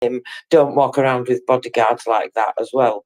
him don't walk around with bodyguards like that as well.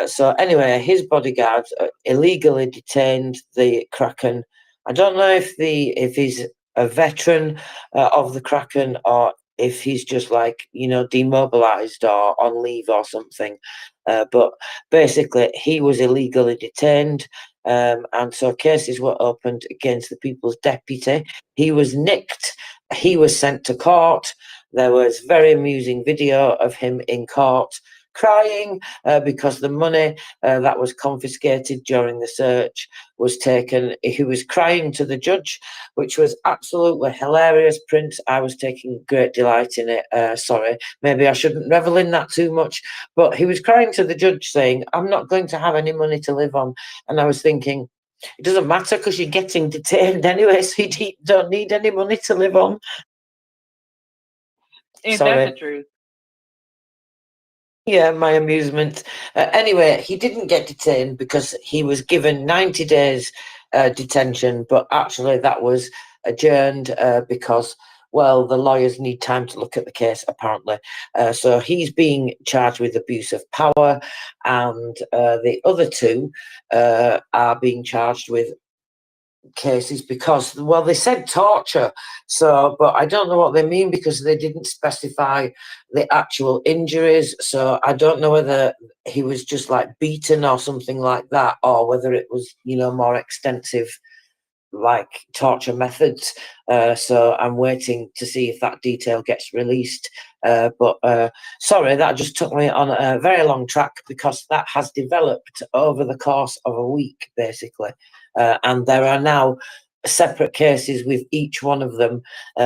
So anyway, his bodyguards illegally detained the Kraken. I don't know if he's a veteran of the Kraken, or if he's just like, demobilized or on leave or something. But basically, he was illegally detained. And so cases were opened against the People's Deputy. He was nicked. He was sent to court. There was very amusing video of him in court crying because the money that was confiscated during the search was taken. He was crying to the judge, which was absolutely hilarious, Prince. I was taking great delight in it. Sorry, maybe I shouldn't revel in that too much, but he was crying to the judge saying, "I'm not going to have any money to live on." And I was thinking, it doesn't matter because you're getting detained anyway, so you don't need any money to live on. Ain't that the truth? Yeah, my amusement. Anyway, he didn't get detained because he was given 90 days detention, but actually that was adjourned because, well, the lawyers need time to look at the case, apparently. So he's being charged with abuse of power, and the other two are being charged with cases because, well, they said torture, but I don't know what they mean because they didn't specify the actual injuries. So I don't know whether he was just like beaten or something like that, or whether it was, more extensive like torture methods. So I'm waiting to see if that detail gets released. But sorry, that just took me on a very long track because that has developed over the course of a week, basically. And there are now separate cases with each one of them.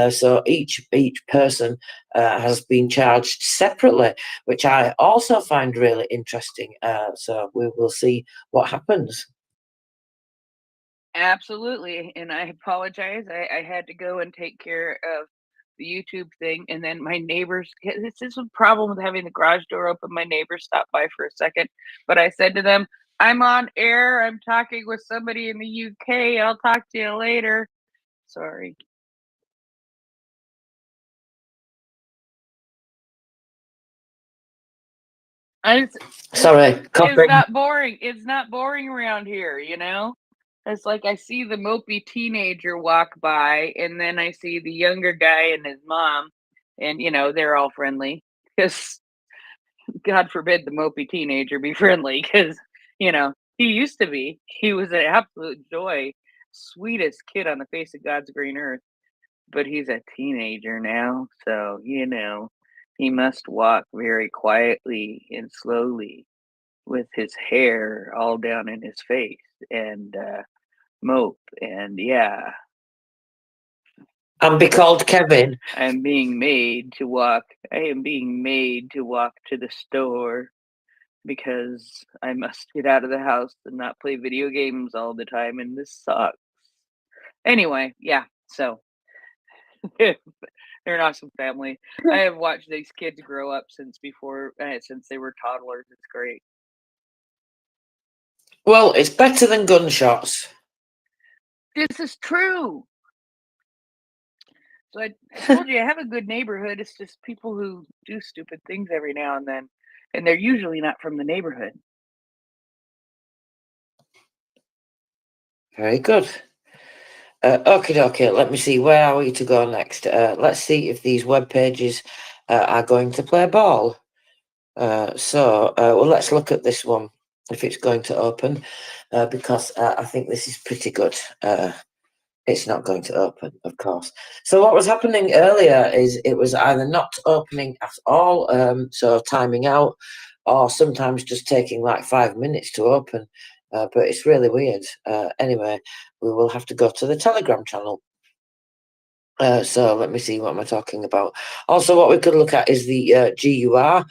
So each person has been charged separately, which I also find really interesting. So we will see what happens. Absolutely. And I apologize. I had to go and take care of the YouTube thing. And then my neighbors, this is a problem with having the garage door open. My neighbors stopped by for a second, but I said to them, "I'm on air. I'm talking with somebody in the UK. I'll talk to you later." Sorry. Sorry, it's not boring. It's not boring around here, It's like I see the mopey teenager walk by, and then I see the younger guy and his mom, and they're all friendly. Because God forbid the mopey teenager be friendly, because he used to be. He was an absolute joy, sweetest kid on the face of God's green earth. But he's a teenager now, so he must walk very quietly and slowly with his hair all down in his face and mope. And yeah, and be called Kevin. I am being made to walk to the store because I must get out of the house and not play video games all the time, and this sucks. Anyway, yeah, so they're an awesome family. I have watched these kids grow up since they were toddlers. It's great. Well, it's better than gunshots. This is true. So I told you I have a good neighborhood. It's just people who do stupid things every now and then, and they're usually not from the neighborhood. Very good. Okay. Let me see. Where are we to go next? Let's see if these web pages are going to play ball. Well, let's look at this one if it's going to open, because I think this is pretty good. It's not going to open, of course. So what was happening earlier is it was either not opening at all, so timing out, or sometimes just taking like 5 minutes to open. But it's really weird. Anyway, we will have to go to the Telegram channel. So let me see, what am I talking about? Also, what we could look at is the GUR,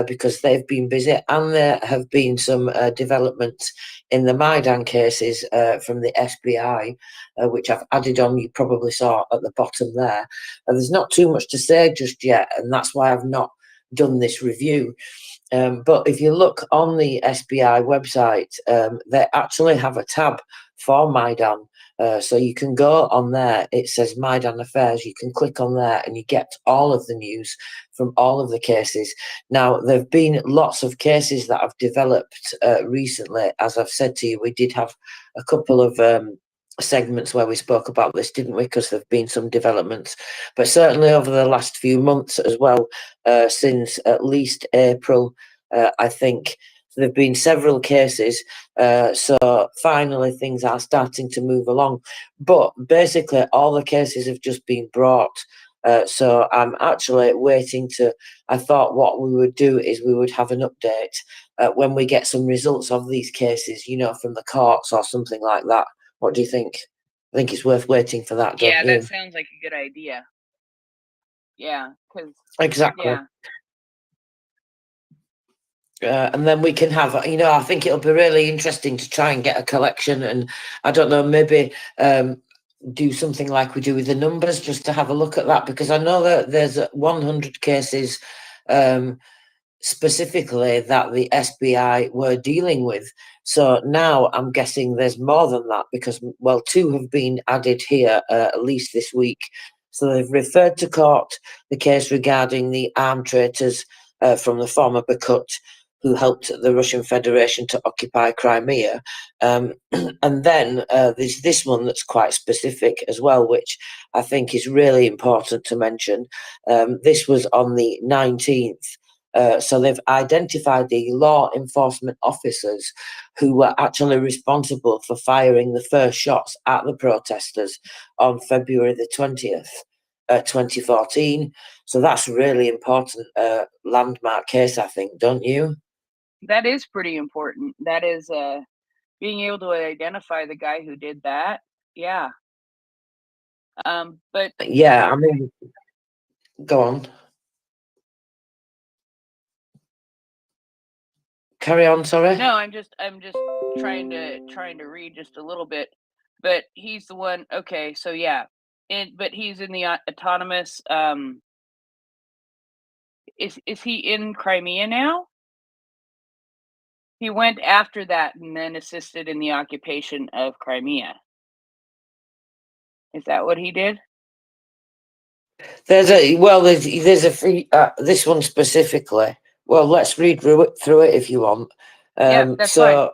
because they've been busy, and there have been some developments in the Maidan cases from the SBI, which I've added on. You probably saw at the bottom there. There's not too much to say just yet, and that's why I've not done this review. But if you look on the SBI website, they actually have a tab for Maidan. So you can go on there, it says Maidan Affairs, you can click on there and you get all of the news from all of the cases. Now, there have been lots of cases that have developed recently. As I've said to you, we did have a couple of segments where we spoke about this, didn't we? Because there have been some developments, but certainly over the last few months as well, since at least April, I think there have been several cases. So finally things are starting to move along, but basically all the cases have just been brought. So I'm actually waiting I thought what we would do is we would have an update when we get some results of these cases, from the courts or something like that. What do you think? I think it's worth waiting for that, don't you? Yeah, that sounds like a good idea. Yeah, because Exactly. yeah. And then we can have, I think it'll be really interesting to try and get a collection, and I don't know, maybe do something like we do with the numbers, just to have a look at that, because I know that there's 100 cases specifically that the SBI were dealing with. So now I'm guessing there's more than that, because, well, 2 have been added here, at least this week. So they've referred to court the case regarding the armed traitors from the former Bakut, who helped the Russian Federation to occupy Crimea. And then there's this one that's quite specific as well, which I think is really important to mention. This was on the 19th. So they've identified the law enforcement officers who were actually responsible for firing the first shots at the protesters on February the 20th, 2014. So that's a really important landmark case, I think, don't you? That is pretty important. That is being able to identify the guy who did that. Yeah. But yeah, I mean, go on. Carry on, sorry. No, I'm just trying to read just a little bit. But he's the one. Okay, so yeah, but he's in the autonomous. Is he in Crimea now? He went after that and then assisted in the occupation of Crimea. Is that what he did? There's a free this one specifically. Well, let's read through it if you want. Yeah, that's fine.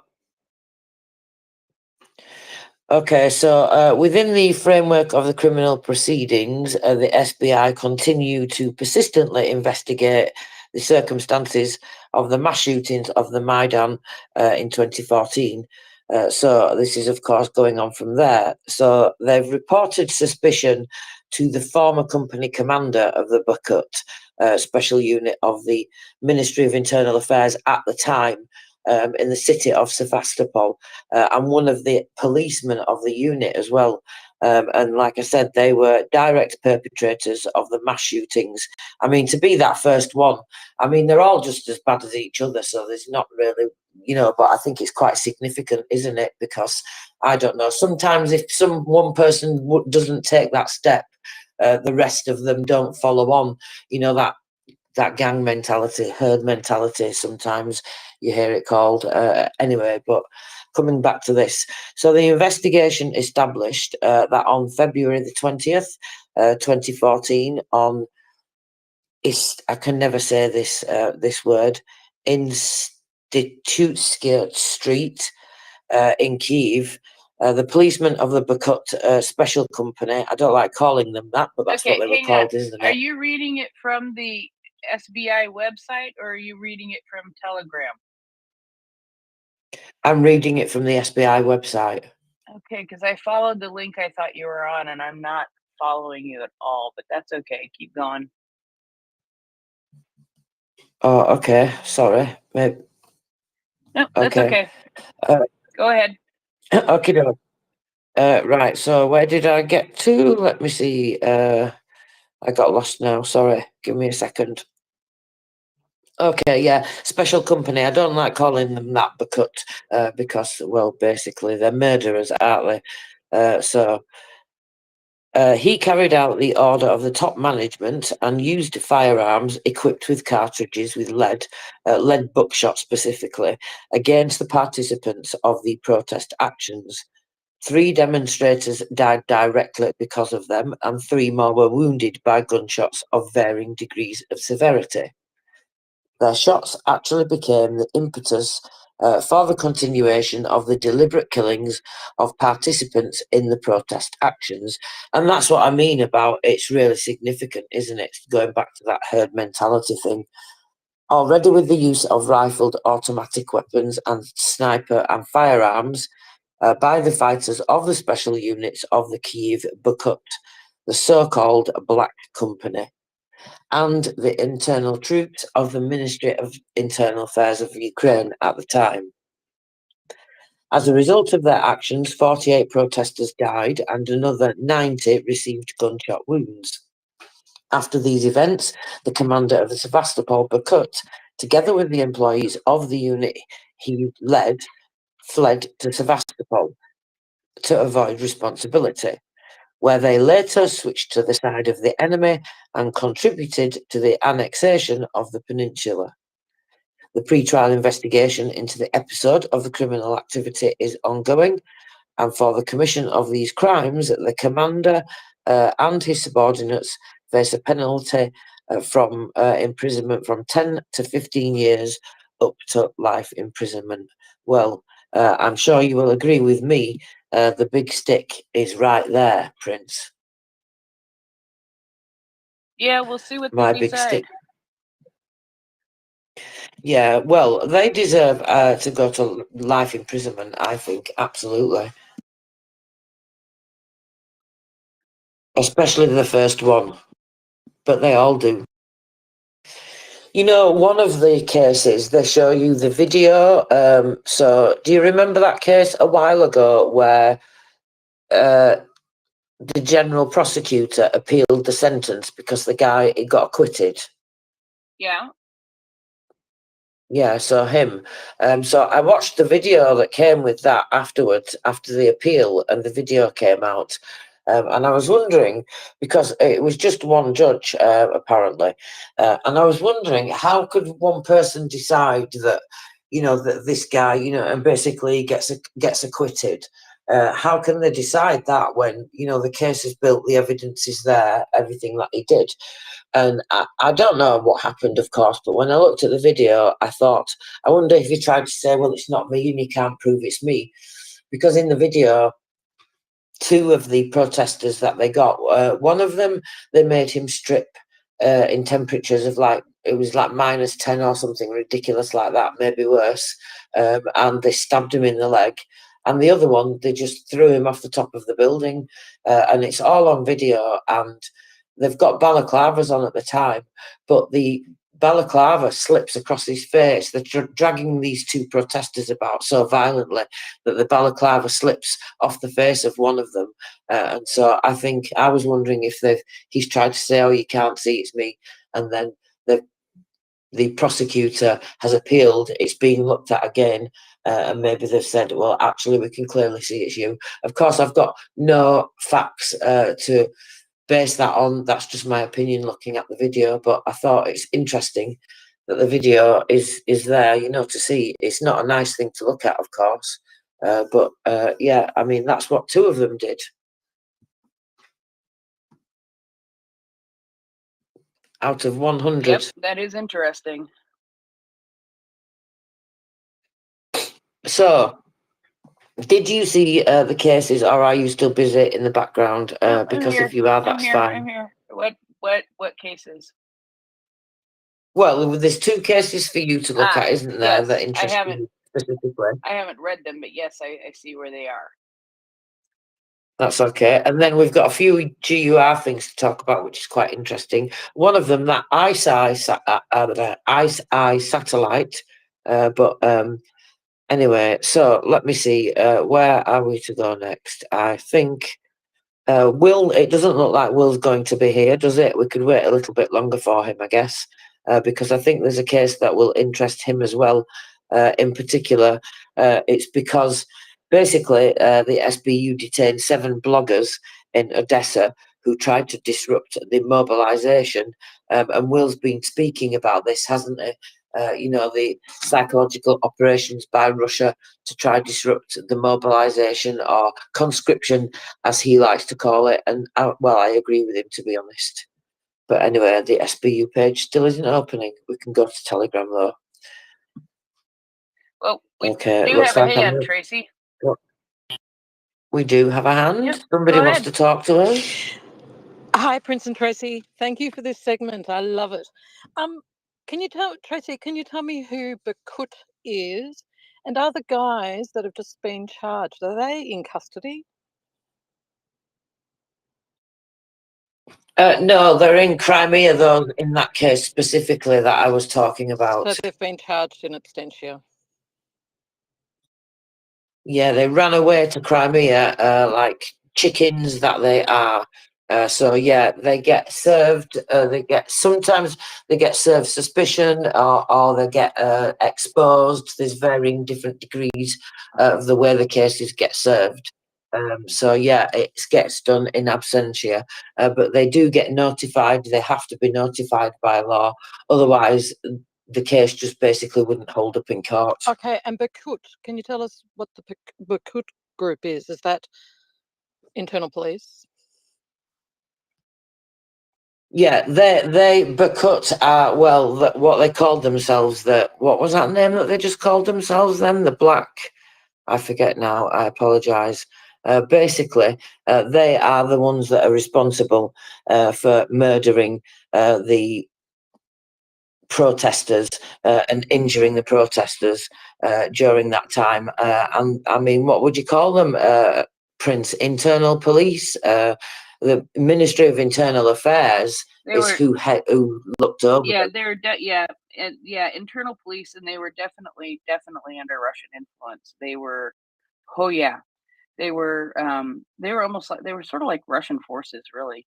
Okay, so within the framework of the criminal proceedings, the SBI continue to persistently investigate the circumstances of the mass shootings of the Maidan in 2014. So this is, of course, going on from there. So they've reported suspicion to the former company commander of the Bakut special unit of the Ministry of Internal Affairs at the time, in the city of Sevastopol, and one of the policemen of the unit as well. And like I said, they were direct perpetrators of the mass shootings. I mean, to be that first one, I mean, they're all just as bad as each other, so there's not really, but I think it's quite significant, isn't it? Because, I don't know, sometimes if one person doesn't take that step, the rest of them don't follow on, that gang mentality, herd mentality, sometimes you hear it called. Anyway, but coming back to this. So the investigation established that on February the 20th, 2014, on I can never say this word, Institutskiy Street in Kyiv, the policemen of the Bakut Special Company, I don't like calling them that, but that's what they were called, isn't it? Are you reading it from the SBI website or are you reading it from Telegram? I'm reading it from the SBI website. Okay, because I followed the link I thought you were on, and I'm not following you at all, but that's okay. Keep going. Oh, okay. Sorry. Maybe. No, that's okay. Go ahead. Okay. Right. So where did I get to? Let me see. I got lost now. Sorry. Give me a second. Okay, yeah, special company. I don't like calling them that because, well, basically they're murderers, aren't they? So he carried out the order of the top management and used firearms equipped with cartridges with lead buckshot specifically, against the participants of the protest actions. 3 demonstrators died directly because of them, and 3 more were wounded by gunshots of varying degrees of severity. Their shots actually became the impetus for the continuation of the deliberate killings of participants in the protest actions. And that's what I mean about it's really significant, isn't it? Going back to that herd mentality thing. Already with the use of rifled automatic weapons and sniper and firearms by the fighters of the special units of the Kyiv Bukut, the so-called Black Company, and the internal troops of the Ministry of Internal Affairs of Ukraine at the time. As a result of their actions, 48 protesters died and another 90 received gunshot wounds. After these events, the commander of the Sevastopol Bukut, together with the employees of the unit he led, fled to Sevastopol to avoid responsibility, where they later switched to the side of the enemy and contributed to the annexation of the peninsula. The pre-trial investigation into the episode of the criminal activity is ongoing, and for the commission of these crimes, the commander and his subordinates face a penalty from imprisonment from 10 to 15 years up to life imprisonment. Well, I'm sure you will agree with me, the big stick is right there, Prince. Yeah, we'll see what My they big decide. stick. Yeah, well, they deserve to go to life imprisonment, I think, absolutely. Especially the first one, but they all do. You know, one of the cases, they show you the video. So, do you remember that case a while ago where the general prosecutor appealed the sentence because the guy he got acquitted? Yeah. Yeah, so him. So I watched the video that came with that afterwards, after the appeal, and the video came out. And I was wondering, because it was just one judge, apparently, and I was wondering, how could one person decide that, that this guy, and basically gets acquitted? How can they decide that when, the case is built, the evidence is there, everything that he did? And I don't know what happened, of course, but when I looked at the video, I thought, I wonder if he tried to say, well, it's not me and you can't prove it's me. Because in the video, 2 of the protesters that they got, one of them, they made him strip in temperatures of it was like -10 or something ridiculous like that, maybe worse. And they stabbed him in the leg. And the other one, they just threw him off the top of the building. And it's all on video. And they've got balaclavas on at the time, but the balaclava slips across his face. They're dragging these 2 protesters about so violently that the balaclava slips off the face of one of them. And so I think I was wondering if he's tried to say, "Oh, you can't see, it's me," and then the prosecutor has appealed. It's being looked at again, and maybe they've said, "Well, actually, we can clearly see it's you." Of course, I've got no facts to base that on. That's just my opinion looking at the video, but I thought it's interesting that the video is there, to see. It's not a nice thing to look at, of course, but yeah, I mean, that's what 2 of them did out of 100. Yep, that is interesting. So, did you see the cases, or are you still busy in the background? No, Because if you are, I'm that's here. fine. I'm here. What cases? Well, there's 2 cases for you to look at, isn't there, yes, that interest you specifically? I haven't read them, but yes, I see where they are. That's okay. And then we've got a few GUR things to talk about, which is quite interesting. One of them, that Ice Eye satellite. Anyway, so let me see. Where are we to go next? I think Will, it doesn't look like Will's going to be here, does it? We could wait a little bit longer for him, I guess, because I think there's a case that will interest him as well. In particular, it's because basically the SBU detained 7 bloggers in Odessa who tried to disrupt the mobilization. And Will's been speaking about this, hasn't he? the psychological operations by Russia to try to disrupt the mobilization or conscription, as he likes to call it. And I agree with him, to be honest. But anyway, the SBU page still isn't opening. We can go to Telegram though. Well, we Okay, do looks have a like hand, Tracy. we do have a hand. Yep, Somebody go wants ahead. to talk to us. Hi, Prince and Tracy. Thank you for this segment. I love it. Can you tell Tracy? Can you tell me who Bakut is, and are the guys that have just been charged, are they in custody? No, they're in Crimea, though, in that case specifically that I was talking about. So they've been charged in absentia. Yeah, they ran away to Crimea like chickens that they are. So yeah, they get served. Sometimes they get served suspicion, or they get exposed. There's varying different degrees of the way the cases get served. So yeah, it gets done in absentia, but they do get notified. They have to be notified by law, otherwise the case just basically wouldn't hold up in court. Okay, and Bakut, can you tell us what the Bakut group is? Is that internal police? Yeah, they Bakut are, what they called themselves, what was that name that they just called themselves then? The Black, I forget now, I apologise. Basically, they are the ones that are responsible for murdering the protesters and injuring the protesters during that time. And I mean, what would you call them, Prince? Internal police? The Ministry of Internal Affairs who looked over. Yeah, they're internal police, and they were definitely under Russian influence. They were, oh yeah, they were almost like, they were sort of like Russian forces, really.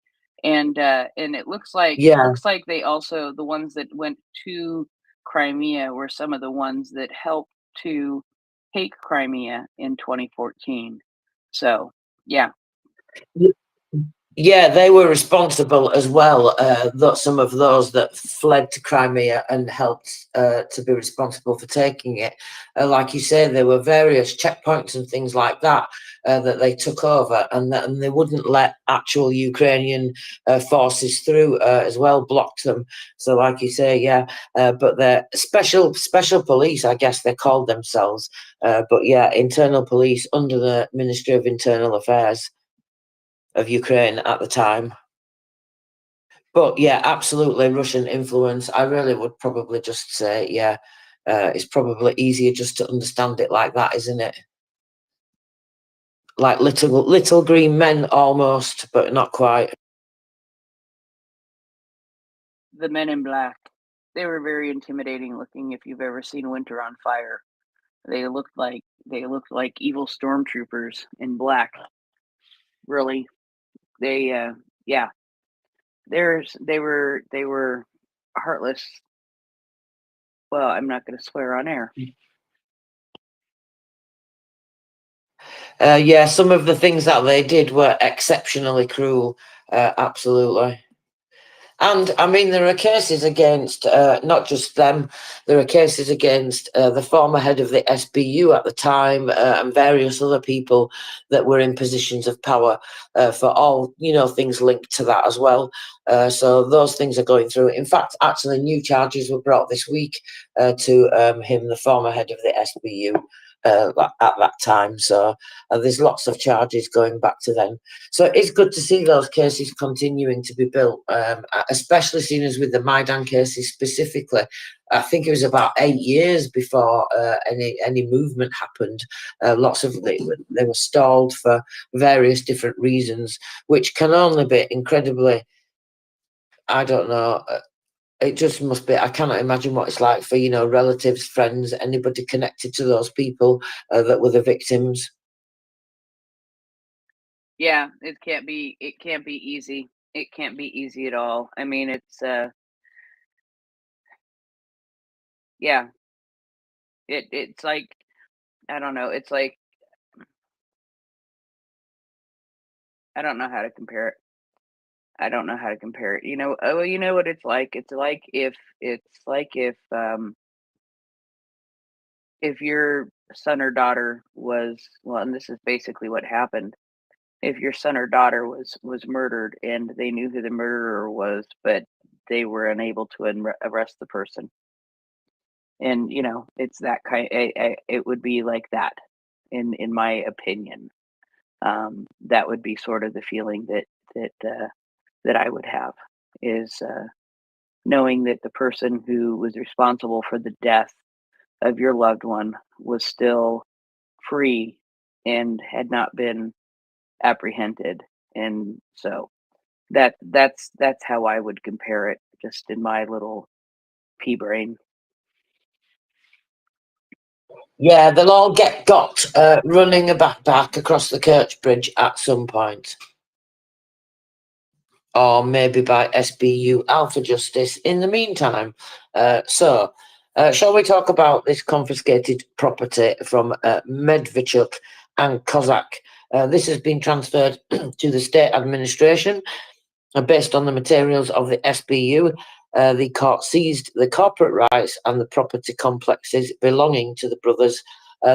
And it looks like they also, the ones that went to Crimea were some of the ones that helped to take Crimea in 2014. So yeah. Yeah, they were responsible as well. Some of those that fled to Crimea and helped to be responsible for taking it. Like you say, there were various checkpoints and things like that that they took over, and they wouldn't let actual Ukrainian forces through as well, blocked them. So, like you say, yeah, but they're special police, I guess they called themselves. But yeah, internal police under the Ministry of Internal Affairs of Ukraine at the time. But yeah, absolutely Russian influence. I really would probably just say, yeah, it's probably easier just to understand it like that, isn't it? Like little green men almost, but not quite. The Men in Black. They were very intimidating looking. If you've ever seen Winter on Fire, they looked like evil stormtroopers in black. Really, they they were heartless. Well, I'm not going to swear on air. Yeah, some of the things that they did were exceptionally cruel. Absolutely. And I mean, there are cases against not just them. There are cases against the former head of the SBU at the time and various other people that were in positions of power for all things linked to that as well. So those things are going through. In fact, actually, new charges were brought this week to him, the former head of the SBU. At that time, so there's lots of charges going back to them. So it's good to see those cases continuing to be built, especially seen as with the Maidan cases specifically. I think it was about 8 years before any movement happened. Lots of they were stalled for various different reasons, which can only be incredibly, I don't know. It just must be. I cannot imagine what it's like for relatives, friends, anybody connected to those people that were the victims. Yeah, it can't be easy. It can't be easy at all. I mean, it's yeah. It's like, I don't know. It's like, I don't know how to compare it. I don't know how to compare it. You know what it's like? It's like if if your son or daughter was, well, and this is basically what happened, if your son or daughter was murdered and they knew who the murderer was, but they were unable to arrest the person, and it's that kind. It would be like that, in my opinion. That would be sort of the feeling that I would have, is knowing that the person who was responsible for the death of your loved one was still free and had not been apprehended. And so that's how I would compare it, just in my little pea brain. Yeah, they'll all get got running a backpack across the Kirch Bridge at some point. Or maybe by SBU Alpha Justice in the meantime. So, shall we talk about this confiscated property from Medvedchuk and Kozak? This has been transferred to the state administration. Based on the materials of the SBU, the court seized the corporate rights and the property complexes belonging to the brothers.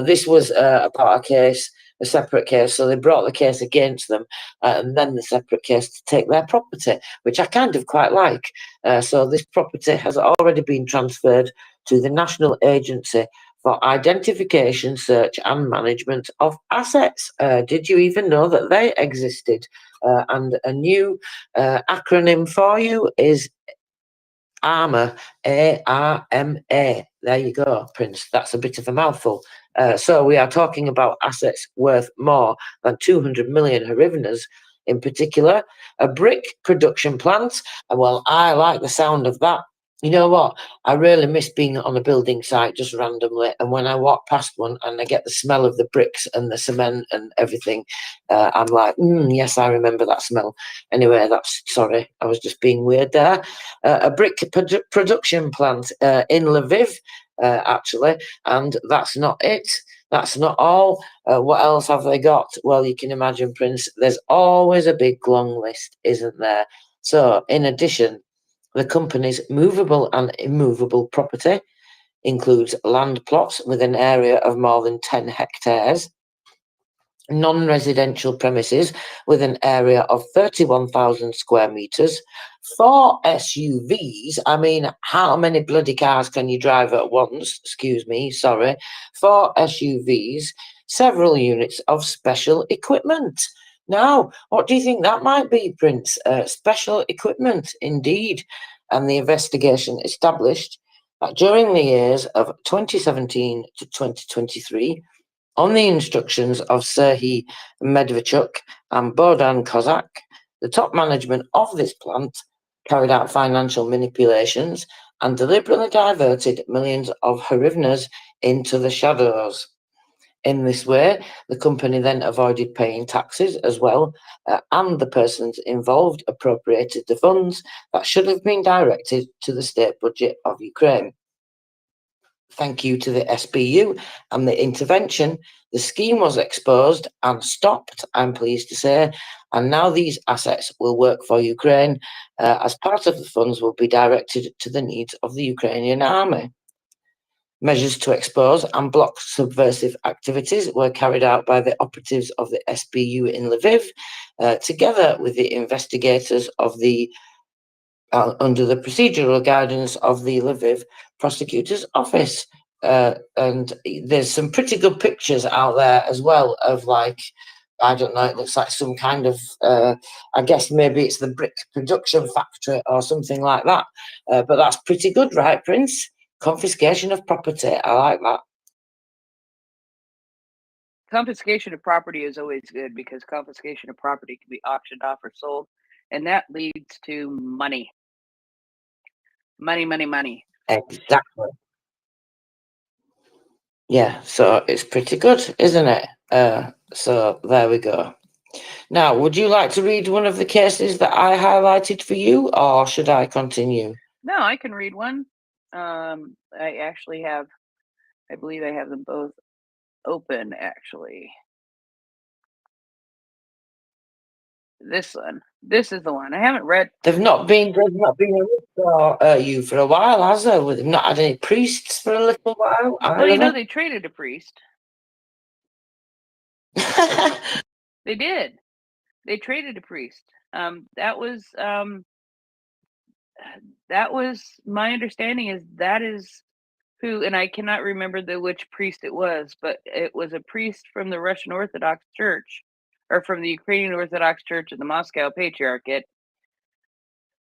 This was about a separate case, so they brought the case against them, and then the separate case to take their property, which I kind of quite like. So this property has already been transferred to the National Agency for Identification, Search and Management of Assets. Did you even know that they existed? And a new acronym for you is ARMA, ARMA. There you go, Prince. That's a bit of a mouthful. So we are talking about assets worth more than 200 million hryvnias. In particular, a brick production plant. Well, I like the sound of that. You know what? I really miss being on a building site just randomly. And when I walk past one and I get the smell of the bricks and the cement and everything, I'm like, yes, I remember that smell. Anyway, sorry, I was just being weird there. A brick production plant in Lviv, actually. And that's not it. That's not all. What else have they got? Well, you can imagine, Prince, there's always a big long list, isn't there? So, in addition, the company's movable and immovable property includes land plots with an area of more than 10 hectares, non-residential premises with an area of 31,000 square metres, 4 SUVs. I mean, how many bloody cars can you drive at once? Excuse me, sorry. 4 SUVs, several units of special equipment. Now, what do you think that might be, Prince? Special equipment, indeed. And the investigation established that during the years of 2017 to 2023, on the instructions of Serhiy Medvedchuk and Bohdan Kozak, the top management of this plant carried out financial manipulations and deliberately diverted millions of hryvnias into the shadows. In this way, the company then avoided paying taxes as well, and the persons involved appropriated the funds that should have been directed to the state budget of Ukraine. Thank you to the SBU and the intervention, the scheme was exposed and stopped, I'm pleased to say, and now these assets will work for Ukraine, as part of the funds will be directed to the needs of the Ukrainian army. Measures to expose and block subversive activities were carried out by the operatives of the SBU in Lviv, together with the investigators of the under the procedural guidance of the Lviv Prosecutor's Office. And there's some pretty good pictures out there as well of, like, I don't know, it looks like some kind of, I guess maybe it's the brick production factory or something like that. But that's pretty good, right, Prince? Confiscation of property. I like that. Confiscation of property is always good, because confiscation of property can be auctioned off or sold, and that leads to money. Money. Exactly. Yeah, so it's pretty good, isn't it? So there we go. Now, would you like to read one of the cases that I highlighted for you, or should I continue? No, I can read one. I actually have, I believe I have them both open, actually. This one. This is the one. I haven't read. They've not been for you for a while, has there? They've not had any priests for a little while. Well, you know, they traded a priest. They did. They traded a priest. That was my understanding. That is who, and I cannot remember which priest it was, but it was a priest from the Russian Orthodox Church, or from the Ukrainian Orthodox Church of the Moscow Patriarchate,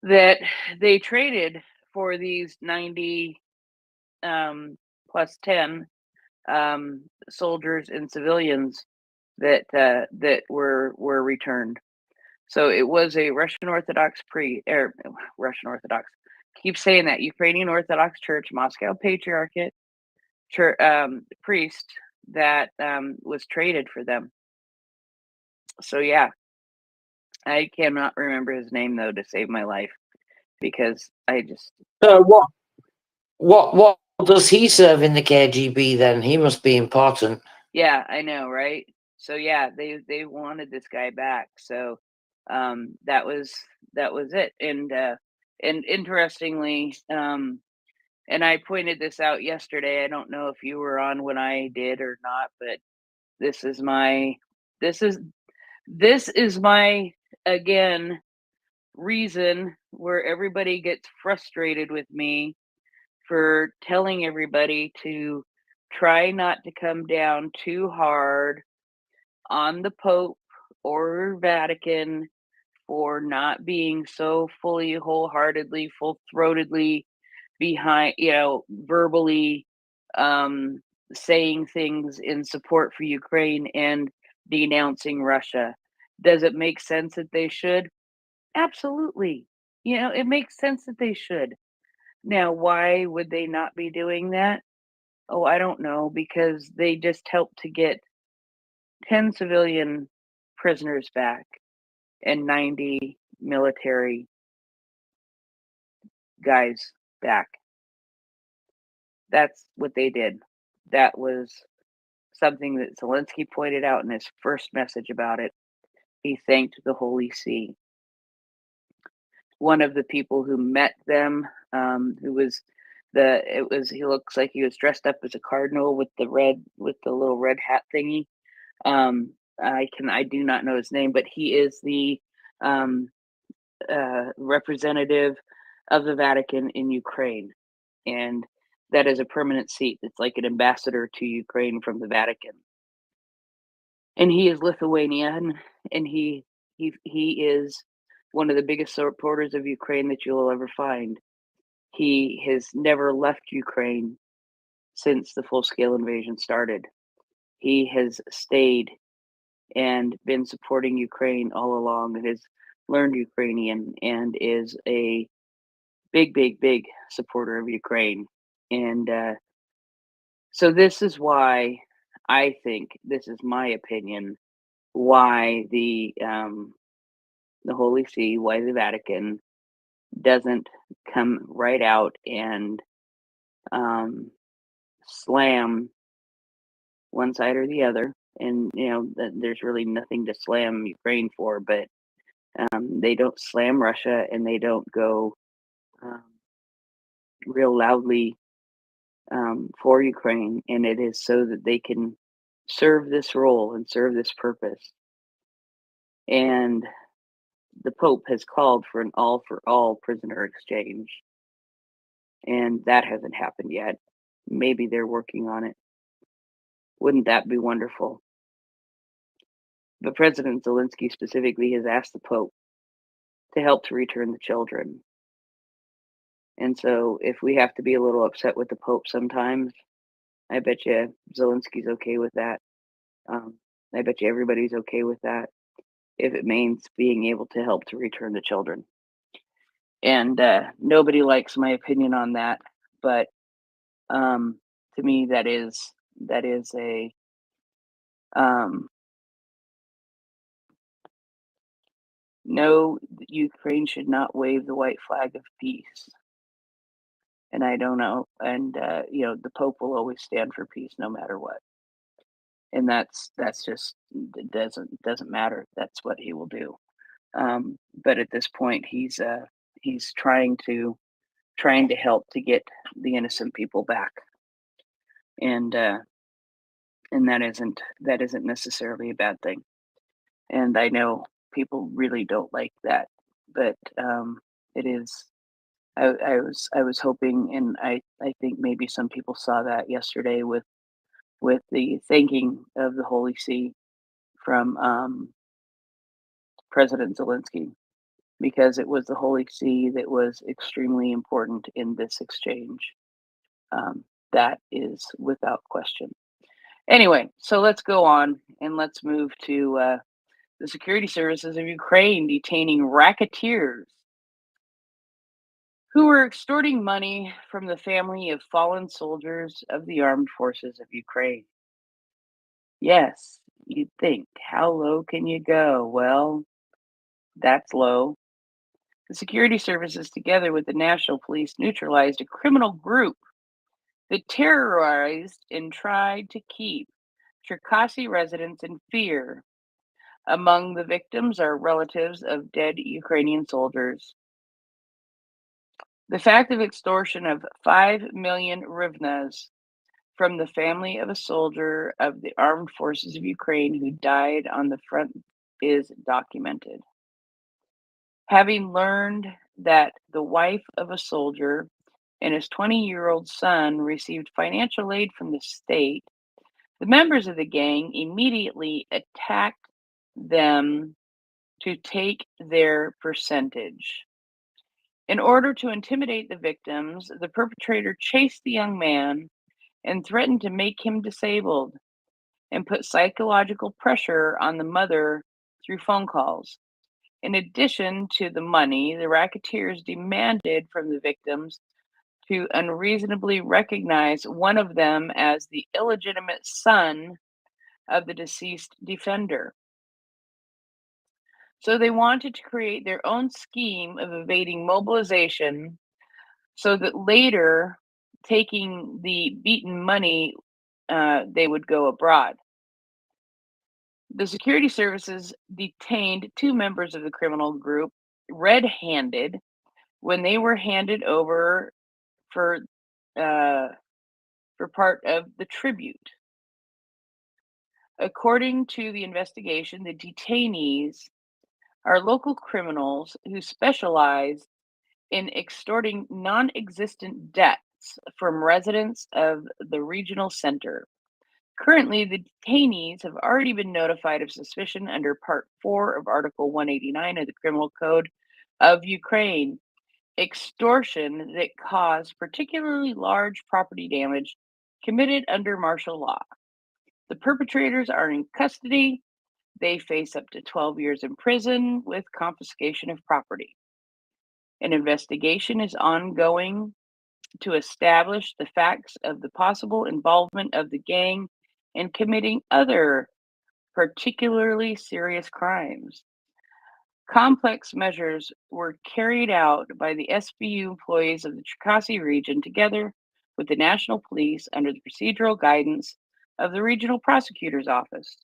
that they traded for these 90 plus 10 soldiers and civilians that were returned. So it was a Russian Orthodox Russian Orthodox. Keep saying that. Ukrainian Orthodox Church, Moscow Patriarchate church, priest that was traded for them. So yeah, I cannot remember his name though to save my life, because I just. What does he serve in the KGB then? He must be important. Yeah, I know, right? So yeah, they wanted this guy back. So that was it. And interestingly, and I pointed this out yesterday. I don't know if you were on when I did or not, but this is my again reason where everybody gets frustrated with me for telling everybody to try not to come down too hard on the Pope or Vatican for not being so fully, wholeheartedly, full-throatedly behind, verbally saying things in support for Ukraine and denouncing Russia. Does it make sense that they should? Absolutely. It makes sense that they should. Now, why would they not be doing that? Oh, I don't know, because they just helped to get 10 civilian prisoners back and 90 military guys back. That's what they did. That was something that Zelensky pointed out in his first message about it. He thanked the Holy See. One of the people who met them, he looks like he was dressed up as a cardinal with the little red hat thingy. I do not know his name, but he is the representative of the Vatican in Ukraine, and that is a permanent seat. It's like an ambassador to Ukraine from the Vatican, and he is Lithuanian, and he is one of the biggest supporters of Ukraine that you'll ever find. He has never left Ukraine since the full-scale invasion started. He has stayed and been supporting Ukraine all along, and has learned Ukrainian, and is a big supporter of Ukraine. And so this is why I think, this is my opinion, why the Holy See, why the Vatican doesn't come right out and slam one side or the other. And there's really nothing to slam Ukraine for, but they don't slam Russia, and they don't go real loudly for Ukraine. And it is so that they can serve this role and serve this purpose. And the Pope has called for an all-for-all prisoner exchange, and that hasn't happened yet. Maybe they're working on it. Wouldn't that be wonderful? But President Zelensky specifically has asked the Pope to help to return the children. And so if we have to be a little upset with the Pope sometimes, I bet you Zelensky's okay with that. I bet you everybody's okay with that, if it means being able to help to return the children. And nobody likes my opinion on that, but to me, that is a no. Ukraine should not wave the white flag of peace. And I don't know, and the Pope will always stand for peace no matter what. And that's just, it doesn't matter. That's what he will do. But at this point, he's trying to help to get the innocent people back, and that isn't necessarily a bad thing. And I know people really don't like that, but it is. I was hoping, and I think maybe some people saw that yesterday with the thanking of the Holy See from President Zelensky, because it was the Holy See that was extremely important in this exchange. That is without question. Anyway, so let's go on and let's move to the security services of Ukraine detaining racketeers who were extorting money from the family of fallen soldiers of the armed forces of Ukraine. Yes, you'd think, how low can you go? Well, that's low. The security services, together with the national police, neutralized a criminal group that terrorized and tried to keep Cherkasy residents in fear. Among the victims are relatives of dead Ukrainian soldiers. The fact of extortion of 5 million hryvnias from the family of a soldier of the armed forces of Ukraine who died on the front is documented. Having learned that the wife of a soldier and his 20-year-old son received financial aid from the state, the members of the gang immediately attacked them to take their percentage. In order to intimidate the victims, the perpetrator chased the young man and threatened to make him disabled and put psychological pressure on the mother through phone calls. In addition to the money, the racketeers demanded from the victims to unreasonably recognize one of them as the illegitimate son of the deceased defender. So they wanted to create their own scheme of evading mobilization so that later, taking the beaten money, they would go abroad. The security services detained 2 members of the criminal group red-handed when they were handed over for part of the tribute. According to the investigation, the detainees are local criminals who specialize in extorting non-existent debts from residents of the regional center. Currently, the detainees have already been notified of suspicion under Part 4 of Article 189 of the Criminal Code of Ukraine, extortion that caused particularly large property damage committed under martial law. The perpetrators are in custody. They face up to 12 years in prison with confiscation of property. An investigation is ongoing to establish the facts of the possible involvement of the gang in committing other particularly serious crimes. Complex measures were carried out by the SBU employees of the Cherkasy region together with the National Police under the procedural guidance of the Regional Prosecutor's Office.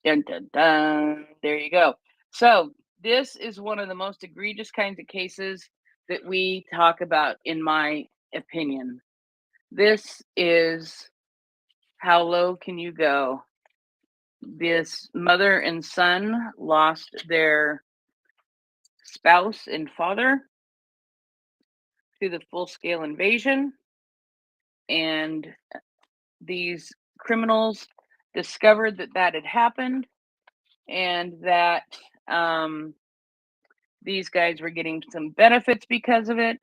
Dun, dun, dun. There you go. So this is one of the most egregious kinds of cases that we talk about, in my opinion. This is how low can you go? This mother and son lost their spouse and father to the full-scale invasion, and these criminals discovered that that had happened, and that these guys were getting some benefits because of it,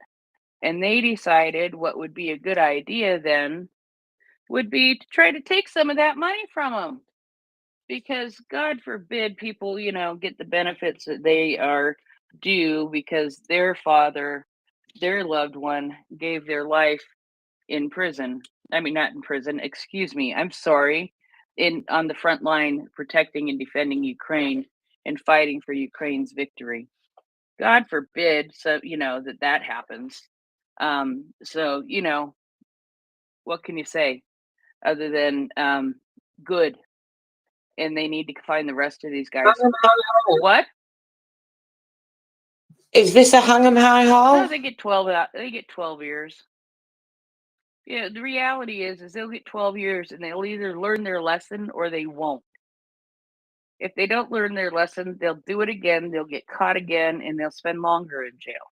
and they decided what would be a good idea then would be to try to take some of that money from them, because God forbid people, get the benefits that they are due because their father, their loved one, gave their life in prison. I mean, not in prison, excuse me. I'm sorry. On the front line, protecting and defending Ukraine and fighting for Ukraine's victory. God forbid, so that happens. So what can you say other than good? And they need to find the rest of these guys. What? Is this a hang 'em high No, hall? they get 12 out. They get 12 years. Yeah, the reality is they'll get 12 years and they'll either learn their lesson or they won't. If they don't learn their lesson, they'll do it again, they'll get caught again, and they'll spend longer in jail.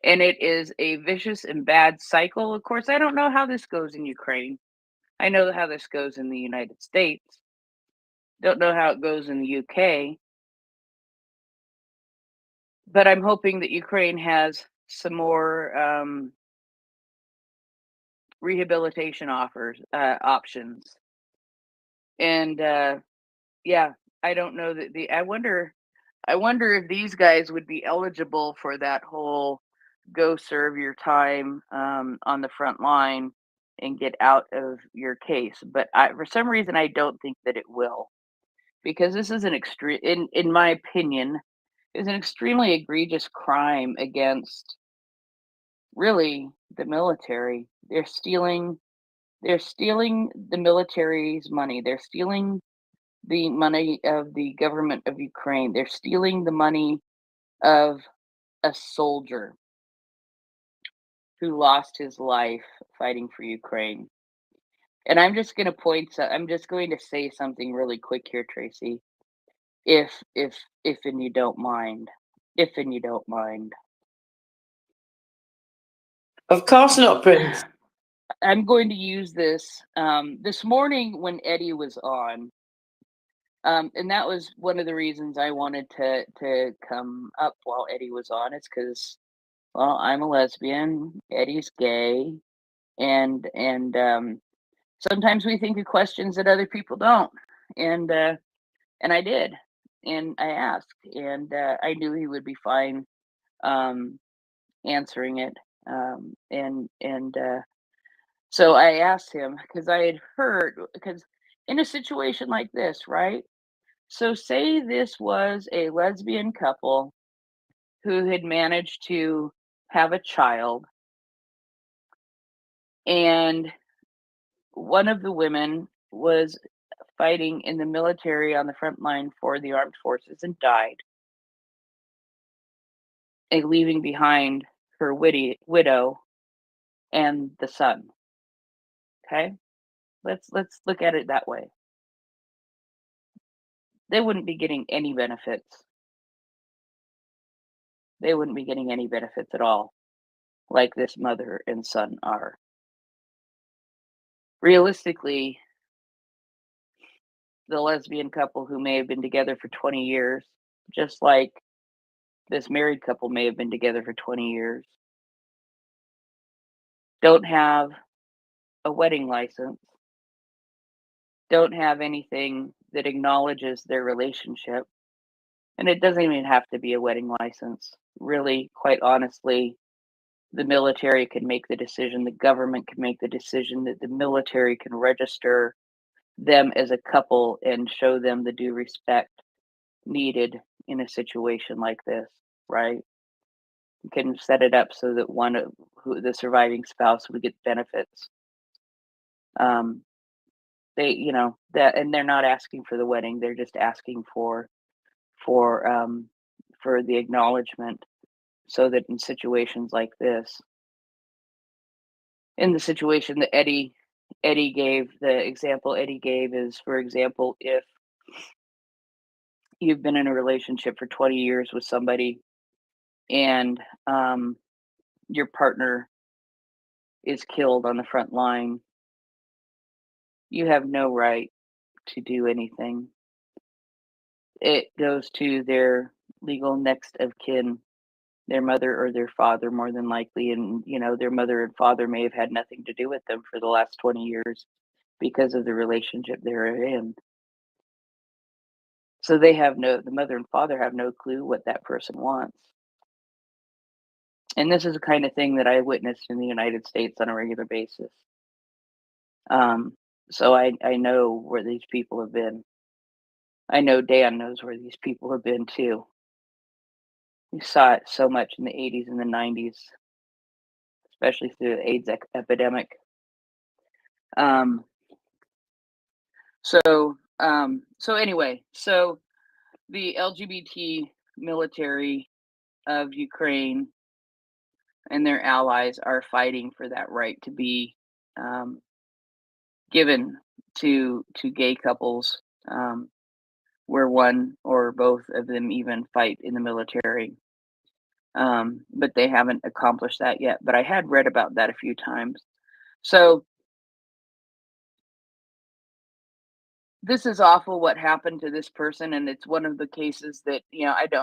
And it is a vicious and bad cycle. Of course, I don't know how this goes in Ukraine. I know how this goes in the United States. Don't know how it goes in the UK. But I'm hoping that Ukraine has some more rehabilitation options. And yeah, I don't know that I wonder if these guys would be eligible for that whole go serve your time on the front line and get out of your case. But for some reason, I don't think that it will, because this is an extreme, in my opinion, is an extremely egregious crime against really the military. They're stealing the military's money. They're stealing the money of the government of Ukraine. They're stealing the money of a soldier who lost his life fighting for Ukraine. And I'm just going to I'm just going to say something really quick here, Tracy. If and you don't mind. If and you don't mind. Of course not, Prince. I'm going to use this this morning when Eddie was on. And that was one of the reasons I wanted to come up while Eddie was on. It's because, well, I'm a lesbian, Eddie's gay, and sometimes we think of questions that other people don't, and I did, and I asked, and I knew he would be fine answering it, so I asked him because I had heard, because in a situation like this, right? So say this was a lesbian couple who had managed to have a child, and one of the women was fighting in the military on the front line for the armed forces and died, and leaving behind her widow and the son. Okay? Let's look at it that way. They wouldn't be getting any benefits. They wouldn't be getting any benefits at all, like this mother and son are. Realistically, the lesbian couple who may have been together for 20 years, just like this married couple may have been together for 20 years, don't have a wedding license, don't have anything that acknowledges their relationship. And it doesn't even have to be a wedding license. Really, quite honestly, the military can make the decision, the government can make the decision, that the military can register them as a couple and show them the due respect needed in a situation like this, right? You can set it up so that one of the surviving spouse would get benefits. They, that, and they're not asking for the wedding; they're just asking for the acknowledgement, so that in situations like this, in the situation that Eddie gave, the example Eddie gave is, for example, if you've been in a relationship for 20 years with somebody, and your partner is killed on the front line, you have no right to do anything. It goes to their legal next of kin, their mother or their father, more than likely. And, their mother and father may have had nothing to do with them for the last 20 years because of the relationship they're in. So the mother and father have no clue what that person wants. And this is the kind of thing that I witnessed in the United States on a regular basis. So I know where these people have been. I know Dan knows where these people have been too. We saw it so much in the 80s and the 90s, especially through the AIDS epidemic. So anyway, so the LGBT military of Ukraine and their allies are fighting for that right to be given to gay couples, where one or both of them even fight in the military. But they haven't accomplished that yet. But I had read about that a few times. So this is awful what happened to this person, and it's one of the cases that,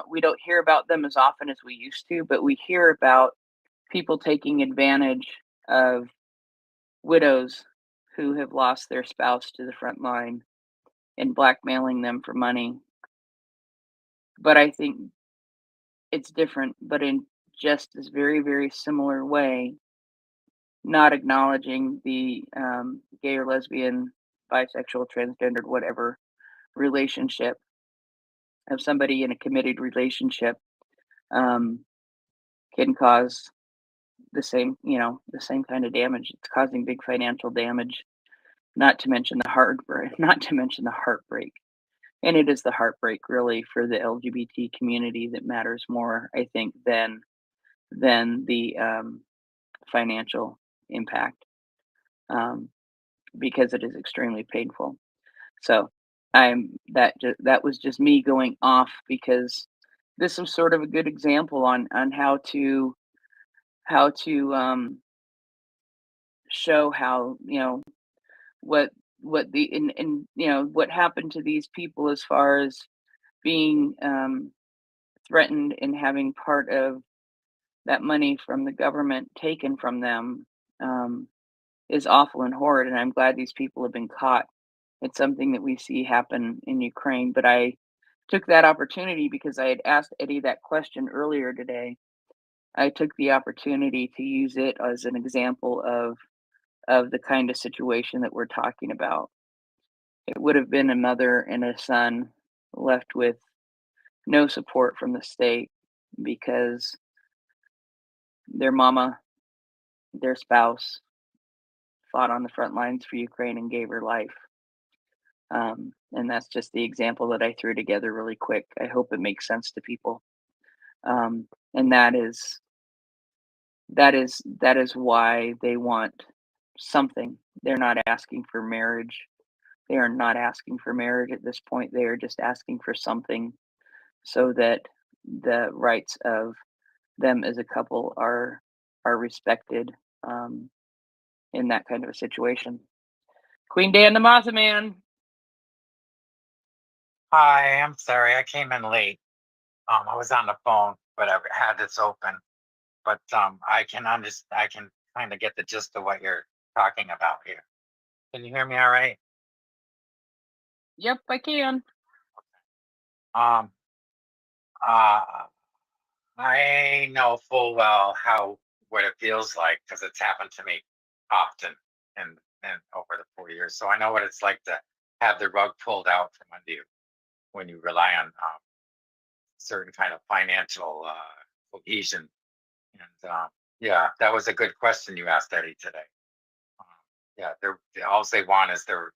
we don't hear about them as often as we used to, but we hear about people taking advantage of widows who have lost their spouse to the front line and blackmailing them for money. But I think it's different, but in just this very, very similar way, not acknowledging the gay or lesbian, bisexual, transgendered, whatever relationship of somebody in a committed relationship um, can cause the same kind of damage. It's causing big financial damage, not to mention the heartbreak. And it is the heartbreak really for the LGBT community that matters more, I think, than the financial impact, because it is extremely painful. So that was just me going off because this was sort of a good example on how to show how, what the and what happened to these people as far as being threatened and having part of that money from the government taken from them, is awful and horrid, and I'm glad these people have been caught. It's something that we see happen in Ukraine, but I took that opportunity because I had asked Eddie that question earlier today. I took the opportunity to use it as an example of the kind of situation that we're talking about. It would have been a mother and a son left with no support from the state because their mama, their spouse, fought on the front lines for Ukraine and gave her life. And that's just the example that I threw together really quick. I hope it makes sense to people. And that is why they want something. They're not asking for marriage. They are not asking for marriage at this point. They are just asking for something so that the rights of them as a couple are respected, in that kind of a situation. Queen Dan the Matha Man. Hi, I'm sorry. I came in late. I was on the phone, but I had this open. But I can kind of get the gist of what you're talking about here. Can you hear me all right? Yep, I can. Um, I know full well what it feels like because it's happened to me often and over the 4 years. So I know what it's like to have the rug pulled out from under you when you rely on certain kind of financial cohesion. And yeah, that was a good question you asked Eddie today. Yeah, all they want is their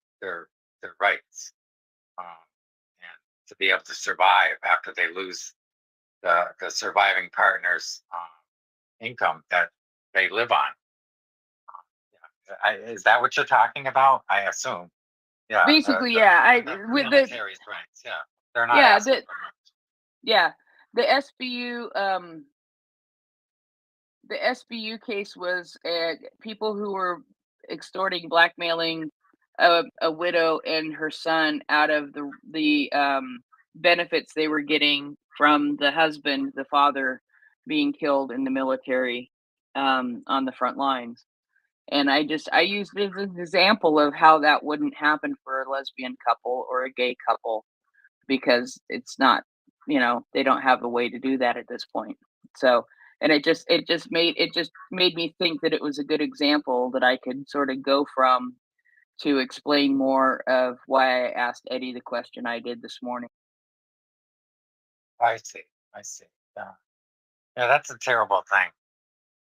rights, and to be able to survive after they lose the surviving partner's income that they live on. Is that what you're talking about? I assume. Yeah. Basically, yeah. The With the military's rights. Yeah, they're not yeah asking the for much. yeah the SBU case was people who were extorting, blackmailing a widow and her son out of the benefits they were getting from the husband, the father, being killed in the military, on the front lines. And I used it as an example of how that wouldn't happen for a lesbian couple or a gay couple because it's not, they don't have a way to do that at this point. So, and it just made me think that it was a good example that I could sort of go from to explain more of why I asked Eddie the question I did this morning. I see. I see. Yeah. Yeah, that's a terrible thing.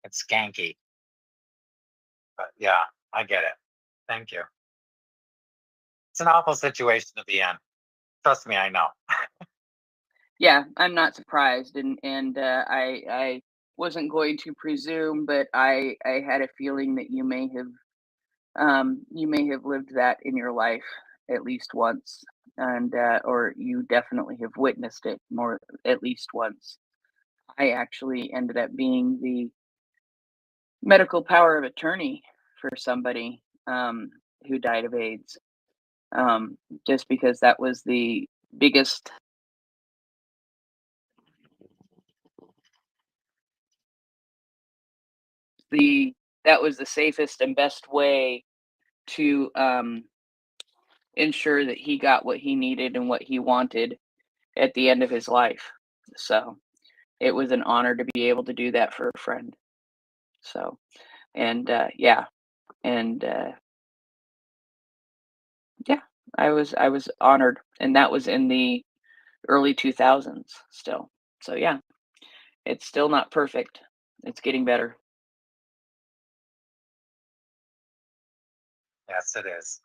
It's skanky. But yeah, I get it. Thank you. It's an awful situation to be in. Trust me, I know. Yeah, I'm not surprised, and I wasn't going to presume, but I had a feeling that you may have lived that in your life at least once, and or you definitely have witnessed it more at least once. I actually ended up being the medical power of attorney for somebody who died of AIDS, just because that was the biggest the that was the safest and best way to ensure that he got what he needed and what he wanted at the end of his life. So it was an honor to be able to do that for a friend. So, and yeah, and yeah, I was honored, and that was in the early 2000s still. So yeah, it's still not perfect. It's getting better. Yes, it is.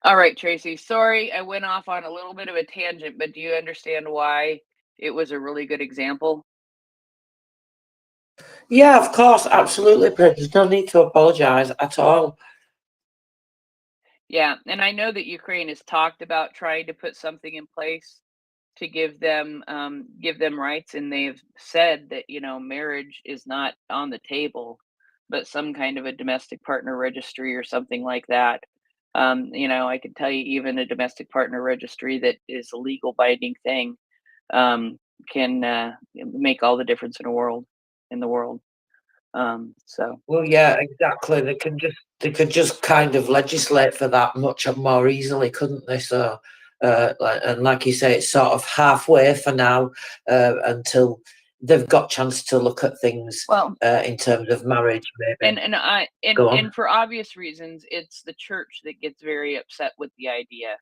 All right, Tracy. Sorry, I went off on a little bit of a tangent, but do you understand why it was a really good example? Yeah, of course, absolutely, but there's no need to apologise at all. Yeah, and I know that Ukraine has talked about trying to put something in place to give them rights, and they've said that marriage is not on the table, but some kind of a domestic partner registry or something like that. I can tell you even a domestic partner registry that is a legal binding thing um, can make all the difference in the world. So Well, yeah, exactly. They could just kind of legislate for that much more easily, couldn't they? So, and like you say, it's sort of halfway for now until they've got chance to look at things well, in terms of marriage, maybe. Go on. and for obvious reasons, it's the church that gets very upset with the idea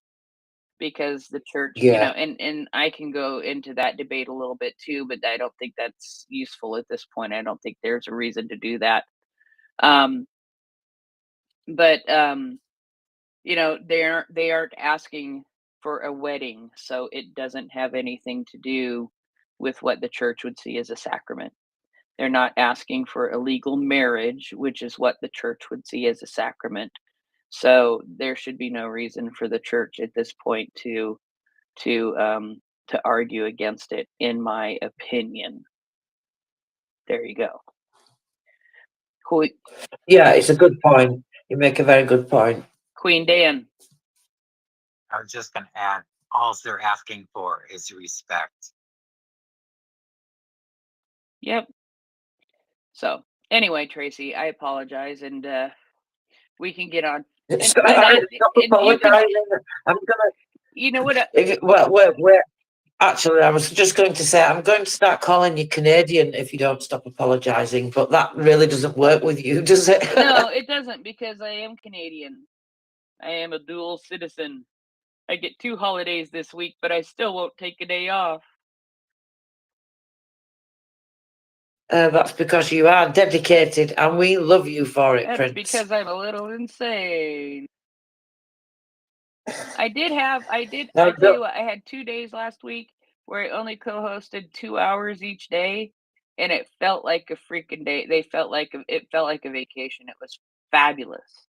because the church, Yeah, and I can go into that debate a little bit too, but I don't think that's useful at this point. I don't think there's a reason to do that. Um, but they aren't asking for a wedding, so it doesn't have anything to do with what the church would see as a sacrament. They're not asking for a legal marriage, which is what the church would see as a sacrament. So there should be no reason for the church at this point to um to argue against it, in my opinion. There you go. Queen, yeah, it's a good point. You make a very good point. Queen Dan. I was just going to add, all they're asking for is respect. Yep. So anyway, Tracy, I apologize, and we can get on. And Stop, and I stop and you can, apologising. I'm gonna. you know what? Well, we're actually, I was just going to say, I'm going to start calling you Canadian if you don't stop apologising, but that really doesn't work with you, does it? No, it doesn't, because I am Canadian. I am a dual citizen. I get 2 holidays this week, but I still won't take a day off. That's because you are dedicated and we love you for it, That's Prince. because I'm a little insane. I Now, I tell you what, I had 2 days last week where I only co-hosted 2 hours each day, and it felt like a freaking day. It felt like a vacation. It was fabulous.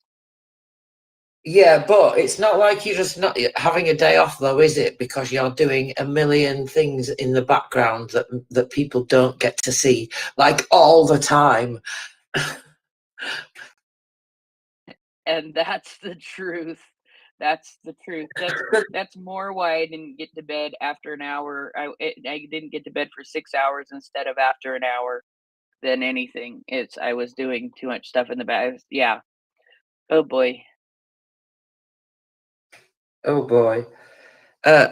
yeah, but it's not like you're just not having a day off, though, is it? Because you're doing a million things in the background that people don't get to see, like all the time. And that's the truth. That's the truth. That's more why I didn't get to bed after an hour. I didn't get to bed for 6 hours instead of after an hour than anything. It's I was doing too much stuff in the back. Yeah. Oh boy. Oh boy.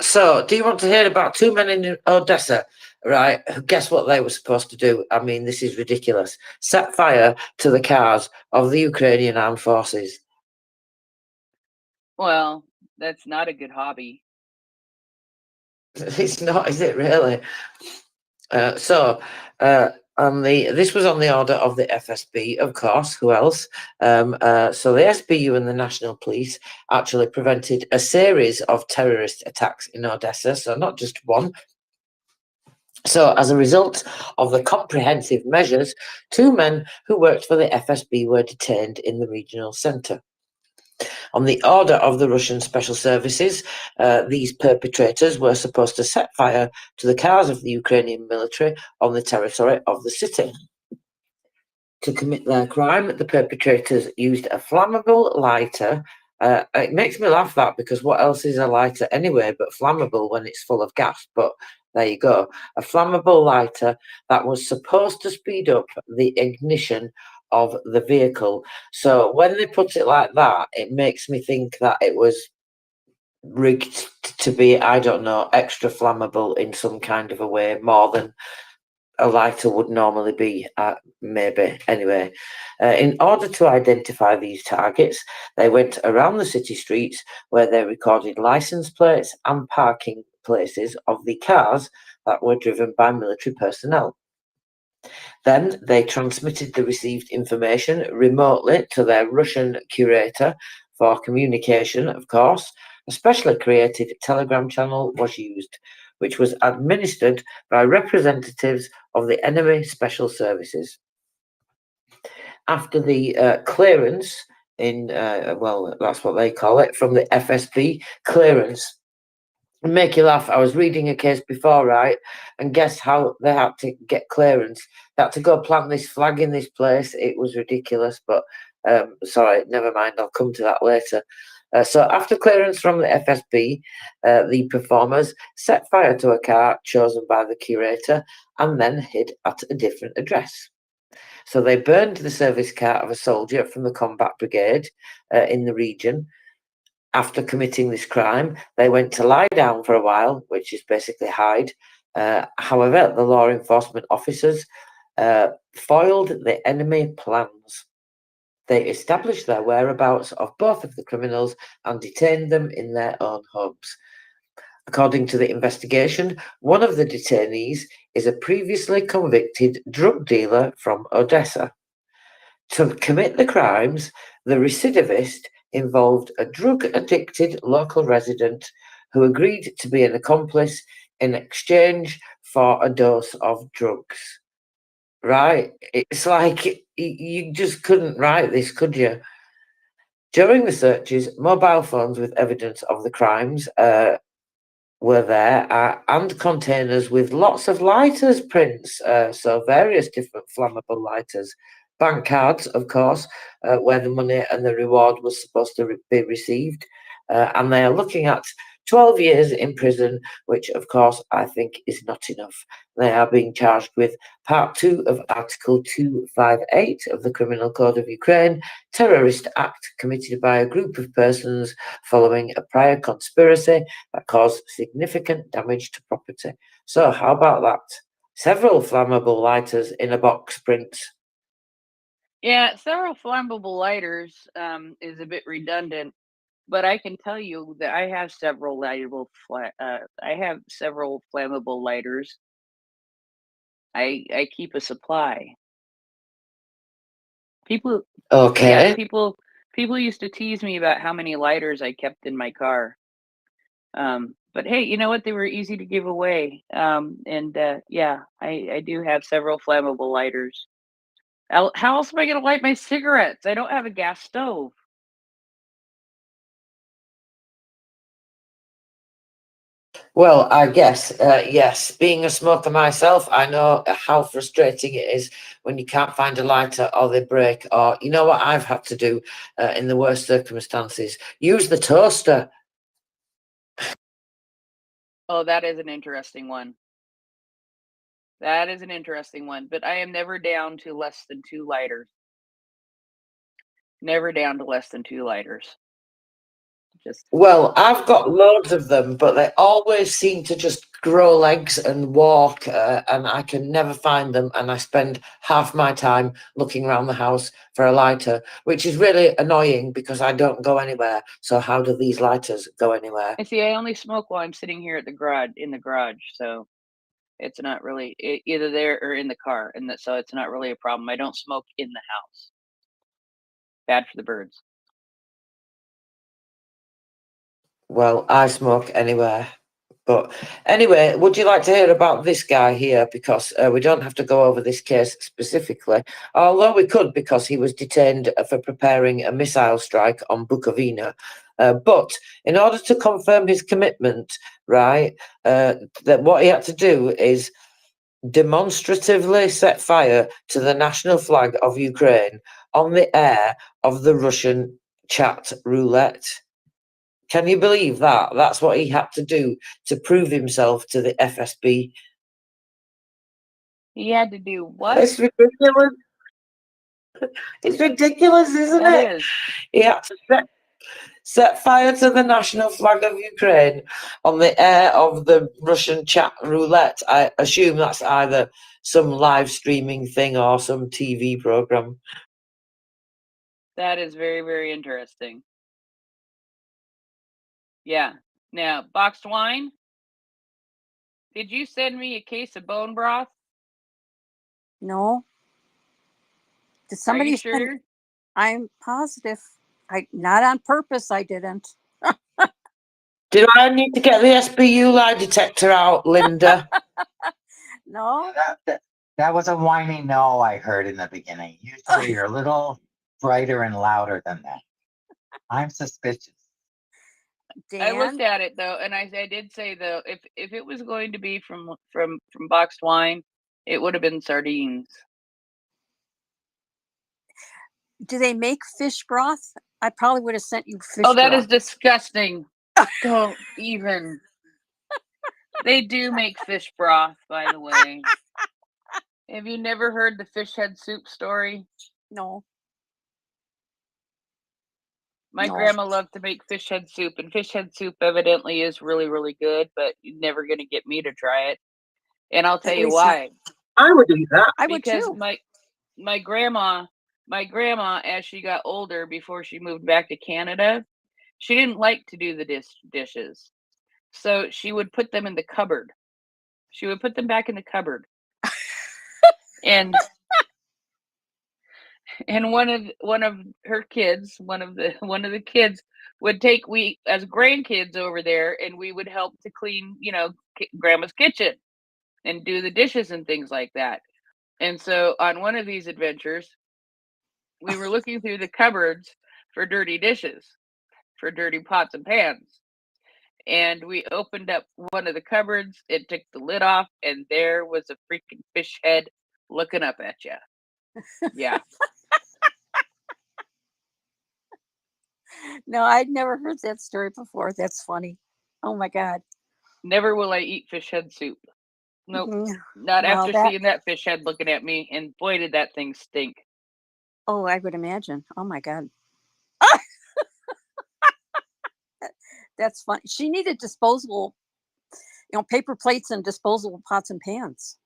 So, do you want to hear about 2 men in Odessa? Right. Guess what they were supposed to do? I mean, this is ridiculous. Set fire to the cars of the Ukrainian armed forces. Well, that's not a good hobby. It's not, is it really? So, this was on the order of the FSB, of course. Who else? So the SBU and the National Police actually prevented a series of terrorist attacks in Odessa. So not just one, So, as a result of the comprehensive measures, 2 men who worked for the FSB were detained in the regional centre. On the order of the Russian special services, these perpetrators were supposed to set fire to the cars of the Ukrainian military on the territory of the city. To commit their crime, the perpetrators used a flammable lighter. It makes me laugh that, because what else is a lighter anyway but flammable when it's full of gas? But there you go. A flammable lighter that was supposed to speed up the ignition of the vehicle. So when they put it like that, it makes me think that it was rigged to be, I don't know, extra flammable in some kind of a way, more than a lighter would normally be, maybe. Anyway, in order to identify these targets, they went around the city streets where they recorded license plates and parking places of the cars that were driven by military personnel. Then they transmitted the received information remotely to their Russian curator for communication, of course. A specially created Telegram channel was used, which was administered by representatives of the enemy special services. After the clearance well, that's what they call it, from the FSB clearance. Make you laugh. I was reading a case before, right? And guess how they had to get clearance? They had to go plant this flag in this place. It was ridiculous, but sorry, never mind. I'll come to that later. So after clearance from the FSB, the performers set fire to a car chosen by the curator and then hid at a different address. So they burned the service car of a soldier from the combat brigade in the region. After committing this crime, they went to lie down for a while, which is basically hide. However, the law enforcement officers foiled the enemy plans. They established their whereabouts of both of the criminals and detained them in their own homes. According to the investigation, one of the detainees is a previously convicted drug dealer from Odessa. To commit the crimes, the recidivist involved a drug-addicted local resident who agreed to be an accomplice in exchange for a dose of drugs. Right? It's like you just couldn't write this, could you? During the searches, mobile phones with evidence of the crimes were there, and containers with lots of lighters prints, so various different flammable lighters. Bank cards, of course, where the money and the reward was supposed to be received. And they are looking at 12 years in prison, which, of course, I think is not enough. They are being charged with Part 2 of Article 258 of the Criminal Code of Ukraine, terrorist act committed by a group of persons following a prior conspiracy that caused significant damage to property. So, how about that? Several flammable lighters in a box prints. Yeah, several flammable lighters is a bit redundant, but I can tell you that I have several flammable lighters. I keep a supply. People, yeah, Okay. people used to tease me about how many lighters I kept in my car. But hey, you know what? They were easy to give away. And yeah, I do have several flammable lighters. How else am I going to light my cigarettes? I don't have a gas stove. Well, I guess, yes. Being a smoker myself, I know how frustrating it is when you can't find a lighter or they break. Or, you know what I've had to do in the worst circumstances? Use the toaster. Oh, that is an interesting one. That is an interesting one. But I am never down to less than 2 lighters. Never down to less than 2 lighters. Just Well, I've got loads of them, but they always seem to just grow legs and walk, and I can never find them. And I spend half my time looking around the house for a lighter, which is really annoying because I don't go anywhere. So how do these lighters go anywhere? I see. I only smoke while I'm sitting here at the garage, so it's not really either there or in the car, and so it's not really a problem. I don't smoke in the house. Bad for the birds. Well, I smoke anywhere. But anyway, would you like to hear about this guy here? Because we don't have to go over this case specifically, although we could, because he was detained for preparing a missile strike on Bukovina. But in order to confirm his commitment, right, that what he had to do is demonstratively set fire to the national flag of Ukraine on the air of the Russian chat roulette. Can you believe that? That's what he had to do to prove himself to the FSB. He had to do what? It's ridiculous. It's ridiculous, isn't That it? is. He had to set fire to the national flag of Ukraine on the air of the Russian chat roulette. I assume that's either some live streaming thing or some TV program. That is very, very interesting. Yeah. Now, boxed wine. Did you send me a case of bone broth? No. Did Are somebody you send? sure? I'm positive. Not on purpose. I didn't. Do I need to get the SBU lie detector out, Linda? No. That was a whiny no I heard in the beginning. Usually you're a little brighter and louder than that. I'm suspicious. I looked Dan, at it though, and I did say though, if it was going to be from boxed wine, it would have been sardines. do they make fish broth? I probably would have sent you fish Oh, that broth. is disgusting. Don't even. They do make fish broth, by the way. Have you never heard the fish head soup story? No. My No. grandma loved to make fish head soup, and fish head soup evidently is really, really good, but you're never going to get me to try it. And I'll tell At you least not- why. I would eat that. I would Because too. my grandma, as she got older, before she moved back to Canada, she didn't like to do the dishes. So she would put them in the cupboard. She would put them back in the cupboard. And one of her kids, one of the kids would take we as grandkids over there, and we would help to clean, grandma's kitchen and do the dishes and things like that. And so on one of these adventures, we were looking through the cupboards for dirty dishes, for dirty pots and pans. And we opened up one of the cupboards, it took the lid off, and there was a freaking fish head looking up at you. Yeah. No, I'd never heard that story before. That's funny. Oh my God. Never will I eat fish head soup. Nope. Mm, Not well, after seeing that fish head looking at me, and boy, did that thing stink. Oh, I would imagine. Oh my God. That's funny. She needed disposable, paper plates and disposable pots and pans.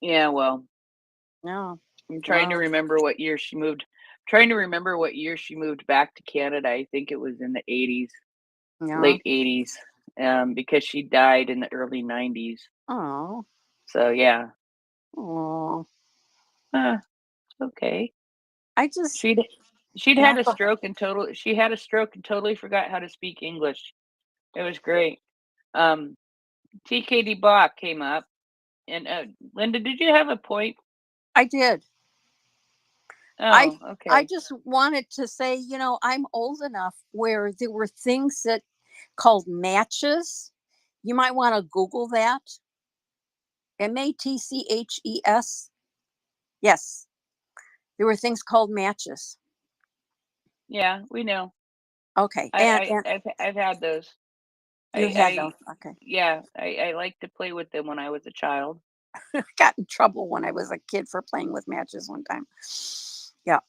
Yeah, well, No. I'm trying to Wow. remember what year she moved. Trying to remember what year she moved back to Canada. I think it was in the 80s, Yeah. late 80s, because she died in the early 90s. Oh. So yeah. Oh. Okay. I just. She'd Yeah, had a stroke and totally forgot how to speak English. It was great. TKD Bach came up, and Linda, did you have a point? I did. Oh, okay. I just wanted to say, I'm old enough where there were things that called matches. You might want to Google that. MATCHES. Yes. There were things called matches. Yeah, we know. Okay. I've had those. You had those. Okay. Yeah, I liked to play with them when I was a child. Got in trouble when I was a kid for playing with matches one time. Yeah.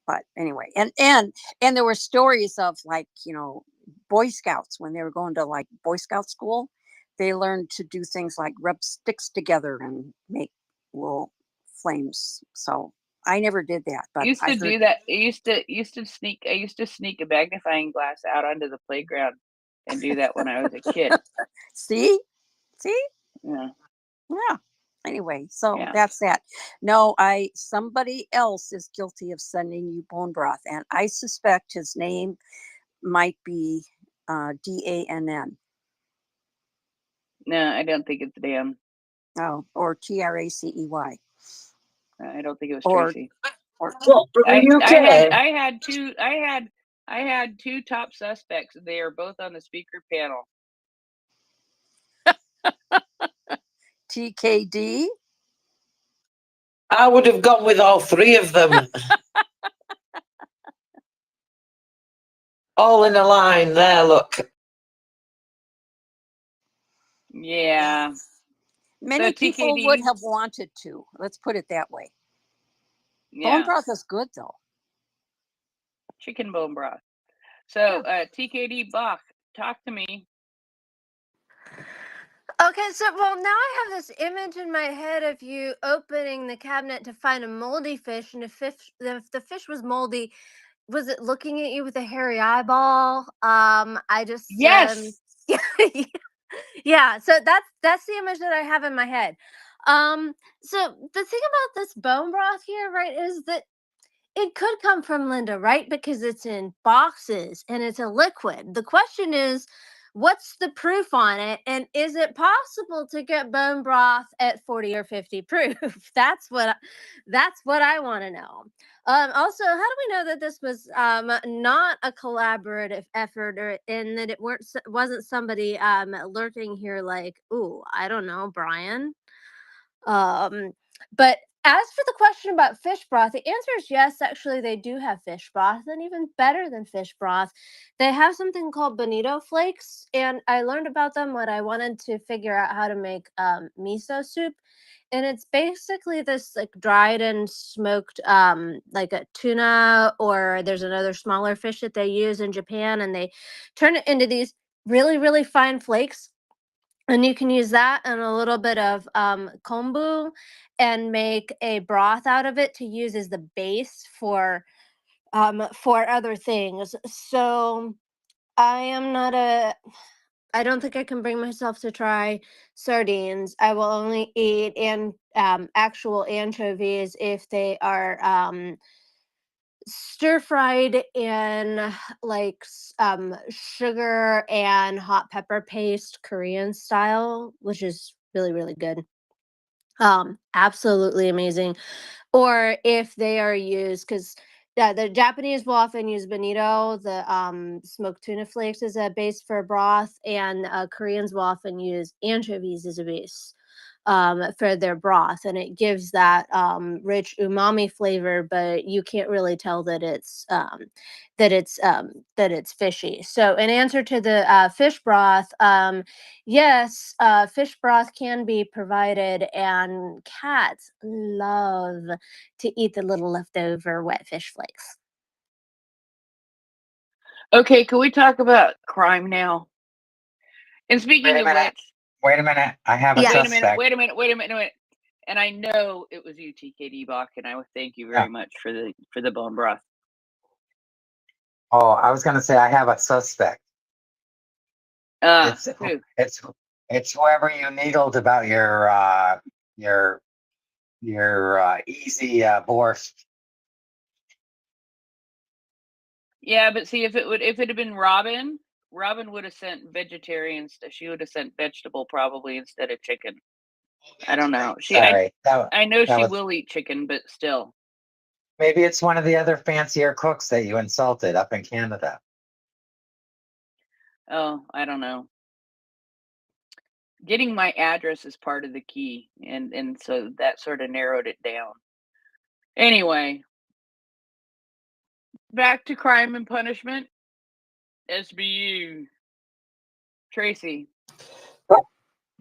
But anyway, and there were stories of Boy Scouts when they were going to like Boy Scout school. They learned to do things like rub sticks together and make little flames. So I never did that, but I used to do that. I used to sneak a magnifying glass out onto the playground and do that when I was a kid. See? Yeah. Anyway, so Yeah. that's that. No, somebody else is guilty of sending you bone broth, and I suspect his name might be DANN. No, I don't think it's Dan. Oh, or TRACEY. I don't think it was Or Tracy. What, from the UK? I had two top suspects. They are both on the speaker panel. TKD. I would have gone with all three of them. All in a line there, look. Yeah. Many people TKD. would have wanted to. Let's put it that way. Bone Yeah. broth is good though. Chicken bone broth. So TKD Bach, talk to me. Okay, so well now I have this image in my head of you opening the cabinet to find a moldy fish, and if the fish was moldy, was it looking at you with a hairy eyeball? I just Yes. yeah, yeah. So that's the image that I have in my head. So the thing about this bone broth here, right, is that it could come from Linda, right? Because it's in boxes and it's a liquid. The question is, what's the proof on it? And is it possible to get bone broth at 40 or 50 proof? That's what I want to know. Also, how do we know that this was not a collaborative effort, or and that it wasn't somebody lurking here like, ooh, I don't know, Brian. But as for the question about fish broth, the answer is yes. Actually, they do have fish broth, and even better than fish broth, they have something called bonito flakes. And I learned about them when I wanted to figure out how to make miso soup. And it's basically this like dried and smoked like a tuna, or there's another smaller fish that they use in Japan, and they turn it into these really, really fine flakes. And you can use that and a little bit of kombu and make a broth out of it to use as the base for other things. So I don't think I can bring myself to try sardines. I will only eat actual anchovies if they are stir fried in like sugar and hot pepper paste, Korean style, which is really, really good. Absolutely amazing. Or if they are used, because the Japanese will often use bonito, the smoked tuna flakes, as a base for broth, and Koreans will often use anchovies as a base for their broth, and it gives that rich umami flavor, but you can't really tell that it's fishy. So, in answer to the fish broth, yes, fish broth can be provided, and cats love to eat the little leftover wet fish flakes. Okay, can we talk about crime now? And speaking of which, Wait a minute. I have a Yeah. suspect. wait a minute. And I know it was you, TKD Bach, and I would thank you very much for the bone broth. Oh, I was going to say I have a suspect. Who? It's whoever you needled about your easy borscht. Yeah, but see, if it had been Robin would have sent vegetarian stuff. She would have sent vegetable probably instead of chicken. I don't know. I know she will eat chicken, but still. Maybe it's one of the other fancier cooks that you insulted up in Canada. Oh, I don't know. Getting my address is part of the key, and so that sort of narrowed it down. Anyway, back to crime and punishment. SBU. Tracy.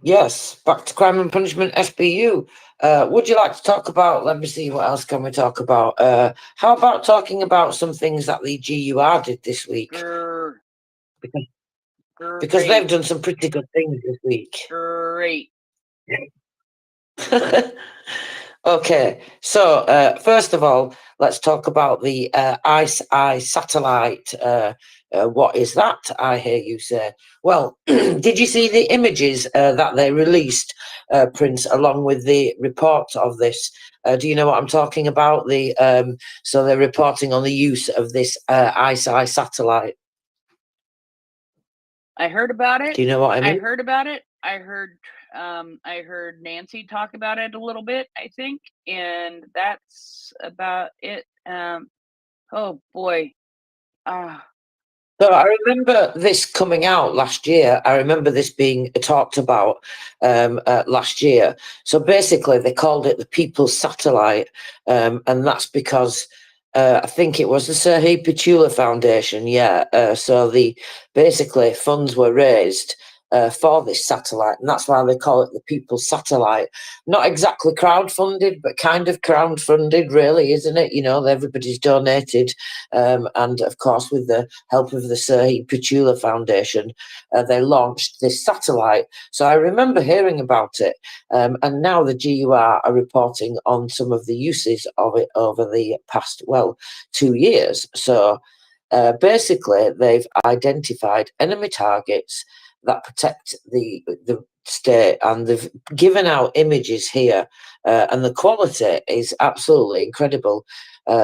Yes, back to crime and punishment, SBU. Would you like to talk about, let me see, what else can we talk about? How about talking about some things that the GUR did this week? Because they've done some pretty good things this week. Great. Okay, so first of all, let's talk about the ICEYE satellite. What is that, I hear you say? Well, did you see the images that they released, Prince, along with the report of this? Do you know what I'm talking about? So they're reporting on the use of this ICEYE satellite. I heard about it. Do you know what I mean? I heard about it. I heard Nancy talk about it a little bit, I think, and that's about it. Oh boy. So I remember this coming out last year. I remember this being talked about last year. So basically, they called it the People's Satellite, and that's because I think it was the Sir He Petula Foundation. Yeah. So basically funds were raised for this satellite, and that's why they call it the People's Satellite. Not exactly crowdfunded, but kind of crowdfunded, really, isn't it? You know, everybody's donated, and of course, with the help of the Sir He Petula Foundation, they launched this satellite. So I remember hearing about it, and now the GUR are reporting on some of the uses of it over the past, 2 years. So basically, they've identified enemy targets that protect the state, and they've given out images here, and the quality is absolutely incredible.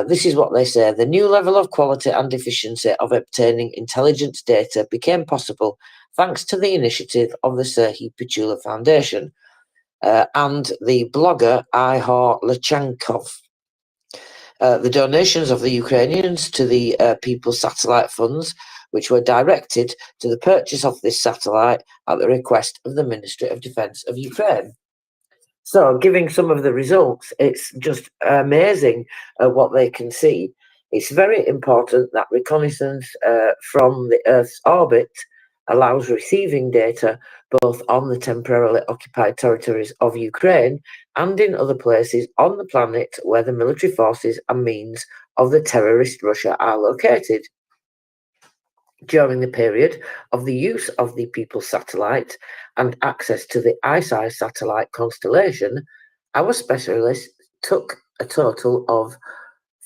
This is what they say: the new level of quality and efficiency of obtaining intelligence data became possible thanks to the initiative of the Sir He Petula Foundation and the blogger Ihor Lechankov. The donations of the Ukrainians to the People's Satellite Funds, which were directed to the purchase of this satellite at the request of the Ministry of Defence of Ukraine. So, giving some of the results, it's just amazing what they can see. It's very important that reconnaissance from the Earth's orbit allows receiving data both on the temporarily occupied territories of Ukraine and in other places on the planet where the military forces and means of the terrorist Russia are located. During the period of the use of the People's Satellite and access to the ICEYE satellite constellation, our specialists took a total of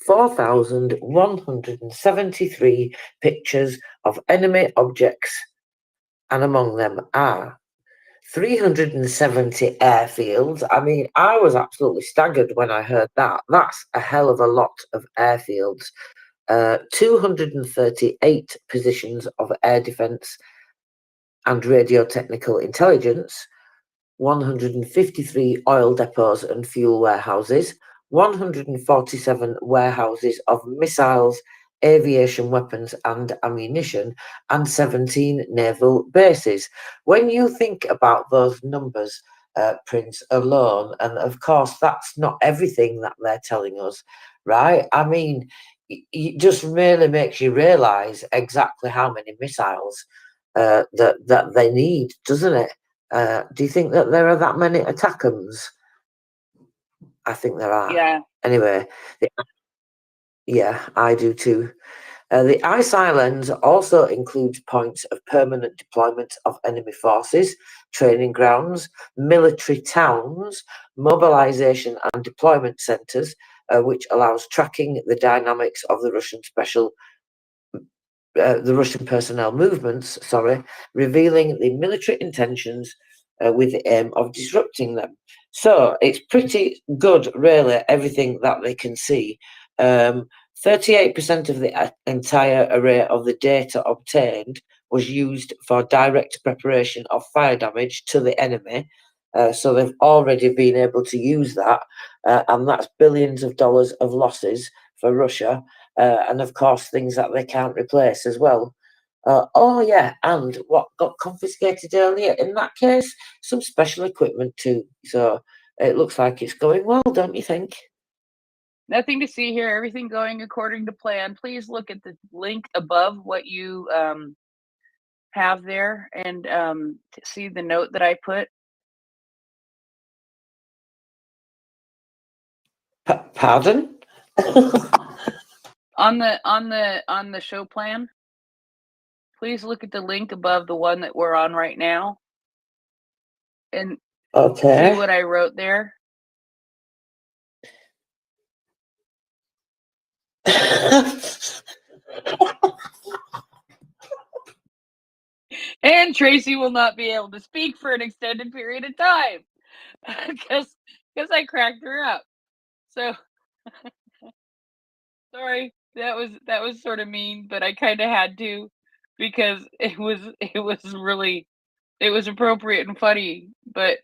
4,173 pictures of enemy objects, and among them are 370 airfields. I mean, I was absolutely staggered when I heard that. That's a hell of a lot of airfields. 238 positions of air defence and radio technical intelligence, 153 oil depots and fuel warehouses, 147 warehouses of missiles, aviation weapons and ammunition, and 17 naval bases. When you think about those numbers, Prince, alone, and of course that's not everything that they're telling us, right? I mean, it just really makes you realise exactly how many missiles that they need, doesn't it? Do you think that there are that many attackums? I think there are. Yeah. Anyway, yeah, I do too. The ice islands also includes points of permanent deployment of enemy forces, training grounds, military towns, mobilization and deployment centers, which allows tracking the dynamics of the Russian personnel movements, revealing the military intentions with the aim of disrupting them. So it's pretty good, really, everything that they can see. 38% of the entire array of the data obtained was used for direct preparation of fire damage to the enemy. So they've already been able to use that, and that's billions of dollars of losses for Russia. And of course, things that they can't replace as well. Oh, yeah, and what got confiscated earlier in that case? Some special equipment too. So it looks like it's going well, don't you think? Nothing to see here. Everything going according to plan. Please look at the link above what you have there and see the note that I put. Pardon? on the show plan. Please look at the link above the one that we're on right now and Okay. see what I wrote there. And Tracy will not be able to speak for an extended period of time because I cracked her up. So sorry, that was sort of mean, but I kind of had to. because it was really, it was appropriate and funny, but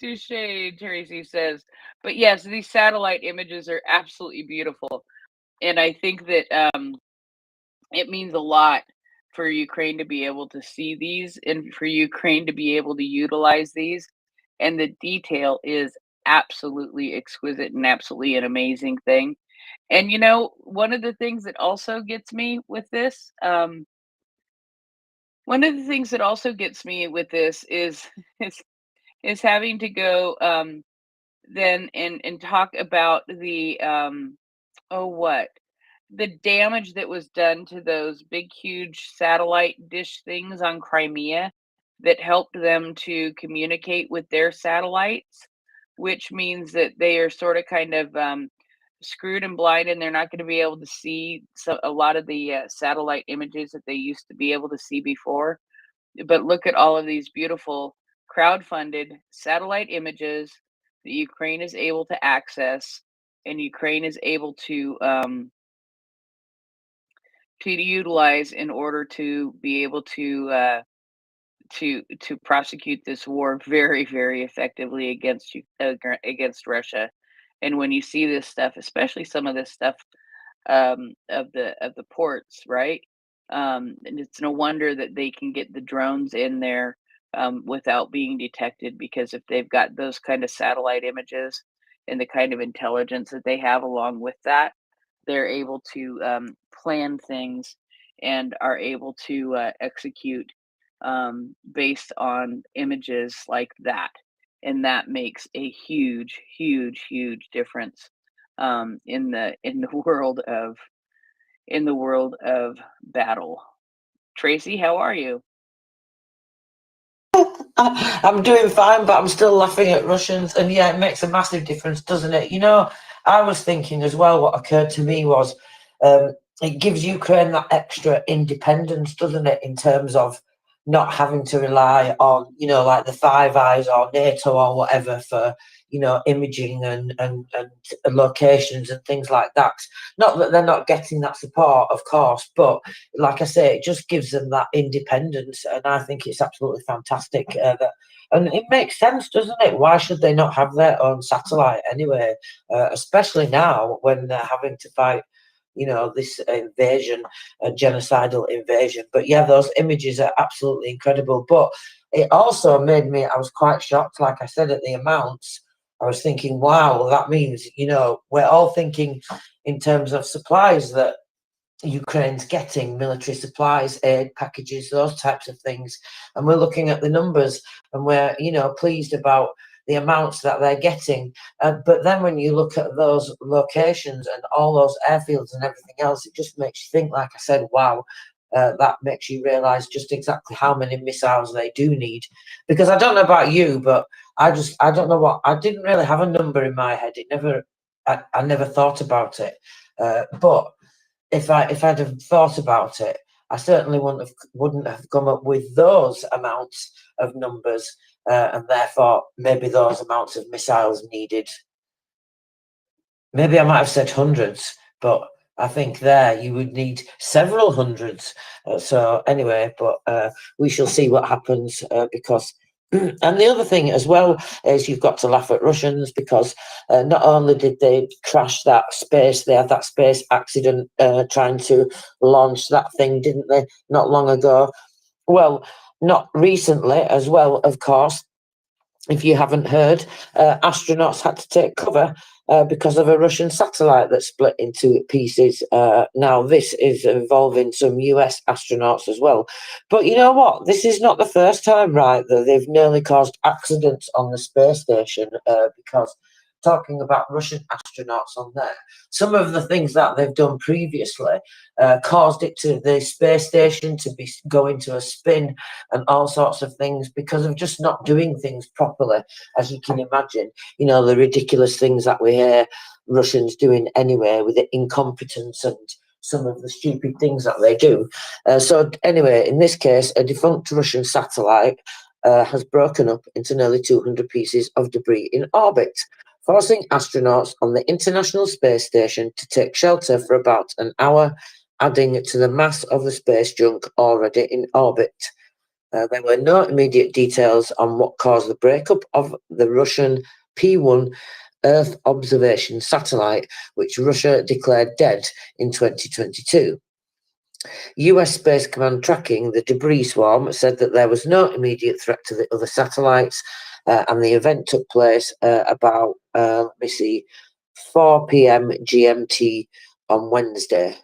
touche, Tracy says. But yes, these satellite images are absolutely beautiful, and I think that it means a lot for Ukraine to be able to see these and for Ukraine to be able to utilize these. And the detail is absolutely exquisite and absolutely an amazing thing. And you know, one of the things that also gets me with this, one of the things that also gets me with this is is, is having to go then and talk about the oh what the damage that was done to those big huge satellite dish things on Crimea that helped them to communicate with their satellites, which means that they are sort of kind of screwed and blind, and they're not going to be able to see a lot of the satellite images that they used to be able to see before. But look at all of these beautiful crowd-funded satellite images that Ukraine is able to access, and Ukraine is able to utilize in order to be able to prosecute this war very, very effectively against Russia. And when you see this stuff, especially some of this stuff of the ports, right? And it's no wonder that they can get the drones in there without being detected, because if they've got those kind of satellite images and the kind of intelligence that they have along with that, they're able to plan things and are able to execute based on images like that. And that makes a huge, huge, huge difference in the world of battle. Tracy, how are you? I'm doing fine, but I'm still laughing at Russians. And yeah, it makes a massive difference, doesn't it? You know, I was thinking as well, what occurred to me was it gives Ukraine that extra independence, doesn't it, in terms of not having to rely on, you know, like the Five Eyes or NATO or whatever for, you know, imaging and locations and things like that. Not that they're not getting that support, of course, but like I say, it just gives them that independence, and I think it's absolutely fantastic. And it makes sense, doesn't it? Why should they not have their own satellite anyway? Especially now when they're having to fight, you know, this invasion, a genocidal invasion. But yeah, those images are absolutely incredible. But it also made me, I was quite shocked, like I said, at the amounts. I was thinking, wow, that means, you know, we're all thinking in terms of supplies that Ukraine's getting, military supplies, aid packages, those types of things. And we're looking at the numbers and we're, you know, pleased about the amounts that they're getting. But then when you look at those locations and all those airfields and everything else, it just makes you think, like I said, wow, that makes you realise just exactly how many missiles they do need. Because I don't know about you, but I don't know what, I didn't really have a number in my head. I never thought about it. But if I'd have thought about it, I certainly wouldn't have come up with those amounts of numbers, and therefore maybe those amounts of missiles needed. Maybe I might have said hundreds, but I think there you would need several hundreds. So anyway, but we shall see what happens because. And the other thing as well is you've got to laugh at Russians because not only did they crash that space, they had that space accident trying to launch that thing, didn't they, not long ago? Well, not recently as well, of course. If you haven't heard, astronauts had to take cover because of a Russian satellite that split into pieces. Now, this is involving some US astronauts as well. But you know what? This is not the first time, right, that they've nearly caused accidents on the space station because talking about Russian astronauts on there, some of the things that they've done previously caused it to the space station to go into a spin and all sorts of things because of just not doing things properly, as you can imagine. You know, the ridiculous things that we hear Russians doing anyway with the incompetence and some of the stupid things that they do. So anyway, in this case, a defunct Russian satellite has broken up into nearly 200 pieces of debris in orbit, forcing astronauts on the International Space Station to take shelter for about an hour adding to the mass of the space junk already in orbit. There were no immediate details on what caused the breakup of the Russian P-1 Earth observation satellite, which Russia declared dead in 2022. US Space Command tracking the debris swarm said that there was no immediate threat to the other satellites, and the event took place about, 4 p.m. GMT on Wednesday.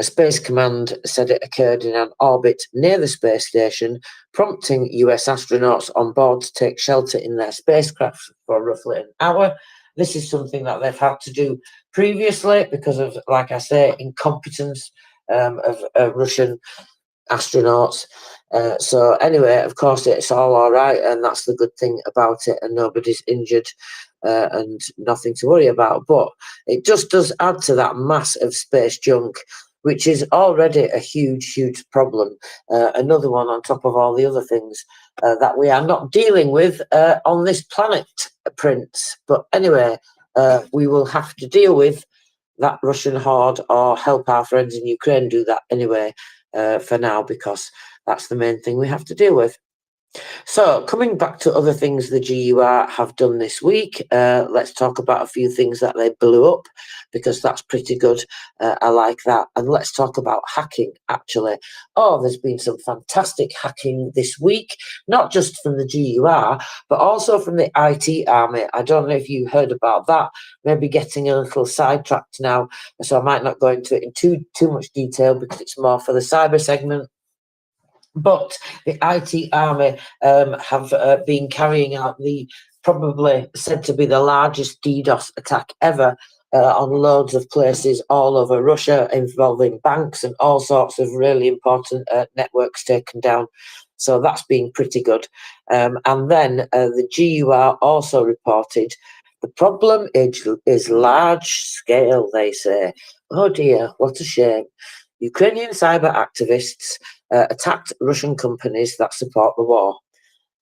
Space Command said it occurred in an orbit near the space station, prompting US astronauts on board to take shelter in their spacecraft for roughly an hour. This is something that they've had to do previously because of, like I say, incompetence of Russian astronauts. So anyway, of course, it's all right, and that's the good thing about it, and nobody's injured and nothing to worry about. But it just does add to that mass of space junk, which is already a huge, huge problem. Another one on top of all the other things that we are not dealing with on this planet, Prince. But anyway, we will have to deal with that Russian horde or help our friends in Ukraine do that anyway for now, because that's the main thing we have to deal with. So, coming back to other things the GUR have done this week, let's talk about a few things that they blew up, because that's pretty good. I like that. And let's talk about hacking, actually. Oh, there's been some fantastic hacking this week, not just from the GUR, but also from the IT army. I don't know if you heard about that. Maybe getting a little sidetracked now, so I might not go into it in too much detail because it's more for the cyber segment. But the IT army have been carrying out the probably said to be the largest DDoS attack ever on loads of places all over Russia, involving banks and all sorts of really important networks taken down. So that's been pretty good. And then the GUR also reported the problem is large scale, they say. Oh dear, what a shame. Ukrainian cyber activists attacked Russian companies that support the war.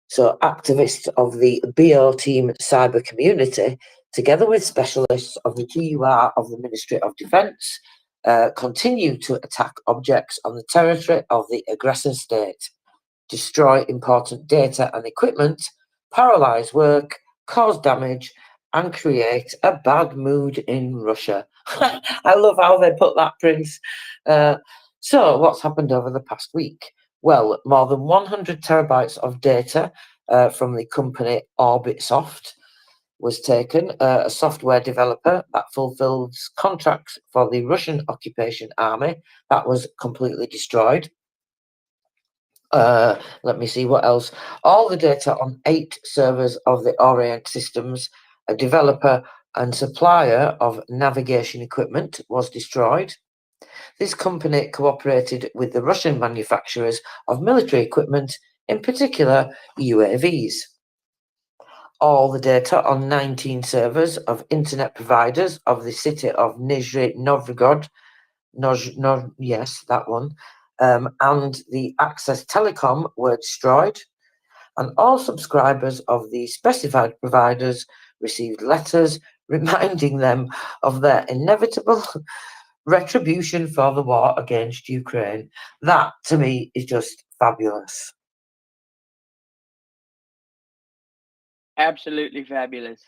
So activists of the BO team cyber community, together with specialists of the GUR of the Ministry of Defence, continue to attack objects on the territory of the aggressor state, destroy important data and equipment, paralyse work, cause damage, and create a bad mood in Russia. I love how they put that, Prince. So what's happened over the past week? Well, more than 100 terabytes of data from the company Orbitsoft was taken, a software developer that fulfills contracts for the Russian occupation army. That was completely destroyed. Let me see what else. All the data on 8 servers of the Orient Systems, a developer and supplier of navigation equipment, was destroyed. This company cooperated with the Russian manufacturers of military equipment, in particular UAVs. All the data on 19 servers of internet providers of the city of Nizhny Novgorod, yes, that one, and the Access Telecom were destroyed, and all subscribers of the specified providers received letters reminding them of their inevitable retribution for the war against Ukraine. That, to me, is just fabulous. Absolutely fabulous.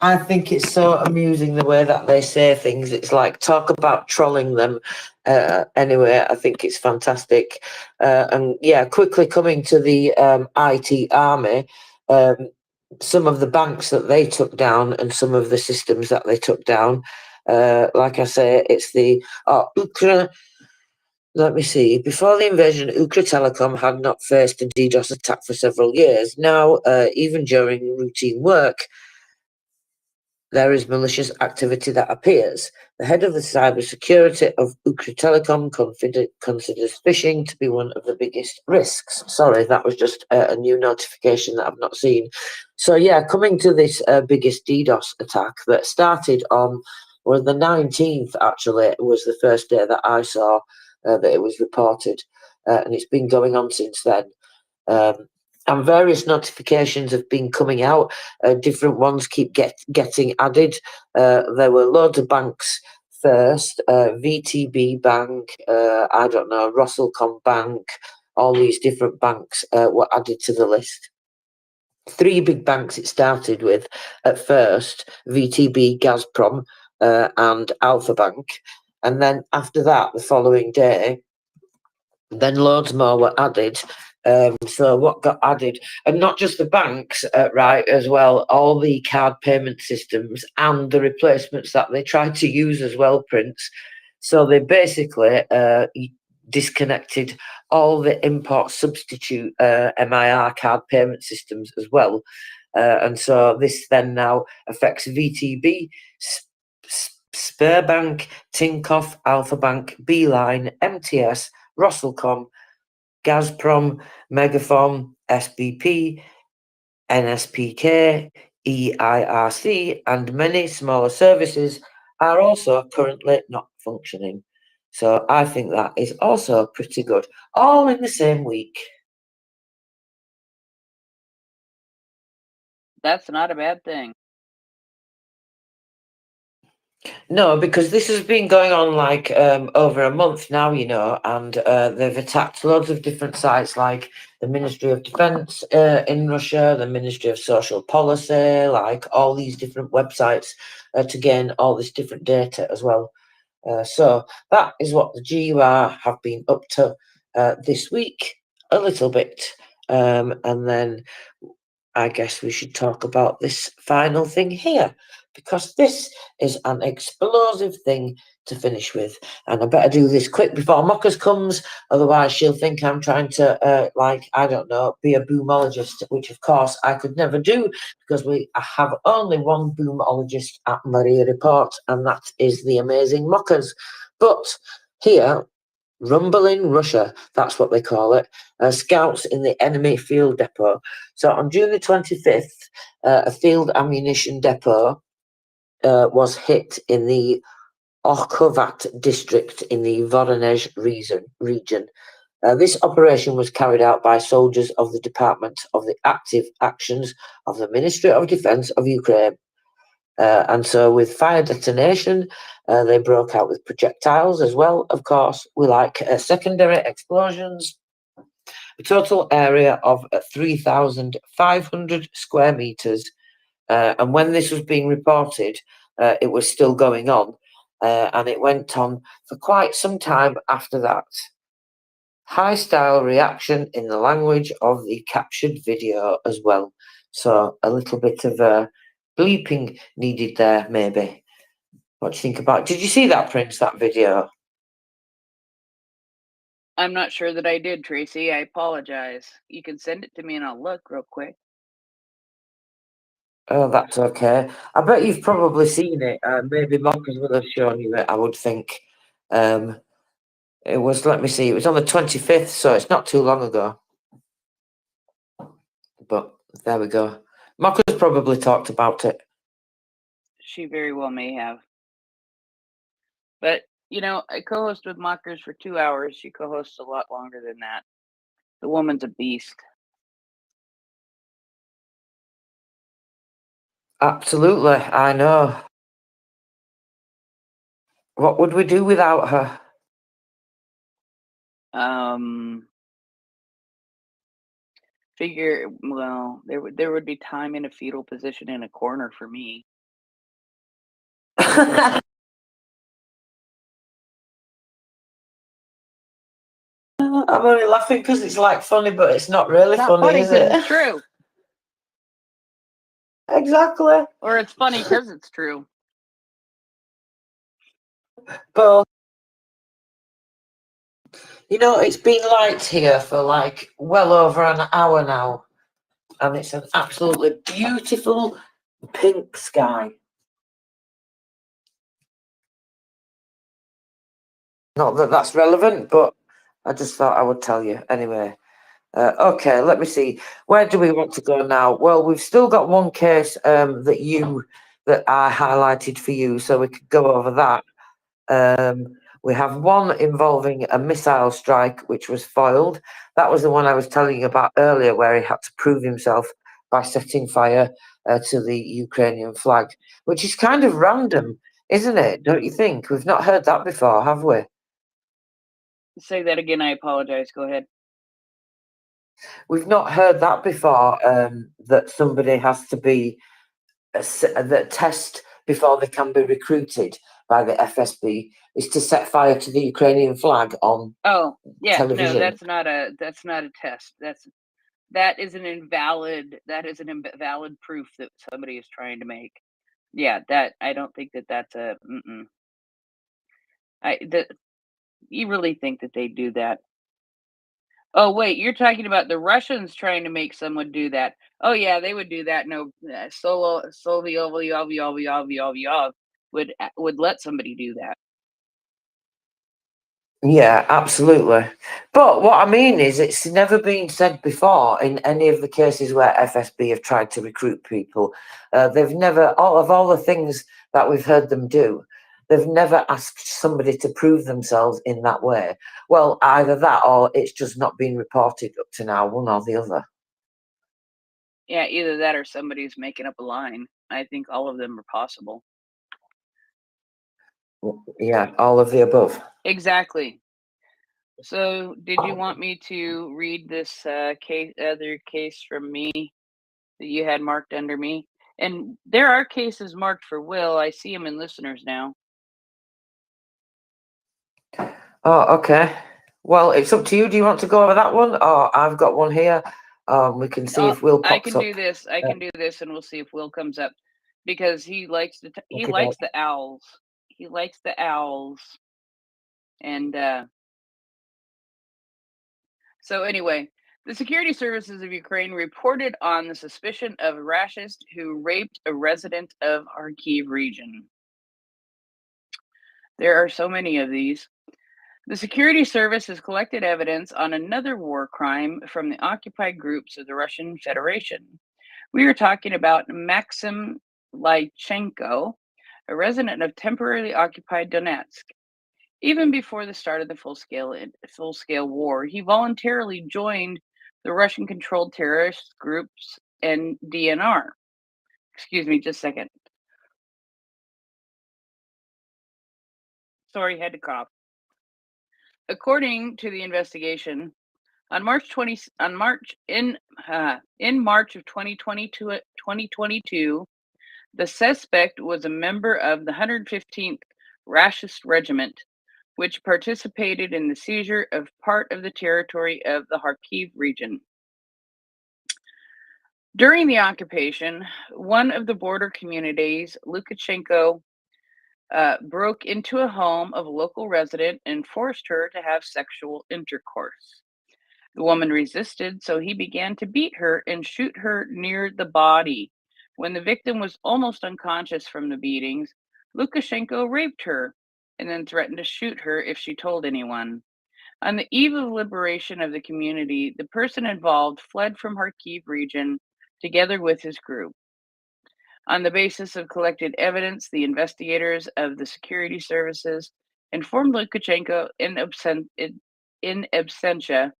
I think it's so amusing the way that they say things. It's like, talk about trolling them. Anyway, I think it's fantastic. And yeah, quickly coming to the IT army, some of the banks that they took down and some of the systems that they took down, like I say, it's the Ukra. Let me see. Before the invasion, Ukra Telecom had not faced a DDoS attack for several years. Now, even during routine work, there is malicious activity that appears. The head of the cybersecurity of Ukra Telecom considers phishing to be one of the biggest risks. Sorry, that was just a new notification that I've not seen. So yeah, coming to this biggest DDoS attack that started on, well, the 19th actually was the first day that I saw that it was reported, and it's been going on since then. And various notifications have been coming out. Different ones keep getting added. There were loads of banks first, VTB Bank, I don't know, Russellcom Bank, all these different banks were added to the list. 3 big banks it started with at first, VTB, Gazprom, and Alpha Bank. And then after that, the following day, then loads more were added. So what got added, and not just the banks, right, as well, all the card payment systems and the replacements that they tried to use as well, Prince. So they basically disconnected all the import substitute MIR card payment systems as well. And so this then now affects VTB, Sberbank, Tinkoff, Alpha Bank, Beeline, MTS, Russellcom, Gazprom, Megaphone, SBP, NSPK, EIRC, and many smaller services are also currently not functioning. So I think that is also pretty good, all in the same week. That's not a bad thing. No, because this has been going on like over a month now, you know, and they've attacked loads of different sites like the Ministry of Defense in Russia, the Ministry of Social Policy, like all these different websites to gain all this different data as well. So that is what the GUR have been up to this week, a little bit. And then I guess we should talk about this final thing here, because this is an explosive thing to finish with. And I better do this quick before Mockers comes, otherwise she'll think I'm trying to, like, I don't know, be a boomologist, which of course I could never do, because I have only one boomologist at MriyaReport, and that is the amazing Mockers. But here, Rumble in Russia, that's what they call it. Scouts in the enemy field depot. So on June the 25th, a field ammunition depot was hit in the Okhovat district in the Voronezh region. This operation was carried out by soldiers of the Department of the Active Actions of the Ministry of Defense of Ukraine. And so with fire detonation, they broke out with projectiles as well, of course, with like secondary explosions. A total area of 3,500 square meters. And when this was being reported, it was still going on. And it went on for quite some time after that. High-style reaction in the language of the captured video as well. So a little bit of bleeping needed there, maybe. What do you think about? Did you see that, Prince? That video? I'm not sure that I did, Tracy. I apologize. You can send it to me and I'll look real quick. Oh, that's okay. I bet you've probably seen it. Maybe Mockers would have shown you it, I would think. It was, let me see, it was on the 25th, so it's not too long ago. But there we go. Mockers probably talked about it. She very well may have. But, you know, I co-host with Mockers for 2 hours. She co-hosts a lot longer than that. The woman's a beast. Absolutely, I know. What would we do without her? Figure, well, there would be time in a fetal position in a corner for me. I'm only laughing because it's like funny, but it's not really It's not funny, funny is 'cause it? it's true. Exactly. Or it's funny because it's true. But you know, it's been light here for like well over an hour now, and it's an absolutely beautiful pink sky. Not that that's relevant, but I just thought I would tell you anyway. Okay, let me see. Where do we want to go now? Well, we've still got one case that I highlighted for you, so we could go over that. We have one involving a missile strike, which was foiled. That was the one I was telling you about earlier, where he had to prove himself by setting fire to the Ukrainian flag, which is kind of random isn't it? Don't you think? We've not heard that before, have we? Say that again. I apologize. Go ahead. We've not heard that before. That somebody has to be that test before they can be recruited by the FSB is to set fire to the Ukrainian flag on television. No, that's not a test. That is an invalid proof that somebody is trying to make. Yeah, that I don't think that's a you really think that they do that? Oh wait, you're talking about the Russians trying to make someone do that. Oh yeah, they would do that. No, Soviet would let somebody do that. Yeah, absolutely. But what I mean is, it's never been said before in any of the cases where FSB have tried to recruit people. They've never, all the things that we've heard them do, they've never asked somebody to prove themselves in that way. Well, either that or it's just not been reported up to now, one or the other. Yeah, either that or somebody's making up a line. I think all of them are possible. Yeah, all of the above. Exactly. So, did you want me to read this other case from me that you had marked under me? And there are cases marked for Will. I see them in listeners now. Oh, okay. Well, it's up to you. Do you want to go over that one, or I've got one here? We can see if Will pops I can up. do this. I can do this, and we'll see if Will comes up because he likes the he Okay, likes the owls. He likes the owls, and so anyway, the security services of Ukraine reported on the suspicion of a racist who raped a resident of Kharkiv region. There are so many of these. The security service has collected evidence on another war crime from the occupied groups of the Russian Federation. We are talking about Maxim Lychenko, a resident of temporarily occupied Donetsk. Even before the start of the full-scale war, he voluntarily joined the Russian-controlled terrorist groups and DNR. Excuse me, just a second. Sorry, had to cough. According to the investigation, in March of 2022, the suspect was a member of the 115th Rashist Regiment, which participated in the seizure of part of the territory of the Kharkiv region. During the occupation, one of the border communities, Lukashenko, broke into a home of a local resident and forced her to have sexual intercourse. The woman resisted, so he began to beat her and shoot her near the body. When the victim was almost unconscious from the beatings, Lukashenko raped her and then threatened to shoot her if she told anyone. On the eve of liberation of the community, the person involved fled from Kharkiv region together with his group. On the basis of collected evidence, the investigators of the security services informed Lukashenko in absentia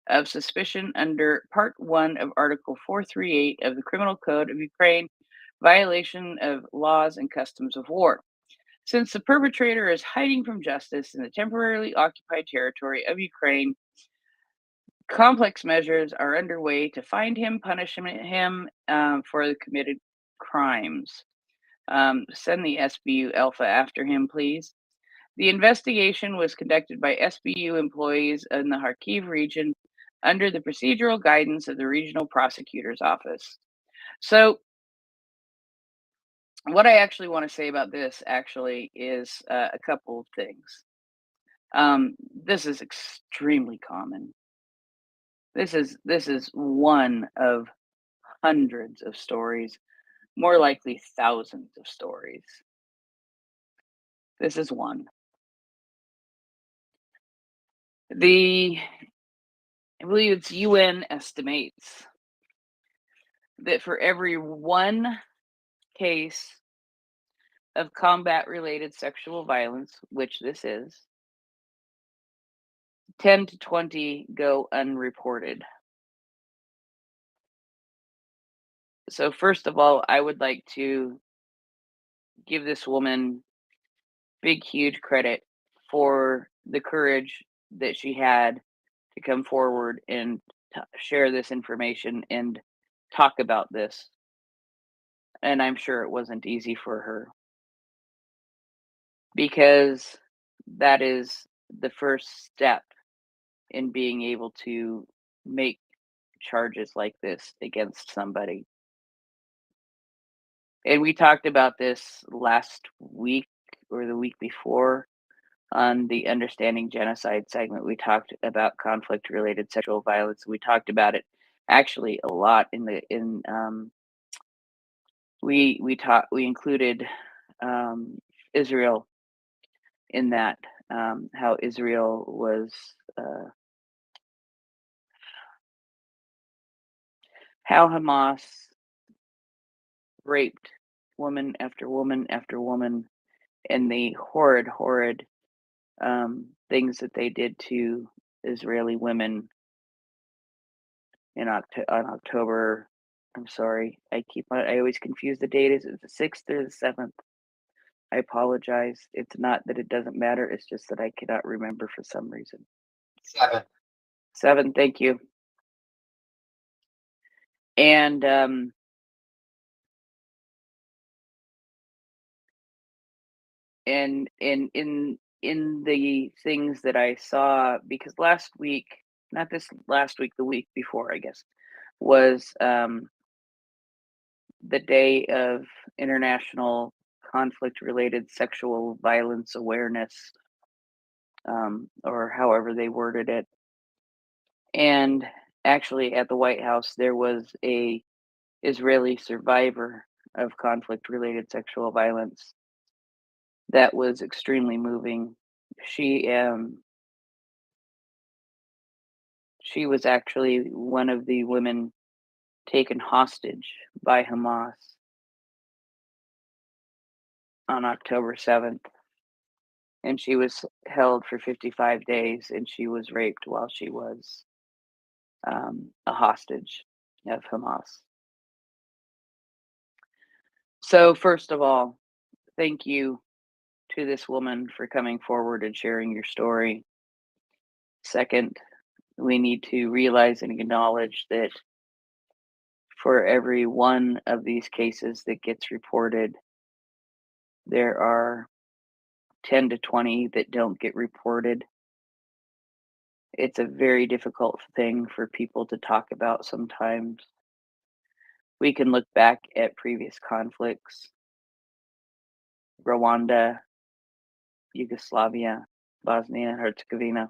of suspicion under Part 1 of Article 438 of the Criminal Code of Ukraine, violation of laws and customs of war. Since the perpetrator is hiding from justice in the temporarily occupied territory of Ukraine, complex measures are underway to find him, punish him for the committed crimes. Send the SBU Alpha after him, please. The investigation was conducted by SBU employees in the Kharkiv region under the procedural guidance of the Regional Prosecutor's Office. So, what I actually want to say about this is a couple of things. This is extremely common. This is one of hundreds of stories, more likely thousands of stories. This is one. I believe it's UN estimates that for every one case of combat-related sexual violence, which this is, 10 to 20 go unreported. So first of all, I would like to give this woman big, huge credit for the courage that she had to come forward and share this information and talk about this. And I'm sure it wasn't easy for her, because that is the first step in being able to make charges like this against somebody. And we talked about this last week or the week before on the Understanding Genocide segment. We talked about conflict related sexual violence. We talked about it actually a lot we included Israel in that, how Israel was how Hamas raped woman after woman after woman, and the horrid things that they did to Israeli women on October. I'm sorry, I always confuse the date. Is it the 6th or the 7th? I apologize. It's not that it doesn't matter. It's just that I cannot remember for some reason. 7. 7. Thank you. And in the things that I saw, because last week, not this last week, the week before, I guess, was the day of International Conflict-Related Sexual Violence Awareness, or however they worded it. And actually, at the White House, there was a Israeli survivor of conflict-related sexual violence that was extremely moving. She was actually one of the women taken hostage by Hamas on October 7th. And she was held for 55 days, and she was raped while she was a hostage of Hamas. So first of all, thank you to this woman for coming forward and sharing your story. Second, we need to realize and acknowledge that for every one of these cases that gets reported, there are 10 to 20 that don't get reported. It's a very difficult thing for people to talk about sometimes. We can look back at previous conflicts, Rwanda, Yugoslavia, Bosnia and Herzegovina,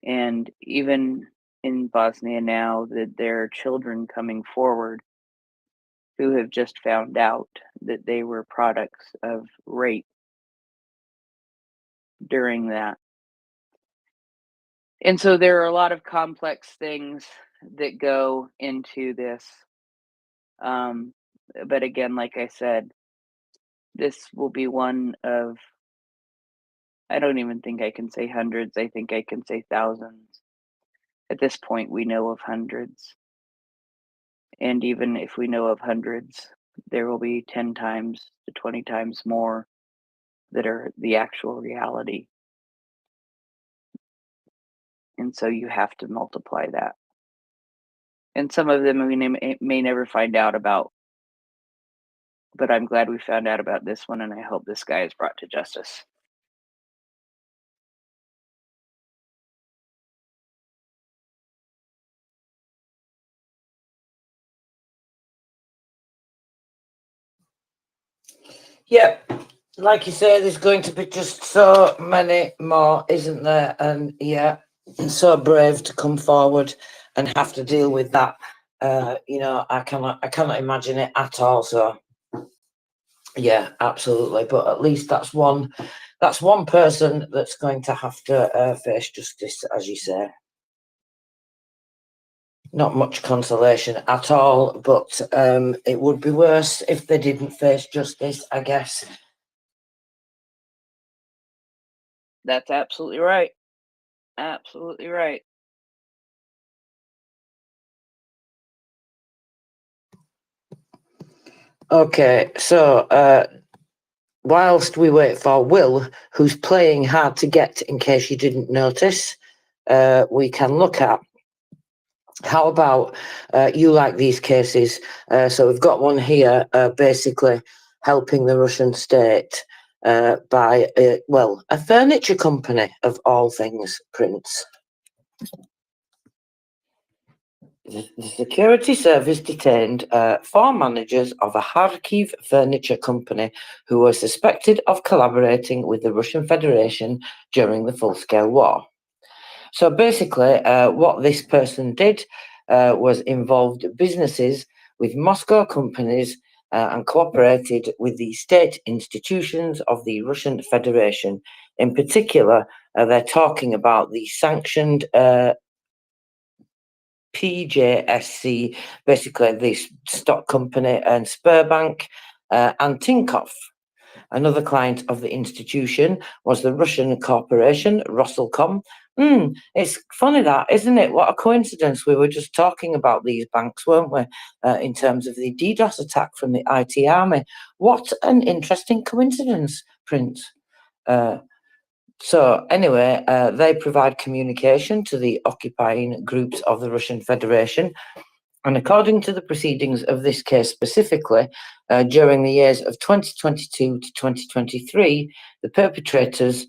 and even in Bosnia now, that there are children coming forward who have just found out that they were products of rape during that. And so there are a lot of complex things that go into this. But again, like I said, this will be one of, I don't even think I can say hundreds. I think I can say thousands. At this point, we know of hundreds. And even if we know of hundreds, there will be 10 times to 20 times more that are the actual reality. And so you have to multiply that. And some of them we may never find out about. But I'm glad we found out about this one, and I hope this guy is brought to justice. Yep. Like you say, there's going to be just so many more, isn't there? And yeah, so brave to come forward and have to deal with that. I cannot imagine it at all. So yeah, absolutely. But at least that's one person that's going to have to face justice, as you say. Not much consolation at all, but it would be worse if they didn't face justice, I guess. That's absolutely right. Absolutely right. Okay, so whilst we wait for Will, who's playing hard to get, in case you didn't notice, we can look at how about you like these cases. So we've got one here, basically helping the Russian state by, well, a furniture company of all things, Prince. The security service detained 4 managers of a Kharkiv furniture company who were suspected of collaborating with the Russian Federation during the full-scale war. So basically, what this person did was involved businesses with Moscow companies and cooperated with the state institutions of the Russian Federation. In particular, they're talking about the sanctioned PJSC, basically the stock company, and Sberbank and Tinkoff. Another client of the institution was the Russian corporation Roselcom. It's funny that, isn't it? What a coincidence. We were just talking about these banks, weren't we, in terms of the DDoS attack from the IT army. What an interesting coincidence, Prince. So anyway, they provide communication to the occupying groups of the Russian Federation. And according to the proceedings of this case specifically, during the years of 2022 to 2023, the perpetrators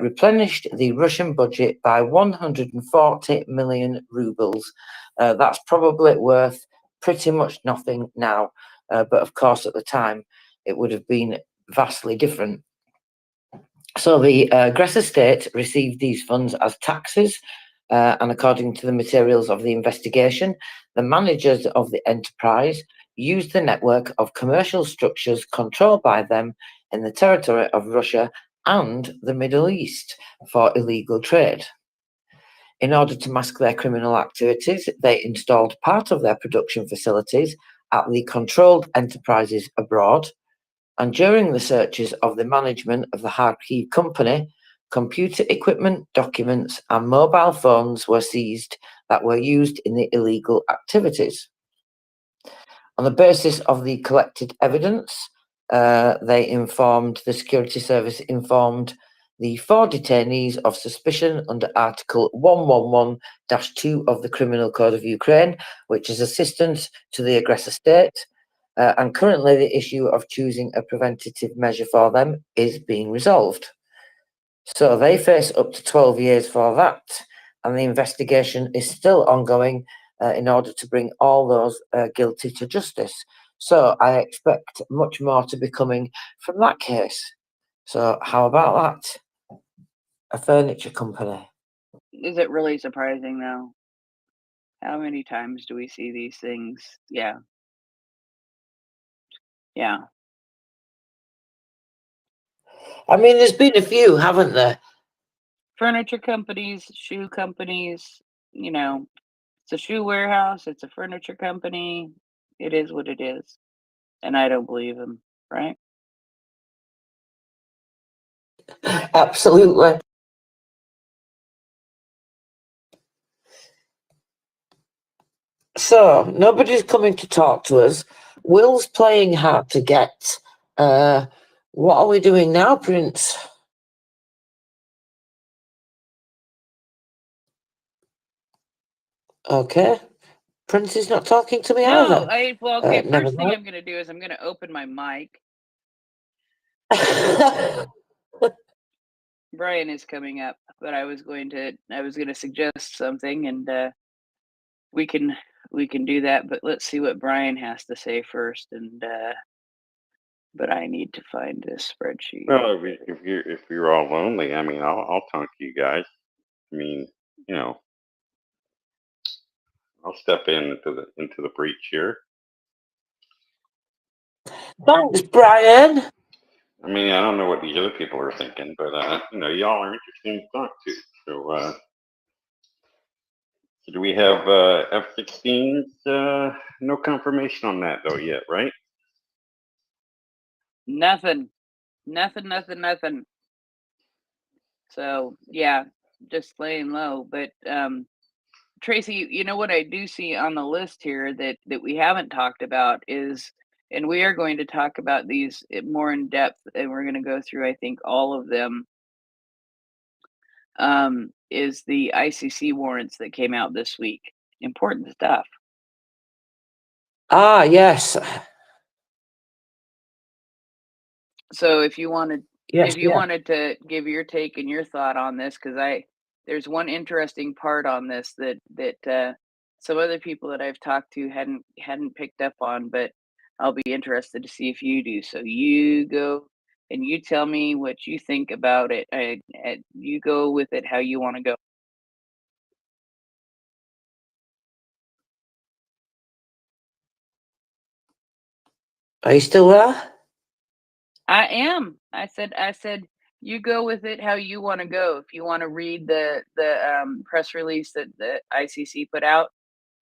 replenished the Russian budget by 140 million rubles. That's probably worth pretty much nothing now. But of course, at the time, it would have been vastly different. So the aggressor state received these funds as taxes, and according to the materials of the investigation, the managers of the enterprise used the network of commercial structures controlled by them in the territory of Russia and the Middle East for illegal trade. In order to mask their criminal activities, they installed part of their production facilities at the controlled enterprises abroad. And during the searches of the management of the Kharkiv company, computer equipment, documents, and mobile phones were seized that were used in the illegal activities. On the basis of the collected evidence, the security service informed the 4 detainees of suspicion under Article 111-2 of the Criminal Code of Ukraine, which is assistance to the aggressor state. And currently the issue of choosing a preventative measure for them is being resolved. So they face up to 12 years for that, and the investigation is still ongoing in order to bring all those guilty to justice. So I expect much more to be coming from that case. So how about that? A furniture company. Is it really surprising though? How many times do we see these things? Yeah. Yeah. I mean, there's been a few, haven't there? Furniture companies, shoe companies, you know, it's a shoe warehouse, it's a furniture company. It is what it is. And I don't believe him, right? Absolutely. So nobody's coming to talk to us. Will's playing hard to get. What are we doing now, Prince? Okay. Prince is not talking to me No, either. okay, Never first thing mind. I'm gonna do is I'm gonna open my mic. Brian is coming up, but I was gonna suggest something, and we can do that, but let's see what Brian has to say first, and but I need to find this spreadsheet. Well, if you're all lonely, I mean, I'll talk to you guys. I mean, you know, I'll step into the breach here. Thanks, Brian. I mean, I don't know what these other people are thinking, but you know, y'all are interesting to talk to. So, so do we have F-16s? No confirmation on that though yet, right? Nothing. So yeah, just laying low. But Tracy, you know what I do see on the list here that we haven't talked about is And we are going to talk about these more in depth, and we're going to go through, I think, all of them. Is the ICC warrants that came out this week. Important stuff. Ah, yes. So if you wanted, Yes, if you yeah. wanted to give your take and your thought on this, because there's one interesting part on this that some other people that I've talked to hadn't picked up on, but I'll be interested to see if you do. So you go and you tell me what you think about it. You go with it how you want to go. Are you still there? I am. I said you go with it how you want to go. If you want to read the press release that the ICC put out,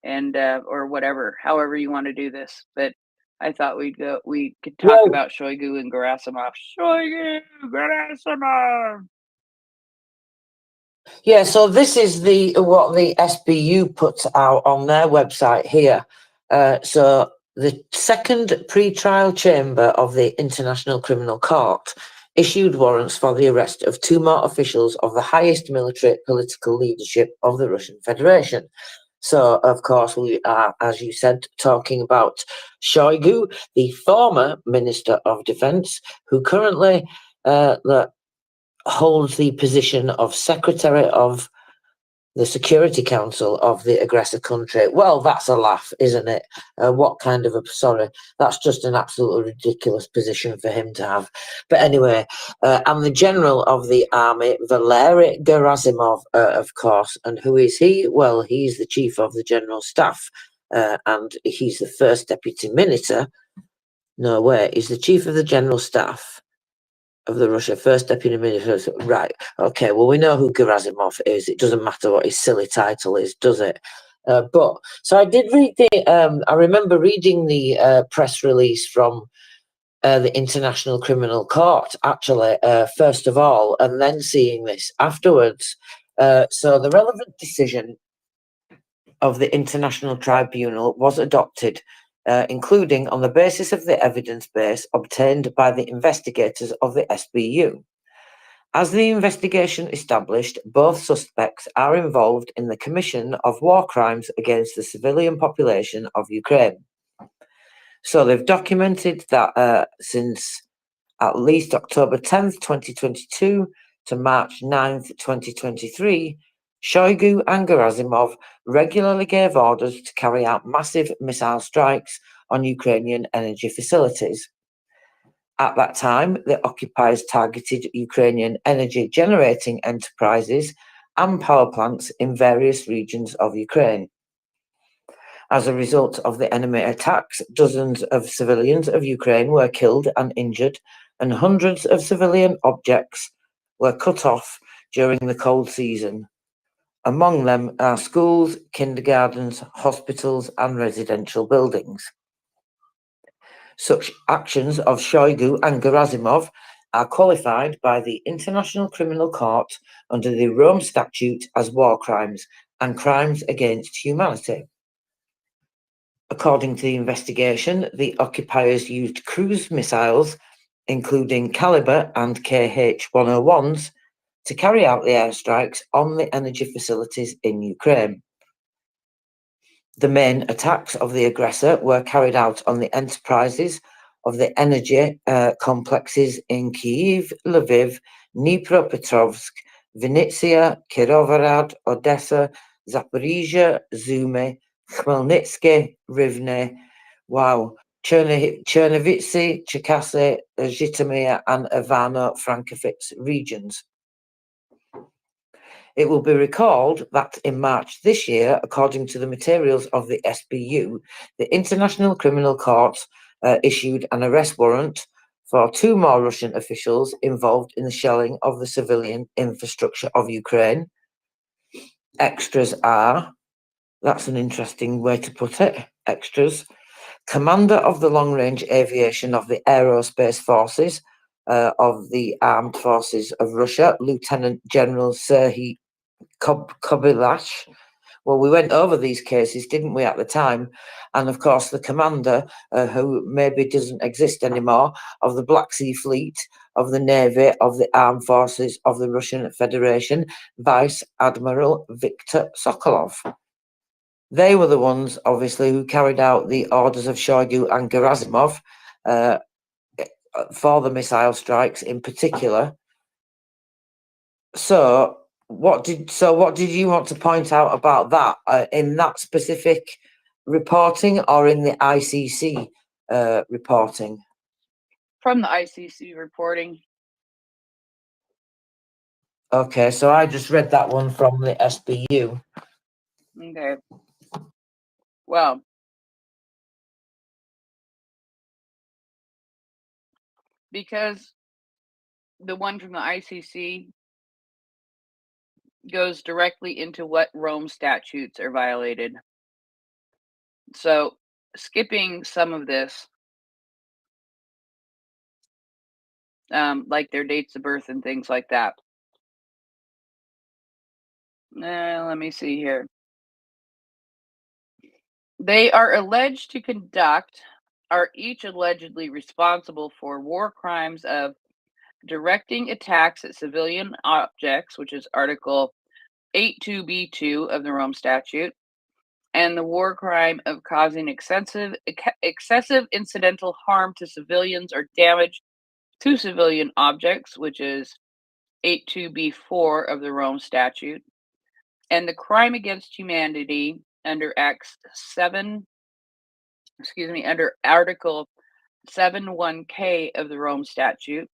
and or whatever, however you want to do this. But I thought we could talk Well, about Shoigu and Gerasimov. Shoigu, Gerasimov. yeah, so this is what the SBU puts out on their website here. So the second pre-trial chamber of the International Criminal Court issued warrants for the arrest of 2 more officials of the highest military political leadership of the Russian Federation. So, of course, we are, as you said, talking about Shoigu, the former Minister of Defence, who currently holds the position of Secretary of the Security Council of the aggressor country. Well, that's a laugh, isn't it? What kind of that's just an absolutely ridiculous position for him to have. But anyway, and the General of the Army, Valery Gerasimov, of course. And who is he? Well, he's the Chief of the General Staff, and he's the first Deputy Minister. No, wait, he's the Chief of the General Staff of the Russia, first deputy minister. Right. Okay. Well, we know who Gerasimov is. It doesn't matter what his silly title is, does it? But so I did read I remember reading the press release from the International Criminal Court, actually, first of all, and then seeing this afterwards. So the relevant decision of the International Tribunal was adopted, including on the basis of the evidence base obtained by the investigators of the SBU. As the investigation established, both suspects are involved in the commission of war crimes against the civilian population of Ukraine. So they've documented that since at least October 10th, 2022 to March 9th, 2023, Shoigu and Gerasimov regularly gave orders to carry out massive missile strikes on Ukrainian energy facilities. At that time, the occupiers targeted Ukrainian energy generating enterprises and power plants in various regions of Ukraine. As a result of the enemy attacks, dozens of civilians of Ukraine were killed and injured, and hundreds of civilian objects were cut off during the cold season. Among them are schools, kindergartens, hospitals, and residential buildings. Such actions of Shoigu and Gerasimov are qualified by the International Criminal Court under the Rome Statute as war crimes and crimes against humanity. According to the investigation, the occupiers used cruise missiles, including Caliber and KH-101s, to carry out the airstrikes on the energy facilities in Ukraine. The main attacks of the aggressor were carried out on the enterprises of the energy complexes in Kyiv, Lviv, Dnipropetrovsk, Vinnytsia, Kirovohrad, Odessa, Zaporizhia, Sumy, Khmelnytsky, Rivne, Chernovitsy, Cherkasy, Zhytomyr, and Ivano-Frankivsk regions. It will be recalled that in March this year, according to the materials of the SBU, the International Criminal Court issued an arrest warrant for 2 more Russian officials involved in the shelling of the civilian infrastructure of Ukraine. Extras are, that's an interesting way to put it, extras, Commander of the Long-Range Aviation of the Aerospace Forces of the Armed Forces of Russia, Lieutenant General Serhiy Kobylash, Well, we went over these cases, didn't we, at the time? And of course, the commander, who maybe doesn't exist anymore, of the Black Sea Fleet, of the Navy, of the Armed Forces of the Russian Federation, Vice Admiral Viktor Sokolov. They were the ones, obviously, who carried out the orders of Shoigu and Gerasimov for the missile strikes in particular. So what did you want to point out about that in that specific reporting, or in the ICC reporting? From the ICC reporting. Okay, so I just read that one from the SBU. Okay. Well, because the one from the ICC goes directly into what Rome statutes are violated. So skipping some of this, like their dates of birth and things like that. Let me see here. They are alleged to conduct, are each allegedly responsible for war crimes of directing attacks at civilian objects, which is Article 82B2 of the Rome Statute, and the war crime of causing excessive incidental harm to civilians or damage to civilian objects, which is 82B4 of the Rome Statute, and the crime against humanity under under Article 71K of the Rome Statute.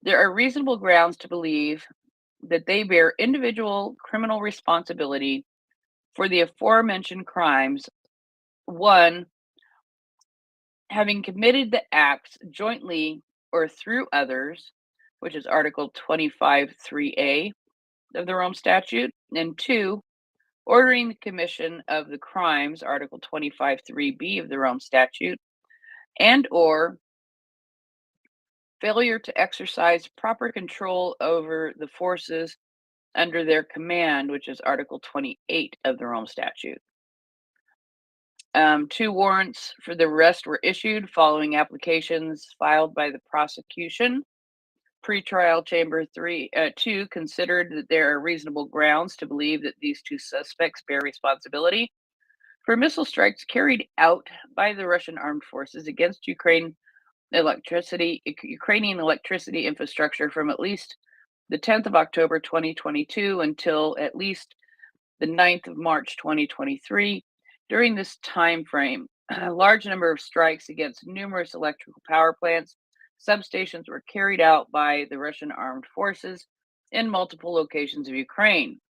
There are reasonable grounds to believe that they bear individual criminal responsibility for the aforementioned crimes. One, having committed the acts jointly or through others, which is Article 25(3)A of the Rome Statute, and two, ordering the commission of the crimes, Article 25(3)B of the Rome Statute, and or failure to exercise proper control over the forces under their command, which is Article 28 of the Rome Statute. 2 warrants for the arrest were issued following applications filed by the prosecution. Pretrial Chamber 2 considered that there are reasonable grounds to believe that these 2 suspects bear responsibility for missile strikes carried out by the Russian armed forces against Ukrainian electricity infrastructure from at least the 10th of October 2022 until at least the 9th of March 2023. During this time frame, a large number of strikes against numerous electrical power plants, substations were carried out by the Russian armed forces in multiple locations of Ukraine.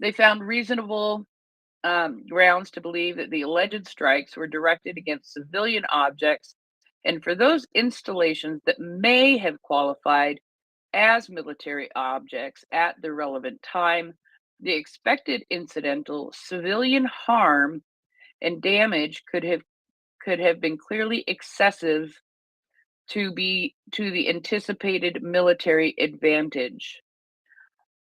They found reasonable grounds to believe that the alleged strikes were directed against civilian objects, and for those installations that may have qualified as military objects at the relevant time, the expected incidental civilian harm and damage could have been clearly excessive to the anticipated military advantage.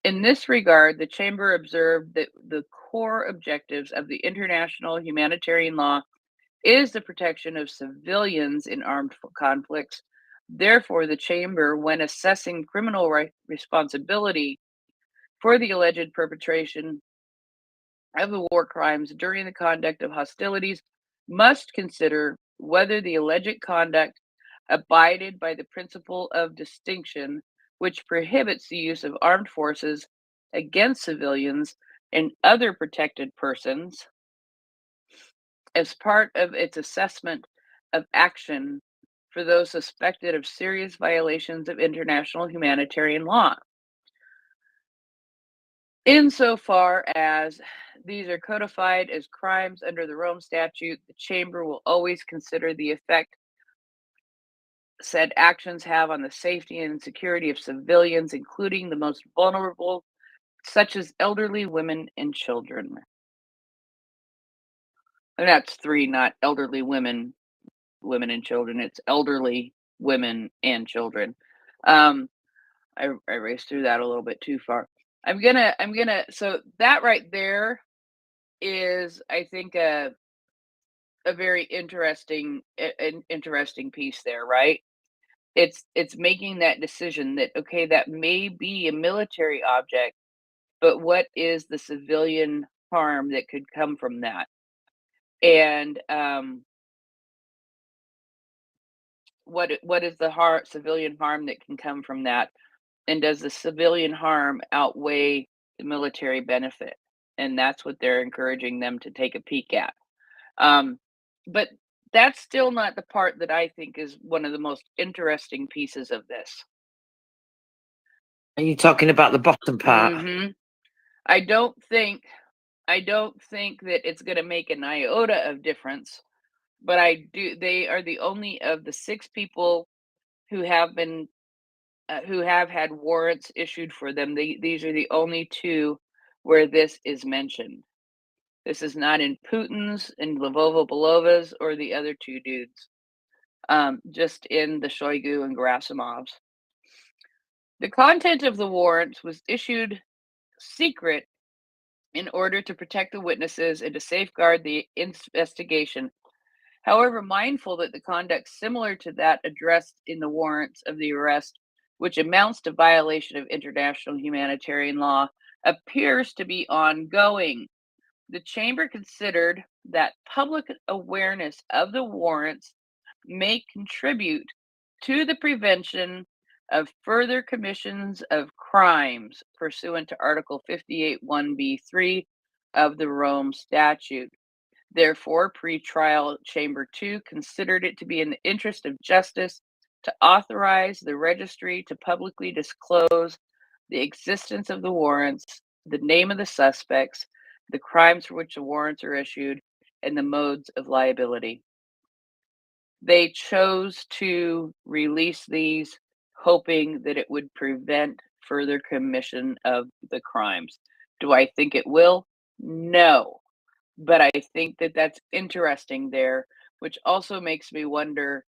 In this regard, the Chamber observed that the core objectives of the international humanitarian law is the protection of civilians in armed conflicts. Therefore, the Chamber, when assessing criminal responsibility for the alleged perpetration of the war crimes during the conduct of hostilities, must consider whether the alleged conduct abided by the principle of distinction, which prohibits the use of armed forces against civilians and other protected persons, as part of its assessment of action for those suspected of serious violations of international humanitarian law. Insofar as these are codified as crimes under the Rome Statute, the Chamber will always consider the effect said actions have on the safety and security of civilians, including the most vulnerable, such as elderly women and children. And that's 3, not elderly women and children. It's elderly women and children. I raced through that a little bit too far. So that right there is, I think, a very interesting an interesting piece there, right? It's making that decision that, okay, that may be a military object, but what is the civilian harm that could come from that? And what is the civilian harm that can come from that? And does the civilian harm outweigh the military benefit? And that's what they're encouraging them to take a peek at. But that's still not the part that I think is one of the most interesting pieces of this. Are you talking about the bottom part? Hmm. I don't think that it's going to make an iota of difference, but I do. They are the only of the 6 people who have been who have had warrants issued for them. These are the only 2 where this is mentioned. This is not in Putin's, in Lvova Belova's, or the other 2 dudes. Just in the Shoigu and Gerasimov's. The content of the warrants was issued secret in order to protect the witnesses and to safeguard the investigation. However, mindful that the conduct similar to that addressed in the warrants of the arrest, which amounts to violation of international humanitarian law, appears to be ongoing. The Chamber considered that public awareness of the warrants may contribute to the prevention of further commissions of crimes pursuant to Article 58(1)(b)(3) of the Rome Statute. Therefore, pretrial Chamber 2 considered it to be in the interest of justice to authorize the registry to publicly disclose the existence of the warrants, the name of the suspects, the crimes for which the warrants are issued, and the modes of liability. They chose to release these, hoping that it would prevent further commission of the crimes. Do I think it will? No. But I think that that's interesting there, which also makes me wonder,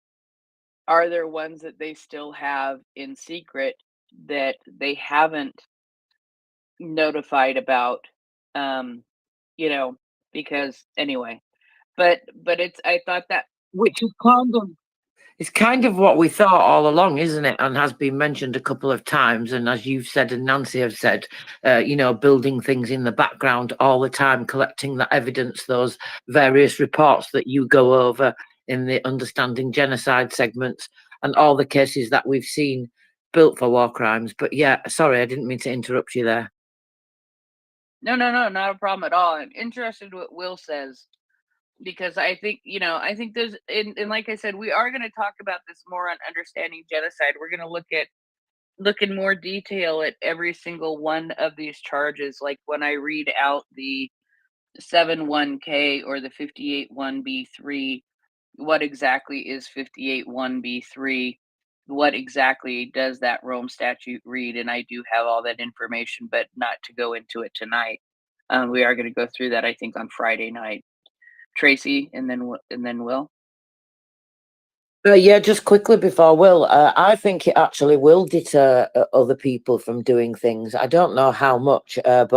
are there ones that they still have in secret that they haven't notified about? You know, because anyway, but I thought that, Which is it's kind of what we thought all along, isn't it? And has been mentioned a couple of times. And as you've said, and Nancy have said, building things in the background all the time, collecting that evidence, those various reports that you go over in the Understanding Genocide segments, and all the cases that we've seen built for war crimes. But yeah, sorry, I didn't mean to interrupt you there. no, not a problem at all. I'm interested what Will says, because I think, I think there's, and like I said, we are going to talk about this more on Understanding Genocide. We're going to look in more detail at every single one of these charges. Like when I read out the 7(1)(k) or the 58(1)(b)(3), what exactly is 58(1)(b)(3)? What exactly does that Rome Statute read? And I do have all that information, but not to go into it tonight. We are going to go through that, I think, on Friday night. Tracy, and then Will. Yeah, just quickly before Will, I think it actually will deter other people from doing things. I don't know how much, and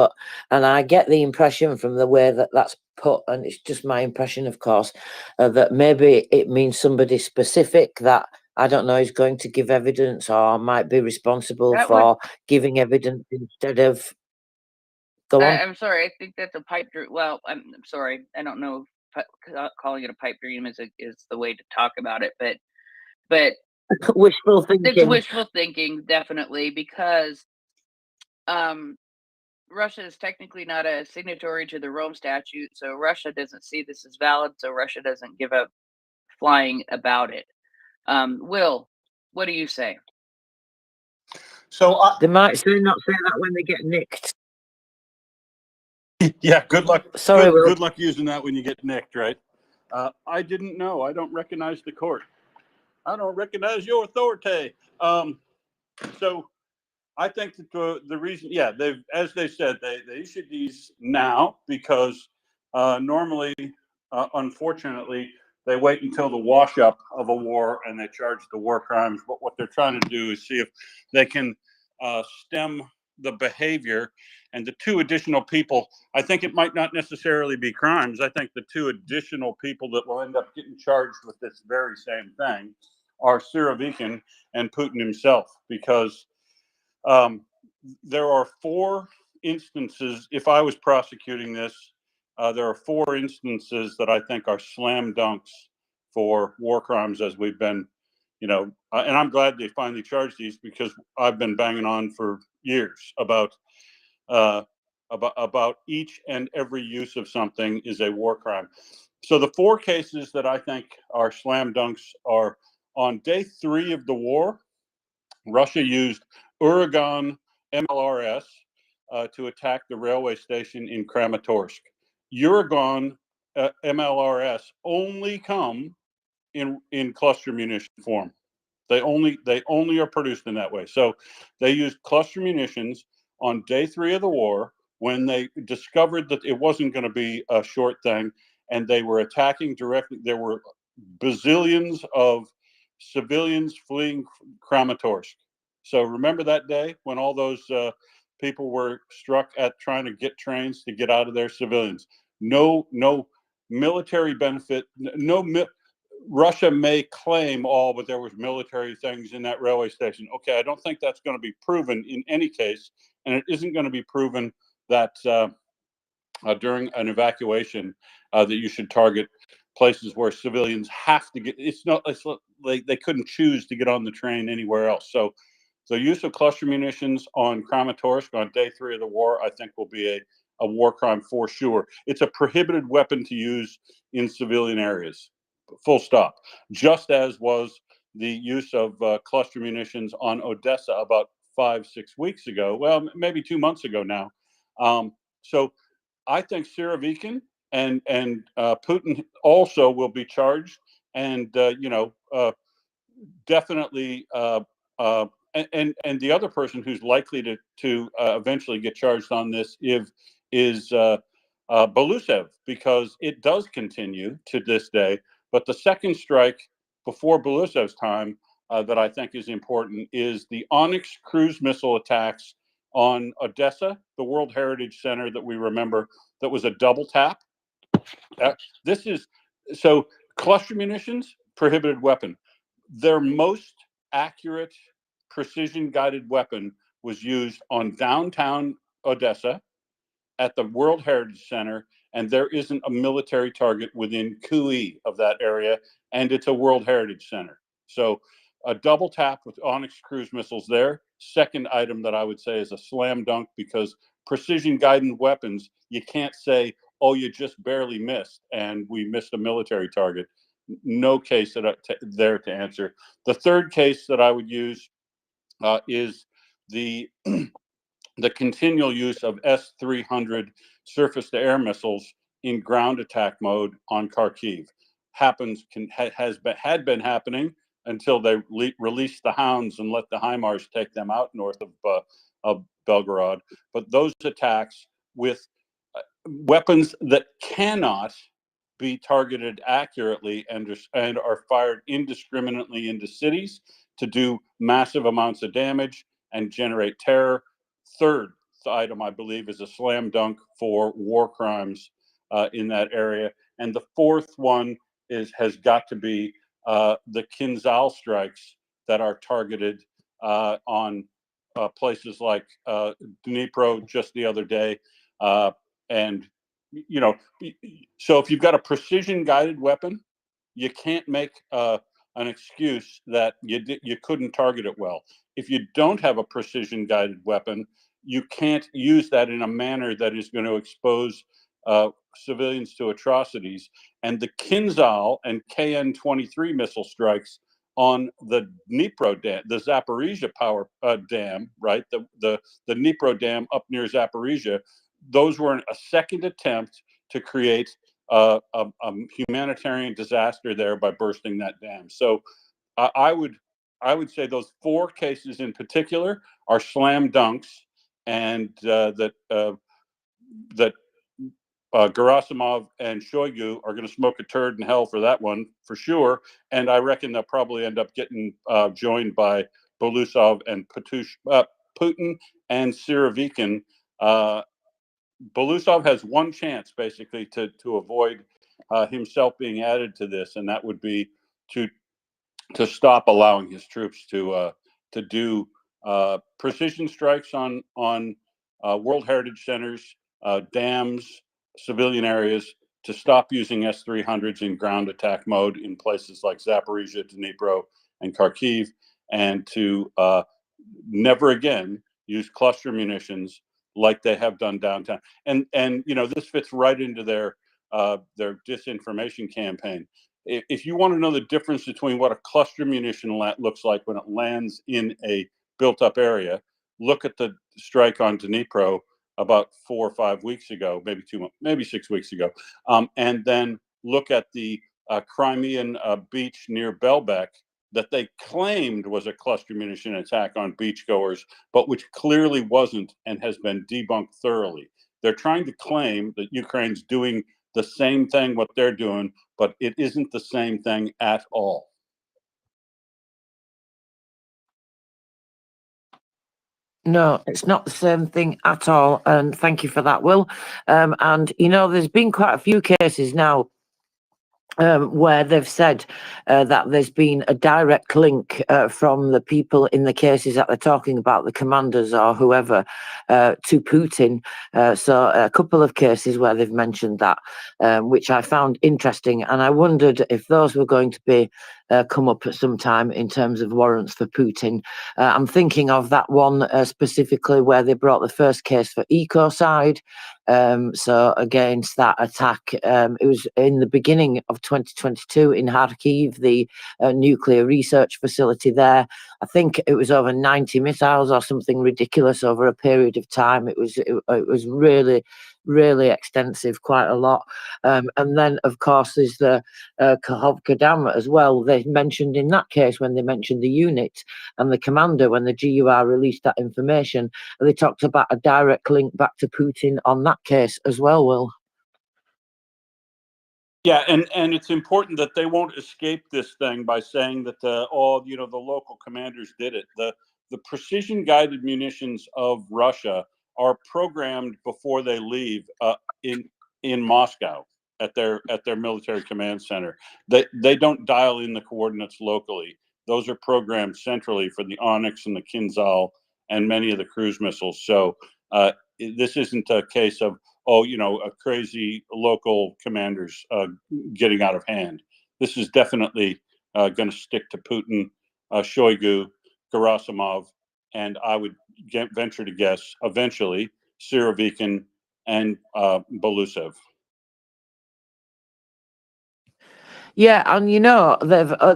I get the impression from the way that that's put, and it's just my impression, of course, that maybe it means somebody specific that, I don't know, is going to give evidence or might be responsible for giving evidence instead of. Go on. I'm sorry. I think that's a pipe dream. Well, I'm sorry. I don't know if calling it a pipe dream is the way to talk about it, but Wishful thinking. it's wishful thinking, definitely, because Russia is technically not a signatory to the Rome Statute, so Russia doesn't see this as valid, so Russia doesn't give a flying about it. Will, what do you say? So they might not say that when they get nicked. Yeah, good luck. Sorry, Will. Good luck using that when you get nicked, right? I didn't know. I don't recognize the court. I don't recognize your authority. So I think that the reason, they've, as they said, they issued these now because normally, unfortunately, they wait until the wash up of a war and they charge the war crimes. But what they're trying to do is see if they can stem the behavior. And the two additional people, I think it might not necessarily be crimes. I think the two additional people that will end up getting charged with this very same thing are Surovikin and Putin himself, because there are 4 instances. If I was prosecuting this, there are 4 instances that I think are slam dunks for war crimes, as we've been, and I'm glad they finally charged these, because I've been banging on for years about each and every use of something is a war crime. So the 4 cases that I think are slam dunks are: on day 3 of the war, Russia used Uragan MLRS to attack the railway station in Kramatorsk. Uragan MLRS only come in cluster munition form. They only are produced in that way. So they used cluster munitions on day 3 of the war, when they discovered that it wasn't going to be a short thing, and they were attacking directly. There were bazillions of civilians fleeing Kramatorsk. So remember that day when all those people were struck at trying to get trains to get out of there, civilians. No military benefit, Russia may claim all, but there was military things in that railway station. Okay, I don't think that's going to be proven in any case, and it isn't going to be proven that during an evacuation that you should target places where civilians have to get. It's like they couldn't choose to get on the train anywhere else. So the use of cluster munitions on Kramatorsk on day 3 of the war, I think, will be a war crime for sure. It's a prohibited weapon to use in civilian areas. Full stop. Just as was the use of cluster munitions on Odessa about 5-6 weeks ago. Well, maybe 2 months ago now. So I think Surovikin and Putin also will be charged, and definitely. And the other person who's likely to eventually get charged on this is Belousev, because it does continue to this day. But the second strike before Belousev's time that I think is important is the Onyx cruise missile attacks on Odessa, the World Heritage Center that we remember, that was a double tap. This is so cluster munitions, prohibited weapon. Their most accurate precision guided weapon was used on downtown Odessa at the World Heritage Center, and there isn't a military target within cooey of that area, and it's a World Heritage Center. So a double tap with Onyx cruise missiles there. Second item that I would say is a slam dunk, because precision guided weapons, you can't say, oh, you just barely missed and we missed a military target. No case there to answer. The third case that I would use is the continual use of S-300 surface-to-air missiles in ground attack mode on Kharkiv. Had been happening until they released the Hounds and let the HIMARS take them out north of Belgorod. But those attacks with weapons that cannot be targeted accurately and are fired indiscriminately into cities to do massive amounts of damage and generate terror. Third item, I believe, is a slam dunk for war crimes in that area. And the fourth one has got to be the Kinzhal strikes that are targeted on places like Dnipro just the other day. And so if you've got a precision guided weapon, you can't make an excuse that you couldn't target it well. If you don't have a precision guided weapon, you can't use that in a manner that is going to expose civilians to atrocities. And the Kinzhal and KN-23 missile strikes on the Dnipro dam, the Zaporizhia power dam, right? The Dnipro dam up near Zaporizhia. Those were a second attempt to create a humanitarian disaster there by bursting that dam. So I would say those four cases in particular are slam dunks, and that Gerasimov and Shoigu are going to smoke a turd in hell for that one for sure. And I reckon they'll probably end up getting joined by Belousov and Putin and Surovikin, Belousov has one chance basically to avoid himself being added to this, and that would be to stop allowing his troops to do precision strikes on World Heritage Centers, dams, civilian areas, to stop using S-300s in ground attack mode in places like Zaporizhia, Dnipro, and Kharkiv, and to never again use cluster munitions like they have done downtown. And this fits right into their disinformation campaign. If you want to know the difference between what a cluster munition looks like when it lands in a built-up area, look at the strike on Dnipro about 4 or 5 weeks ago, maybe 6 weeks ago, and then look at the Crimean beach near Belbek that they claimed was a cluster munition attack on beachgoers, but which clearly wasn't and has been debunked thoroughly. They're trying to claim that Ukraine's doing the same thing what they're doing, but it isn't the same thing at all. No, it's not the same thing at all. And thank you for that, Will. And, there's been quite a few cases now where they've said that there's been a direct link from the people in the cases that they're talking about, the commanders or whoever, to Putin. So a couple of cases where they've mentioned that, which I found interesting. And I wondered if those were going to be come up at some time in terms of warrants for Putin. I'm thinking of that one specifically where they brought the first case for ecocide. So against that attack, it was in the beginning of 2022 in Kharkiv, the nuclear research facility there. I think it was over 90 missiles or something ridiculous over a period of time. It was really, really extensive, quite a lot. And then, of course, there's the Kakhovka Dam as well. They mentioned in that case, when they mentioned the unit and the commander, when the GUR released that information, they talked about a direct link back to Putin on that case as well, Will. Yeah, and it's important that they won't escape this thing by saying that the local commanders did it. The precision guided munitions of Russia are programmed before they leave in Moscow at their military command center. They don't dial in the coordinates locally. Those are programmed centrally for the Onyx and the Kinzhal and many of the cruise missiles. So this isn't a case of a crazy local commanders getting out of hand. This is definitely going to stick to Putin, Shoigu, Gerasimov, and I would venture to guess eventually Surovikin and Belousov. Yeah, and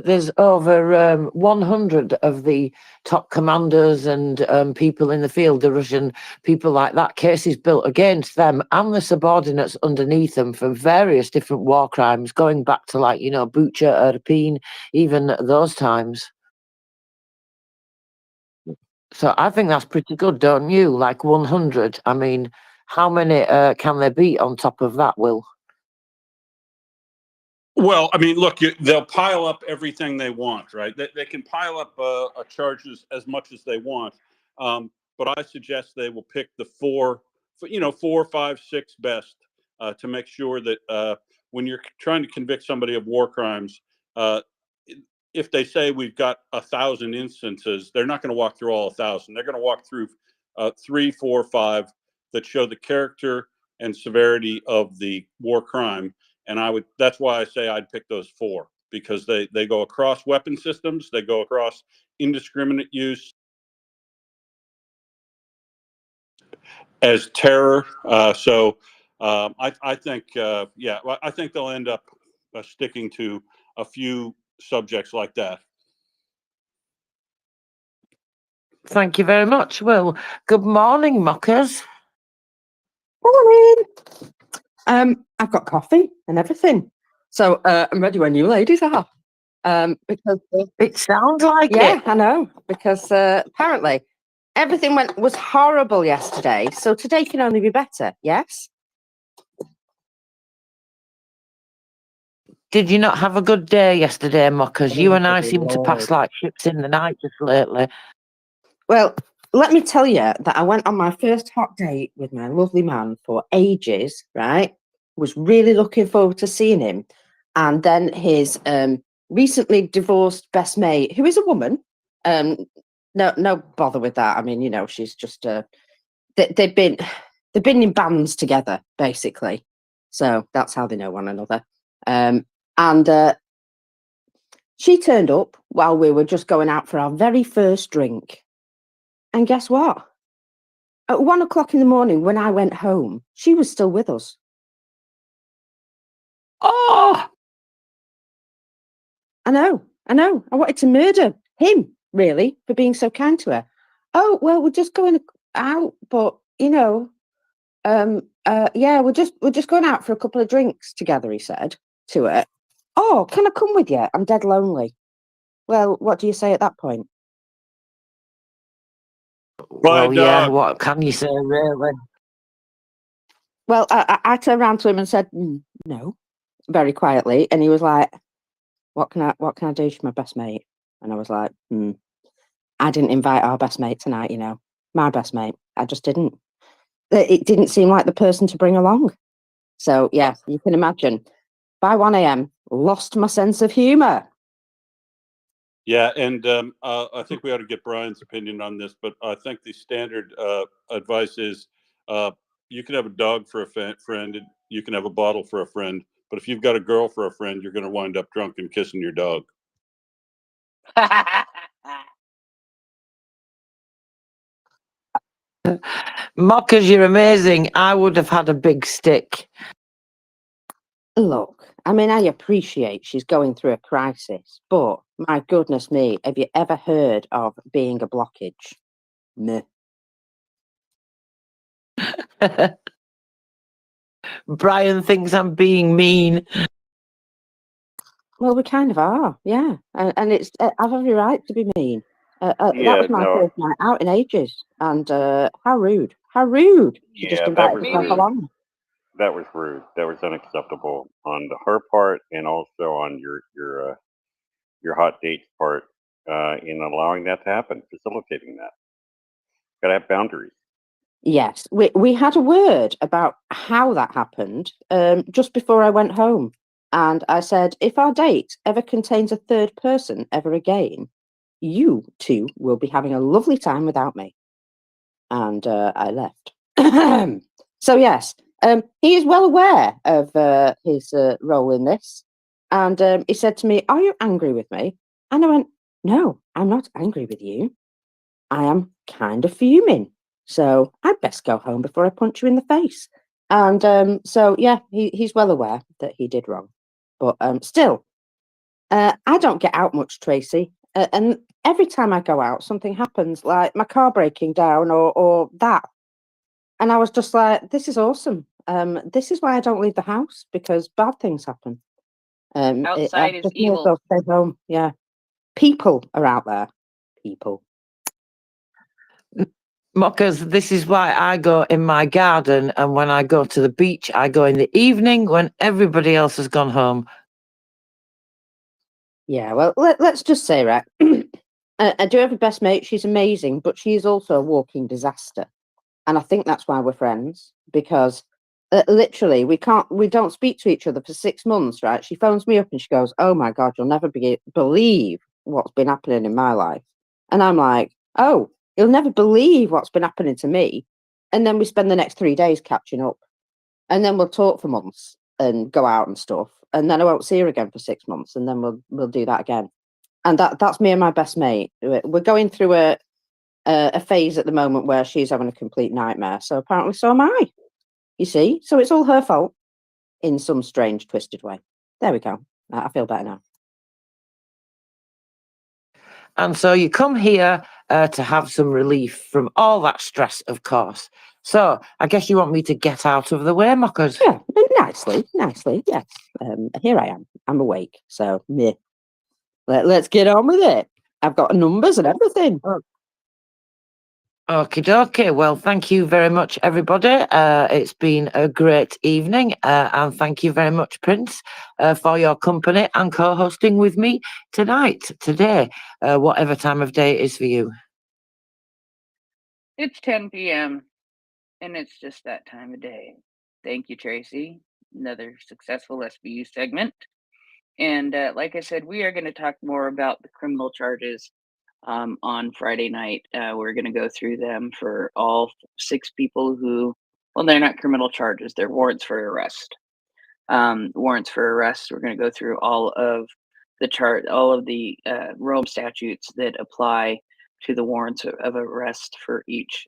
there's over 100 of the top commanders and people in the field, the Russian people like that, cases built against them and the subordinates underneath them for various different war crimes, going back to Bucha, Irpin, even those times. So I think that's pretty good, don't you? Like 100. I mean, how many can there be on top of that, Will? Well, I mean, look, they'll pile up everything they want, right? They can pile up charges as much as they want, but I suggest they will pick the 4, 5, 6 best to make sure that when you're trying to convict somebody of war crimes, if they say we've got 1,000 instances, they're not going to walk through all 1,000. They're going to walk through 3, 4, 5 that show the character and severity of the war crime. And that's why I say I'd pick those 4, because they go across weapon systems, they go across indiscriminate use as terror. So I think, I think they'll end up sticking to a few subjects like that. Thank you very much, Will. Good morning, mockers. Morning. I've got coffee and everything, so I'm ready when you ladies are. Because it sounds like it. I know, because apparently everything was horrible yesterday, so today can only be better. Yes. Did you not have a good day yesterday, mockers? You and I seem to pass like ships in the night just lately. Well, let me tell you that I went on my first hot date with my lovely man for ages, right? Was really looking forward to seeing him. And then his recently divorced best mate, who is a woman, no bother with that. I mean, you know, she's just they've been in bands together, basically. So that's how they know one another. And she turned up while we were just going out for our very first drink. And guess what? At 1 o'clock in the morning, when I went home, she was still with us. Oh, I know. I wanted to murder him, really, for being so kind to her. Oh, well, we're just going out, but you know, yeah, we're just going out for a couple of drinks together, he said to her. Oh, can I come with you? I'm dead lonely. Well, what do you say at that point? well, yeah. dog. What can you say, really? Well, I turned around to him and said, no, very quietly. And he was like, what can I do? She's my best mate. And I was like, I didn't invite our best mate tonight, you know, my best mate. I just didn't. It didn't seem like the person to bring along. So, yeah, you can imagine. By 1 a.m., lost my sense of humour. Yeah, and I think we ought to get Brian's opinion on this, but I think the standard advice is you can have a dog for a friend, and you can have a bottle for a friend, but if you've got a girl for a friend, you're going to wind up drunk and kissing your dog. Mockers, you're amazing. I would have had a big stick. Look, I mean, I appreciate she's going through a crisis, but my goodness me, have you ever heard of being a blockage? Meh. Brian thinks I'm being mean. Well, we kind of are, yeah. And it's, I've every right to be mean. That Yeah, was my no, first night out in ages. And how rude. How rude. She just yeah, that invited was herself Maybe rude. along. That was rude. That was unacceptable on her part, and also on your hot date's part, in allowing that to happen, facilitating that. Got to have boundaries. Yes, we had a word about how that happened just before I went home. And I said, if our date ever contains a third person ever again, you two will be having a lovely time without me. And I left. So, yes, he is well aware of his role in this. And he said to me, are you angry with me? And I went, no, I'm not angry with you. I am kind of fuming. So I'd best go home before I punch you in the face. And so, yeah, he's well aware that he did wrong. But still, I don't get out much, Tracy. And every time I go out, something happens, like my car breaking down or that. And I was just like, this is awesome. This is why I don't leave the house, because bad things happen. I outside is just may as evil. well stay home. Yeah. People are out there. People. Mockers, this is why I go in my garden, and when I go to the beach, I go in the evening when everybody else has gone home. Yeah, well, let's just say, right, I do have a best mate. She's amazing, but she's also a walking disaster. And I think that's why we're friends, because literally we don't speak to each other for 6 months, right? She phones me up and she goes, oh my God, you'll never believe what's been happening in my life. And I'm like, oh, you'll never believe what's been happening to me. And then we spend the next 3 days catching up. And then we'll talk for months and go out and stuff. And then I won't see her again for 6 months. And then we'll do that again. And that's me and my best mate. We're going through a phase at the moment where she's having a complete nightmare. So apparently so am I. You see? So it's all her fault in some strange, twisted way. There we go. I feel better now. And so you come here to have some relief from all that stress, of course. So I guess you want me to get out of the way, Mockers? Yeah, nicely, yes. Here I am. I'm awake. So meh. Let's get on with it. I've got numbers and everything. Okie dokie. Well, thank you very much, everybody. It's been a great evening. And thank you very much, Prince, for your company and co-hosting with me today, whatever time of day it is for you. It's 10 p.m. and it's just that time of day. Thank you, Tracy. Another successful SBU segment. And like I said, we are going to talk more about the criminal charges on Friday night. We're going to go through them for all 6 people who, well, they're not criminal charges, they're warrants for arrest. Warrants for arrest. We're going to go through all of the Rome statutes that apply to the warrants of arrest for each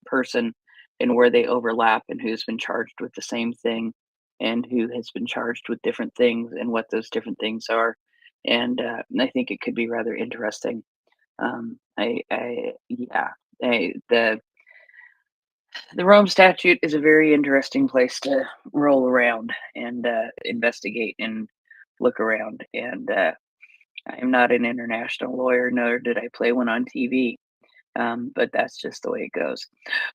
person, and where they overlap, and who's been charged with the same thing, and who has been charged with different things, and what those different things are. And I think it could be rather interesting. The Rome statute is a very interesting place to roll around and investigate and look around. And I am not an international lawyer, nor did I play one on TV. But that's just the way it goes.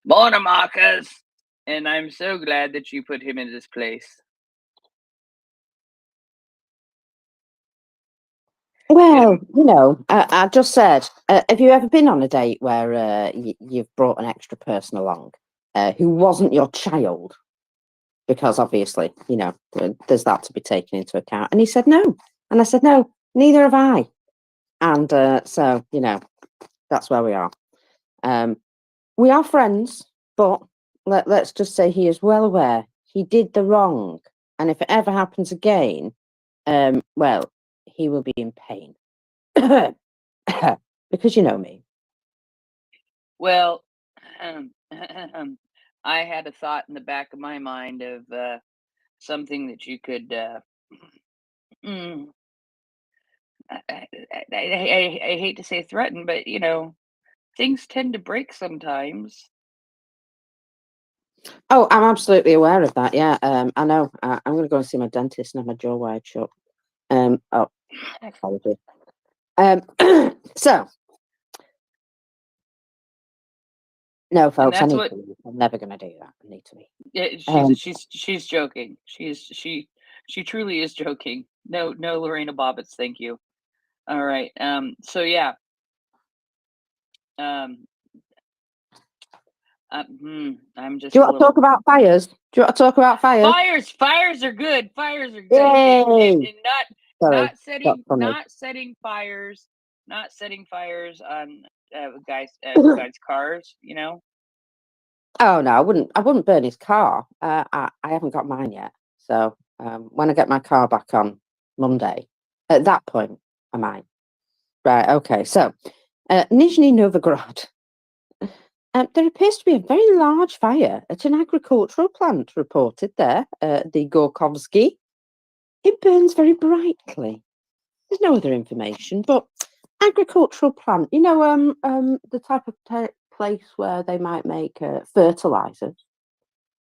Morning, Marcus! And I'm so glad that you put him in this place. Well, you know, I just said, have you ever been on a date where you've brought an extra person along who wasn't your child? Because obviously, you know, there's that to be taken into account. And he said no. And I said, no, neither have I. And so, you know, that's where we are. We are friends, but let's just say he is well aware he did the wrong. And if it ever happens again, well, he will be in pain. Because you know me. Well, I had a thought in the back of my mind of something that you could. I hate to say threaten, but you know, things tend to break sometimes. Oh, I'm absolutely aware of that. Yeah, I know. I'm going to go and see my dentist and have my jaw wired shut. Oh, apologies. So, no, folks, I need to leave. I'm never going to do that. I need to leave. Yeah, she's joking. She truly is joking. No, Lorena Bobbitts, thank you. All right. So yeah. I'm just. Do you want to talk about fires? Do you want to talk about fires? Fires are good. Fires are good. Yay! And not setting fires. Not setting fires on guys' cars. You know. Oh no, I wouldn't burn his car. I haven't got mine yet. So when I get my car back on Monday, at that point I might. Right. Okay. So Nizhny Novgorod. There appears to be a very large fire at an agricultural plant reported there, the Gorkovsky. It burns very brightly. There's no other information, but agricultural plant, you know, the type of place where they might make fertilizers.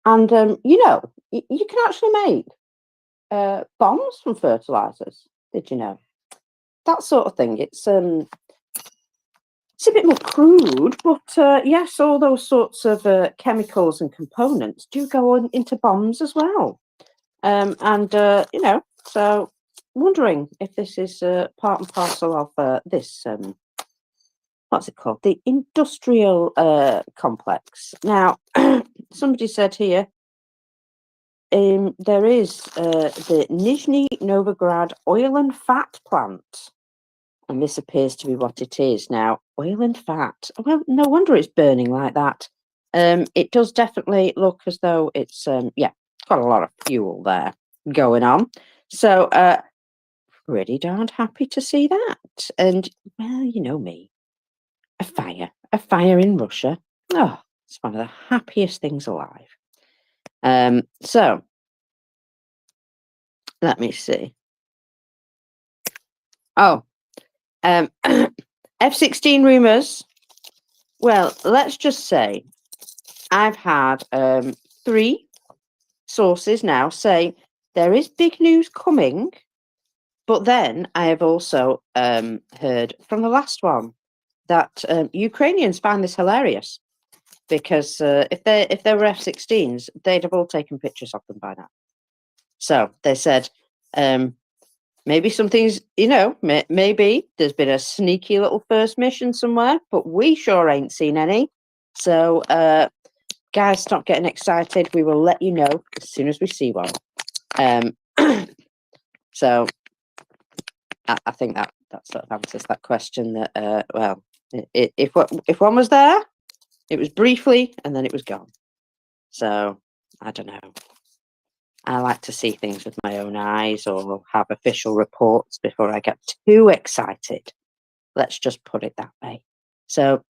And, you know, you can actually make bombs from fertilizers. Did you know? That sort of thing. It's a bit more crude, but yes, all those sorts of chemicals and components do go into bombs as well. And, you know, so wondering if this is part and parcel of this, what's it called? The industrial complex. Now, somebody said here, there is the Nizhny Novgorod oil and fat plant. And this appears to be what it is. Now, oil and fat. Well, no wonder it's burning like that. It does definitely look as though it's, yeah, got a lot of fuel there going on. So, pretty darned happy to see that. And, well, you know me. A fire in Russia. Oh, it's one of the happiest things alive. So, let me see. Oh, F-16 rumours. Well, let's just say I've had 3 sources now say there is big news coming, but then I have also heard from the last one that Ukrainians find this hilarious because if they were F-16s, they'd have all taken pictures of them by now. So they said maybe something's, you know, maybe there's been a sneaky little first mission somewhere, but we sure ain't seen any. So, guys, stop getting excited. We will let you know as soon as we see one. So, I think that sort of answers that question. That well, if one was there, it was briefly and then it was gone. So I don't know. I like to see things with my own eyes or have official reports before I get too excited. Let's just put it that way. So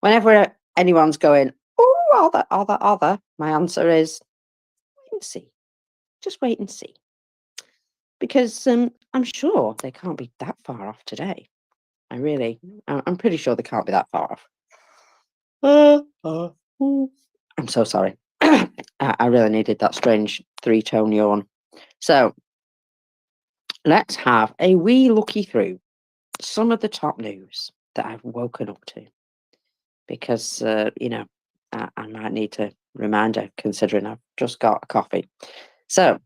whenever anyone's going, oh, other, my answer is wait and see. Just wait and see. Because I'm sure they can't be that far off today. I'm pretty sure they can't be that far off. I'm so sorry. I really needed that strange 3-tone yawn. So let's have a wee looky through some of the top news that I've woken up to. Because, you know, I might need a reminder considering I've just got a coffee. So,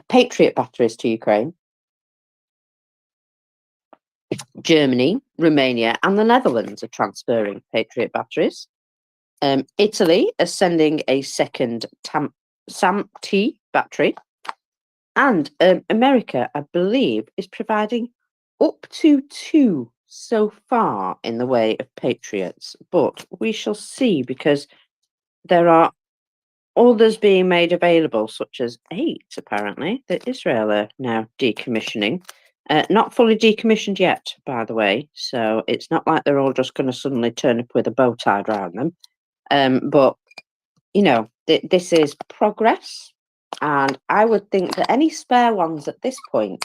Patriot batteries to Ukraine. Germany, Romania, and the Netherlands are transferring Patriot batteries. Italy is sending a second SAMP-T battery. And America, I believe, is providing up to 2 so far in the way of Patriots. But we shall see, because there are others being made available, such as 8, apparently, that Israel are now decommissioning. Not fully decommissioned yet, by the way, so it's not like they're all just going to suddenly turn up with a bow tied around them. But, you know, this is progress, and I would think that any spare ones at this point,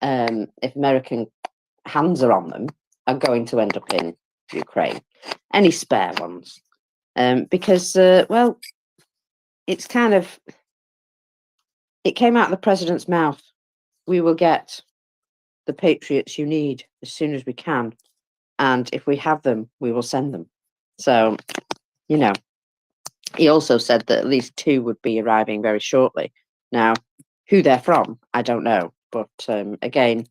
if American hands are on them, are going to end up in Ukraine. Any spare ones. Because, well, it's kind of, it came out of the president's mouth. We will get the Patriots you need as soon as we can. And if we have them, we will send them. So, you know, he also said that at least 2 would be arriving very shortly. Now, who they're from, I don't know. But again,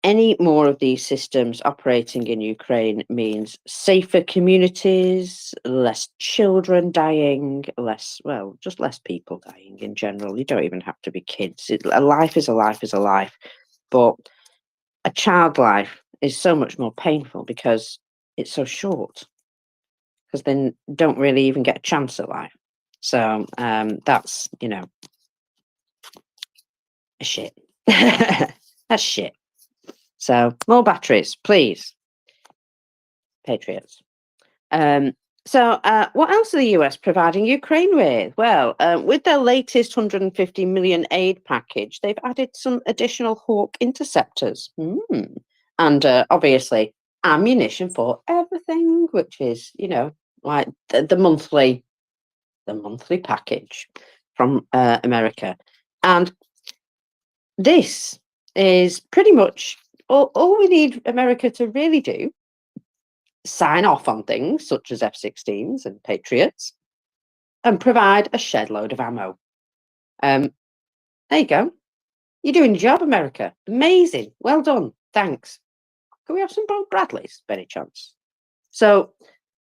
any more of these systems operating in Ukraine means safer communities, less children dying, just less people dying in general. You don't even have to be kids. A life is a life is a life. But a child life is so much more painful because it's so short. Because they don't really even get a chance at life. So that's, you know, a shit. That's shit. So more batteries, please. Patriots. So what else are the US providing Ukraine with? Well, with their latest 150 million aid package, they've added some additional Hawk interceptors. And obviously ammunition for everything, which is, you know, like the monthly package from America. And this is pretty much all we need America to really do. Sign off on things such as F-16s and Patriots and provide a shed load of ammo. There you go. You're doing your job, America. Amazing. Well done. Thanks. Can we have some Bradleys, by any chance? So,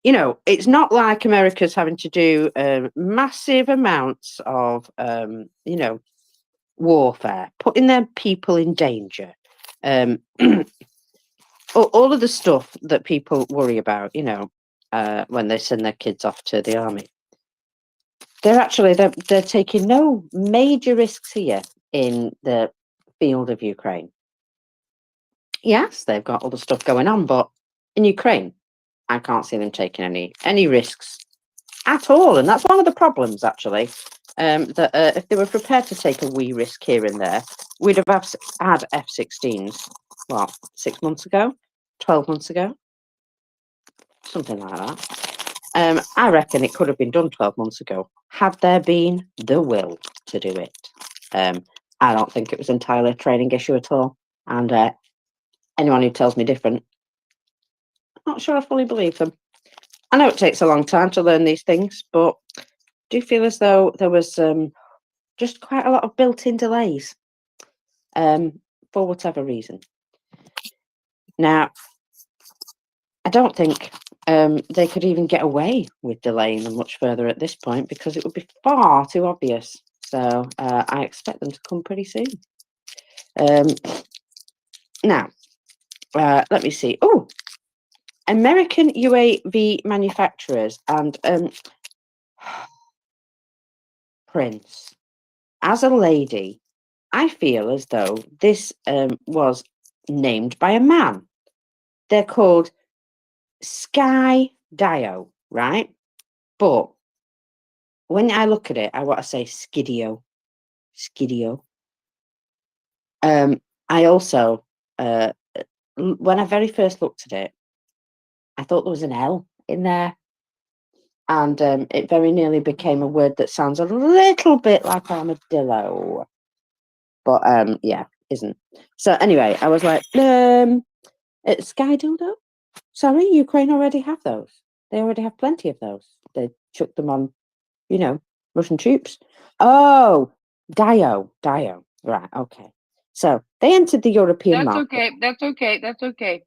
you know, it's not like America's having to do massive amounts of, you know, warfare, putting their people in danger. All of the stuff that people worry about, you know, when they send their kids off to the army. They're taking no major risks here in the field of Ukraine. Yes, they've got all the stuff going on, but in Ukraine, I can't see them taking any risks at all. And that's one of the problems, actually, that if they were prepared to take a wee risk here and there, we'd have had F-16s, what, 6 months ago, 12 months ago, something like that. I reckon it could have been done 12 months ago, had there been the will to do it. I don't think it was entirely a training issue at all. And anyone who tells me different, I'm not sure I fully believe them. I know it takes a long time to learn these things, but I do feel as though there was just quite a lot of built-in delays for whatever reason. Now, I don't think they could even get away with delaying them much further at this point because it would be far too obvious. So I expect them to come pretty soon. Now, let me see. Oh, American UAV manufacturers and Prince. As a lady, I feel as though this was named by a man. They're called Sky Dio, right? But when I look at it, I want to say Skidio. Skidio. I also, when I very first looked at it, I thought there was an L in there. And it very nearly became a word that sounds a little bit like armadillo. But yeah, isn't. So anyway, I was like, Sky Dildo? Sorry, Ukraine already have those. They already have plenty of those. They chucked them on, Russian troops. Oh, Dio. Right, okay. So they entered the European That's market. okay. That's okay. That's okay.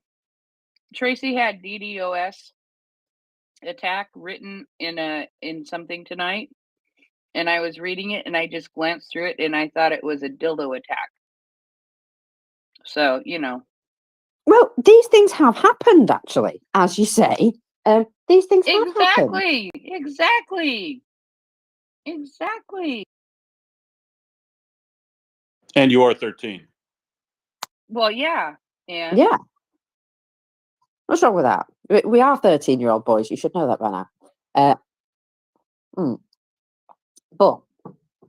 Tracy had DDoS attack written in something tonight, and I was reading it, and I just glanced through it, and I thought it was a dildo attack. So Well, these things have happened, actually, as you say. These things have happened. Exactly. And you are 13. Well, yeah, and Yeah. What's wrong with that? We are 13-year-old boys. You should know that by now. But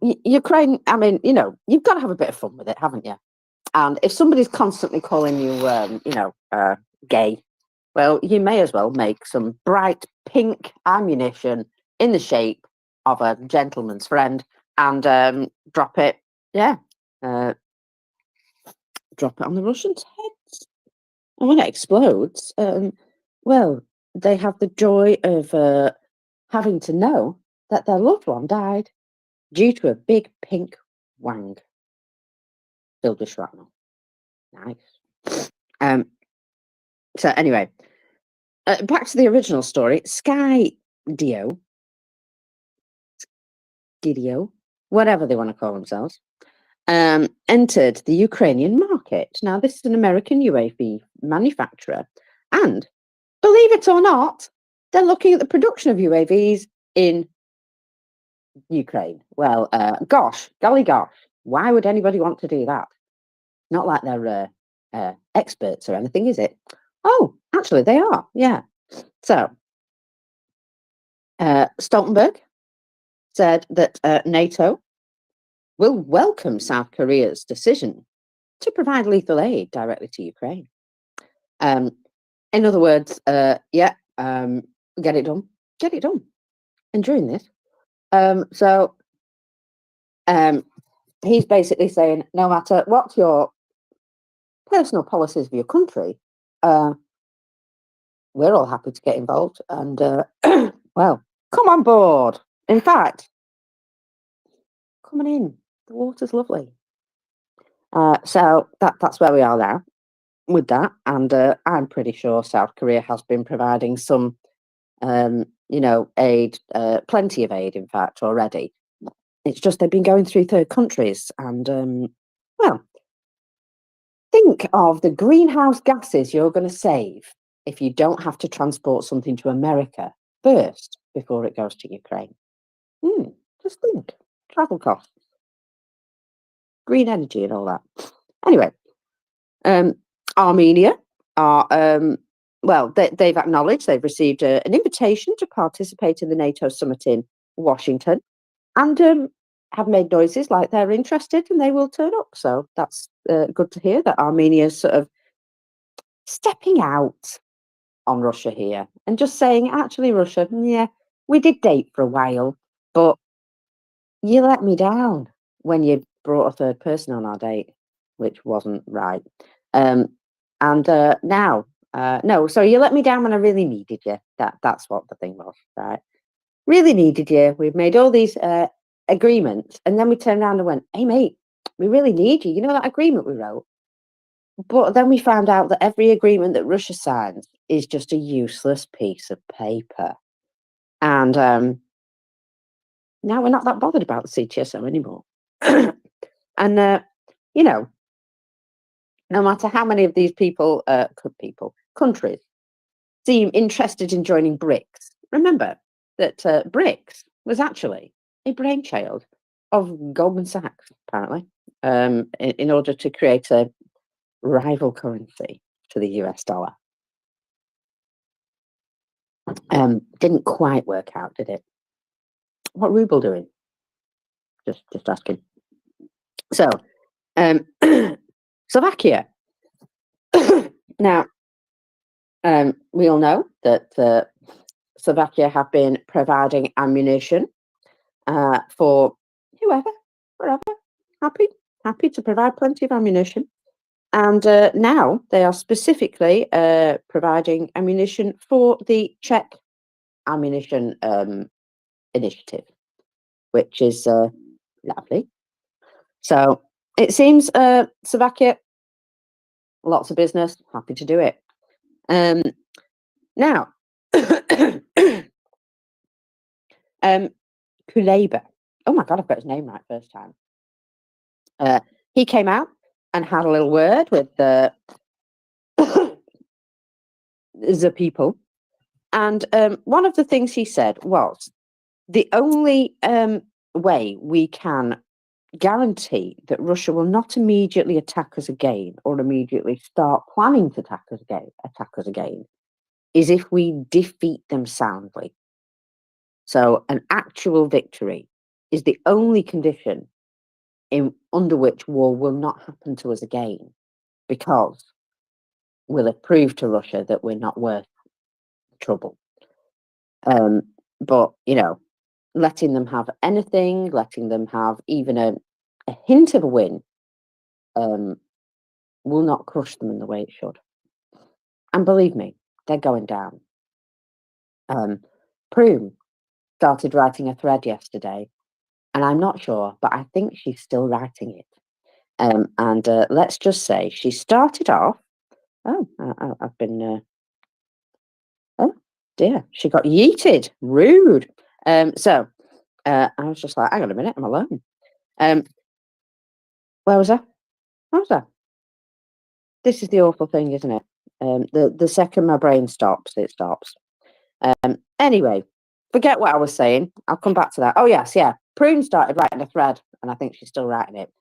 Ukraine, I mean, you've got to have a bit of fun with it, haven't you? And if somebody's constantly calling you, gay, well, you may as well make some bright pink ammunition in the shape of a gentleman's friend and drop it, drop it on the Russians' heads. And when it explodes, well, they have the joy of having to know that their loved one died due to a big pink wang filled with shrapnel. Nice. So anyway, back to the original story. Sky Dio, whatever they want to call themselves, entered the Ukrainian market. Now, this is an American UAV manufacturer, and believe it or not, they're looking at the production of UAVs in Ukraine. Well, golly gosh, why would anybody want to do that? Not like they're experts or anything, is it? Oh, actually, they are. Yeah. So, Stoltenberg said that NATO will welcome South Korea's decision to provide lethal aid directly to Ukraine. In other words, get it done. Enjoying this. He's basically saying, no matter what your personal policies of your country, we're all happy to get involved and, well, come on board. In fact, come on in. The water's lovely. So that's where we are now with that. And I'm pretty sure South Korea has been providing some, aid, plenty of aid, in fact, already. It's just they've been going through third countries and, well, think of the greenhouse gases you're going to save if you don't have to transport something to America first before it goes to Ukraine. Just think. Travel costs. Green energy and all that. Anyway, Armenia are, they've acknowledged they've received an invitation to participate in the NATO summit in Washington and have made noises like they're interested and they will turn up. So that's good to hear that Armenia's sort of stepping out on Russia here and just saying, actually, Russia, yeah, we did date for a while, but you let me down when you brought a third person on our date, which wasn't right. And now, no, so you let me down when I really needed you. That's what the thing was, right? Really needed you. We've made all these agreements, and then we turned around and went, hey, mate, we really need you. You know that agreement we wrote? But then we found out that every agreement that Russia signs is just a useless piece of paper. And now we're not that bothered about the CTSO anymore. And, you know, no matter how many of these countries seem interested in joining BRICS, remember that BRICS was actually a brainchild of Goldman Sachs, apparently, in order to create a rival currency to the US dollar. Didn't quite work out, did it? What ruble doing? Just asking. So, Slovakia. Now, we all know that Slovakia have been providing ammunition for whoever, wherever, happy to provide plenty of ammunition. And now they are specifically providing ammunition for the Czech ammunition initiative, which is lovely. So it seems Slovakia, lots of business, happy to do it. Now, Kuleba. Oh my God, I've got his name right first time. He came out and had a little word with the people. And one of the things he said was the only way we can guarantee that Russia will not immediately attack us again or immediately start planning to attack us again is if we defeat them soundly. So an actual victory is the only condition under which war will not happen to us again, because we'll have proved to Russia that we're not worth trouble. But, you know, letting them have anything, letting them have even a hint of a win, will not crush them in the way it should. And believe me, they're going down. Prune started writing a thread yesterday, and I'm not sure, but I think she's still writing it. And let's just say she started off. Oh, I've been. Oh dear, she got yeeted. Rude. So I was just like, hang on a minute, I'm alone. Where was I? Where was I? This is the awful thing, isn't it? The second my brain stops, it stops. Anyway, forget what I was saying. I'll come back to that. Oh yes, yeah. Prune started writing a thread, and I think she's still writing it.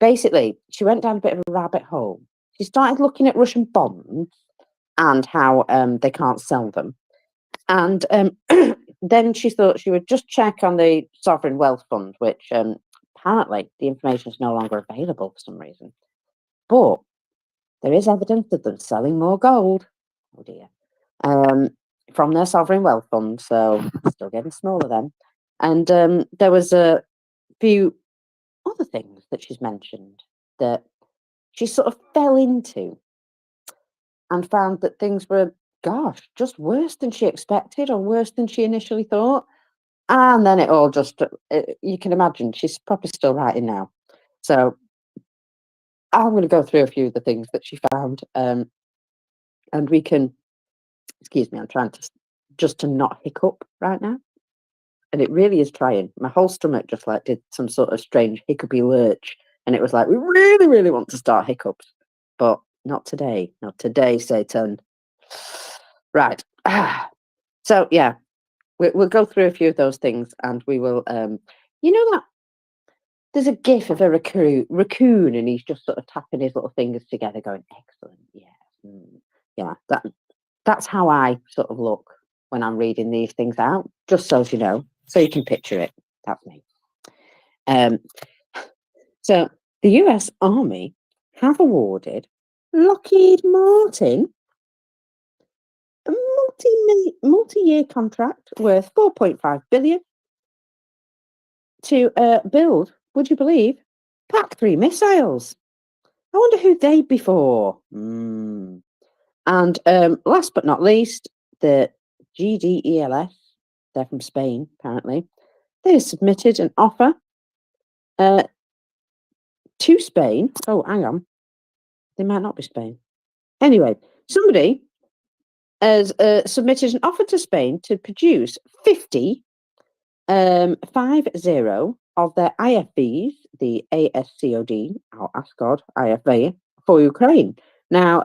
Basically, she went down a bit of a rabbit hole. She started looking at Russian bonds and how they can't sell them. And then she thought she would just check on the Sovereign Wealth Fund, which apparently the information is no longer available for some reason. But there is evidence of them selling more gold. Oh dear. From their Sovereign Wealth Fund, so still getting smaller then. And there was a few other things that she's mentioned that she sort of fell into and found that things were, gosh, just worse than she expected or worse than she initially thought. And then it all just, you can imagine, she's probably still writing now. So I'm going to go through a few of the things that she found. And we can, excuse me, I'm trying to not hiccup right now. And it really is trying. My whole stomach just like did some sort of strange hiccupy lurch. And it was like, we really, really want to start hiccups. But not today. Not today, Satan. Right. So, yeah, we'll go through a few of those things and we will, you know that there's a gif of a raccoon and he's just sort of tapping his little fingers together going, excellent, yeah. Yeah, that's how I sort of look when I'm reading these things out, just so you know, so you can picture it. That's me. So the US Army have awarded Lockheed Martin a multi-year contract worth 4.5 billion to build, would you believe, PAC-3 missiles. I wonder who they'd be for. And last but not least, the GDELS, they're from Spain, apparently. They have submitted an offer to Spain. Oh, hang on. They might not be Spain. Anyway, somebody has submitted an offer to Spain to produce 50 of their IFVs, the ASCOD, or ASCOD IFV, for Ukraine. Now,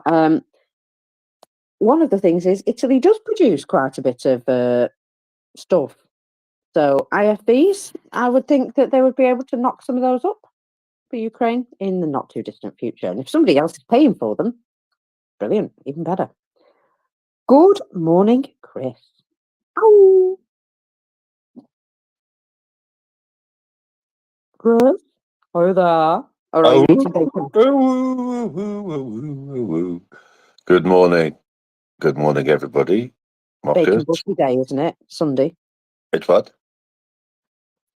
one of the things is Italy does produce quite a bit of stuff. So IFVs, I would think that they would be able to knock some of those up for Ukraine in the not too distant future. And if somebody else is paying for them, brilliant, even better. Good morning, Chris. Oh, Chris, are you there? Or are Oh, you eating bacon? good morning. Good morning, everybody. Bacon Mockers. butty day, isn't it? Sunday. It's what?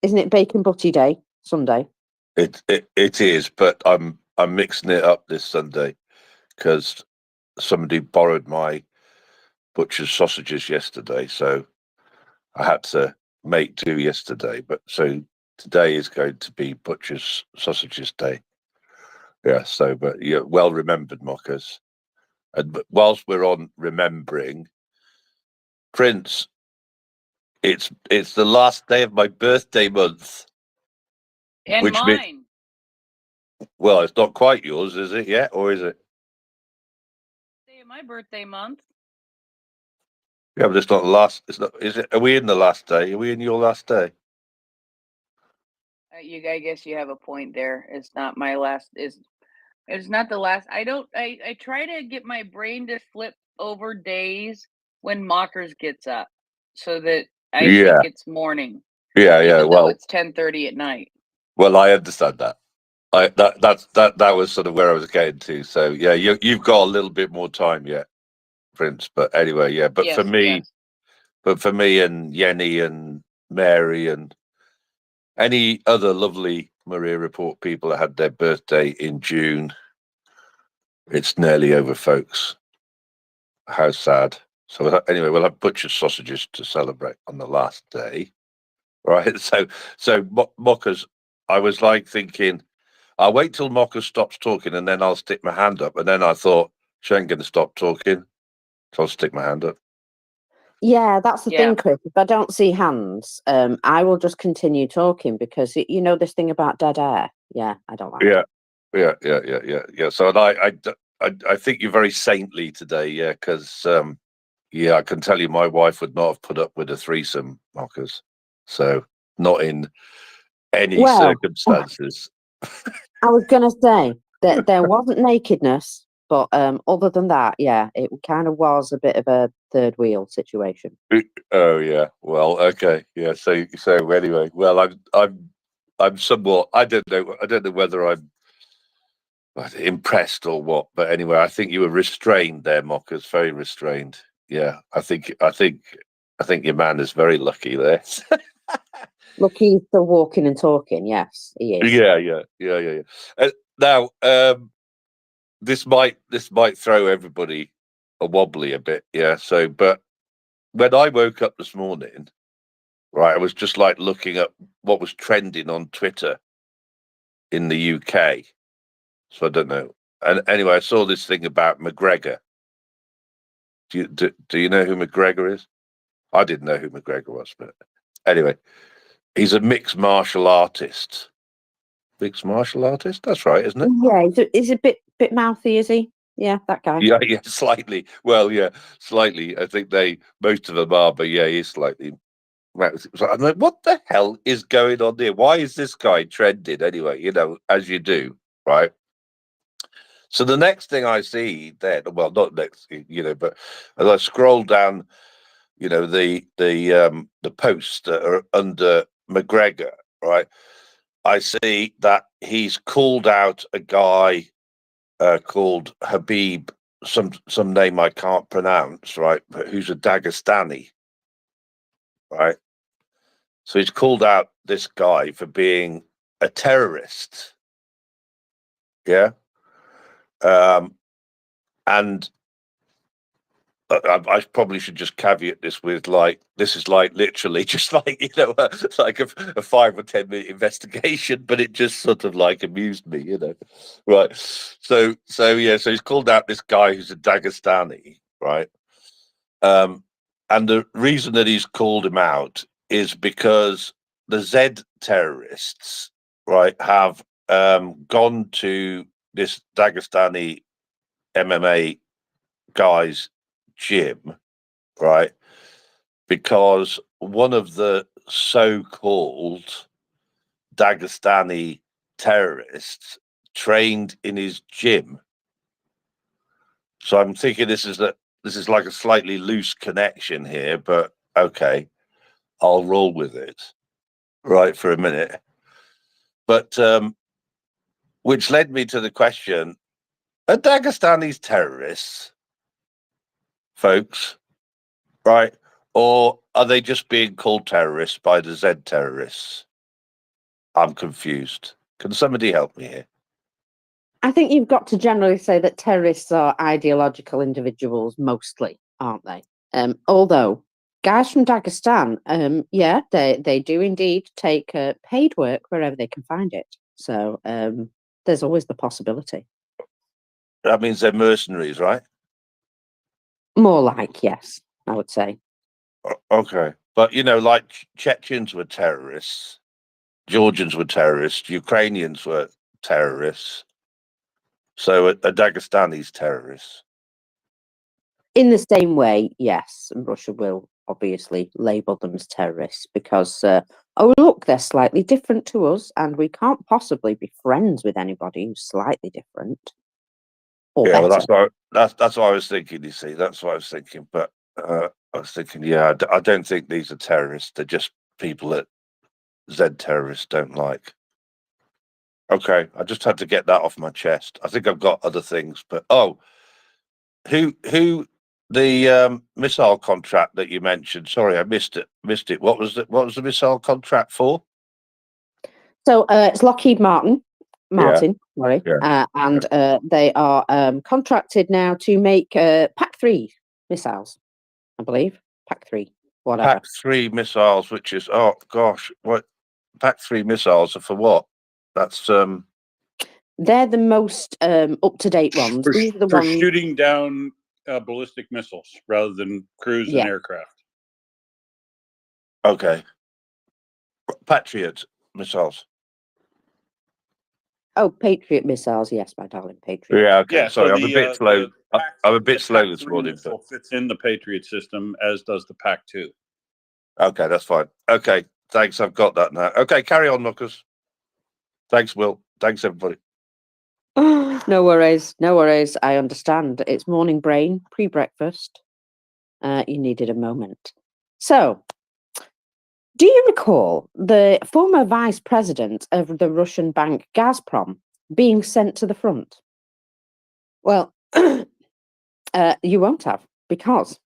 Isn't it bacon butty day? Sunday. It is, but I'm mixing it up this Sunday because somebody borrowed my butcher's sausages yesterday, so I had to make do yesterday. But so today is going to be butcher's sausages day. Yeah. So, but yeah, well remembered, Mockers. And but whilst we're on remembering, Prince, it's the last day of my birthday month, And which means, mine. well, it's not quite yours, is it yet, or is it? Day of my birthday month. Yeah, but it's not the last. It's not. Is it? Are we in the last day? Are we in your last day? I guess you have a point there. It's not my last. It's not the last. I try to get my brain to flip over days when Mockers gets up, so that I Yeah, think it's morning, yeah. even though Well, it's 10:30 at night. well, I understand that. That was sort of where I was getting to. So yeah, you've got a little bit more time yet, Prince. But anyway, yeah. But for Yes, me, yes. and Yenny and Mary and any other lovely Maria Report people that had their birthday in June, it's nearly over, folks. How sad. So anyway, we'll have butcher's sausages to celebrate on the last day, right? So Mockers, I was like thinking, I'll wait till Mockers stops talking and then I'll stick my hand up. And then I thought, she ain't going to stop talking, so I'll stick my hand up. Yeah, that's the Yeah. thing, Chris. If I don't see hands, I will just continue talking because you know this thing about dead air. Yeah, I don't like Yeah, it. yeah. So I think you're very saintly today, yeah, because yeah, I can tell you my wife would not have put up with a threesome, Mockers. So not in any Well, circumstances. I was going to say that there wasn't nakedness, but other than that, yeah, it kind of was a bit of a third wheel situation. Oh yeah. Well, okay. Yeah. So anyway, well, I'm somewhat. I don't know whether I'm impressed or what, but anyway, I think you were restrained there, Mockers. Very restrained. Yeah. I think your man is very lucky there. Look, he's still walking and talking. Yes, he is. Yeah. Now, this might throw everybody a wobbly a bit. Yeah. So, but when I woke up this morning, right, I was just like looking at what was trending on Twitter in the UK. So I don't know. And anyway, I saw this thing about McGregor. Do you know who McGregor is? I didn't know who McGregor was, but anyway, he's a mixed martial artist. Mixed martial artist? That's right, isn't it? Yeah, he's a bit mouthy, is he? Yeah, that guy. Yeah, slightly. Well, yeah, slightly. I think most of them are, but yeah, he's slightly. I'm like, what the hell is going on here? Why is this guy trending anyway? You know, as you do, right? So the next thing I see then, well, not next, you know, but as I scroll down, you know, the posts that are under McGregor, right? I see that he's called out a guy called Habib, some name I can't pronounce, right? But who's a Dagestani, right? So he's called out this guy for being a terrorist. Yeah. And I probably should just caveat this with like this is like literally just like like a 5 or 10 minute investigation, but it just sort of like amused me, right? So he's called out this guy who's a Dagestani, right? And the reason that he's called him out is because the Z terrorists, right, have gone to this Dagestani MMA guy's gym, right? Because one of the so-called Dagestani terrorists trained in his gym. So I'm thinking this is like a slightly loose connection here, but okay, I'll roll with it, right, for a minute. But which led me to the question: are Dagestani's terrorists, folks, right? Or are they just being called terrorists by the Z terrorists? I'm confused. Can somebody help me here? I think you've got to generally say that terrorists are ideological individuals mostly, aren't they? Although guys from Dagestan, yeah, they do indeed take paid work wherever they can find it. So there's always the possibility. That means they're mercenaries, right? More like, yes, I would say. Okay. But, like Chechens were terrorists, Georgians were terrorists, Ukrainians were terrorists. So are Dagestani's terrorists. In the same way, yes, Russia will obviously label them as terrorists because, oh, look, they're slightly different to us and we can't possibly be friends with anybody who's slightly different. Or yeah, better. well, that's what I was thinking, you see. That's what I was thinking. But I was thinking, yeah, I don't think these are terrorists. They're just people that Z terrorists don't like. Okay, I just had to get that off my chest. I think I've got other things, but who the missile contract that you mentioned? Sorry, I missed it. What was the missile contract for? So it's Lockheed Martin. Yeah. Sorry, Yeah. and they are contracted now to make PAC-3 missiles, I believe. PAC-3, whatever. PAC-3 missiles, which is what PAC-3 missiles are for? What? That's They're the most up-to-date ones. These are the for ones shooting down ballistic missiles rather than cruise and aircraft. okay. Patriot missiles. Oh, Patriot missiles, yes, my darling, Patriot. Yeah, okay. Yeah, Sorry, so I'm a bit slow. I'm a bit slow this morning. Missile fits in the Patriot system, as does the PAC-2. Okay, that's fine. Okay, thanks. I've got that now. Okay, carry on, Knockers. Thanks, Will. Thanks, everybody. No worries, no worries. I understand. It's morning brain, pre-breakfast. You needed a moment. So, do you recall the former vice president of the Russian bank Gazprom being sent to the front? Well, you won't have, because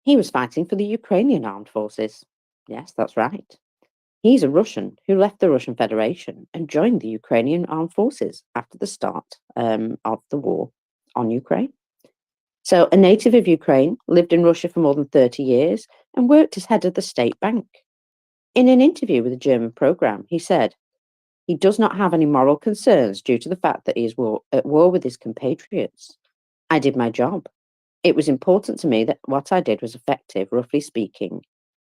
he was fighting for the Ukrainian armed forces. Yes, that's right. He's a Russian who left the Russian Federation and joined the Ukrainian armed forces after the start of the war on Ukraine. So, a native of Ukraine, lived in Russia for more than 30 years and worked as head of the state bank. In an interview with a German program, he said he does not have any moral concerns due to the fact that he is at war with his compatriots. I did my job. It was important to me that what I did was effective, roughly speaking,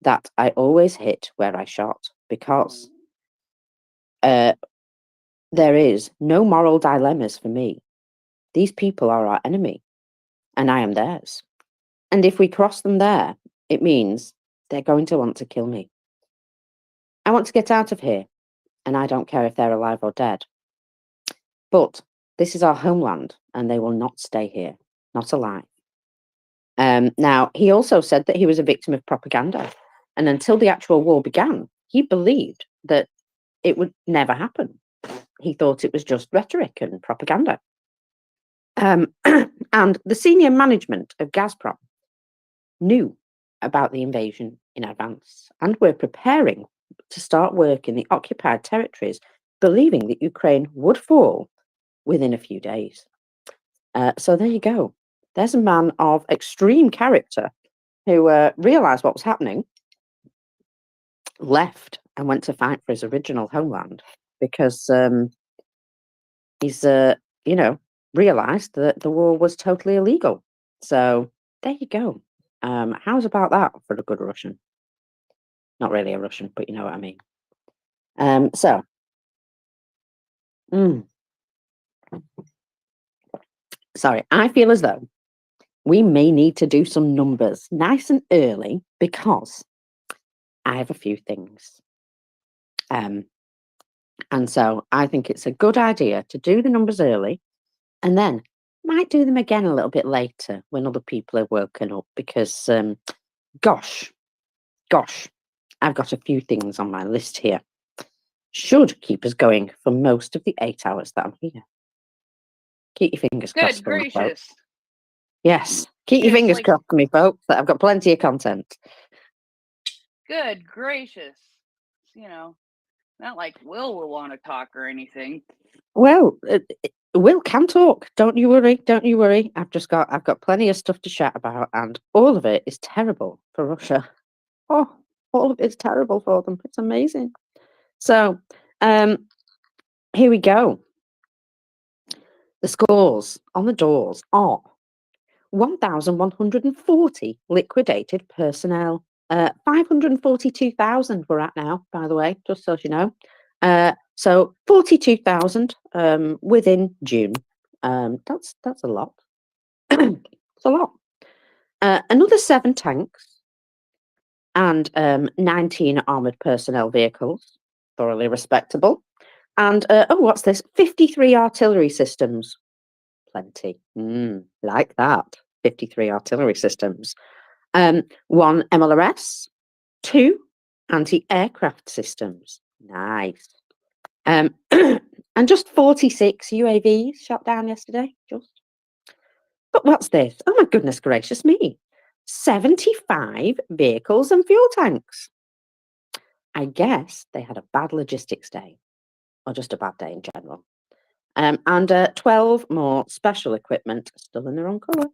that I always hit where I shot, because there is no moral dilemmas for me. These people are our enemy, and I am theirs. And if we cross them there, it means they're going to want to kill me. I want to get out of here, and I don't care if they're alive or dead. But this is our homeland, and they will not stay here, not alive. Now, he also said that he was a victim of propaganda, and until the actual war began, he believed that it would never happen. He thought it was just rhetoric and propaganda. And the senior management of Gazprom knew about the invasion in advance and were preparing to start work in the occupied territories, believing that Ukraine would fall within a few days. So there you go. there's a man of extreme character who realised what was happening, left and went to fight for his original homeland because he's, realised that the war was totally illegal. So there you go. How's about that for a good Russian? Not really a Russian, but you know what I mean. Sorry, I feel as though we may need to do some numbers nice and early because I have a few things. And so I think it's a good idea to do the numbers early and then might do them again a little bit later when other people are woken up because, gosh, I've got a few things on my list here. Should keep us going for most of the 8 hours that I'm here. Keep your fingers crossed. Good for me, folks. gracious. Yes, keep your Yes, fingers like- crossed for me, folks. That I've got plenty of content. Good gracious. You know, not like Will want to talk or anything. Well, Will can talk. Don't you worry. Don't you worry. I've got plenty of stuff to chat about, and all of it is terrible for Russia. Oh, all of it's terrible for them. It's amazing. So, here we go. The scores on the doors are 1,140 liquidated personnel. 542,000 we're at now, by the way, just so you know. So 42,000 within June. That's a lot. It's a lot. Another 7 tanks and 19 armoured personnel vehicles, thoroughly respectable. And what's this? 53 artillery systems. Plenty. Like that. 53 artillery systems. 1 MLRS, 2 anti-aircraft systems. Nice. And just 46 UAVs shot down yesterday. But what's this? Oh my goodness gracious me. 75 vehicles and fuel tanks. I guess they had a bad logistics day, or just a bad day in general. And 12 more special equipment, still in the wrong colour.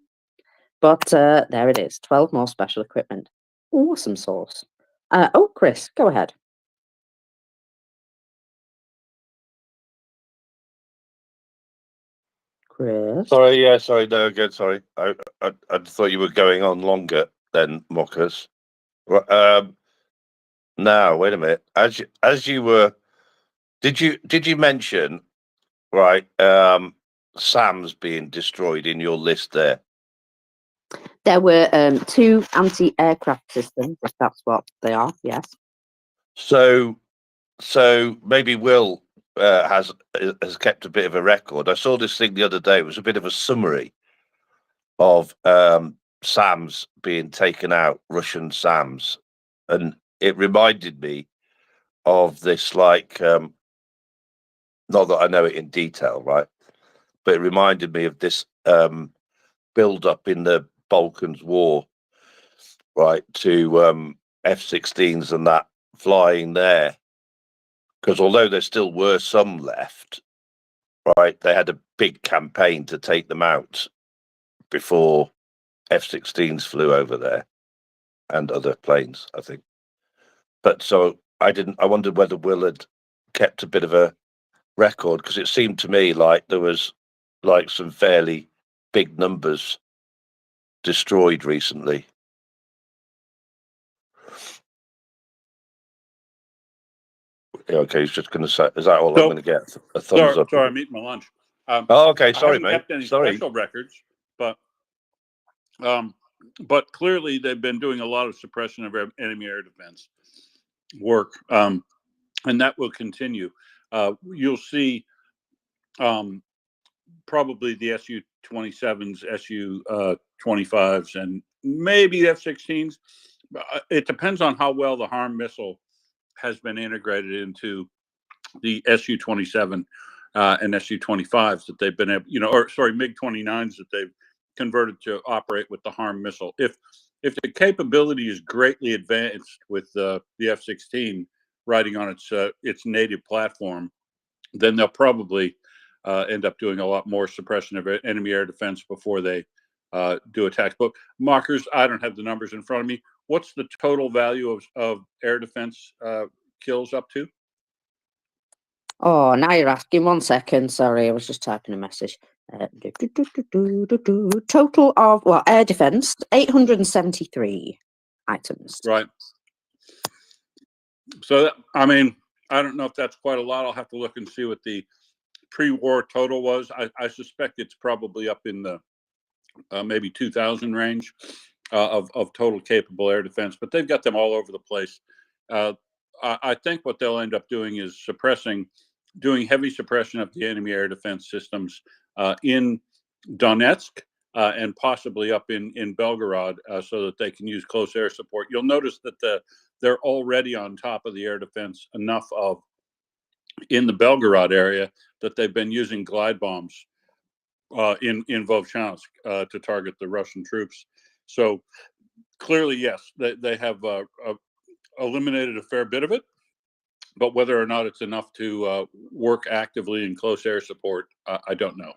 But there it is, 12 more special equipment. Awesome sauce. Chris, go ahead. Chris? Sorry, no, again, sorry. I thought you were going on longer than Mockers. Now, wait a minute. As you were, did you mention, right, SAMs being destroyed in your list there? There were 2 anti-aircraft systems, if that's what they are, yes. So maybe Will has kept a bit of a record. I saw this thing the other day. It was a bit of a summary of SAMs being taken out, Russian SAMs, and it reminded me of this, like, not that I know it in detail, right, but it reminded me of this build up in the Balkans War, right, to F-16s and that flying there, because although there still were some left, right, they had a big campaign to take them out before F-16s flew over there and other planes, I think. But so I wondered whether Will had kept a bit of a record, because it seemed to me like there was like some fairly big numbers destroyed recently. Okay, he's just going to say, is that all I'm going to get? A thumbs up. Sorry, I'm eating my lunch. Okay, sorry, I haven't mate. kept any Sorry. special records, but clearly they've been doing a lot of suppression of enemy air defense work, and that will continue. You'll see probably the Su-27s, Su-25s, and maybe F-16s. It depends on how well the HARM missile has been integrated into the Su-27 and Su-25s that they've been able, MiG-29s that they've converted to operate with the HARM missile. If the capability is greatly advanced with the F-16 riding on its native platform, then they'll probably end up doing a lot more suppression of enemy air defense before they do attacks. But Mockers, I don't have the numbers in front of me. What's the total value of air defense kills up to? Oh, now you're asking. 1 second. Sorry, I was just typing a message. Total of, well, air defense, 873 items. Right. So, I mean, I don't know if that's quite a lot. I'll have to look and see what the pre-war total was. I suspect it's probably up in the maybe 2,000 range of total capable air defense, but they've got them all over the place. I think what they'll end up doing is doing heavy suppression of the enemy air defense systems in Donetsk and possibly up in Belgorod so that they can use close air support. You'll notice that they're already on top of the air defense enough of in the Belgorod area that they've been using glide bombs in Vovchansk to target the Russian troops. So clearly, yes, they have eliminated a fair bit of it, but whether or not it's enough to work actively in close air support, I don't know.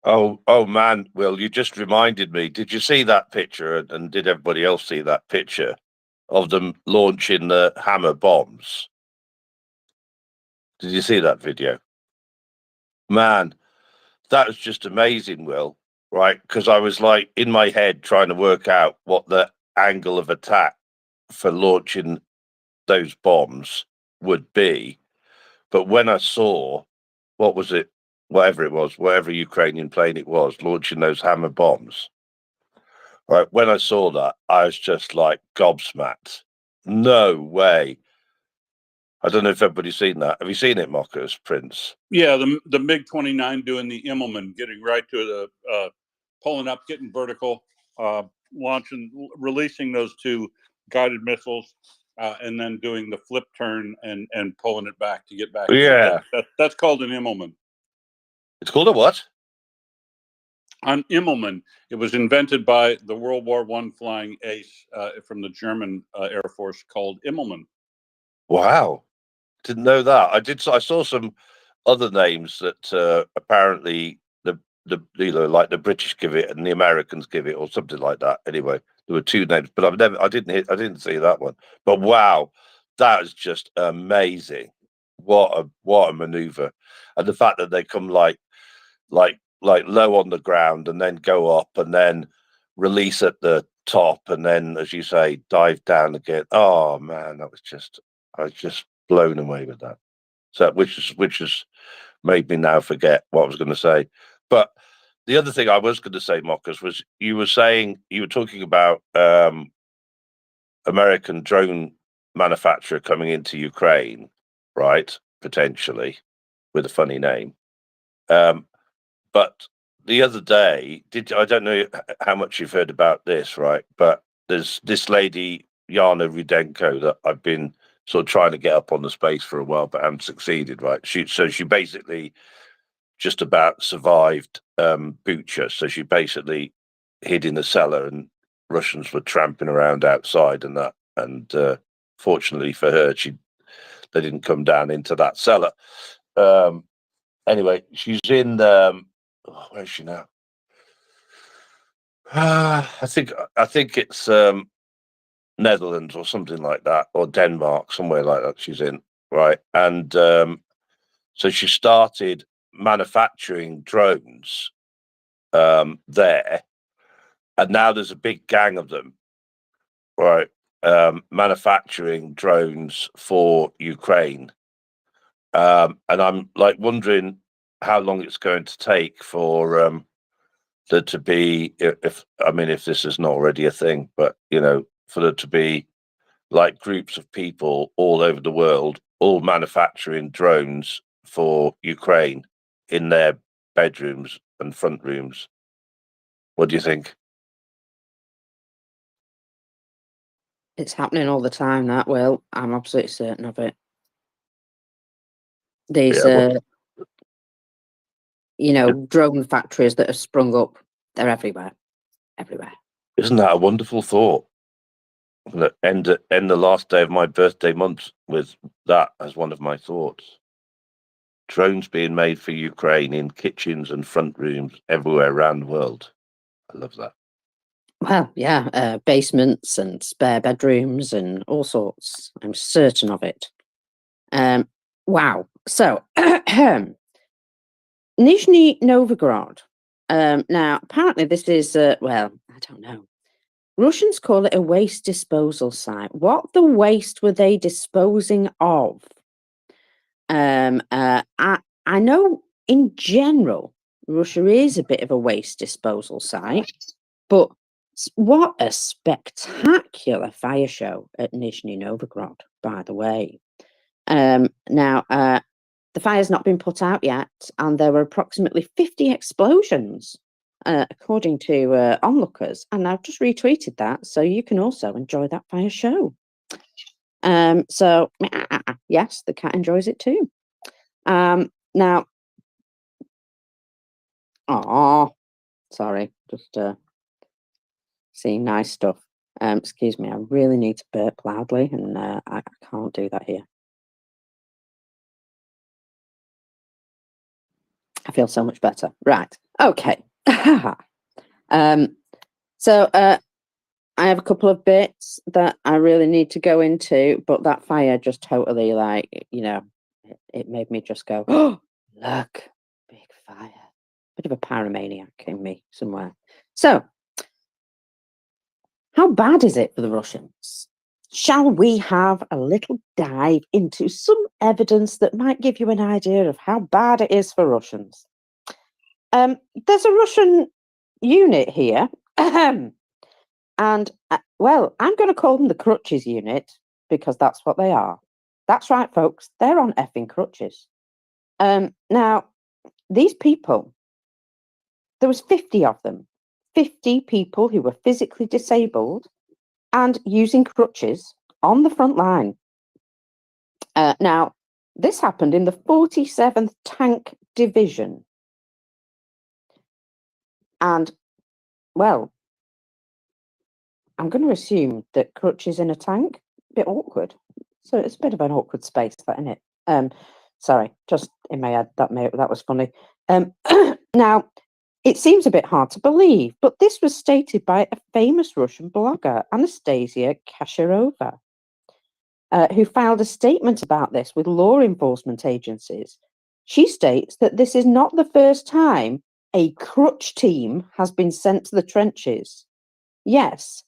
Oh man, Will, you just reminded me. Did you see that picture? And did everybody else see that picture of them launching the hammer bombs? Did you see that video? Man, that was just amazing, Will, right? Because I was like in my head trying to work out what the angle of attack for launching those bombs would be. But when I saw, what was it? Whatever it was, whatever Ukrainian plane it was, launching those hammer bombs. Right, when I saw that, I was just like gobsmacked. No way. I don't know if everybody's seen that. Have you seen it, Mockers, Prince? Yeah, the MiG-29 doing the Immelman, getting right to the pulling up, getting vertical, launching, releasing those two guided missiles, and then doing the flip turn and pulling it back to get back. Yeah, that's called an Immelman. it's called a what? An Immelman. It was invented by the World War I flying ace from the German Air Force called Immelman. Wow, didn't know that. I saw some other names that apparently the like the British give it and the Americans give it, or something like that. Anyway, there were two names, but I didn't see that one. But wow, that is just amazing. What a maneuver, and the fact that they come like low on the ground and then go up and then release at the top and then, as you say, dive down again. Oh man, I was just blown away with that. So which has made me now forget what I was going to say. But the other thing I was going to say, Mockers, was you were talking about American drone manufacturer coming into Ukraine, right? Potentially with a funny name. But the other day, I don't know how much you've heard about this, right? But there's this lady, Yana Rudenko, that I've been sort of trying to get up on the space for a while, but haven't succeeded, right? She basically just about survived Bucha. So she basically hid in the cellar and Russians were tramping around outside and that. And fortunately for her, they didn't come down into that cellar. Anyway, she's in where is she now? I think it's Netherlands or something like that, or Denmark, somewhere like that. She's in, right, and so she started manufacturing drones there, and now there's a big gang of them, right, manufacturing drones for Ukraine, and I'm like wondering how long it's going to take for there to be, if this is not already a thing, but for there to be like groups of people all over the world all manufacturing drones for Ukraine in their bedrooms and front rooms. What do you think? It's happening all the time, that, Will. I'm absolutely certain of it. These, drone factories that have sprung up, they're everywhere. Everywhere. Isn't that a wonderful thought? End the last day of my birthday month with that as one of my thoughts. drones being made for Ukraine in kitchens and front rooms everywhere around the world. I love that. Well, yeah, basements and spare bedrooms and all sorts. I'm certain of it. Wow. So, Nizhny Novgorod. Now, apparently, this is, well, I don't know. Russians call it a waste disposal site. What the waste were they disposing of? I know in general, Russia is a bit of a waste disposal site, but what a spectacular fire show at Nizhny Novgorod, by the way. Now, the fire's not been put out yet, and there were approximately 50 explosions, according to onlookers. And I've just retweeted that, so you can also enjoy that fire show. So, yes, the cat enjoys it too. Now, sorry, just seeing nice stuff. Excuse me, I really need to burp loudly, and I can't do that here. I feel so much better. Right. Okay. So I have a couple of bits that I really need to go into, but that fire just totally, like, you know, it made me just go, oh, look, big fire. Bit of a pyromaniac in me somewhere. So, how bad is it for the Russians? Shall we have a little dive into some evidence that might give you an idea of how bad it is for Russians? There's a Russian unit here, and well, I'm going to call them the crutches unit because that's what they are. That's right, folks. They're on effing crutches. Now, these people, there was 50 of them, 50 people who were physically disabled and using crutches on the front line. Now, this happened in the 47th Tank Division. And, well, I'm going to assume that crutches in a tank, a bit awkward. So it's a bit of an awkward space, that, isn't it? Sorry, just in my head, that was funny. Now, it seems a bit hard to believe, but this was stated by a famous Russian blogger, Anastasia Kasharova, who filed a statement about this with law enforcement agencies. She states that this is not the first time a crutch team has been sent to the trenches. Yes,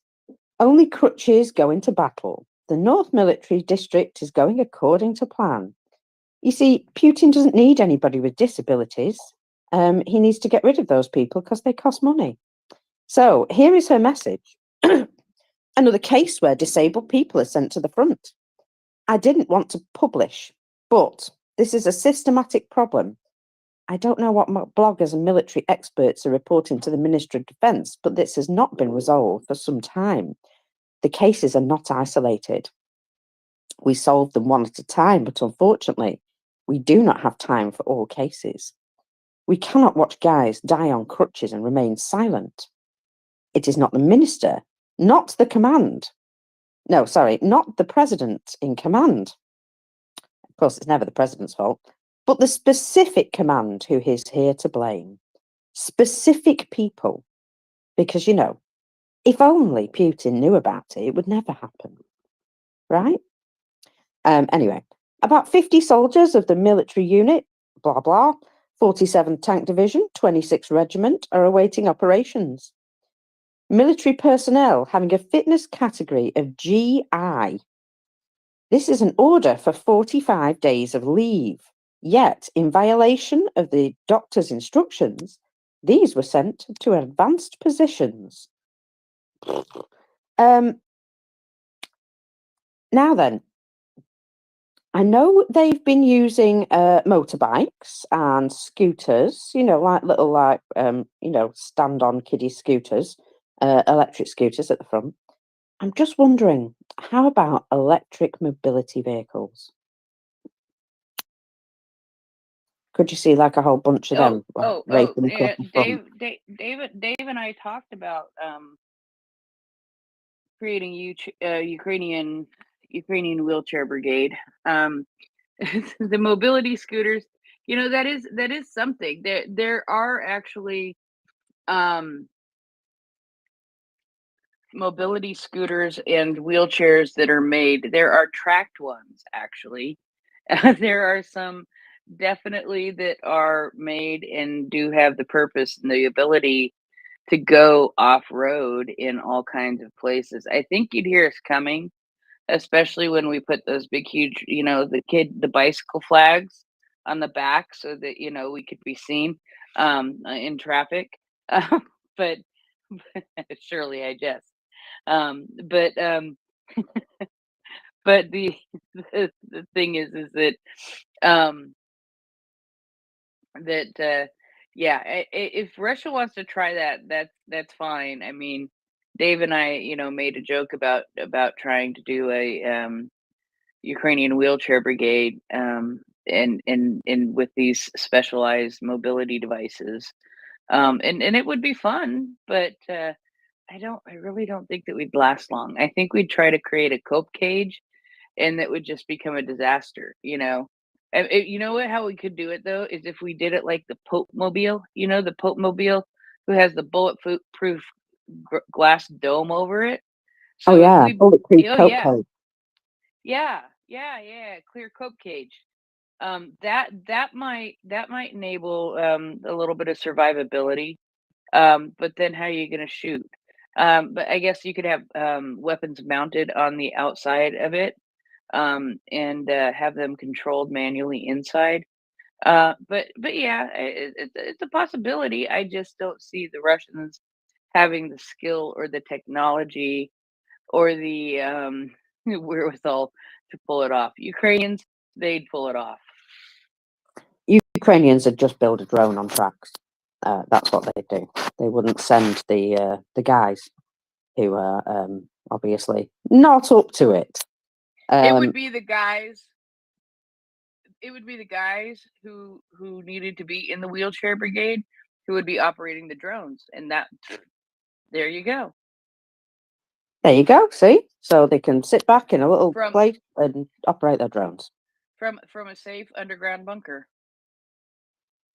only crutches go into battle. The North Military District is going according to plan. You see, Putin doesn't need anybody with disabilities. He needs to get rid of those people because they cost money. So here is her message. Another case where disabled people are sent to the front. I didn't want to publish, but this is a systematic problem. I don't know what bloggers and military experts are reporting to the Ministry of Defence, but this has not been resolved for some time. The cases are not isolated. We solve them one at a time, but unfortunately, we do not have time for all cases. We cannot watch guys die on crutches and remain silent. It is not the minister, not the command. No, sorry, not the president in command. Of course, it's never the president's fault, but the specific command who is here to blame. Specific people. Because, you know, if only Putin knew about it, it would never happen. Right? Anyway, about 50 soldiers of the military unit, blah, blah, 47th Tank Division, 26th Regiment, are awaiting operations. Military personnel having a fitness category of GI. This is an order for 45 days of leave. Yet, in violation of the doctor's instructions, these were sent to advanced positions. Now then, I know they've been using motorbikes and scooters, you know, like little, you know, stand-on kiddie scooters, electric scooters at the front. I'm just wondering, how about electric mobility vehicles? Could you see like a whole bunch of them? Yeah, Dave and I talked about creating Ukrainian wheelchair brigade. The mobility scooters, You know, that is something. There are actually mobility scooters and wheelchairs that are made. There are tracked ones actually. There are some definitely that are made and do have the purpose and the ability to go off road in all kinds of places. I think you'd hear us coming, especially when we put those big, huge, the bicycle flags on the back so that, we could be seen in traffic. But surely I jest. But but the thing is that um yeah, if Russia wants to try that, that's fine. I mean, Dave and I, made a joke about trying to do a Ukrainian wheelchair brigade, and with these specialized mobility devices, and it would be fun, but I really don't think that we'd last long. I think we'd try to create a cope cage, and that would just become a disaster, you know. And you know what? How we could do it though is if we did it like the Pope Mobile. You know, the Pope Mobile, who has the bulletproof glass dome over it. Oh So if yeah, we, bulletproof oh coat yeah, code. yeah, clear cope cage. That might enable a little bit of survivability. But then how are you going to shoot? But I guess you could have weapons mounted on the outside of it, and have them controlled manually inside. But yeah, it's a possibility. I just don't see the Russians having the skill or the technology or the wherewithal to pull it off. Ukrainians, they'd pull it off. Ukrainians would just build a drone on tracks. That's what they do. They wouldn't send the guys who are obviously not up to it. It would be the guys. It would be the guys who needed to be in the wheelchair brigade who would be operating the drones, and that. There you go. There you go. See, so they can sit back in a little From place and operate their drones. from a safe underground bunker.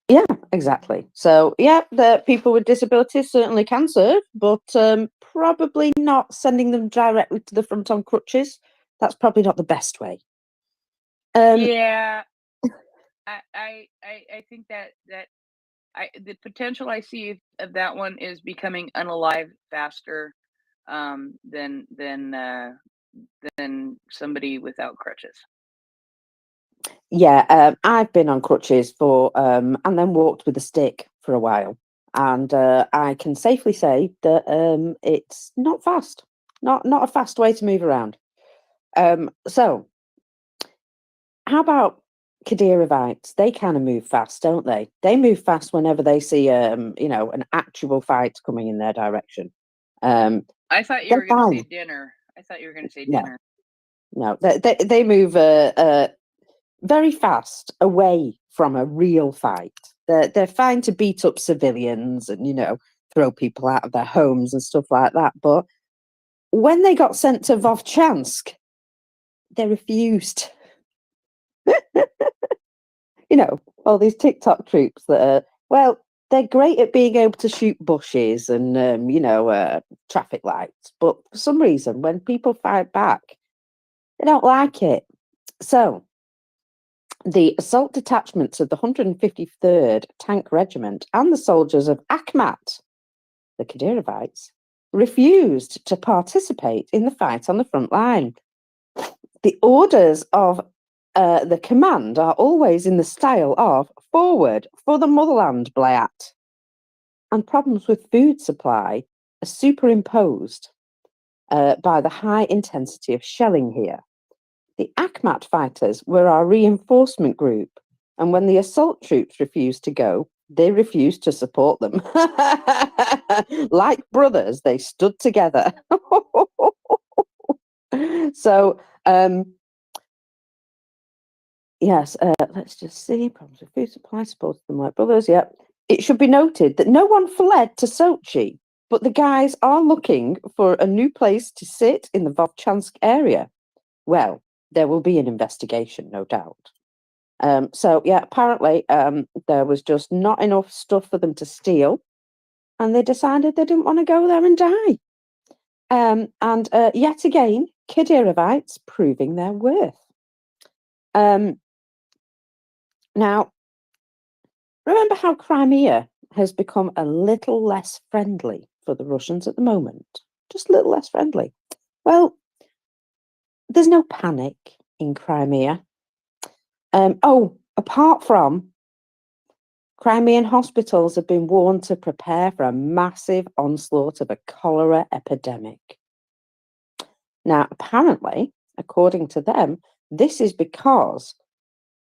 Yeah, exactly. So yeah, the people with disabilities certainly can serve, but probably not sending them directly to the front on crutches. That's probably not the best way. Yeah, I think that the potential I see of that one is becoming unalive faster than somebody without crutches. Yeah, I've been on crutches for and then walked with a stick for a while, and I can safely say that it's not fast, not a fast way to move around. So how about Kadiravites? They kind of move fast, don't they? They move fast whenever they see an actual fight coming in their direction. I thought you They're were going to say fine. dinner. I thought you were going to say No, dinner. no, they move very fast away from a real fight. They're fine to beat up civilians and throw people out of their homes and stuff like that. But when they got sent to Vovchansk, they refused. All these TikTok troops that are they're great at being able to shoot bushes and traffic lights, but for some reason, when people fight back, they don't like it. So the assault detachments of the 153rd Tank Regiment and the soldiers of Akhmat, the Kadiravites, refused to participate in the fight on the front line. The orders of the command are always in the style of "forward for the motherland, Blayat," and problems with food supply are superimposed by the high intensity of shelling here. The Akhmat fighters were our reinforcement group, and when the assault troops refused to go, they refused to support them. Like brothers, they stood together. So, yes, let's just see. Problems with food supply, supported them like brothers. Yep. It should be noted that no one fled to Sochi, but the guys are looking for a new place to sit in the Vovchansk area. Well, there will be an investigation, no doubt. So yeah, apparently there was just not enough stuff for them to steal, and they decided they didn't want to go there and die. And yet again, Kadyriovites proving their worth. Now, remember how Crimea has become a little less friendly for the Russians at the moment? Just a little less friendly. Well, there's no panic in Crimea. Apart from Crimean hospitals have been warned to prepare for a massive onslaught of a cholera epidemic. Now, apparently, according to them, this is because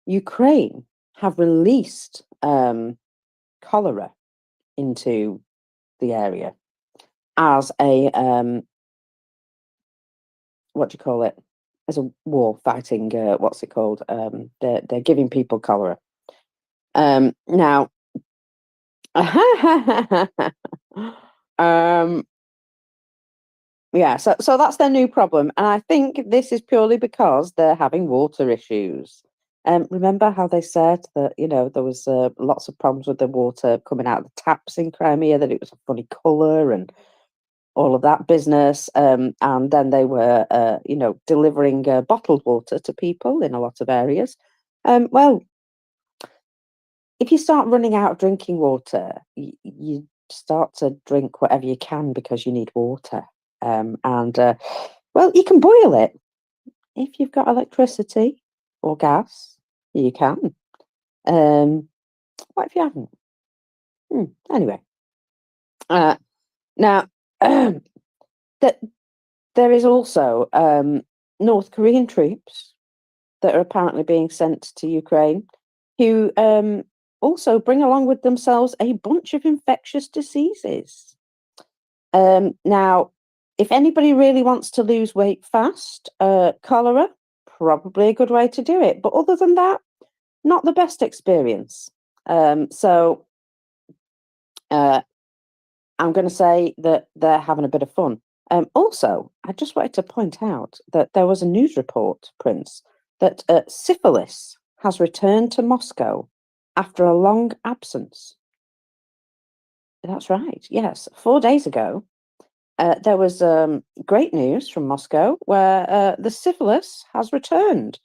Ukraine have released cholera into the area as a what do you call it? As a war fighting. What's it called? They're giving people cholera. Now, yeah. So that's their new problem, and I think this is purely because they're having water issues. Remember how they said that there was lots of problems with the water coming out of the taps in Crimea, that it was a funny colour and all of that business, and then they were delivering bottled water to people in a lot of areas. Well, if you start running out of drinking water, you start to drink whatever you can because you need water. Well, you can boil it if you've got electricity or gas. You can. What if you haven't? Anyway, now that there is also North Korean troops that are apparently being sent to Ukraine, who also bring along with themselves a bunch of infectious diseases. Now, if anybody really wants to lose weight fast, cholera, probably a good way to do it. But other than that, not the best experience. So I'm going to say that they're having a bit of fun. Also, I just wanted to point out that there was a news report, Prince, that syphilis has returned to Moscow after a long absence. That's right. Yes, 4 days ago, there was great news from Moscow where the syphilis has returned.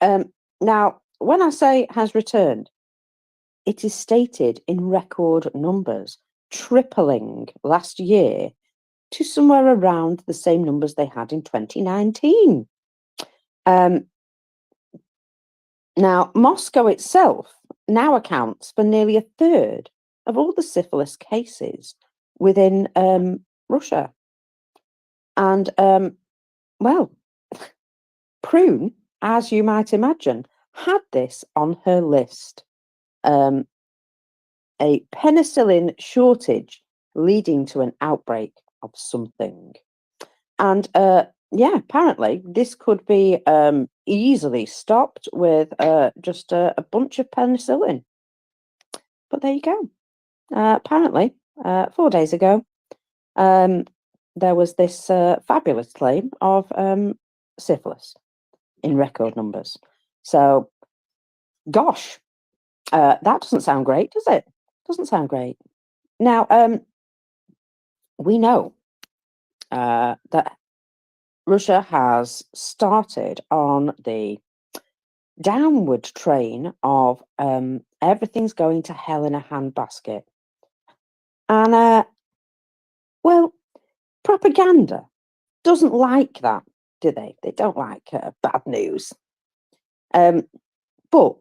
Now, when I say has returned, it is stated in record numbers, tripling last year to somewhere around the same numbers they had in 2019. Now, Moscow itself now accounts for nearly a third of all the syphilis cases within Russia. And, well, Prune, as you might imagine, had this on her list. A penicillin shortage leading to an outbreak of something. And yeah, apparently this could be easily stopped with just a bunch of penicillin. But there you go. Apparently, 4 days ago, there was this fabulous claim of syphilis in record numbers. So, gosh, that doesn't sound great, does it? Doesn't sound great. Now, we know that Russia has started on the downward train of everything's going to hell in a handbasket. And, well, propaganda doesn't like that, do they? They don't like bad news. But,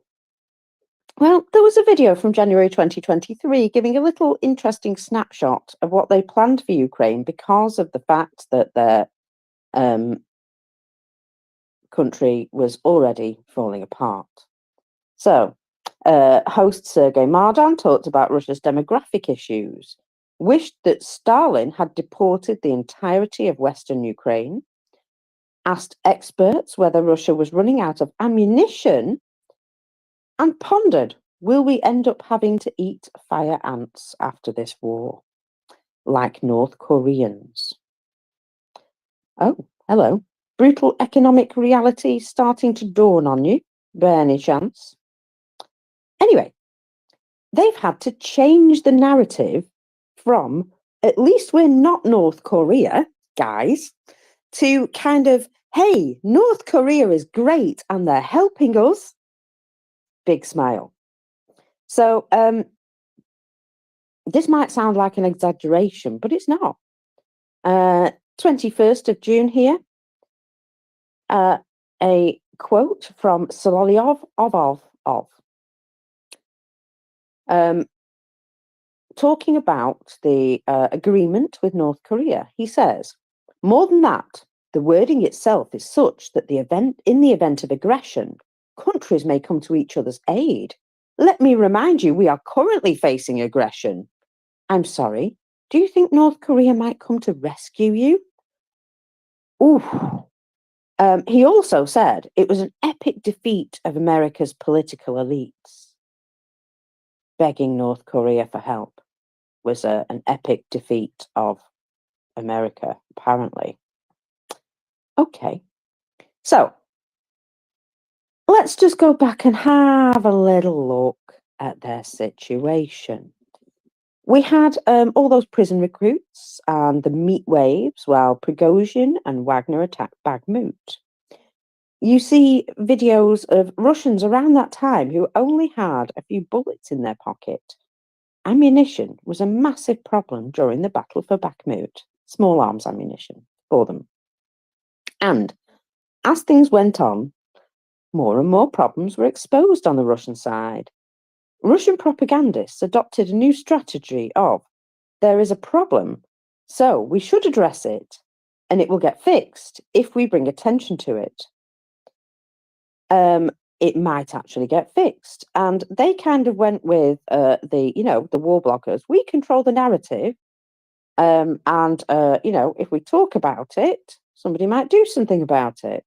well, there was a video from January 2023 giving a little interesting snapshot of what they planned for Ukraine because of the fact that their country was already falling apart. So, host Sergei Mardan talked about Russia's demographic issues, wished that Stalin had deported the entirety of Western Ukraine, asked experts whether Russia was running out of ammunition, and pondered, will we end up having to eat fire ants after this war, like North Koreans? Oh, hello. Brutal economic reality starting to dawn on you, by any chance? Anyway, they've had to change the narrative from, at least we're not North Korea, guys, to kind of, hey, North Korea is great and they're helping us. Big smile. So this might sound like an exaggeration, but it's not. 21st of June here, a quote from Sololyov talking about the agreement with North Korea. He says, more than that, the wording itself is such that in the event of aggression, countries may come to each other's aid. Let me remind you, we are currently facing aggression. I'm sorry, do you think North Korea might come to rescue you? Ooh. He also said it was an epic defeat of America's political elites. Begging North Korea for help was an epic defeat of America, apparently. Okay, so let's just go back and have a little look at their situation. We had all those prison recruits and the meat waves while Prigozhin and Wagner attacked Bakhmut. You see videos of Russians around that time who only had a few bullets in their pocket. Ammunition was a massive problem during the battle for Bakhmut, small arms ammunition for them. And as things went on, more and more problems were exposed on the Russian side. Russian propagandists adopted a new strategy of, there is a problem, so we should address it, and it will get fixed if we bring attention to it. It might actually get fixed. And they kind of went with the war bloggers. We control the narrative. If we talk about it, somebody might do something about it.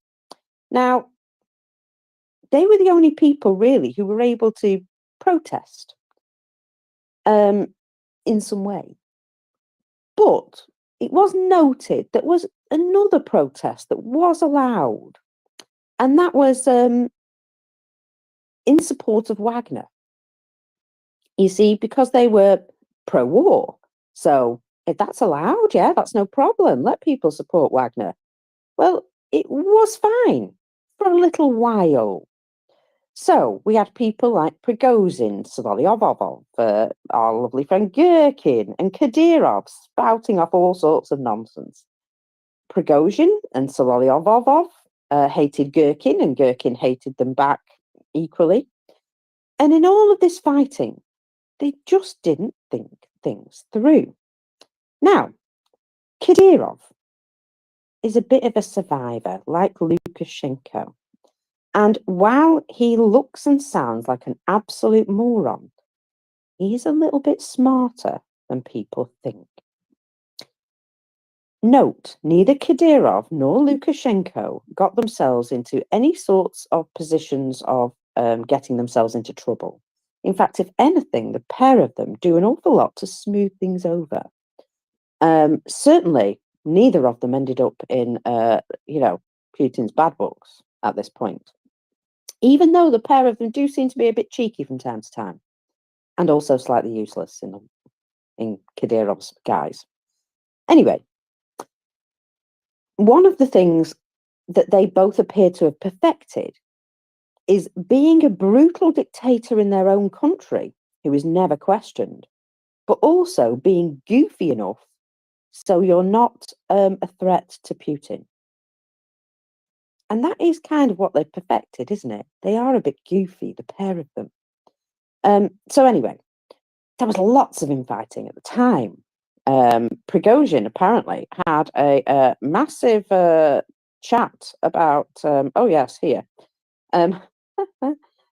Now, they were the only people really who were able to protest in some way. But it was noted that was another protest that was allowed. And that was in support of Wagner. You see, because they were pro-war. So if that's allowed, yeah, that's no problem. Let people support Wagner. Well, it was fine for a little while. So we had people like Prigozhin, Sololyov, our lovely friend Gherkin, and Kadyrov spouting off all sorts of nonsense. Prigozhin and Sololyov hated Gherkin, and Gherkin hated them back equally. And in all of this fighting, they just didn't think things through. Now, Kadyrov is a bit of a survivor, like Lukashenko. And while he looks and sounds like an absolute moron, he's a little bit smarter than people think. Note, neither Kadyrov nor Lukashenko got themselves into any sorts of positions of getting themselves into trouble. In fact, if anything, the pair of them do an awful lot to smooth things over. Certainly, neither of them ended up in, Putin's bad books at this point. Even though the pair of them do seem to be a bit cheeky from time to time, and also slightly useless in Kadyrov's guise. Anyway, one of the things that they both appear to have perfected is being a brutal dictator in their own country who is never questioned, but also being goofy enough so you're not a threat to Putin. And that is kind of what they've perfected, isn't it? They are a bit goofy, the pair of them. So anyway, there was lots of infighting at the time. Prigozhin apparently had a massive chat about,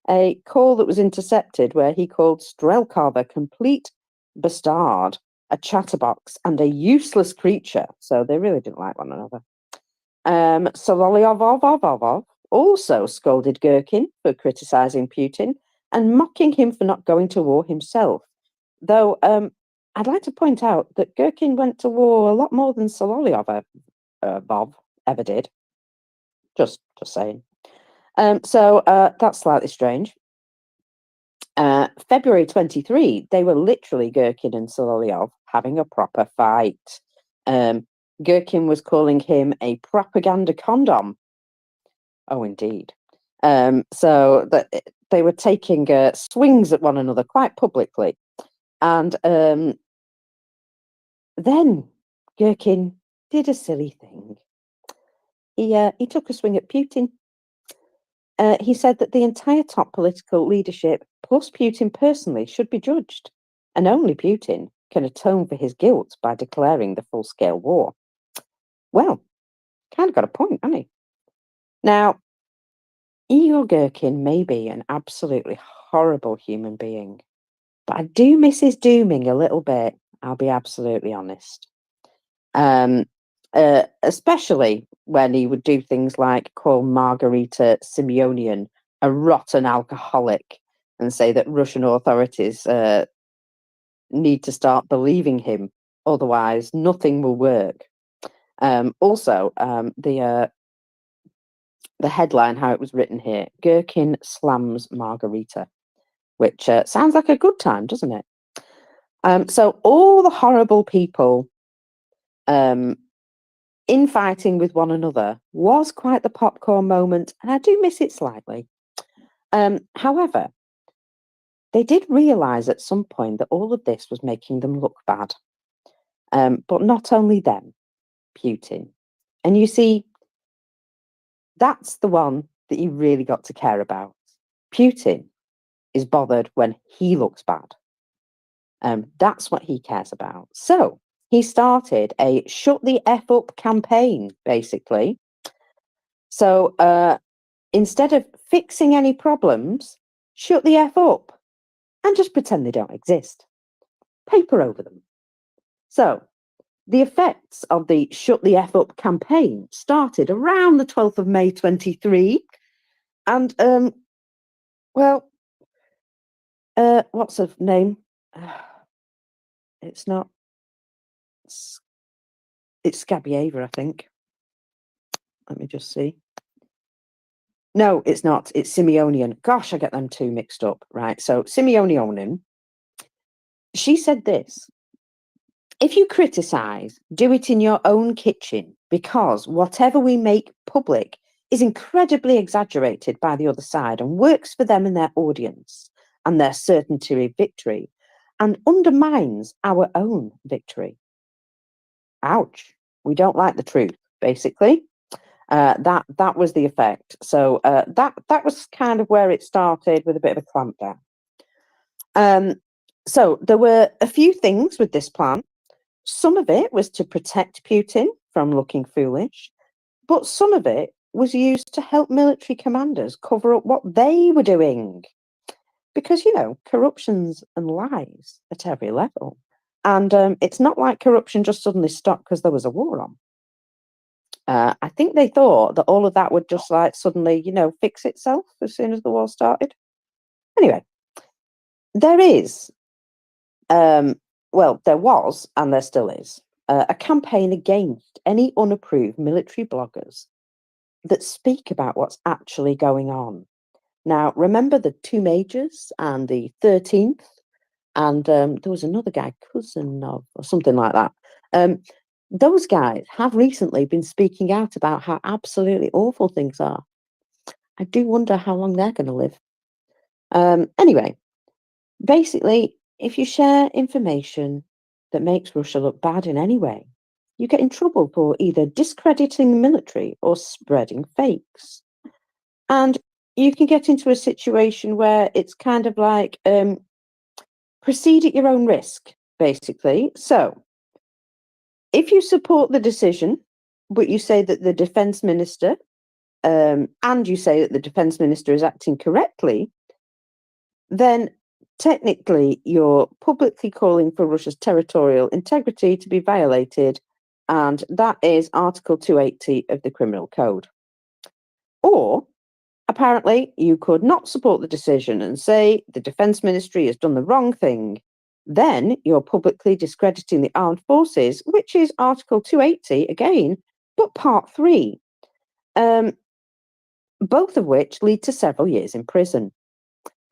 a call that was intercepted where he called Strelkov a complete bastard, a chatterbox, and a useless creature. So they really didn't like one another. Sololyov also scolded Gherkin for criticizing Putin and mocking him for not going to war himself. Though I'd like to point out that Gherkin went to war a lot more than Sololyov ever did. Just saying. So that's slightly strange. February 23, they were literally, Gherkin and Solovyov, having a proper fight. Gherkin was calling him a propaganda condom. Oh, indeed. So that they were taking swings at one another quite publicly. And then Gherkin did a silly thing. He took a swing at Putin. He said that the entire top political leadership, plus Putin personally, should be judged, and only Putin can atone for his guilt by declaring the full-scale war. Well, kind of got a point, hasn't he? Now, Igor Gherkin may be an absolutely horrible human being, but I do miss his dooming a little bit, I'll be absolutely honest. Especially when he would do things like call Margarita Simeonian a rotten alcoholic and say that Russian authorities need to start believing him, otherwise nothing will work. Also, the headline, how it was written here, Gherkin slams Margarita, which sounds like a good time, doesn't it? So all the horrible people infighting with one another was quite the popcorn moment, and I do miss it slightly. However, they did realise at some point that all of this was making them look bad. But not only them, Putin. And you see, that's the one that you really got to care about. Putin is bothered when he looks bad. That's what he cares about. So he started a shut the F up campaign, basically. So instead of fixing any problems, shut the F up and just pretend they don't exist. Paper over them. So the effects of the Shut the F Up campaign started around the 12th of May 23. And, well, what's her name? It's not. It's Skabieva, I think. Let me just see. No, it's not. It's Simeonian. Gosh, I get them two mixed up. Right. So Simeonian, she said this. If you criticise, do it in your own kitchen, because whatever we make public is incredibly exaggerated by the other side and works for them and their audience and their certainty of victory and undermines our own victory. Ouch. We don't like the truth, basically. That was the effect. So that was kind of where it started, with a bit of a clampdown. So there were a few things with this plan. Some of it was to protect Putin from looking foolish, but some of it was used to help military commanders cover up what they were doing. Because, you know, corruption's and lies at every level. And it's not like corruption just suddenly stopped because there was a war on. I think they thought that all of that would just like suddenly, you know, fix itself as soon as the war started. Anyway, there is, well, there was, and there still is, a campaign against any unapproved military bloggers that speak about what's actually going on. Now, remember the two majors and the 13th, and there was another guy, Cousinov, or something like that. Those guys have recently been speaking out about how absolutely awful things are. I do wonder how long they're going to live. Anyway, basically, if you share information that makes Russia look bad in any way, you get in trouble for either discrediting the military or spreading fakes. And you can get into a situation where it's kind of like proceed at your own risk, basically. So if you support the decision, but you say that the defense minister, and you say that the defense minister is acting correctly, then technically you're publicly calling for Russia's territorial integrity to be violated, and that is Article 280 of the Criminal Code. Or, apparently, you could not support the decision and say the Defence Ministry has done the wrong thing. Then you're publicly discrediting the armed forces, which is Article 280 again, but Part 3. Both of which lead to several years in prison.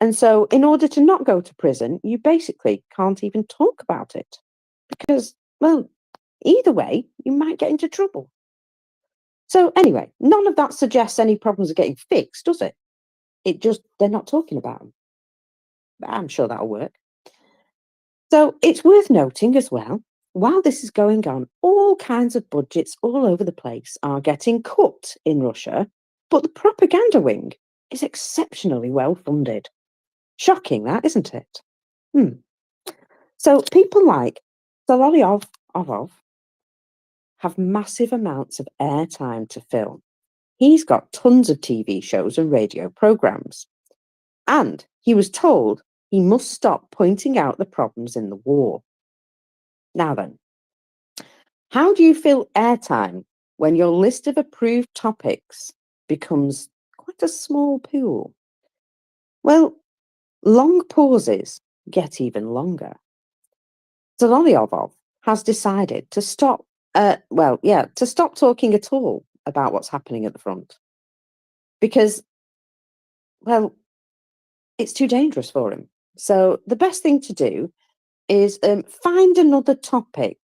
And so, in order to not go to prison, you basically can't even talk about it because, well, either way, you might get into trouble. So, anyway, none of that suggests any problems are getting fixed, does it? It just, they're not talking about them. But I'm sure that'll work. So, it's worth noting as well, while this is going on, all kinds of budgets all over the place are getting cut in Russia, but the propaganda wing is exceptionally well funded. Shocking, that, isn't it? So people like Solovyov have massive amounts of airtime to fill. He's got tons of TV shows and radio programs. And he was told he must stop pointing out the problems in the war. Now then, how do you fill airtime when your list of approved topics becomes quite a small pool? Well, long pauses get even longer. Solovyov has decided to stop to stop talking at all about what's happening at the front. Because, well, it's too dangerous for him. So the best thing to do is find another topic.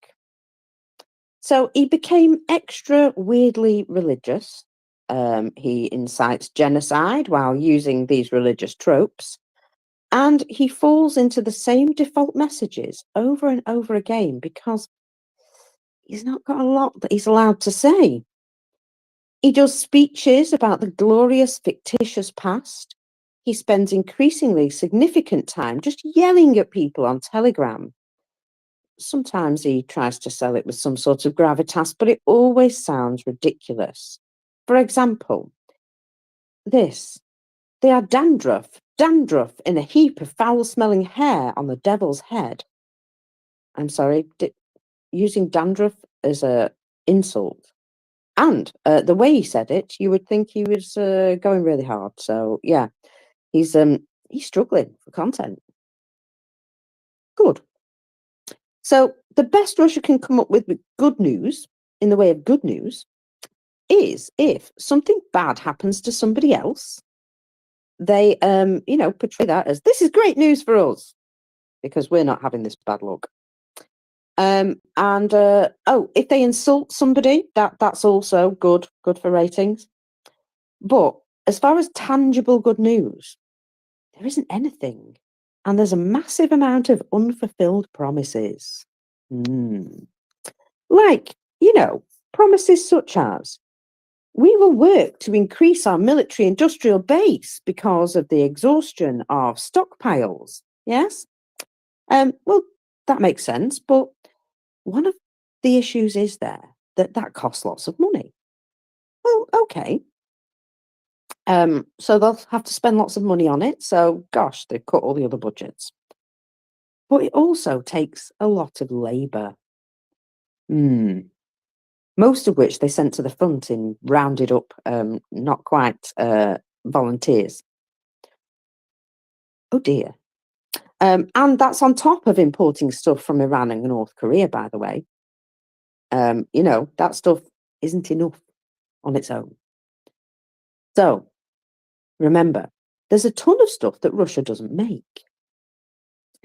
So he became extra weirdly religious. He incites genocide while using these religious tropes. And he falls into the same default messages over and over again because he's not got a lot that he's allowed to say. He does speeches about the glorious, fictitious past. He spends increasingly significant time just yelling at people on Telegram. Sometimes he tries to sell it with some sort of gravitas, but it always sounds ridiculous. For example, this. They are dandruff in a heap of foul-smelling hair on the devil's head. I'm sorry, using dandruff as a insult. And the way he said it, you would think he was going really hard. So yeah, he's struggling for content. Good. So the best Russia can come up with good news, in the way of good news, is if something bad happens to somebody else, they portray that as this is great news for us because we're not having this bad luck. If they insult somebody, that's also good for ratings. But as far as tangible good news, there isn't anything. And there's a massive amount of unfulfilled promises. Like, promises such as, we will work to increase our military industrial base because of the exhaustion of stockpiles. Yes? Well, that makes sense, but one of the issues is there that costs lots of money. Well, okay. So they'll have to spend lots of money on it. So, gosh, they've cut all the other budgets. But it also takes a lot of labour. Most of which they sent to the front in rounded up, not quite volunteers. Oh dear. And that's on top of importing stuff from Iran and North Korea, by the way. That stuff isn't enough on its own. So, remember, there's a ton of stuff that Russia doesn't make.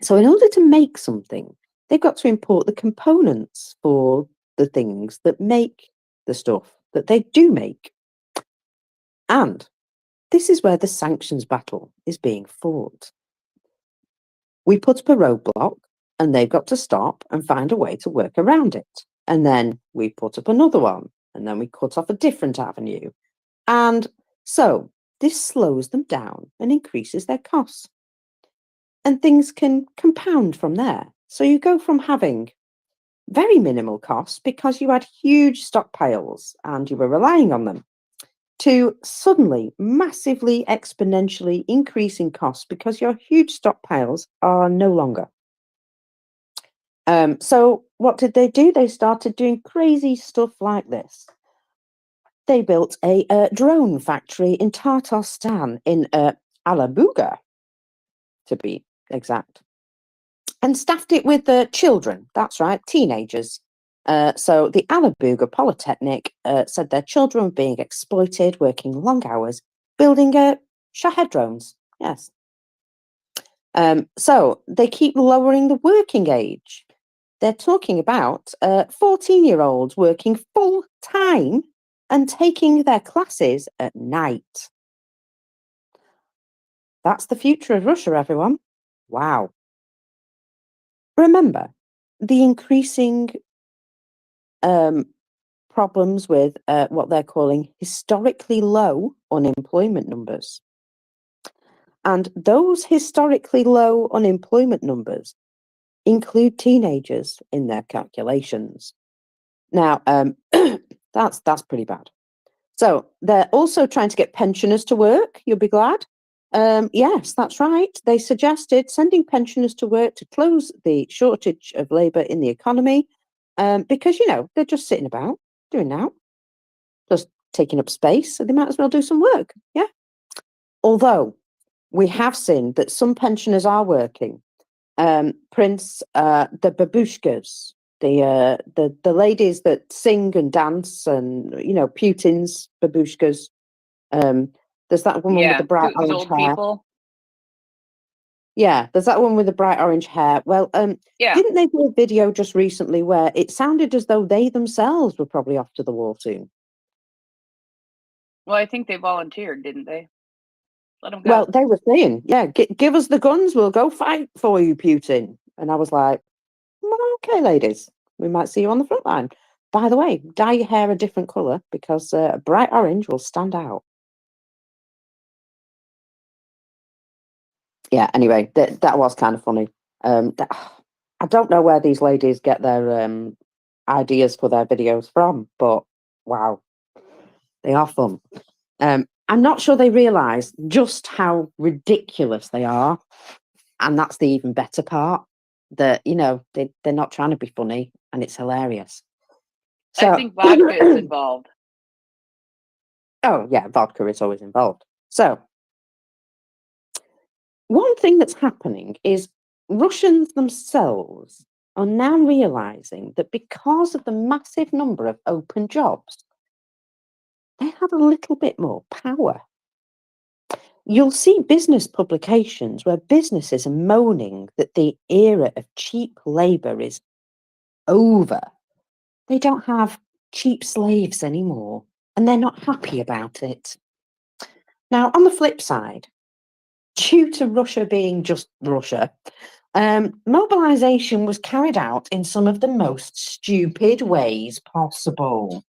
So in order to make something, they've got to import the components for the things that make the stuff that they do make. And this is where the sanctions battle is being fought. We put up a roadblock and they've got to stop and find a way to work around it. And then we put up another one and then we cut off a different avenue. And so this slows them down and increases their costs. And things can compound from there. So you go from having very minimal costs because you had huge stockpiles and you were relying on them, to suddenly massively exponentially increasing costs because your huge stockpiles are no longer. So what did they do? They started doing crazy stuff like this. They built a drone factory in Tatarstan, in Alabuga, to be exact, and staffed it with children. That's right, teenagers. So the Alabuga Polytechnic said their children were being exploited, working long hours, building Shahed drones. Yes. So they keep lowering the working age. They're talking about 14-year-olds working full time and taking their classes at night. That's the future of Russia, everyone. Wow. Remember, the increasing problems with what they're calling historically low unemployment numbers. And those historically low unemployment numbers include teenagers in their calculations. Now, that's pretty bad. So they're also trying to get pensioners to work. You'll be glad. Yes, that's right. They suggested sending pensioners to work to close the shortage of labour in the economy because, they're just sitting about doing that, just taking up space, so they might as well do some work. Yeah. Although we have seen that some pensioners are working. The babushkas, the ladies that sing and dance, and Putin's babushkas. There's that woman with the bright Putin's orange old hair. people. Yeah, there's that one with the bright orange hair. Well, Yeah. didn't they do a video just recently where it sounded as though they themselves were probably off to the war soon? Well, I think they volunteered, didn't they? Let them go. Well, they were saying, yeah, give us the guns, we'll go fight for you, Putin. And I was like, okay, ladies, we might see you on the front line. By the way, dye your hair a different colour because bright orange will stand out. Yeah, anyway, that was kind of funny. I don't know where these ladies get their ideas for their videos from, but wow, they are fun. I'm not sure they realise just how ridiculous they are, and that's the even better part. That they're not trying to be funny, and it's hilarious. So, I think vodka is involved. Oh yeah, vodka is always involved. So, one thing that's happening is Russians themselves are now realizing that because of the massive number of open jobs, they have a little bit more power. You'll see business publications where businesses are moaning that the era of cheap labour is over. They don't have cheap slaves anymore, and they're not happy about it. Now, on the flip side, due to Russia being just Russia, mobilization was carried out in some of the most stupid ways possible.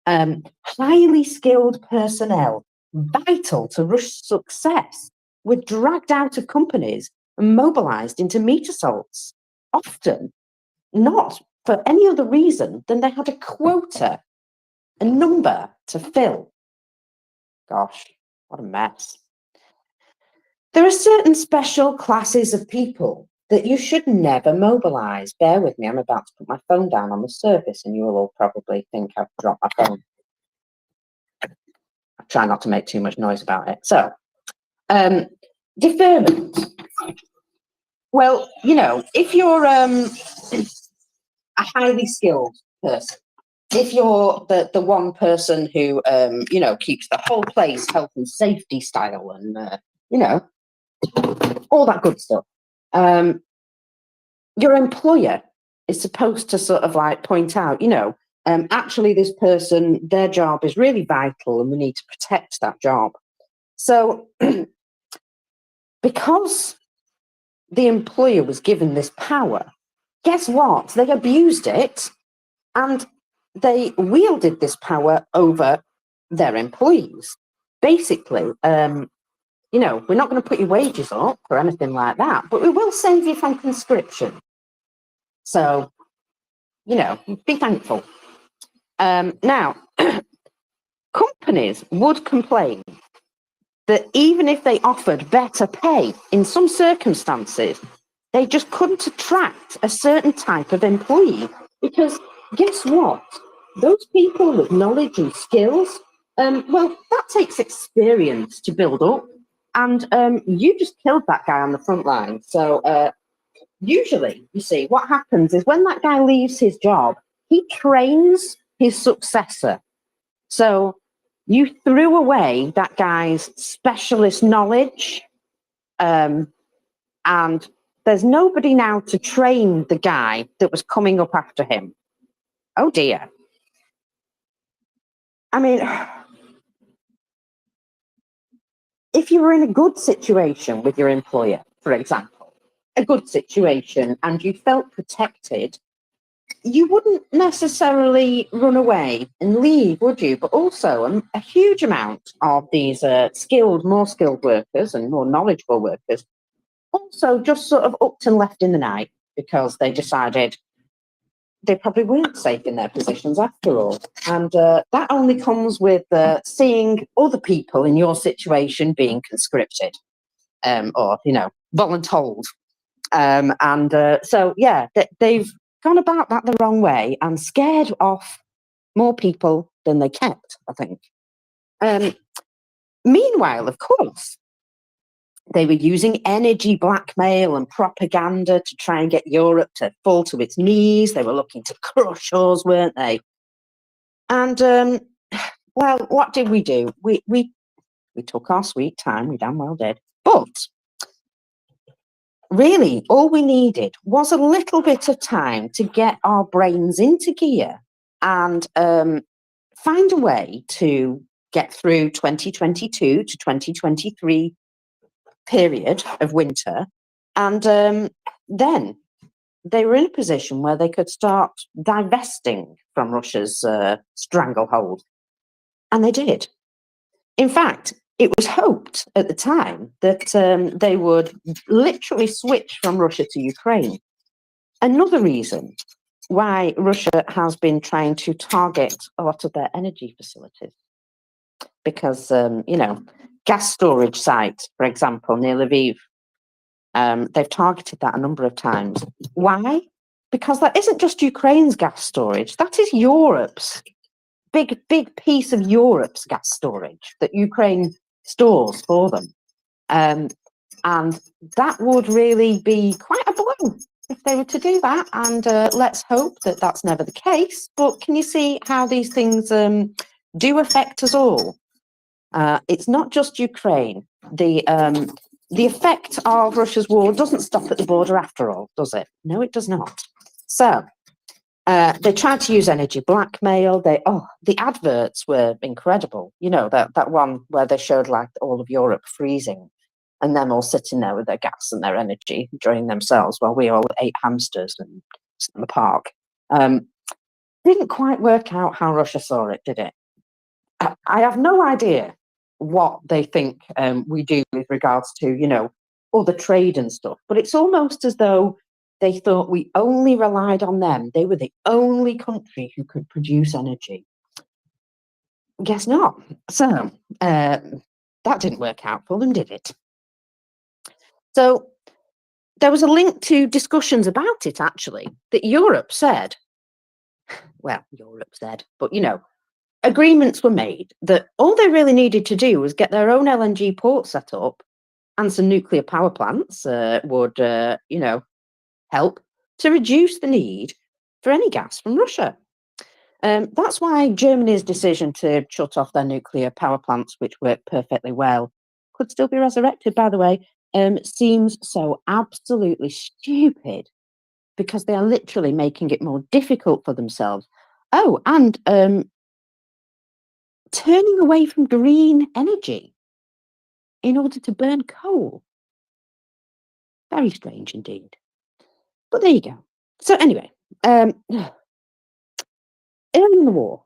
Highly skilled personnel, vital to Russia's success, were dragged out of companies and mobilized into meat assaults, often not for any other reason than they had a quota, a number to fill. Gosh, what a mess. There are certain special classes of people that you should never mobilize. Bear with me, I'm about to put my phone down on the surface and you will all probably think I've dropped my phone. I try not to make too much noise about it. So, deferment. Well, if you're a highly skilled person, if you're the one person who, keeps the whole place health and safety style and, all that good stuff, your employer is supposed to sort of like point out, actually this person, their job is really vital and we need to protect that job. So because the employer was given this power, guess what? They abused it and they wielded this power over their employees. Basically, we're not going to put your wages up or anything like that, but we will save you from conscription. So, be thankful. Now, companies would complain that even if they offered better pay, in some circumstances, they just couldn't attract a certain type of employee because guess what? Those people with knowledge and skills, that takes experience to build up. And you just killed that guy on the front line. So usually, you see, what happens is when that guy leaves his job, he trains his successor. So you threw away that guy's specialist knowledge and and there's nobody now to train the guy that was coming up after him. Oh dear. I mean, if you were in a good situation with your employer, for example, a good situation, and you felt protected, you wouldn't necessarily run away and leave, would you? But also a huge amount of these more skilled workers and more knowledgeable workers also just sort of upped and left in the night because they decided they probably weren't safe in their positions after all. And that only comes with seeing other people in your situation being conscripted or, voluntold. So, yeah, they've gone about that the wrong way and scared off more people than they kept, I think. Meanwhile, of course, they were using energy blackmail and propaganda to try and get Europe to fall to its knees. They were looking to crush us, weren't they? And, well, what did we do? We took our sweet time, we damn well did. But really, all we needed was a little bit of time to get our brains into gear and find a way to get through 2022 to 2023 period of winter. And then they were in a position where they could start divesting from Russia's stranglehold. And they did. In fact, it was hoped at the time that they would literally switch from Russia to Ukraine. Another reason why Russia has been trying to target a lot of their energy facilities. Because, gas storage sites, for example, near Lviv, they've targeted that a number of times. Why? Because that isn't just Ukraine's gas storage, that is Europe's. Big piece of Europe's gas storage that Ukraine stores for them. And that would really be quite a blow if they were to do that. And let's hope that that's never the case. But can you see how these things do affect us all? It's not just Ukraine. The effect of Russia's war doesn't stop at the border after all, does it? No, it does not. So they tried to use energy blackmail. The adverts were incredible. You know, that one where they showed like all of Europe freezing and them all sitting there with their gas and their energy, enjoying themselves while we all ate hamsters and sat in the park. Didn't quite work out how Russia saw it, did it? I have no idea what they think we do with regards to, all the trade and stuff, but it's almost as though they thought we only relied on them. They were the only country who could produce energy. Guess not. So that didn't work out for them, did it? So there was a link to discussions about it, actually, that Europe said, but, agreements were made that all they really needed to do was get their own LNG port set up, and some nuclear power plants would, help to reduce the need for any gas from Russia. That's why Germany's decision to shut off their nuclear power plants, which work perfectly well, could still be resurrected, by the way, seems so absolutely stupid because they are literally making it more difficult for themselves. Oh, and turning away from green energy in order to burn coal. Very strange indeed. But there you go. So anyway, early in the war,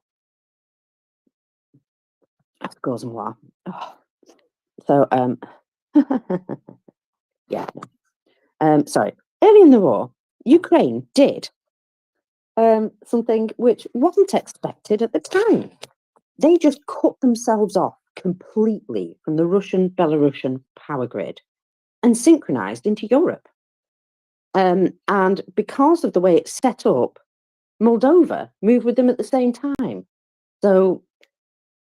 of course, war. Oh. So yeah. Sorry. Early in the war, Ukraine did something which wasn't expected at the time. They just cut themselves off completely from the Russian-Belarusian power grid and synchronized into Europe. And because of the way it's set up, Moldova moved with them at the same time. So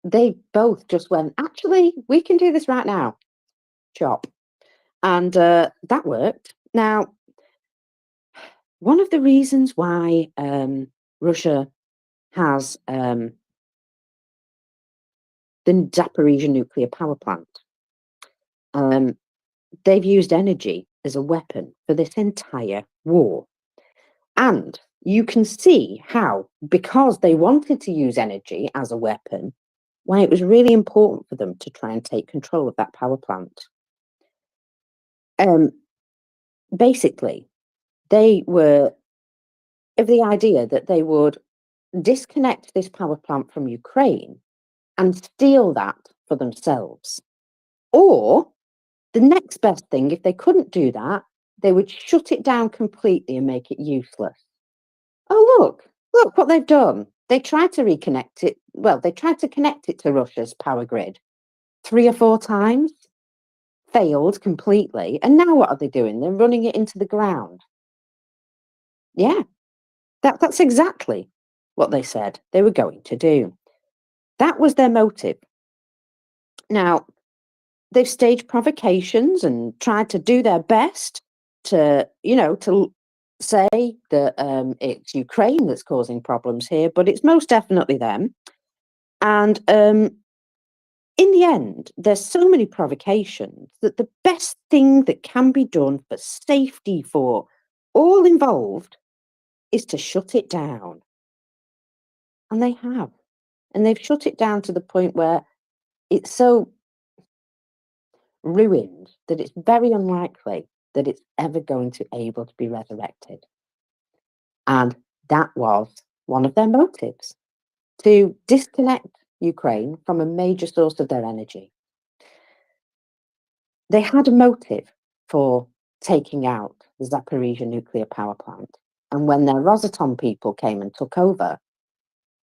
they both just went, actually, we can do this right now. Chop. And that worked. Now, one of the reasons why Russia has the Zaporizhzhia nuclear power plant, they've used energy as a weapon for this entire war. And you can see how, because they wanted to use energy as a weapon, why it was really important for them to try and take control of that power plant. Basically, they were of the idea that they would disconnect this power plant from Ukraine and steal that for themselves. Or the next best thing, if they couldn't do that, they would shut it down completely and make it useless. Oh, look what they've done. They tried to reconnect it. Well, they tried to connect it to Russia's power grid 3 or 4 times, failed completely. And now what are they doing? They're running it into the ground. Yeah, that's exactly what they said they were going to do. That was their motive. Now, they've staged provocations and tried to do their best to, to say that it's Ukraine that's causing problems here, but it's most definitely them. And in the end, there's so many provocations that the best thing that can be done for safety for all involved is to shut it down. And they have. And they've shut it down to the point where it's so ruined that it's very unlikely that it's ever going to be able to be resurrected. And that was one of their motives, to disconnect Ukraine from a major source of their energy. They had a motive for taking out the Zaporizhia nuclear power plant. And when their Rosatom people came and took over,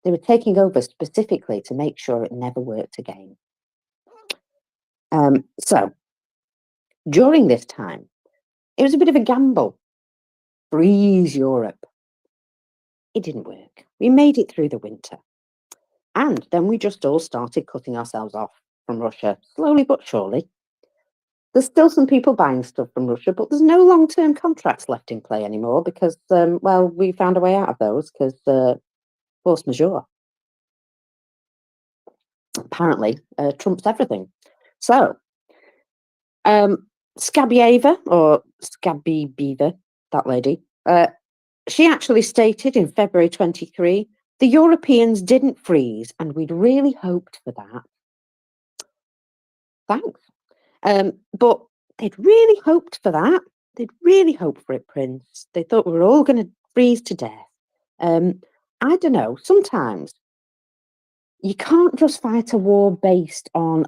they were taking over specifically to make sure it never worked again. So during this time, it was a bit of a gamble. Freeze Europe. It didn't work. We made it through the winter. And then we just all started cutting ourselves off from Russia, slowly but surely. There's still some people buying stuff from Russia, but there's no long-term contracts left in play anymore because, we found a way out of those because force majeure. Apparently, trumps everything. So, Skabieva, or Skabieva, that lady, she actually stated in February 23, the Europeans didn't freeze, and we'd really hoped for that. Thanks. But they'd really hoped for that. They'd really hoped for it, Prince. They thought we were all going to freeze to death. I don't know. Sometimes you can't just fight a war based on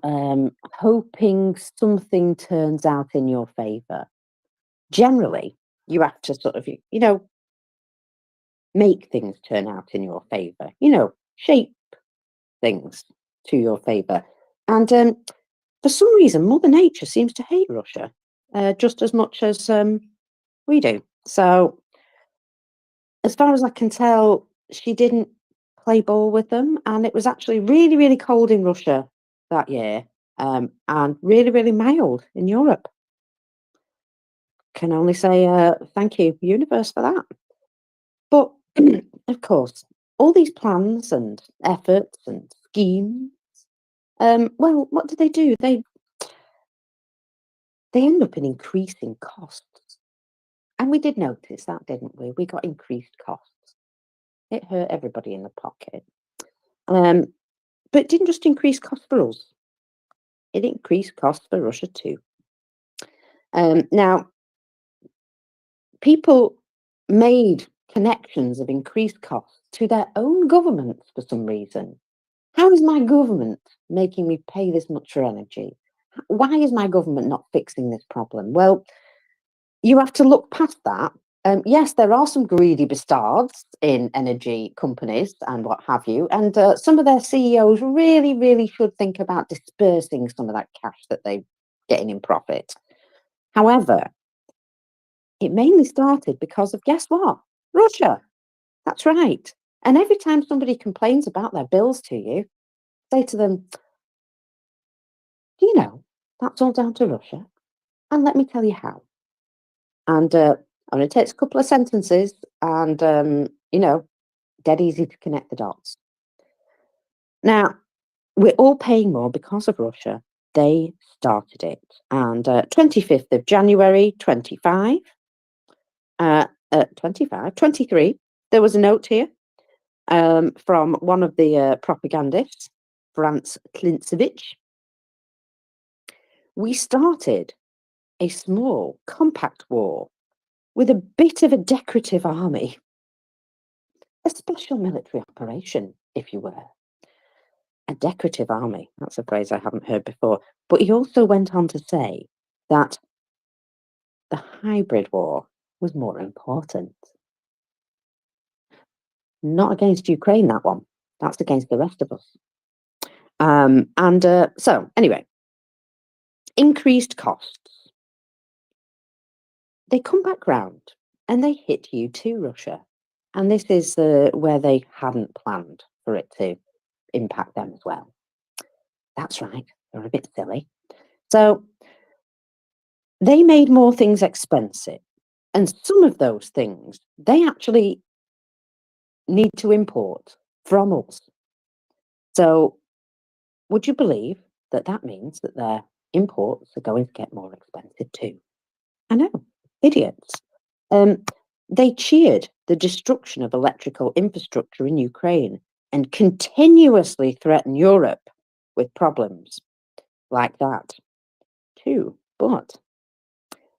hoping something turns out in your favour. Generally, you have to sort of, make things turn out in your favour. Shape things to your favour. And for some reason, Mother Nature seems to hate Russia just as much as we do. So, as far as I can tell, she didn't play ball with them, and it was actually really, really cold in Russia that year, and really, really mild in Europe. Can only say thank you, universe, for that. But of course, all these plans and efforts and schemes, what do? They end up in increasing costs. And we did notice that, didn't we? We got increased costs. It hurt everybody in the pocket. But it didn't just increase costs for us. It increased costs for Russia too. Now, people made connections of increased costs to their own governments for some reason. How is my government making me pay this much for energy? Why is my government not fixing this problem? Well, you have to look past that. Yes, there are some greedy bastards in energy companies and what have you, and some of their CEOs really, really should think about dispersing some of that cash that they're getting in profit. However, it mainly started because of, guess what? Russia. That's right. And every time somebody complains about their bills to you, say to them, do you know, that's all down to Russia? And let me tell you how. And it takes a couple of sentences and, dead easy to connect the dots. Now, we're all paying more because of Russia. They started it. And 25th of January 23, there was a note here from one of the propagandists, Franz Klintsevich. We started a small, compact war with a bit of a decorative army. A special military operation, if you were. A decorative army. That's a phrase I haven't heard before. But he also went on to say that the hybrid war was more important. Not against Ukraine, that one. That's against the rest of us. So, anyway, increased costs. They come back round and they hit you too, Russia. And this is where they hadn't planned for it to impact them as well. That's right, they're a bit silly. So they made more things expensive. And some of those things they actually need to import from us. So would you believe that that means that their imports are going to get more expensive too? I know, idiots. They cheered the destruction of electrical infrastructure in Ukraine and continuously threaten Europe with problems like that too. But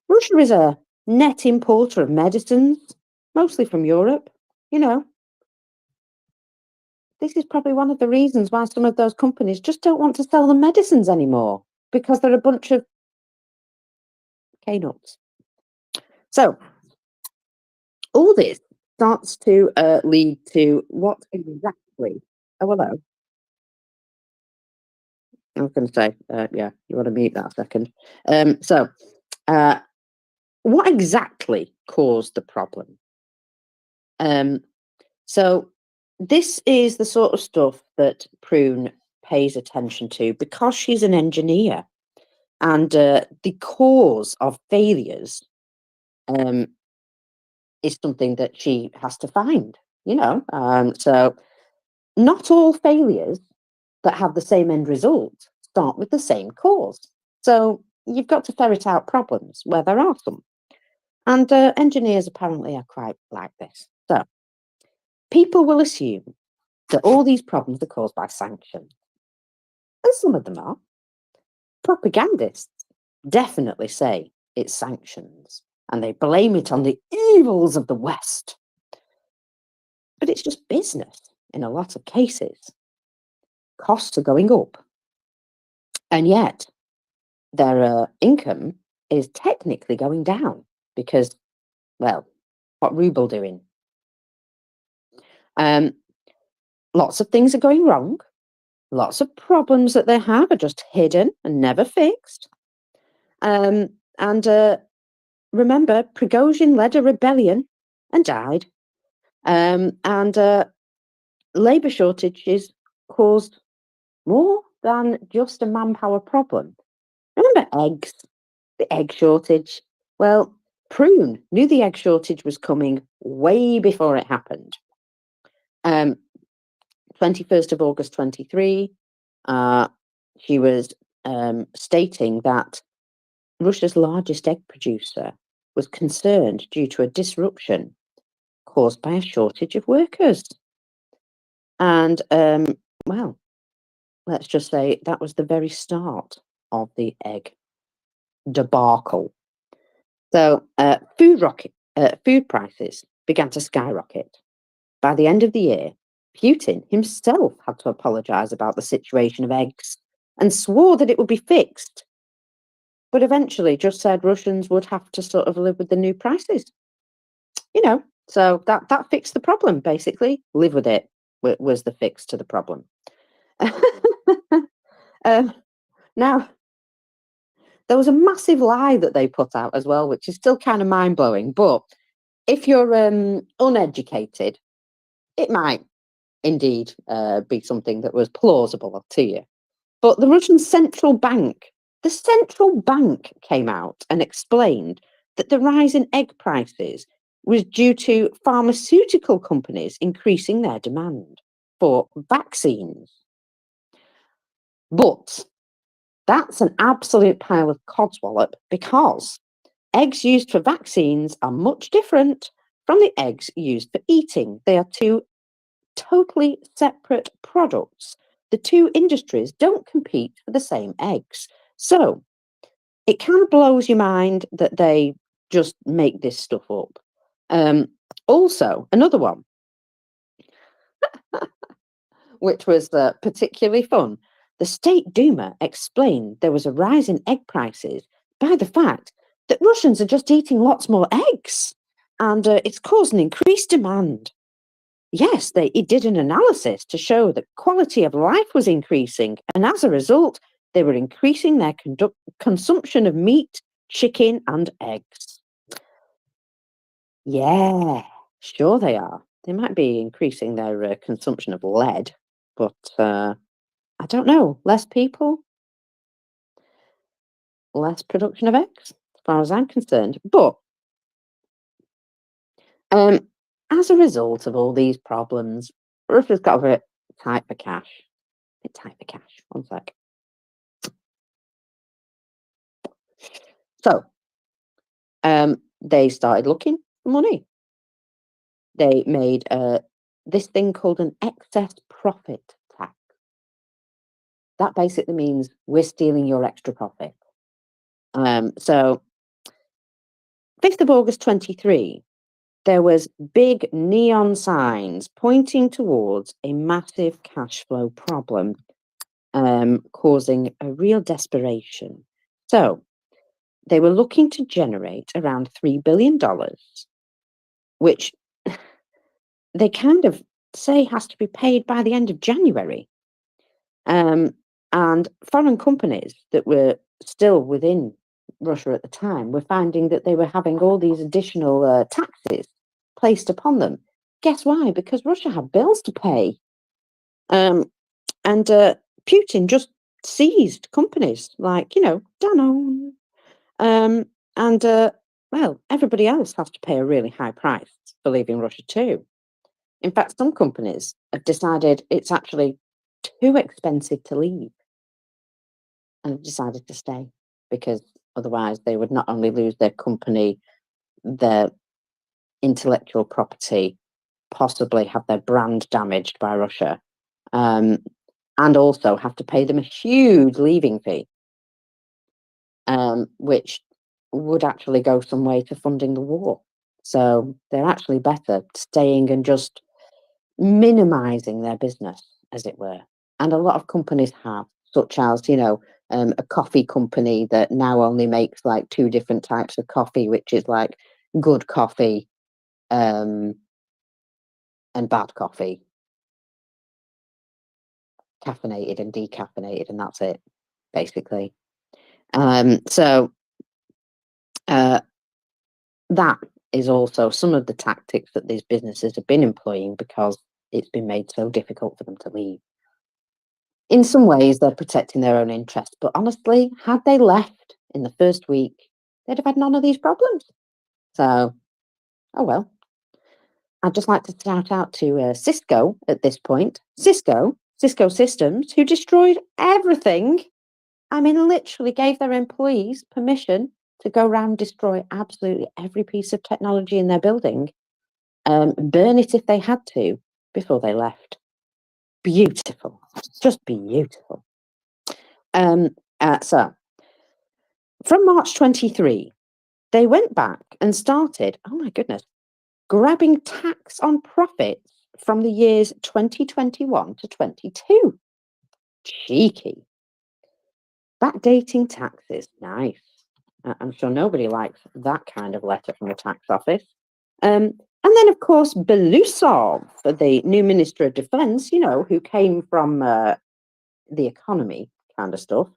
Russia is a net importer of medicines, mostly from Europe. You know, this is probably one of the reasons why some of those companies just don't want to sell the medicines anymore, because they're a bunch of K-nuts. So all this starts to lead to what exactly? Oh, hello. I was going to say, yeah, you want to mute that a second. What exactly caused the problem? So this is the sort of stuff that Prune pays attention to because she's an engineer, and the cause of failures is something that she has to find. You know, so not all failures that have the same end result start with the same cause. So you've got to ferret out problems where there are some. And engineers apparently are quite like this. So people will assume that all these problems are caused by sanctions. And some of them are. Propagandists definitely say it's sanctions, and they blame it on the evils of the West. But it's just business in a lot of cases. Costs are going up. And yet their income is technically going down because, well, what ruble doing? Lots of things are going wrong. Lots of problems that they have are just hidden and never fixed. And remember, Prigozhin led a rebellion and died. And labour shortages caused more than just a manpower problem. Remember eggs, the egg shortage? Well, Prune knew the egg shortage was coming way before it happened. 21st of August 23, she was stating that Russia's largest egg producer was concerned due to a disruption caused by a shortage of workers. And, well, let's just say that was the very start of the egg debacle. So food prices began to skyrocket. By the end of the year, Putin himself had to apologize about the situation of eggs and swore that it would be fixed, but eventually just said Russians would have to sort of live with the new prices. You know, so that fixed the problem, basically. Live with it was the fix to the problem. Now, there was a massive lie that they put out as well, which is still kind of mind-blowing, but if you're uneducated, it might indeed be something that was plausible to you. But the Russian central bank came out and explained that the rise in egg prices was due to pharmaceutical companies increasing their demand for vaccines. But That's an absolute pile of codswallop, because eggs used for vaccines are much different from the eggs used for eating. They are two totally separate products. The two industries don't compete for the same eggs. So it kind of blows your mind that they just make this stuff up. Also, another one, which was particularly fun. The State Duma explained there was a rise in egg prices by the fact that Russians are just eating lots more eggs, and it's causing increased demand. Yes, it did an analysis to show that quality of life was increasing, and as a result, they were increasing their consumption of meat, chicken, and eggs. Yeah, sure they are. They might be increasing their consumption of lead, but I don't know. Less people, less production of eggs, as far as I'm concerned. But as a result of all these problems, Russia's got a bit tight for cash. A bit tight for cash. One sec. So they started looking for money. They made this thing called an excess profit tax. That basically means we're stealing your extra profit. So 5th of August 23, there was big neon signs pointing towards a massive cash flow problem, causing a real desperation. So they were looking to generate around $3 billion, which they kind of say has to be paid by the end of January. And foreign companies that were still within Russia at the time were finding that they were having all these additional taxes placed upon them. Guess why? Because Russia had bills to pay. And Putin just seized companies like, Danone. Well, everybody else has to pay a really high price for leaving Russia too. In fact, some companies have decided it's actually too expensive to leave and have decided to stay, because otherwise they would not only lose their company, their intellectual property, possibly have their brand damaged by Russia, and also have to pay them a huge leaving fee, which would actually go some way to funding the war. So they're actually better staying and just minimizing their business, as it were. And a lot of companies have, such as, a coffee company that now only makes like 2 different types of coffee, which is like good coffee and bad coffee, caffeinated and decaffeinated, and that's it, basically. So that is also some of the tactics that these businesses have been employing, because it's been made so difficult for them to leave. In some ways, they're protecting their own interests, but honestly, had they left in the first week, they'd have had none of these problems. So, oh well. I'd just like to shout out to Cisco at this point. Cisco Systems, who destroyed everything. I mean, literally gave their employees permission to go around and destroy absolutely every piece of technology in their building, burn it if they had to, before they left. Beautiful, just beautiful. So, from March 23, they went back and started, oh my goodness, grabbing tax on profits from the years 2021 to 22. Cheeky. Backdating taxes, nice. I'm sure nobody likes that kind of letter from the tax office. And then, of course, Belousov, the new Minister of Defense, who came from the economy kind of stuff.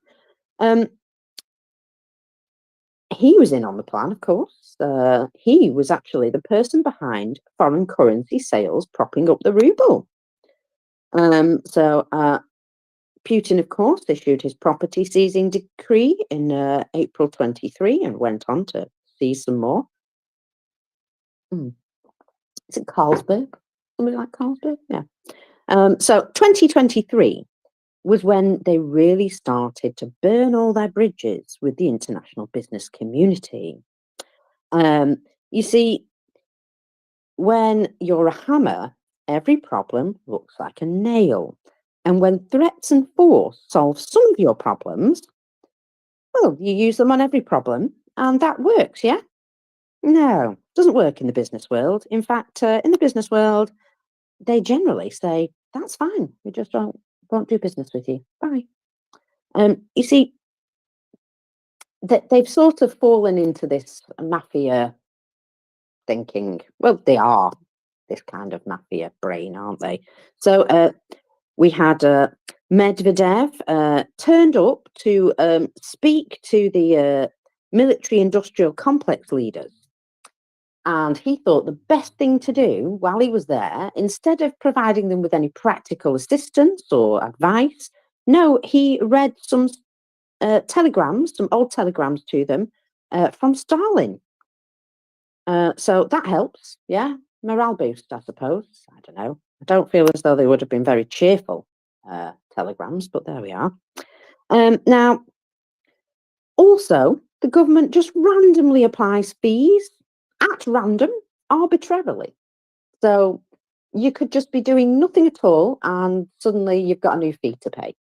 He was in on the plan, of course. He was actually the person behind foreign currency sales propping up the ruble. So Putin, of course, issued his property seizing decree in April 23 and went on to seize some more. Is it Carlsberg? Somebody like Carlsberg? Yeah. So 2023, was when they really started to burn all their bridges with the international business community. You see, when you're a hammer, every problem looks like a nail. And when threats and force solve some of your problems, well, you use them on every problem, and that works, yeah? No, doesn't work in the business world. In fact, in the business world, they generally say, that's fine, we just won't do business with you. Bye. You see, they've sort of fallen into this mafia thinking. Well, they are this kind of mafia brain, aren't they? So we had Medvedev turned up to speak to the military-industrial complex leaders. And he thought the best thing to do while he was there, instead of providing them with any practical assistance or advice, no, he read some telegrams, some old telegrams to them from Stalin. So that helps, yeah. Morale boost, I suppose. I don't know. I don't feel as though they would have been very cheerful telegrams, but there we are. Now, also, the government just randomly applies fees at random, arbitrarily. So you could just be doing nothing at all, and suddenly you've got a new fee to pay.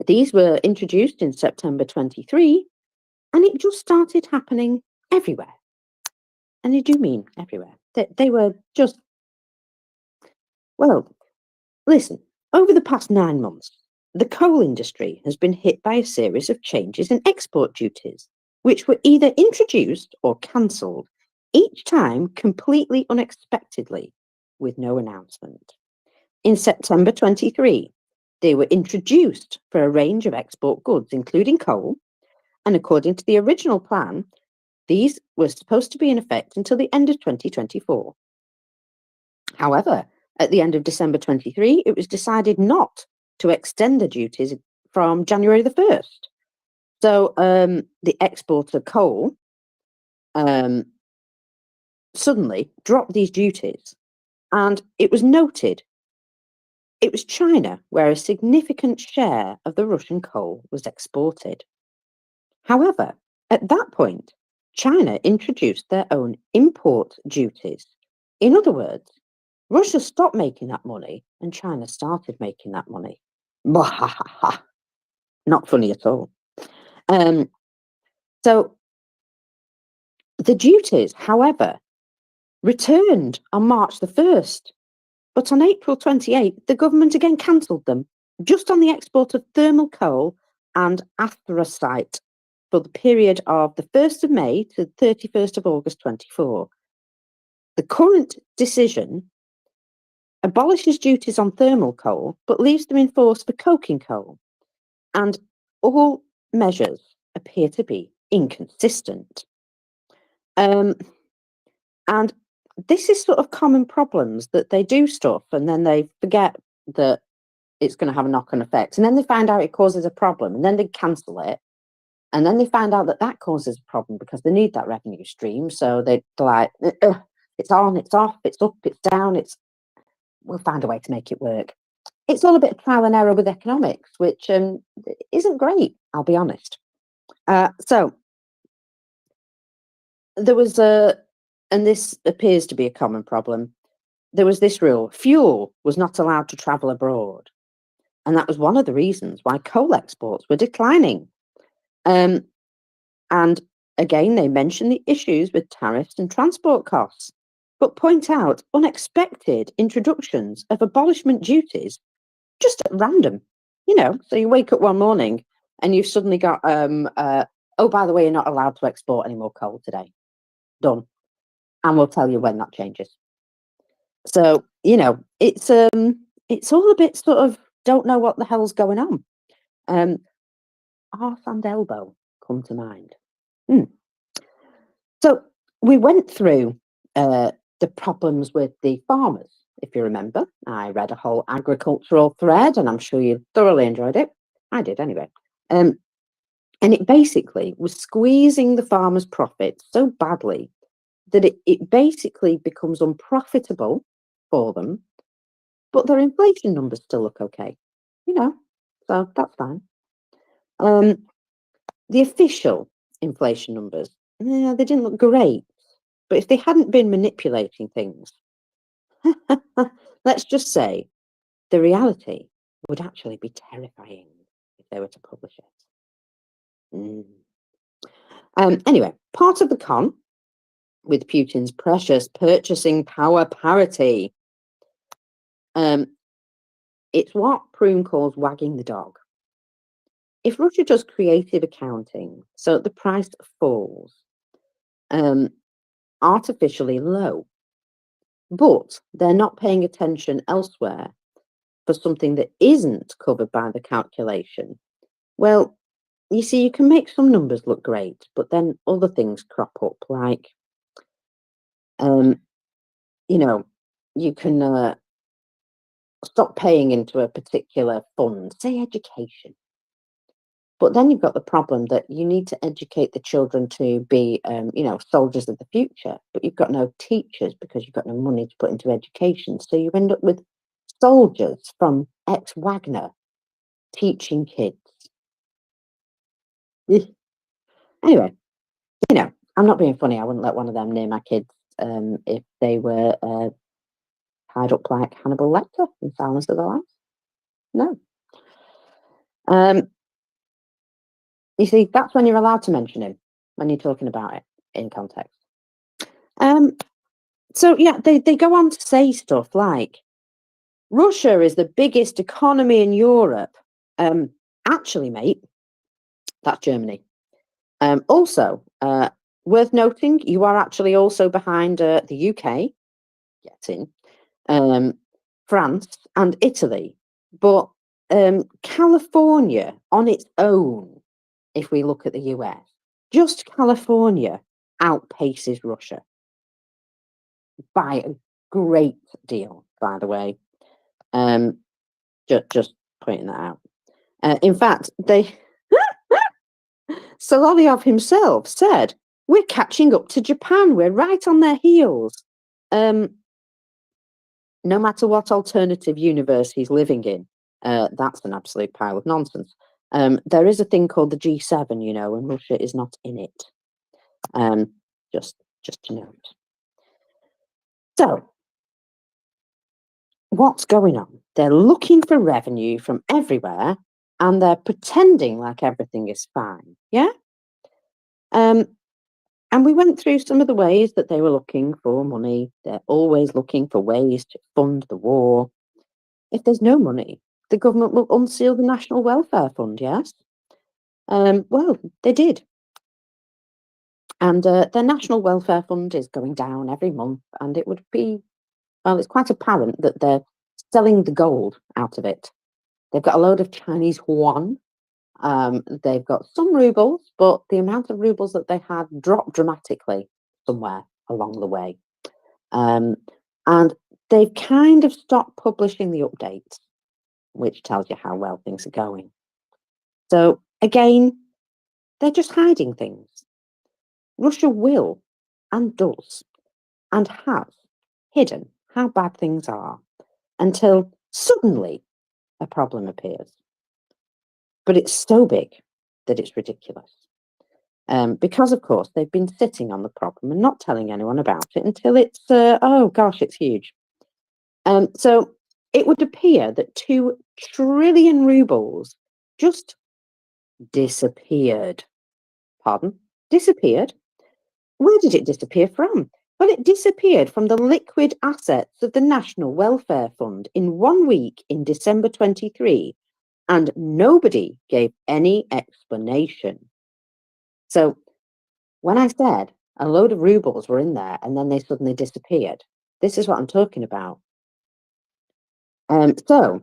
These were introduced in September 23, and it just started happening everywhere. And I do mean everywhere. They were just, well, listen, over the past 9 months, the coal industry has been hit by a series of changes in export duties, which were either introduced or cancelled, each time completely unexpectedly, with no announcement. In September 23, they were introduced for a range of export goods, including coal, and according to the original plan, these were supposed to be in effect until the end of 2024. However, at the end of December 23, it was decided not to extend the duties from January the 1st. So the export of coal suddenly dropped these duties, and it was noted it was China where a significant share of the Russian coal was exported. However, at that point, China introduced their own import duties. In other words, Russia stopped making that money and China started making that money. Not funny at all. So the duties, however, returned on March the 1st, but on April 28th, the government again cancelled them, just on the export of thermal coal and anthracite for the period of the 1st of May to the 31st of August 24. The current decision abolishes duties on thermal coal, but leaves them in force for coking coal. And all measures appear to be inconsistent. And this is sort of common problems, that they do stuff and then they forget that it's going to have a knock-on effect. And then they find out it causes a problem and then they cancel it. And then they find out that that causes a problem because they need that revenue stream. So they're like, it's on, it's off, it's up, it's down, we'll find a way to make it work. It's all a bit of trial and error with economics, which isn't great, I'll be honest. So there was and this appears to be a common problem, there was this rule: fuel was not allowed to travel abroad. And that was one of the reasons why coal exports were declining. And again, they mention the issues with tariffs and transport costs, but point out unexpected introductions of abolishment duties just at random. So you wake up one morning and you've suddenly got, oh, by the way, you're not allowed to export any more coal today. Done. And we'll tell you when that changes. So, it's all a bit sort of don't know what the hell's going on. Arse and elbow come to mind. So we went through the problems with the farmers. If you remember, I read a whole agricultural thread and I'm sure you thoroughly enjoyed it. I did anyway. And it basically was squeezing the farmers' profits so badly that it basically becomes unprofitable for them, but their inflation numbers still look okay, so that's fine. The official inflation numbers, they didn't look great, but if they hadn't been manipulating things, let's just say the reality would actually be terrifying if they were to publish it. Anyway, part of the con with Putin's precious purchasing power parity, it's what Prune calls wagging the dog. If Russia does creative accounting so that the price falls artificially low, but they're not paying attention elsewhere for something that isn't covered by the calculation, well, you see, you can make some numbers look great, but then other things crop up, like, you can stop paying into a particular fund, say education. But then you've got the problem that you need to educate the children to be, soldiers of the future, but you've got no teachers because you've got no money to put into education. So you end up with soldiers from ex-Wagner teaching kids. Anyway, I'm not being funny. I wouldn't let one of them near my kids if they were tied up like Hannibal Lecter in Silence of the Lambs. No. You see, that's when you're allowed to mention him, when you're talking about it in context. So, yeah, they go on to say stuff like, Russia is the biggest economy in Europe. Actually, mate, that's Germany. Also, worth noting, you are actually also behind the UK, get in, France and Italy. But California on its own, if we look at the US, just California outpaces Russia by a great deal, by the way. Just pointing that out. In fact, Solovyov himself said, we're catching up to Japan. We're right on their heels. No matter what alternative universe he's living in, that's an absolute pile of nonsense. There is a thing called the G7, and Russia is not in it. Just to note. So, what's going on? They're looking for revenue from everywhere, and they're pretending like everything is fine. Yeah? And we went through some of the ways that they were looking for money. They're always looking for ways to fund the war. If there's no money, the government will unseal the National Welfare Fund, yes? Well, they did. And their National Welfare Fund is going down every month, and it would be, well, it's quite apparent that they're selling the gold out of it. They've got a load of Chinese yuan. They've got some rubles, but the amount of rubles that they had dropped dramatically somewhere along the way. And they've kind of stopped publishing the updates, which tells you how well things are going. So again, they're just hiding things. Russia will and does and has hidden how bad things are until suddenly a problem appears. But it's so big that it's ridiculous. Because, of course, they've been sitting on the problem and not telling anyone about it until it's, oh gosh, it's huge. So it would appear that 2 trillion rubles just disappeared. Pardon? Disappeared? Where did it disappear from? Well, it disappeared from the liquid assets of the National Welfare Fund in 1 week in December 23, and nobody gave any explanation. So when I said a load of rubles were in there and then they suddenly disappeared, this is what I'm talking about. So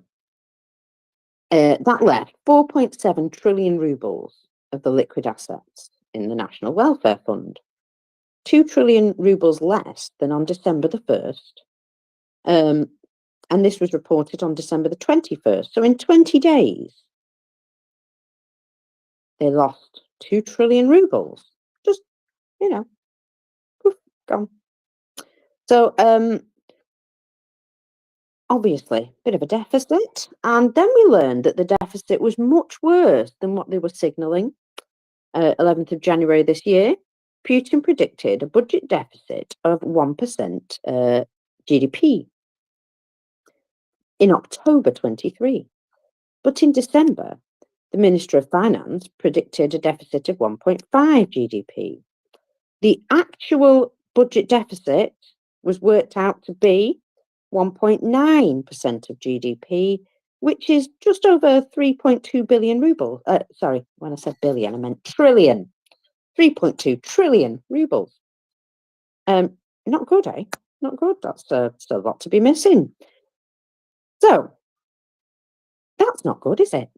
that left 4.7 trillion rubles of the liquid assets in the National Welfare Fund. 2 trillion rubles less than on December the 1st. And this was reported on December the 21st. So in 20 days, they lost 2 trillion rubles. Just, poof, gone. So obviously, a bit of a deficit. And then we learned that the deficit was much worse than what they were signalling. 11th of January this year, Putin predicted a budget deficit of 1% GDP in October 23. But in December, the Minister of Finance predicted a deficit of 1.5 GDP. The actual budget deficit was worked out to be 1.9% of GDP, which is just over 3.2 billion rubles. Sorry, when I said billion, I meant trillion. 3.2 trillion rubles. Not good, eh? Not good. That's a lot to be missing. So, that's not good, is it?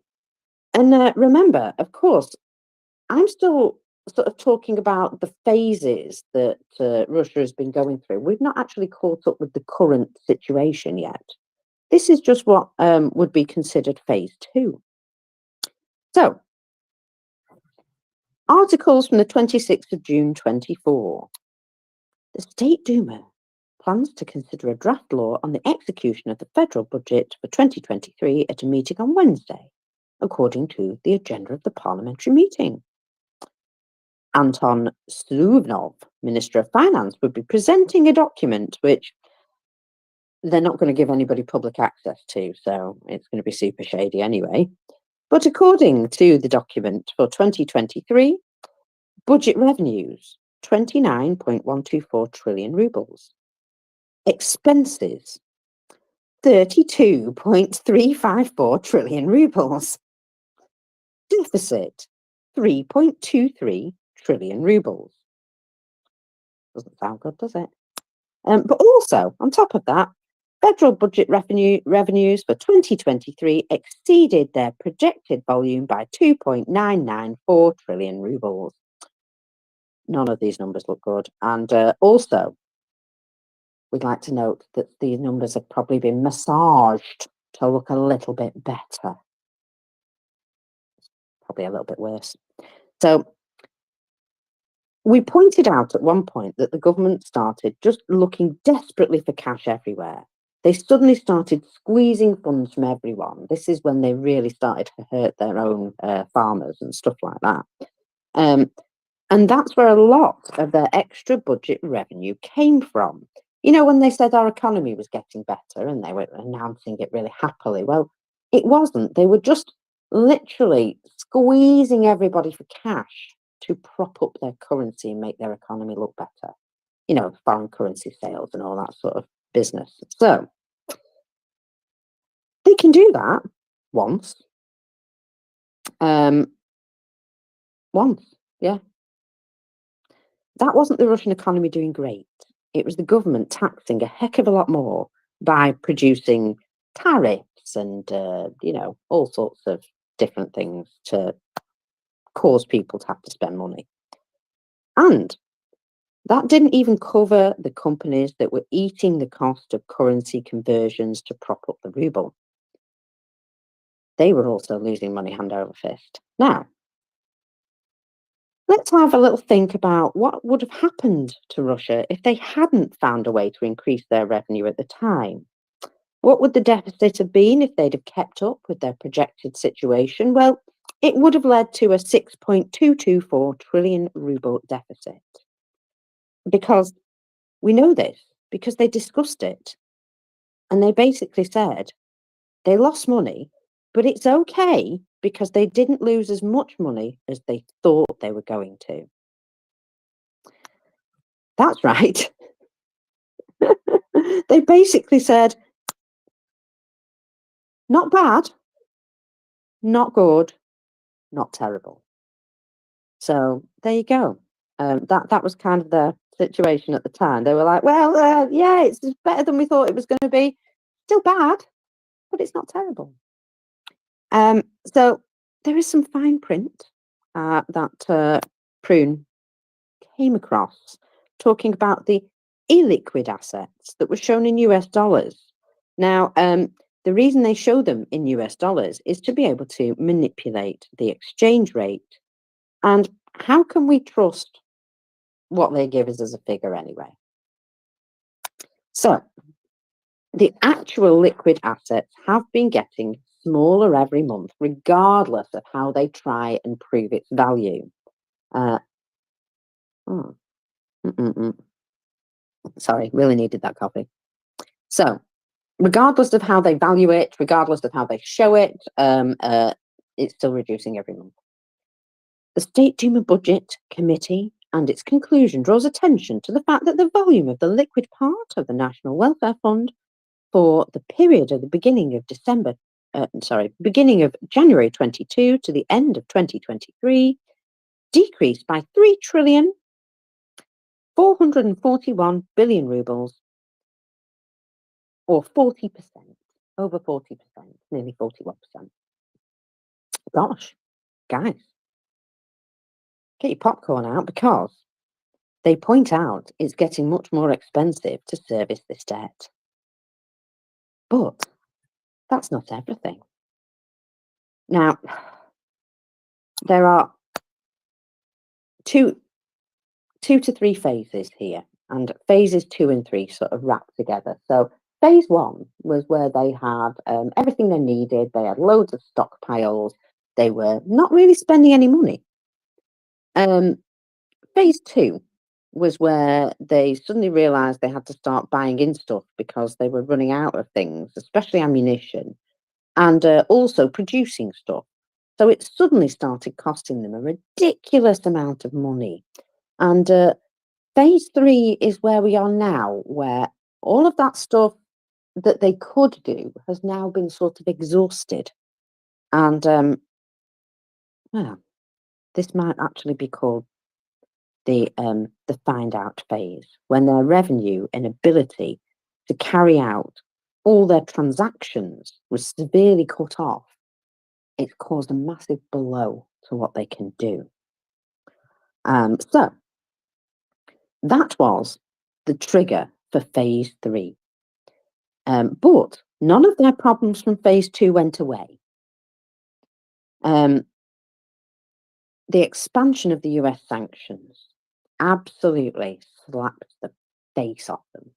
And remember, of course, I'm still sort of talking about the phases that Russia has been going through. We've not actually caught up with the current situation yet. This is just what would be considered phase 2. So, articles from the 26th of June 24. The State Duma plans to consider a draft law on the execution of the federal budget for 2023 at a meeting on Wednesday, according to the agenda of the parliamentary meeting. Anton Sluvnov, Minister of Finance, would be presenting a document which they're not going to give anybody public access to, so it's going to be super shady anyway. But according to the document for 2023, budget revenues, 29.124 trillion rubles. Expenses, 32.354 trillion rubles. Deficit, 3.23 trillion rubles. Doesn't sound good, does it? But also, on top of that, federal budget revenues for 2023 exceeded their projected volume by 2.994 trillion rubles. None of these numbers look good. And also, we'd like to note that these numbers have probably been massaged to look a little bit better. Probably a little bit worse. So, we pointed out at one point that the government started just looking desperately for cash everywhere. They suddenly started squeezing funds from everyone. This is when they really started to hurt their own farmers and stuff like that. And that's where a lot of their extra budget revenue came from. You know, when they said our economy was getting better and they were announcing it really happily, well, it wasn't. They were just literally squeezing everybody for cash to prop up their currency and make their economy look better. You know, foreign currency sales and all that sort of business. So, they can do that once. Once, yeah. That wasn't the Russian economy doing great. It was the government taxing a heck of a lot more by producing tariffs and, you know, all sorts of different things to cause people to have to spend money. And that didn't even cover the companies that were eating the cost of currency conversions to prop up the ruble. They were also losing money hand over fist. Now, let's have a little think about what would have happened to Russia if they hadn't found a way to increase their revenue at the time. What would the deficit have been if they'd have kept up with their projected situation? Well, it would have led to a 6.224 trillion ruble deficit. Because we know this, because they discussed it. And they basically said they lost money, but it's okay because they didn't lose as much money as they thought they were going to. That's right. They basically said, not bad, not good, not terrible. So there you go. That was kind of the situation at the time. They were like, well, yeah, it's better than we thought it was going to be. Still bad, but it's not terrible. So there is some fine print that Prune came across talking about the illiquid assets that were shown in US dollars. Now, the reason they show them in US dollars is to be able to manipulate the exchange rate. And how can we trust what they give us as a figure anyway? So, the actual liquid assets have been getting smaller every month, regardless of how they try and prove its value. Sorry, really needed that coffee. So, regardless of how they value it, regardless of how they show it, it's still reducing every month. The State Duma Budget Committee and its conclusion draws attention to the fact that the volume of the liquid part of the National Welfare Fund for the period of the beginning of beginning of January 22 to the end of 2023 decreased by 3,441 billion rubles, or 40%, over 40%, nearly 41%. Gosh, guys, get your popcorn out, because they point out it's getting much more expensive to service this debt. But that's not everything. Now, there are two to three phases here, and phases 2 and 3 sort of wrap together. So phase 1 was where they had everything they needed. They had loads of stockpiles. They were not really spending any money. Phase 2 was where they suddenly realized they had to start buying in stuff because they were running out of things, especially ammunition, and also producing stuff. So it suddenly started costing them a ridiculous amount of money. And phase 3 is where we are now, where all of that stuff that they could do has now been sort of exhausted. And well, this might actually be called the find out phase, when their revenue and ability to carry out all their transactions was severely cut off. It's caused a massive blow to what they can do. So that was the trigger for phase 3. But none of their problems from phase 2 went away. The expansion of the US sanctions absolutely slapped the face off them.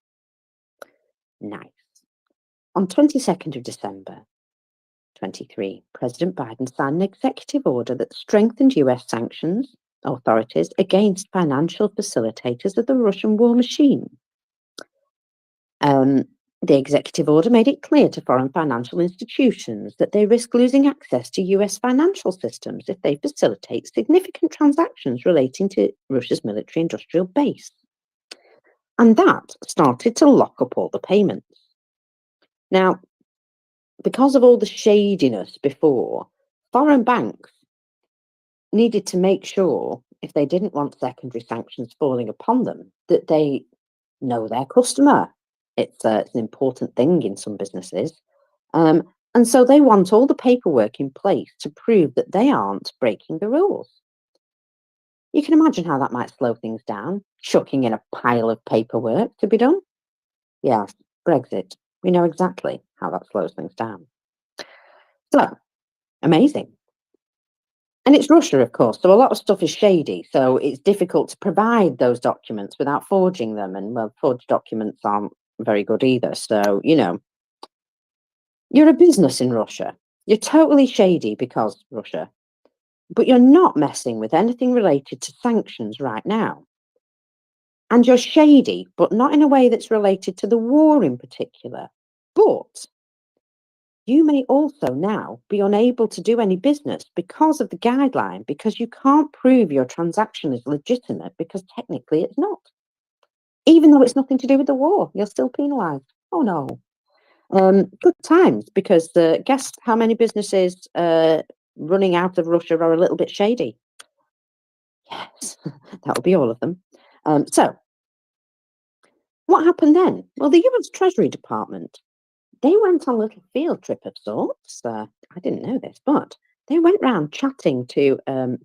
Nice. On 22nd of December 23, President Biden signed an executive order that strengthened US sanctions authorities against financial facilitators of the Russian war machine. The executive order made it clear to foreign financial institutions that they risk losing access to US financial systems if they facilitate significant transactions relating to Russia's military industrial base. And that started to lock up all the payments. Now, because of all the shadiness before, foreign banks needed to make sure, if they didn't want secondary sanctions falling upon them, that they know their customer. It's an important thing in some businesses. And so they want all the paperwork in place to prove that they aren't breaking the rules. You can imagine how that might slow things down, chucking in a pile of paperwork to be done. Yes, Brexit. We know exactly how that slows things down. So, amazing. And it's Russia, of course, so a lot of stuff is shady, so it's difficult to provide those documents without forging them, and, well, forged documents aren't very good either. So, you're a business in Russia. You're totally shady because Russia, but you're not messing with anything related to sanctions right now. And you're shady, but not in a way that's related to the war in particular. But you may also now be unable to do any business because of the guideline, because you can't prove your transaction is legitimate, because technically it's not. Even though it's nothing to do with the war, you're still penalised. Oh no. Good times, because guess how many businesses running out of Russia are a little bit shady? Yes, that will be all of them. So, what happened then? Well, the US Treasury Department, they went on a little field trip of sorts. I didn't know this, but they went round chatting to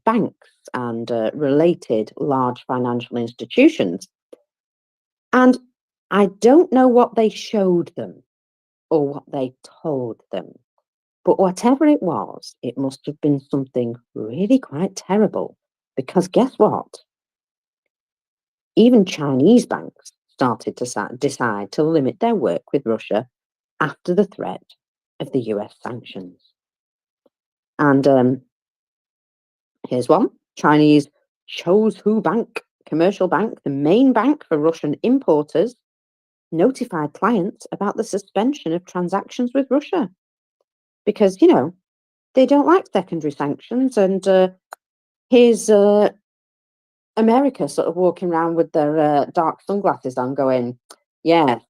banks and related large financial institutions. And I don't know what they showed them or what they told them, but whatever it was, it must have been something really quite terrible, because guess what? Even Chinese banks started to decide to limit their work with Russia after the threat of the US sanctions. And here's one. Chinese Chouhu Bank, commercial bank, the main bank for Russian importers, notified clients about the suspension of transactions with Russia because, they don't like secondary sanctions. And here's America sort of walking around with their dark sunglasses on going, yes,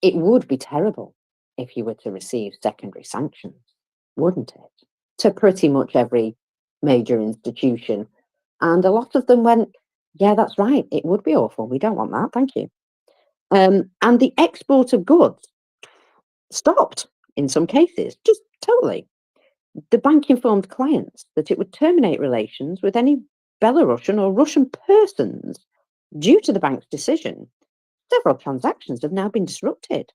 it would be terrible if you were to receive secondary sanctions, wouldn't it? To pretty much every major institution. And a lot of them went, yeah, that's right. It would be awful. We don't want that. Thank you. And the export of goods stopped in some cases, just totally. The bank informed clients that it would terminate relations with any Belarusian or Russian persons. Due to the bank's decision, several transactions have now been disrupted,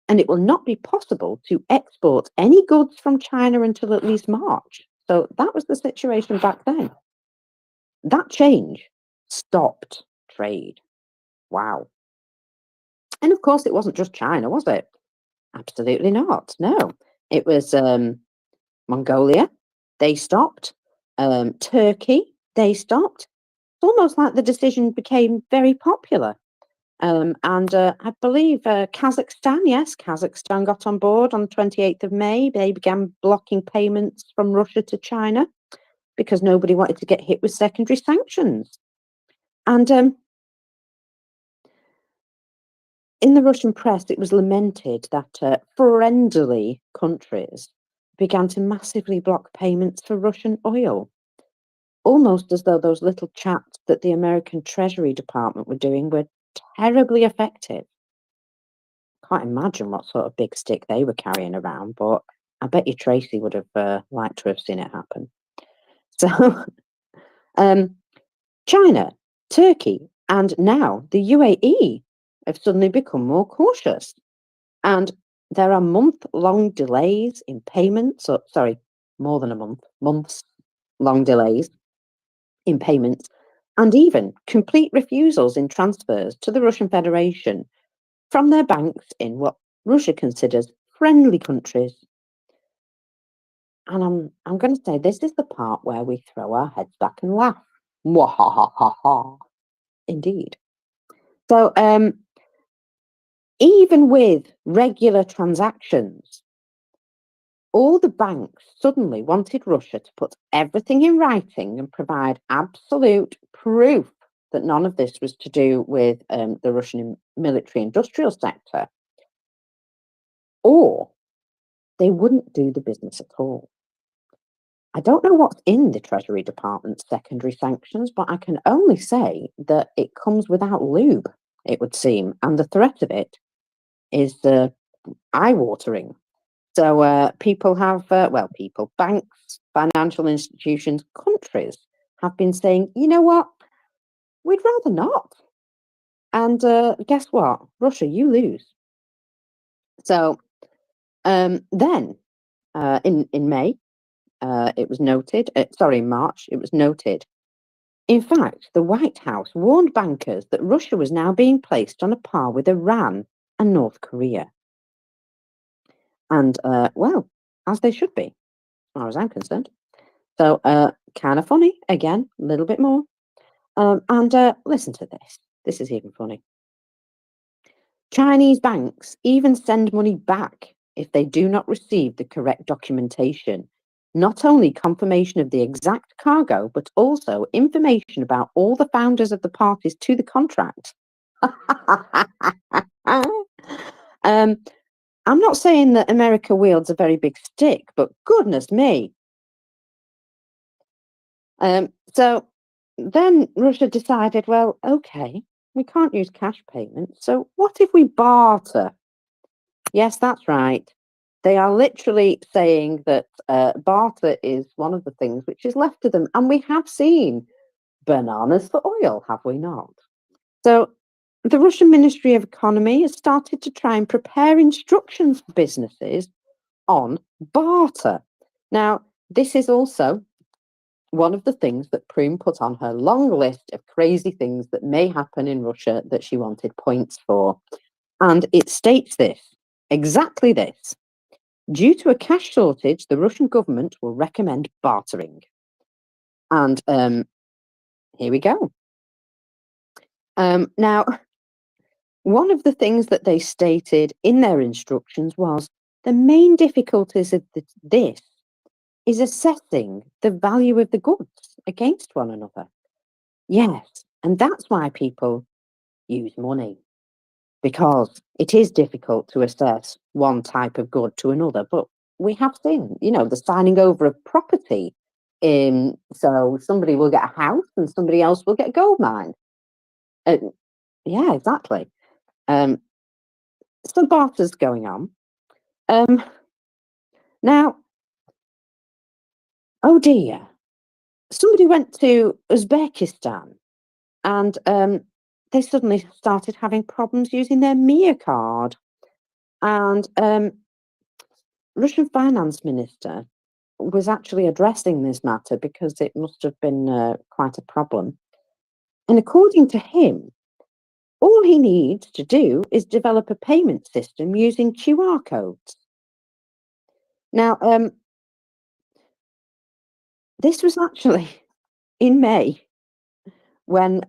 and it will not be possible to export any goods from China until at least March. So that was the situation back then. That change stopped trade. Wow. And of course, it wasn't just China, was it? Absolutely not. No, it was Mongolia. They stopped. Turkey. They stopped. It's almost like the decision became very popular. And I believe Kazakhstan, yes, Kazakhstan got on board on the 28th of May. They began blocking payments from Russia to China because nobody wanted to get hit with secondary sanctions. And in the Russian press, it was lamented that friendly countries began to massively block payments for Russian oil, almost as though those little chats that the American Treasury Department were doing were terribly effective. Can't imagine what sort of big stick they were carrying around, but I bet you Tracy would have liked to have seen it happen. So, China, Turkey, and now the UAE have suddenly become more cautious. And there are month-long delays in payments, or sorry, more than a month, months-long delays in payments, and even complete refusals in transfers to the Russian Federation from their banks in what Russia considers friendly countries. And I'm going to say this is the part where we throw our heads back and laugh. Mwahahaha. Indeed. So even with regular transactions, all the banks suddenly wanted Russia to put everything in writing and provide absolute proof that none of this was to do with the Russian military industrial sector, or they wouldn't do the business at all. I don't know what's in the Treasury Department's secondary sanctions, but I can only say that it comes without lube, it would seem, and the threat of it is eye-watering. So people have, banks, financial institutions, countries have been saying, you know what, we'd rather not. And guess what? Russia, you lose. So then in May, it was noted, March, it was noted. In fact, the White House warned bankers that Russia was now being placed on a par with Iran and North Korea. And, as they should be, as far as I'm concerned. So, kind of funny, again, a little bit more. And listen to this. This is even funny. Chinese banks even send money back if they do not receive the correct documentation. Not only confirmation of the exact cargo, but also information about all the founders of the parties to the contract. I'm not saying that America wields a very big stick, but goodness me. So then Russia decided, well, okay, we can't use cash payments. So what if we barter? Yes, that's right. They are literally saying that barter is one of the things which is left to them. And we have seen bananas for oil, have we not? So the Russian Ministry of Economy has started to try and prepare instructions for businesses on barter. Now, this is also one of the things that Prune put on her long list of crazy things that may happen in Russia that she wanted points for. And it states this: exactly this. Due to a cash shortage, the Russian government will recommend bartering. And here we go. Now, one of the things that they stated in their instructions was the main difficulties of this is assessing the value of the goods against one another. Yes, and that's why people use money, because it is difficult to assess one type of good to another. But we have seen, the signing over of property. So somebody will get a house and somebody else will get a gold mine. Yeah, exactly. So barter's going on. Now, oh dear, somebody went to Uzbekistan and they suddenly started having problems using their Mia card. And Russian finance minister was actually addressing this matter because it must have been quite a problem. And according to him, all he needs to do is develop a payment system using QR codes. Now, this was actually in May when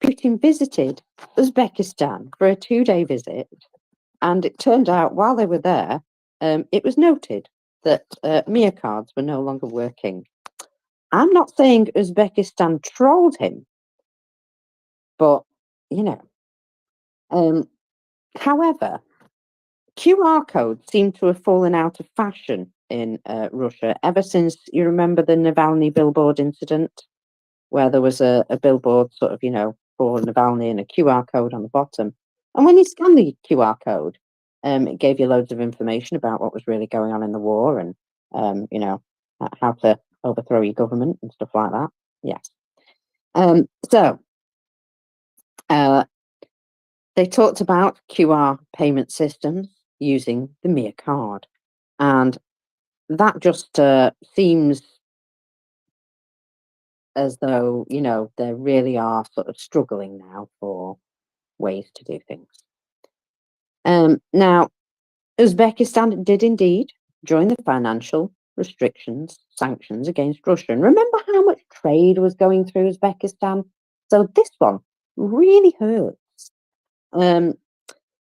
Putin visited Uzbekistan for a 2-day visit. And it turned out while they were there, it was noted that Mia cards were no longer working. I'm not saying Uzbekistan trolled him, but, however, QR codes seem to have fallen out of fashion in Russia ever since, you remember the Navalny billboard incident, where there was a billboard sort of, for Navalny and a QR code on the bottom. And when you scan the QR code, it gave you loads of information about what was really going on in the war and, how to overthrow your government and stuff like that. Yes. So they talked about QR payment systems using the Mia card. And that just seems as though, they really are sort of struggling now for ways to do things. Now, Uzbekistan did indeed join the financial sanctions against Russia. And remember how much trade was going through Uzbekistan? So this one really hurts.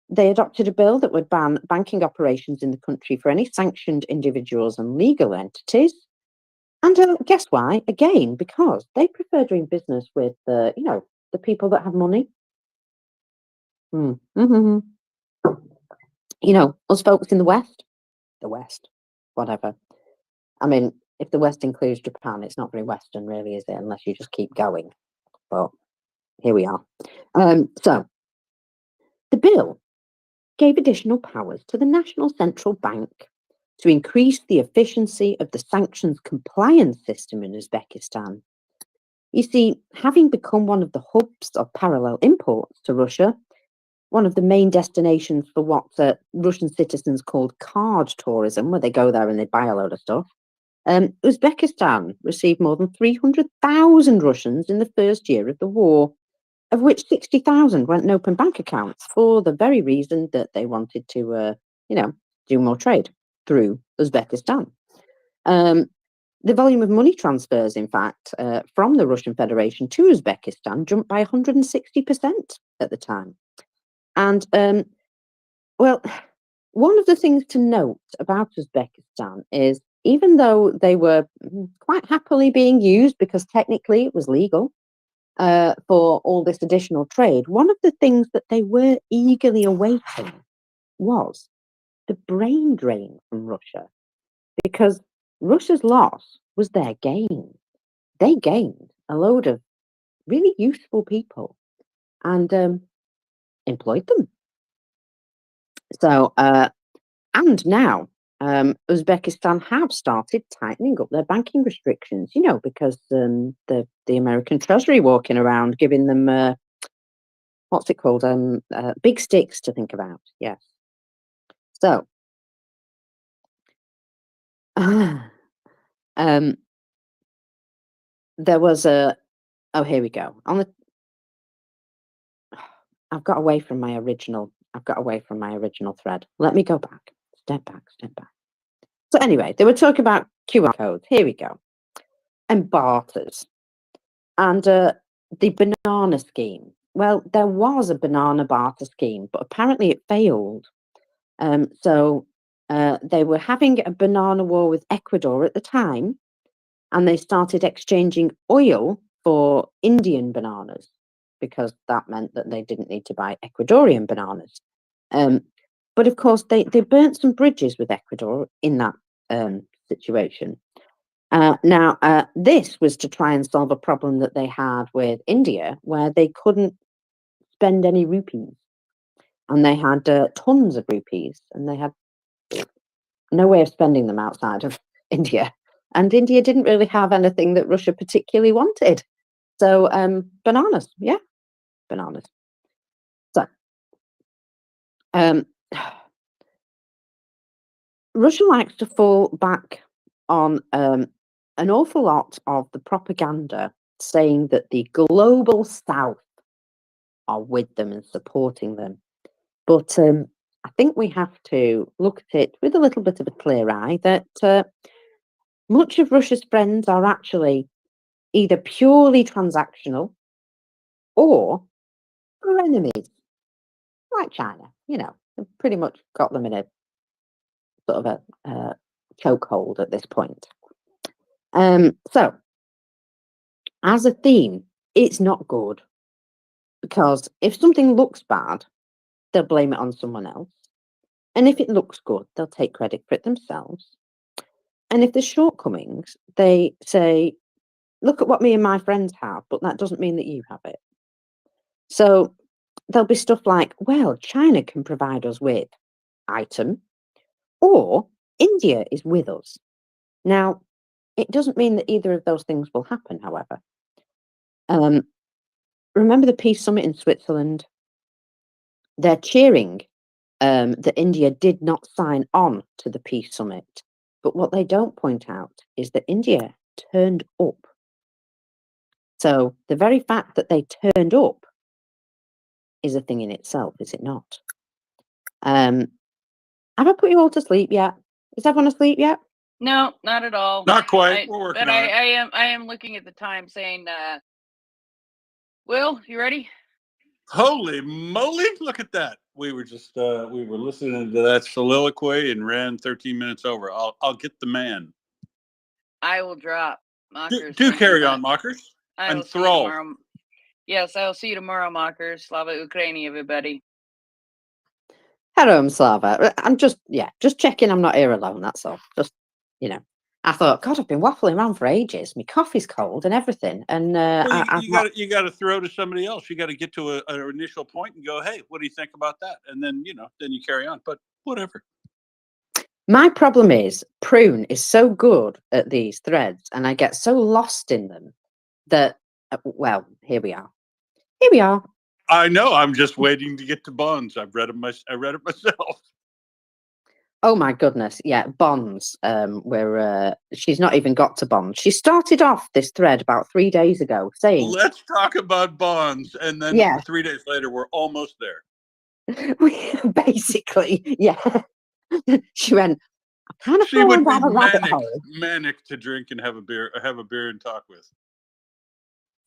They adopted a bill that would ban banking operations in the country for any sanctioned individuals and legal entities. And guess why? Again, because they prefer doing business with the people that have money. Mm-hmm. Us folks in the West, whatever. I mean, if the West includes Japan, it's not very Western, really, is it? Unless you just keep going. But here we are. So the bill gave additional powers to the National Central Bank to increase the efficiency of the sanctions compliance system in Uzbekistan. You see, having become one of the hubs of parallel imports to Russia, one of the main destinations for what Russian citizens called card tourism, where they go there and they buy a load of stuff, Uzbekistan received more than 300,000 Russians in the first year of the war, of which 60,000 went in open bank accounts for the very reason that they wanted to, do more trade through Uzbekistan. The volume of money transfers, in fact, from the Russian Federation to Uzbekistan jumped by 160% at the time. And, well, one of the things to note about Uzbekistan is even though they were quite happily being used because technically it was legal for all this additional trade, one of the things that they were eagerly awaiting was the brain drain from Russia, because Russia's loss was their gain. They gained a load of really useful people and employed them. So, and now Uzbekistan have started tightening up their banking restrictions, because the American Treasury walking around giving them, what's it called, big sticks to think about. Yes. So, there was oh, here we go. I've got away from my original I've got away from my original thread. Let me go back. Step back, step back. So anyway, they were talking about QR codes. Here we go. And barters. And the banana scheme. Well, there was a banana barter scheme, but apparently it failed. So they were having a banana war with Ecuador at the time, and they started exchanging oil for Indian bananas because that meant that they didn't need to buy Ecuadorian bananas. But of course, they burnt some bridges with Ecuador in that situation. Now, this was to try and solve a problem that they had with India, where they couldn't spend any rupees. And they had tons of rupees, and they had no way of spending them outside of India. And India didn't really have anything that Russia particularly wanted. So bananas, yeah, bananas. So Russia likes to fall back on an awful lot of the propaganda saying that the global South are with them and supporting them. But I think we have to look at it with a little bit of a clear eye that much of Russia's friends are actually either purely transactional or are enemies, like China. You know, they've pretty much got them in a sort of a chokehold at this point. So, as a theme, it's not good because if something looks bad, they'll blame it on someone else. And if it looks good, they'll take credit for it themselves. And if there's shortcomings, they say, look at what me and my friends have, but that doesn't mean that you have it. So there'll be stuff like, well, China can provide us with item, or India is with us. Now, it doesn't mean that either of those things will happen, however. Remember the Peace Summit in Switzerland? They're cheering that India did not sign on to the Peace Summit. But what they don't point out is that India turned up. So the very fact that they turned up is a thing in itself, is it not? Have I put you all to sleep yet? Is everyone asleep yet? No, not at all. Not quite. We're working But on it. I am looking at the time saying, Will, you ready? Holy moly! Look at that. We were just we were listening to that soliloquy and ran 13 minutes over. I'll get the man. I will drop. Mockers, Do thank you carry on, much. Mockers. I will see you Enthralled. tomorrow. Yes, I will see you tomorrow, Mockers. Slava Ukraini, everybody. Hello, Slava. I'm just checking I'm not here alone, that's all. Just, I thought, God, I've been waffling around for ages. My coffee's cold and everything. And Well, I've you got to throw to somebody else. You got to get to an initial point and go, hey, what do you think about that? And then, then you carry on. But whatever. My problem is Prune is so good at these threads and I get so lost in them that, well, here we are. Here we are. I know. I'm just waiting to get to Bonds. I read it myself. Oh my goodness, yeah, Bonds. Where she's not even got to Bonds. She started off this thread about 3 days ago saying, "Let's talk about Bonds," and then 3 days later, we're almost there. Basically, yeah. She went, I kind of she would be down a rabbit hole. manic to drink and have a beer and talk with.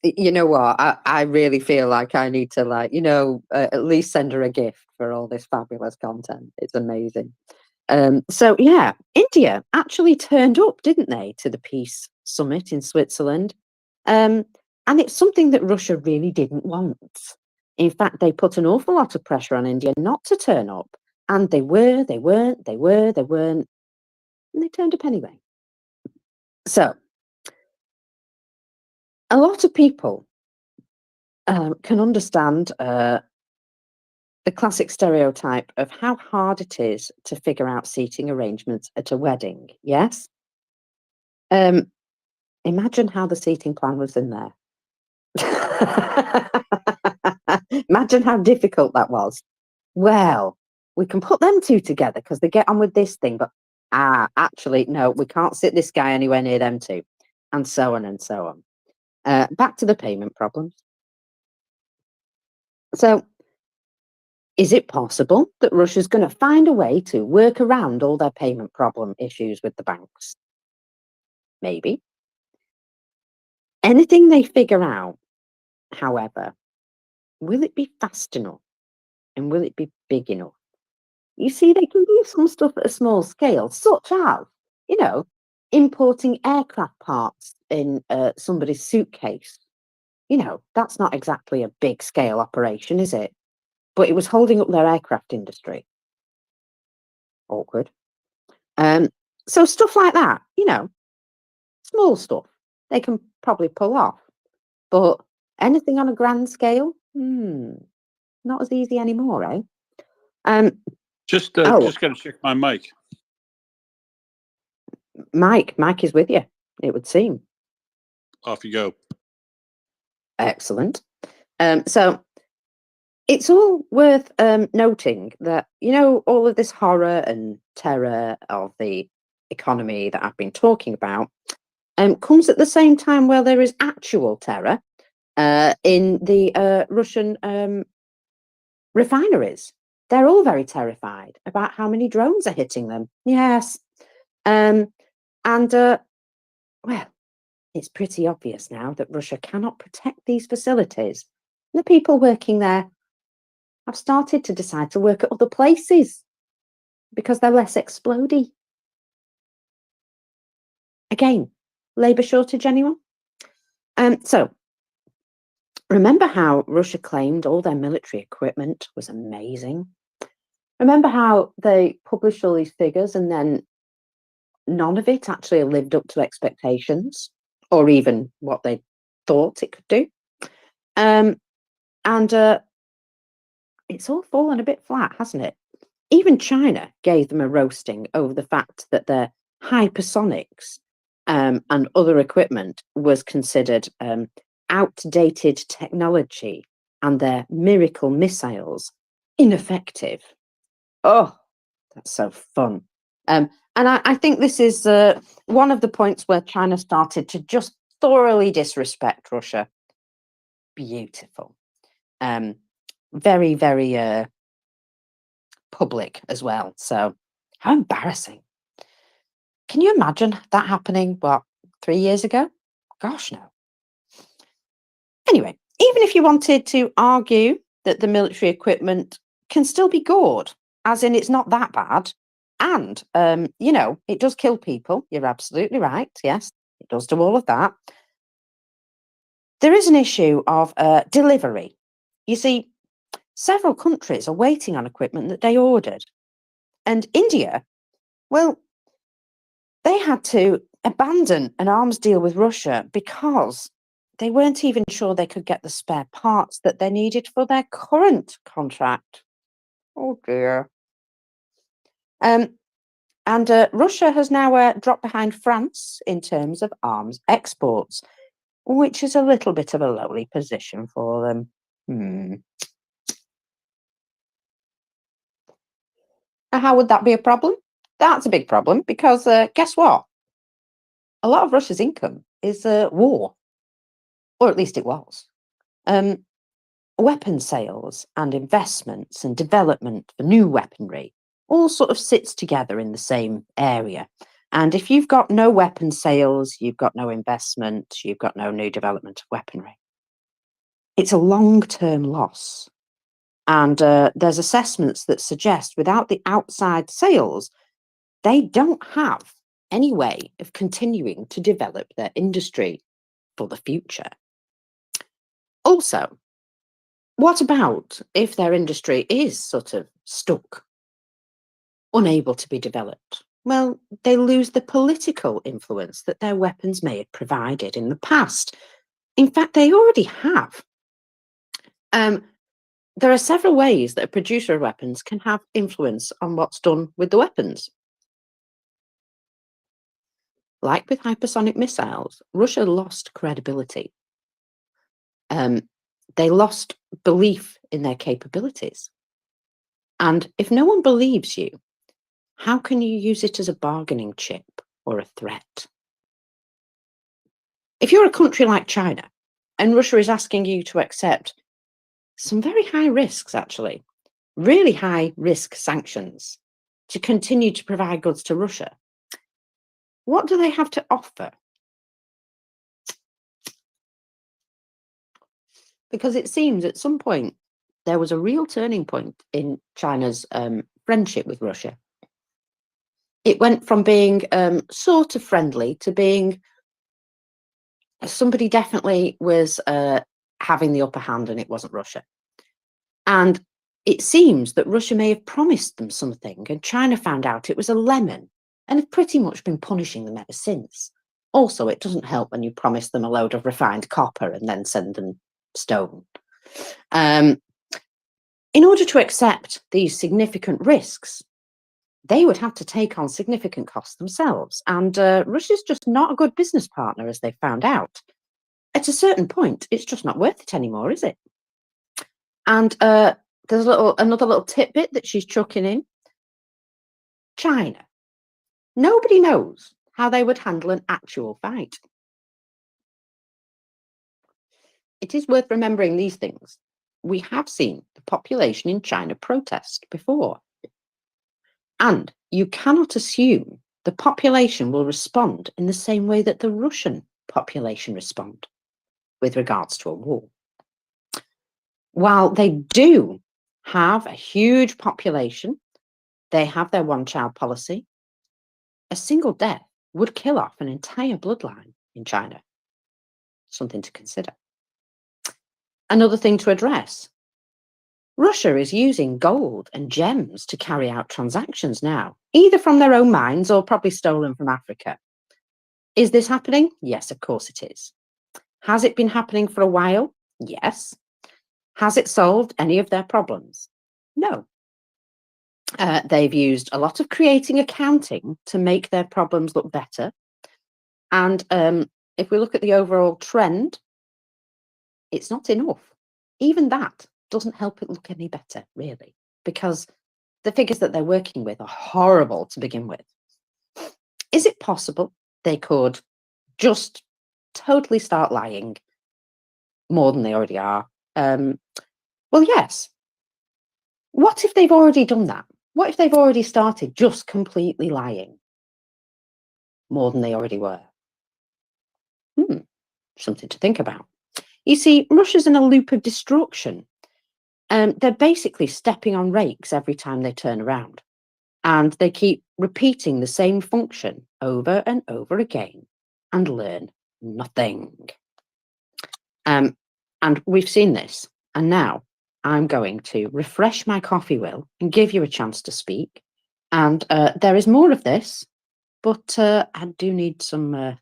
You know what? I really feel like I need to at least send her a gift for all this fabulous content. It's amazing. So yeah, India actually turned up, didn't they, to the Peace Summit in Switzerland? And it's something that Russia really didn't want. In fact, they put an awful lot of pressure on India not to turn up. And they weren't, and they turned up anyway. So a lot of people can understand the classic stereotype of how hard it is to figure out seating arrangements at a wedding, yes? Imagine how the seating plan was in there. Imagine how difficult that was. Well, we can put them two together because they get on with this thing, but actually, no, we can't sit this guy anywhere near them two, and so on and so on. Back to the payment problems. So Is it possible that Russia's going to find a way to work around all their payment problem issues with the banks? Maybe. Anything they figure out, however, will it be fast enough and will it be big enough? You see, they can do some stuff at a small scale, such as, importing aircraft parts in somebody's suitcase. That's not exactly a big scale operation, is it? But it was holding up their aircraft industry. Awkward. So stuff like that, small stuff they can probably pull off. But anything on a grand scale, not as easy anymore, eh? Just Oh, got to check my mic. Mike is with you, it would seem. Off you go. Excellent. So it's all worth noting that, all of this horror and terror of the economy that I've been talking about comes at the same time where there is actual terror in the Russian refineries. They're all very terrified about how many drones are hitting them. Yes. Well, it's pretty obvious now that Russia cannot protect these facilities. The people working there have started to decide to work at other places because they're less explodey. Again, labour shortage, anyone? So, remember how Russia claimed all their military equipment was amazing? Remember how they published all these figures and then none of it actually lived up to expectations or even what they thought it could do? It's all fallen a bit flat, hasn't it? Even China gave them a roasting over the fact that their hypersonics and other equipment was considered outdated technology and their miracle missiles ineffective. Oh, that's so fun. And I think this is one of the points where China started to just thoroughly disrespect Russia. Beautiful. Very, very public as well. So how embarrassing. Can you imagine that happening, 3 years ago? Gosh, no. Anyway, even if you wanted to argue that the military equipment can still be gored, as in it's not that bad, and, it does kill people, you're absolutely right, yes, it does do all of that. There is an issue of delivery. You see, several countries are waiting on equipment that they ordered. And India, well, they had to abandon an arms deal with Russia because they weren't even sure they could get the spare parts that they needed for their current contract. Oh dear. Russia has now dropped behind France in terms of arms exports, which is a little bit of a lowly position for them. How would that be a problem? That's a big problem because guess what? A lot of Russia's income is war, or at least it was. Weapon sales and investments and development for new weaponry all sort of sits together in the same area. And if you've got no weapon sales, you've got no investment, you've got no new development of weaponry. It's a long-term loss. And there's assessments that suggest without the outside sales, they don't have any way of continuing to develop their industry for the future. Also, what about if their industry is sort of stuck, unable to be developed? Well, they lose the political influence that their weapons may have provided in the past. In fact, they already have. There are several ways that a producer of weapons can have influence on what's done with the weapons. Like with hypersonic missiles, Russia lost credibility. They lost belief in their capabilities. And if no one believes you, how can you use it as a bargaining chip or a threat? If you're a country like China and Russia is asking you to accept some very high risks, actually, really high risk sanctions to continue to provide goods to Russia, what do they have to offer? Because it seems at some point there was a real turning point in China's friendship with Russia. It went from being sort of friendly to being somebody definitely was having the upper hand, and it wasn't Russia. And it seems that Russia may have promised them something, and China found out it was a lemon and have pretty much been punishing them ever since. Also, it doesn't help when you promise them a load of refined copper and then send them stone. In order to accept these significant risks, they would have to take on significant costs themselves. And Russia's just not a good business partner, as they found out. At a certain point, it's just not worth it anymore, is it? And there's another little tidbit that she's chucking in. China. Nobody knows how they would handle an actual fight. It is worth remembering these things. We have seen the population in China protest before. And you cannot assume the population will respond in the same way that the Russian population respond with regards to a war. While they do have a huge population, they have their one-child policy, a single death would kill off an entire bloodline in China. Something to consider. Another thing to address. Russia is using gold and gems to carry out transactions now, either from their own mines or probably stolen from Africa. Is this happening? Yes, of course it is. Has it been happening for a while? Yes. Has it solved any of their problems? No. They've used a lot of creating accounting to make their problems look better. And if we look at the overall trend, it's not enough. Even that doesn't help it look any better, really, because the figures that they're working with are horrible to begin with. Is it possible they could just totally start lying more than they already are? Well, yes. What if they've already done that? What if they've already started just completely lying more than they already were? Something to think about. You see, Russia's in a loop of destruction. They're basically stepping on rakes every time they turn around. And they keep repeating the same function over and over again and learn nothing. And we've seen this. And now I'm going to refresh my coffee wheel and give you a chance to speak. And there is more of this, but I do need some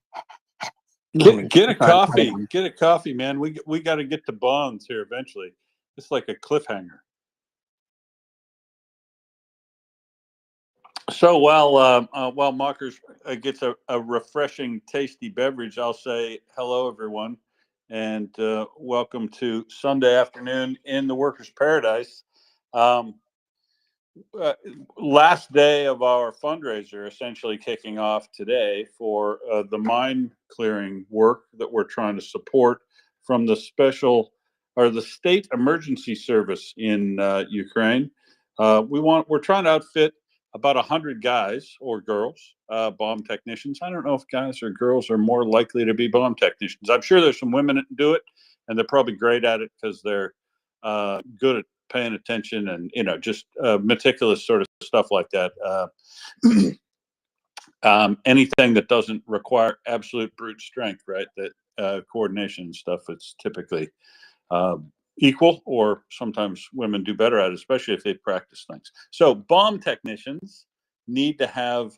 Get a coffee. Get a coffee, man. We got to get to bonds here eventually. It's like a cliffhanger. So while Mockers gets a refreshing, tasty beverage, I'll say hello, everyone, and welcome to Sunday afternoon in the Workers' Paradise. Last day of our fundraiser, essentially kicking off today for the mine clearing work that we're trying to support from the state emergency service in Ukraine. We're trying to outfit about 100 guys or girls, bomb technicians. I don't know if guys or girls are more likely to be bomb technicians. I'm sure there's some women that do it, and they're probably great at it because they're good at paying attention and just meticulous sort of stuff like that. Anything that doesn't require absolute brute strength, right? That coordination stuff, it's typically equal, or sometimes women do better at it, especially if they practice things. So bomb technicians need to have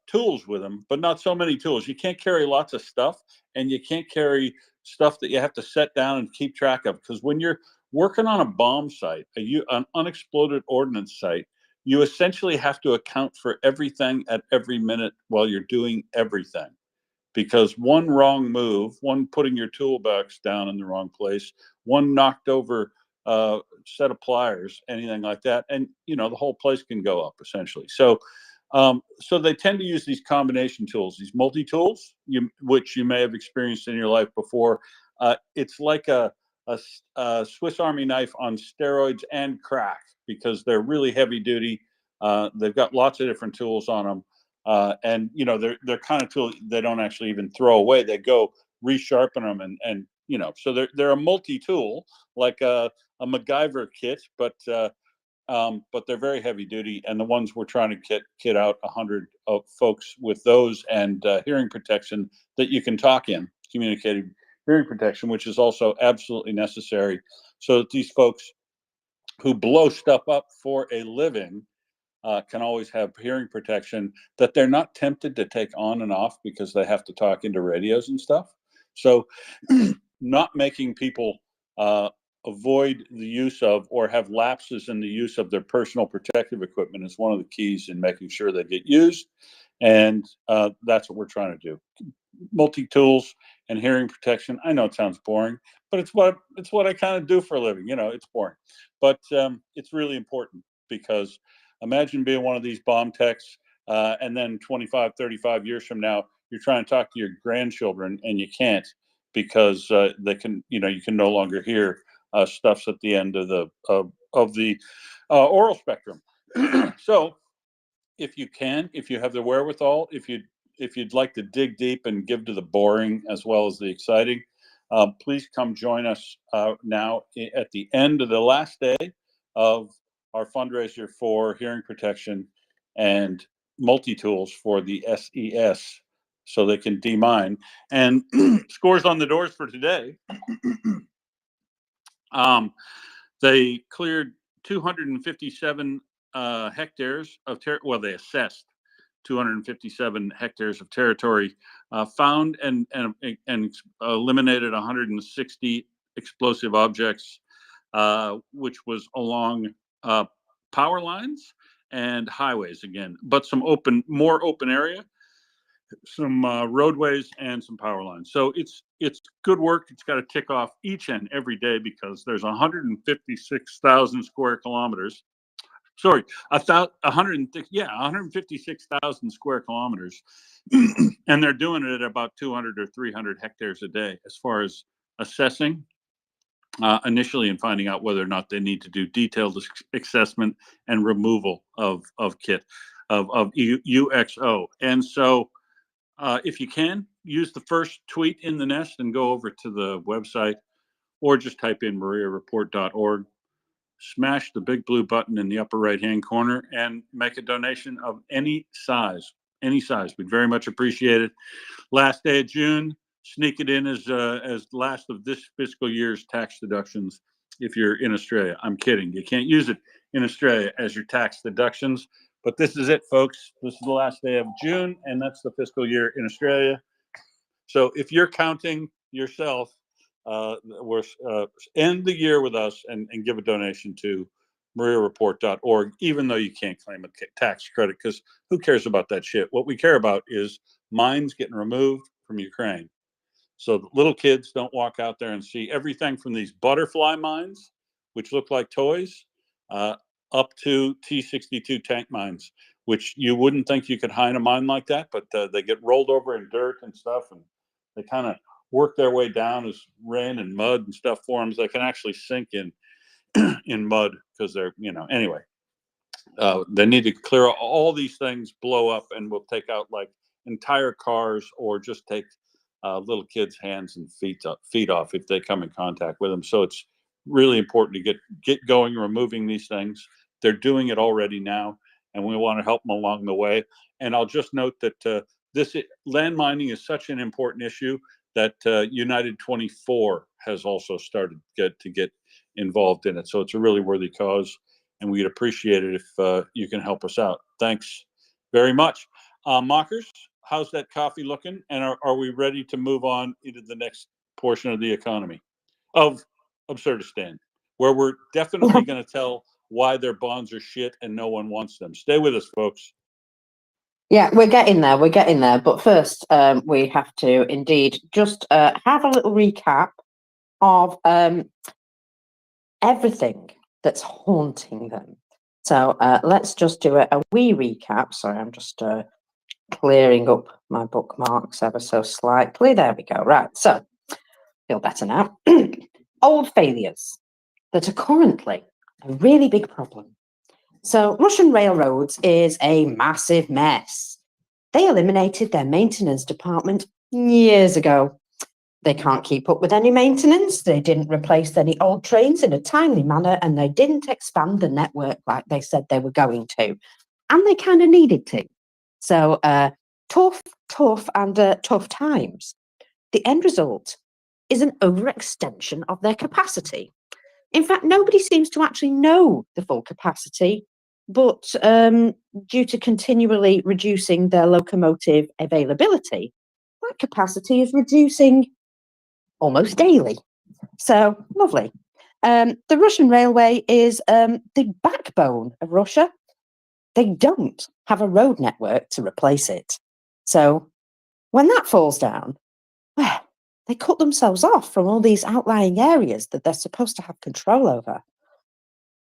tools with them, but not so many tools. You can't carry lots of stuff, and you can't carry stuff that you have to set down and keep track of, because when you're working on a bomb site, an unexploded ordnance site, you essentially have to account for everything at every minute while you're doing everything. Because one wrong move, one putting your toolbox down in the wrong place, one knocked over set of pliers, anything like that, and the whole place can go up essentially. So they tend to use these combination tools, these multi-tools, which you may have experienced in your life before. It's like a a Swiss Army knife on steroids and crack, because they're really heavy duty. They've got lots of different tools on them. And you know, they're kind of tools they don't actually even throw away. They go resharpen them, and you know, so they're a multi-tool, like a MacGyver kit, but they're very heavy duty. And the ones we're trying to kit out 100 of folks with those, and hearing protection that you can talk in, communicating hearing protection, which is also absolutely necessary, so that these folks who blow stuff up for a living can always have hearing protection that they're not tempted to take on and off because they have to talk into radios and stuff. So not making people avoid the use of or have lapses in the use of their personal protective equipment is one of the keys in making sure they get used. And that's what we're trying to do. Multi-tools and hearing protection. I know it sounds boring, but it's what I kind of do for a living. You know, it's boring, but it's really important, because imagine being one of these bomb techs, and then 25, 35 years from now, you're trying to talk to your grandchildren and you can't, because they can, you know, you can no longer hear stuff's at the end of the oral spectrum. So if you can, if you have the wherewithal, if you'd like to dig deep and give to the boring as well as the exciting, please come join us now at the end of the last day of our fundraiser for hearing protection and multi-tools for the SES, so they can demine. And scores on the doors for today. They cleared 257 hectares of they assessed 257 hectares of territory, found and eliminated 160 explosive objects, which was along power lines and highways again, but some more open area, some roadways and some power lines. So it's good work. It's got to tick off each and every day, because there's 156,000 square kilometers. Sorry, 156,000 square kilometers, and they're doing it at about 200 or 300 hectares a day as far as assessing initially, and finding out whether or not they need to do detailed assessment and removal of kit of UXO. And so if you can, use the first tweet in the nest and go over to the website, or just type in MriyaReport.org, smash the big blue button in the upper right hand corner, and make a donation of any size. Any size. We'd very much appreciate it. Last day of June, sneak it in as last of this fiscal year's tax deductions if you're in Australia. I'm kidding. You can't use it in Australia as your tax deductions. But this is it, folks. This is the last day of June, and that's the fiscal year in Australia. So if you're counting yourself, end the year with us and give a donation to MriyaReport.org, even though you can't claim a tax credit, because who cares about that shit? What we care about is mines getting removed from Ukraine, so that little kids don't walk out there and see everything from these butterfly mines, which look like toys, up to T-62 tank mines, which you wouldn't think you could hide a mine like that, but they get rolled over in dirt and stuff, and they kind of work their way down as rain and mud and stuff forms. They can actually sink in mud, because they're, you know, anyway. They need to clear all these things, blow up, and we'll take out like entire cars, or just take little kids' hands and feet off if they come in contact with them. So it's really important to get going removing these things. They're doing it already now, and we want to help them along the way. And I'll just note that this land mining is such an important issue that United 24 has also started to get involved in it. So it's a really worthy cause, and we'd appreciate it if you can help us out. Thanks very much. Mockers, how's that coffee looking? And are we ready to move on into the next portion of the economy of Absurdistan, where we're definitely going to tell why their bonds are shit and no one wants them? Stay with us, folks. Yeah, we're getting there. We're getting there. But first, we have to indeed just have a little recap of everything that's haunting them. So let's just do a wee recap. Sorry, I'm just clearing up my bookmarks ever so slightly. There we go. Right. So feel better now. old failures that are currently a really big problem. So Russian railroads is a massive mess. They eliminated their maintenance department years ago. They can't keep up with any maintenance. They didn't replace any old trains in a timely manner, and they didn't expand the network like they said they were going to. And they kind of needed to. So tough times. The end result is an overextension of their capacity. In fact, nobody seems to actually know the full capacity, but due to continually reducing their locomotive availability, that capacity is reducing almost daily. So lovely. The Russian railway is the backbone of Russia. They don't have a road network to replace it. So when that falls down, well, they cut themselves off from all these outlying areas that they're supposed to have control over.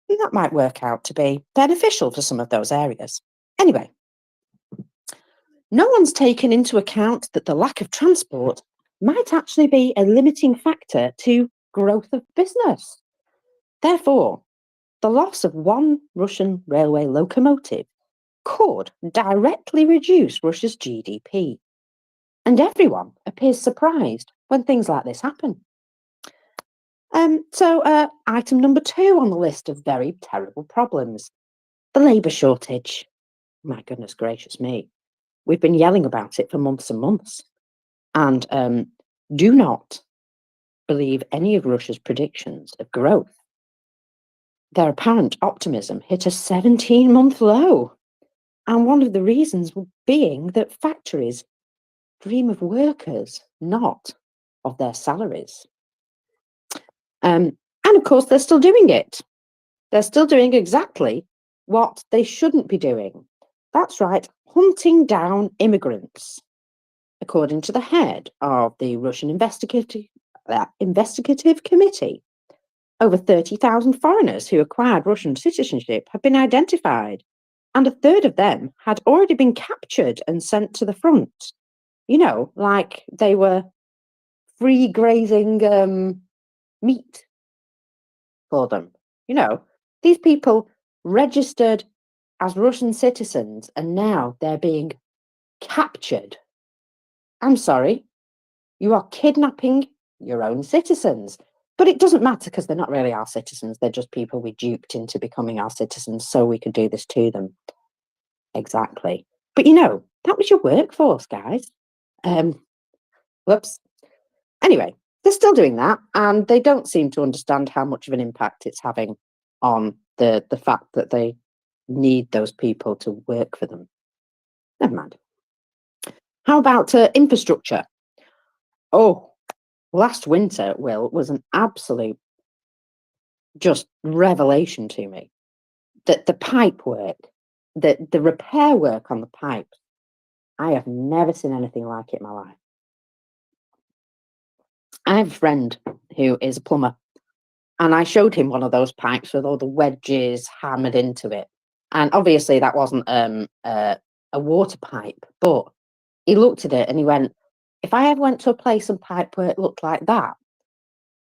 And that might work out to be beneficial for some of those areas. Anyway, no one's taken into account that the lack of transport might actually be a limiting factor to growth of business. Therefore, the loss of one Russian railway locomotive could directly reduce Russia's GDP. And everyone appears surprised when things like this happen. So item number 2 on the list of very terrible problems, the labour shortage. My goodness gracious me. We've been yelling about it for months and months. And do not believe any of Russia's predictions of growth. Their apparent optimism hit a 17-month low. And one of the reasons being that factories dream of workers, not of their salaries. And of course, they're still doing it. They're still doing exactly what they shouldn't be doing. That's right, hunting down immigrants. According to the head of the Russian investigative committee, over 30,000 foreigners who acquired Russian citizenship have been identified, and a third of them had already been captured and sent to the front. You know, like they were free grazing meat for them. You know, these people registered as Russian citizens and now they're being captured. I'm sorry, you are kidnapping your own citizens. But it doesn't matter because they're not really our citizens. They're just people we duped into becoming our citizens so we could do this to them. Exactly. But you know, that was your workforce, guys. Whoops. Anyway, they're still doing that, and they don't seem to understand how much of an impact it's having on the fact that they need those people to work for them. Never mind. How about infrastructure? Oh, last winter, Will, was an absolute just revelation to me. That the pipe work, the repair work on the pipes, I have never seen anything like it in my life. I have a friend who is a plumber, and I showed him one of those pipes with all the wedges hammered into it. And obviously that wasn't a water pipe, but he looked at it and he went, if I ever went to a place and pipe where it looked like that,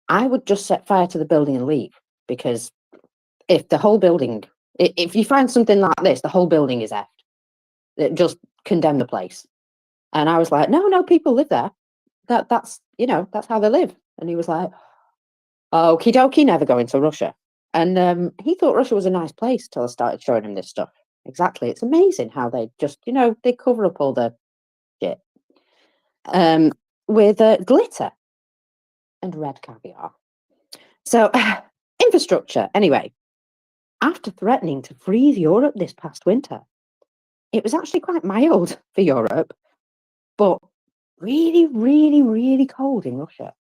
I would just set fire to the building and leave, because if the whole building, if you find something like this, the whole building is effed. It just condemn the place. And I was like, no, people live there. That's, you know, that's how they live. And he was like, okie dokie, never going to Russia. And he thought Russia was a nice place till I started showing him this stuff. Exactly. It's amazing how they just, you know, they cover up all the shit with glitter and red caviar. So infrastructure, anyway, after threatening to freeze Europe this past winter, it was actually quite mild for Europe, but really, really, really cold in Russia.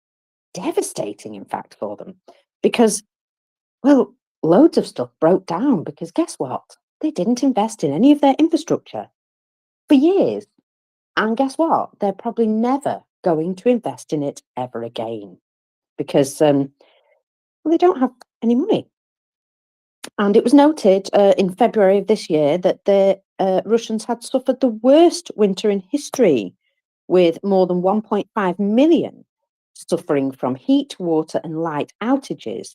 Devastating, in fact, for them, because, well, loads of stuff broke down because guess what? They didn't invest in any of their infrastructure for years. And guess what? They're probably never going to invest in it ever again because well, they don't have any money. And it was noted in February of this year that the Russians had suffered the worst winter in history, with more than 1.5 million suffering from heat, water, and light outages.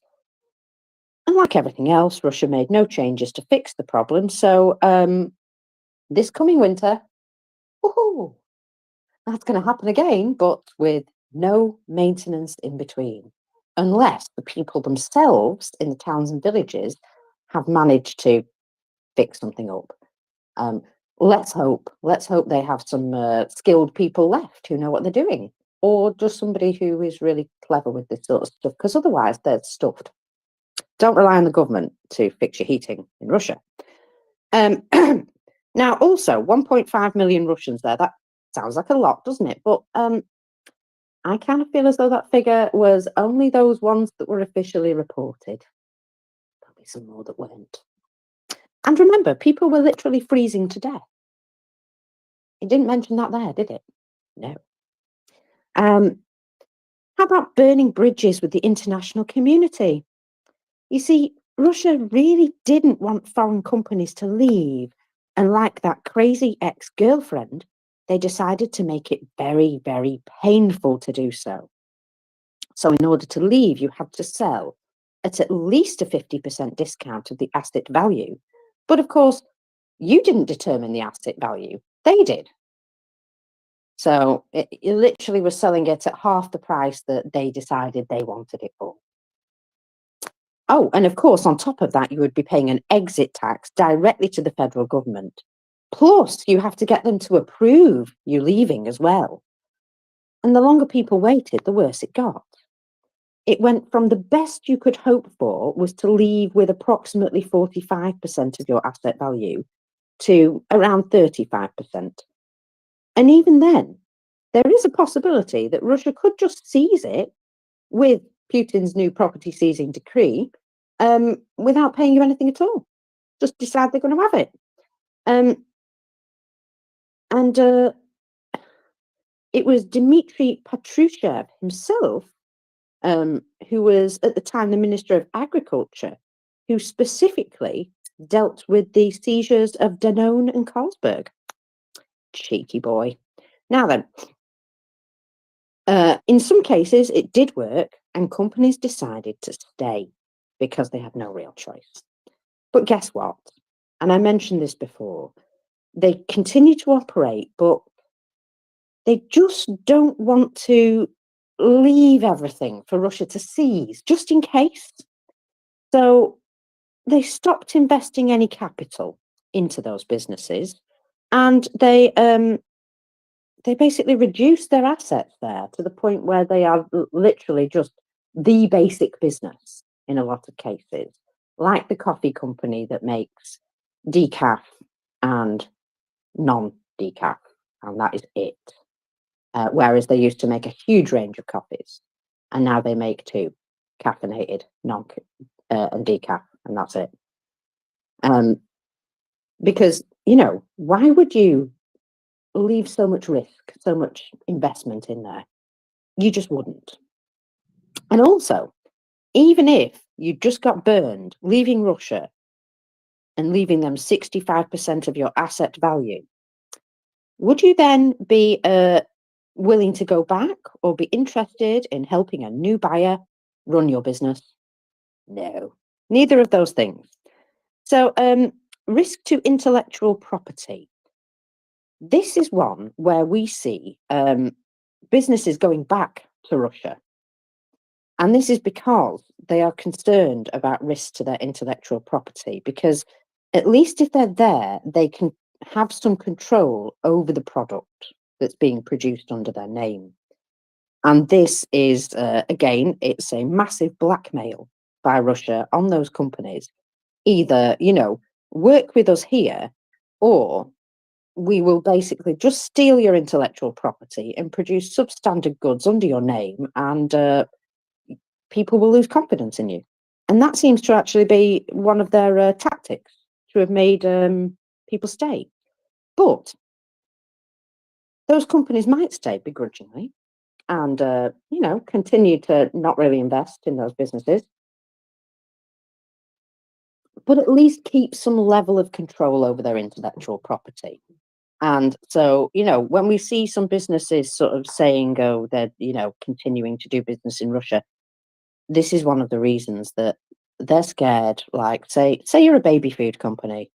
And like everything else, Russia made no changes to fix the problem. So this coming winter, woohoo, that's going to happen again, but with no maintenance in between, unless the people themselves in the towns and villages have managed to fix something up. Let's hope they have some skilled people left who know what they're doing, or just somebody who is really clever with this sort of stuff, because otherwise they're stuffed. Don't rely on the government to fix your heating in Russia. Now, also 1.5 million Russians there. That sounds like a lot, doesn't it? But I kind of feel as though that figure was only those ones that were officially reported. There'll be some more that weren't. And remember, people were literally freezing to death. It didn't mention that there, did it? No. How about burning bridges with the international community? You see, Russia really didn't want foreign companies to leave. And like that crazy ex-girlfriend, they decided to make it very, very painful to do so. So in order to leave, you had to sell at least a 50% discount of the asset value. But of course, you didn't determine the asset value. They did. So you literally were selling it at half the price that they decided they wanted it for. Oh, and of course, on top of that, you would be paying an exit tax directly to the federal government. Plus, you have to get them to approve you leaving as well. And the longer people waited, the worse it got. It went from the best you could hope for was to leave with approximately 45% of your asset value to around 35%. And even then, there is a possibility that Russia could just seize it with Putin's new property seizing decree without paying you anything at all. Just decide they're going to have it. It was Dmitry Patrushev himself, who was at the time the Minister of Agriculture, who specifically dealt with the seizures of Danone and Carlsberg. Cheeky boy. Now then, in some cases it did work and companies decided to stay because they had no real choice. But guess what? And I mentioned this before, they continue to operate, but they just don't want to leave everything for Russia to seize, just in case. So they stopped investing any capital into those businesses, and they basically reduced their assets there to the point where they are literally just the basic business in a lot of cases, like the coffee company that makes decaf and non-decaf, and that is it. Whereas they used to make a huge range of coffees, and now they make two, caffeinated, and decaf, and that's it. Because, why would you leave so much risk, so much investment in there? You just wouldn't. And also, even if you just got burned, leaving Russia and leaving them 65% of your asset value, would you then be willing to go back or be interested in helping a new buyer run your business? No, neither of those things. So, risk to intellectual property. This is one where we see businesses going back to Russia. And this is because they are concerned about risks to their intellectual property, because at least if they're there, they can have some control over the product that's being produced under their name. And this is, again, it's a massive blackmail by Russia on those companies. Either, work with us here, or we will basically just steal your intellectual property and produce substandard goods under your name, and people will lose confidence in you. And that seems to actually be one of their tactics, to have made people stay. But those companies might stay begrudgingly and, continue to not really invest in those businesses, but at least keep some level of control over their intellectual property. And so, you know, when we see some businesses sort of saying, oh, they're, you know, continuing to do business in Russia, this is one of the reasons that they're scared. Like, say you're a baby food company,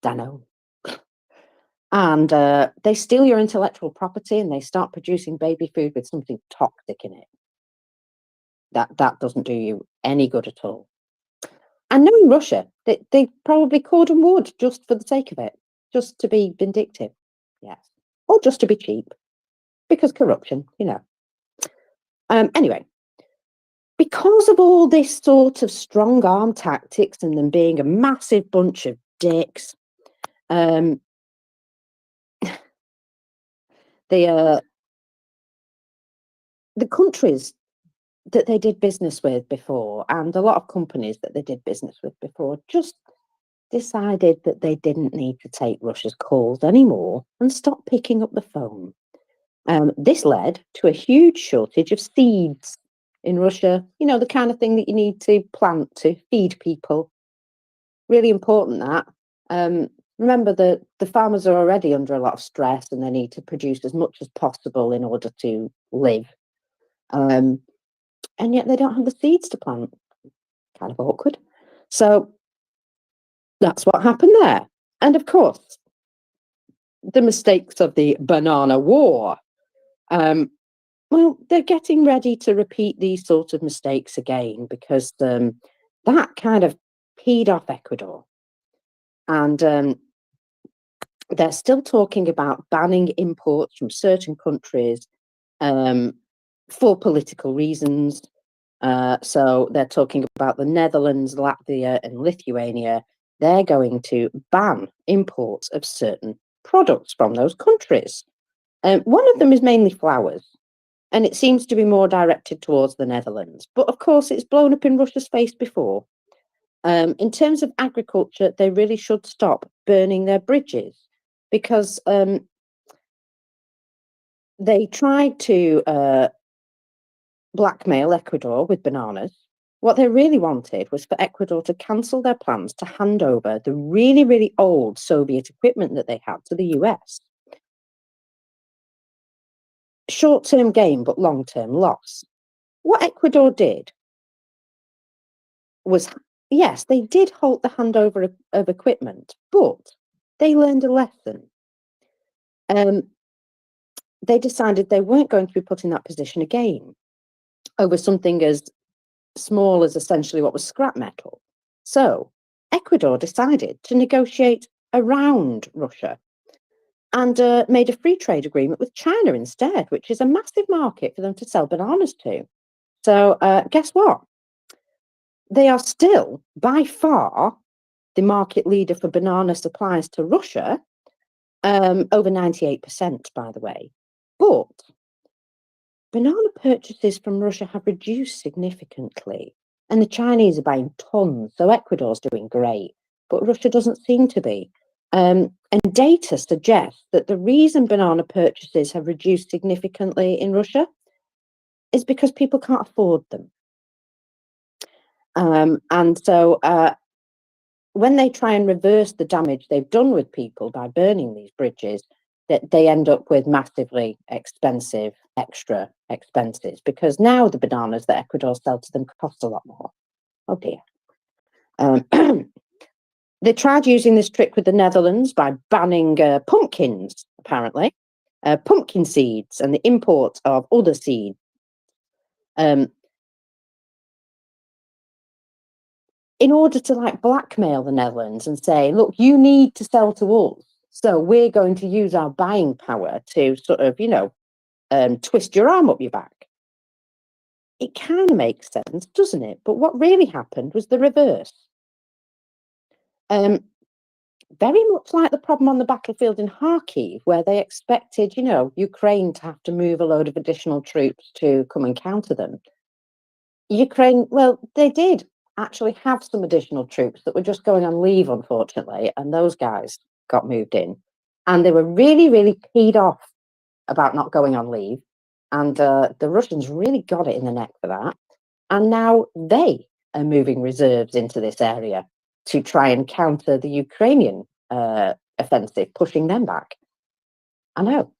Dano, and they steal your intellectual property and they start producing baby food with something toxic in it. That doesn't do you any good at all. And knowing Russia, they probably cordon wood just for the sake of it, just to be vindictive, yes, or just to be cheap, because corruption, you know. Anyway, because of all this sort of strong arm tactics and them being a massive bunch of dicks, the countries that they did business with before, and a lot of companies that they did business with before, just decided that they didn't need to take Russia's calls anymore and stopped picking up the phone. This led to a huge shortage of seeds in Russia, you know, the kind of thing that you need to plant to feed people. Really important that. Remember that the farmers are already under a lot of stress and they need to produce as much as possible in order to live. And yet they don't have the seeds to plant. Kind of awkward. So that's what happened there. And of course, the mistakes of the banana war. Well, they're getting ready to repeat these sort of mistakes again because that kind of peed off Ecuador. And they're still talking about banning imports from certain countries for political reasons. So they're talking about the Netherlands, Latvia, and Lithuania. They're going to ban imports of certain products from those countries. One of them is mainly flowers, and it seems to be more directed towards the Netherlands. But of course, it's blown up in Russia's face before. In terms of agriculture, they really should stop burning their bridges because they tried to blackmail Ecuador with bananas. What they really wanted was for Ecuador to cancel their plans to hand over the really, really old Soviet equipment that they had to the US. Short-term gain, but long-term loss. What Ecuador did was, yes, they did halt the handover of equipment, but they learned a lesson. They decided they weren't going to be put in that position again over something as small as essentially what was scrap metal. So Ecuador decided to negotiate around Russia and made a free trade agreement with China instead, which is a massive market for them to sell bananas to. So guess what? They are still by far the market leader for banana supplies to Russia, over 98%, by the way. But banana purchases from Russia have reduced significantly, and the Chinese are buying tons, so Ecuador's doing great, but Russia doesn't seem to be. And data suggests that the reason banana purchases have reduced significantly in Russia is because people can't afford them. And so when they try and reverse the damage they've done with people by burning these bridges, that they end up with massively expensive extra expenses because now the bananas that Ecuador sell to them cost a lot more. Oh dear. They tried using this trick with the Netherlands by banning pumpkins, apparently, pumpkin seeds and the import of other seeds. In order to like blackmail the Netherlands and say, look, you need to sell to us. So we're going to use our buying power to sort of, you know, twist your arm up your back. It kind of makes sense, doesn't it? But what really happened was the reverse. Very much like the problem on the battlefield in Kharkiv, where they expected, you know, Ukraine to have to move a load of additional troops to come and counter them. Ukraine, well, they did actually have some additional troops that were just going on leave, unfortunately, and those guys got moved in. And they were really, really peed off about not going on leave. And the Russians really got it in the neck for that. And now they are moving reserves into this area to try and counter the Ukrainian offensive, pushing them back. I know.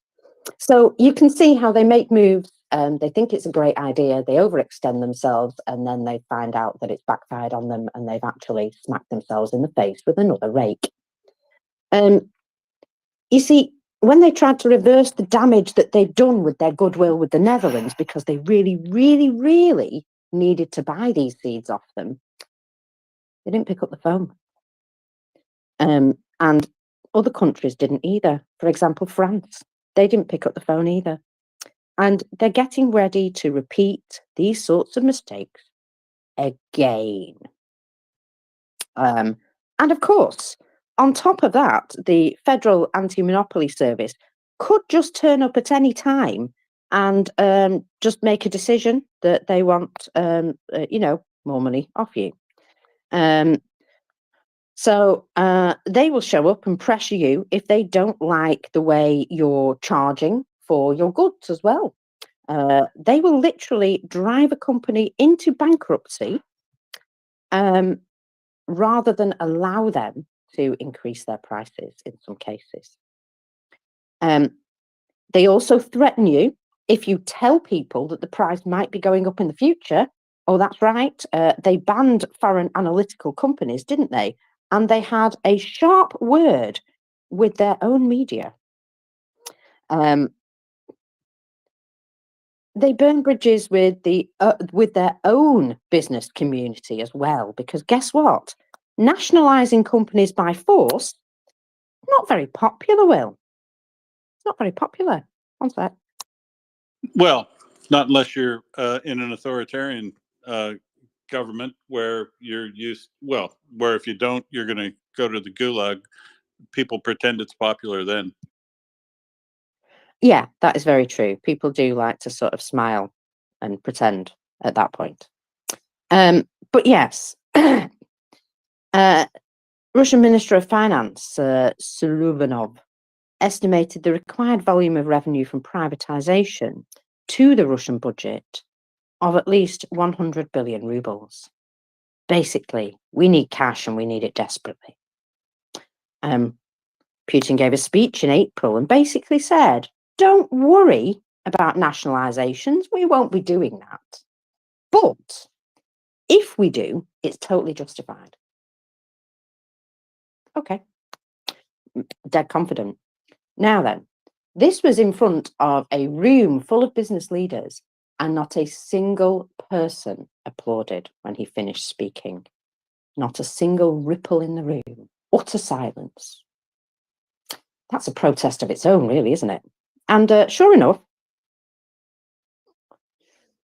So you can see how they make moves. They think it's a great idea. They overextend themselves, and then they find out that it's backfired on them, and they've actually smacked themselves in the face with another rake. You see, when they tried to reverse the damage that they'd done with their goodwill with the Netherlands, because they really, really, really needed to buy these seeds off them, they didn't pick up the phone. And other countries didn't either. For example, France, they didn't pick up the phone either. And they're getting ready to repeat these sorts of mistakes again. And of course, on top of that, the Federal Anti-Monopoly Service could just turn up at any time and just make a decision that they want, more money off you. So they will show up and pressure you if they don't like the way you're charging for your goods as well. They will literally drive a company into bankruptcy rather than allow them to increase their prices in some cases. They also threaten you if you tell people that the price might be going up in the future. Oh, that's right. They banned foreign analytical companies, didn't they? And they had a sharp word with their own media. They burn bridges with their own business community as well, because guess what? Nationalising companies by force, not very popular, Will. It's not very popular. One sec. Well, not unless you're in an authoritarian government where you're where if you don't, you're going to go to the gulag. People pretend it's popular then. Yeah, that is very true. People do like to sort of smile and pretend at that point. But yes, Russian Minister of Finance, Suluvanov, estimated the required volume of revenue from privatization to the Russian budget of at least 100 billion rubles. Basically, we need cash and we need it desperately. Putin gave a speech in April and basically said, don't worry about nationalizations. We won't be doing that. But if we do, it's totally justified. Okay. Dead confident. Now then, this was in front of a room full of business leaders, and not a single person applauded when he finished speaking. Not a single ripple in the room. Utter silence. That's a protest of its own, really, isn't it? And sure enough,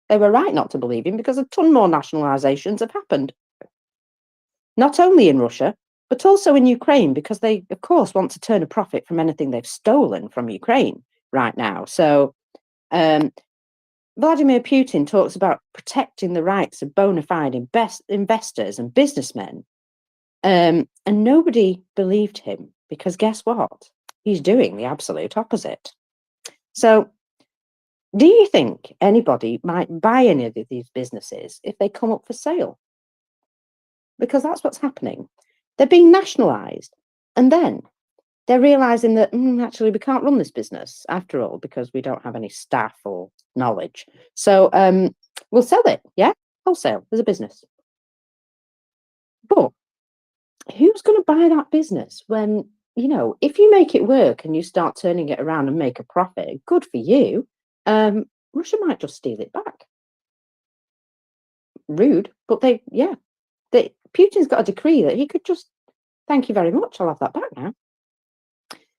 they were right not to believe him, because a ton more nationalizations have happened. Not only in Russia, but also in Ukraine, because they, of course, want to turn a profit from anything they've stolen from Ukraine right now. So Vladimir Putin talks about protecting the rights of bona fide investors and businessmen. And nobody believed him, because guess what? He's doing the absolute opposite. So do you think anybody might buy any of these businesses if they come up for sale? Because that's what's happening. They're being nationalised, and then they're realising that actually we can't run this business after all, because we don't have any staff or knowledge. So we'll sell it, yeah? Wholesale as a business. But who's going to buy that business when, if you make it work and you start turning it around and make a profit, good for you. Russia might just steal it back. Rude, but Putin's got a decree that he could just, thank you very much, I'll have that back now.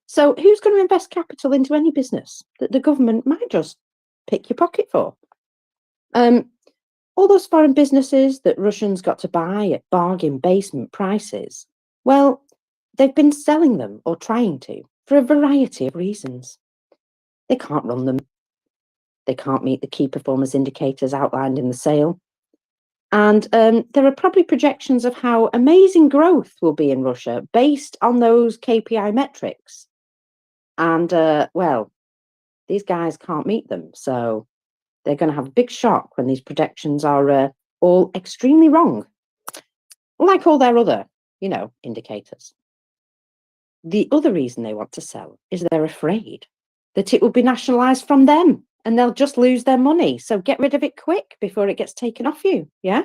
So who's going to invest capital into any business that the government might just pick your pocket for? All those foreign businesses that Russians got to buy at bargain basement prices, well, they've been selling them or trying to for a variety of reasons. They can't run them. They can't meet the key performance indicators outlined in the sale. And there are probably projections of how amazing growth will be in Russia based on those KPI metrics. And, these guys can't meet them. So they're going to have a big shock when these projections are all extremely wrong, like all their other, indicators. the other reason they want to sell is they're afraid that it will be nationalised from them and they'll just lose their money. So get rid of it quick before it gets taken off you. Yeah.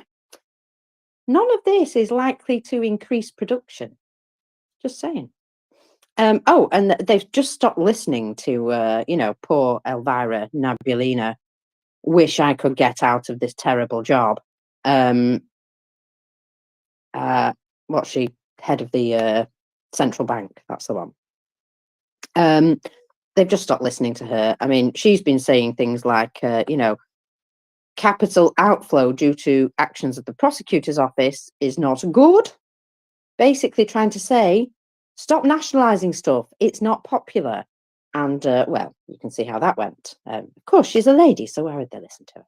None of this is likely to increase production. Just saying. Oh, and they've just stopped listening to, poor Elvira Nabulina. Wish I could get out of this terrible job. What's she? Head of the central bank. That's the one. They've just stopped listening to her. I mean, she's been saying things like, capital outflow due to actions of the prosecutor's office is not good. Basically trying to say, stop nationalising stuff. It's not popular. And, well, you can see how that went. Of course, she's a lady, so why would they listen to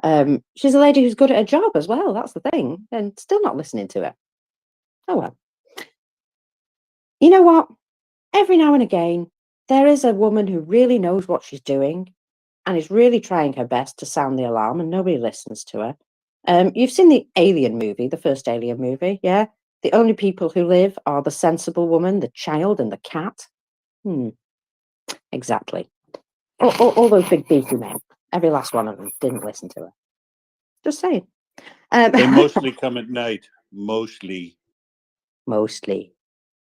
her? She's a lady who's good at her job as well. That's the thing. And still not listening to her. Oh, well. You know what? Every now and again, there is a woman who really knows what she's doing and is really trying her best to sound the alarm, and nobody listens to her. You've seen the Alien movie, the first Alien movie, yeah? The only people who live are the sensible woman, the child, and the cat. Exactly. All those big beefy men, every last one of them didn't listen to her. Just saying. They mostly come at night. Mostly.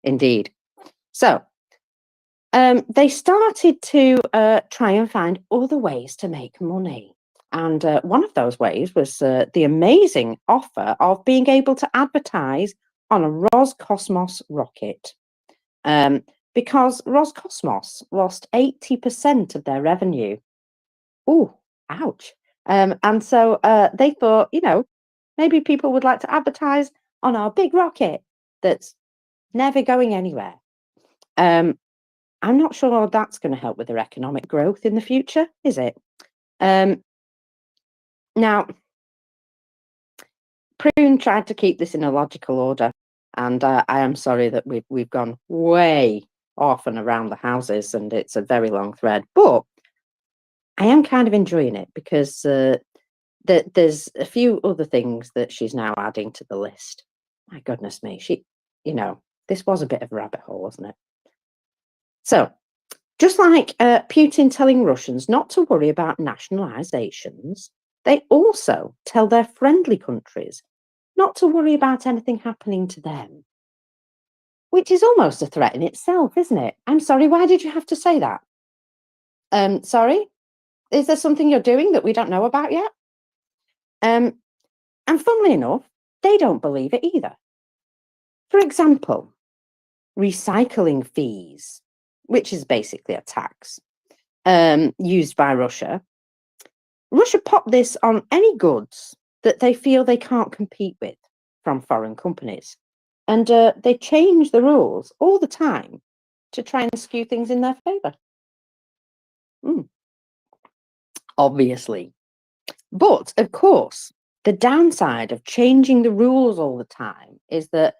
Indeed. So, they started to try and find other ways to make money. And one of those ways was the amazing offer of being able to advertise on a Roscosmos rocket. Because Roscosmos lost 80% of their revenue. Ooh, ouch. And so they thought, maybe people would like to advertise on our big rocket that's never going anywhere. I'm not sure that's going to help with their economic growth in the future, is it? Now, Prune tried to keep this in a logical order, and I am sorry that we've gone way off and around the houses, and it's a very long thread, but I am kind of enjoying it because there's a few other things that she's now adding to the list. My goodness me, this was a bit of a rabbit hole, wasn't it? So, just like Putin telling Russians not to worry about nationalizations, they also tell their friendly countries not to worry about anything happening to them. Which is almost a threat in itself, isn't it? I'm sorry, why did you have to say that? Sorry? Is there something you're doing that we don't know about yet? And funnily enough, they don't believe it either. For example, recycling fees, which is basically a tax used by Russia. Russia popped this on any goods that they feel they can't compete with from foreign companies. And they change the rules all the time to try and skew things in their favour. Obviously. But, of course, the downside of changing the rules all the time is that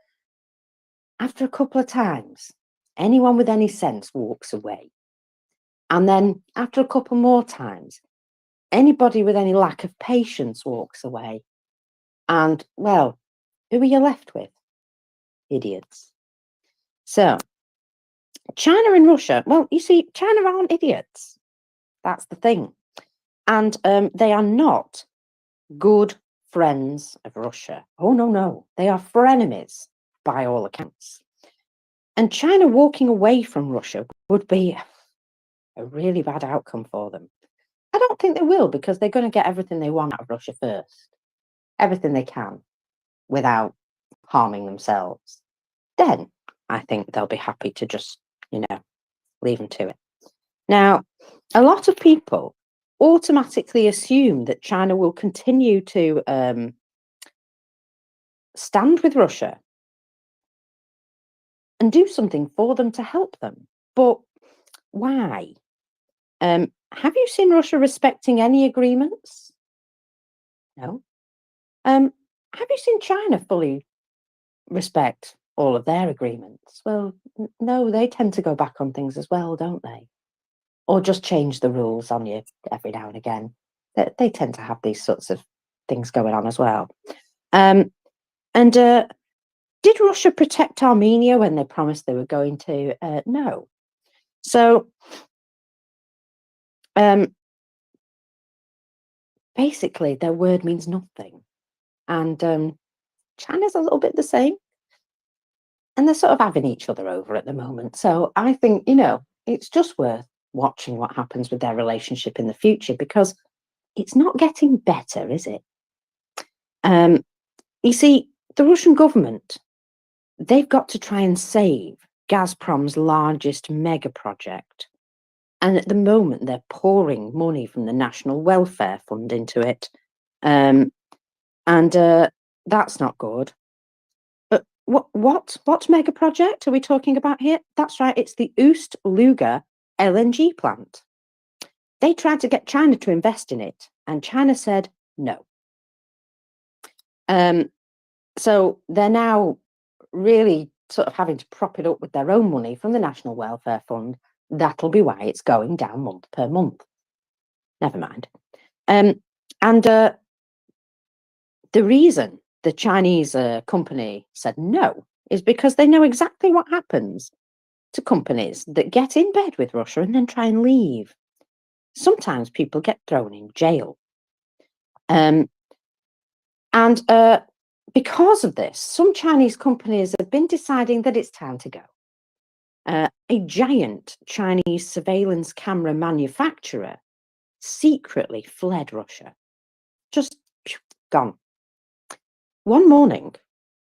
after a couple of times, anyone with any sense walks away. And then after a couple more times, anybody with any lack of patience walks away. And, well, who are you left with? Idiots. So, China and Russia, well, you see, China aren't idiots. That's the thing. And they are not good friends of Russia. Oh, no. They are frenemies by all accounts. And China walking away from Russia would be a really bad outcome for them. I don't think they will, because they're going to get everything they want out of Russia first. Everything they can without harming themselves. Then I think they'll be happy to just, leave them to it. Now, a lot of people automatically assume that China will continue to stand with Russia and do something for them to help them. But why? Have you seen Russia respecting any agreements? No. Have you seen China fully respect all of their agreements? Well, no, they tend to go back on things as well, don't they? Or just change the rules on you every now and again. They tend to have these sorts of things going on as well. And Did Russia protect Armenia when they promised they were going to? No. So basically, their word means nothing. And China's a little bit the same. And they're sort of having each other over at the moment. So I think, it's just worth watching what happens with their relationship in the future, because it's not getting better, is it? You see, the Russian government, they've got to try and save Gazprom's largest mega project. And at the moment, they're pouring money from the National Welfare Fund into it. And that's not good. But what mega project are we talking about here? That's right, it's the Ust-Luga LNG plant. They tried to get China to invest in it, and China said no. So they're now really sort of having to prop it up with their own money from the National Welfare Fund. That'll be why it's going down month per month. Never mind. And the reason the Chinese company said no is because they know exactly what happens to companies that get in bed with Russia and then try and leave. Sometimes people get thrown in jail. And because of this, some Chinese companies have been deciding that it's time to go. A giant Chinese surveillance camera manufacturer secretly fled Russia. Just gone. One morning,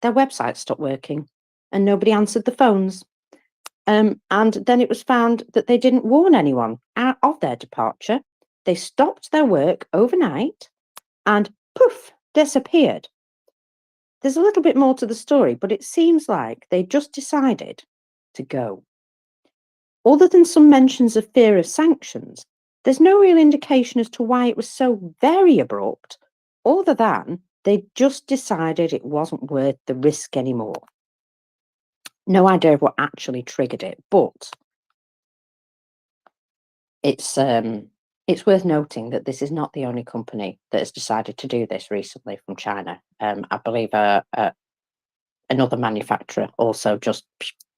their website stopped working and nobody answered the phones. And then it was found that they didn't warn anyone of their departure. They stopped their work overnight and poof, disappeared. There's a little bit more to the story, but it seems like they just decided to go. Other than some mentions of fear of sanctions, there's no real indication as to why it was so very abrupt, other than they just decided it wasn't worth the risk anymore. No idea of what actually triggered it, but it's worth noting that this is not the only company that has decided to do this recently from China. I believe another manufacturer also just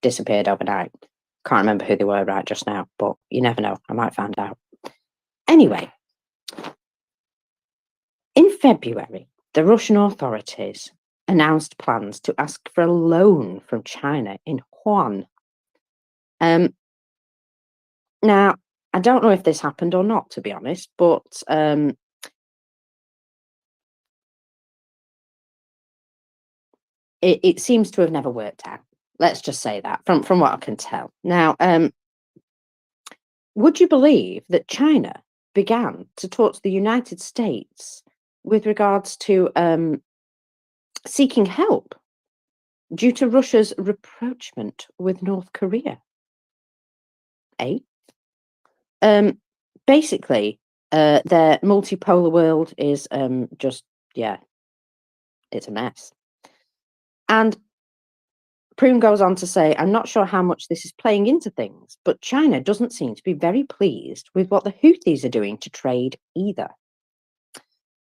disappeared overnight. Can't remember who they were right just now, but you never know. I might find out. Anyway, in February, the Russian authorities announced plans to ask for a loan from China in yuan. Now, I don't know if this happened or not, to be honest, but it seems to have never worked out. Let's just say that from what I can tell. Now, would you believe that China began to talk to the United States with regards to seeking help due to Russia's rapprochement with North Korea? Basically, their multipolar world is just, it's a mess. And Prune goes on to say, I'm not sure how much this is playing into things, but China doesn't seem to be very pleased with what the Houthis are doing to trade either.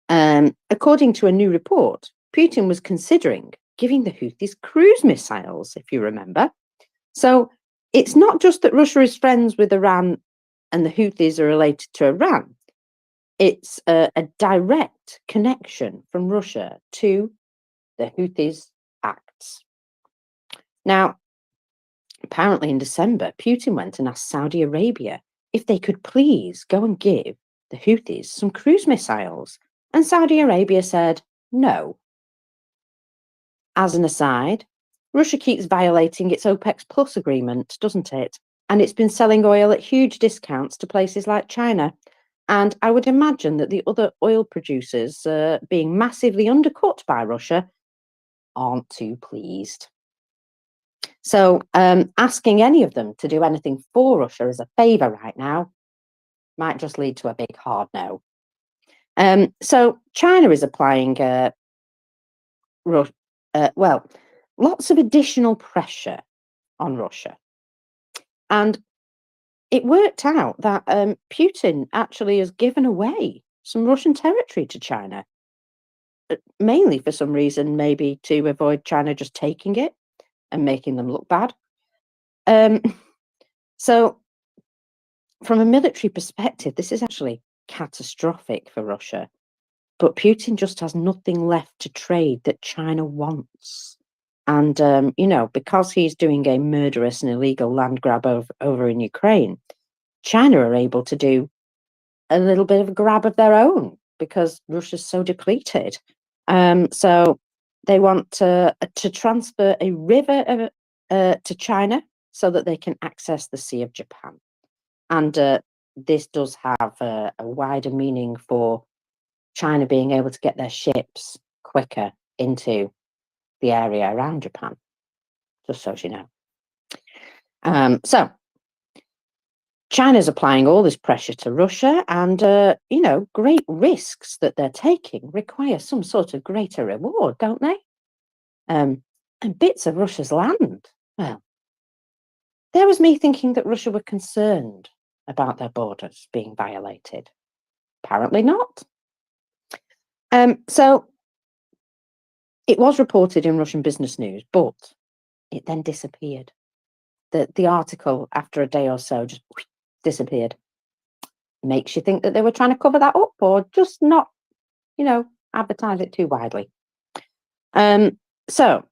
According to a new report, Putin was considering giving the Houthis cruise missiles, if you remember. So it's not just that Russia is friends with Iran and the Houthis are related to Iran. It's a direct connection from Russia to the Houthis' acts. Now, apparently in December, Putin went and asked Saudi Arabia if they could please go and give the Houthis some cruise missiles. And Saudi Arabia said no. As an aside, Russia keeps violating its OPEC Plus agreement, doesn't it? And it's been selling oil at huge discounts to places like China. And I would imagine that the other oil producers being massively undercut by Russia aren't too pleased. So asking any of them to do anything for Russia as a favour right now might just lead to a big hard no. So China is applying, lots of additional pressure on Russia. And it worked out that Putin actually has given away some Russian territory to China, mainly for some reason, maybe to avoid China just taking it. and making them look bad. So from a military perspective, this is actually catastrophic for Russia. But Putin just has nothing left to trade that China wants. And, because he's doing a murderous and illegal land grab over in Ukraine, China are able to do a little bit of a grab of their own because Russia's so depleted. So they want to transfer a river to China so that they can access the Sea of Japan. And this does have a wider meaning for China being able to get their ships quicker into the area around Japan, just so you know. So China's applying all this pressure to Russia, and great risks that they're taking require some sort of greater reward, don't they? And bits of Russia's land. Well, there was me thinking that Russia were concerned about their borders being violated. Apparently not. So it was reported in Russian business news, but it then disappeared. The article, after a day or so, just disappeared. Makes you think that they were trying to cover that up or just not, advertise it too widely. So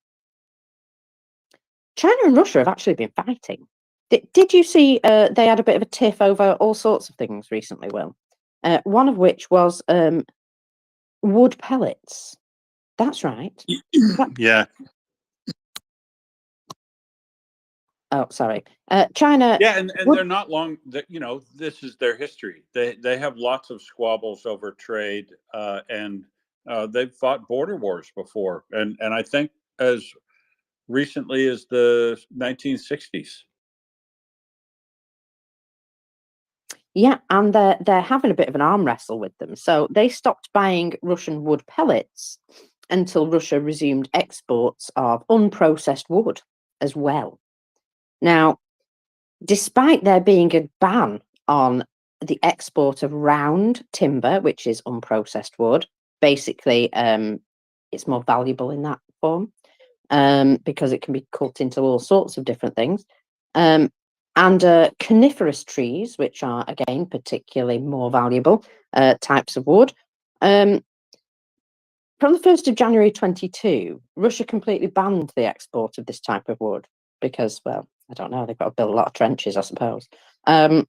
China and Russia have actually been fighting. Did you see they had a bit of a tiff over all sorts of things recently, Will? One of which was wood pellets. That's right. Yeah. Oh, sorry. China. Yeah, and they're not long. This is their history. They have lots of squabbles over trade, and they've fought border wars before, and I think as recently as the 1960s. Yeah, and they're having a bit of an arm wrestle with them. So they stopped buying Russian wood pellets until Russia resumed exports of unprocessed wood as well. Now, despite there being a ban on the export of round timber, which is unprocessed wood, basically it's more valuable in that form because it can be cut into all sorts of different things. And coniferous trees, which are, again, particularly more valuable types of wood. From the 1st of January 22, Russia completely banned the export of this type of wood because, well, I don't know, they've got to build a lot of trenches, I suppose. And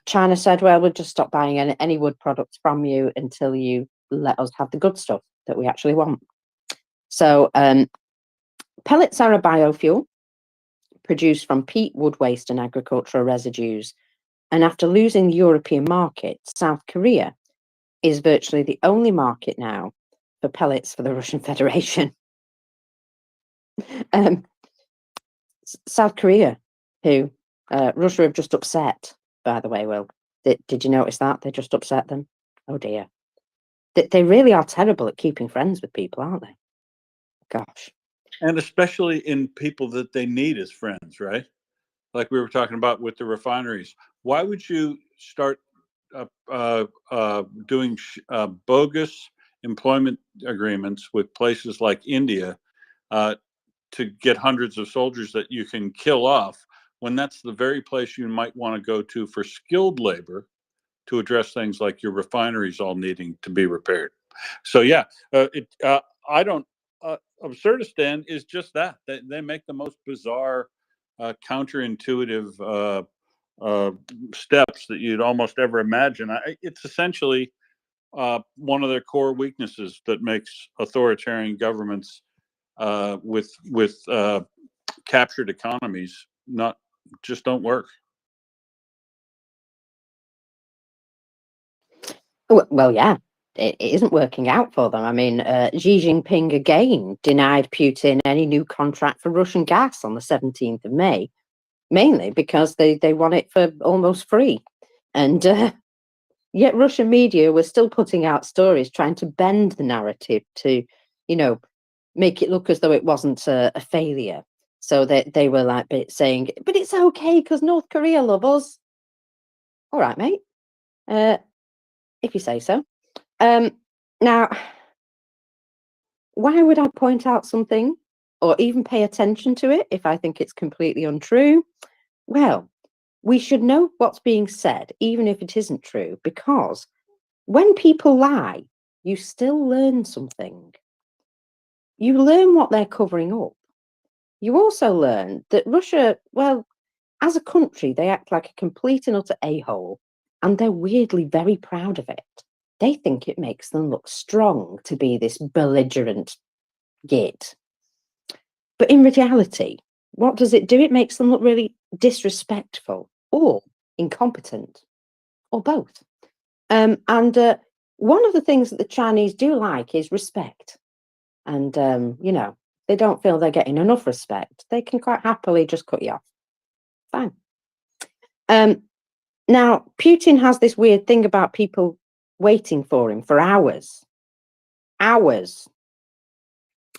China said, well, we'll just stop buying any wood products from you until you let us have the good stuff that we actually want. So pellets are a biofuel produced from peat, wood waste and agricultural residues. And after losing the European market, South Korea is virtually the only market now for pellets for the Russian Federation. South Korea, who Russia have just upset, by the way, Will. Did you notice that? They just upset them? Oh dear. They really are terrible at keeping friends with people, aren't they? Gosh. And especially in people that they need as friends, right? Like we were talking about with the refineries. Why would you start doing bogus employment agreements with places like India to get hundreds of soldiers that you can kill off when that's the very place you might want to go to for skilled labor to address things like your refineries all needing to be repaired? So yeah, I don't. Absurdistan is just that. They make the most bizarre, counterintuitive steps that you'd almost ever imagine. It's essentially one of their core weaknesses that makes authoritarian governments with captured economies just don't work. Well, yeah, it isn't working out for them. I mean, Xi Jinping again denied Putin any new contract for Russian gas on the 17th of May, mainly because they want it for almost free. And yet Russian media were still putting out stories trying to bend the narrative to, make it look as though it wasn't a failure. So they were like saying, but it's okay because North Korea love us. All right, mate. If you say so. Now, why would I point out something or even pay attention to it if I think it's completely untrue, well, we should know what's being said, even if it isn't true, because when people lie, you still learn something. You learn what they're covering up. You also learn that Russia, well, as a country, they act like a complete and utter a-hole, and they're weirdly very proud of it. They think it makes them look strong to be this belligerent git. But in reality, what does it do? It makes them look really disrespectful or incompetent or both. And one of the things that the Chinese do like is respect. And, you know, they don't feel they're getting enough respect. They can quite happily just cut you off. Fine. Now, Putin has this weird thing about people waiting for him for hours. Hours.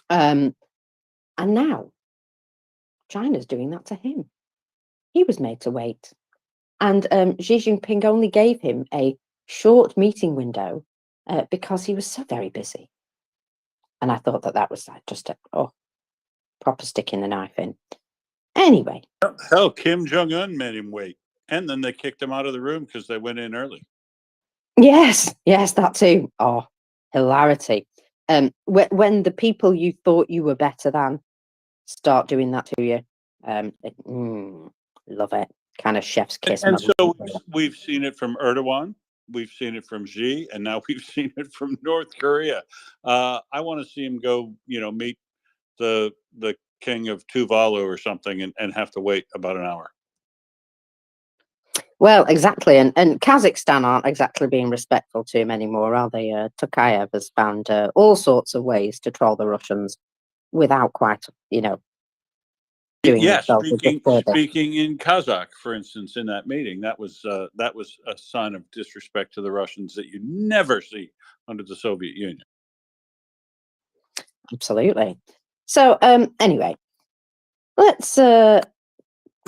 And now China's doing that to him. He was made to wait. And Xi Jinping only gave him a short meeting window because he was so very busy. And I thought that that was like just a proper sticking the knife in. Anyway. Hell, Kim Jong-un made him wait. And then they kicked him out of the room because they went in early. Yes, that too. Oh, hilarity. When the people you thought you were better than start doing that to you, love it. Kind of chef's kiss. And so we've seen it from Erdogan, we've seen it from Xi, and now we've seen it from North Korea. I want to see him go, meet the king of Tuvalu or something and have to wait about an hour. Well, exactly. And Kazakhstan aren't exactly being respectful to him anymore, are they? Tokayev has found all sorts of ways to troll the Russians without quite, doing himself a disservice. Speaking in Kazakh, for instance, in that meeting, that was a sign of disrespect to the Russians that you never see under the Soviet Union. Absolutely. So anyway, let's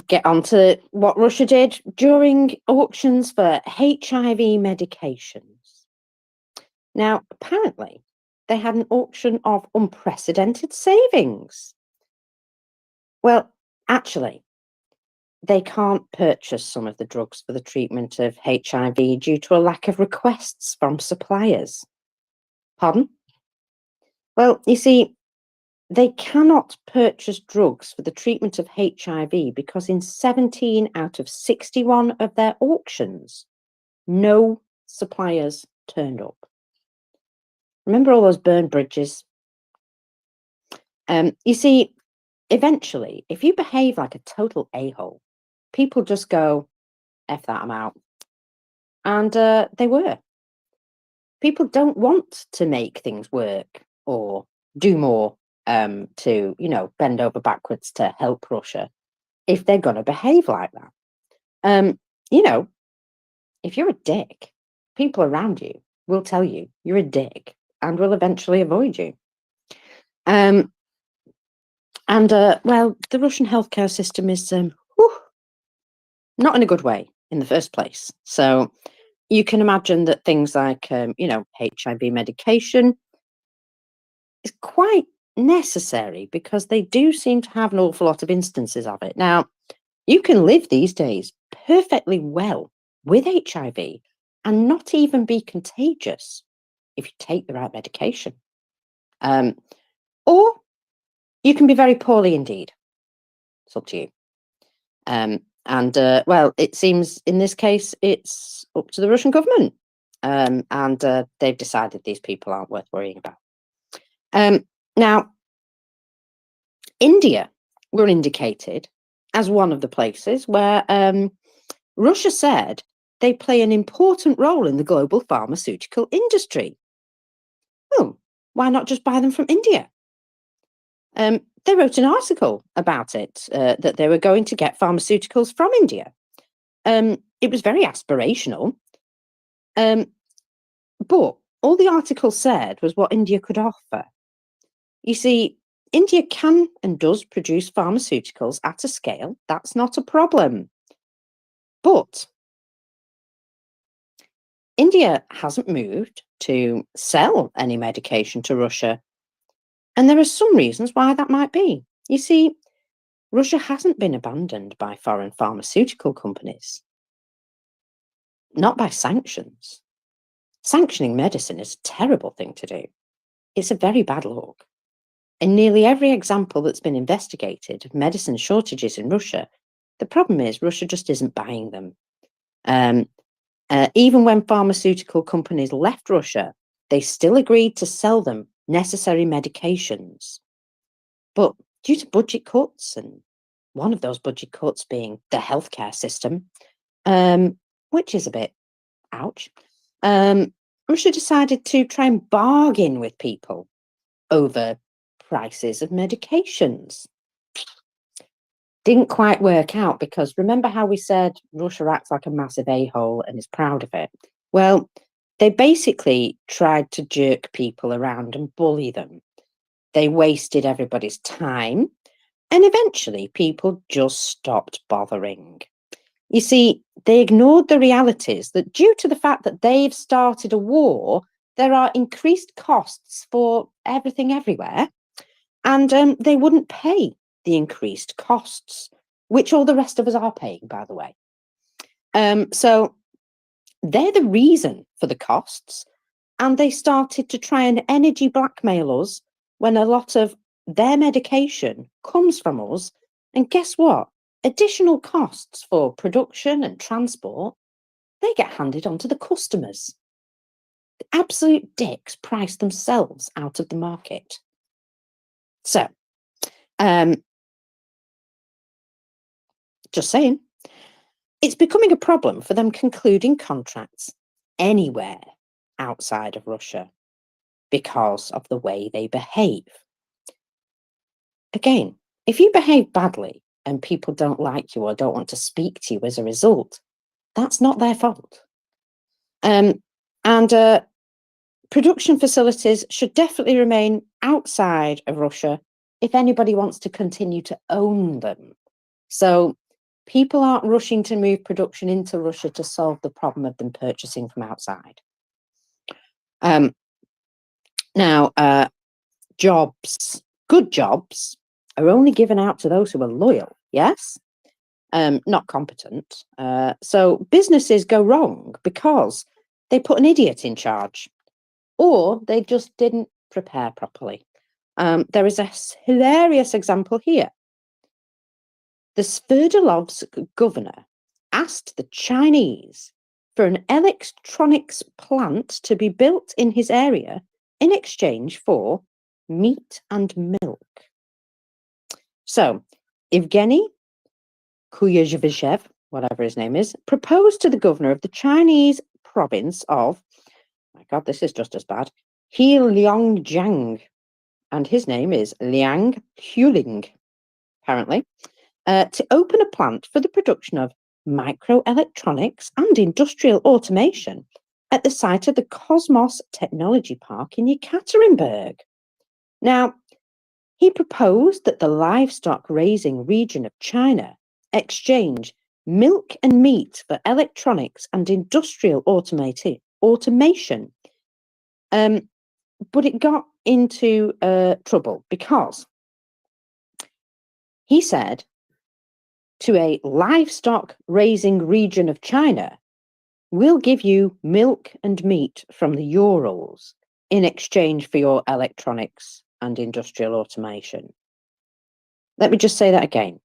get on to what Russia did during auctions for HIV medications. Now, apparently, they had an auction of unprecedented savings. Well, actually, they can't purchase some of the drugs for the treatment of HIV due to a lack of requests from suppliers. Pardon? Well, you see, they cannot purchase drugs for the treatment of HIV because in 17 out of 61 of their auctions, no suppliers turned up. Remember all those burned bridges? You see, eventually, if you behave like a total a-hole, people just go, F that, I'm out. And they were. People don't want to make things work or do more to, bend over backwards to help Russia if they're going to behave like that. If you're a dick, people around you will tell you you're a dick and will eventually avoid you. Well, the Russian healthcare system is not in a good way in the first place. So you can imagine that things like, HIV medication is quite necessary because they do seem to have an awful lot of instances of it. Now, you can live these days perfectly well with HIV and not even be contagious if you take the right medication. Or you can be very poorly indeed. It's up to you. It seems in this case, it's up to the Russian government. And they've decided these people aren't worth worrying about. Now, India were indicated as one of the places where Russia said they play an important role in the global pharmaceutical industry. Well, why not just buy them from India? They wrote an article about it, that they were going to get pharmaceuticals from India. It was very aspirational. But all the article said was what India could offer. You see, India can and does produce pharmaceuticals at a scale. That's not a problem. But India hasn't moved to sell any medication to Russia. And there are some reasons why that might be. You see, Russia hasn't been abandoned by foreign pharmaceutical companies, not by sanctions. Sanctioning medicine is a terrible thing to do. It's a very bad look. In nearly every example that's been investigated of medicine shortages in Russia, the problem is Russia just isn't buying them. Even when pharmaceutical companies left Russia, they still agreed to sell them necessary medications. But due to budget cuts, and one of those budget cuts being the healthcare system, which is a bit ouch, Russia decided to try and bargain with people over prices of medications. Didn't quite work out because remember how we said Russia acts like a massive a-hole and is proud of it? Well, they basically tried to jerk people around and bully them. They wasted everybody's time, and eventually people just stopped bothering. You see, they ignored the realities that due to the fact that they've started a war, there are increased costs for everything everywhere, and they wouldn't pay the increased costs, which all the rest of us are paying, by the way. So they're the reason for the costs, and they started to try and energy blackmail us when a lot of their medication comes from us. And guess what? Additional costs for production and transport, they get handed on to the customers. The absolute dicks price themselves out of the market. So, just saying, it's becoming a problem for them concluding contracts anywhere outside of Russia because of the way they behave. Again, if you behave badly and people don't like you or don't want to speak to you as a result, that's not their fault. Production facilities should definitely remain outside of Russia if anybody wants to continue to own them. So people aren't rushing to move production into Russia to solve the problem of them purchasing from outside. Now, jobs, good jobs, are only given out to those who are loyal, yes? Not competent. So businesses go wrong because they put an idiot in charge, or they just didn't prepare properly. There is a hilarious example here. The Sverdlovsk governor asked the Chinese for an electronics plant to be built in his area in exchange for meat and milk. So, Evgeny Kuyazhev, whatever his name is, proposed to the governor of the Chinese province of, my God, this is just as bad, Heilongjiang, and his name is Liang Huling, apparently, to open a plant for the production of microelectronics and industrial automation at the site of the Cosmos Technology Park in Yekaterinburg. Now, he proposed that the livestock raising region of China exchange milk and meat for electronics and industrial automation. But it got into trouble because he said to a livestock raising region of China, we'll give you milk and meat from the Urals in exchange for your electronics and industrial automation. Let me just say that again.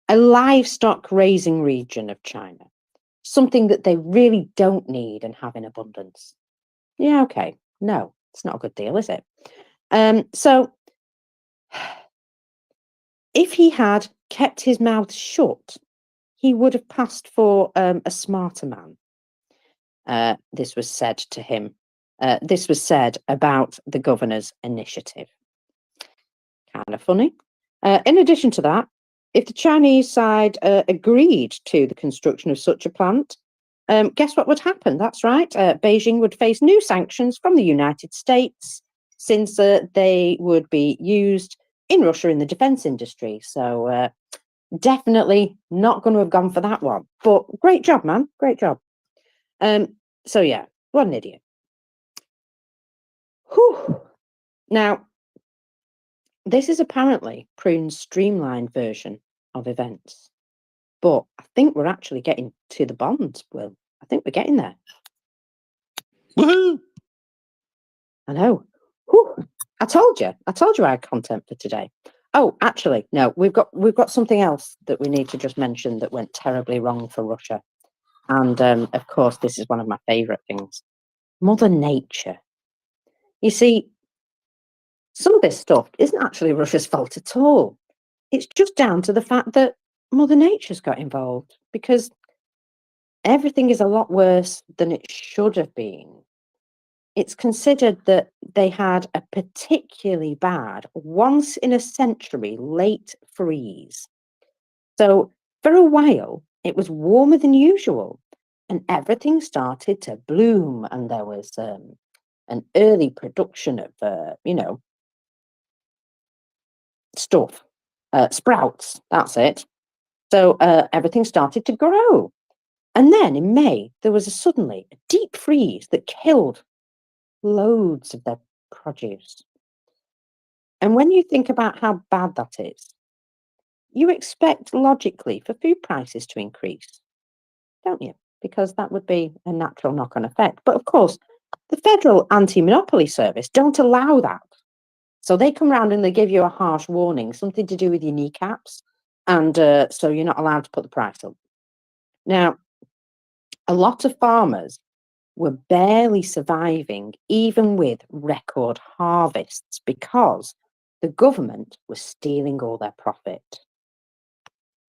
A livestock raising region of China, something that they really don't need and have in abundance. Yeah, okay. No, it's not a good deal, is it? So if he had kept his mouth shut, he would have passed for a smarter man. This was said to him. This was said about the governor's initiative. Kind of funny. In addition to that, if the Chinese side agreed to the construction of such a plant, guess what would happen? That's right. Beijing would face new sanctions from the United States since they would be used in Russia in the defense industry. So definitely not going to have gone for that one. But great job, man. Great job. So yeah, what an idiot. Whew. Now, This is apparently Prune's streamlined version of events. But I think we're actually getting to the bonds, Will. I think we're getting there. Woohoo! I know. Whew. I told you I had content for today. Oh, actually, no, we've got something else that we need to just mention that went terribly wrong for Russia. And of course, this is one of my favourite things. Mother Nature. You see, some of this stuff isn't actually Russia's fault at all. It's just down to the fact that Mother Nature's got involved, because everything is a lot worse than it should have been. It's considered that they had a particularly bad, once in a century late freeze. So for a while, it was warmer than usual, and everything started to bloom, and there was an early production of, stuff, sprouts, that's it. So everything started to grow. And then in May, there was suddenly a deep freeze that killed loads of their produce. And when you think about how bad that is, you expect logically for food prices to increase, don't you? Because that would be a natural knock-on effect. But of course, the Federal Anti-Monopoly Service don't allow that. So they come round and they give you a harsh warning, something to do with your kneecaps, and so you're not allowed to put the price up. Now, a lot of farmers were barely surviving, even with record harvests, because the government was stealing all their profit.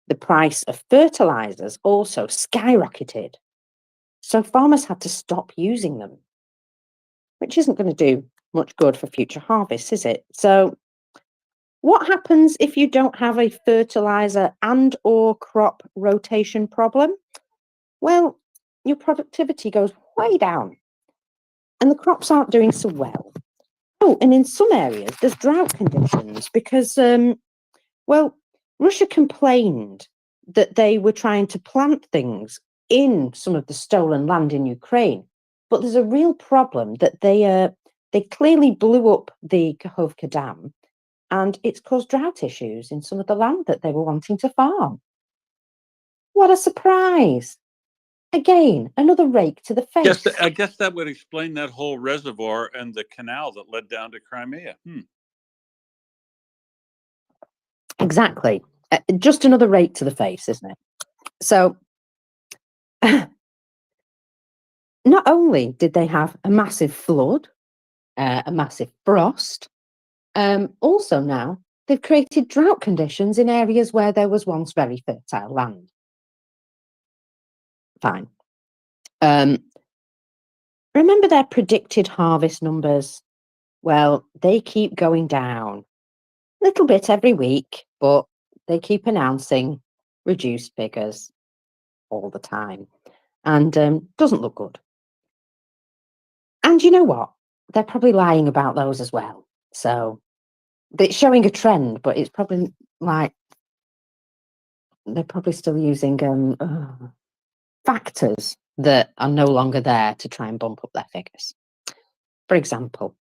The price of fertilizers also skyrocketed, so farmers had to stop using them, which isn't going to do much good for future harvests, is it? So what happens if you don't have a fertilizer and or crop rotation problem? Well, your productivity goes way down and the crops aren't doing so well. Oh, and in some areas there's drought conditions because, Russia complained that they were trying to plant things in some of the stolen land in Ukraine, but there's a real problem that they clearly blew up the Kakhovka Dam, and it's caused drought issues in some of the land that they were wanting to farm. What a surprise! Again, another rake to the face. I guess that would explain that whole reservoir and the canal that led down to Crimea. Exactly. Just another rake to the face, isn't it? So, not only did they have a massive flood, a massive frost, also now they've created drought conditions in areas where there was once very fertile land. Fine. Remember their predicted harvest numbers? Well, they keep going down. A little bit every week, but they keep announcing reduced figures all the time. And doesn't look good. And you know what? They're probably lying about those as well. So it's showing a trend, but it's probably like they're probably still using factors that are no longer there to try and bump up their figures. For example,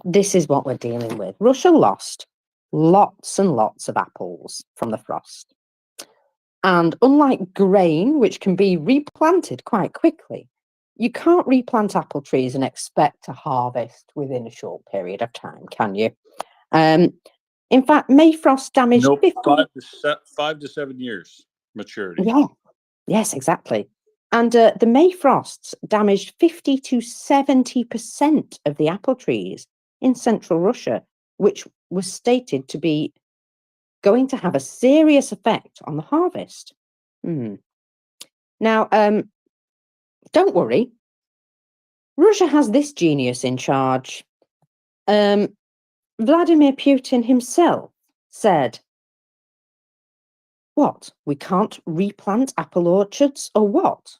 this is what we're dealing with. Russia lost lots and lots of apples from the frost. And unlike grain, which can be replanted quite quickly, you can't replant apple trees and expect to harvest within a short period of time, can you? In fact, May frost damaged 5 to 7 years maturity. Yeah, yes, exactly. And the May frosts damaged 50 to 70% of the apple trees in central Russia, which was stated to be going to have a serious effect on the harvest. Now, don't worry. Russia has this genius in charge. Vladimir Putin himself said, "What, we can't replant apple orchards or what?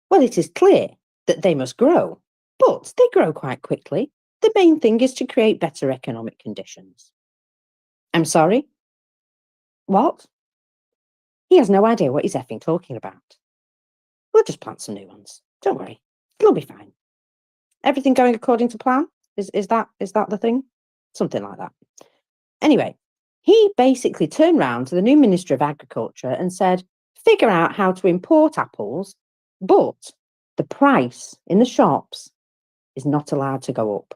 Well, it is clear that they must grow, but they grow quite quickly. The main thing is to create better economic conditions." I'm sorry? What? He has no idea what he's effing talking about. We'll just plant some new ones. Don't worry. It'll be fine. Everything going according to plan? Is that the thing? something like that. Anyway, he basically turned round to the new Minister of Agriculture and said, figure out how to import apples, but the price in the shops is not allowed to go up.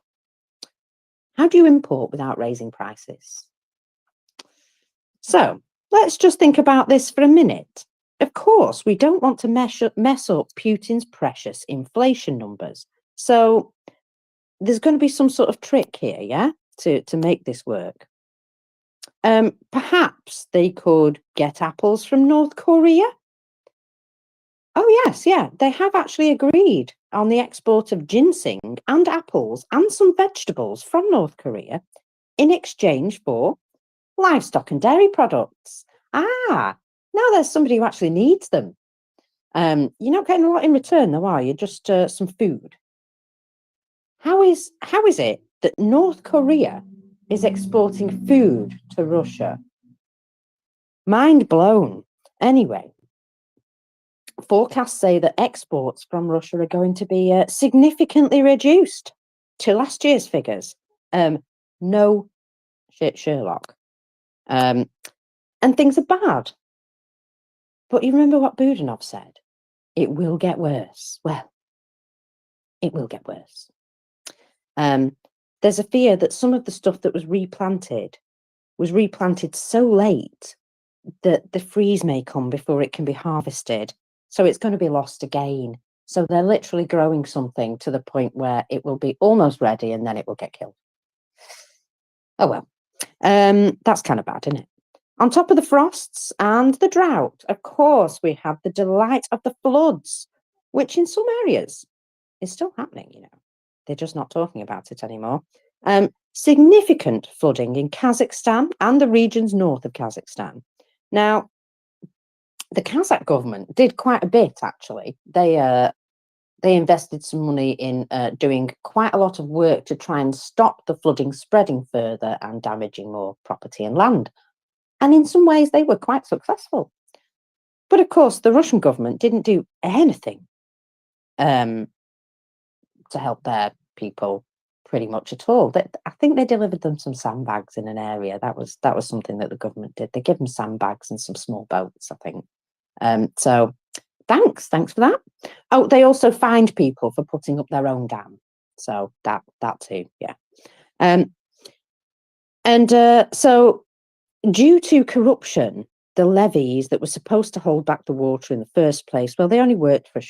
How do you import without raising prices? So let's just think about this for a minute. Of course, we don't want to mess up Putin's precious inflation numbers. So there's going to be some sort of trick here, yeah, to make this work. Perhaps they could get apples from North Korea. Oh, yes, yeah, they have actually agreed on the export of ginseng and apples and some vegetables from North Korea in exchange for livestock and dairy products. Ah, now there's somebody who actually needs them. You're not getting a lot in return, though, are you? Just some food. How is it that North Korea is exporting food to Russia? Mind blown. Anyway, forecasts say that exports from Russia are going to be significantly reduced to last year's figures. No shit, Sherlock. And things are bad. But you remember what Budanov said? It will get worse. Well, it will get worse. There's a fear that some of the stuff that was replanted so late that the freeze may come before it can be harvested. So it's going to be lost again. So they're literally growing something to the point where it will be almost ready and then it will get killed. Oh, well, that's kind of bad, isn't it? On top of the frosts and the drought, of course, we have the delight of the floods, which in some areas is still happening, you know. They're just not talking about it anymore. Significant flooding in Kazakhstan and the regions north of Kazakhstan. Now, the Kazakh government did quite a bit, actually. They invested some money in doing quite a lot of work to try and stop the flooding spreading further and damaging more property and land. And in some ways, they were quite successful. But of course, the Russian government didn't do anything to help their people pretty much at all. I think they delivered them some sandbags in an area. That was something that the government did. They gave them sandbags and some small boats, I think. So thanks for that. Oh, they also fined people for putting up their own dam. So that too, yeah. So due to corruption, the levees that were supposed to hold back the water in the first place, well, they only worked for,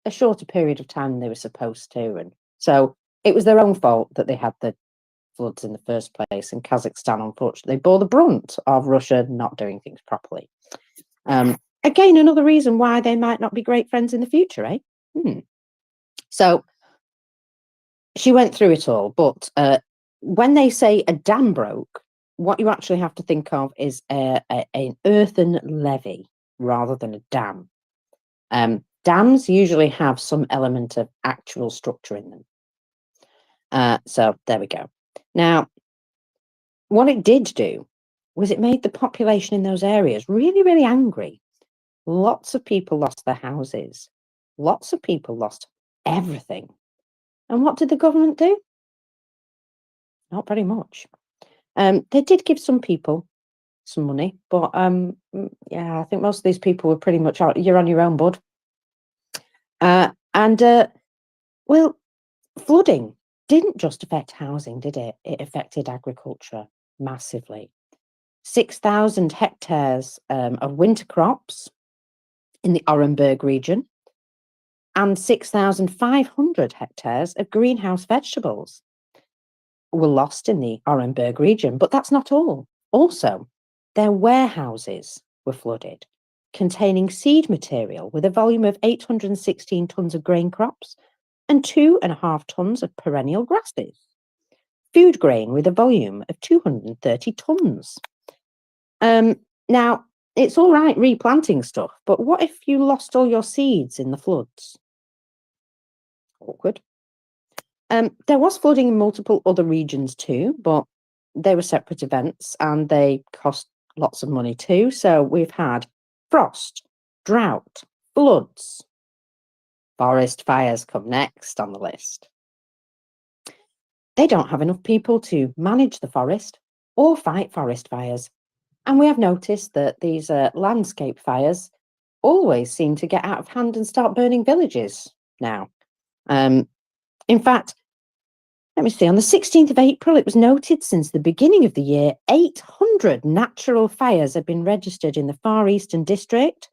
a shorter period of time than they were supposed to. And so it was their own fault that they had the floods in the first place. And Kazakhstan, unfortunately, bore the brunt of Russia not doing things properly. Again, another reason why they might not be great friends in the future, eh? So she went through it all. But when they say a dam broke, what you actually have to think of is an earthen levee rather than a dam. Dams usually have some element of actual structure in them. So there we go. Now, what it did do was it made the population in those areas really, really angry. Lots of people lost their houses. Lots of people lost everything. And what did the government do? Not very much. They did give some people some money, but yeah, I think most of these people were pretty much out. You're on your own, bud. Well, flooding didn't just affect housing, did it? It affected agriculture massively. 6,000 hectares of winter crops in the Orenburg region and 6,500 hectares of greenhouse vegetables were lost in the Orenburg region. But that's not all. Also, their warehouses were flooded, containing seed material with a volume of 816 tonnes of grain crops and 2.5 tonnes of perennial grasses. Food grain with a volume of 230 tonnes. Now, it's all right replanting stuff, but what if you lost all your seeds in the floods? Awkward. There was flooding in multiple other regions too, but they were separate events and they cost lots of money too. So we've had frost, drought, floods. Forest fires come next on the list. they don't have enough people to manage the forest or fight forest fires. And we have noticed that these landscape fires always seem to get out of hand and start burning villages now. In fact, let me see, on the 16th of April, it was noted since the beginning of the year, 800 natural fires have been registered in the Far Eastern District.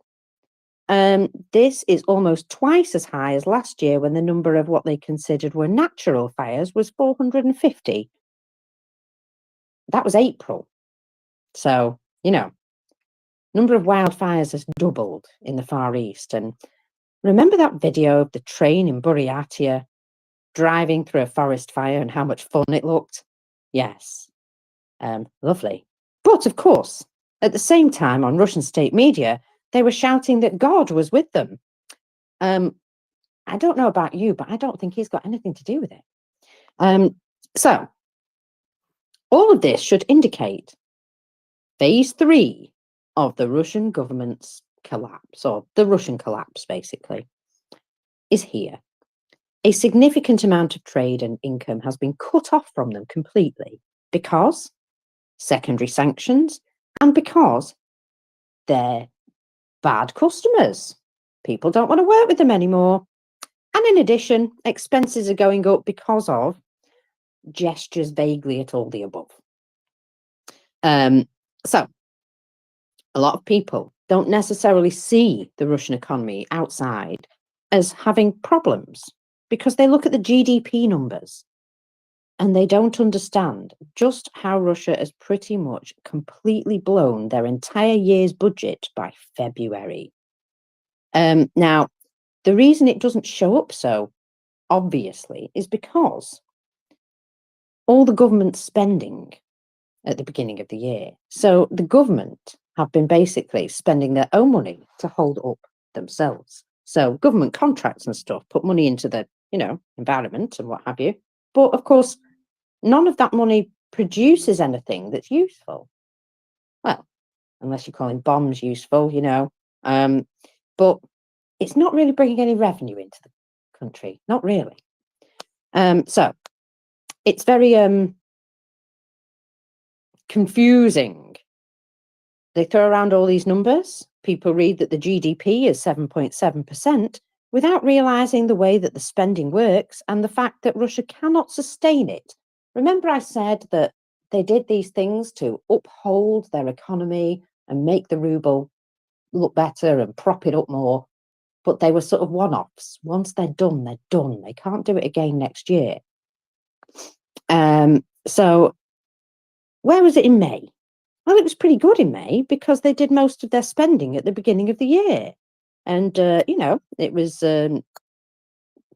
This is almost twice as high as last year, when the number of what they considered were natural fires was 450. That was April. So, you know, number of wildfires has doubled in the Far East. And remember that video of the train in Buryatia driving through a forest fire and how much fun it looked? Yes, lovely. But of course, at the same time on Russian state media, they were shouting that God was with them. I don't know about you, but I don't think he's got anything to do with it. So all of this should indicate phase 3 of the Russian government's collapse, or the Russian collapse, basically, is here. A significant amount of trade and income has been cut off from them completely because secondary sanctions and because they're bad customers. People don't want to work with them anymore. And in addition, expenses are going up because of gestures vaguely at all the above. So a lot of people don't necessarily see the Russian economy outside as having problems because they look at the GDP numbers and they don't understand just how Russia has pretty much completely blown their entire year's budget by February. Now, the reason it doesn't show up so obviously is because all the government spending at the beginning of the year. So the government have been basically spending their own money to hold up themselves. So government contracts and stuff put money into the, environment and what have you. But of course, none of that money produces anything that's useful. Well, unless you're calling bombs useful, but it's not really bringing any revenue into the country, not really. So it's very confusing. They throw around all these numbers. People read that the GDP is 7.7% without realizing the way that the spending works and the fact that Russia cannot sustain it. Remember I said that they did these things to uphold their economy and make the ruble look better and prop it up more, but they were sort of one-offs. Once they're done, they're done. They can't do it again next year. So where was it in May? Well, it was pretty good in May because they did most of their spending at the beginning of the year. And, it was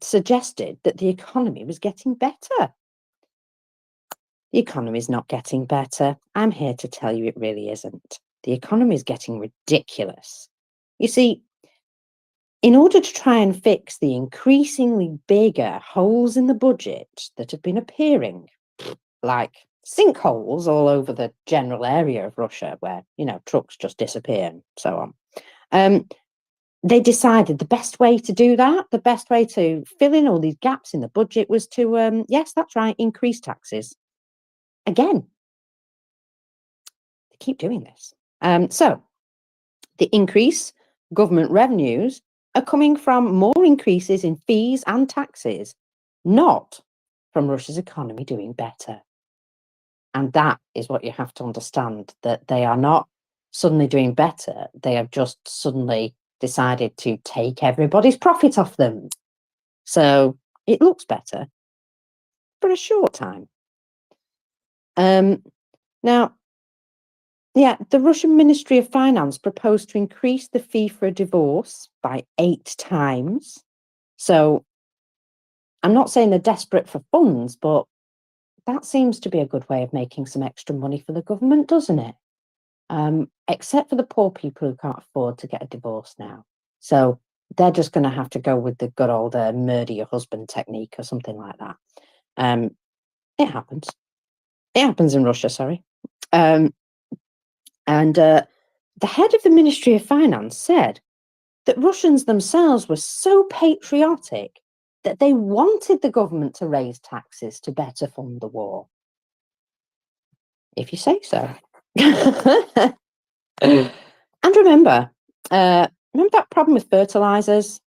suggested that the economy was getting better. The economy is not getting better. I'm here to tell you it really isn't. The economy is getting ridiculous. You see, in order to try and fix the increasingly bigger holes in the budget that have been appearing, like sinkholes all over the general area of Russia where, trucks just disappear and so on, they decided the best way to do that, the best way to fill in all these gaps in the budget was to, yes, that's right, increase taxes. Again, they keep doing this. So the increase government revenues are coming from more increases in fees and taxes, not from Russia's economy doing better. And that is what you have to understand, that they are not suddenly doing better. They have just suddenly decided to take everybody's profit off them. So it looks better for a short time. Now, the Russian Ministry of Finance proposed to increase the fee for a divorce by 8 times. So I'm not saying they're desperate for funds, but that seems to be a good way of making some extra money for the government, doesn't it? Except for the poor people who can't afford to get a divorce now. So they're just going to have to go with the good old murder your husband technique or something like that. It happens. It happens in Russia, sorry. And the head of the Ministry of Finance said that Russians themselves were so patriotic that they wanted the government to raise taxes to better fund the war. If you say so. And remember that problem with fertilizers?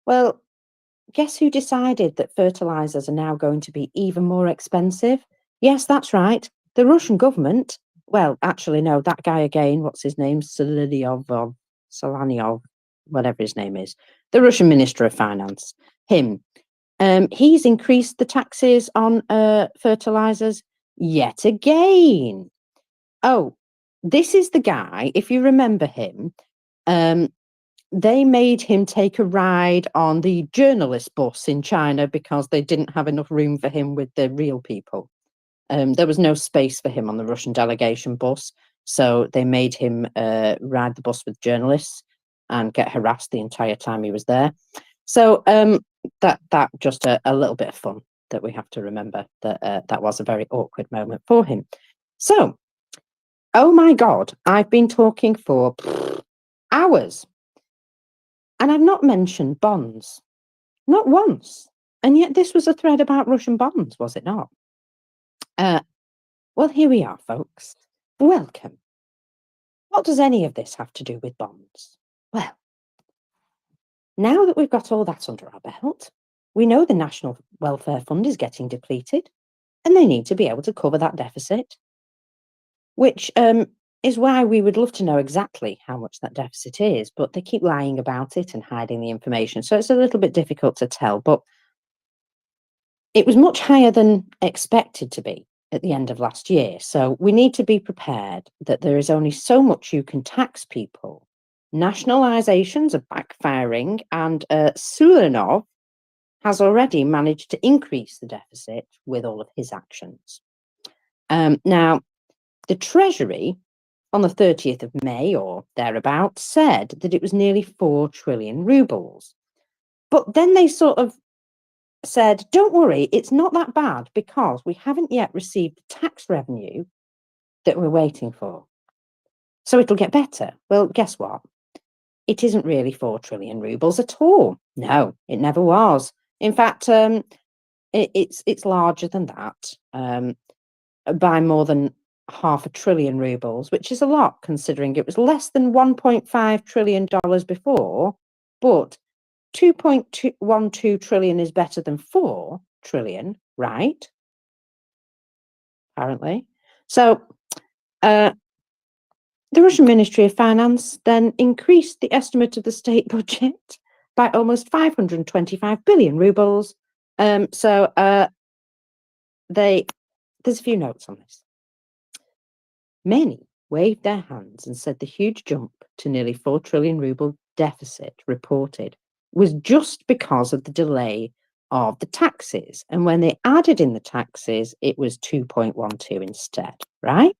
Well, guess who decided that fertilizers are now going to be even more expensive? Yes, that's right. The Russian government. Well, actually, no, that guy again, what's his name? Solaniov, whatever his name is. The Russian Minister of Finance. Him. He's increased the taxes on fertilizers yet again. Oh, this is the guy, if you remember him, they made him take a ride on the journalist bus in China because they didn't have enough room for him with the real people. There was no space for him on the Russian delegation bus, so they made him ride the bus with journalists and get harassed the entire time he was there. So that just a little bit of fun that we have to remember, that that was a very awkward moment for him. So, oh my God, I've been talking for hours. And I've not mentioned bonds, not once. And yet this was a thread about Russian bonds, was it not? Well, here we are, folks. Welcome. What does any of this have to do with bonds? Well, now that we've got all that under our belt, we know the National Welfare Fund is getting depleted and they need to be able to cover that deficit, which is why we would love to know exactly how much that deficit is, but they keep lying about it and hiding the information. So it's a little bit difficult to tell, but it was much higher than expected to be at the end of last year. So we need to be prepared that there is only so much you can tax people. Nationalizations are backfiring, and Sulanov has already managed to increase the deficit with all of his actions. Now, the Treasury on the 30th of May or thereabouts said that it was nearly 4 trillion rubles. But then they sort of said, don't worry, it's not that bad because we haven't yet received the tax revenue that we're waiting for. So it'll get better. Well, guess what? It isn't really 4 trillion rubles at all. No, it never was. In fact, it's larger than that, by more than $500 billion rubles, which is a lot considering it was less than $1.5 trillion before, but 2.12 trillion is better than 4 trillion, right? Apparently. So the Russian Ministry of Finance then increased the estimate of the state budget by almost 525 billion rubles. So there's a few notes on this. Many waved their hands and said the huge jump to nearly 4 trillion ruble deficit reported was just because of the delay of the taxes. And when they added in the taxes, it was 2.12 instead, right?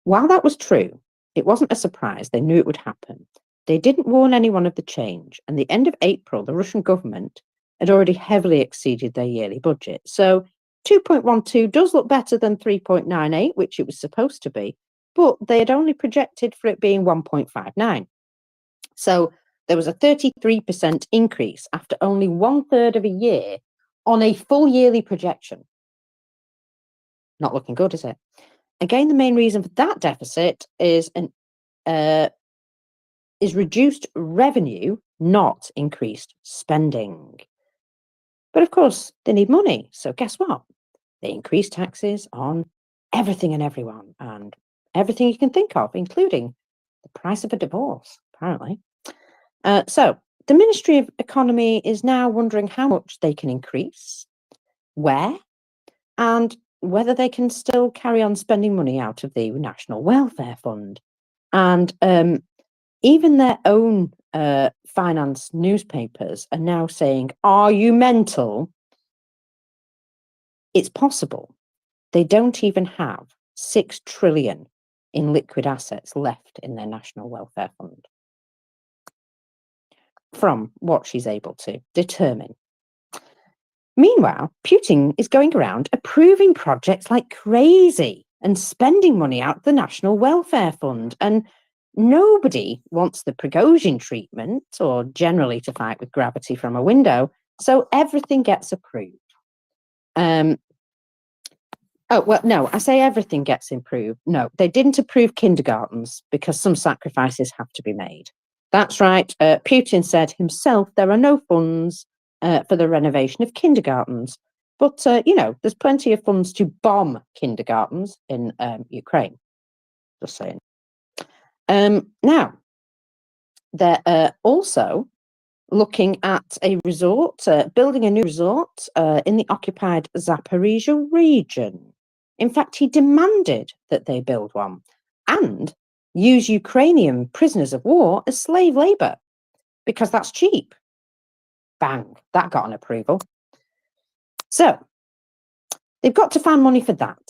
While that was true, it wasn't a surprise. They knew it would happen. They didn't warn anyone of the change. And the end of April, the Russian government had already heavily exceeded their yearly budget. So 2.12 does look better than 3.98, which it was supposed to be, but they had only projected for it being 1.59. So there was a 33% increase after only 1/3 of a year on a full yearly projection. Not looking good, is it? Again, the main reason for that deficit is reduced revenue, not increased spending. But of course, they need money. So guess what? They increase taxes on everything and everyone and everything you can think of, including the price of a divorce, apparently. So the Ministry of Economy is now wondering how much they can increase, where, and whether they can still carry on spending money out of the National Welfare Fund. And even their own finance newspapers are now saying, are you mental? It's possible. They don't even have 6 trillion in liquid assets left in their National Welfare Fund, from what she's able to determine. Meanwhile, Putin is going around approving projects like crazy and spending money out the National Welfare Fund. And nobody wants the Prigozhin treatment or generally to fight with gravity from a window. So everything gets approved. Oh, well, no, I say everything gets improved. No, they didn't approve kindergartens because some sacrifices have to be made. That's right. Putin said himself there are no funds for the renovation of kindergartens. But, there's plenty of funds to bomb kindergartens in Ukraine. Just saying. Now, they're also looking at a resort, building a new resort in the occupied Zaporizhia region. In fact, he demanded that they build one and use Ukrainian prisoners of war as slave labour because that's cheap. Bang, that got an approval. So they've got to find money for that,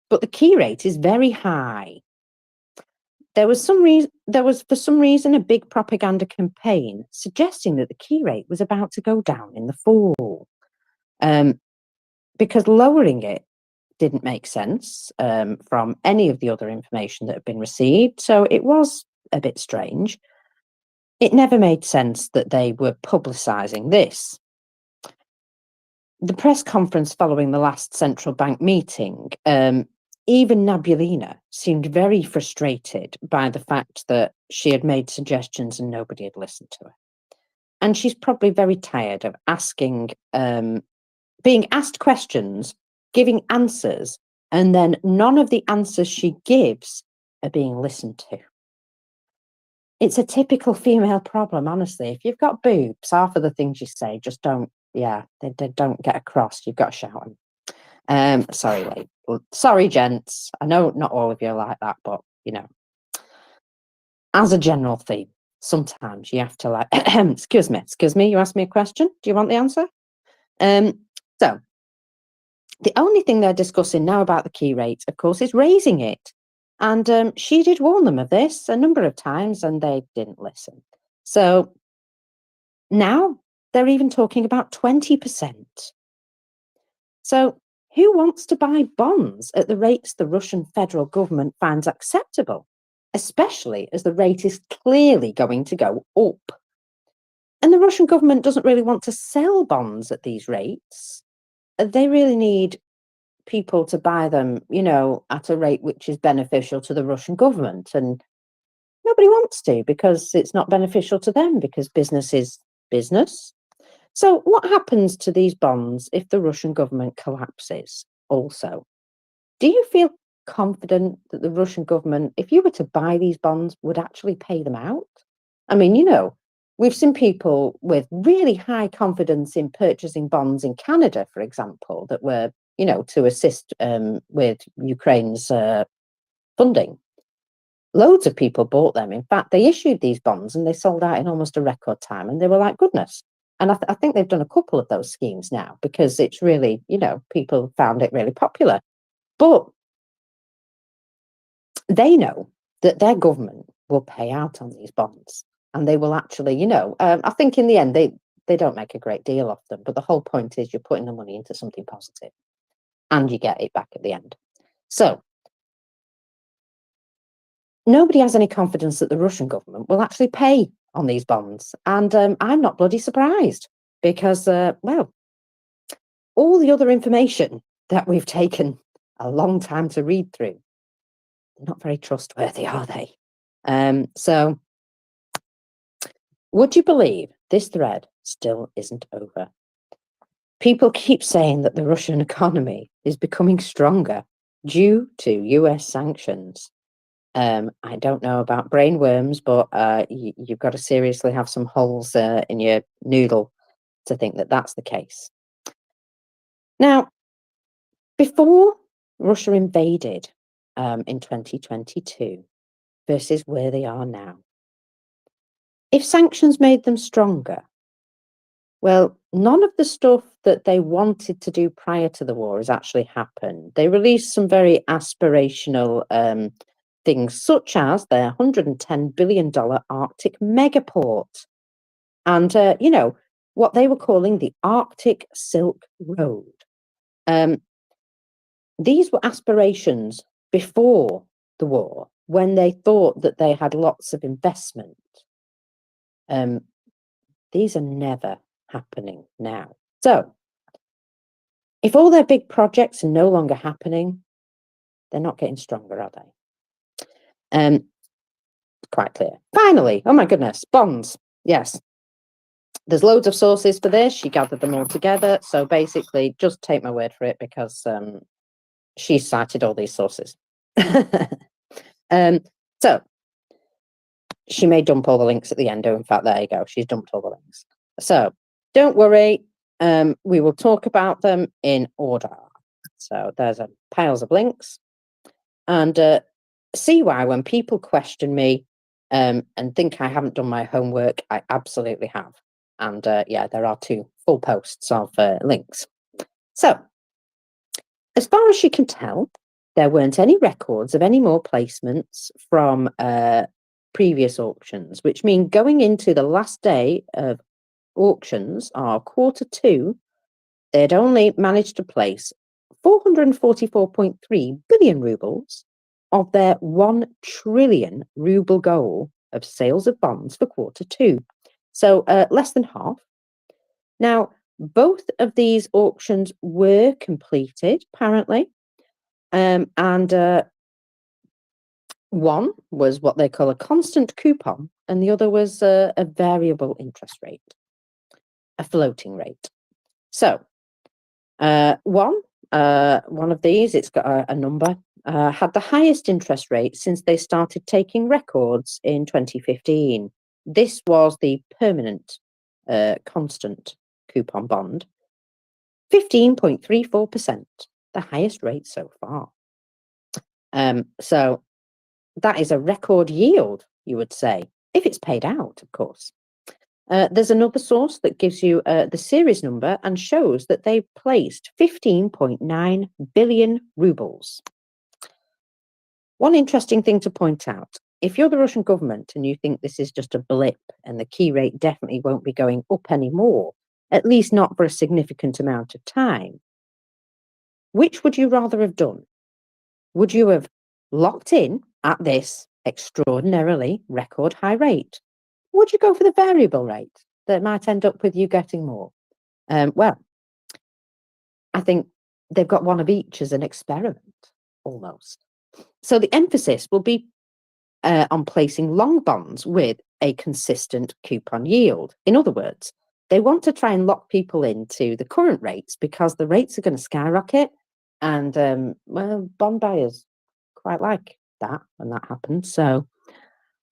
but the key rate is very high. There was for some reason a big propaganda campaign suggesting that the key rate was about to go down in the fall, because lowering it didn't make sense from any of the other information that had been received. So it was a bit strange. It never made sense that they were publicising this. The press conference following the last central bank meeting, even Nabulina seemed very frustrated by the fact that she had made suggestions and nobody had listened to her. And she's probably very tired of being asked questions, giving answers, and then none of the answers she gives are being listened to. It's a typical female problem, honestly. If you've got boobs, half of the things you say just don't, they don't get across. You've got to shout them. Sorry, gents. I know not all of you are like that, but, as a general theme, sometimes you have to excuse me, you asked me a question. Do you want the answer? So the only thing they're discussing now about the key rate, of course, is raising it. And she did warn them of this a number of times and they didn't listen. So now they're even talking about 20%. So who wants to buy bonds at the rates the Russian federal government finds acceptable, especially as the rate is clearly going to go up? And the Russian government doesn't really want to sell bonds at these rates. They really need people to buy them, at a rate which is beneficial to the Russian government. And nobody wants to because it's not beneficial to them because business is business. So what happens to these bonds if the Russian government collapses also? Do you feel confident that the Russian government, if you were to buy these bonds, would actually pay them out? I mean, we've seen people with really high confidence in purchasing bonds in Canada, for example, that were, to assist with Ukraine's funding. Loads of people bought them. In fact, they issued these bonds and they sold out in almost a record time. And they were like, goodness. And I think they've done a couple of those schemes now because it's really, people found it really popular. But they know that their government will pay out on these bonds. And they will actually, I think in the end, they don't make a great deal of them. But the whole point is you're putting the money into something positive and you get it back at the end. So nobody has any confidence that the Russian government will actually pay on these bonds. And I'm not bloody surprised because, all the other information that we've taken a long time to read through, they're not very trustworthy, are they? So would you believe this thread still isn't over? People keep saying that the Russian economy is becoming stronger due to US sanctions. I don't know about brainworms, but you've got to seriously have some holes in your noodle to think that that's the case. Now, before Russia invaded in 2022 versus where they are now, if sanctions made them stronger, well, none of the stuff that they wanted to do prior to the war has actually happened. They released some very aspirational things, such as their $110 billion Arctic megaport and, what they were calling the Arctic Silk Road. These were aspirations before the war, when they thought that they had lots of investment. These are never happening now. So, if all their big projects are no longer happening, they're not getting stronger, are they? Quite clear. Finally, oh my goodness, bonds. Yes. There's loads of sources for this. She gathered them all together. So basically, just take my word for it because she cited all these sources. So she may dump all the links at the end. Oh, in fact, there you go. She's dumped all the links. So don't worry. We will talk about them in order. So there's piles of links. And see why when people question me and think I haven't done my homework, I absolutely have. And yeah, there are 2 full posts of links. So, as far as she can tell, there weren't any records of any more placements from previous auctions, which mean going into the last day of auctions, or Q2, they'd only managed to place 444.3 billion rubles of their 1 trillion ruble goal of sales of bonds for Q2. So less than half. Now, both of these auctions were completed, apparently. And one was what they call a constant coupon, and the other was a variable interest rate, a floating rate. So one of these, it's got a number, had the highest interest rate since they started taking records in 2015. This was the permanent constant coupon bond, 15.34%, the highest rate so far. So that is a record yield, you would say, if it's paid out, of course. There's another source that gives you the series number and shows that they placed 15.9 billion rubles. One interesting thing to point out, if you're the Russian government and you think this is just a blip and the key rate definitely won't be going up anymore, at least not for a significant amount of time, which would you rather have done? Would you have locked in at this extraordinarily record high rate? Would you go for the variable rate that might end up with you getting more? Well, I think they've got one of each as an experiment, almost. So the emphasis will be on placing long bonds with a consistent coupon yield. In other words, they want to try and lock people into the current rates because the rates are going to skyrocket, and well, bond buyers quite like that when that happens. So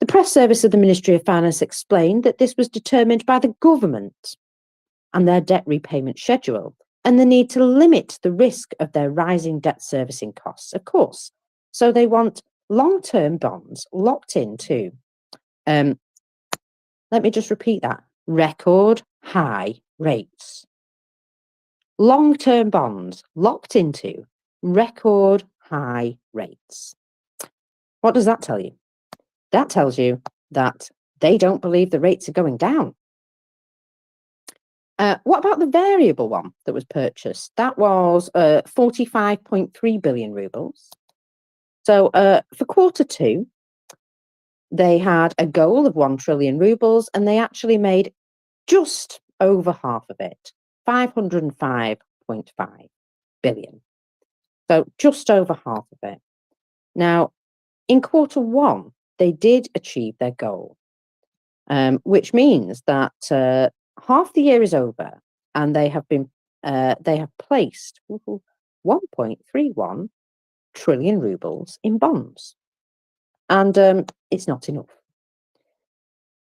the press service of the Ministry of Finance explained that this was determined by the government and their debt repayment schedule and the need to limit the risk of their rising debt servicing costs, of course. So they want long-term bonds locked into, let me just repeat that, record high rates. Long-term bonds locked into record high rates. What does that tell you? That tells you that they don't believe the rates are going down. What about the variable one that was purchased? That was 45.3 billion rubles. So for Q2, they had a goal of 1 trillion rubles and they actually made just over half of it, 505.5 billion. So just over half of it. Now, in Q1, they did achieve their goal, which means that half the year is over and they have placed 1.31 trillion rubles in bonds. And it's not enough.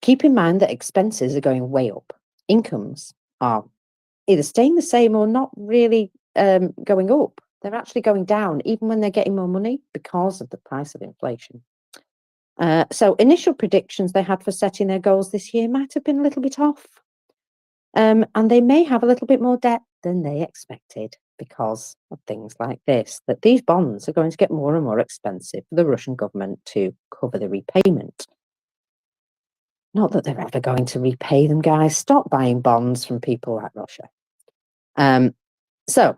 Keep in mind that expenses are going way up. Incomes are either staying the same or not really going up. They're actually going down, even when they're getting more money because of the price of inflation. So initial predictions they had for setting their goals this year might have been a little bit off. And they may have a little bit more debt than they expected because of things like this, that these bonds are going to get more and more expensive for the Russian government to cover the repayment. Not that they're ever going to repay them, guys. Stop buying bonds from people like Russia. So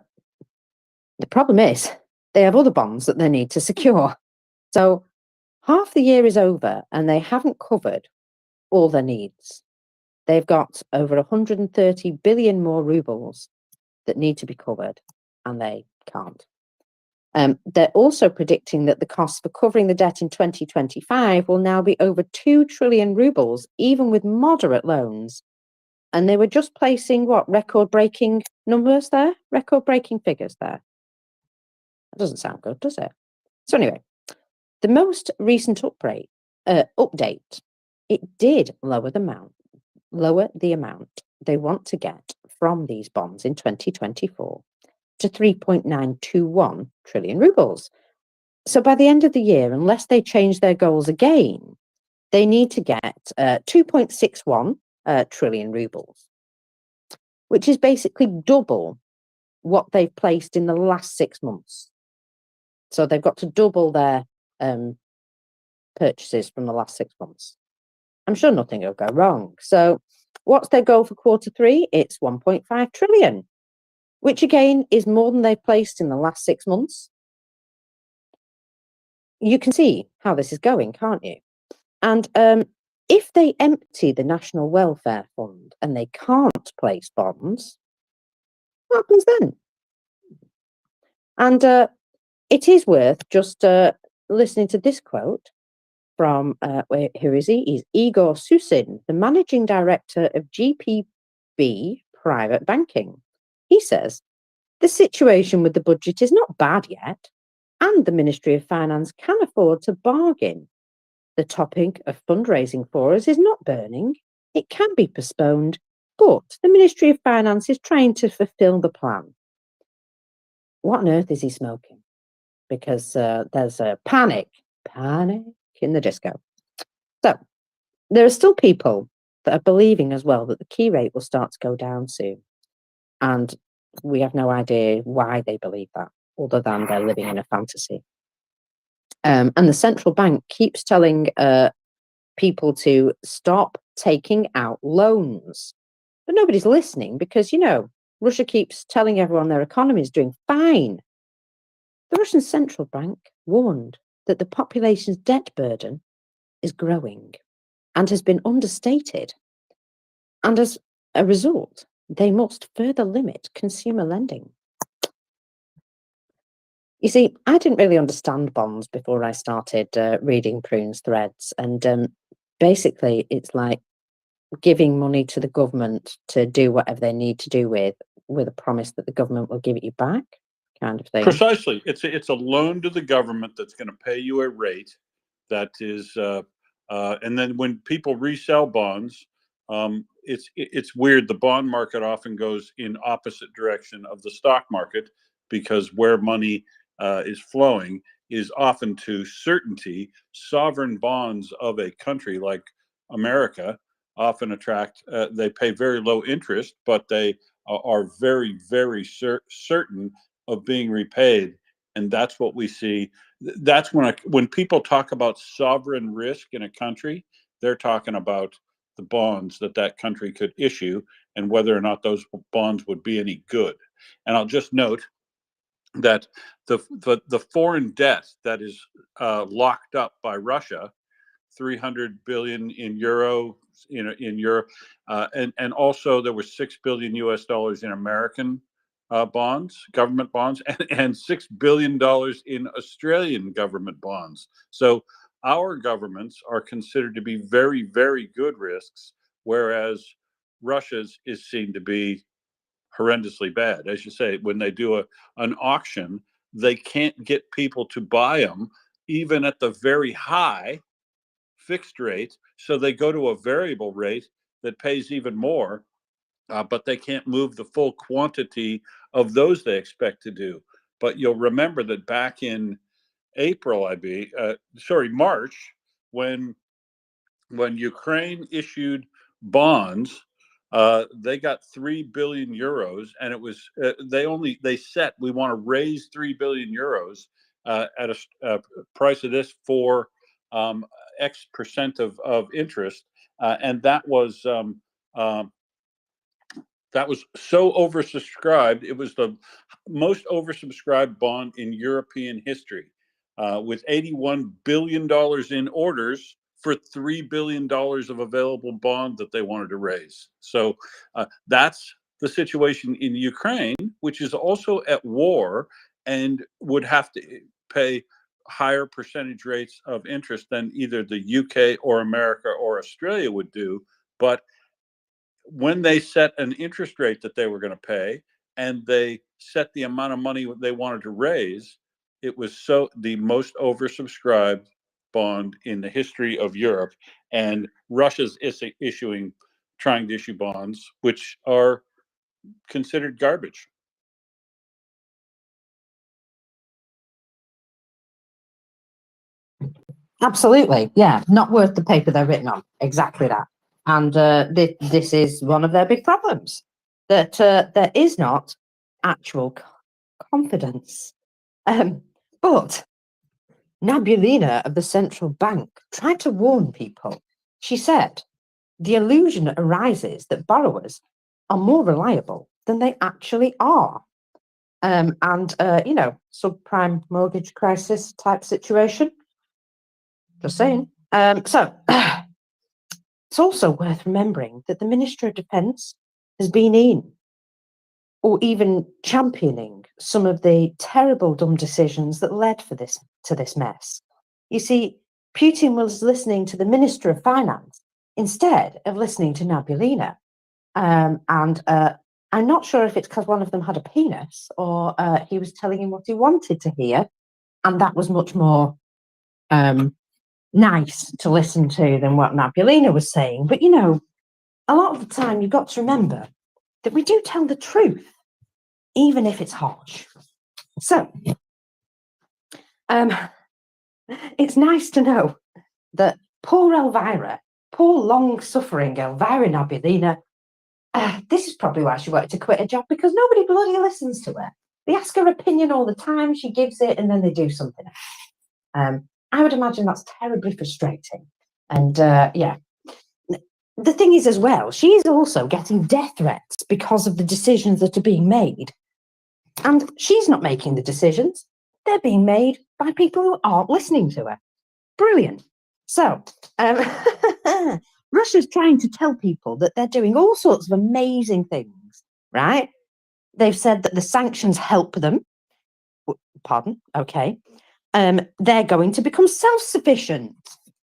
the problem is they have other bonds that they need to secure. So half the year is over and they haven't covered all their needs. they've got over 130 billion more rubles that need to be covered, and they can't. They're also predicting that the cost for covering the debt in 2025 will now be over 2 trillion rubles, even with moderate loans. And they were just placing record-breaking numbers there, record-breaking figures there. That doesn't sound good, does it? So anyway, the most recent update, it did lower the amount they want to get from these bonds in 2024 to 3.921 trillion rubles. So by the end of the year, unless they change their goals again, they need to get 2.61 trillion rubles, which is basically double what they've placed in the last 6 months. So they've got to double their purchases from the last 6 months. I'm sure nothing will go wrong. So what's their goal for quarter 3? It's 1.5 trillion, which again is more than they've placed in the last 6 months. You can see how this is going, can't you? And if they empty the National Welfare Fund and they can't place bonds, what happens then? And it is worth just listening to this quote from, who is he? He's Igor Susin, the managing director of GPB Private Banking. He says, the situation with the budget is not bad yet, and the Ministry of Finance can afford to bargain. The topic of fundraising for us is not burning. It can be postponed, but the Ministry of Finance is trying to fulfill the plan. What on earth is he smoking? Because there's a panic in the disco. So there are still people that are believing as well that the key rate will start to go down soon. And we have no idea why they believe that, other than they're living in a fantasy. And the central bank keeps telling people to stop taking out loans. But nobody's listening because, Russia keeps telling everyone their economy is doing fine. The Russian central bank warned that the population's debt burden is growing and has been understated. And as a result, they must further limit consumer lending. You see, I didn't really understand bonds before I started reading Prune's threads. And basically, it's like giving money to the government to do whatever they need to do with a promise that the government will give it you back, kind of thing. Precisely. It's a loan to the government that's going to pay you a rate that is, and then when people resell bonds, it's weird. The bond market often goes in opposite direction of the stock market because where money is flowing is often to certainty. Sovereign bonds of a country like America often attract, they pay very low interest, but they are very, very certain of being repaid. And that's what we see. That's when people talk about sovereign risk in a country, they're talking about the bonds that country could issue and whether or not those bonds would be any good. And I'll just note that the foreign debt that is locked up by Russia, 300 billion in euro, in Europe, and also there was $6 billion in American bonds, government bonds, and $6 billion in Australian government bonds. So our governments are considered to be very, very good risks, whereas Russia's is seen to be horrendously bad. As you say, when they do an auction, they can't get people to buy them, even at the very high fixed rate. So they go to a variable rate that pays even more, but they can't move the full quantity of those they expect to do. But you'll remember that back in March, when Ukraine issued bonds, they got 3 billion euros, and it was they set we want to raise 3 billion euros at a price of this for X percent of interest, and that was so oversubscribed. It was the most oversubscribed bond in European history, with $81 billion in orders for $3 billion of available bond that they wanted to raise. So that's the situation in Ukraine, which is also at war and would have to pay higher percentage rates of interest than either the UK or America or Australia would do. But when they set an interest rate that they were going to pay and they set the amount of money they wanted to raise, it was the most oversubscribed bond in the history of Europe. And Russia's trying to issue bonds, which are considered garbage. Absolutely, yeah, not worth the paper they're written on. Exactly that. And this is one of their big problems, that there is not actual confidence. But Nabulina of the central bank tried to warn people. She said, the illusion arises that borrowers are more reliable than they actually are. And, subprime mortgage crisis type situation. Just saying. So it's also worth remembering that the Minister of Defence has been in or even championing some of the terrible dumb decisions that led to this mess. You see, Putin was listening to the Minister of Finance instead of listening to Nabulina. And I'm not sure if it's because one of them had a penis or he was telling him what he wanted to hear, and that was much more nice to listen to than what Nabulina was saying. But, a lot of the time you've got to remember that we do tell the truth, even if it's harsh. So, it's nice to know that poor Elvira, poor long-suffering Elvira Nabulina, this is probably why she wanted to quit her job, because nobody bloody listens to her. They ask her opinion all the time, she gives it, and then they do something else. I would imagine that's terribly frustrating. And yeah, the thing is as well, she's also getting death threats because of the decisions that are being made. And she's not making the decisions. They're being made by people who aren't listening to her. Brilliant. So, Russia's trying to tell people that they're doing all sorts of amazing things, right? They've said that the sanctions help them. Pardon? Okay. They're going to become self-sufficient.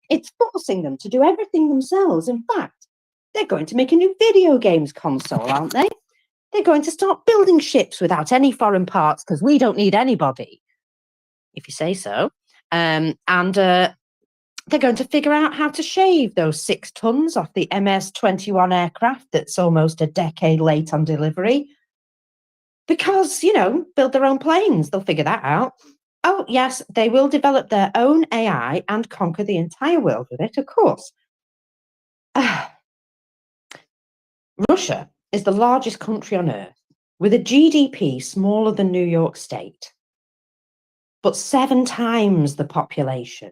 It's forcing them to do everything themselves. In fact, they're going to make a new video games console, aren't they? They're going to start building ships without any foreign parts because we don't need anybody, if you say so. And they're going to figure out how to shave those 6 tons off the MS-21 aircraft that's almost a decade late on delivery. Because, build their own planes. They'll figure that out. Oh, yes, they will develop their own AI and conquer the entire world with it, of course. Russia is the largest country on Earth, with a GDP smaller than New York State, but 7 times the population.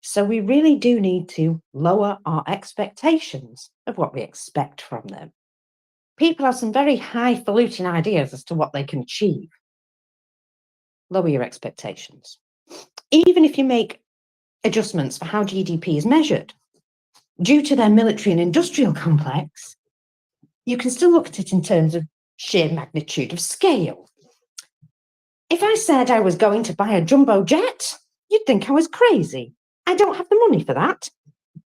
So we really do need to lower our expectations of what we expect from them. People have some very highfalutin ideas as to what they can achieve. Lower your expectations. Even if you make adjustments for how GDP is measured, due to their military and industrial complex, you can still look at it in terms of sheer magnitude of scale. If I said I was going to buy a jumbo jet, you'd think I was crazy. I don't have the money for that.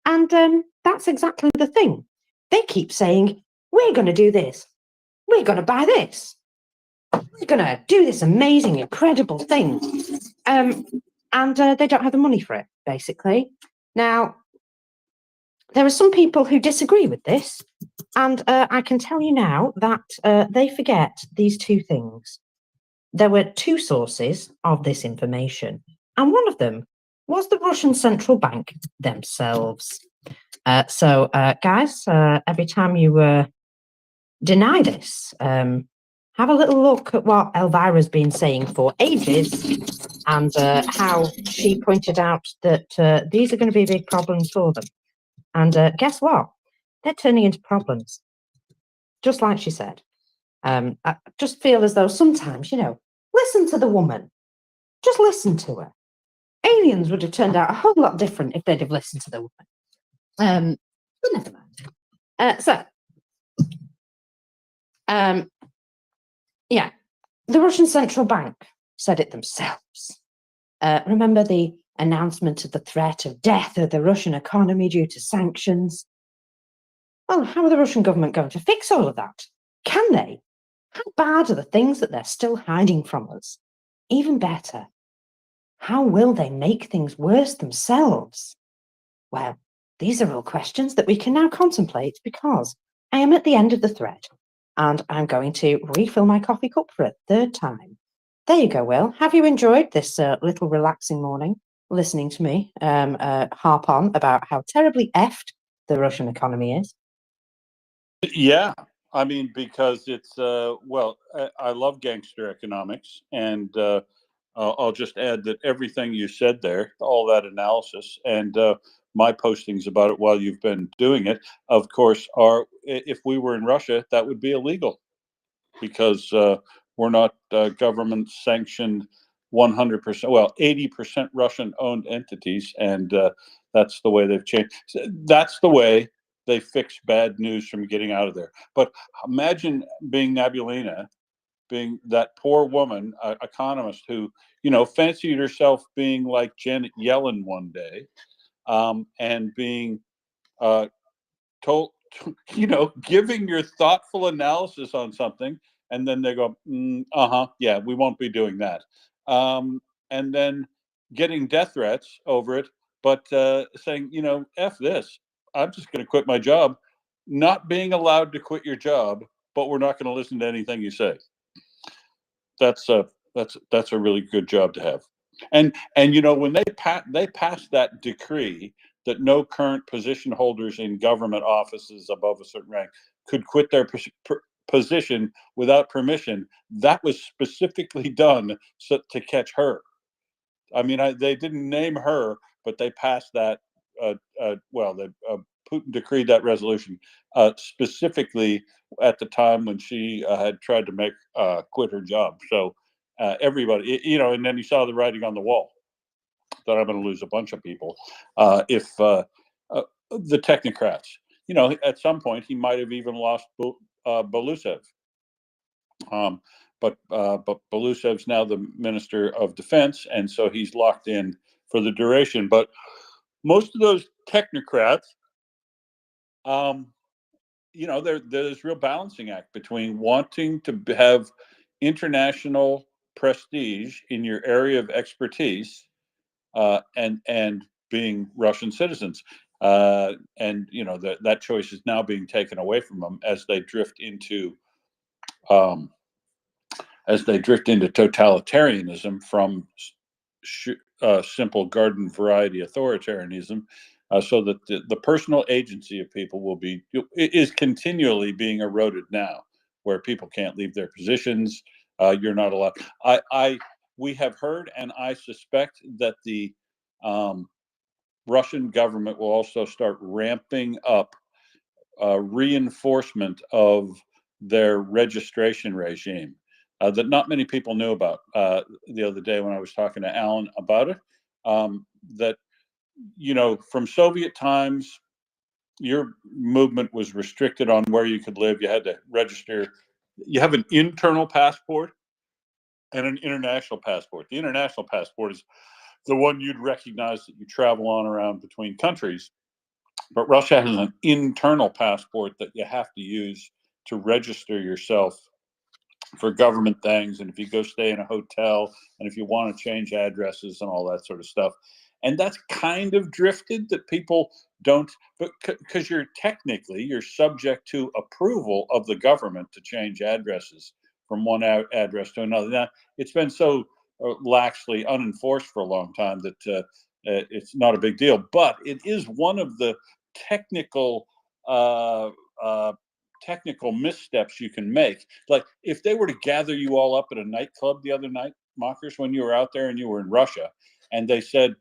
And that's exactly the thing. They keep saying, we're going to do this. We're going to buy this. We're going to do this amazing, incredible thing. And they don't have the money for it, basically. Now, there are some people who disagree with this. And I can tell you now that they forget these 2 things. There were 2 sources of this information. And one of them was the Russian central bank themselves. So, guys, every time you deny this, have a little look at what Elvira's been saying for ages and how she pointed out that these are going to be big problems for them. And guess what? They're turning into problems, just like she said. I just feel as though sometimes, listen to the woman. Just listen to her. aliens would have turned out a whole lot different if they'd have listened to the woman. But never mind. Yeah, the Russian central bank said it themselves. Remember the announcement of the threat of death of the Russian economy due to sanctions? Well, how are the Russian government going to fix all of that? Can they? How bad are the things that they're still hiding from us? Even better, how will they make things worse themselves? Well, these are all questions that we can now contemplate because I am at the end of the thread and I'm going to refill my coffee cup for a third time. There you go, Will. Have you enjoyed this little relaxing morning listening to me harp on about how terribly effed the Russian economy is? Yeah, I mean, because it's well, I love gangster economics, and I'll just add that everything you said there, all that analysis, and my postings about it while you've been doing it, of course, are if we were in Russia, that would be illegal because we're not government sanctioned 100%, well, 80% Russian owned entities, and that's the way they've changed. That's the way they fix bad news from getting out of there. But imagine being Nabulina, being that poor woman, economist who, fancied herself being like Janet Yellen one day, and being told, giving your thoughtful analysis on something, and then they go, yeah, we won't be doing that. And then getting death threats over it, but saying, F this, I'm just going to quit my job, not being allowed to quit your job, but we're not going to listen to anything you say. That's a really good job to have. And when they passed that decree that no current position holders in government offices above a certain rank could quit their position without permission, that was specifically done to catch her. I mean, they didn't name her, but they passed that. Putin decreed that resolution specifically at the time when she had tried to make quit her job. So everybody, and then you saw the writing on the wall that I'm going to lose a bunch of people if the technocrats. At some point he might have even lost Belousev. But Belousev's now the Minister of Defense, and so he's locked in for the duration. But most of those technocrats, there's real balancing act between wanting to have international prestige in your area of expertise and being Russian citizens. And that choice is now being taken away from them as they drift into totalitarianism from simple garden variety authoritarianism, so that the personal agency of people is continually being eroded now, where people can't leave their positions. You're not allowed. We have heard, and I suspect that the Russian government will also start ramping up reinforcement of their registration regime that not many people knew about the other day when I was talking to Alan about it. That, from Soviet times, your movement was restricted on where you could live. You had to register. You have an internal passport and an international passport. The international passport is the one you'd recognize that you travel on around between countries. But Russia has an internal passport that you have to use to register yourself for government things, and if you go stay in a hotel, and if you want to change addresses and all that sort of stuff. And that's kind of drifted, that people don't, but because you're subject to approval of the government to change addresses from one address to another. Now, it's been so laxly unenforced for a long time that it's not a big deal, but it is one of the technical missteps you can make. Like if they were to gather you all up at a nightclub the other night, Mockers, when you were out there and you were in Russia, and they said,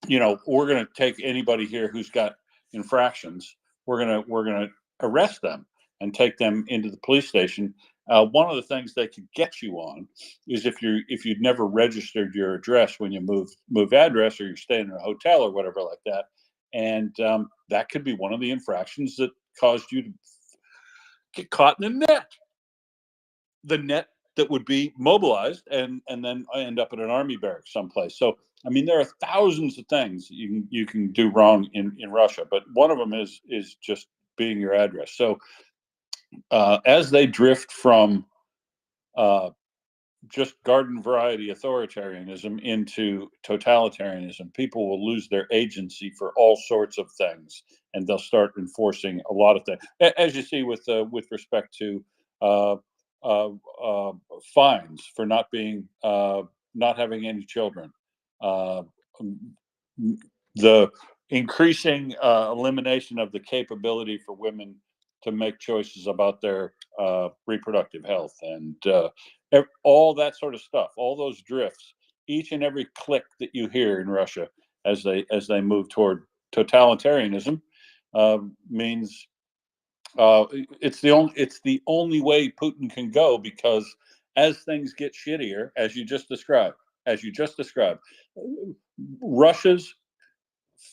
we're going to take anybody here who's got infractions. We're going to arrest them and take them into the police station One of the things they could get you on is if you'd never registered your address when you move address, or you're staying in a hotel or whatever like that, and that could be one of the infractions that caused you to get caught in the net that would be mobilized and then end up in an army barracks someplace. So I mean, there are thousands of things you can do wrong in Russia, but one of them is just being your address. So as they drift from just garden variety authoritarianism into totalitarianism, people will lose their agency for all sorts of things, and they'll start enforcing a lot of things, as you see with respect to fines for not having any children, the increasing elimination of the capability for women to make choices about their reproductive health, and all that sort of stuff, all those drifts, each and every click that you hear in Russia as they move toward totalitarianism means it's the only way Putin can go, because as things get shittier, as you just described, Russia's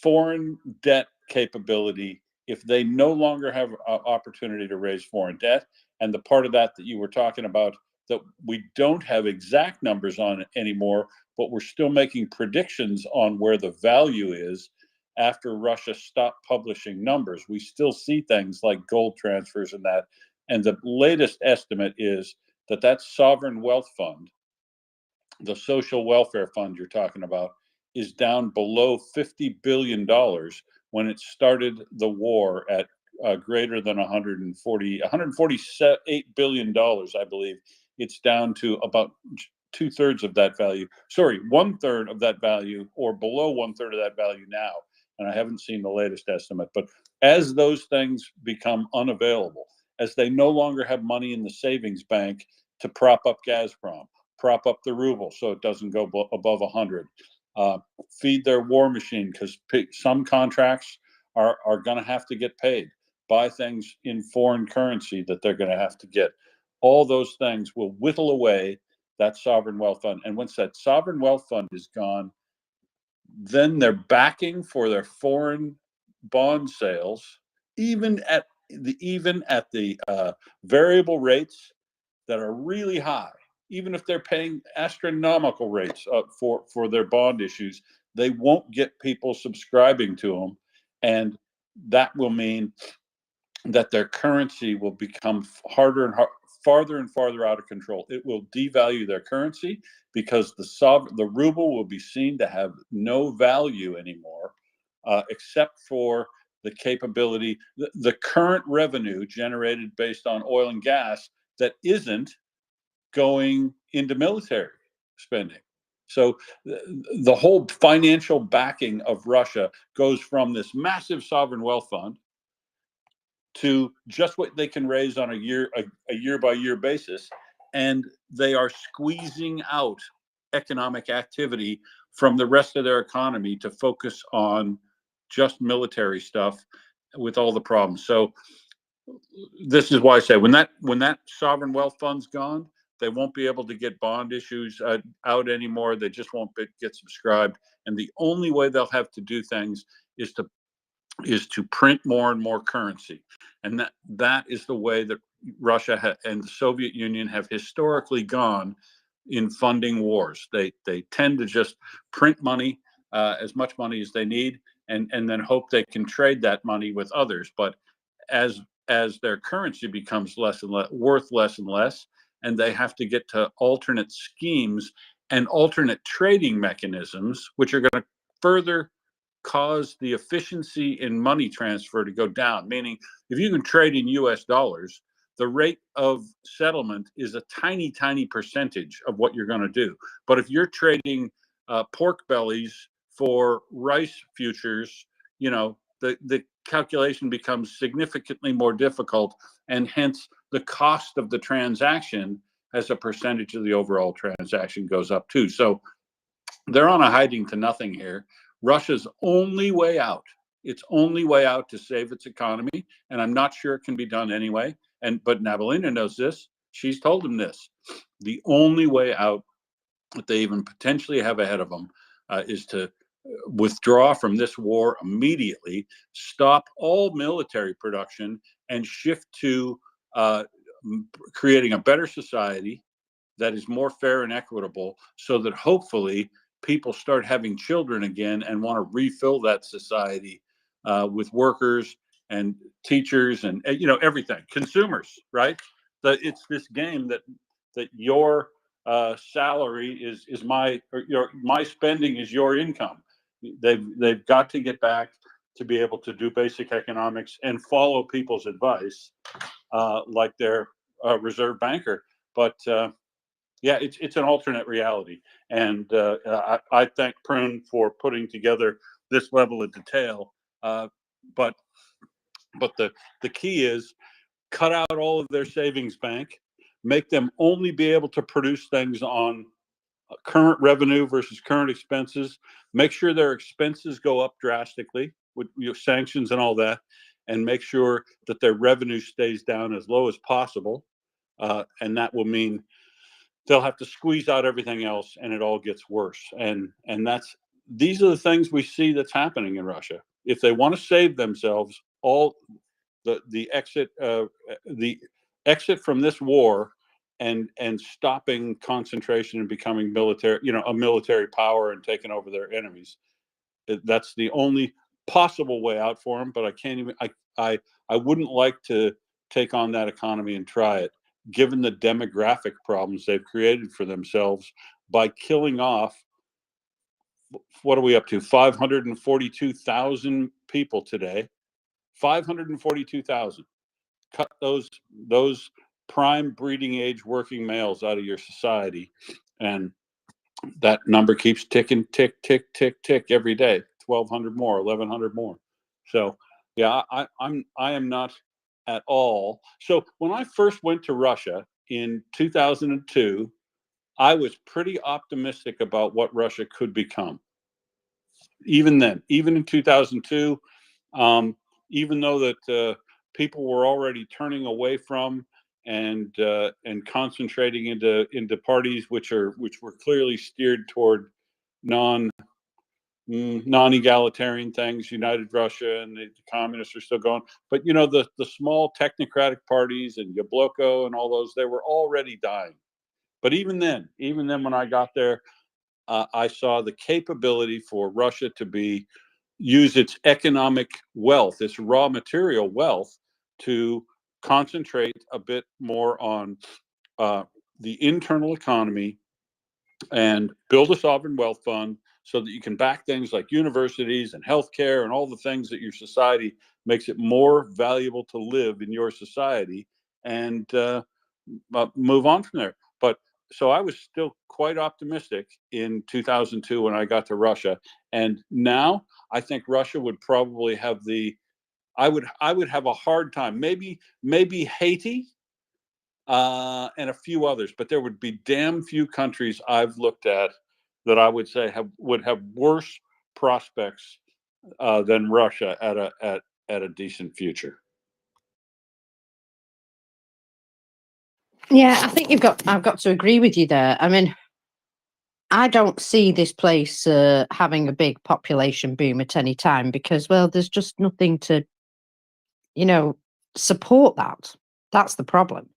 foreign debt capability, if they no longer have opportunity to raise foreign debt, and the part of that you were talking about that we don't have exact numbers on it anymore, but we're still making predictions on where the value is after Russia stopped publishing numbers. We still see things like gold transfers and that. And the latest estimate is that sovereign wealth fund, the social welfare fund you're talking about, is down below $50 billion when it started the war at greater than $148 billion, I believe. It's down to about 2/3 of that value. Sorry, 1/3 of that value, or below 1/3 of that value now. And I haven't seen the latest estimate. But as those things become unavailable, as they no longer have money in the savings bank to prop up Gazprom, prop up the ruble so it doesn't go above 100, feed their war machine, because some contracts are going to have to get paid, buy things in foreign currency that they're going to have to get. All those things will whittle away that sovereign wealth fund. And once that sovereign wealth fund is gone, then their backing for their foreign bond sales, even at the variable rates that are really high, even if they're paying astronomical rates for their bond issues, they won't get people subscribing to them, and that will mean that their currency will become farther and farther out of control. It will devalue their currency, because the ruble will be seen to have no value anymore, except for the capability, the current revenue generated based on oil and gas that isn't going into military spending. So the whole financial backing of Russia goes from this massive sovereign wealth fund to just what they can raise on a year by year basis, and they are squeezing out economic activity from the rest of their economy to focus on just military stuff, with all the problems. So this is why I say when that sovereign wealth fund's gone, they won't be able to get bond issues out anymore. They just won't get subscribed, and the only way they'll have to do things is to print more and more currency. And that is the way that Russia and the Soviet Union have historically gone in funding wars. They tend to just print money, as much money as they need, and then hope they can trade that money with others. But as their currency becomes worth less and less, and they have to get to alternate schemes and alternate trading mechanisms, which are going to further cause the efficiency in money transfer to go down. Meaning, if you can trade in US dollars, the rate of settlement is a tiny, tiny percentage of what you're going to do. But if you're trading pork bellies for rice futures, the calculation becomes significantly more difficult, and hence the cost of the transaction as a percentage of the overall transaction goes up too. So they're on a hiding to nothing here. Russia's only way out, its only way out to save its economy, and I'm not sure it can be done anyway. But Navalny knows this. She's told him this. The only way out that they even potentially have ahead of them is to withdraw from this war immediately, stop all military production, and shift to creating a better society that is more fair and equitable, so that hopefully people start having children again and want to refill that society with workers and teachers and everything, consumers, right? It's this game that your salary is my, or my spending is your income. They've got to get back to be able to do basic economics and follow people's advice, like their reserve banker. But yeah, it's an alternate reality, and I thank Prune for putting together this level of detail. But the key is cut out all of their savings bank, make them only be able to produce things on current revenue versus current expenses, make sure their expenses go up drastically with sanctions and all that, and make sure that their revenue stays down as low as possible. And that will mean they'll have to squeeze out everything else, and it all gets worse. And these are the things we see that's happening in Russia. If they want to save themselves, all the exit from this war and stopping concentration and becoming military, a military power and taking over their enemies, that's the only possible way out for them. But I can't even, I wouldn't like to take on that economy and try it, given the demographic problems they've created for themselves by killing off, what are we up to, 542,000 people today. 542,000. Cut those prime breeding age working males out of your society, and that number keeps ticking, tick, tick, tick, tick every day. 1,200 more, 1,100 more. So yeah, I am not at all. So when I first went to Russia in 2002, I was pretty optimistic about what Russia could become. Even then, even in 2002, even though that people were already turning away from and concentrating into parties which were clearly steered toward non-egalitarian things. United Russia and the communists are still going, but the small technocratic parties and Yabloko and all those, they were already dying. But even then when I got there, I saw the capability for Russia to use its economic wealth, its raw material wealth, to concentrate a bit more on the internal economy and build a sovereign wealth fund so that you can back things like universities and healthcare and all the things that your society makes it more valuable to live in your society, and move on from there. But so I was still quite optimistic in 2002 when I got to Russia, and now I think Russia would probably have I would have a hard time. Maybe Haiti and a few others, but there would be damn few countries I've looked at that I would say would have worse prospects than Russia at a decent future. Yeah, I think I've got to agree with you there. I mean, I don't see this place having a big population boom at any time because, well, there's just nothing to, support that. That's the problem.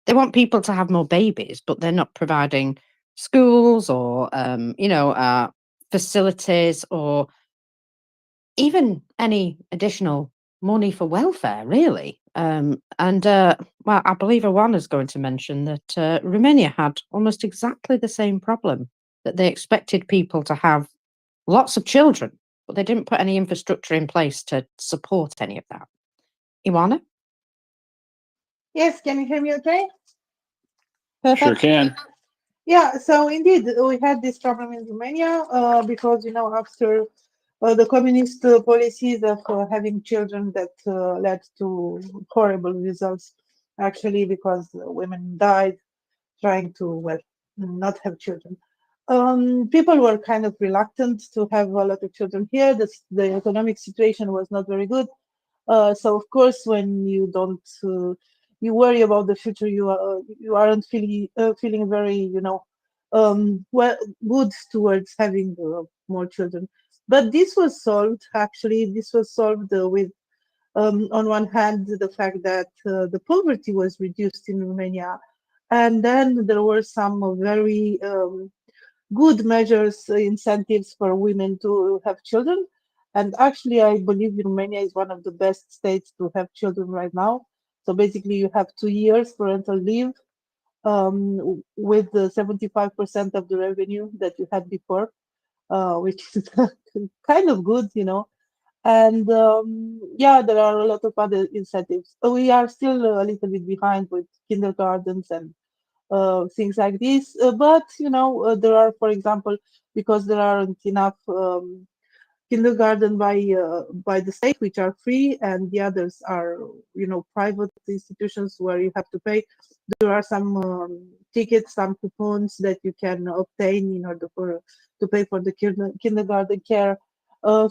They want people to have more babies, but they're not providing schools or, facilities or even any additional money for welfare, really. Well, I believe Awan is going to mention that Romania had almost exactly the same problem, that they expected people to have lots of children, but they didn't put any infrastructure in place to support any of that. Iwana? Yes, can you hear me okay? Sure Perfect. can. Yeah, so indeed, we had this problem in Romania because, after the communist policies of having children that led to horrible results, actually, because women died trying to, well, not have children. People were kind of reluctant to have a lot of children here. The economic situation was not very good. So, of course, when you don't you worry about the future. You aren't feeling very, well, good towards having more children. But this was solved. Actually, this was solved with, on one hand, the fact that the poverty was reduced in Romania, and then there were some very good measures, incentives for women to have children. And actually, I believe Romania is one of the best states to have children right now. So basically, you have 2 years parental leave, with the 75% of the revenue that you had before, which is kind of good, And yeah, there are a lot of other incentives. We are still a little bit behind with kindergartens and things like this. But there are, for example, because there aren't enough kindergarten by the state, which are free, and the others are private institutions where you have to pay. There are some tickets, some coupons that you can obtain in order to pay for the kindergarten care,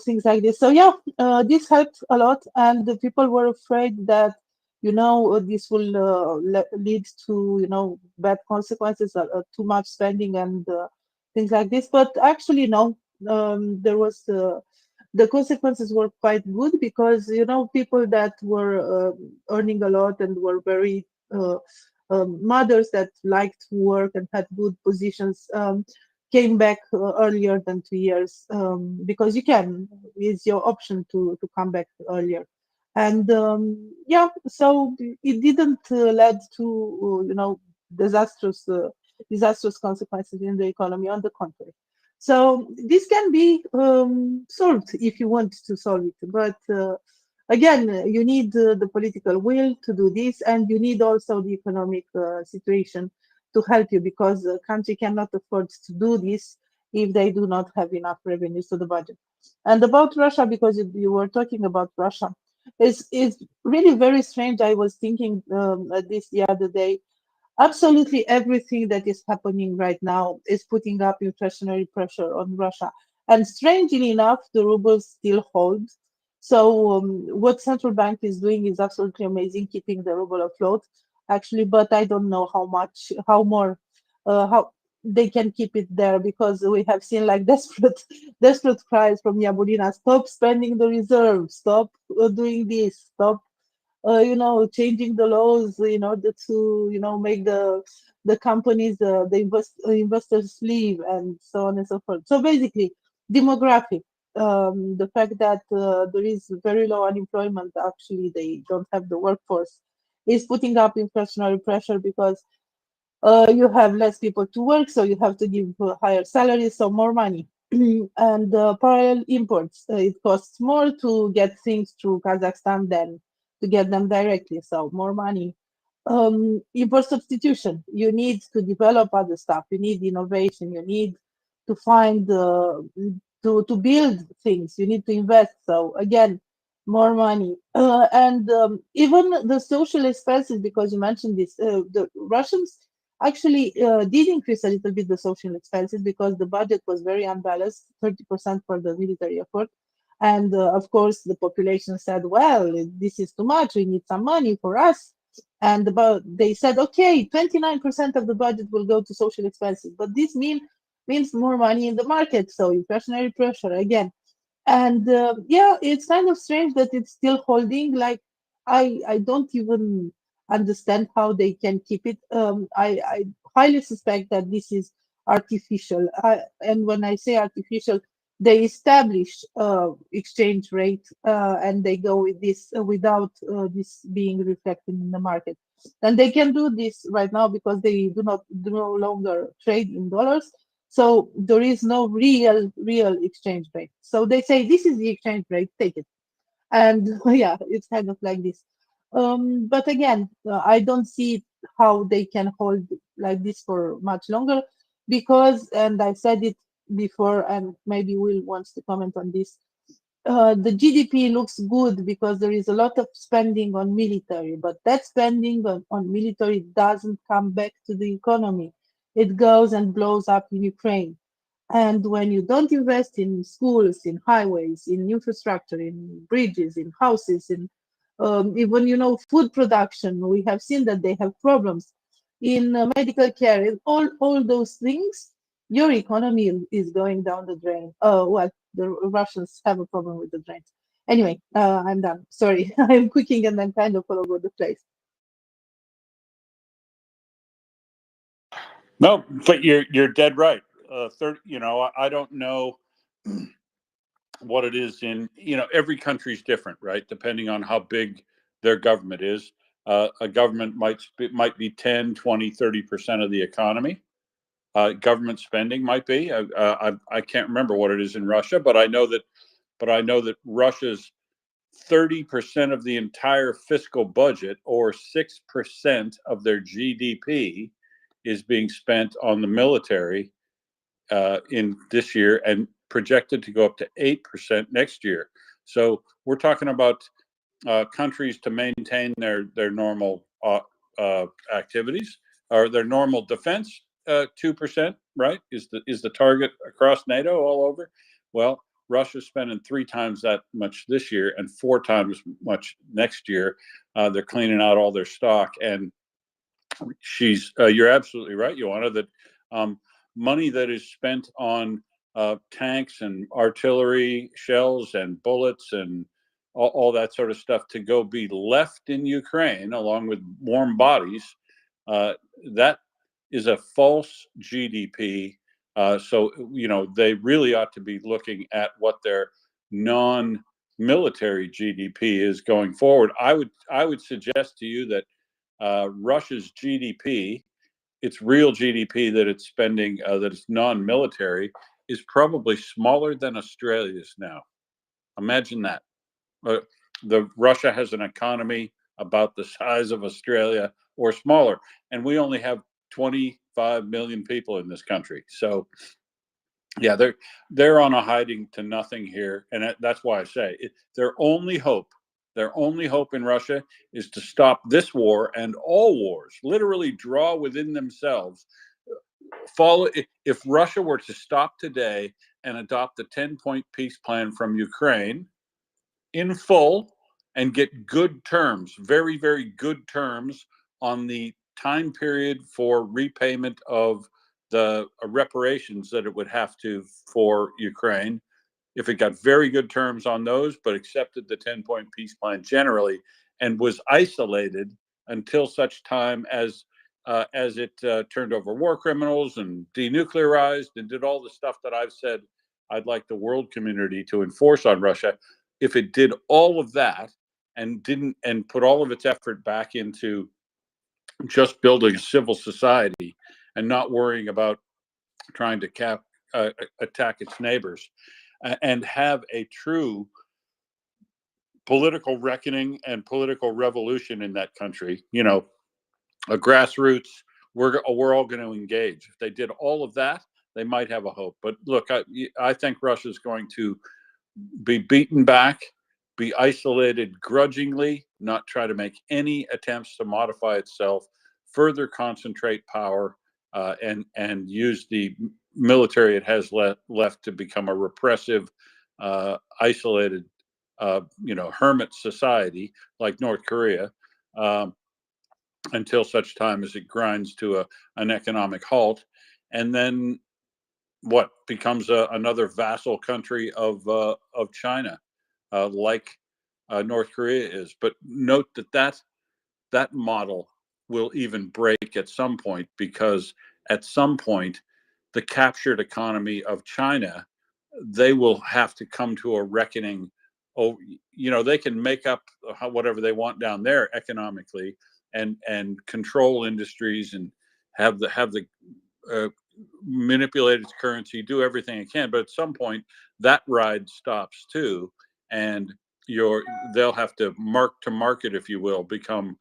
things like this. So yeah, this helped a lot, and the people were afraid that this will lead to bad consequences, too much spending and things like this. But actually, no. There was the consequences were quite good, because people that were earning a lot and were very mothers that liked to work and had good positions, came back earlier than 2 years, because you can, it's your option to come back earlier. And yeah, so it didn't lead to disastrous disastrous consequences in the economy. On the contrary, so this can be solved if you want to solve it. But again, you need the political will to do this, and you need also the economic situation to help you, because the country cannot afford to do this if they do not have enough revenues to the budget. And about Russia, because you were talking about Russia, it's really very strange. I was thinking this the other day. Absolutely everything that is happening right now is putting up inflationary pressure on Russia. And strangely enough, the ruble still holds. So what central bank is doing is absolutely amazing, keeping the ruble afloat, actually. But I don't know how much, how they can keep it there, because we have seen like desperate cries from Yabulina: stop spending the reserves, stop doing this, stop changing the laws in order to, make the companies, investors leave, and so on and so forth. So basically, demographic, the fact that there is very low unemployment, actually they don't have the workforce, is putting up inflationary pressure, because you have less people to work, so you have to give higher salaries, so more money. And parallel imports, it costs more to get things through Kazakhstan than to get them directly, so more money. Import substitution, you need to develop other stuff, you need innovation, you need to find to build things, you need to invest, so again, more money. And even the social expenses, because you mentioned this, the Russians actually did increase a little bit the social expenses, because the budget was very unbalanced, 30% for the military effort. And of course, the population said, well, this is too much, we need some money for us. And they said, okay, 29% of the budget will go to social expenses. But this means more money in the market, so inflationary pressure again. And yeah, it's kind of strange that it's still holding. Like, I don't even understand how they can keep it. I highly suspect that this is artificial. And when I say artificial, they establish exchange rate, and they go with this without this being reflected in the market. And they can do this right now because they do no longer trade in dollars. So there is no real exchange rate. So they say, this is the exchange rate, take it. And yeah, it's kind of like this. But again, I don't see how they can hold like this for much longer, because, and I said it before, and maybe Will wants to comment on this, the GDP looks good because there is a lot of spending on military, but that spending on military doesn't come back to the economy. It goes and blows up in Ukraine. And when you don't invest in schools, in highways, in infrastructure, in bridges, in houses, in even food production. We have seen that they have problems in medical care. And all those things, your economy is going down the drain. Well, the Russians have a problem with the drains. Anyway, I'm done. Sorry, I'm cooking and I'm kind of all over the place. No, but you're dead right. I don't know what it is in, every country's different, right? Depending on how big their government is. A government might be 10, 20, 30% of the economy. Government spending might be. I can't remember what it is in Russia, but I know that Russia's 30% of the entire fiscal budget, or 6% of their GDP, is being spent on the military in this year, and projected to go up to 8% next year. So we're talking about countries to maintain their normal activities, or their normal defense. 2%, right, is the target across NATO all over. Well, Russia's spending 3 times that much this year and 4 times much next year. They're cleaning out all their stock, and you're absolutely right, Joanna, that money that is spent on tanks and artillery shells and bullets and all that sort of stuff to go be left in Ukraine along with warm bodies, that is a false GDP. So they really ought to be looking at what their non-military GDP is going forward. I would suggest to you that Russia's GDP, its real GDP that it's spending, that it's non-military, is probably smaller than Australia's now. Imagine that. Russia has an economy about the size of Australia or smaller, and we only have 25 million people in this country. So yeah, they're on a hiding to nothing here, and that's why I say their only hope in Russia is to stop this war and all wars, literally draw within themselves. If Russia were to stop today and adopt the 10-point peace plan from Ukraine in full and get good terms, very, very good terms on the time period for repayment of the reparations that it would have to for Ukraine, if it got very good terms on those, but accepted the 10-point peace plan generally, and was isolated until such time as it turned over war criminals and denuclearized and did all the stuff that I've said I'd like the world community to enforce on Russia. If it did all of that and put all of its effort back into just building a civil society and not worrying about trying to attack its neighbors, and have a true political reckoning and political revolution in that country, a grassroots, we're all going to engage. If they did all of that, they might have a hope. But look, I think Russia's going to be beaten back, be isolated grudgingly, not try to make any attempts to modify itself, further concentrate power, and use the military it has left to become a repressive, isolated, hermit society like North Korea, until such time as it grinds to an economic halt, and then what becomes another vassal country of China, like North Korea is. But note that model will even break at some point, because at some point the captured economy of China, they will have to come to a reckoning. Oh, they can make up whatever they want down there economically, and control industries, and have the manipulate its currency, do everything it can. But at some point, that ride stops too, and they'll have to market, if you will, become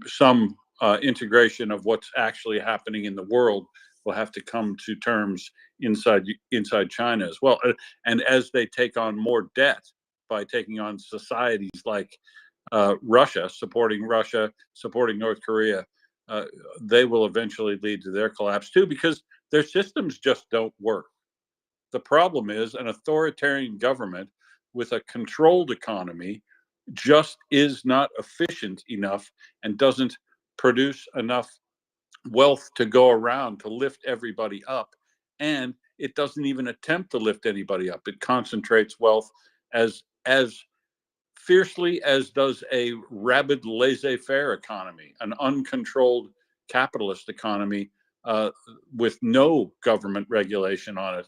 some integration of what's actually happening in the world will have to come to terms inside China as well. And as they take on more debt by taking on societies like Russia, supporting North Korea, they will eventually lead to their collapse too, because their systems just don't work. The problem is an authoritarian government with a controlled economy just is not efficient enough and doesn't produce enough wealth to go around to lift everybody up. And it doesn't even attempt to lift anybody up. It concentrates wealth as fiercely as does a rabid laissez-faire economy, an uncontrolled capitalist economy with no government regulation on it.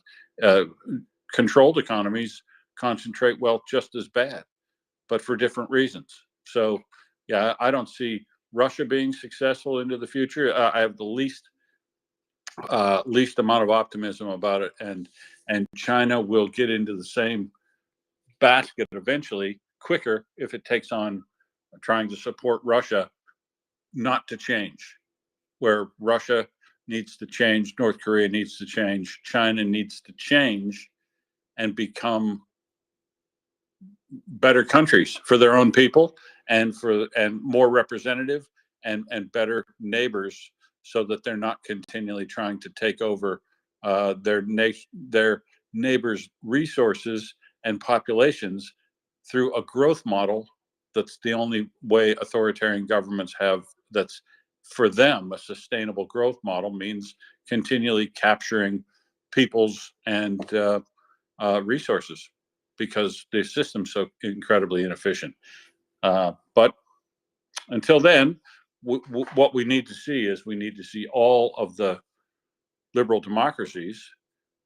Controlled economies concentrate wealth just as bad, but for different reasons. So, yeah, I don't see Russia being successful into the future. I have the least amount of optimism about it, and China will get into the same basket eventually quicker if it takes on trying to support Russia not to change. Where Russia needs to change, North Korea needs to change, China needs to change and become better countries for their own people and more representative and better neighbors, so that they're not continually trying to take over their neighbors' resources and populations through a growth model. That's the only way authoritarian governments have. That's for them a sustainable growth model means continually capturing peoples and resources, because the system's so incredibly inefficient. But until then, what we need to see is all of the liberal democracies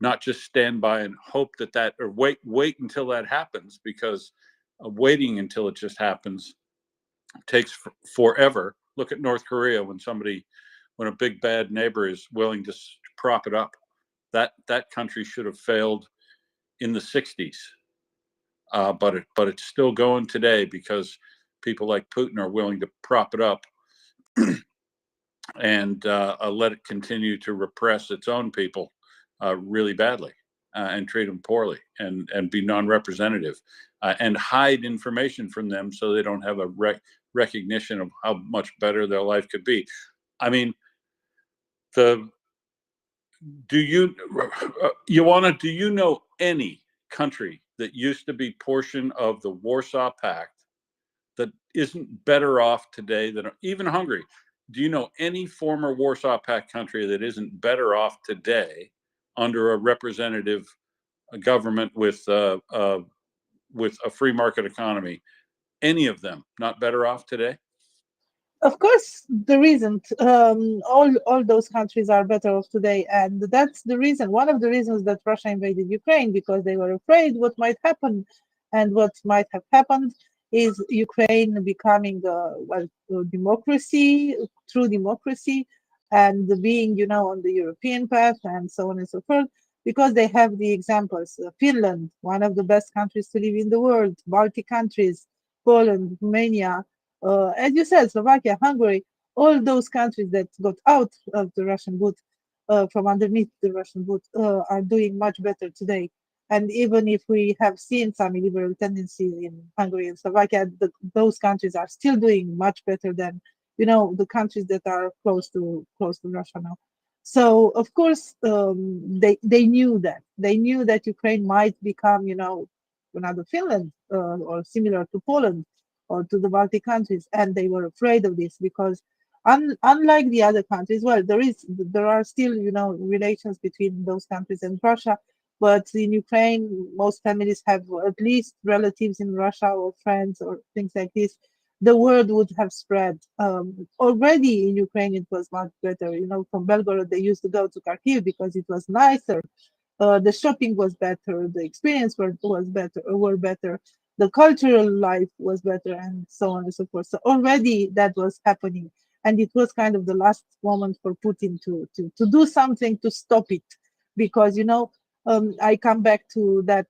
not just stand by and hope that or wait until that happens, because waiting until it just happens takes forever. Look at North Korea. When a big bad neighbor is willing to prop it up, that country should have failed in the 60s. But it's still going today because people like Putin are willing to prop it up and let it continue to repress its own people really badly and treat them poorly and be non-representative and hide information from them so they don't have a recognition of how much better their life could be. I mean, do you know any country that used to be portion of the Warsaw Pact that isn't better off today than even Hungary? Do you know any former Warsaw Pact country that isn't better off today under a representative government with a free market economy? Any of them not better off today? Of course, there isn't. All those countries are better off today, and that's the reason. One of the reasons that Russia invaded Ukraine, because they were afraid what might happen, and what might have happened is Ukraine becoming a democracy, true democracy, and being on the European path, and so on and so forth. Because they have the examples: Finland, one of the best countries to live in the world; Baltic countries, Poland, Romania. As you said, Slovakia, Hungary, all those countries that got out of the Russian boot, from underneath the Russian boot, are doing much better today. And even if we have seen some illiberal tendencies in Hungary and Slovakia, those countries are still doing much better than the countries that are close to Russia now. So of course, they knew that Ukraine might become another Finland, or similar to Poland or to the Baltic countries, and they were afraid of this because, unlike the other countries, well, there are still relations between those countries and Russia, but in Ukraine, most families have at least relatives in Russia or friends or things like this. The word would have spread. Already in Ukraine, it was much better. From Belgorod, they used to go to Kharkiv because it was nicer. The shopping was better, the experience were better, the cultural life was better, and so on and so forth. So already that was happening, and it was kind of the last moment for Putin to do something to stop it, because I come back to that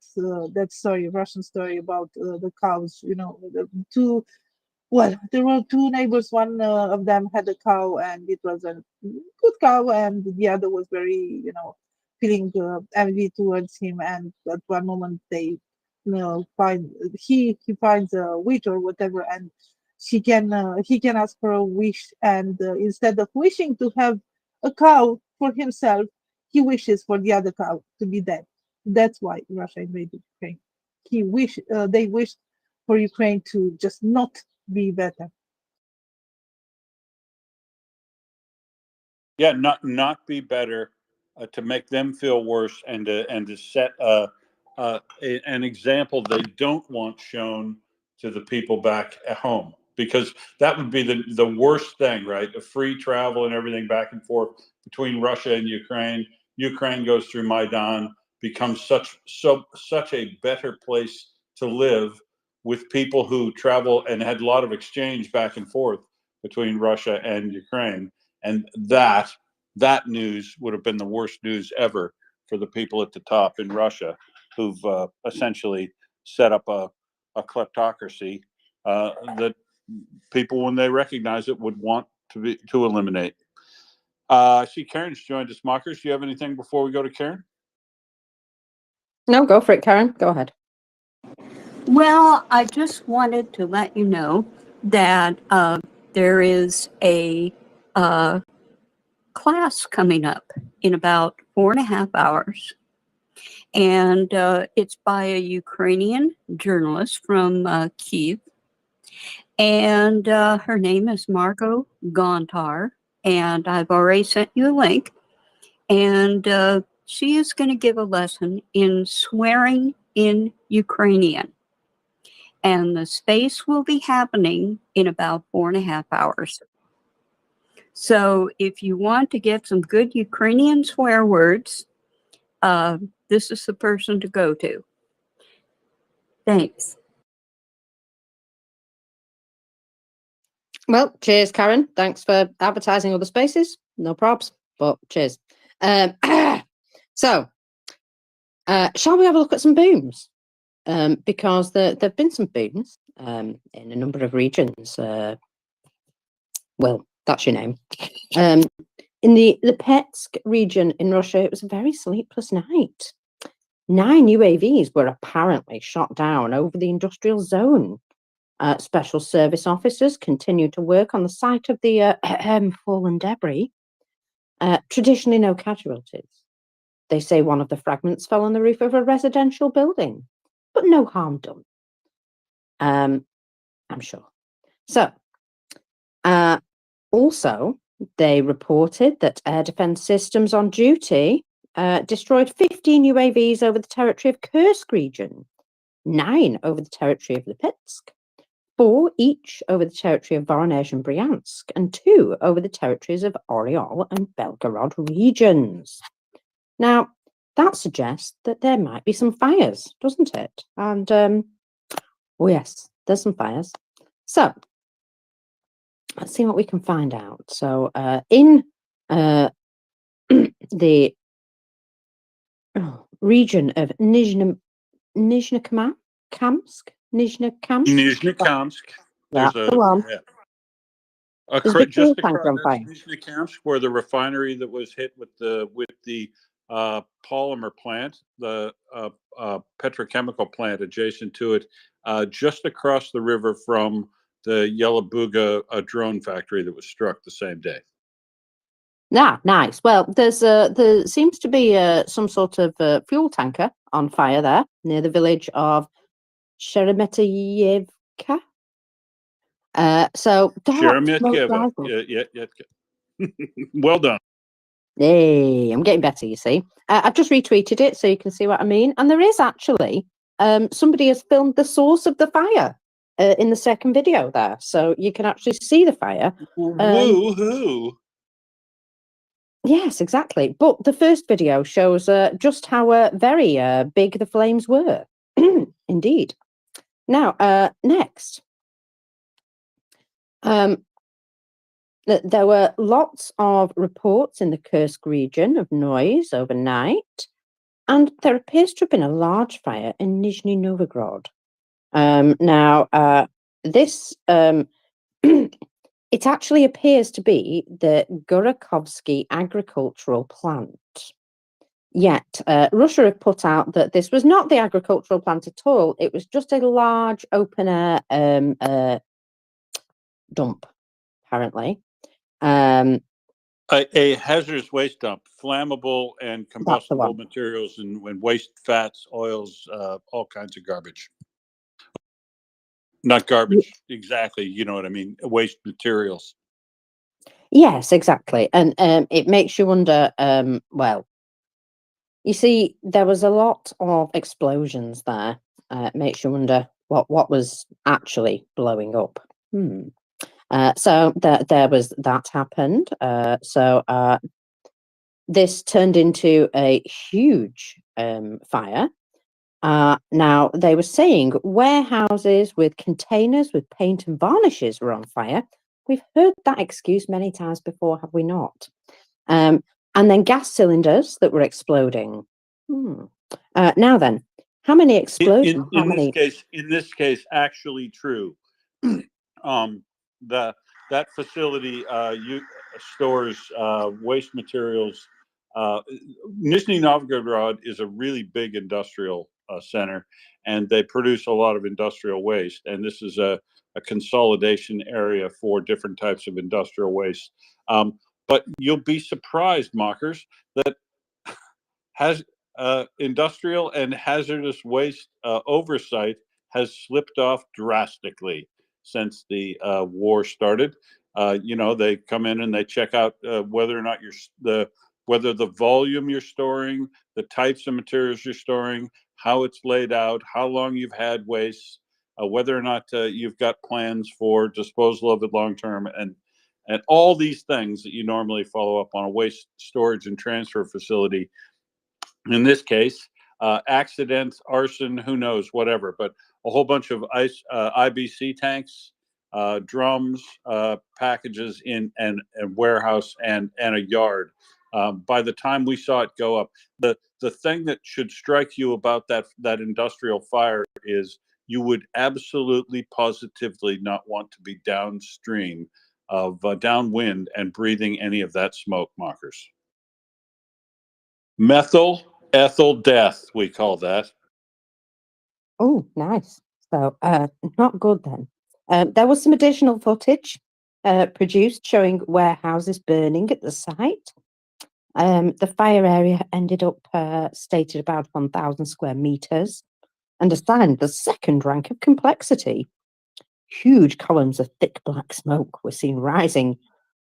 story, Russian story about the cows. There were two neighbors. One of them had a cow, and it was a good cow, and the other was very, feeling envy towards him. And at one moment, they, he finds a witch or whatever, and he can ask for a wish, and instead of wishing to have a cow for himself, he wishes for the other cow to be dead. That's why Russia invaded Ukraine. They wished for Ukraine to just not be better. Yeah, not be better, to make them feel worse, and to set an example they don't want shown to the people back at home, because that would be the worst thing, right? The free travel and everything back and forth between Russia and Ukraine. Ukraine goes through Maidan, becomes such a better place to live, with people who travel and had a lot of exchange back and forth between Russia and Ukraine. And that news would have been the worst news ever for the people at the top in Russia, who've essentially set up a kleptocracy that people, when they recognize it, would want to eliminate. I see Karen's joined us. Mockers, do you have anything before we go to Karen? No, go for it, Karen. Go ahead. Well, I just wanted to let you know that there is a class coming up in about 4.5 hours. And it's by a Ukrainian journalist from Kiev. And her name is Margot Gontar. And I've already sent you a link. And she is going to give a lesson in swearing in Ukrainian. And the space will be happening in about 4.5 hours. So if you want to get some good Ukrainian swear words, this is the person to go to. Thanks. Well, cheers, Karen. Thanks for advertising other spaces. No probs, but cheers. So, shall we have a look at some booms? Because there have been some booms in a number of regions. Well, that's your name. In the Petsk region in Russia, it was a very sleepless night. 9 UAVs were apparently shot down over the industrial zone. Special service officers continued to work on the site of the fallen debris. Traditionally, no casualties. They say one of the fragments fell on the roof of a residential building, but no harm done. I'm sure. So, also, they reported that air defense systems on duty destroyed 15 UAVs over the territory of Kursk region, 9 over the territory of Lipetsk, 4 each over the territory of Voronezh and Bryansk, and 2 over the territories of Oryol and Belgorod regions. Now, that suggests that there might be some fires, doesn't it? And, oh yes, there's some fires. So, let's see what we can find out. So, in the region of Nizhnekamsk. Nizhnekamsk. Yeah, There's go on. There's a big fuel just tanker on across fire. Nizhnekamsk, where the refinery that was hit with the polymer plant, the petrochemical plant adjacent to it, just across the river from the Yelabuga drone factory that was struck the same day. Ah, nice. Well, there seems to be some sort of fuel tanker on fire there near the village of Sheremetyevka. So dark smoke Sheremetyeva. rising. Yeah. Well done. Hey, I'm getting better, you see. I've just retweeted it so you can see what I mean. And there is actually somebody has filmed the source of the fire in the second video there, so you can actually see the fire. Woo-hoo. Yes, exactly. But the first video shows just how very big the flames were. Indeed. Now, next. There were lots of reports in the Kursk region of noise overnight, and there appears to have been a large fire in Nizhny Novgorod. This it actually appears to be the Gorokovsky agricultural plant. Yet, Russia have put out that this was not the agricultural plant at all. It was just a large open-air dump, apparently. A hazardous waste dump, flammable and combustible materials and waste fats, oils, all kinds of garbage. Not garbage. Exactly. You know what I mean? Waste materials. Yes, exactly. And it makes you wonder, well, you see, there was a lot of explosions there. Makes you wonder what was actually blowing up. So there was that happened. This turned into a huge fire. Now, they were saying warehouses with containers with paint and varnishes were on fire. We've heard that excuse many times before, have we not? And then gas cylinders that were exploding. Now then, how many explosions? In this case, actually true. That facility stores waste materials. Nizhny Novgorod is a really big industrial center, and they produce a lot of industrial waste. And this is a consolidation area for different types of industrial waste. But you'll be surprised, mockers, that has industrial and hazardous waste oversight has slipped off drastically since the war started. They come in and they check out whether or not whether the volume you're storing, the types of materials you're storing, how it's laid out, how long you've had waste, whether or not you've got plans for disposal of it long term, and all these things that you normally follow up on a waste storage and transfer facility. In this case, accidents, arson, who knows, whatever, but a whole bunch of IBC tanks, drums, packages in and warehouse and a yard. By the time we saw it go up, the thing that should strike you about that industrial fire is you would absolutely positively not want to be downstream of downwind and breathing any of that smoke, mockers. Methyl ethyl death, we call that. Oh, nice. So, not good then. There was some additional footage produced showing warehouses burning at the site. The fire area ended up stated about 1,000 square meters and assigned the second rank of complexity. Huge columns of thick black smoke were seen rising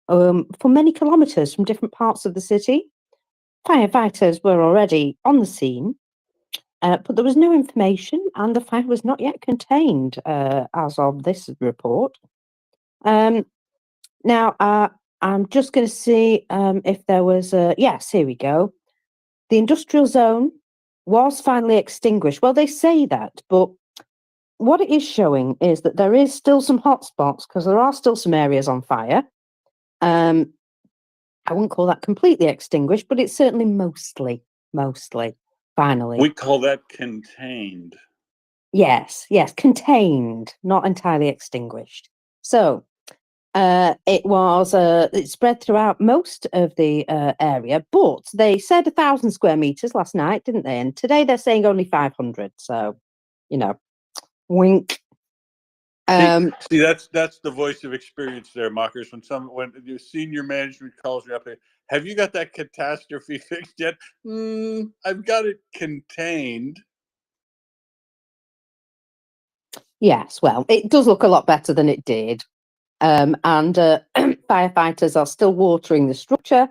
for many kilometers from different parts of the city. Firefighters were already on the scene, but there was no information, and the fire was not yet contained as of this report. Now, I'm just going to see if there was a... Yes, here we go. The industrial zone was finally extinguished. Well, they say that, but what it is showing is that there is still some hotspots because there are still some areas on fire. I wouldn't call that completely extinguished, but it's certainly mostly, finally. We call that contained. Yes, contained, not entirely extinguished. So it spread throughout most of the area, but they said 1,000 square meters last night, didn't they? And today they're saying only 500. So, wink. See, that's the voice of experience there, mockers. When your senior management calls you up, have you got that catastrophe fixed yet? I've got it contained. Yes, well, it does look a lot better than it did. And firefighters are still watering the structure.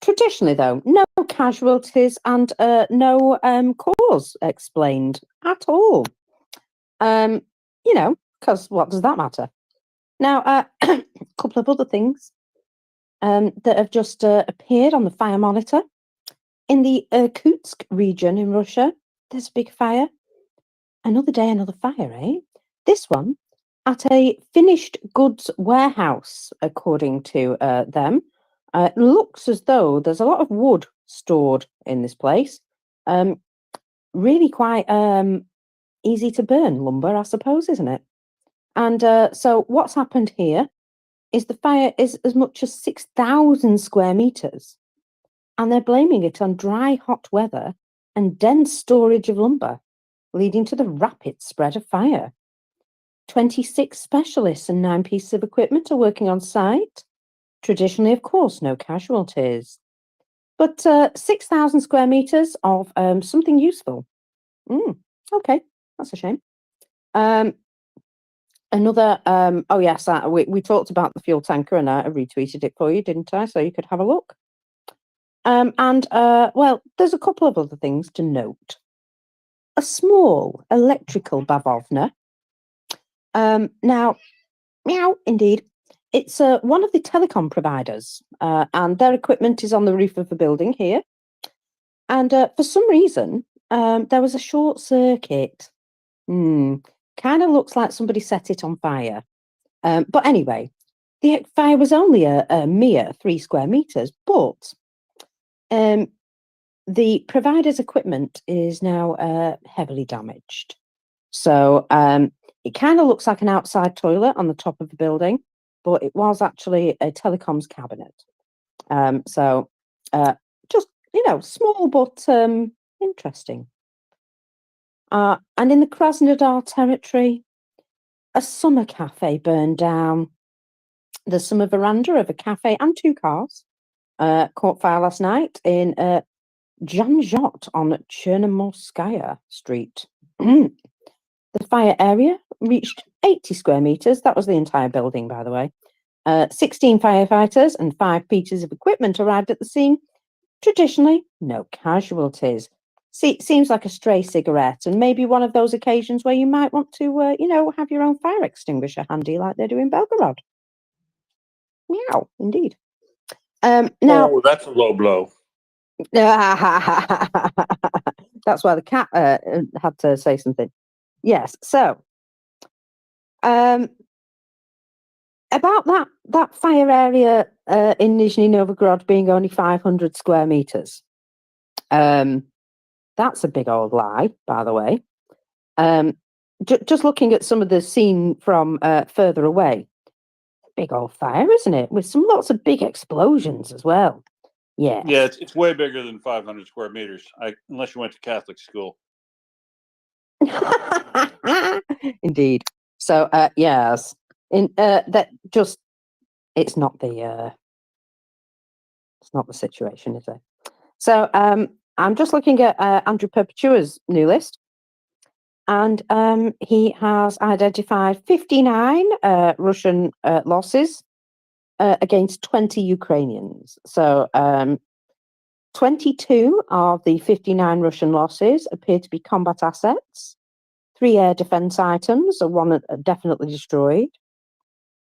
Traditionally, though, no casualties and no cause explained at all. Because what does that matter? Now, a couple of other things that have just appeared on the fire monitor. In the Irkutsk region in Russia, there's a big fire. Another day, another fire, eh? This one at a finished goods warehouse, according to them. It looks as though there's a lot of wood stored in this place. Really quite easy to burn lumber, I suppose, isn't it? And so what's happened here is the fire is as much as 6,000 square meters, and they're blaming it on dry, hot weather and dense storage of lumber, leading to the rapid spread of fire. 26 specialists and 9 pieces of equipment are working on site. Traditionally, of course, no casualties. But 6,000 square meters of something useful. Okay, that's a shame. Another, oh yes, we talked about the fuel tanker and I retweeted it for you, didn't I? So you could have a look. Well, there's a couple of other things to note. A small electrical bavovna. Now, meow, indeed. It's one of the telecom providers, and their equipment is on the roof of the building here. And for some reason, there was a short circuit. Kind of looks like somebody set it on fire. But anyway, the fire was only a mere 3 square meters, but the provider's equipment is now heavily damaged. So it kind of looks like an outside toilet on the top of the building, but it was actually a telecoms cabinet. So just, small but interesting. And in the Krasnodar territory, a summer cafe burned down. The summer veranda of a cafe and 2 cars caught fire last night in Janjot on Chernamorskaya Street. The fire area reached 80 square meters. That was the entire building, by the way. 16 firefighters and 5 pieces of equipment arrived at the scene. Traditionally, no casualties. See, seems like a stray cigarette, and maybe one of those occasions where you might want to, have your own fire extinguisher handy, like they do in Belgorod. Meow, indeed. Now, Oh, that's a low blow. that's why the cat had to say something. Yes. So, about that fire area in Nizhny Novgorod being only 500 square meters. That's a big old lie, by the way. Just looking at some of the scene from further away, big old fire, isn't it? With lots of big explosions as well. Yeah. Yeah, it's way bigger than 500 square meters. Unless you went to Catholic school. Indeed. So yes, that just it's not the situation, is it? So I'm just looking at Andrew Perpetua's new list, and he has identified 59 Russian losses against 20 Ukrainians. So 22 of the 59 Russian losses appear to be combat assets. 3 air defense items, 1 definitely destroyed.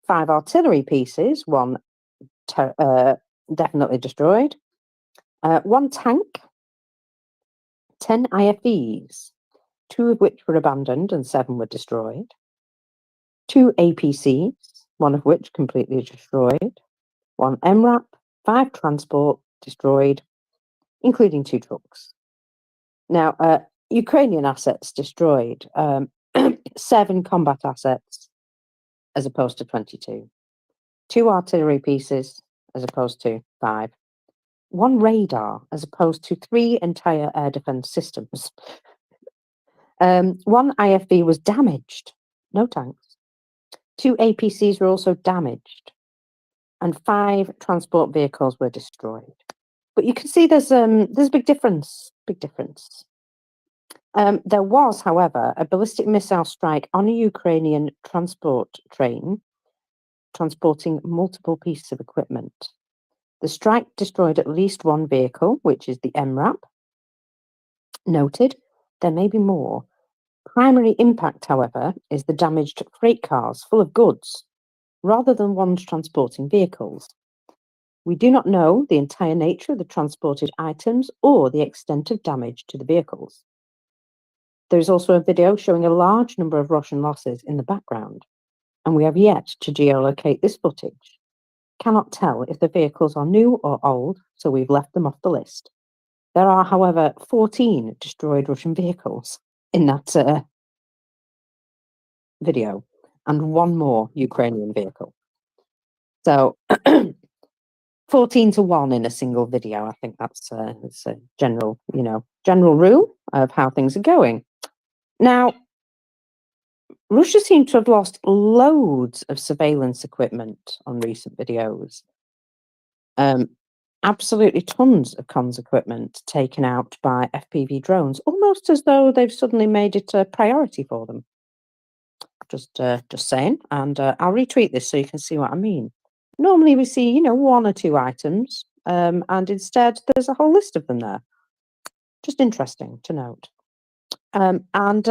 5 artillery pieces, 1 definitely destroyed. 1 tank. 10 IFVs, 2 of which were abandoned and 7 were destroyed. 2 APCs, 1 of which completely destroyed. 1 MRAP, 5 transport destroyed, including 2 trucks. Now, Ukrainian assets destroyed, 7 combat assets as opposed to 22. 2 artillery pieces as opposed to 5. 1 radar as opposed to 3 entire air defense systems. 1 IFV was damaged, no tanks. 2 APCs were also damaged, and 5 transport vehicles were destroyed. But you can see there's a big difference. There was, however, a ballistic missile strike on a Ukrainian transport train transporting multiple pieces of equipment. The strike destroyed at least 1 vehicle, which is the MRAP. Noted, there may be more. Primary impact, however, is the damaged freight cars full of goods, rather than ones transporting vehicles. We do not know the entire nature of the transported items or the extent of damage to the vehicles. There is also a video showing a large number of Russian losses in the background, and we have yet to geolocate this footage. Cannot tell if the vehicles are new or old, so we've left them off the list. There are, however, 14 destroyed Russian vehicles in that video, and 1 more Ukrainian vehicle. So 14 to 1 in a single video. I think that's it's a general rule of how things are going. Now, Russia seemed to have lost loads of surveillance equipment on recent videos. Absolutely tons of comms equipment taken out by FPV drones, almost as though they've suddenly made it a priority for them. Just saying, and I'll retweet this so you can see what I mean. Normally we see, one or two items, and instead there's a whole list of them there. Just interesting to note. And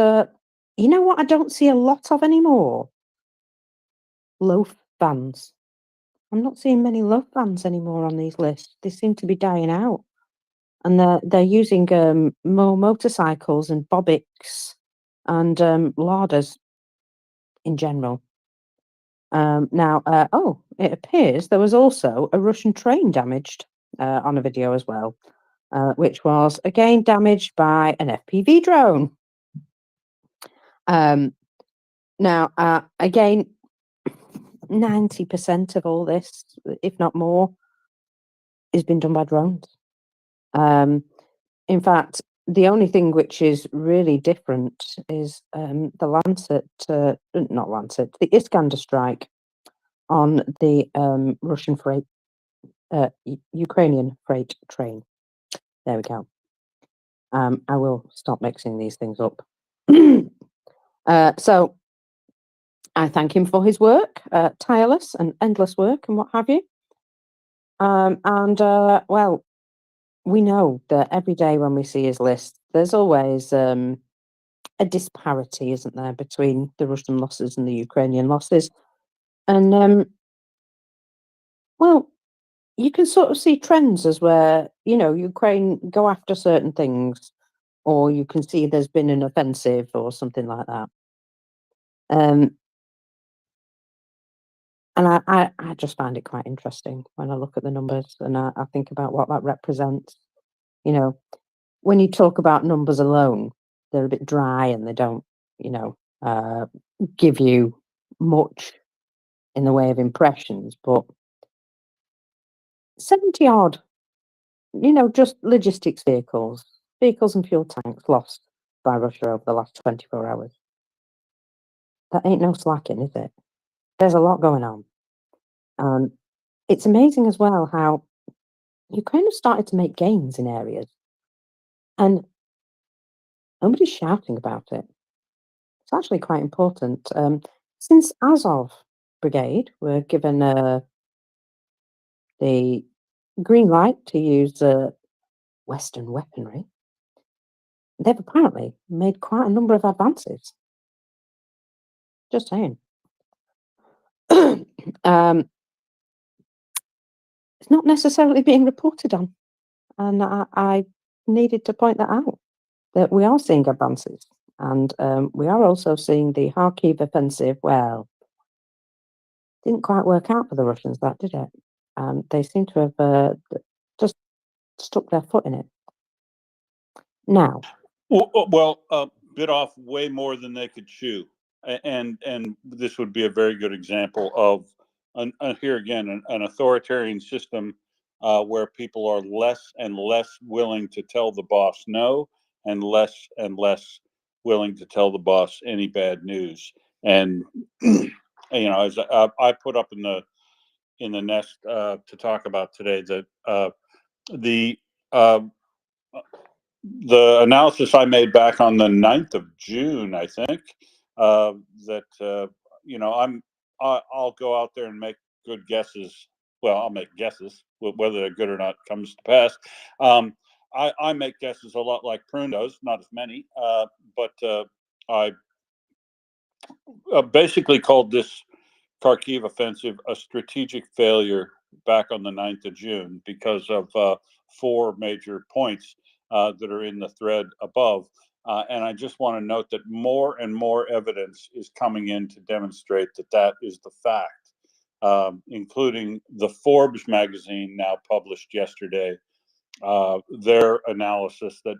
you know what I don't see a lot of anymore? Loaf vans. I'm not seeing many loaf vans anymore on these lists. They seem to be dying out. And they're using more motorcycles and bobics and larders in general. Now, it appears there was also a Russian train damaged on a video as well, which was again damaged by an FPV drone. Now, again, 90% of all this, if not more, has been done by drones. In fact, the only thing which is really different is the Lancet, not Lancet, the Iskander strike on the Russian freight, Ukrainian freight train. There we go. I will stop mixing these things up. So I thank him for his work, tireless and endless work and what have you. Well, we know that every day when we see his list, there's always a disparity, isn't there, between the Russian losses and the Ukrainian losses. And, well, you can sort of see trends as where, Ukraine go after certain things, or you can see there's been an offensive or something like that. And I just find it quite interesting when I look at the numbers and I think about what that represents. When you talk about numbers alone, they're a bit dry and they don't, give you much in the way of impressions. But 70 odd, just logistics vehicles and fuel tanks lost by Russia over the last 24 hours. That ain't no slacking, is it? There's a lot going on. It's amazing as well how Ukraine has started to make gains in areas and nobody's shouting about it. It's actually quite important. Since Azov Brigade were given the green light to use Western weaponry, they've apparently made quite a number of advances. Just saying. It's not necessarily being reported on, and I needed to point that out, that we are seeing advances, and we are also seeing the Kharkiv offensive. Well, didn't quite work out for the Russians, that did it? They seem to have just stuck their foot in it. Now, Well, bit off way more than they could chew, and this would be a very good example of here again an authoritarian system where people are less and less willing to tell the boss no, and less willing to tell the boss any bad news. And as I put up in the nest to talk about today, that the analysis I made back on the 9th of June, I think, that I'll go out there and make good guesses. Well, I'll make guesses. Whether they're good or not comes to pass. I make guesses a lot like Prune does, not as many, but I basically called this Kharkiv offensive a strategic failure back on the 9th of June because of 4 major points that are in the thread above. And I just want to note that more and more evidence is coming in to demonstrate that is the fact, including the Forbes magazine now published yesterday, their analysis that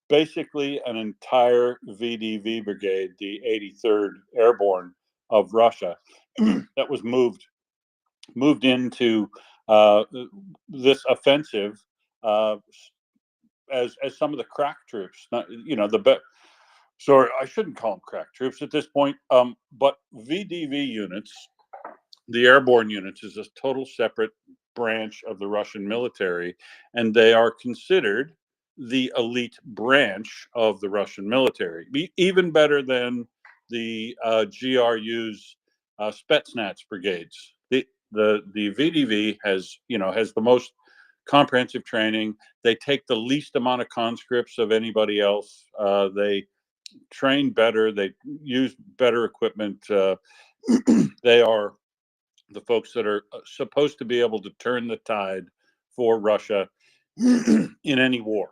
basically an entire VDV brigade, the 83rd Airborne of Russia, that was moved into this offensive as some of the crack troops. Sorry, I shouldn't call them crack troops at this point. But VDV units, the airborne units, is a total separate branch of the Russian military, and they are considered the elite branch of the Russian military, even better than the GRU's Spetsnaz brigades. The VDV has the most comprehensive training. They take the least amount of conscripts of anybody else. They train better. They use better equipment. They are the folks that are supposed to be able to turn the tide for Russia in any war.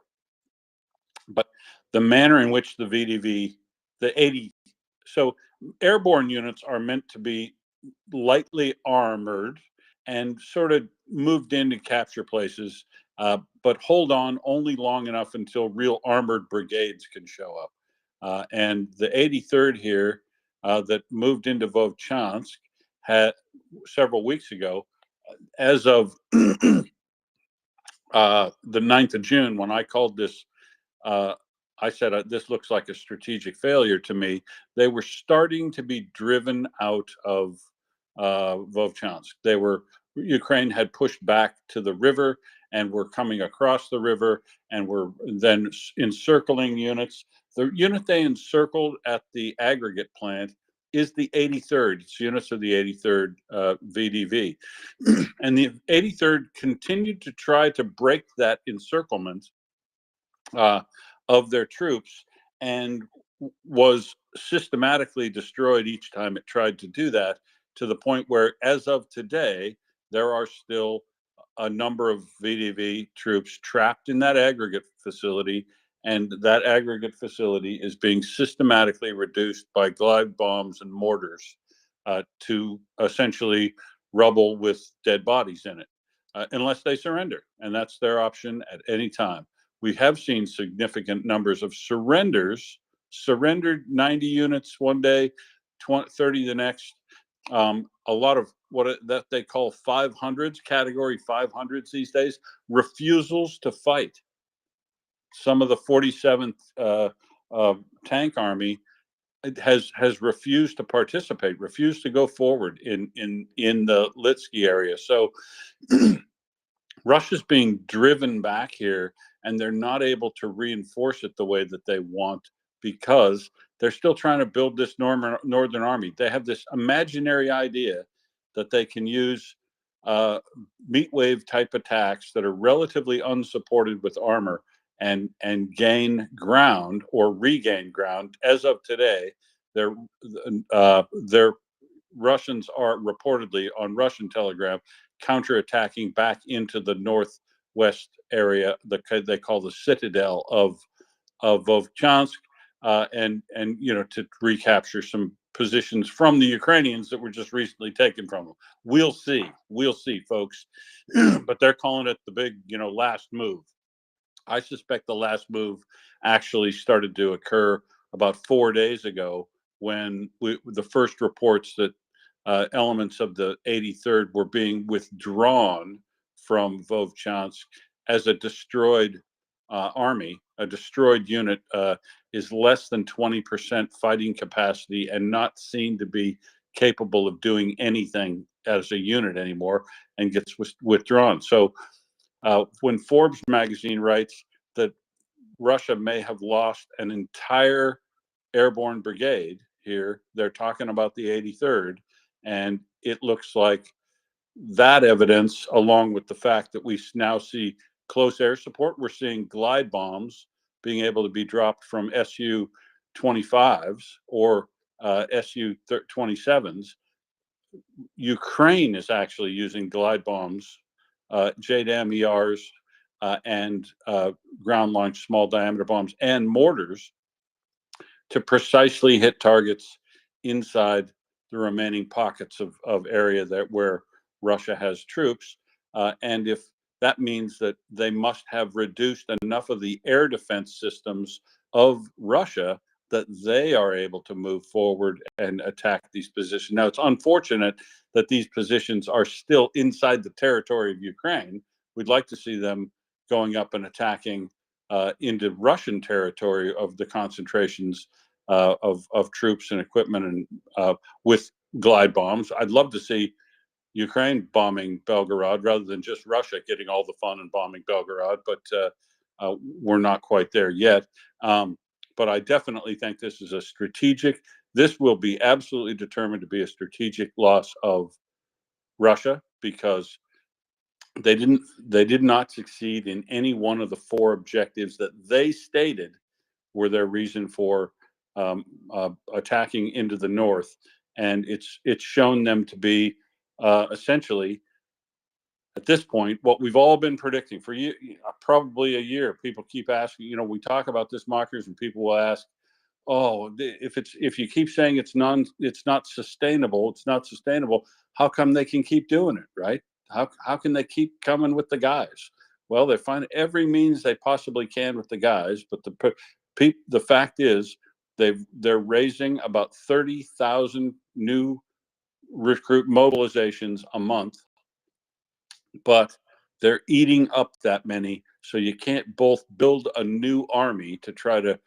But the manner in which the VDV, the 80, so airborne units are meant to be lightly armored and sort of moved in to capture places, but hold on only long enough until real armored brigades can show up. And the 83rd here that moved into Vovchansk had several weeks ago, as of the 9th of June, when I called this, I said, this looks like a strategic failure to me. They were starting to be driven out of Vovchansk. Ukraine had pushed back to the river and were coming across the river and were then encircling units. The unit they encircled at the aggregate plant is the 83rd. It's units of the 83rd VDV. And the 83rd continued to try to break that encirclement of their troops and was systematically destroyed each time it tried to do that, to the point where, as of today, there are still a number of VDV troops trapped in that aggregate facility, and that aggregate facility is being systematically reduced by glide bombs and mortars to essentially rubble with dead bodies in it, unless they surrender, and that's their option at any time. We have seen significant numbers of surrendered 90 units one day, 30 the next. A lot of that they call 500s, category 500s these days, refusals to fight. Some of the 47th Tank Army has refused to participate, refused to go forward in the Litsky area. So Russia's being driven back here, and they're not able to reinforce it the way that they want, because they're still trying to build this Northern Army. They have this imaginary idea that they can use meat wave type attacks that are relatively unsupported with armor and gain ground or regain ground. As of today, their Russians are reportedly, on Russian Telegram, counterattacking back into the northwest area that they call the citadel of Vovchansk, and to recapture some positions from the Ukrainians that were just recently taken from them. We'll see, folks. But they're calling it the big, last move. I suspect the last move actually started to occur about 4 days ago, when the first reports that elements of the 83rd were being withdrawn from Vovchansk as a destroyed army. A destroyed unit is less than 20% fighting capacity and not seen to be capable of doing anything as a unit anymore, and gets withdrawn. So when Forbes magazine writes that Russia may have lost an entire airborne brigade here, they're talking about the 83rd. And it looks like that evidence, along with the fact that we now see close air support, we're seeing glide bombs being able to be dropped from Su-25s or Su-27s. Ukraine is actually using glide bombs, JDAM ERs, and ground launched small diameter bombs and mortars to precisely hit targets inside the remaining pockets of area where Russia has troops. And if that means that they must have reduced enough of the air defense systems of Russia that they are able to move forward and attack these positions. Now, it's unfortunate that these positions are still inside the territory of Ukraine. We'd like to see them going up and attacking into Russian territory of the concentrations of troops and equipment, and with glide bombs. I'd love to see Ukraine bombing Belgorod rather than just Russia getting all the fun and bombing Belgorod, but we're not quite there yet. But I definitely think this is a strategic this will be absolutely determined to be a strategic loss of Russia, because they did not succeed in any one of the 4 objectives that they stated were their reason for attacking into the north, and it's shown them to be essentially, at this point, what we've all been predicting for probably a year. People keep asking, we talk about this, Mockers, and people will ask, oh, if you keep saying it's not sustainable, how come they can keep doing it, right? How can they keep coming with the guys? Well, they find every means they possibly can with the guys, but the fact is they're raising about 30,000 new recruit mobilizations a month, but they're eating up that many, so you can't both build a new army to try to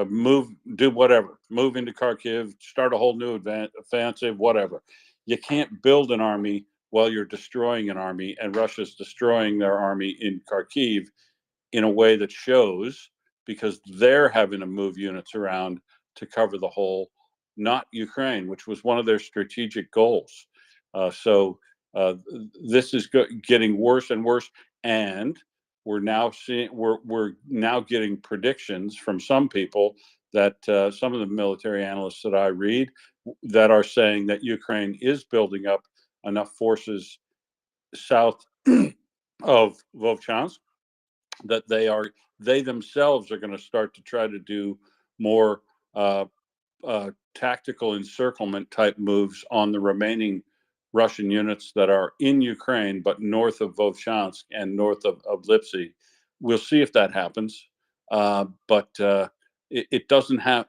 move into Kharkiv, start a whole new offensive, whatever. You can't build an army while you're destroying an army, and Russia's destroying their army in Kharkiv in a way that shows, because they're having to move units around to cover the whole, not Ukraine, which was one of their strategic goals. So this is getting worse and worse, and we're now getting predictions from some people that some of the military analysts that I read that are saying that Ukraine is building up enough forces south of Vovchansk that they themselves are going to start to try to do more tactical encirclement type moves on the remaining Russian units that are in Ukraine, but north of Vovchansk and north of Lipsy. We'll see if that happens, but it doesn't have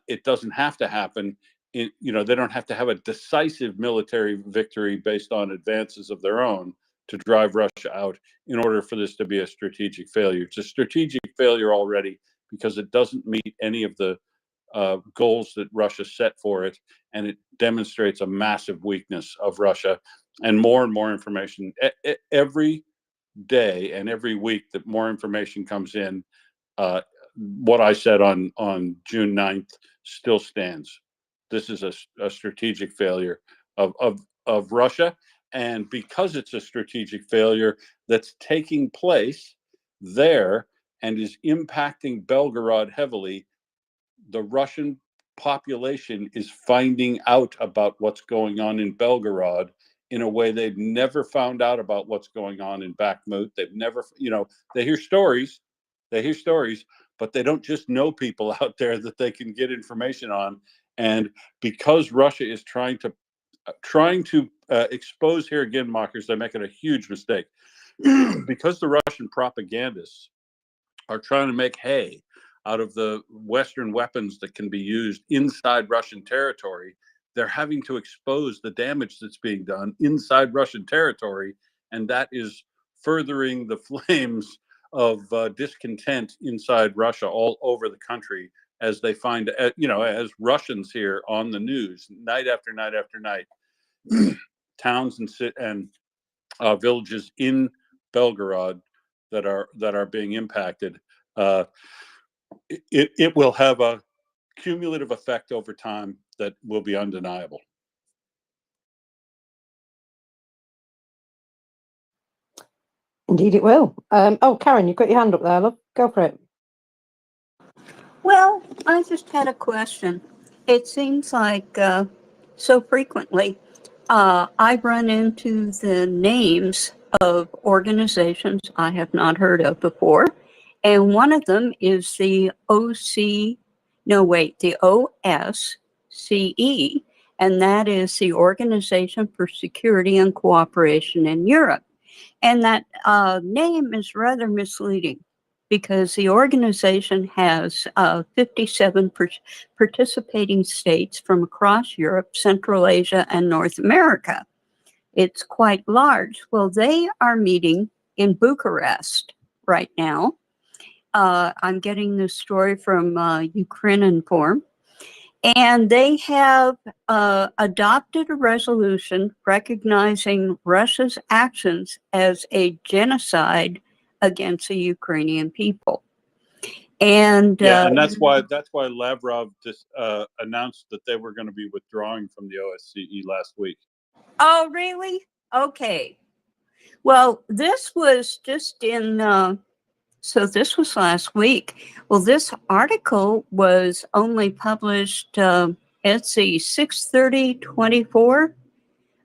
to happen. They don't have to have a decisive military victory based on advances of their own to drive Russia out in order for this to be a strategic failure. It's a strategic failure already because it doesn't meet any of the goals that Russia set for it, and it demonstrates a massive weakness of Russia. And more information every day and every week that more information comes in, what I said on June 9th still stands. This is a strategic failure of Russia, and because it's a strategic failure that's taking place there and is impacting Belgorod heavily, the Russian population is finding out about what's going on in Belgorod in a way they've never found out about what's going on in Bakhmut. They've never, they hear stories, but they don't just know people out there that they can get information on. And because Russia is trying to expose, here again, Mockers, they're making a huge mistake. Because the Russian propagandists are trying to make hay out of the Western weapons that can be used inside Russian territory, they're having to expose the damage that's being done inside Russian territory, and that is furthering the flames of discontent inside Russia all over the country, as they find, as Russians hear on the news night after night after night, towns and villages in Belgorod that are being impacted. It will have a cumulative effect over time that will be undeniable. Indeed, it will. Karen, you've got your hand up there, love. Go for it. Well, I just had a question. It seems like so frequently I've run into the names of organizations I have not heard of before. And one of them is the OSCE, and that is the Organization for Security and Cooperation in Europe. And that name is rather misleading because the organization has 57 participating states from across Europe, Central Asia, and North America. It's quite large. Well, they are meeting in Bucharest right now. I'm getting this story from Ukrineinform. And they have adopted a resolution recognizing Russia's actions as a genocide against the Ukrainian people. And Yeah, and that's why Lavrov just announced that they were going to be withdrawing from the OSCE last week. oh, really? Okay. Well, this was just in, so this was last week. Well, this article was only published, let's see, 6/30/24,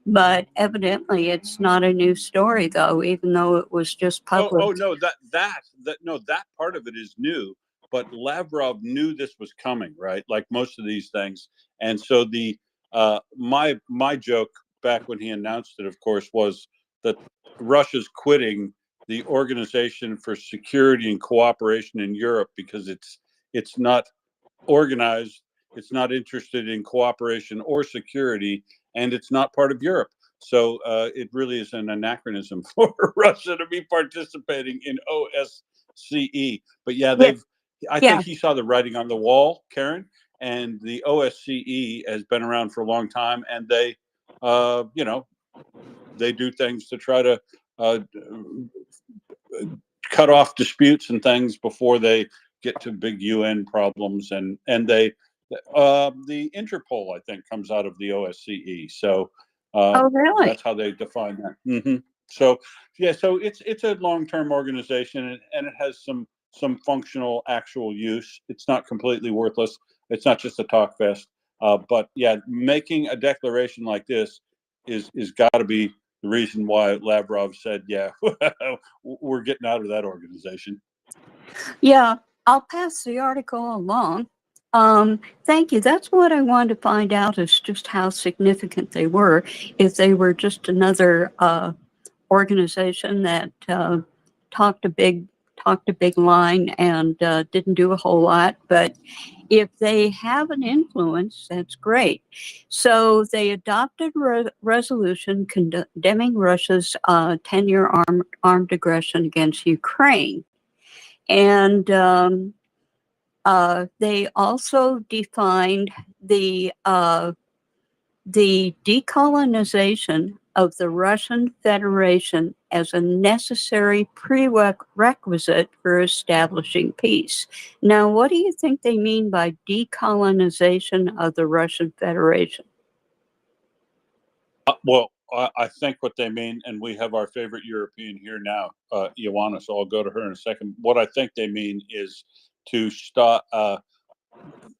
but evidently it's not a new story, though, even though it was just published. No, that part of it is new, but Lavrov knew this was coming, right? Like most of these things. And so the my joke back when he announced it, of course, was that Russia's quitting the Organization for Security and Cooperation in Europe because it's not organized, it's not interested in cooperation or security, and it's not part of Europe. So it really is an anachronism for Russia to be participating in OSCE. But yeah, I think he saw the writing on the wall, Karen, and the OSCE has been around for a long time, and they, they do things to try to cut off disputes and things before they get to big UN problems, and they the Interpol, I think, comes out of the OSCE. So Oh, really? that's how they define that. Mm-hmm. So yeah, so it's a long-term organization, and it has some functional actual use. It's not completely worthless. It's not just a talk fest. But yeah, making a declaration like this is got to be the reason why Lavrov said, yeah, we're getting out of that organization. Yeah, I'll pass the article along. Thank you. That's what I wanted to find out, is just how significant they were. If they were just another organization that talked a big line and didn't do a whole lot, but if they have an influence, that's great. So they adopted resolution condemning Russia's 10-year armed aggression against Ukraine. And they also defined the decolonization of the Russian Federation as a necessary prerequisite for establishing peace. Now, what do you think they mean by decolonization of the Russian Federation? Well, I think what they mean, and we have our favorite European here now, Ioana, so I'll go to her in a second. What I think they mean is to stop.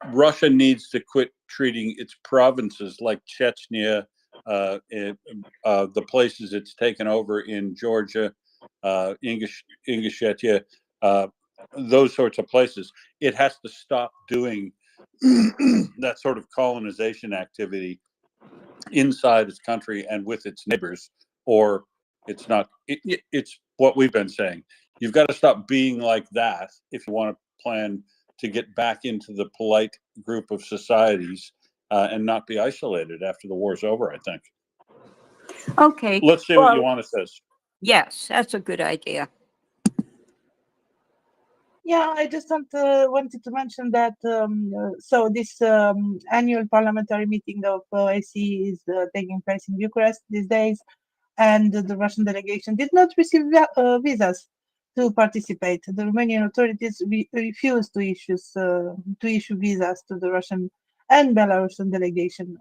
Russia needs to quit treating its provinces like Chechnya, the places it's taken over in Georgia, Ingushetia, those sorts of places. It has to stop doing that sort of colonization activity inside its country and with its neighbors, or it's not. It's what we've been saying. You've got to stop being like that if you want to plan to get back into the polite group of societies and not be isolated after the war's over, I think. Okay. Let's see what Ioana says. Yes, that's a good idea. Yeah, I just wanted to mention that so this annual parliamentary meeting of OSCE is taking place in Bucharest these days, and the Russian delegation did not receive visas to participate. The Romanian authorities refused to issue visas to the Russian and Belarusian delegation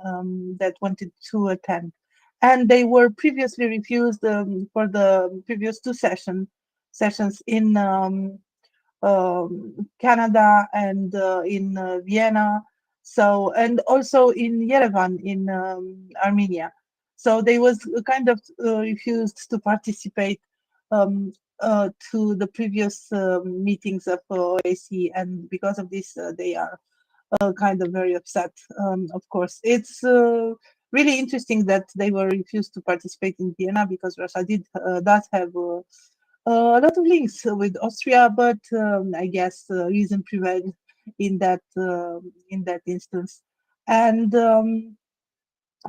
that wanted to attend, and they were previously refused for the previous two sessions in Canada and in Vienna, so, and also in Yerevan in Armenia. So they was kind of refused to participate to the previous meetings of OSCE, and because of this, they are kind of very upset. Of course, it's really interesting that they were refused to participate in Vienna, because Russia does have a lot of links with Austria, but I guess reason prevailed in that instance. And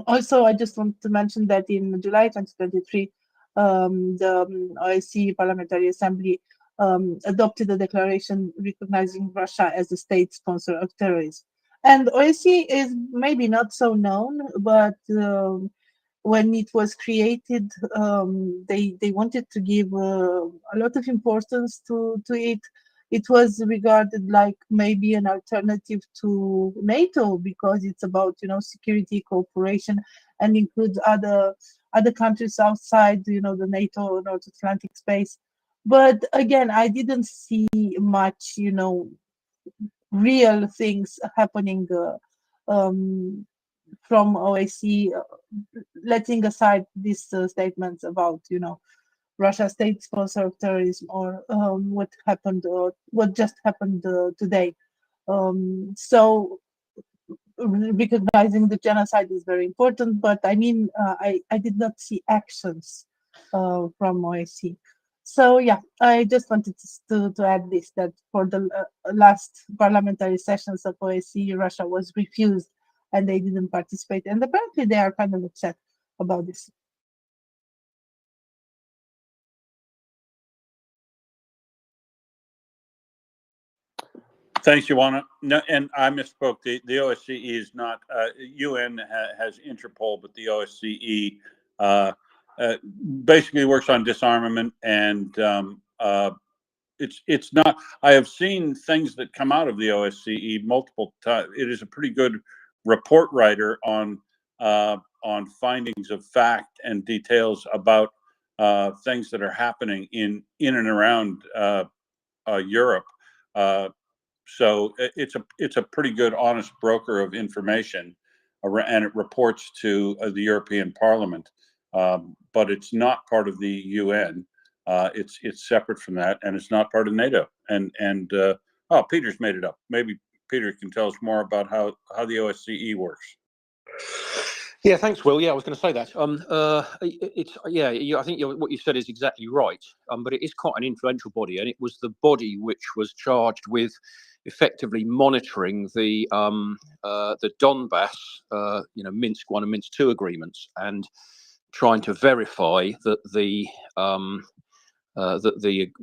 also, I just want to mention that in July 2023, the OSCE Parliamentary Assembly adopted a declaration recognizing Russia as a state sponsor of terrorism. And OSCE is maybe not so known, but when it was created, they wanted to give a lot of importance to it. it was regarded like maybe an alternative to NATO because it's about, you know, security cooperation and includes other countries outside, you know, the NATO North Atlantic space. But again, I didn't see much, you know, real things happening from OSCE, letting aside these statements about, you know, Russia state sponsor of terrorism or what happened, what just happened today. So recognizing the genocide is very important, but I mean, I did not see actions from OSCE. So yeah, I just wanted to add this, that for the last parliamentary sessions of OSCE, Russia was refused and they didn't participate. And apparently they are kind of upset about this. Thanks, Joanna. No, and I misspoke. The OSCE is not, UN has Interpol, but the OSCE basically works on disarmament, and it's not. I have seen things that come out of the OSCE multiple times. It is a pretty good report writer on findings of fact and details about things that are happening in and around Europe. So it's a pretty good, honest broker of information, and it reports to the European Parliament. But it's not part of the UN. It's separate from that, and it's not part of NATO. And oh, Peter's made it up. Maybe Peter can tell us more about how the OSCE works. Yeah, thanks, Will. Yeah, I was going to say that. I think what you said is exactly right. But it is quite an influential body, and it was the body which was charged with effectively monitoring the Donbass, Minsk I and Minsk II agreements, and trying to verify that the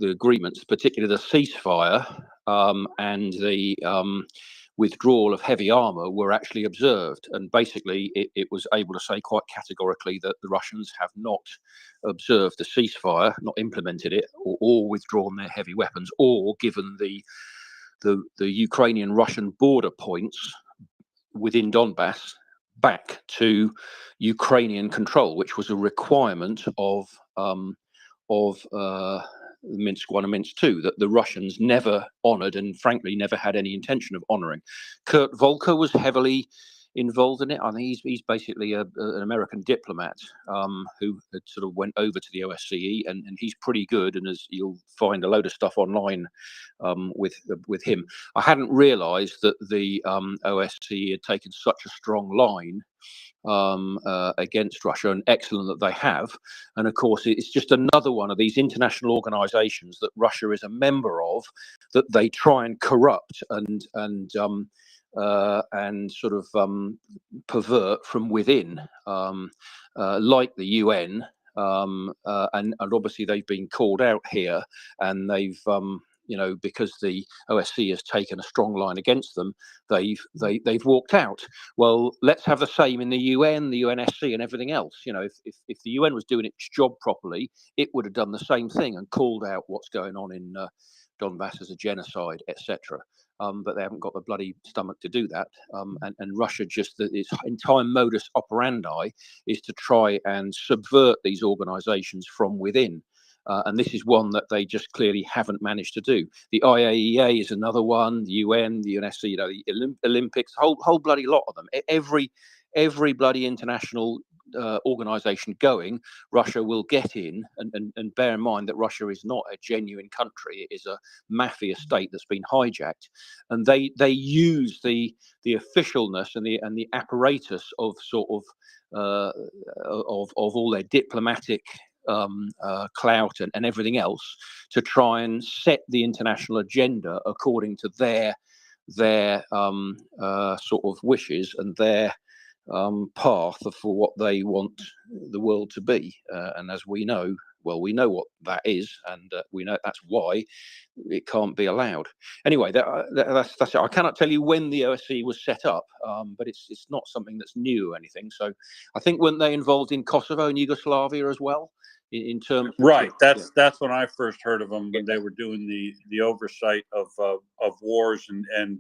agreements, particularly the ceasefire and the withdrawal of heavy armor, were actually observed. And basically, it was able to say quite categorically that the Russians have not observed the ceasefire, not implemented it, or withdrawn their heavy weapons, or given the Ukrainian-Russian border points within Donbass back to Ukrainian control, which was a requirement of Minsk I and Minsk II, that the Russians never honoured and frankly never had any intention of honouring. Kurt Volker was heavily involved in it. I think he's basically an American diplomat who had sort of went over to the OSCE, and he's pretty good, and as you'll find a load of stuff online with him. I hadn't realised that the OSCE had taken such a strong line against Russia, and excellent that they have. And of course, it's just another one of these international organizations that Russia is a member of, that they try and corrupt and sort of pervert from within, like the UN. And obviously they've been called out here, and they've because the OSCE has taken a strong line against them, they've walked out. Well, let's have the same in the UN, the UNSC, and everything else. If the UN was doing its job properly, it would have done the same thing and called out what's going on in Donbass as a genocide, etc. But they haven't got the bloody stomach to do that. And Russia, just its entire modus operandi is to try and subvert these organizations from within. And this is one that they just clearly haven't managed to do. The IAEA is another one, the UN, the UNESCO, the Olympics, whole bloody lot of them. Every bloody international organization going, Russia will get in, and bear in mind that Russia is not a genuine country. It is a mafia state that's been hijacked, and they use the officialness and the apparatus of sort of all their diplomatic clout and everything else to try and set the international agenda according to their sort of wishes and their path for what they want the world to be. And as we know, we know what that is, and we know that's why it can't be allowed. Anyway, that's it. I cannot tell you when the OSCE was set up, but it's not something that's new or anything. So I think weren't they involved in Kosovo and Yugoslavia as well? in terms of Right. That's when I first heard of them, when they were doing the oversight of wars and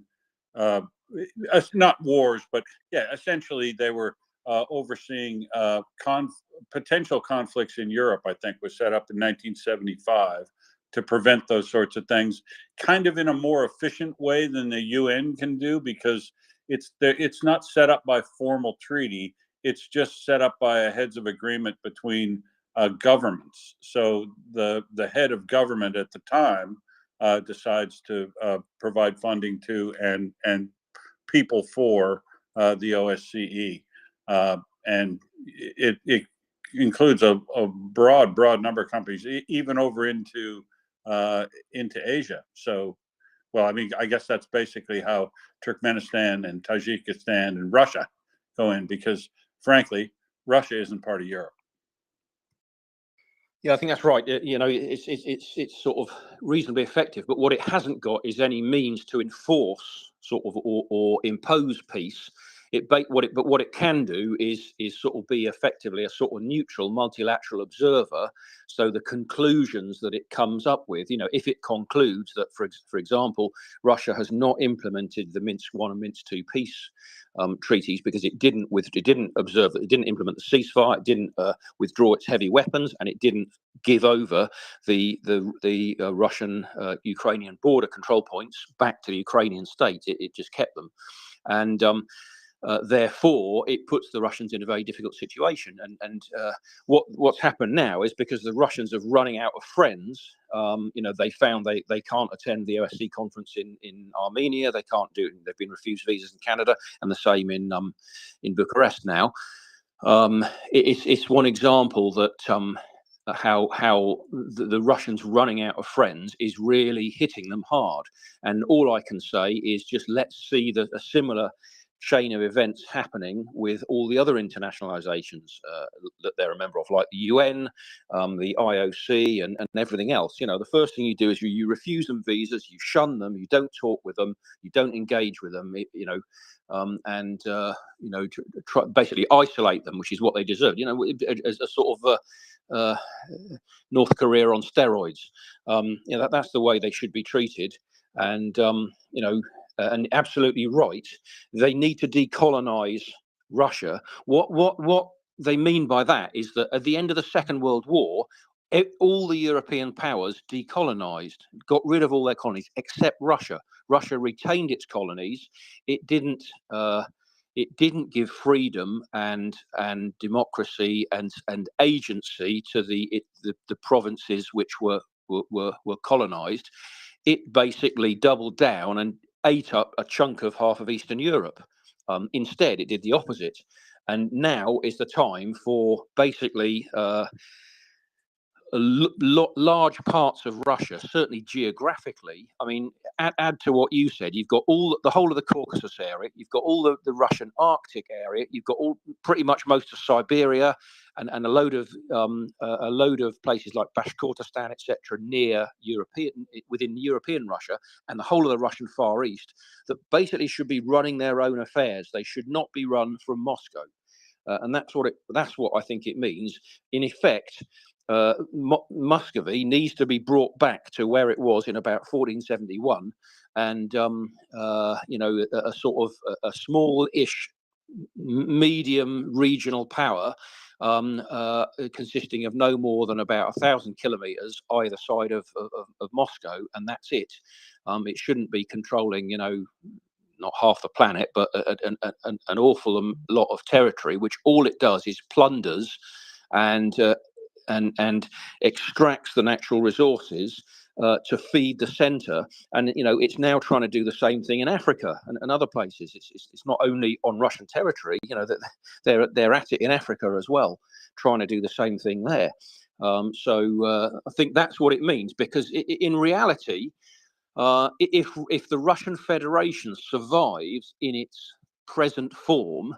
not wars, but yeah, essentially they were overseeing potential conflicts in Europe. I think was set up in 1975 to prevent those sorts of things, kind of in a more efficient way than the UN can do, because it's not set up by formal treaty. It's just set up by a heads of agreement between governments. So the head of government at the time decides to provide funding to and people for the OSCE, and it includes a broad number of countries, even over into Asia. So, well, I mean, I guess that's basically how Turkmenistan and Tajikistan and Russia go in, because frankly, Russia isn't part of Europe. Yeah, I think that's right. You know, it's sort of reasonably effective, but what it hasn't got is any means to enforce sort of or impose peace. But what it can do is sort of be effectively a sort of neutral multilateral observer. So the conclusions that it comes up with, you know, if it concludes that, for example, Russia has not implemented the Minsk I and Minsk II peace treaties because it didn't observe, it didn't implement the ceasefire, it didn't withdraw its heavy weapons, and it didn't give over the Russian Ukrainian border control points back to the Ukrainian state. It just kept them, and therefore it puts the Russians in a very difficult situation. And what's happened now is, because the Russians are running out of friends, you know, they found they can't attend the OSCE conference in Armenia. They can't do it. They've been refused visas in Canada, and the same in Bucharest now. It's one example that how the Russians running out of friends is really hitting them hard. And all I can say is, just let's see a similar chain of events happening with all the other internationalizations that they're a member of, like the UN, the IOC, and everything else. You know, the first thing you do is you refuse them visas, you shun them, you don't talk with them, you don't engage with them, you know, and you know, basically isolate them, which is what they deserve. You know, as a sort of North Korea on steroids. You know, that's the way they should be treated. And you know, and absolutely right, they need to decolonize Russia. What they mean by that is that at the end of the Second World War, all the European powers decolonized, got rid of all their colonies except Russia. Russia retained its colonies. It didn't give freedom and democracy and agency to the provinces which were colonized. It basically doubled down and ate up a chunk of half of Eastern Europe. Instead, it did the opposite. And now is the time for basically large parts of Russia, certainly geographically. I mean, add to what you said, you've got the whole of the Caucasus area, you've got all the Russian Arctic area, you've got pretty much most of Siberia, and a load of places like Bashkortostan, etc., within European Russia, and the whole of the Russian Far East, that basically should be running their own affairs. They should not be run from Moscow, and that's what I think it means. In effect, Muscovy needs to be brought back to where it was in about 1471, and you know, a sort of a small-ish medium regional power, consisting of no more than about 1,000 kilometers either side of Moscow, and that's it. It shouldn't be controlling, you know, not half the planet, but an awful lot of territory, which all it does is plunders and extracts the natural resources to feed the center. And you know, it's now trying to do the same thing in Africa and other places. It's not only on Russian territory, you know, that they're at it in Africa as well, trying to do the same thing there. So I think that's what it means, because in reality, if the Russian Federation survives in its present form,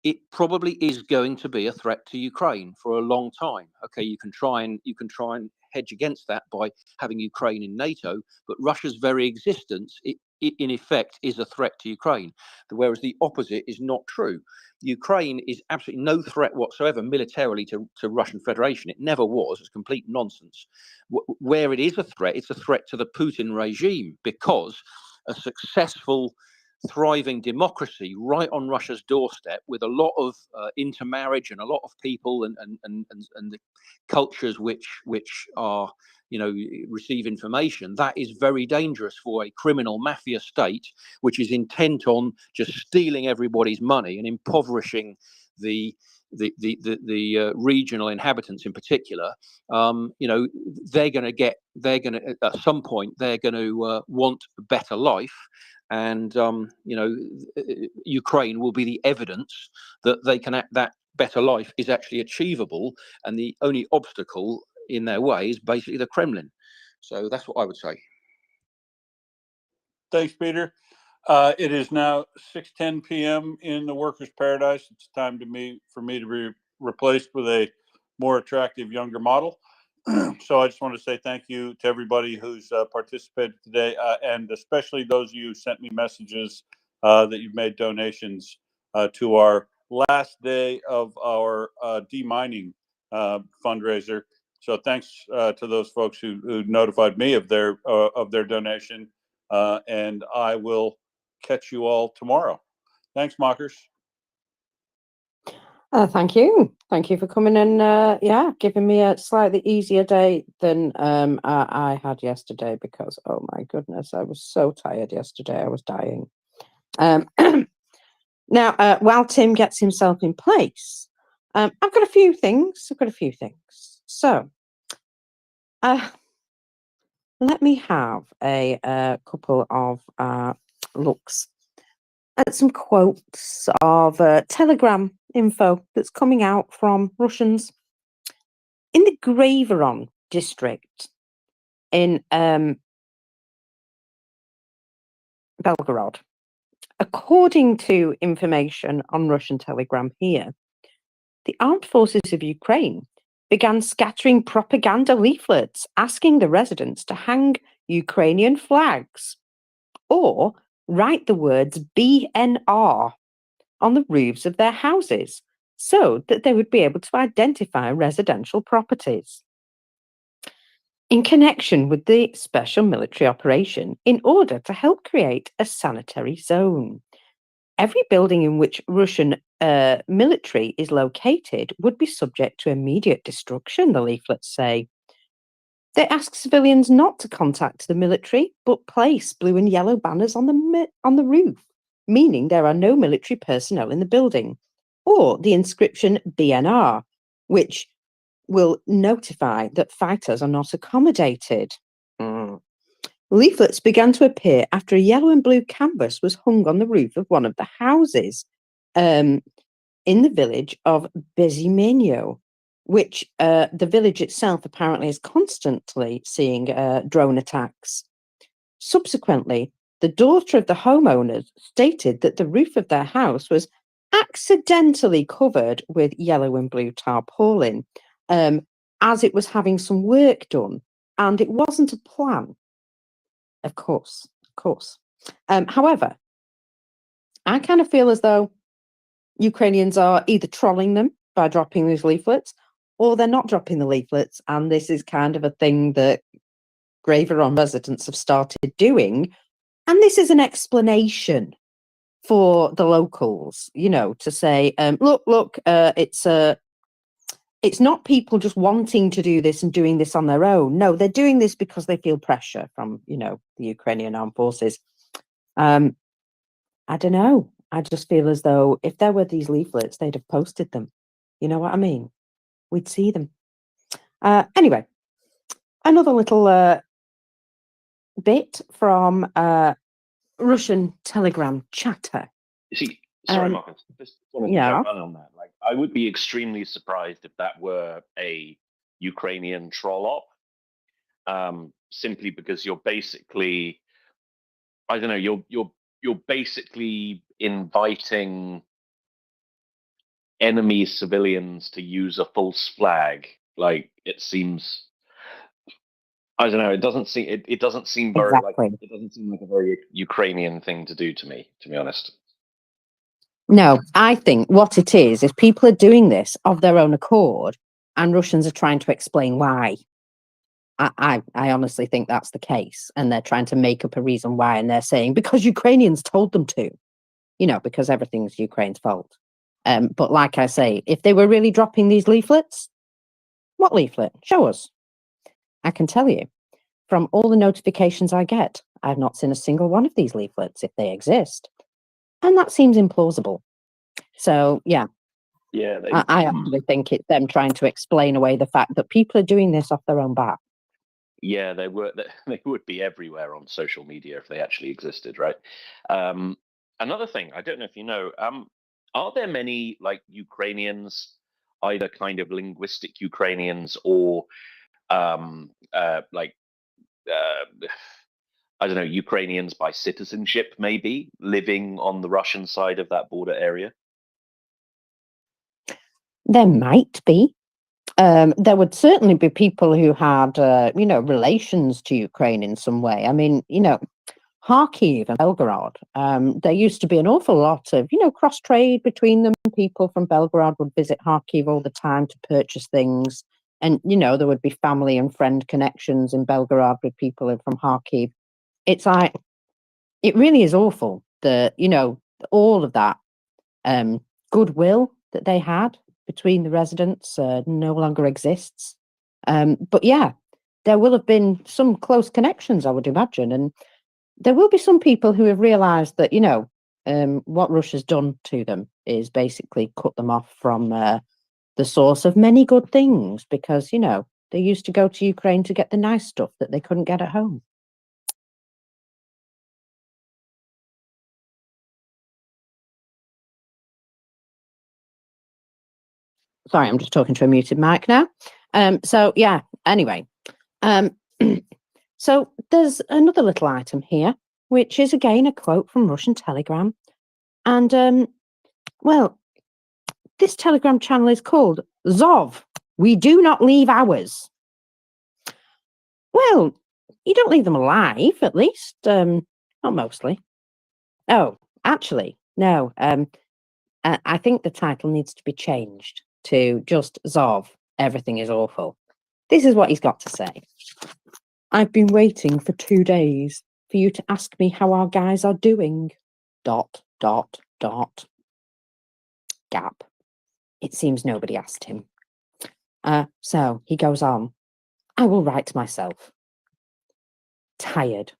it probably is going to be a threat to Ukraine for a long time. Okay, you can try and hedge against that by having Ukraine in NATO, but Russia's very existence, in effect is a threat to Ukraine, whereas the opposite is not true. Ukraine is absolutely no threat whatsoever militarily to Russian Federation. It never was. It's complete nonsense. Where it is a threat, it's a threat to the Putin regime, because a successful, thriving democracy right on Russia's doorstep, with a lot of intermarriage and a lot of people and the cultures which are, you know, receive information, that is very dangerous for a criminal mafia state which is intent on just stealing everybody's money and impoverishing the regional inhabitants in particular. You know, they're going to at some point they're going to want a better life, and you know, Ukraine will be the evidence that they can that better life is actually achievable, and the only obstacle in their way is basically the Kremlin. So that's what I would say. Thanks, Peter. It is now 6:10 p.m. in the workers' paradise. It's time for me to be replaced with a more attractive, younger model. So I just want to say thank you to everybody who's participated today, and especially those of you who sent me messages that you've made donations to our last day of our demining fundraiser. So thanks to those folks who notified me of their donation, and I will catch you all tomorrow. Thanks, Mockers. Thank you. Thank you for coming and giving me a slightly easier day than I had yesterday, because, oh my goodness, I was so tired yesterday. I was dying. Now, while Tim gets himself in place, I've got a few things. So, let me have a couple of looks at some quotes of Telegram info that's coming out from Russians in the Graveron district in Belgorod. According to information on Russian Telegram here, the armed forces of Ukraine began scattering propaganda leaflets asking the residents to hang Ukrainian flags or write the words BNR on the roofs of their houses so that they would be able to identify residential properties. In connection with the special military operation, in order to help create a sanitary zone, every building in which Russian military is located would be subject to immediate destruction, the leaflets say. They ask civilians not to contact the military, but place blue and yellow banners on the roof, meaning there are no military personnel in the building, or the inscription BNR, which will notify that fighters are not accommodated. Leaflets began to appear after a yellow and blue canvas was hung on the roof of one of the houses in the village of Bezimenyo, which the village itself apparently is constantly seeing drone attacks. Subsequently, the daughter of the homeowners stated that the roof of their house was accidentally covered with yellow and blue tarpaulin as it was having some work done, and it wasn't a plan. Of course. However, I kind of feel as though Ukrainians are either trolling them by dropping these leaflets, or they're not dropping the leaflets, and this is kind of a thing that Graveron residents have started doing, and this is an explanation for the locals, you know, to say, look, it's not people just wanting to do this and doing this on their own. No, they're doing this because they feel pressure from, you know, the Ukrainian armed forces. I don't know. I just feel as though if there were these leaflets, they'd have posted them. You know what I mean? We'd see them. Anyway, another little bit from Russian Telegram chatter. You see, sorry, Marcus, just wanted to Yeah. jump on that. Like, I would be extremely surprised if that were a Ukrainian troll op, simply because you're basically, I don't know, you're basically inviting enemy civilians to use a false flag. Like, it seems, I don't know. It doesn't seem it doesn't seem very like Exactly. it doesn't seem like a very Ukrainian thing to do to me, to be honest. No, I think what it is people are doing this of their own accord, and Russians are trying to explain why. I honestly think that's the case, and they're trying to make up a reason why, and they're saying because Ukrainians told them to, because everything's Ukraine's fault. But like I say, if they were really dropping these leaflets, what leaflet? Show us. I can tell you, from all the notifications I get, I've not seen a single one of these leaflets if they exist, and that seems implausible. So yeah, Yeah, I actually think it's them trying to explain away the fact that people are doing this off their own bat. yeah, they would be everywhere on social media if they actually existed, right? Another thing, I don't know if you know, are there many like Ukrainians, either kind of linguistic Ukrainians or like I don't know, Ukrainians by citizenship, maybe living on the Russian side of that border area? There might be. There would certainly be people who had, relations to Ukraine in some way. I mean, Kharkiv and Belgorod, there used to be an awful lot of, cross trade between them. People from Belgorod would visit Kharkiv all the time to purchase things. And, there would be family and friend connections in Belgorod with people from Kharkiv. It's like, it really is awful that, all of that goodwill that they had between the residents no longer exists. But yeah, there will have been some close connections, I would imagine. And there will be some people who have realised that, what Russia's done to them is basically cut them off from the source of many good things because, they used to go to Ukraine to get the nice stuff that they couldn't get at home. Sorry, I'm just talking to a muted mic now. So yeah, anyway. So there's another little item here, which is again a quote from Russian Telegram. And well, this Telegram channel is called Zov. We do not leave ours. Well, you don't leave them alive, at least. Not mostly. Oh, actually, no. I think the title needs to be changed to just Zov. Everything is awful. This is what he's got to say. I've been waiting for 2 days for you to ask me how our guys are doing. ... Gap. It seems nobody asked him. So he goes on. I will write myself. Tired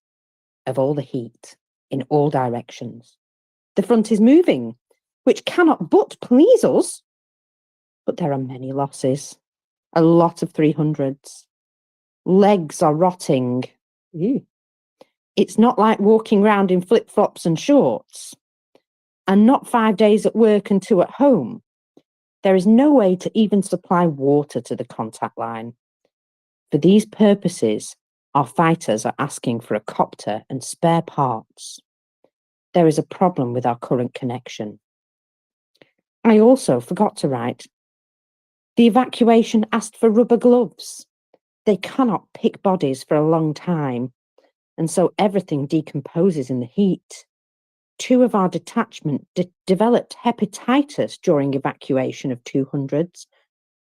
of all the heat in all directions. The front is moving, which cannot but please us. But there are many losses. A lot of 300s. Legs are rotting. Ew. It's not like walking round in flip-flops and shorts. And not 5 days at work and 2 at home. There is no way to even supply water to the contact line. For these purposes, our fighters are asking for a copter and spare parts. There is a problem with our current connection. I also forgot to write. The evacuation asked for rubber gloves. They cannot pick bodies for a long time, and so everything decomposes in the heat. 2 of our detachment developed hepatitis during evacuation of 200s.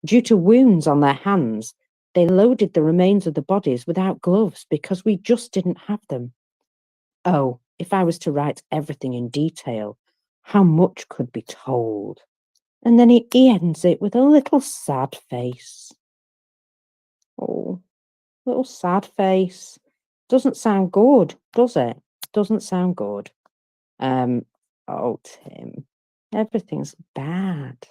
Due to wounds on their hands, they loaded the remains of the bodies without gloves because we just didn't have them. Oh, if I was to write everything in detail, how much could be told? And then he ends it with a little sad face. Oh, little sad face. Doesn't sound good, does it? Doesn't sound good. Oh, Tim, everything's bad.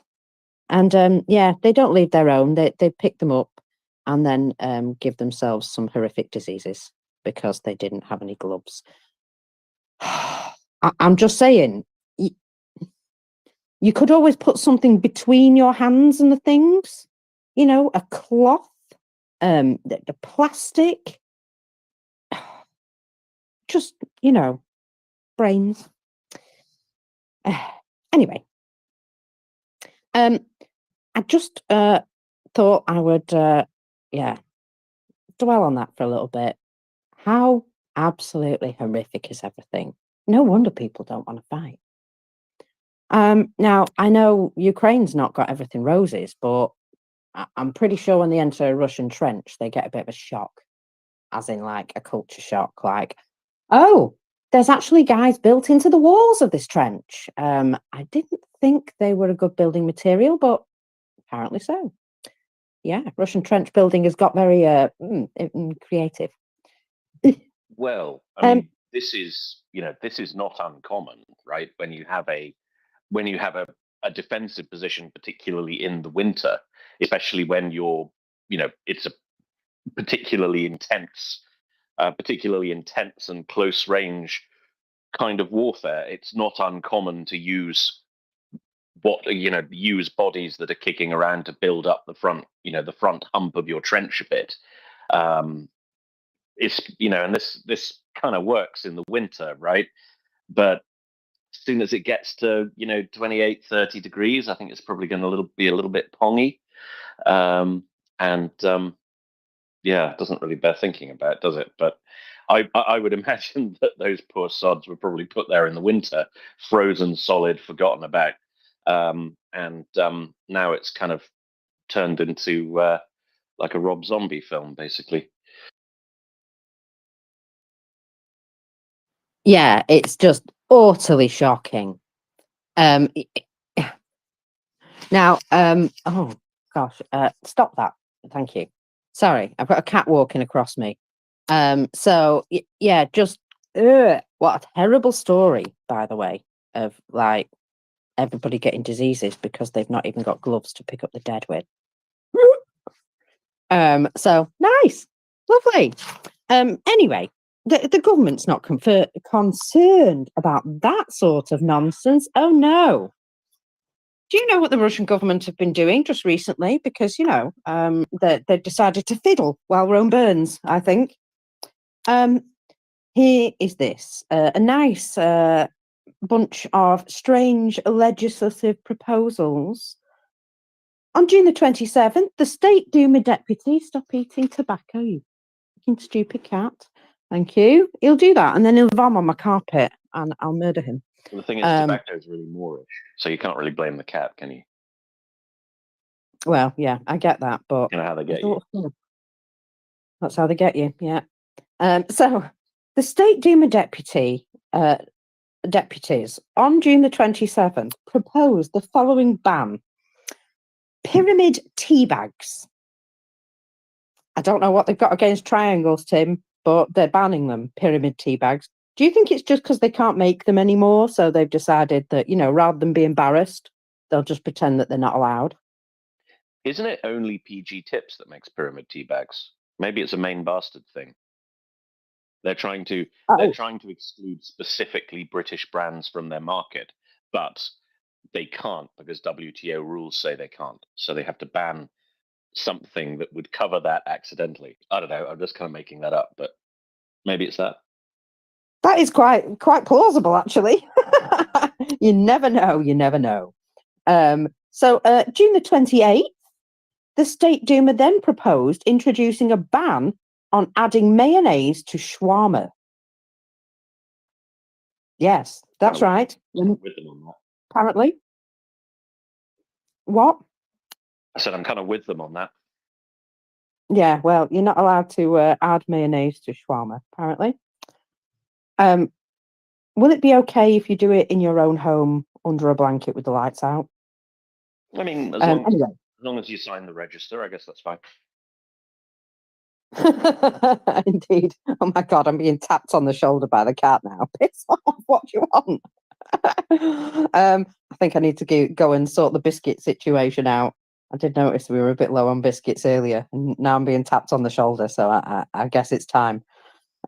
And yeah, they don't leave their own. They pick them up and then give themselves some horrific diseases because they didn't have any gloves. I'm just saying, you could always put something between your hands and the things, a cloth, the plastic, just, brains. Anyway, I just thought I would, dwell on that for a little bit. How absolutely horrific is everything? No wonder people don't want to fight. Now, I know Ukraine's not got everything roses, but I'm pretty sure when they enter a Russian trench, they get a bit of a shock, as in like a culture shock, like, oh, there's actually guys built into the walls of this trench. I didn't think they were a good building material, but apparently so. Yeah, Russian trench building has got very creative. Well, I mean, this is not uncommon, right? When you have a defensive position, particularly in the winter, especially when it's a particularly intense and close range kind of warfare. It's not uncommon to use bodies that are kicking around to build up the front hump of your trench a bit. It's and this kind of works in the winter, right? But as soon as it gets to 28, 30 degrees, I think it's probably going to be a little bit pongy. Yeah, it doesn't really bear thinking about, does it? But I would imagine that those poor sods were probably put there in the winter, frozen solid, forgotten about. Now it's kind of turned into like a Rob Zombie film, basically. Yeah, it's just utterly shocking. Now, oh gosh, stop that. Thank you. Sorry, I've got a cat walking across me. So yeah, just what a terrible story, by the way, of like everybody getting diseases because they've not even got gloves to pick up the dead with. So nice, lovely. Anyway, the government's not concerned about that sort of nonsense. Oh no. Do you know what the Russian government have been doing just recently? Because they decided to fiddle while Rome burns, I think. Here is this a nice bunch of strange legislative proposals. On June the 27th, the State Duma deputy, stop eating tobacco, you fucking stupid cat. Thank you. He'll do that, and then he'll vom on my carpet, and I'll murder him. Well, the thing is, tobacco is really Moorish, so you can't really blame the cat, can you? Well, yeah, I get that, but you know how they get you. That's how they get you, yeah. So the State Duma deputies on June the 27th proposed the following ban: pyramid tea bags. I don't know what they've got against triangles, Tim, but they're banning them, pyramid tea bags. Do you think it's just because they can't make them anymore, so they've decided that, rather than be embarrassed, they'll just pretend that they're not allowed? Isn't it only PG Tips that makes pyramid tea bags? Maybe it's a Main Bastard thing. They're trying to exclude specifically British brands from their market, but they can't because WTO rules say they can't. So they have to ban something that would cover that accidentally. I don't know. I'm just kind of making that up, but maybe it's that. That is quite plausible, actually. You never know. You never know. So June the 28th, the State Duma then proposed introducing a ban on adding mayonnaise to shawarma. Yes, that's right. With them on that. Apparently. What? I said I'm kind of with them on that. Yeah, well, you're not allowed to add mayonnaise to shawarma, apparently. Will it be okay if you do it in your own home under a blanket with the lights out? I mean, as long as you sign the register, I guess that's fine. Indeed. Oh my God, I'm being tapped on the shoulder by the cat now. Piss off, what do you want? I think I need to go and sort the biscuit situation out. I did notice we were a bit low on biscuits earlier, and now I'm being tapped on the shoulder, so I guess it's time.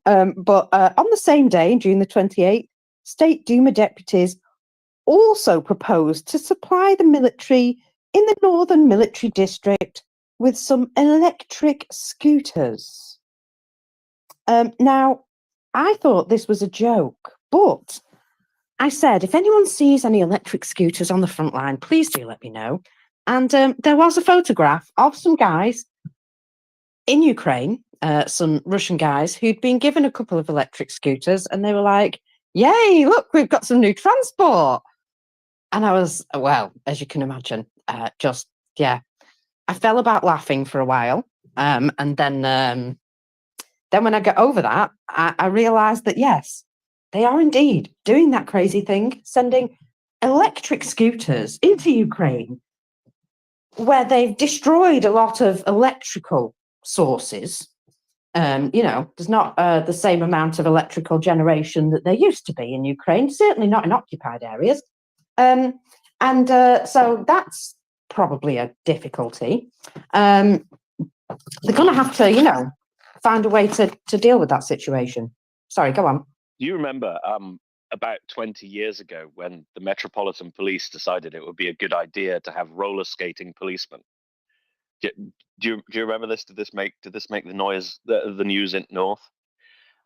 But on the same day, June the 28th, State Duma deputies also proposed to supply the military in the Northern Military District with some electric scooters. Now, I thought this was a joke, but I said, if anyone sees any electric scooters on the front line, please do let me know. And there was a photograph of some guys in Ukraine, some Russian guys who'd been given a couple of electric scooters, and they were like, "Yay! Look, we've got some new transport." And I was, well, as you can imagine, just yeah, I fell about laughing for a while, and then when I got over that, I realised that yes, they are indeed doing that crazy thing, sending electric scooters into Ukraine, where they've destroyed a lot of electrical sources. You know, there's not the same amount of electrical generation that there used to be in Ukraine, certainly not in occupied areas. So that's probably a difficulty. They're going to have to, you know, find a way to deal with that situation. Sorry, go on. Do you remember about 20 years ago when the Metropolitan Police decided it would be a good idea to have roller skating policemen? Do you remember this? Did this make the noise, the news in North?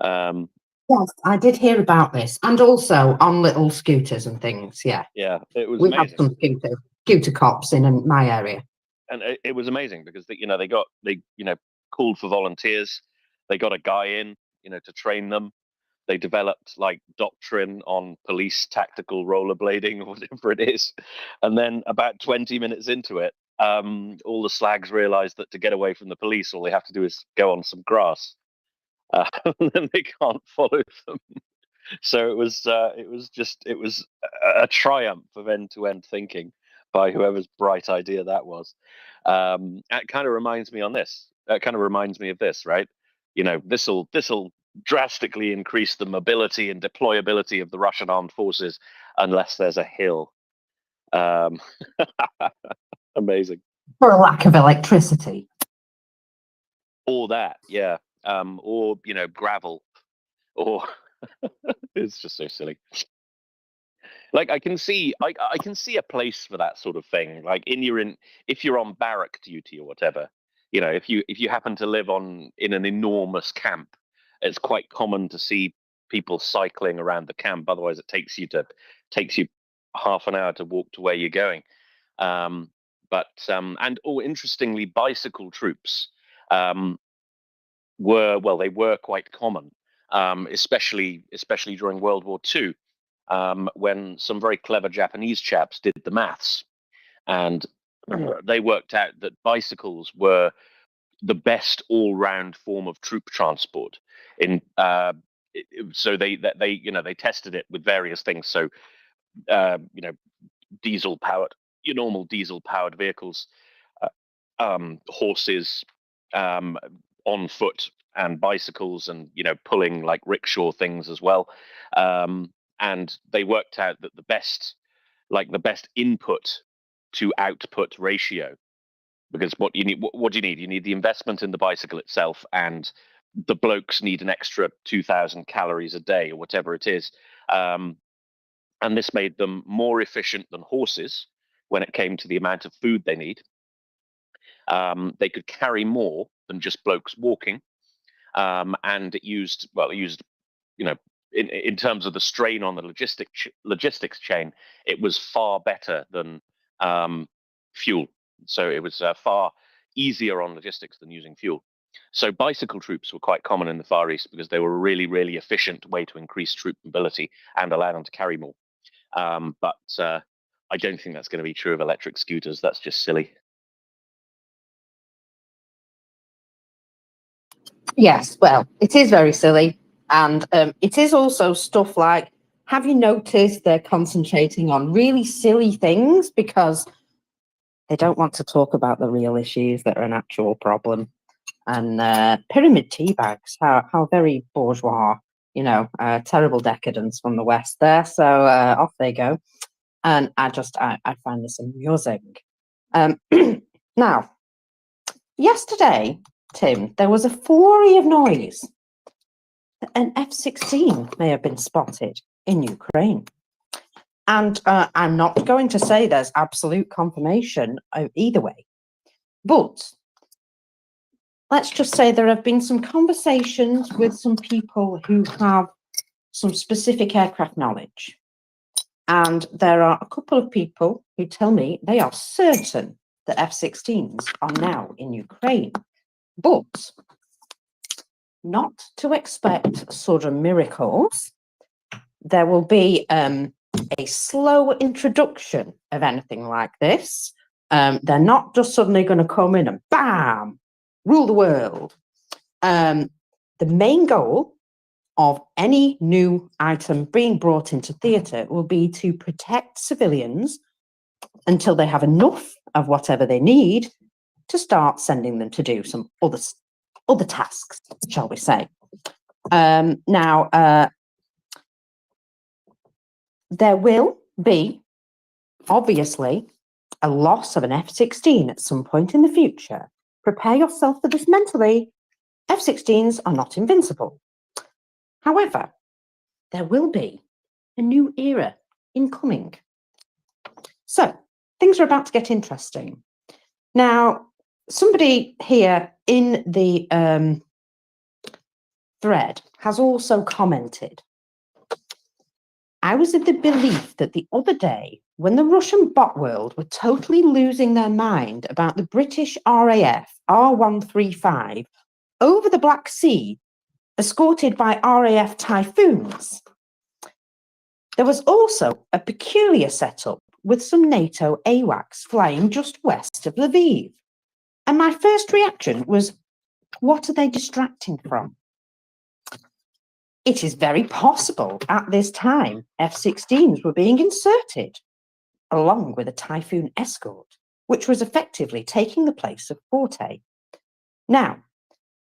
Yes, I did hear about this, and also on little scooters and things. Yeah, Yeah, it was we amazing. have some scooter cops in my area, And it was amazing because they called for volunteers. They got a guy in, to train them. They developed like doctrine on police tactical rollerblading or whatever it is. And then about 20 minutes into it, all the slags realized that to get away from the police, all they have to do is go on some grass. And then they can't follow them. So it was a triumph of end-to-end thinking by whoever's bright idea that was. It kind of reminds me of this, right? This'll drastically increase the mobility and deployability of the Russian armed forces unless there's a hill. Amazing. for a lack of electricity. Or that, yeah. Or gravel, or it's just so silly. Like I can see a place for that sort of thing. Like if you're on barrack duty or whatever, if you happen to live in an enormous camp, it's quite common to see people cycling around the camp. Otherwise, it takes you half an hour to walk to where you're going. Interestingly, bicycle troops were quite common, especially during World War II. When some very clever Japanese chaps did the maths, and they worked out that bicycles were the best all-round form of troop transport. So they tested it with various things. So your normal diesel-powered vehicles, horses, on foot, and bicycles, and pulling like rickshaw things as well. And they worked out that the best input to output ratio, because what do you need? You need the investment in the bicycle itself, and the blokes need an extra 2,000 calories a day or whatever it is. And this made them more efficient than horses when it came to the amount of food they need. They could carry more than just blokes walking. And it used, in terms of the strain on the logistics chain, it was far better than fuel. So it was far easier on logistics than using fuel. So bicycle troops were quite common in the Far East because they were a really, really efficient way to increase troop mobility and allow them to carry more. But I don't think that's going to be true of electric scooters. That's just silly. Yes, well, it is very silly. And it is also stuff like, have you noticed they're concentrating on really silly things because they don't want to talk about the real issues that are an actual problem? And pyramid tea bags, how very bourgeois, terrible decadence from the West there. So off they go. And I find this amusing. Now, yesterday, Tim, there was a flurry of noise. An F-16 may have been spotted in Ukraine. And I'm not going to say there's absolute confirmation either way. But let's just say there have been some conversations with some people who have some specific aircraft knowledge. And there are a couple of people who tell me they are certain that F-16s are now in Ukraine. But not to expect sudden miracles. There will be a slow introduction of anything like this. They're not just suddenly going to come in and bam, rule the world. The main goal of any new item being brought into theatre will be to protect civilians until they have enough of whatever they need to start sending them to do some other tasks, shall we say. Now, there will be, obviously, a loss of an F-16 at some point in the future. Prepare yourself for this mentally. F-16s are not invincible. However, there will be a new era incoming. So, things are about to get interesting. Now, somebody here in the thread has also commented, I was of the belief that the other day, when the Russian bot world were totally losing their mind about the British RAF R135 over the Black Sea, escorted by RAF Typhoons, there was also a peculiar setup with some NATO AWACS flying just west of Lviv. And my first reaction was, what are they distracting from? It is very possible at this time F-16s were being inserted, along with a Typhoon escort, which was effectively taking the place of Forte. Now,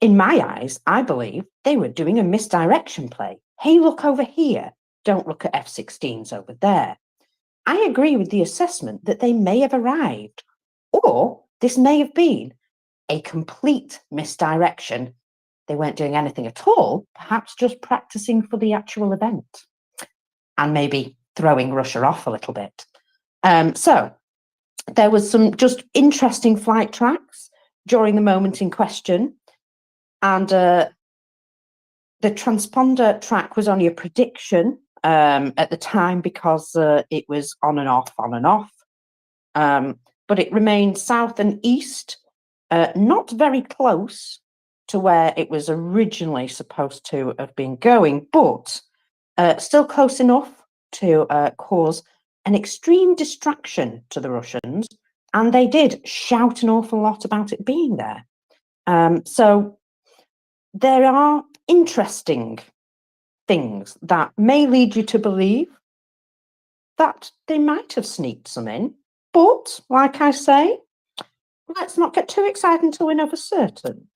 in my eyes, I believe they were doing a misdirection play. Hey, look over here. Don't look at F-16s over there. I agree with the assessment that they may have arrived, or this may have been a complete misdirection. They weren't doing anything at all, perhaps just practicing for the actual event and maybe throwing Russia off a little bit. So there was some just interesting flight tracks during the moment in question. And the transponder track was only a prediction at the time because it was on and off, on and off. But it remained south and east, not very close to where it was originally supposed to have been going, but still close enough to cause an extreme distraction to the Russians. And they did shout an awful lot about it being there. So there are interesting things that may lead you to believe that they might have sneaked some in. But, like I say, let's not get too excited until we know for certain.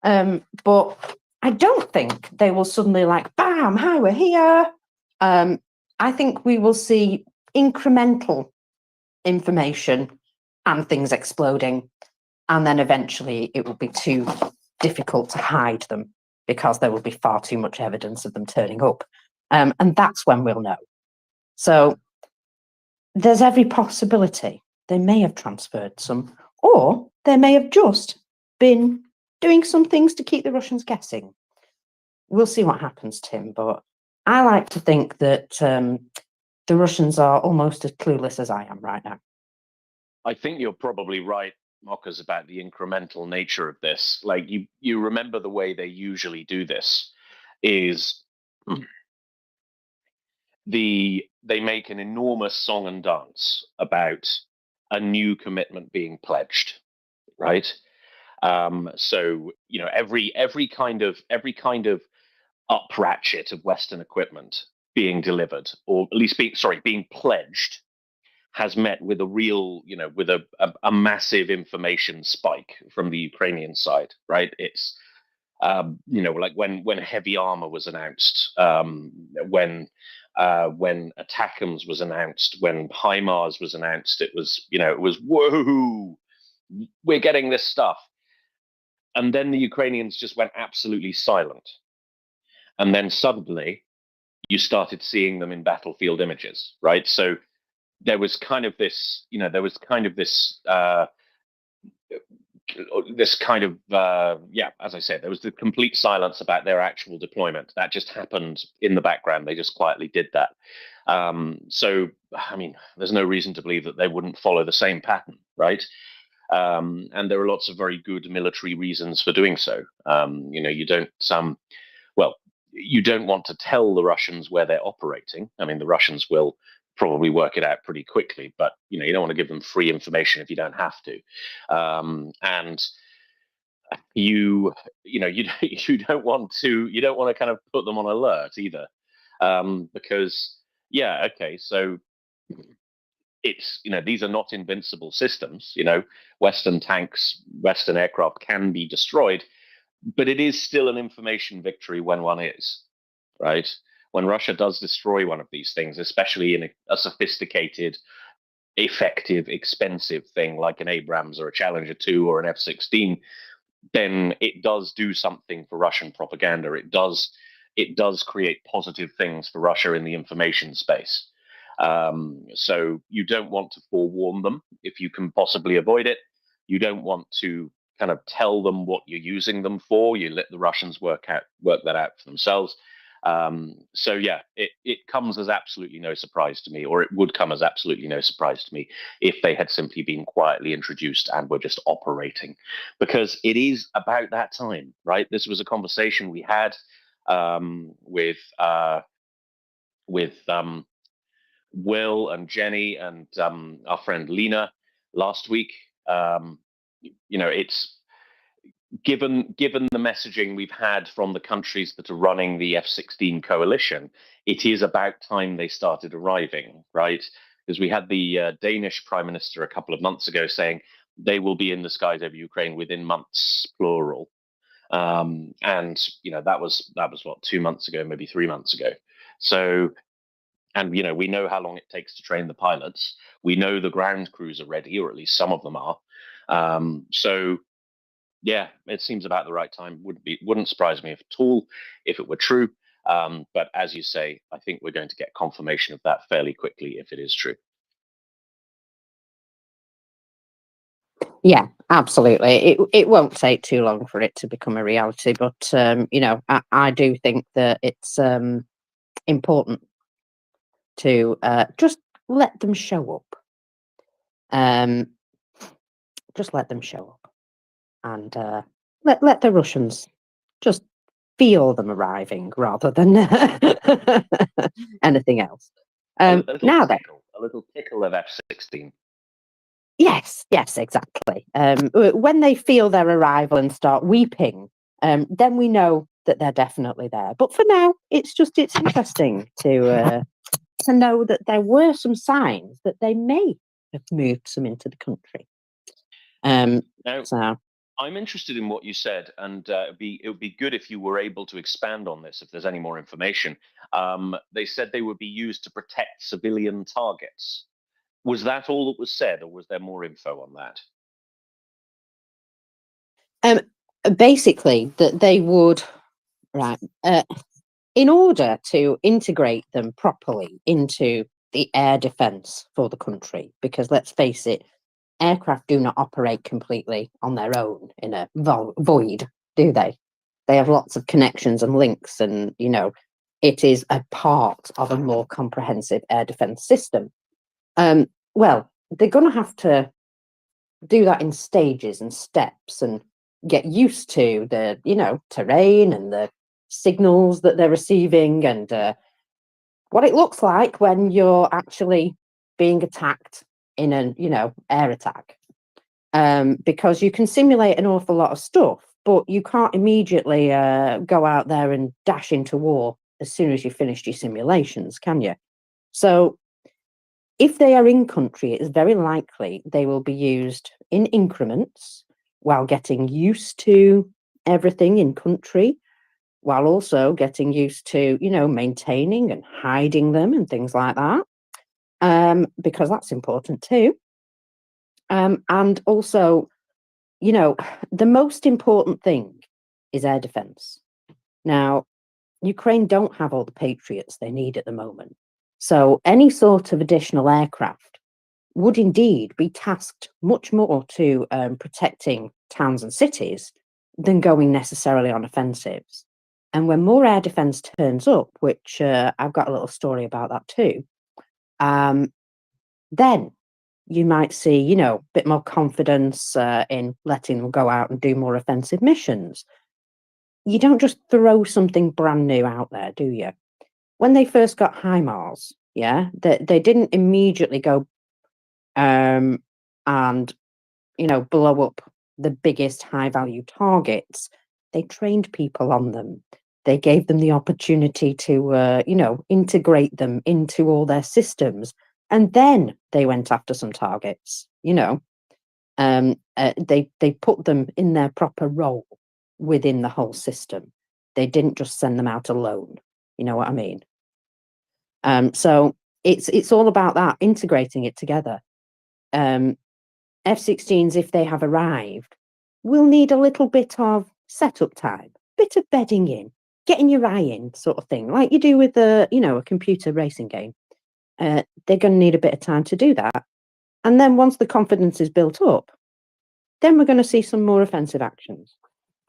But I don't think they will suddenly like, bam, hi, we're here. I think we will see incremental information and things exploding. And then eventually it will be too difficult to hide them because there will be far too much evidence of them turning up. And that's when we'll know. So there's every possibility they may have transferred some, or they may have just been doing some things to keep the Russians guessing. We'll see what happens, Tim, but I like to think that the Russians are almost as clueless as I am right now. I think you're probably right, Mockers, about the incremental nature of this. Like you remember the way they usually do this is they make an enormous song and dance about a new commitment being pledged, right? So every kind of up ratchet of Western equipment being delivered, or at least being pledged, has met with a real, with a massive information spike from the Ukrainian side, right? It's like when heavy armor was announced, when ATACMS was announced, when HIMARS was announced, it was whoa, we're getting this stuff. And then the Ukrainians just went absolutely silent. And then suddenly you started seeing them in battlefield images, right? So there was kind of this, as I said, there was the complete silence about their actual deployment. That just happened in the background. They just quietly did that. So, I mean, there's no reason to believe that they wouldn't follow the same pattern, right? And there are lots of very good military reasons for doing so. You don't well, you don't want to tell the Russians where they're operating. I mean, the Russians will probably work it out pretty quickly, but you don't want to give them free information if you don't have to. And you don't want to kind of put them on alert either, because okay, so it's these are not invincible systems. Western tanks, Western aircraft can be destroyed, but it is still an information victory when one is, right? When Russia does destroy one of these things, especially in a sophisticated, effective, expensive thing like an Abrams or a Challenger 2 or an F-16, then it does do something for Russian propaganda. It does create positive things for Russia in the information space. So you don't want to forewarn them if you can possibly avoid it. You don't want to kind of tell them what you're using them for. You let the Russians work that out for themselves. So it comes as absolutely no surprise to me, or it would come as absolutely no surprise to me if they had simply been quietly introduced and were just operating, because it is about that time, right? This was a conversation we had with Will and Jenny and our friend Lena last week. It's given the messaging we've had from the countries that are running the F-16 coalition, it is about time they started arriving, right? Because we had the Danish Prime Minister a couple of months ago saying they will be in the skies over Ukraine within months, plural. And that was what, 2 months ago, maybe 3 months ago. So, and we know how long it takes to train the pilots. We know the ground crews are ready, or at least some of them are. So yeah, it seems about the right time. Wouldn't surprise me at all if it were true. But as you say, I think we're going to get confirmation of that fairly quickly if it is true. Yeah, absolutely. It won't take too long for it to become a reality, but I do think that it's important to just let them show up. Just let them show up, and let the Russians just feel them arriving rather than anything else. A Now then, little tickle of F-16. yes, exactly. When they feel their arrival and start weeping, then we know that they're definitely there. But for now, it's interesting to know that there were some signs that they may have moved some into the country. Now, So I'm interested in what you said, and it would be good if you were able to expand on this, if there's any more information. They said they would be used to protect civilian targets. Was that all that was said, or was there more info on that? basically, that they would, right, in order to integrate them properly into the air defence for the country, because let's face it, aircraft do not operate completely on their own in a void, do they? They have lots of connections and links, and it is a part of a more comprehensive air defence system. Well, they're going to have to do that in stages and steps and get used to the terrain and the signals that they're receiving and what it looks like when you're actually being attacked in an air attack, because you can simulate an awful lot of stuff, but you can't immediately go out there and dash into war as soon as you finished your simulations, can you? So if they are in country, it's very likely they will be used in increments while getting used to everything in country, while also getting used to, maintaining and hiding them and things like that, because that's important too. And also, the most important thing is air defense. Now, Ukraine don't have all the Patriots they need at the moment. So any sort of additional aircraft would indeed be tasked much more to protecting towns and cities than going necessarily on offensives. And when more air defence turns up, which I've got a little story about that too, then you might see, you know, a bit more confidence in letting them go out and do more offensive missions. You don't just throw something brand new out there, do you? When they first got HIMARS, yeah, they didn't immediately go and, you know, blow up the biggest high value targets. They trained people on them. They gave them the opportunity to, you know, integrate them into all their systems. And then they went after some targets, you know. They put them in their proper role within the whole system. They didn't just send them out alone. You know what I mean? So it's all about that, integrating it together. F-16s, if they have arrived, will need a little bit of setup time, bit of bedding in, getting your eye in, sort of thing, like you do with a, you know, a computer racing game. They're going to need a bit of time to do that, and then once the confidence is built up, then we're going to see some more offensive actions,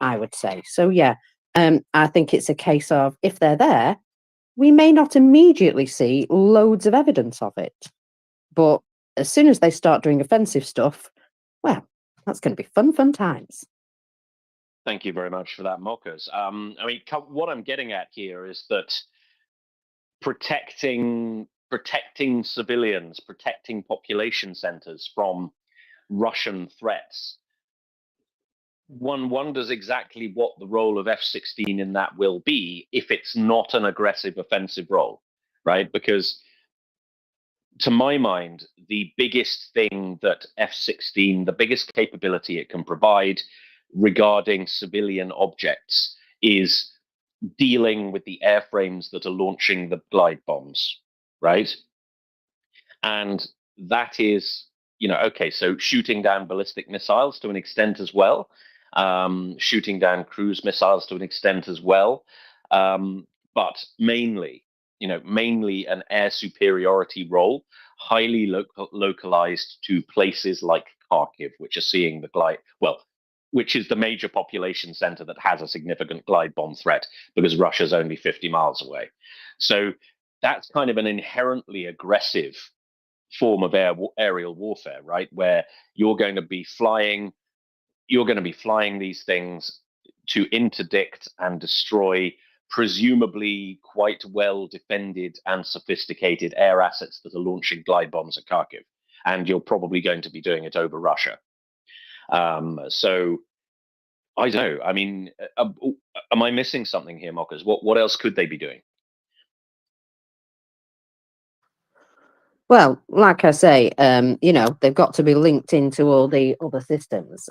I would say. So yeah, I think it's a case of if they're there, we may not immediately see loads of evidence of it, but as soon as they start doing offensive stuff, well, that's going to be fun times. Thank you very much for that, Mockers. I mean, what I'm getting at here is that protecting civilians, protecting population centers from Russian threats. One wonders exactly what the role of F-16 in that will be if it's not an aggressive offensive role, right? Because to my mind, the biggest thing that F-16, the biggest capability it can provide regarding civilian objects is dealing with the airframes that are launching the glide bombs, right? And that is, you know, okay, so shooting down ballistic missiles to an extent as well, shooting down cruise missiles to an extent as well, but mainly, you know, mainly an air superiority role, highly localized to places like Kharkiv, which are seeing the glide, well, which is the major population center that has a significant glide bomb threat because Russia's only 50 miles away. So that's kind of an inherently aggressive form of aerial warfare, right? Where you're going to be flying these things to interdict and destroy presumably quite well defended and sophisticated air assets that are launching glide bombs at Kharkiv. And you're probably going to be doing it over Russia. So I don't know. I mean, am I missing something here, Mockers? What else could they be doing? Well, like I say, you know, they've got to be linked into all the other systems.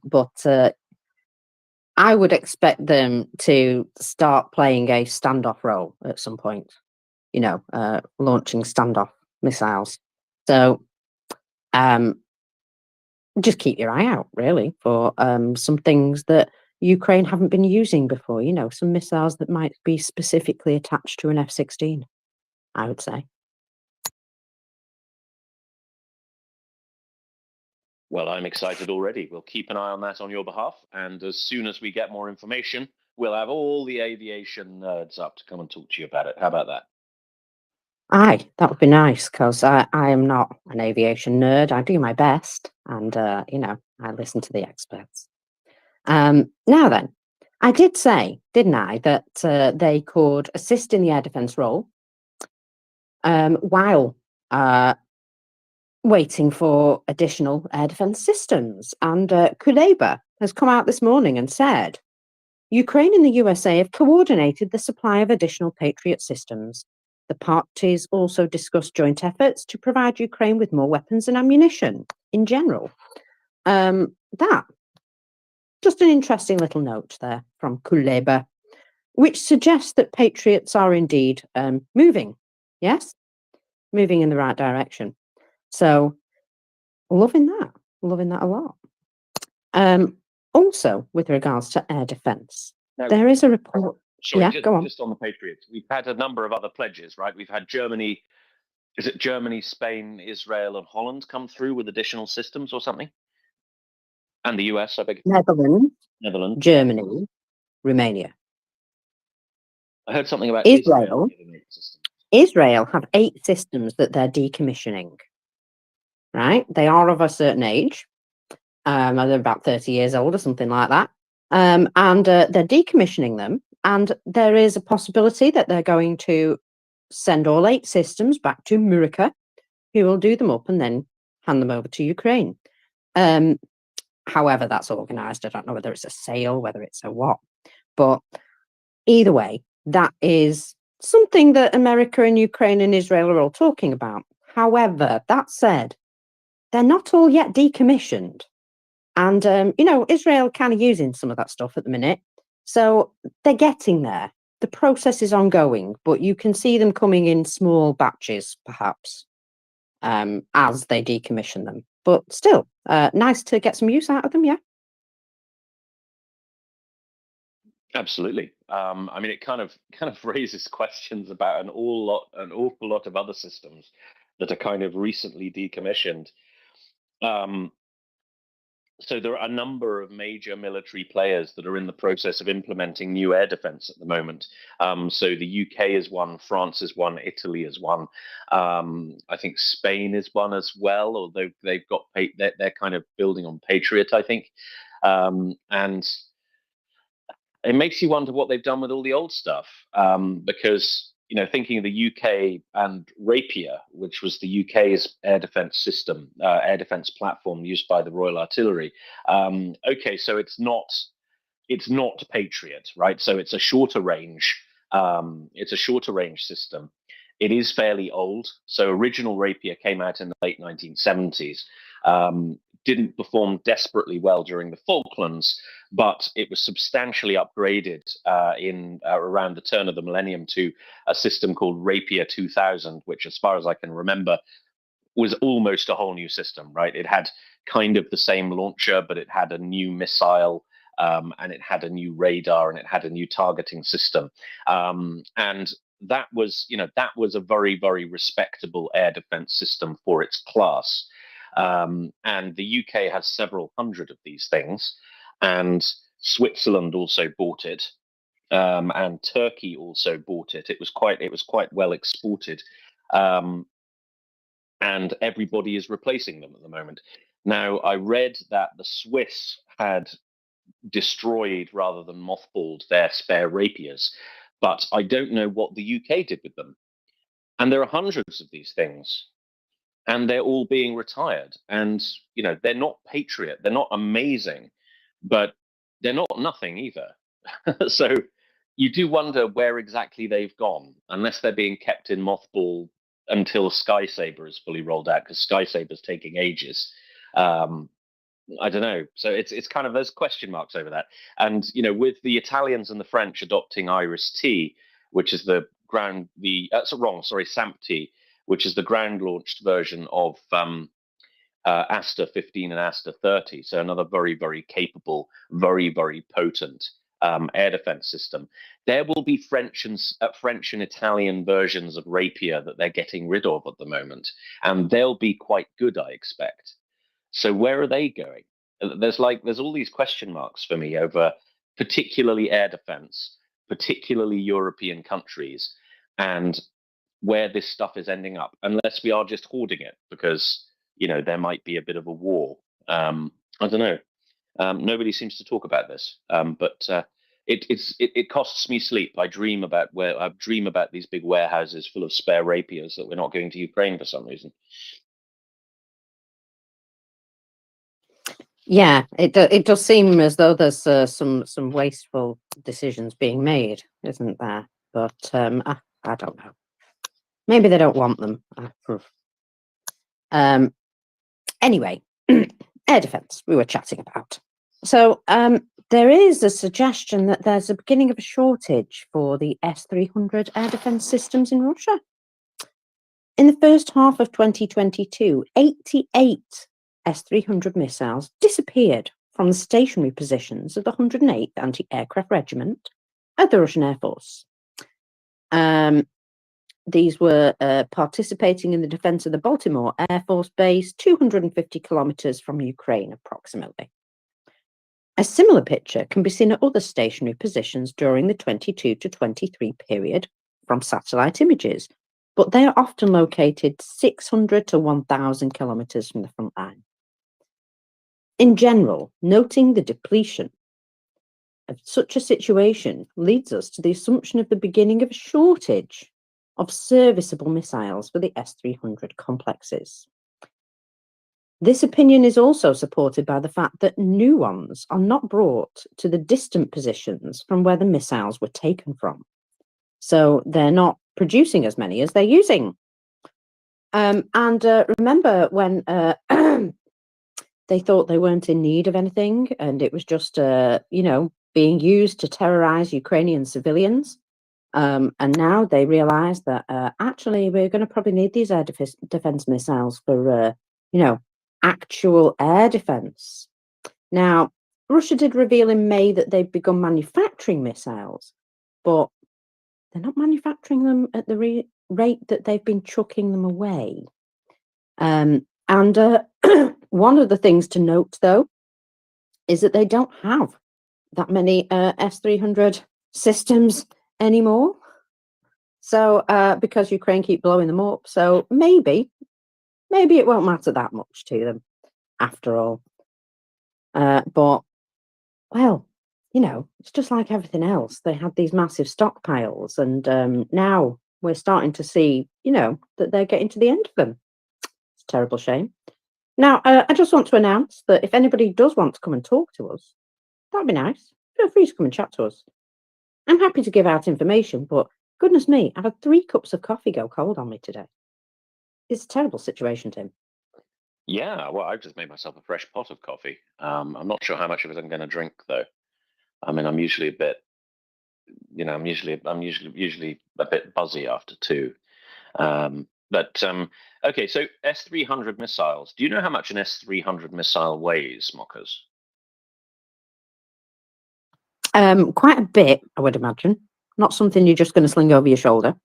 But I would expect them to start playing a standoff role at some point, you know, launching standoff missiles. So just keep your eye out, really, for some things that Ukraine haven't been using before, you know, some missiles that might be specifically attached to an F-16, I would say. Well, I'm excited already. We'll keep an eye on that on your behalf. And as soon as we get more information, we'll have all the aviation nerds up to come and talk to you about it. How about that? Aye, that would be nice, because I am not an aviation nerd. I do my best, and, you know, I listen to the experts. Now then, I did say, didn't I, that they could assist in the air defence role while waiting for additional air defence systems. And Kuleba has come out this morning and said, Ukraine and the USA have coordinated the supply of additional Patriot systems. The parties also discussed joint efforts to provide Ukraine with more weapons and ammunition in general. That, just an interesting little note there from Kuleba, which suggests that Patriots are indeed moving. Yes, moving in the right direction. So, loving that a lot. Also, with regards to air defence, there is a report. Sorry, yeah, go on. Just on the Patriots, we've had a number of other pledges, right? We've had Germany, is it Germany, Spain, Israel, and Holland come through with additional systems or something? And the US, I beg your pardon. Netherlands, Germany, Romania. I heard something about Israel. Israel have 8 systems that they're decommissioning. right? They are of a certain age. They're about 30 years old or something like that. And they're decommissioning them. And there is a possibility that they're going to send all 8 systems back to Murica, who will do them up and then hand them over to Ukraine. However that's organised, I don't know whether it's a sale, whether it's a what. But either way, that is something that America and Ukraine and Israel are all talking about. However, that said, they're not all yet decommissioned. And, Israel kind of using some of that stuff at the minute. So they're getting there. The process is ongoing, but you can see them coming in small batches, perhaps, as they decommission them. But still, nice to get some use out of them, yeah. Absolutely. I mean, it kind of raises questions about an awful lot of other systems that are kind of recently decommissioned. So there are a number of major military players that are in the process of implementing new air defense at the moment. So the UK is one, France is one, Italy is one. I think Spain is one as well, although they've got they're kind of building on Patriot, I think. And it makes you wonder what they've done with all the old stuff, because thinking of the UK and Rapier, which was the UK's air defense system, air defense platform used by the Royal Artillery. Okay, so it's not Patriot, right? So it's a shorter range. It's a shorter range system. It is fairly old. So original Rapier came out in the late 1970s. Didn't perform desperately well during the Falklands, but it was substantially upgraded in around the turn of the millennium to a system called Rapier 2000, which, as far as I can remember, was almost a whole new system, right? It had kind of the same launcher, but it had a new missile, and it had a new radar, and it had a new targeting system. And that was a very, very respectable air defense system for its class. And the UK has several hundred of these things, and Switzerland also bought it, and Turkey also bought it. It was quite well exported, and everybody is replacing them at the moment. Now, I read that the Swiss had destroyed rather than mothballed their spare Rapiers, but I don't know what the UK did with them. And there are hundreds of these things, and they're all being retired. And they're not Patriot, they're not amazing, but they're not nothing either. So you do wonder where exactly they've gone, unless they're being kept in mothball until Sky Saber is fully rolled out, because Sky Saber's taking ages. I don't know. So it's kind of, there's question marks over that. And with the Italians and the French adopting Iris-T, which is SAMP-T, which is the ground-launched version of Aster 15 and Aster 30. So another very, very capable, very, very potent air defense system. There will be French and Italian versions of Rapier that they're getting rid of at the moment, and they'll be quite good, I expect. So where are they going? There's all these question marks for me over particularly air defense, particularly European countries, and where this stuff is ending up, unless we are just hoarding it because there might be a bit of a war. I don't know. Nobody seems to talk about this, but it costs me sleep. I dream about these big warehouses full of spare Rapiers that we're not going to Ukraine for some reason. Yeah, it does seem as though there's some wasteful decisions being made, isn't there? But I don't know. Maybe they don't want them. Anyway, air defense we were chatting about. So there is a suggestion that there's a beginning of a shortage for the S-300 air defense systems in Russia. In the first half of 2022, 88 S-300 missiles disappeared from the stationary positions of the 108th Anti-Aircraft Regiment of the Russian Air Force. These were participating in the defense of the Baltimore Air Force Base, 250 kilometers from Ukraine, approximately. A similar picture can be seen at other stationary positions during the 22 to 23 period from satellite images, but they are often located 600 to 1,000 kilometers from the front line. In general, noting the depletion of such a situation leads us to the assumption of the beginning of a shortage of serviceable missiles for the S-300 complexes. This opinion is also supported by the fact that new ones are not brought to the distant positions from where the missiles were taken from. So they're not producing as many as they're using. Remember when they thought they weren't in need of anything and it was just, being used to terrorize Ukrainian civilians? And now they realize that actually we're going to probably need these air defense missiles for, actual air defense. Now, Russia did reveal in May that they've begun manufacturing missiles, but they're not manufacturing them at the rate that they've been chucking them away. One of the things to note, though, is that they don't have that many S-300 systems anymore. So, because Ukraine keep blowing them up, so maybe it won't matter that much to them after all. But, well, it's just like everything else. They had these massive stockpiles, and now we're starting to see, that they're getting to the end of them. It's a terrible shame. Now, I just want to announce that if anybody does want to come and talk to us, that'd be nice. Feel free to come and chat to us. I'm happy to give out information, but goodness me, I've had 3 cups of coffee go cold on me today. It's a terrible situation, Tim. Yeah, well, I've just made myself a fresh pot of coffee. I'm not sure how much of it I'm going to drink, though. I mean, I'm usually a bit, I'm usually a bit buzzy after 2. Okay, so S-300 missiles. Do you know how much an S-300 missile weighs, Mockers? Quite a bit, I would imagine. Not something you're just going to sling over your shoulder.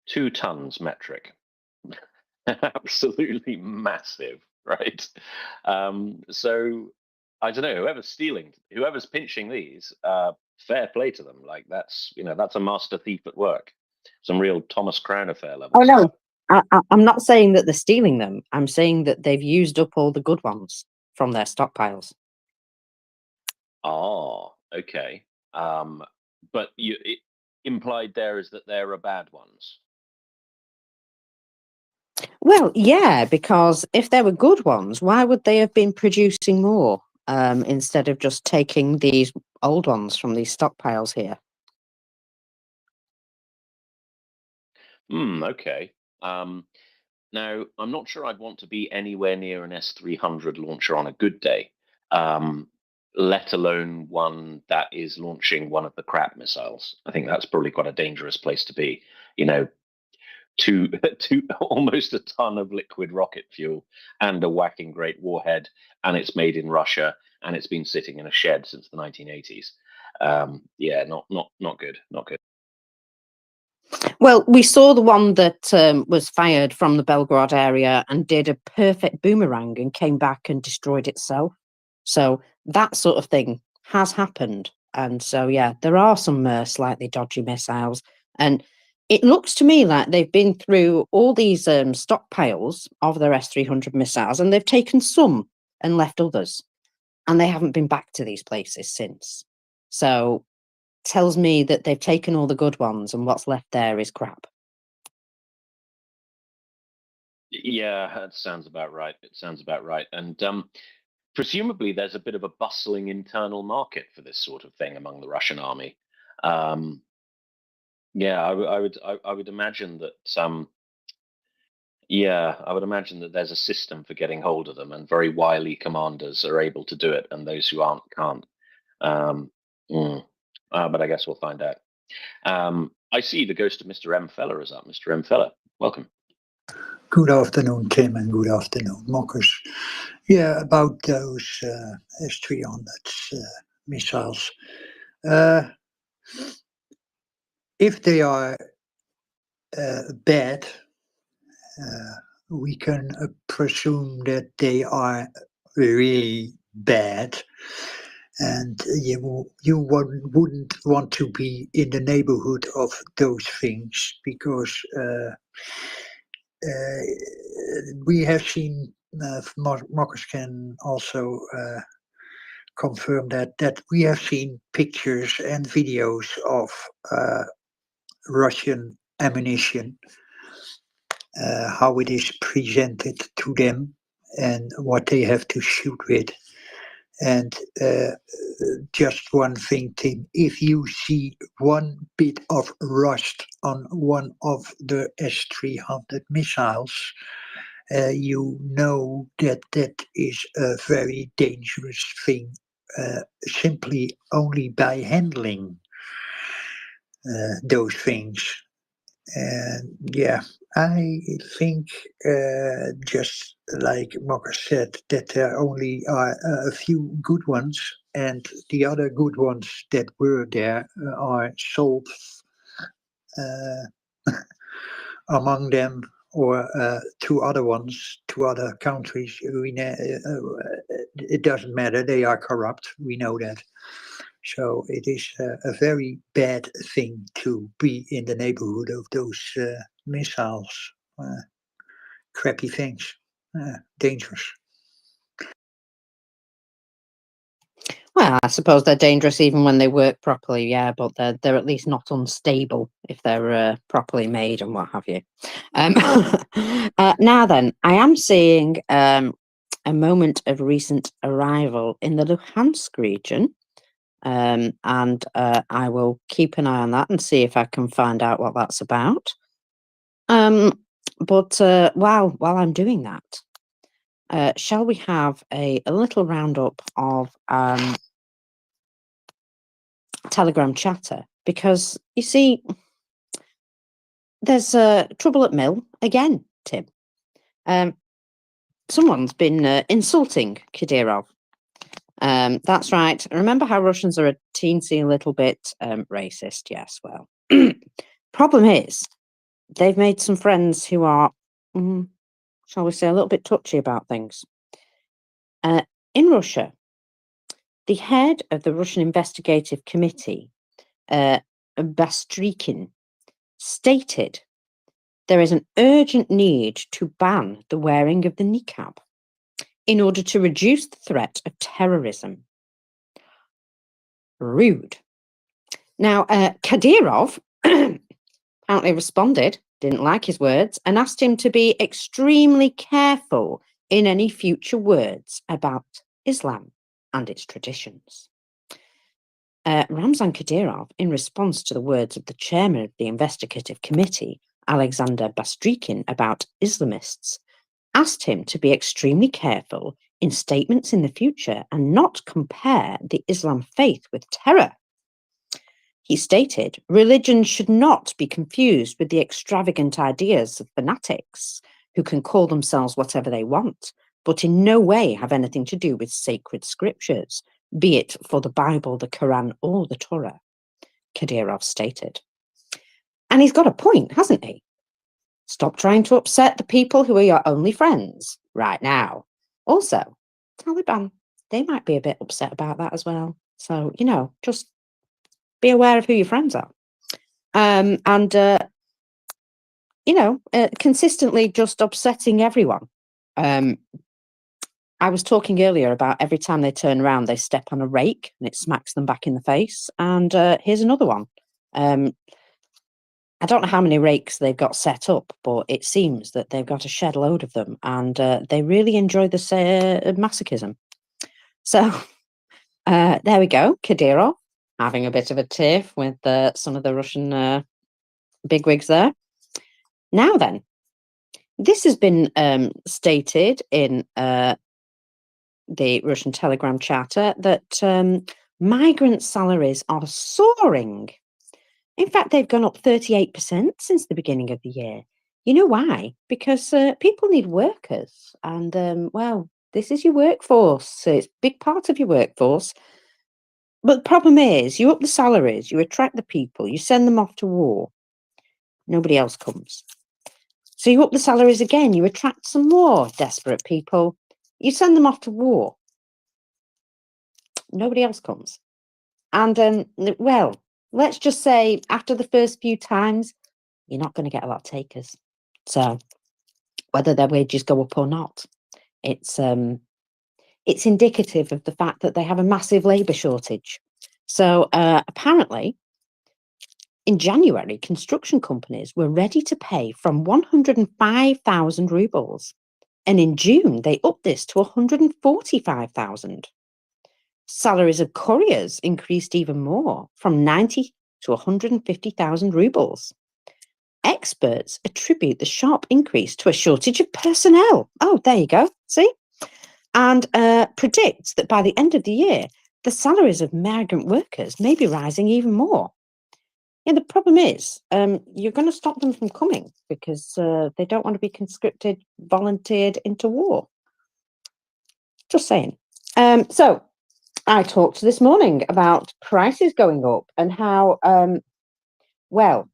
2 tons metric. Absolutely massive, right? So I don't know, whoever's pinching these, fair play to them. Like that's a master thief at work. Some real Thomas Crown affair level. Oh no, I'm not saying that they're stealing them. I'm saying that they've used up all the good ones from their stockpiles. Oh, okay. But implied there is that there are bad ones. Well, yeah, because if there were good ones, why would they have been producing more instead of just taking these old ones from these stockpiles here? Okay. Now, I'm not sure I'd want to be anywhere near an S-300 launcher on a good day, let alone one that is launching one of the crap missiles. I think that's probably quite a dangerous place to be. To almost a ton of liquid rocket fuel and a whacking great warhead, and it's made in Russia, and it's been sitting in a shed since the 1980s. Yeah, not good, not good. Well, we saw the one that was fired from the Belgrade area and did a perfect boomerang and came back and destroyed itself. So that sort of thing has happened. And so, yeah, there are some slightly dodgy missiles. And it looks to me like they've been through all these stockpiles of their S-300 missiles, and they've taken some and left others. And they haven't been back to these places since. So tells me that they've taken all the good ones and what's left there is crap. Yeah, that sounds about right. It sounds about right. And presumably there's a bit of a bustling internal market for this sort of thing among the Russian army. Yeah, I would imagine that I would imagine that there's a system for getting hold of them, and very wily commanders are able to do it, and those who aren't can't. But I guess we'll find out. I see the ghost of Mr. M. Feller is up. Mr. M. Feller, welcome. Good afternoon, Tim, and good afternoon, Mockers. Yeah, about those S-300 missiles. If they are bad, we can presume that they are really bad. and wouldn't want to be in the neighborhood of those things, because we have seen, Marcus can also confirm that we have seen pictures and videos of Russian ammunition, how it is presented to them and what they have to shoot with. And just one thing, Tim, if you see one bit of rust on one of the S-300 missiles, you know that that is a very dangerous thing, simply only by handling those things. And yeah, I think just like Marcus said, that there only are a few good ones, and the other good ones that were there are sold among them, or to other ones, to other countries. It doesn't matter, they are corrupt, we know that. So it is a very bad thing to be in the neighborhood of those missiles. Crappy things, dangerous. Well, I suppose they're dangerous even when they work properly, yeah, but they're at least not unstable if they're properly made and what have you. Now then, I am seeing a moment of recent arrival in the Luhansk region, and I will keep an eye on that and see if I can find out what that's about. But while I'm doing that, shall we have a little roundup of Telegram chatter? Because you see, there's trouble at mill again, Tim. Someone's been insulting Kadyrov. That's right. Remember how Russians are a teensy little bit racist? Yes, well, problem is they've made some friends who are, shall we say, a little bit touchy about things. In Russia, the head of the Russian Investigative Committee, Bastrykin, stated there is an urgent need to ban the wearing of the niqab in order to reduce the threat of terrorism. Rude. Now, Kadyrov apparently responded, didn't like his words, and asked him to be extremely careful in any future words about Islam and its traditions. Ramzan Kadyrov, in response to the words of the chairman of the investigative committee, Alexander Bastrykin, about Islamists, asked him to be extremely careful in statements in the future and not compare the Islam faith with terror. He stated, religion should not be confused with the extravagant ideas of fanatics who can call themselves whatever they want, but in no way have anything to do with sacred scriptures, be it for the Bible, the Quran, or the Torah, Kadyrov stated. And he's got a point, hasn't he? Stop trying to upset the people who are your only friends right now. Also, Taliban, they might be a bit upset about that as well. So, just be aware of who your friends are. Consistently just upsetting everyone. I was talking earlier about every time they turn around, they step on a rake and it smacks them back in the face. And here's another one. I don't know how many rakes they've got set up, but it seems that they've got a shed load of them, and they really enjoy the masochism. So there we go, Kadyrov having a bit of a tiff with some of the Russian bigwigs there. Now then, this has been stated in the Russian Telegram chatter that migrant salaries are soaring. In fact, they've gone up 38% since the beginning of the year. You know why? Because people need workers. And, this is your workforce. So it's a big part of your workforce. But the problem is, you up the salaries, you attract the people, you send them off to war. Nobody else comes. So you up the salaries again, you attract some more desperate people, you send them off to war. Nobody else comes. And well, let's just say after the first few times, you're not going to get a lot of takers. So whether their wages go up or not, it's indicative of the fact that they have a massive labour shortage. So apparently, in January, construction companies were ready to pay from 105,000 rubles. And in June, they upped this to 145,000. Salaries of couriers increased even more, from 90 to 150,000 rubles. Experts attribute the sharp increase to a shortage of personnel. Oh, there you go. See? And predicts that by the end of the year, the salaries of migrant workers may be rising even more. Yeah, the problem is you're going to stop them from coming because they don't want to be conscripted, volunteered into war. Just saying. So I talked this morning about prices going up and how, well,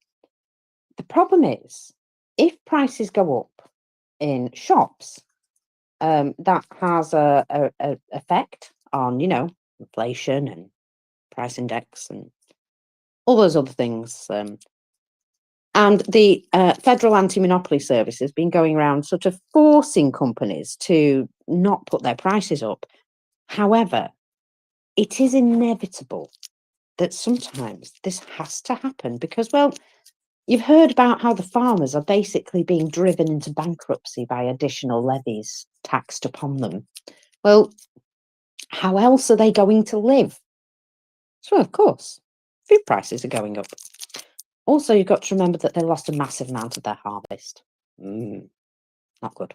the problem is if prices go up in shops, that has a effect on, inflation and price index and all those other things. And the Federal Anti-Monopoly Service has been going around sort of forcing companies to not put their prices up. However, it is inevitable that sometimes this has to happen because, well, you've heard about how the farmers are basically being driven into bankruptcy by additional levies taxed upon them. Well, how else are they going to live? So, of course, food prices are going up. Also, you've got to remember that they lost a massive amount of their harvest. Not good.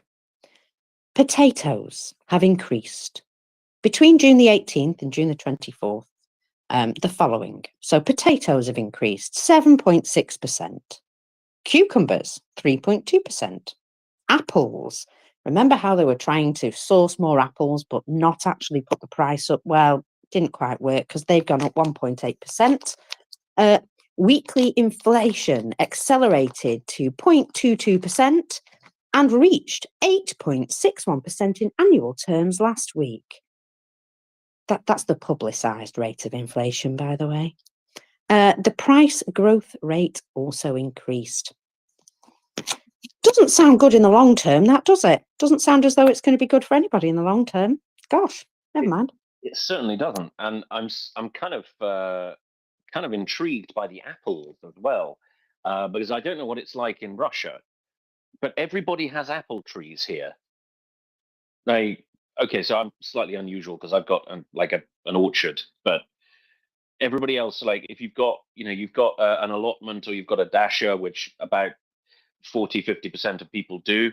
Potatoes have increased between June the 18th and June the 24th. The following. So potatoes have increased 7.6%. Cucumbers, 3.2%. Apples. Remember how they were trying to source more apples but not actually put the price up? Well, didn't quite work because they've gone up 1.8%. Weekly inflation accelerated to 0.22% and reached 8.61% in annual terms last week. That's the publicised rate of inflation, by the way. The price growth rate also increased. Doesn't sound good in the long term, that does it? Doesn't sound as though it's going to be good for anybody in the long term. Gosh, never mind. It certainly doesn't, and I'm kind of intrigued by the apples as well, because I don't know what it's like in Russia, but everybody has apple trees here. Okay, so I'm slightly unusual because I've got an orchard, but everybody else, like if you've got an allotment or you've got a dasher, which about 40-50% of people do,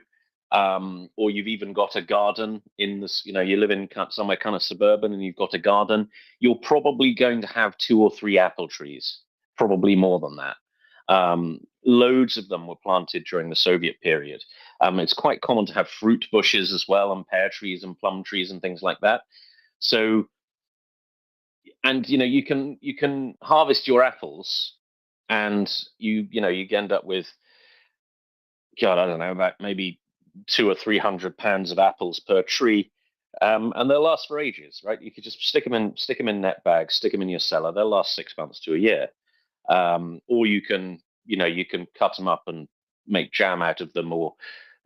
or you've even got a garden in this, you live in somewhere kind of suburban and you've got a garden, you're probably going to have 2 or 3 apple trees, probably more than that. Loads of them were planted during the Soviet period. It's quite common to have fruit bushes as well, and pear trees and plum trees and things like that. So, and you can harvest your apples, and you end up with, God, I don't know, about maybe 200 or 300 pounds of apples per tree, and they'll last for ages, right? You could just stick them in net bags, stick them in your cellar. They'll last 6 months to a year. Or you can cut them up and make jam out of them, or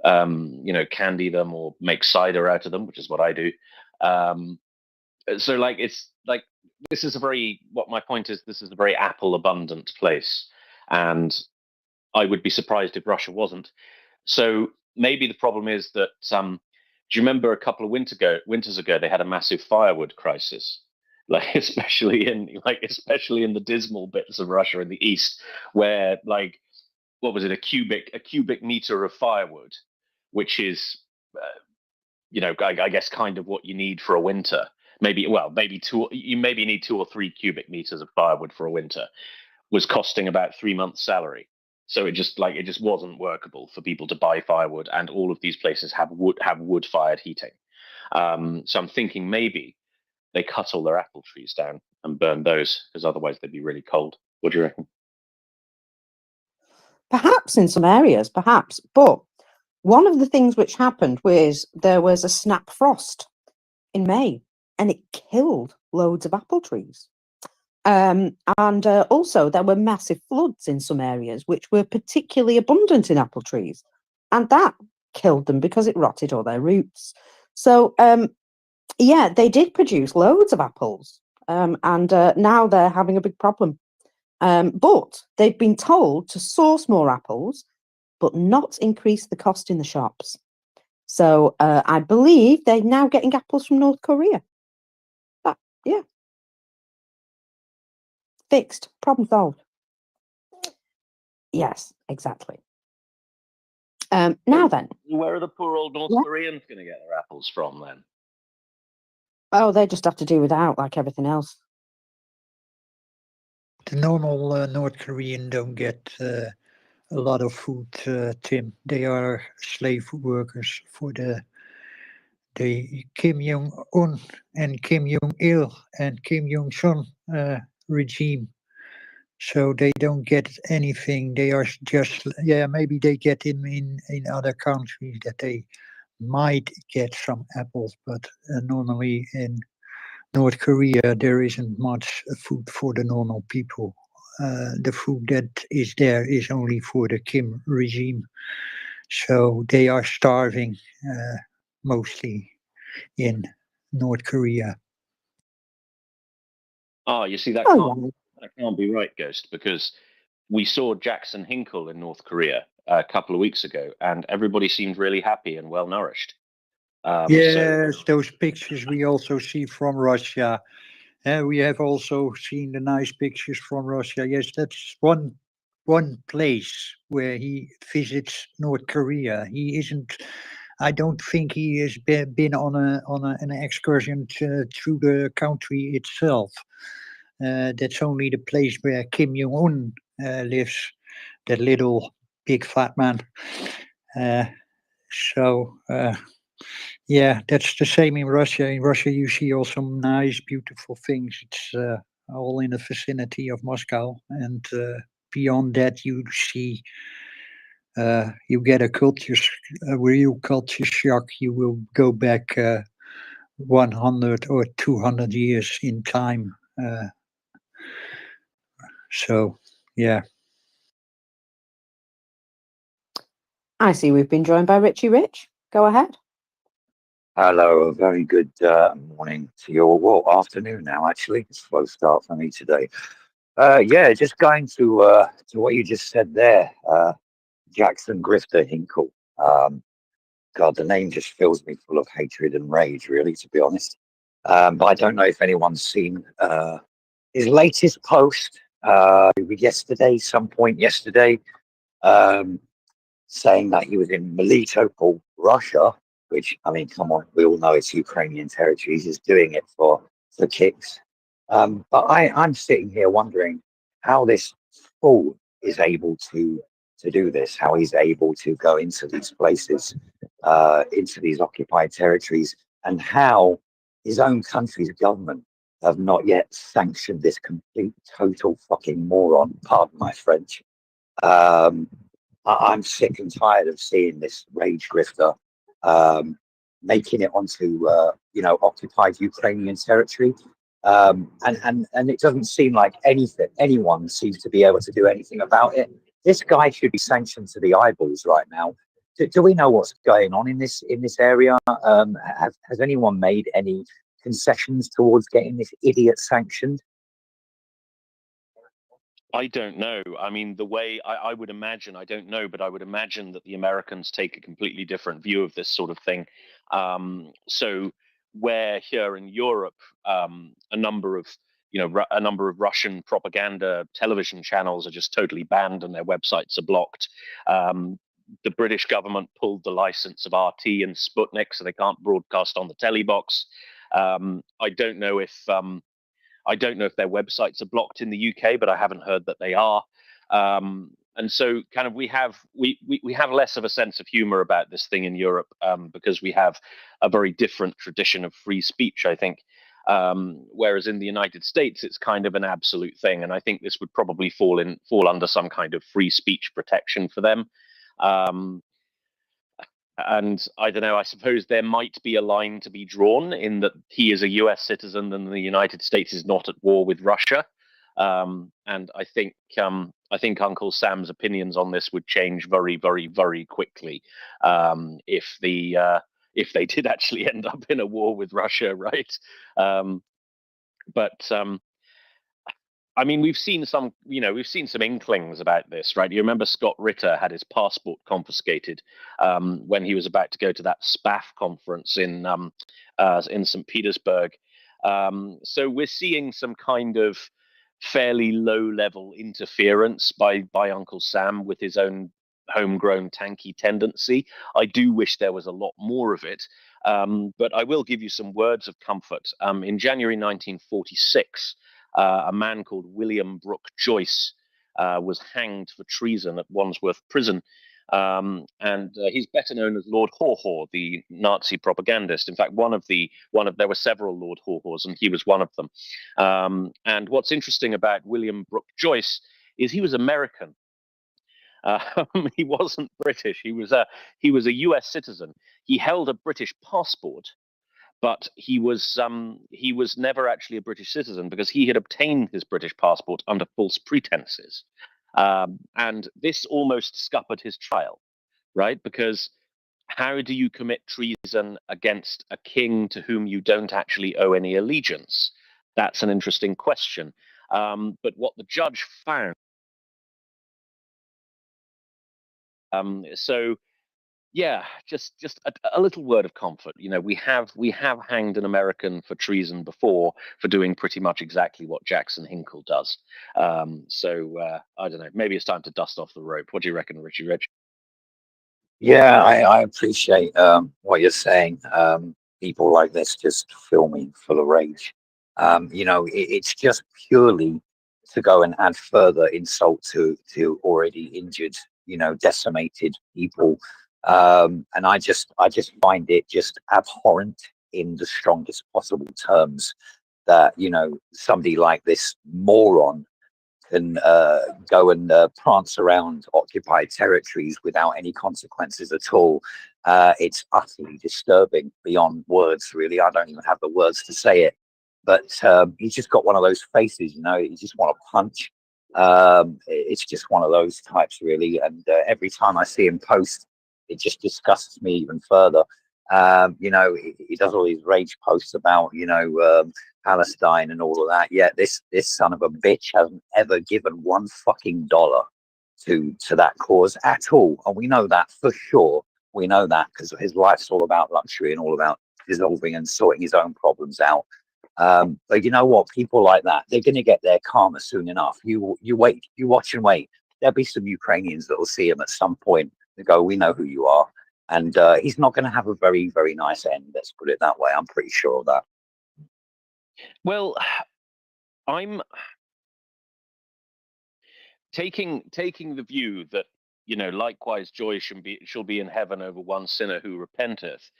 candy them, or make cider out of them, which is what I do. So my point is, this is a very apple abundant place, and I would be surprised if Russia wasn't. So maybe the problem is that, do you remember a couple of winters ago they had a massive firewood crisis? Especially in the dismal bits of Russia in the east, where what was it, a cubic meter of firewood, which is I guess kind of what you need for a winter. Maybe you need 2 or 3 cubic meters of firewood for a winter, was costing about 3 months' salary. So it just wasn't workable for people to buy firewood, and all of these places have wood fired heating. So I'm thinking maybe they cut all their apple trees down and burn those, because otherwise they'd be really cold. What do you reckon? Perhaps in some areas, perhaps. But one of the things which happened was there was a snap frost in May, and it killed loads of apple trees. And also there were massive floods in some areas which were particularly abundant in apple trees, and that killed them because it rotted all their roots. So yeah, they did produce loads of apples, and now they're having a big problem. But they've been told to source more apples, but not increase the cost in the shops. So I believe they're now getting apples from North Korea. Yeah. Fixed. Problem solved. Yes, exactly. Now then. Where are the poor old North Yeah. Koreans going to get their apples from then? Oh, they just have to do without, like everything else. The normal North Korean don't get a lot of food, Tim. They are slave workers for the Kim Jong-un and Kim Jong-il and Kim Jong-sun regime. So they don't get anything. They are just, yeah, maybe they get him in other countries that they might get some apples, but normally in North Korea there isn't much food for the normal people. The food that is there is only for the Kim regime. So they are starving mostly in North Korea. Oh, you see, that can't be right, Ghost, because we saw Jackson Hinkle in North Korea a couple of weeks ago, and everybody seemed really happy and well nourished. Yes, those pictures we also see from Russia. We have also seen the nice pictures from Russia. Yes, that's one place where he visits North Korea. He isn't. I don't think he has been on an excursion through the country itself. That's only the place where Kim Jong-un lives, that little big fat man. Yeah, that's the same in Russia. In Russia, you see also nice, beautiful things. It's all in the vicinity of Moscow, and beyond that, you see. You get a real culture shock. You will go back 100 or 200 years in time. So, yeah. I see we've been joined by Richie Rich. Go ahead. Hello, a very good morning to you all. Well, afternoon now, actually. It's a slow start for me today. Yeah, just going to what you just said there, Jackson Grifter Hinkle. God, the name just fills me full of hatred and rage, really, to be honest. But I don't know if anyone's seen his latest post some point yesterday, saying that he was in Melitopol, Russia, which, I mean, come on, we all know it's Ukrainian territory. He's just doing it for kicks. But I'm sitting here wondering how this fool is able to do this, how he's able to go into these places, into these occupied territories, and how his own country's government have not yet sanctioned this complete, total fucking moron, pardon my French. I'm sick and tired of seeing this rage grifter making it onto occupied Ukrainian territory, and it doesn't seem like anyone seems to be able to do anything about it. This guy should be sanctioned to the eyeballs right now. Do we know what's going on in this area? Has anyone made any concessions towards getting this idiot sanctioned? I don't know. I mean, the way I would imagine, I don't know, but I would imagine that the Americans take a completely different view of this sort of thing. So where here in Europe, a number of Russian propaganda television channels are just totally banned and their websites are blocked. The British government pulled the license of RT and Sputnik, so they can't broadcast on the telly box. I don't know if their websites are blocked in the UK, but I haven't heard that they are. And so kind of we have less of a sense of humor about this thing in Europe, because we have a very different tradition of free speech, I think. Whereas in the United States, it's kind of an absolute thing. And I think this would probably fall under some kind of free speech protection for them. And I don't know, I suppose there might be a line to be drawn in that he is a US citizen and the United States is not at war with Russia. And I think Uncle Sam's opinions on this would change very, very, very quickly if they did actually end up in a war with Russia, right? But I mean, we've seen some inklings about this, right? You remember Scott Ritter had his passport confiscated when he was about to go to that SPAF conference in St. Petersburg. So we're seeing some kind of fairly low-level interference by Uncle Sam with his own homegrown tanky tendency. I do wish there was a lot more of it, but I will give you some words of comfort. In January 1946. A man called William Brooke Joyce was hanged for treason at Wandsworth Prison. And he's better known as Lord Haw-Haw, the Nazi propagandist. In fact, there were several Lord Haw-Haws, and he was one of them. And what's interesting about William Brooke Joyce is he was American. He wasn't British. He was a U.S. citizen. He held a British passport, but he was never actually a British citizen because he had obtained his British passport under false pretenses, and this almost scuppered his trial, right? Because how do you commit treason against a king to whom you don't actually owe any allegiance? That's an interesting question. But what the judge found, so. Yeah, just a little word of comfort. You know, we have hanged an American for treason before for doing pretty much exactly what Jackson Hinkle does. So I don't know. Maybe it's time to dust off the rope. What do you reckon, Richie Rich? Yeah, I appreciate what you're saying. People like this just fill me full of rage. It's just purely to go and add further insult to already injured, decimated people. And I just find it just abhorrent in the strongest possible terms that somebody like this moron can go and prance around occupied territories without any consequences at all. It's utterly disturbing beyond words, really. I don't even have the words to say it. But he's just got one of those faces, you just want to punch. It's just one of those types, really. And every time I see him post, it just disgusts me even further. He does all these rage posts about, Palestine and all of that. Yet this son of a bitch hasn't ever given one fucking dollar to that cause at all. And we know that for sure. We know that because his life's all about luxury and all about dissolving and sorting his own problems out. But you know what? People like that, they're going to get their karma soon enough. You wait, you watch and wait. There'll be some Ukrainians that will see him at some point and go, we know who you are. And he's not going to have a very, very nice end. Let's put it that way. I'm pretty sure of that. Well, I'm taking the view that, likewise joy shall be in heaven over one sinner who repenteth.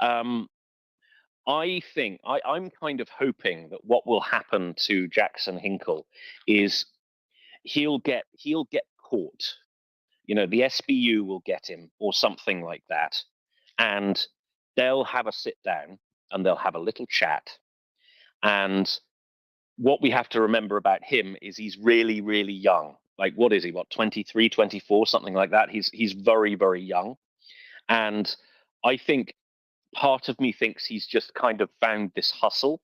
I think I'm kind of hoping that what will happen to Jackson Hinkle is he'll get caught. The SBU will get him or something like that, and they'll have a sit down and they'll have a little chat. And what we have to remember about him is he's really, really young. Like, what is he? 23, 24, something like that. He's very, very young. And I think part of me thinks he's just kind of found this hustle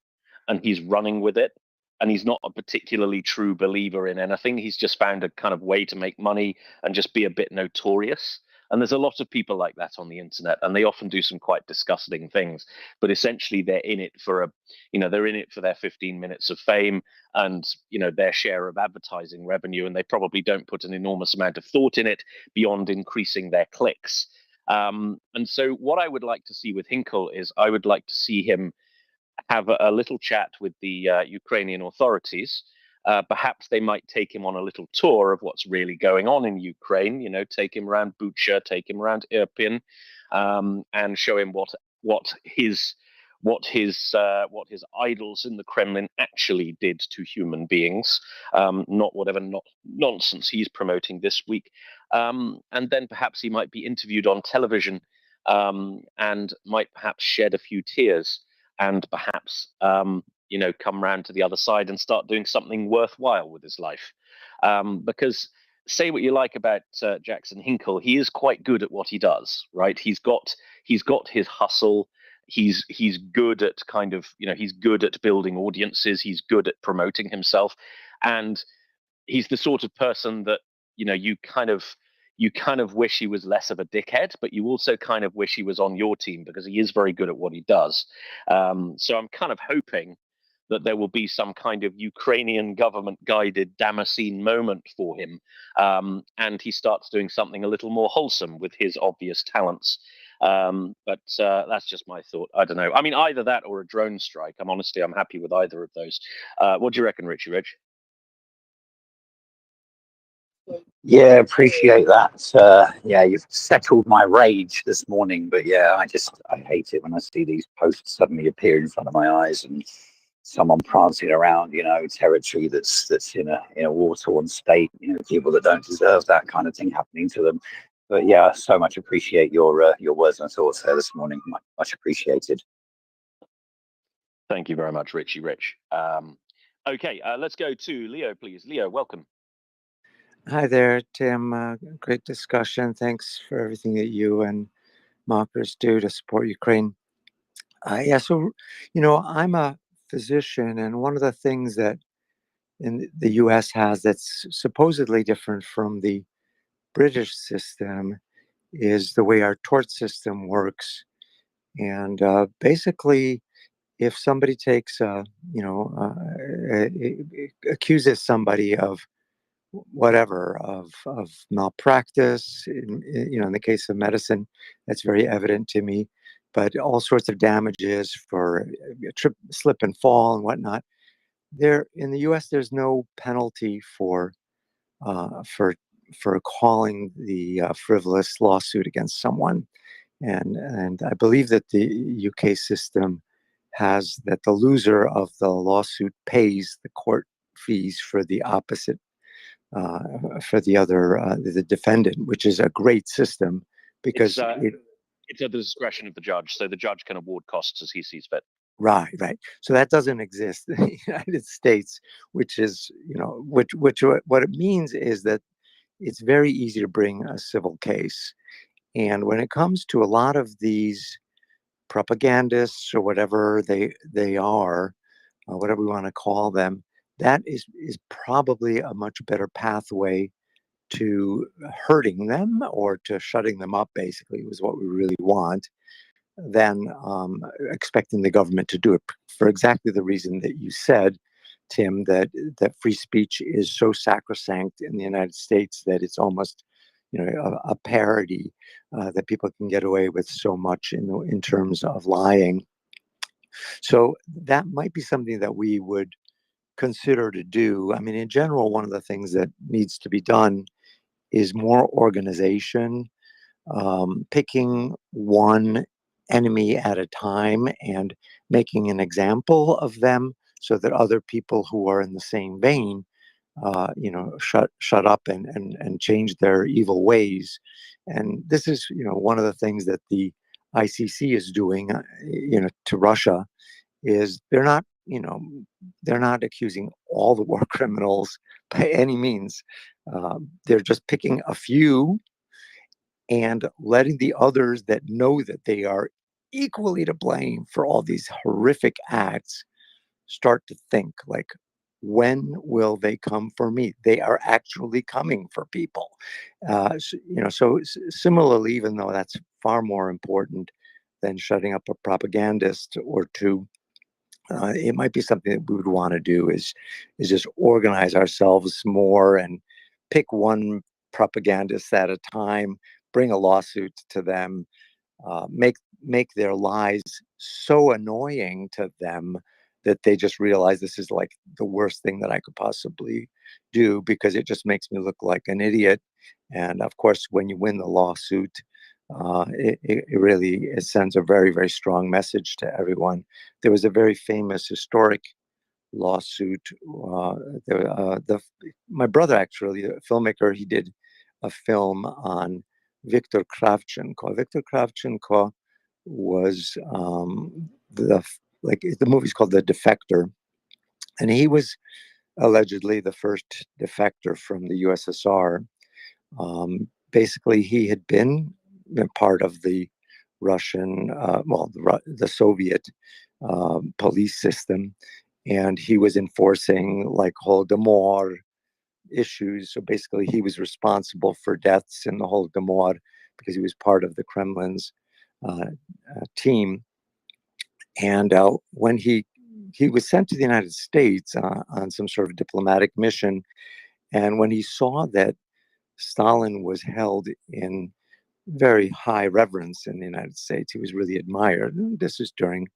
and he's running with it. And he's not a particularly true believer in anything. He's just found a kind of way to make money and just be a bit notorious. And there's a lot of people like that on the internet, and they often do some quite disgusting things. But essentially, they're in it for their 15 minutes of fame and their share of advertising revenue, and they probably don't put an enormous amount of thought in it beyond increasing their clicks. And so, what I would like to see with Hinkle is I would like to see him have a little chat with the Ukrainian authorities. Perhaps they might take him on a little tour of what's really going on in Ukraine. Take him around Bucha, take him around Irpin, and show him what his idols in the Kremlin actually did to human beings, not whatever nonsense he's promoting this week. And then perhaps he might be interviewed on television and might perhaps shed a few tears and perhaps come round to the other side and start doing something worthwhile with his life. Because say what you like about Jackson Hinkle, he is quite good at what he does, right? He's got his hustle. He's good at he's good at building audiences. He's good at promoting himself, and he's the sort of person that you kind of wish he was less of a dickhead, but you also kind of wish he was on your team because he is very good at what he does. So I'm kind of hoping that there will be some kind of Ukrainian government guided Damascene moment for him, and he starts doing something a little more wholesome with his obvious talents. But that's just my thought. I don't know. I mean, either that or a drone strike. I'm happy with either of those. What do you reckon, Richie Rich? Yeah, appreciate that. Yeah, you've settled my rage this morning, but yeah, I hate it when I see these posts suddenly appear in front of my eyes and someone prancing around, territory that's in a war-torn state, people that don't deserve that kind of thing happening to them. But yeah, so much appreciate your words and thoughts there this morning. Much appreciated. Thank you very much, Richie Rich. Okay, let's go to Leo, please. Leo, welcome. Hi there, Tim. Great discussion. Thanks for everything that you and Mockers do to support Ukraine. So, I'm a physician, and one of the things that in the US has that's supposedly different from the British system is the way our tort system works. And basically, if somebody takes, accuses somebody of whatever of malpractice in the case of medicine, that's very evident to me, but all sorts of damages for slip and fall and whatnot. There in the US there's no penalty for uh, for for calling the frivolous lawsuit against someone, and I believe that the UK system has that the loser of the lawsuit pays the court fees for the opposite, for the other, the defendant, which is a great system because it's at the discretion of the judge, so the judge can award costs as he sees fit. Right. So that doesn't exist in the United States, which is, what it means is that it's very easy to bring a civil case. And when it comes to a lot of these propagandists or whatever they are, whatever we want to call them, that is probably a much better pathway to hurting them or to shutting them up, basically, was what we really want, than expecting the government to do it for exactly the reason that you said, Tim, that free speech is so sacrosanct in the United States that it's almost a parody, that people can get away with so much in terms of lying. So that might be something that we would consider to do. I mean, in general, one of the things that needs to be done is more organization, picking one enemy at a time and making an example of them so that other people who are in the same vein, shut up and change their evil ways. And this is, one of the things that the ICC is doing, to Russia, is they're not accusing all the war criminals by any means. They're just picking a few and letting the others that know that they are equally to blame for all these horrific acts start to think like, when will they come for me? They are actually coming for people. So similarly, even though that's far more important than shutting up a propagandist or two, it might be something that we would want to do is just organize ourselves more and pick one propagandist at a time, bring a lawsuit to them, make their lies so annoying to them that they just realize this is like the worst thing that I could possibly do because it just makes me look like an idiot. And of course, when you win the lawsuit, it really sends a very, very strong message to everyone. There was a very famous historic lawsuit. My brother, actually, a filmmaker, he did a film on Viktor Kravchenko. Viktor Kravchenko was the movie's called The Defector, and he was allegedly the first defector from the USSR. Basically, he had been part of the Russian, the Soviet police system, and he was enforcing like Holodomor issues. So basically, he was responsible for deaths in the Holodomor because he was part of the Kremlin's team. And when he was sent to the United States on some sort of diplomatic mission, and when he saw that Stalin was held in very high reverence in the United States, he was really admired. And this is during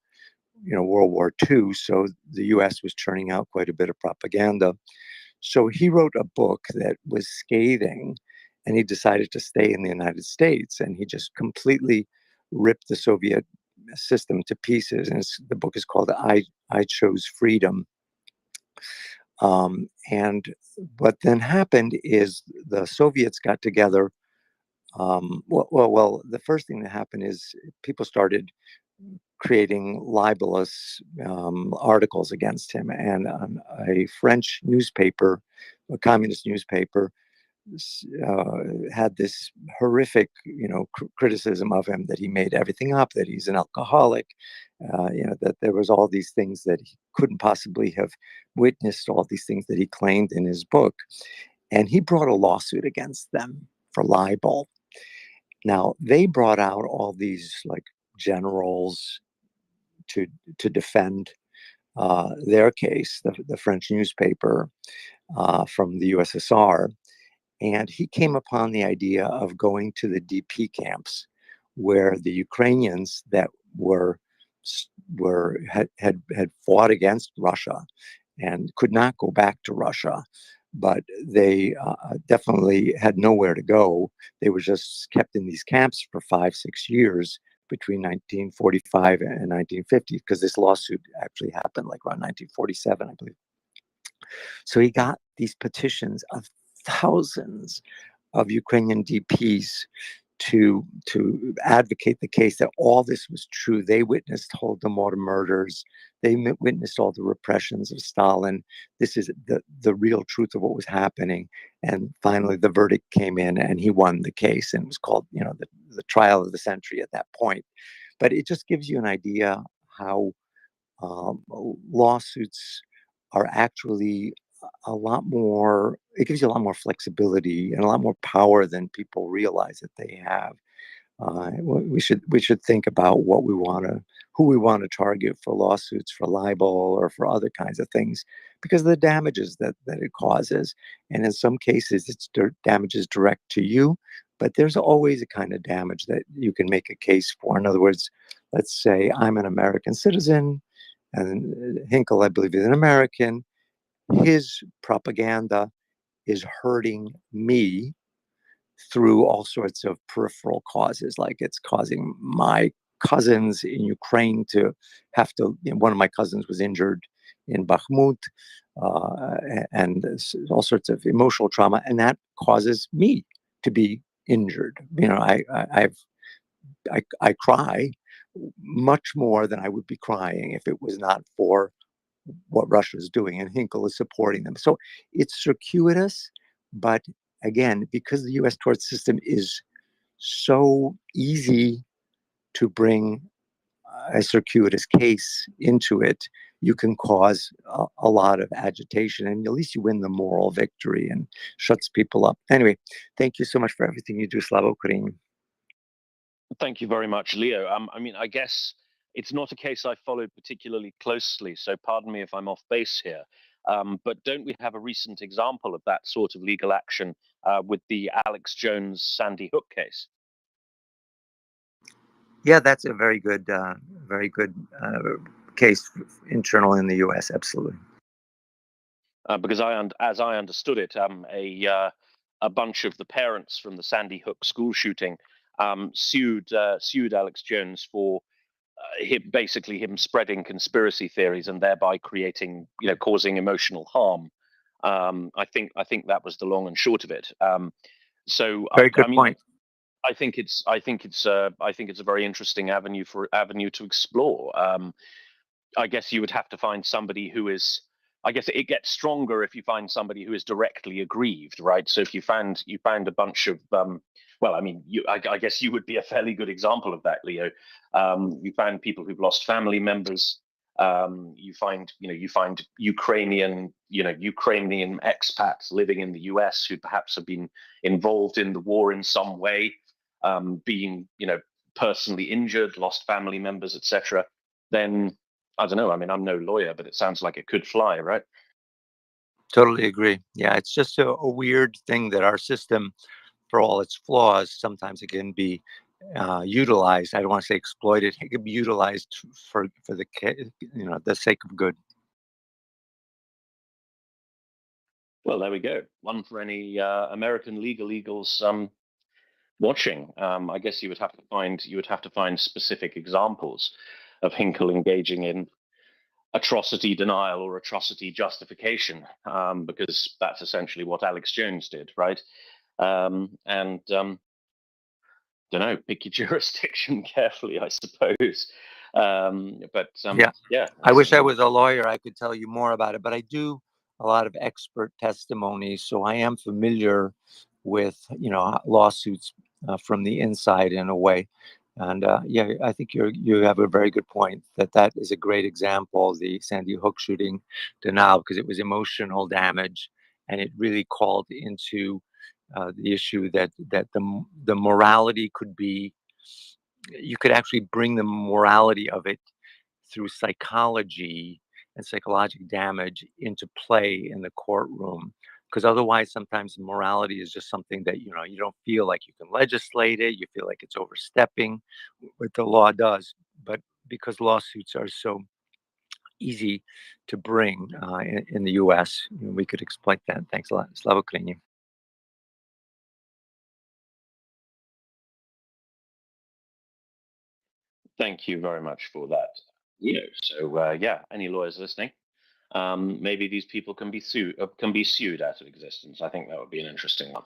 World War II, so the U.S. was churning out quite a bit of propaganda. So he wrote a book that was scathing, and he decided to stay in the United States, and he just completely ripped the Soviet system to pieces. And the book is called I Chose Freedom. And what then happened is the Soviets got together. The first thing that happened is people started creating libelous articles against him, and a French newspaper, a communist newspaper, had this horrific, criticism of him, that he made everything up, that he's an alcoholic, that there was all these things that he couldn't possibly have witnessed, all these things that he claimed in his book, and he brought a lawsuit against them for libel. Now they brought out all these like generals to defend their case, the French newspaper from the USSR. And he came upon the idea of going to the DP camps, where the Ukrainians that had fought against Russia and could not go back to Russia, but they definitely had nowhere to go. They were just kept in these camps for 5-6 years between 1945 and 1950, because this lawsuit actually happened like around 1947, I believe. So he got these petitions of thousands of Ukrainian DPs to advocate the case that all this was true. They witnessed Holodomor murders. They witnessed all the repressions of Stalin. This is the real truth of what was happening. And finally, the verdict came in, and he won the case, and it was called, the trial of the century at that point. But it just gives you an idea how lawsuits are actually a lot more, it gives you a lot more flexibility and a lot more power than people realize that they have. We should think about who we want to target for lawsuits, for libel, or for other kinds of things, because of the damages that it causes. And in some cases, it's damages direct to you, but there's always a kind of damage that you can make a case for. In other words, let's say I'm an American citizen, and Hinkle, I believe, is an American. His propaganda is hurting me through all sorts of peripheral causes, like it's causing my cousins in Ukraine to have to, one of my cousins was injured in Bakhmut, and all sorts of emotional trauma, and that causes me to be injured. I cry much more than I would be crying if it was not for what Russia is doing, and Hinkle is supporting them. So it's circuitous, but again, because the U.S. tort system is so easy to bring a circuitous case into it, you can cause a lot of agitation, and at least you win the moral victory and shuts people up. Anyway, thank you so much for everything you do, Slava Ukraini. Thank you very much, Leo. I guess it's not a case I followed particularly closely, so pardon me if I'm off base here. But don't we have a recent example of that sort of legal action with the Alex Jones Sandy Hook case? Yeah, that's a very good case internal in the U.S. Absolutely. Because as I understood it, a bunch of the parents from the Sandy Hook school shooting sued Alex Jones for him spreading conspiracy theories and thereby causing emotional harm. I think that was the long and short of it. Very good point. I think it's I think it's a very interesting avenue to explore. I guess you would have to find somebody who is. I guess it gets stronger if you find somebody who is directly aggrieved, right? So if you found a bunch of well, I mean, I guess you would be a fairly good example of that, Leo. You found people who've lost family members. You find Ukrainian expats living in the US who perhaps have been involved in the war in some way, being personally injured, lost family members, etc. Then I don't know. I mean, I'm no lawyer, but it sounds like it could fly, right? Totally agree. Yeah, it's just a weird thing that our system, for all its flaws, sometimes it can be utilized. I don't want to say exploited. It can be utilized for the sake of good. Well, there we go. One for any American legal eagles watching. I guess you would have to find specific examples of Hinkle engaging in atrocity denial or atrocity justification, because that's essentially what Alex Jones did, right? Don't know, pick your jurisdiction carefully, I suppose. Yeah, I wish I was a lawyer. I could tell you more about it, but I do a lot of expert testimony, so I am familiar with lawsuits from the inside in a way. And yeah, I think you have a very good point that is a great example, the Sandy Hook shooting denial, because it was emotional damage, and it really called into the issue that the morality could be. You could actually bring the morality of it through psychology and psychological damage into play in the courtroom, because otherwise sometimes morality is just something that you don't feel like you can legislate it. You feel like it's overstepping what the law does. But because lawsuits are so easy to bring in the US, we could exploit that. Thanks a lot. Slava Ukraini. Thank you very much for that. So yeah, any lawyers listening, maybe these people can be sued out of existence. I think that would be an interesting one.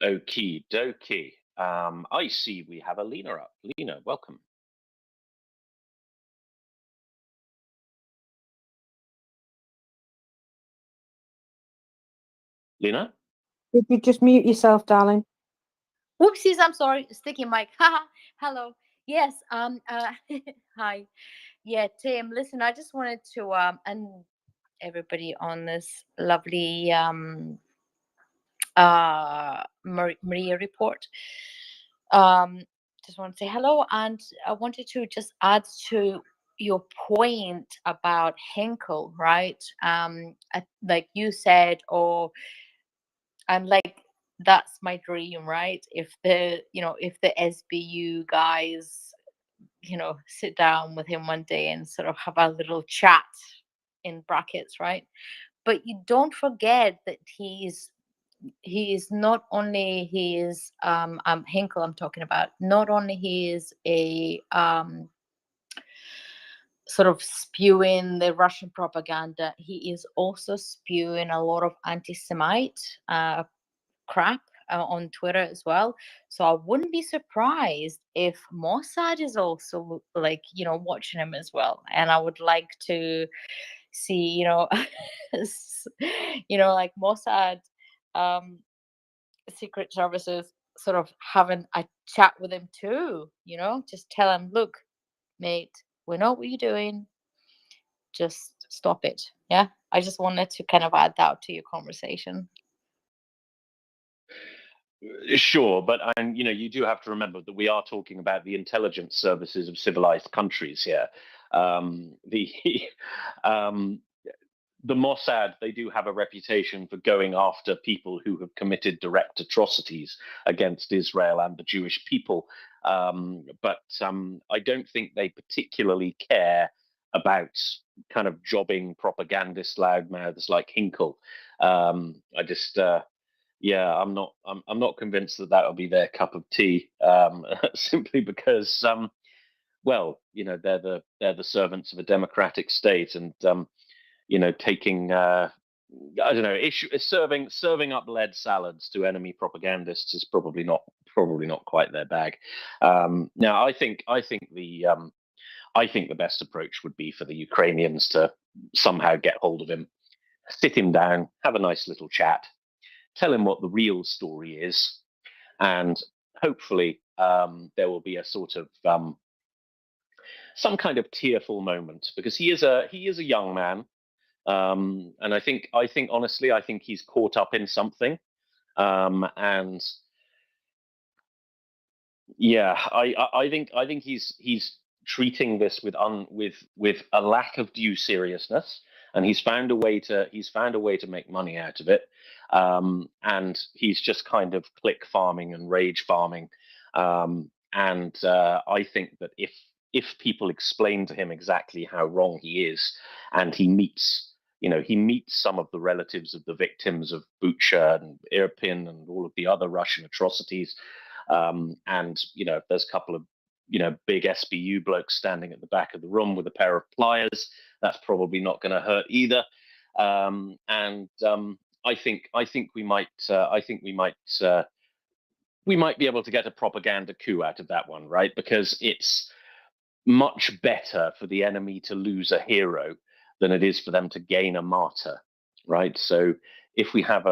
Okie dokie. I see we have Alina up. Lena, welcome. Lena? Did you just mute yourself, darling? Whoopsies, I'm sorry. Sticky mic. Haha. Hello. Yes. Hi. Yeah, Tim. Listen, I just wanted to and everybody on this lovely MriyaReport. Just want to say hello, and I wanted to just add to your point about Hinkle, right? Like you said, and like that's my dream, right? If the SBU guys sit down with him one day and sort of have a little chat, in brackets, right? But you don't forget that he is not only Hinkle, I'm talking about, not only he is a sort of spewing the Russian propaganda, he is also spewing a lot of anti-Semite crap on Twitter as well. So I wouldn't be surprised if Mossad is also watching him as well. And I would like to see, like Mossad secret services sort of having a chat with him too, just tell him, look, mate, we know what you're doing. Just stop it. Yeah. I just wanted to kind of add that to your conversation. Sure, but you do have to remember that we are talking about the intelligence services of civilized countries here. The Mossad, they do have a reputation for going after people who have committed direct atrocities against Israel and the Jewish people. But I don't think they particularly care about kind of jobbing propagandist loudmouths like Hinkle. Yeah, I'm not convinced that that'll be their cup of tea, simply because, well, they're the servants of a democratic state, and taking I don't know, serving up lead salads to enemy propagandists is probably not probably not quite their bag. Now, I think the best approach would be for the Ukrainians to somehow get hold of him, sit him down, have a nice little chat, tell him what the real story is, and hopefully there will be a sort of some kind of tearful moment, because he is a young man, and I think honestly, I think he's caught up in something, and yeah, I think he's treating this with a lack of due seriousness, and he's found a way to make money out of it, and he's just kind of click farming and rage farming, and I think that if people explain to him exactly how wrong he is, and he meets some of the relatives of the victims of Bucha and Irpin and all of the other Russian atrocities, and if there's a couple of big SBU blokes standing at the back of the room with a pair of pliers, that's probably not going to hurt either. And I think we might be able to get a propaganda coup out of that one, right? Because it's much better for the enemy to lose a hero than it is for them to gain a martyr, right? So if we have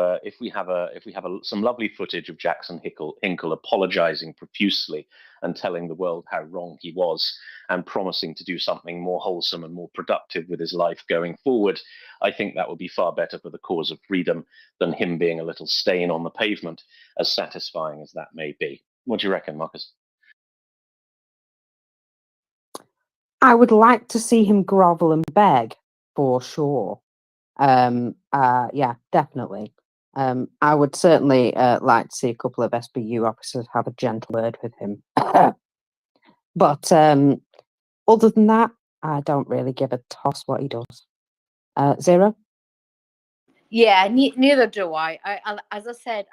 some lovely footage of Jackson Hinkle apologizing profusely and telling the world how wrong he was and promising to do something more wholesome and more productive with his life going forward, I think that would be far better for the cause of freedom than him being a little stain on the pavement, as satisfying as that may be. What do you reckon, Marcus? I would like to see him grovel and beg for sure. Yeah, definitely. I would certainly like to see a couple of SBU officers have a gentle word with him. But other than that, I don't really give a toss what he does. Zero? Yeah, neither do I. As I said,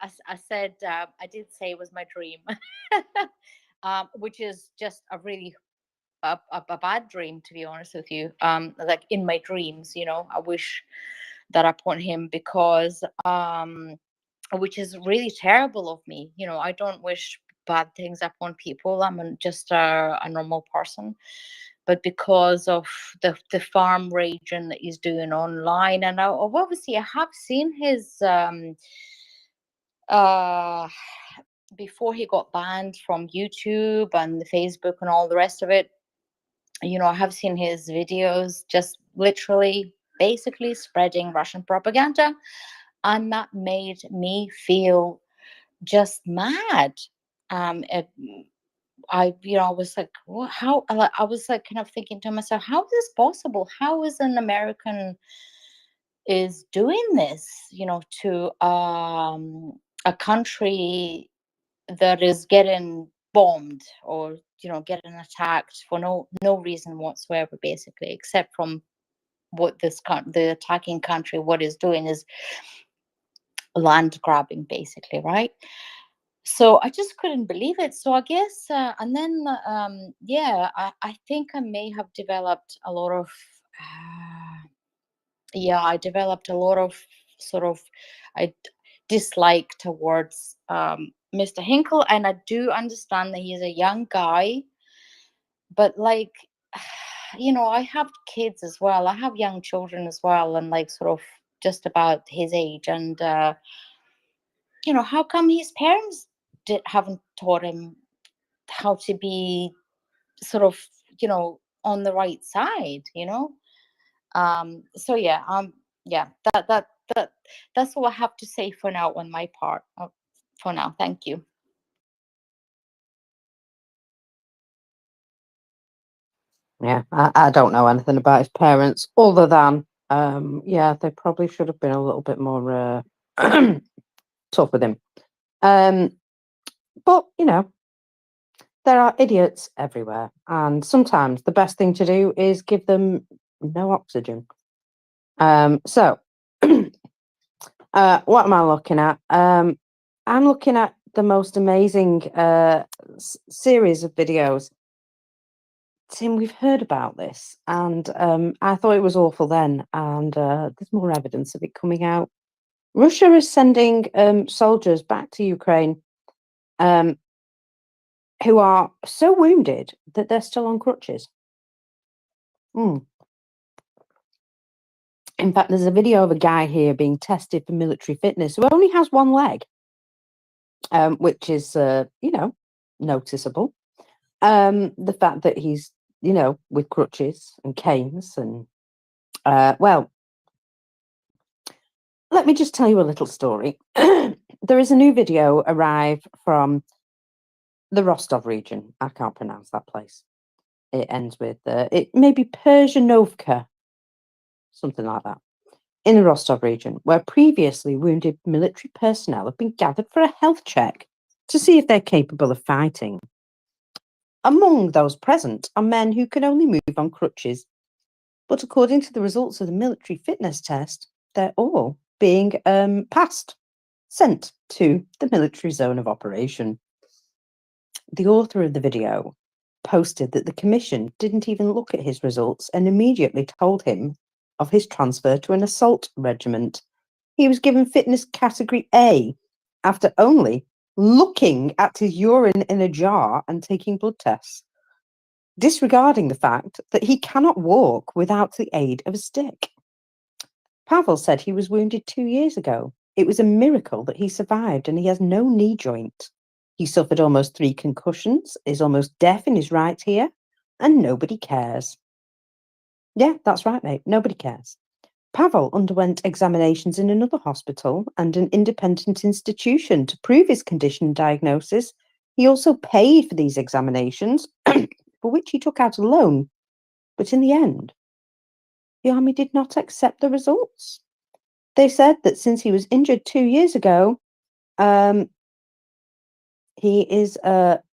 I did say it was my dream, which is just a really a bad dream, to be honest with you. Like in my dreams, I wish that upon him, because which is really terrible of me. I don't wish bad things upon people. I'm just a normal person. But because of the farm raging that he's doing online, and obviously I have seen his before he got banned from YouTube and Facebook and all the rest of it, I have seen his videos just literally basically spreading Russian propaganda, and that made me feel just mad. I was like, how? I was like kind of thinking to myself, how is this possible? How is an American is doing this, to a country that is getting bombed, or getting attacked for no reason whatsoever, basically, except from what the attacking country, what is doing is land grabbing, basically, right? So I just couldn't believe it. So I guess, and then I think I may have developed a lot of I developed a lot of sort of dislike towards Mr. Hinkle, and I do understand that he's a young guy, but like, I have kids as well. I have young children as well, and like sort of just about his age, and how come his parents haven't taught him how to be sort of on the right side, so that's all I have to say for now on my part. For now, thank you. Yeah, I don't know anything about his parents other than they probably should have been a little bit more tough with him. But there are idiots everywhere, and sometimes the best thing to do is give them no oxygen. So what am I looking at? I'm looking at the most amazing series of videos. Tim, we've heard about this, and I thought it was awful then, and there's more evidence of it coming out. Russia is sending soldiers back to Ukraine who are so wounded that they're still on crutches. In fact, there's a video of a guy here being tested for military fitness who only has one leg, which is, noticeable. The fact that he's, with crutches and canes and, well, let me just tell you a little story. There is a new video arrived from the Rostov region. I can't pronounce that place. It ends with, it may be Persianovka, something like that, in the Rostov region, where previously wounded military personnel have been gathered for a health check to see if they're capable of fighting. Among those present are men who can only move on crutches, but according to the results of the military fitness test, they're all being sent to the military zone of operation. The author of the video posted that the commission didn't even look at his results and immediately told him of his transfer to an assault regiment. He was given fitness category A after only looking at his urine in a jar and taking blood tests, disregarding the fact that he cannot walk without the aid of a stick. Pavel said he was wounded 2 years ago. It was a miracle that he survived, and he has no knee joint. He suffered almost 3 concussions, is almost deaf in his right ear, and nobody cares. Yeah, that's right, mate. Nobody cares. Pavel underwent examinations in another hospital and an independent institution to prove his condition and diagnosis. He also paid for these examinations, for which he took out a loan. But in the end, the army did not accept the results. They said that since he was injured 2 years ago, he is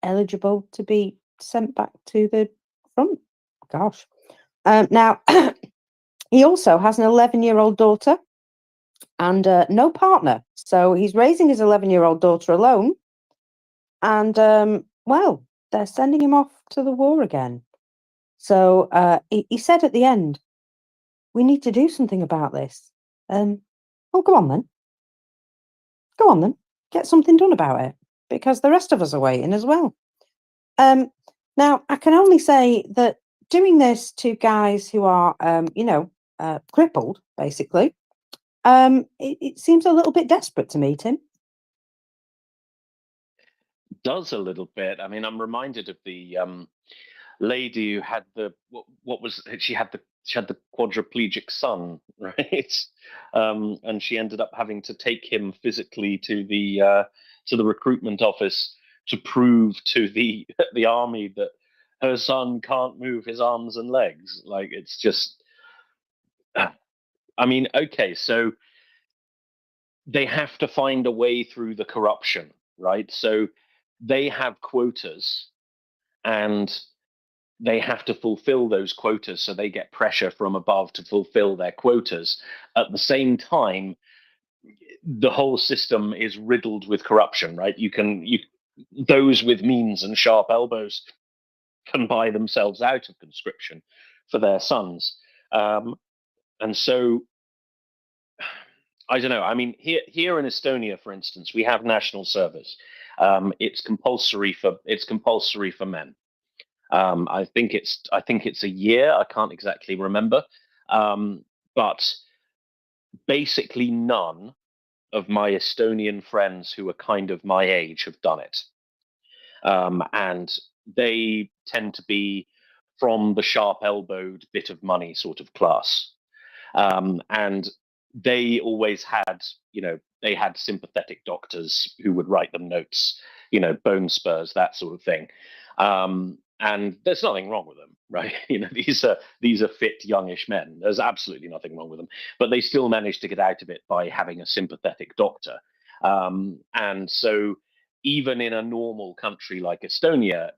eligible to be sent back to the front. Gosh. Now, he also has an 11-year-old daughter and no partner. So he's raising his 11-year-old daughter alone. And, well, they're sending him off to the war again. So he said at the end, we need to do something about this. Go on then. Go on then. Get something done about it, because the rest of us are waiting as well. Now, I can only say that doing this to guys who are, crippled, basically, it seems a little bit desperate to me, Tim. Does a little bit. I mean, I'm reminded of the lady who had the she had the quadriplegic son, right? And she ended up having to take him physically to the recruitment office to prove to the army that her son can't move his arms and legs. Like, it's just, I mean, okay, so they have to find a way through the corruption, right? So they have quotas, and they have to fulfill those quotas, so they get pressure from above to fulfill their quotas. At the same time, the whole system is riddled with corruption, right? Those with means and sharp elbows can buy themselves out of conscription for their sons. And so, I don't know. I mean, here in Estonia, for instance, we have national service. It's compulsory for men. I think it's a year. I can't exactly remember, but basically none of my Estonian friends who are kind of my age have done it, and they tend to be from the sharp-elbowed bit of money sort of class, and they always had, they had sympathetic doctors who would write them notes, bone spurs, that sort of thing. And there's nothing wrong with them, right? These are fit, youngish men. There's absolutely nothing wrong with them, but they still manage to get out of it by having a sympathetic doctor. And so, even in a normal country like Estonia,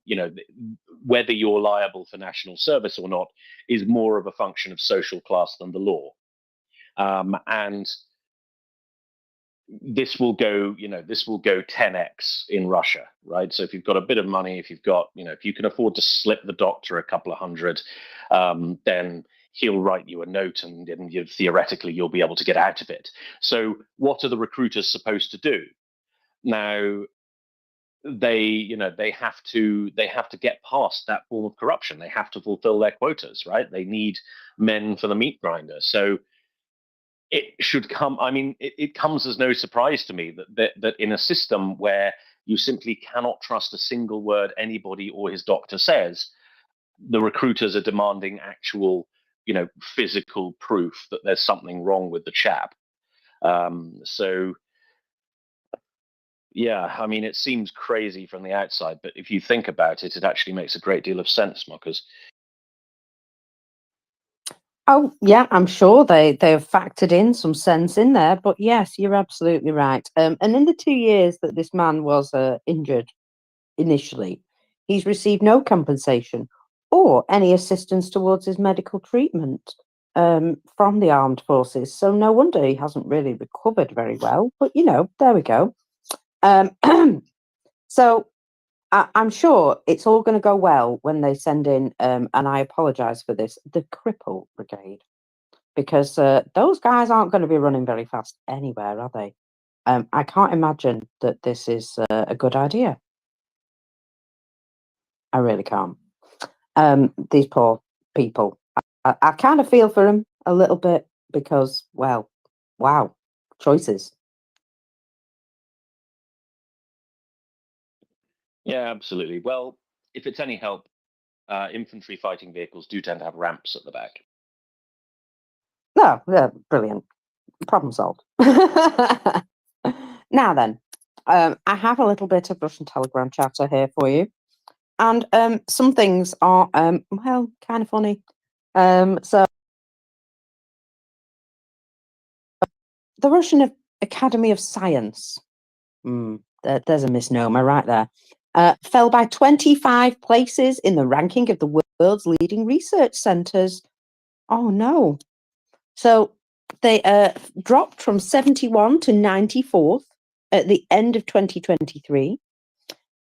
whether you're liable for national service or not is more of a function of social class than the law. And this will go 10x in Russia, right? So if you've got a bit of money, if you can afford to slip the doctor a couple of hundred, then he'll write you a note, and theoretically you'll be able to get out of it. So what are the recruiters supposed to do? Now, they have to get past that form of corruption. They have to fulfill their quotas, right? They need men for the meat grinder. So it should come. I mean, it comes as no surprise to me that in a system where you simply cannot trust a single word anybody or his doctor says, the recruiters are demanding actual, physical proof that there's something wrong with the chap. So yeah, I mean, it seems crazy from the outside, but if you think about it, it actually makes a great deal of sense, Mockers. Oh, yeah, I'm sure they have factored in some sense in there. But yes, you're absolutely right. And in the 2 years that this man was injured initially, he's received no compensation or any assistance towards his medical treatment from the armed forces. So no wonder he hasn't really recovered very well. But, there we go. So I'm sure it's all going to go well when they send in, and I apologise for this, the Cripple Brigade, because those guys aren't going to be running very fast anywhere, are they? I can't imagine that this is a good idea. I really can't. These poor people. I kind of feel for them a little bit because, well, wow, choices. Yeah, absolutely. Well, if it's any help, infantry fighting vehicles do tend to have ramps at the back. No, yeah, brilliant. Problem solved. Now then, I have a little bit of Russian Telegram chatter here for you. And some things are, well, kind of funny. So the Russian Academy of Science, there's a misnomer right there, fell by 25 places in the ranking of the world's leading research centres. Oh, no. So they dropped from 71 to 94th at the end of 2023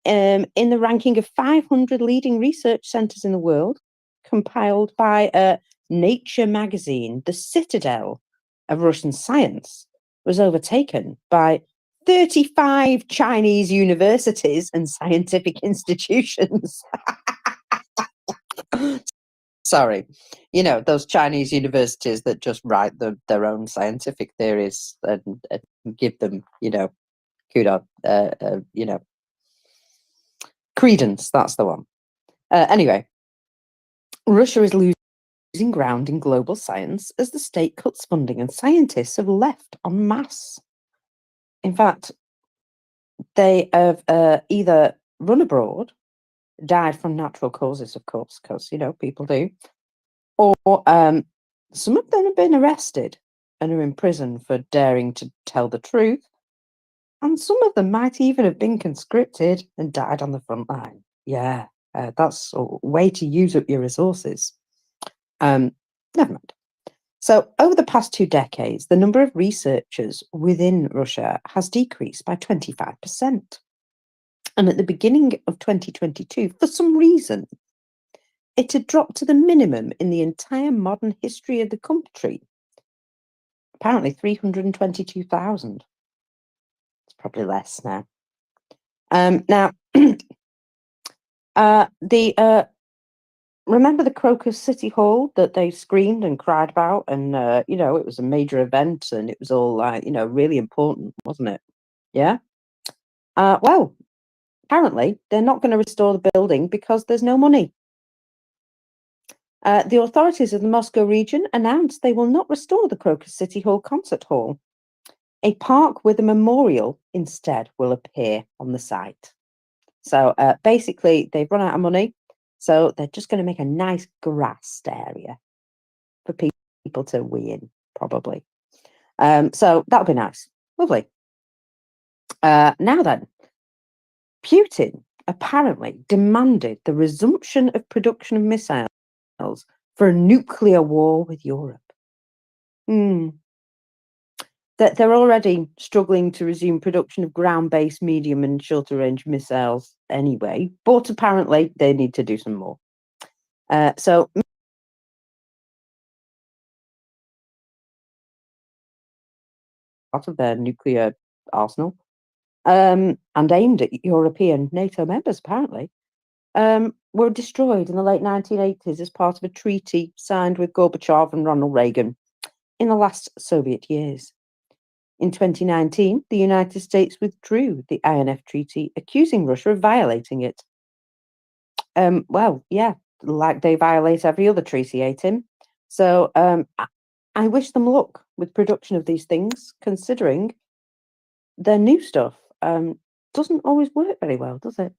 in the ranking of 500 leading research centres in the world, compiled by Nature magazine. The citadel of Russian science was overtaken by 35 Chinese universities and scientific institutions. Sorry, those Chinese universities that just write their own scientific theories and give them, kudos, credence. That's the one. Anyway, Russia is losing ground in global science as the state cuts funding and scientists have left en masse. In fact, they have either run abroad, died from natural causes, of course, because, people do, or some of them have been arrested and are in prison for daring to tell the truth. And some of them might even have been conscripted and died on the front line. Yeah, that's a way to use up your resources. Never mind. So over the past 2 decades, the number of researchers within Russia has decreased by 25%. And at the beginning of 2022, for some reason, it had dropped to the minimum in the entire modern history of the country. Apparently 322,000. It's probably less now. Now, remember the Crocus City Hall that they screamed and cried about? And, it was a major event and it was all like, really important, wasn't it? Yeah. Well, apparently they're not going to restore the building because there's no money. The authorities of the Moscow region announced they will not restore the Crocus City Hall concert hall. A park with a memorial instead will appear on the site. So basically, they've run out of money, so they're just going to make a nice grassed area for people to wee in, probably. So that'll be nice. Lovely. Now then, Putin apparently demanded the resumption of production of missiles for a nuclear war with Europe. That they're already struggling to resume production of ground-based medium and shorter-range missiles anyway, but apparently they need to do some more. So part of their nuclear arsenal. and aimed at European NATO members, apparently, were destroyed in the late 1980s as part of a treaty signed with Gorbachev and Ronald Reagan in the last Soviet years. In 2019, the United States withdrew the INF treaty, accusing Russia of violating it. Well, yeah, like they violate every other treaty, Tim. So I wish them luck with production of these things, considering their new stuff doesn't always work very well, does it?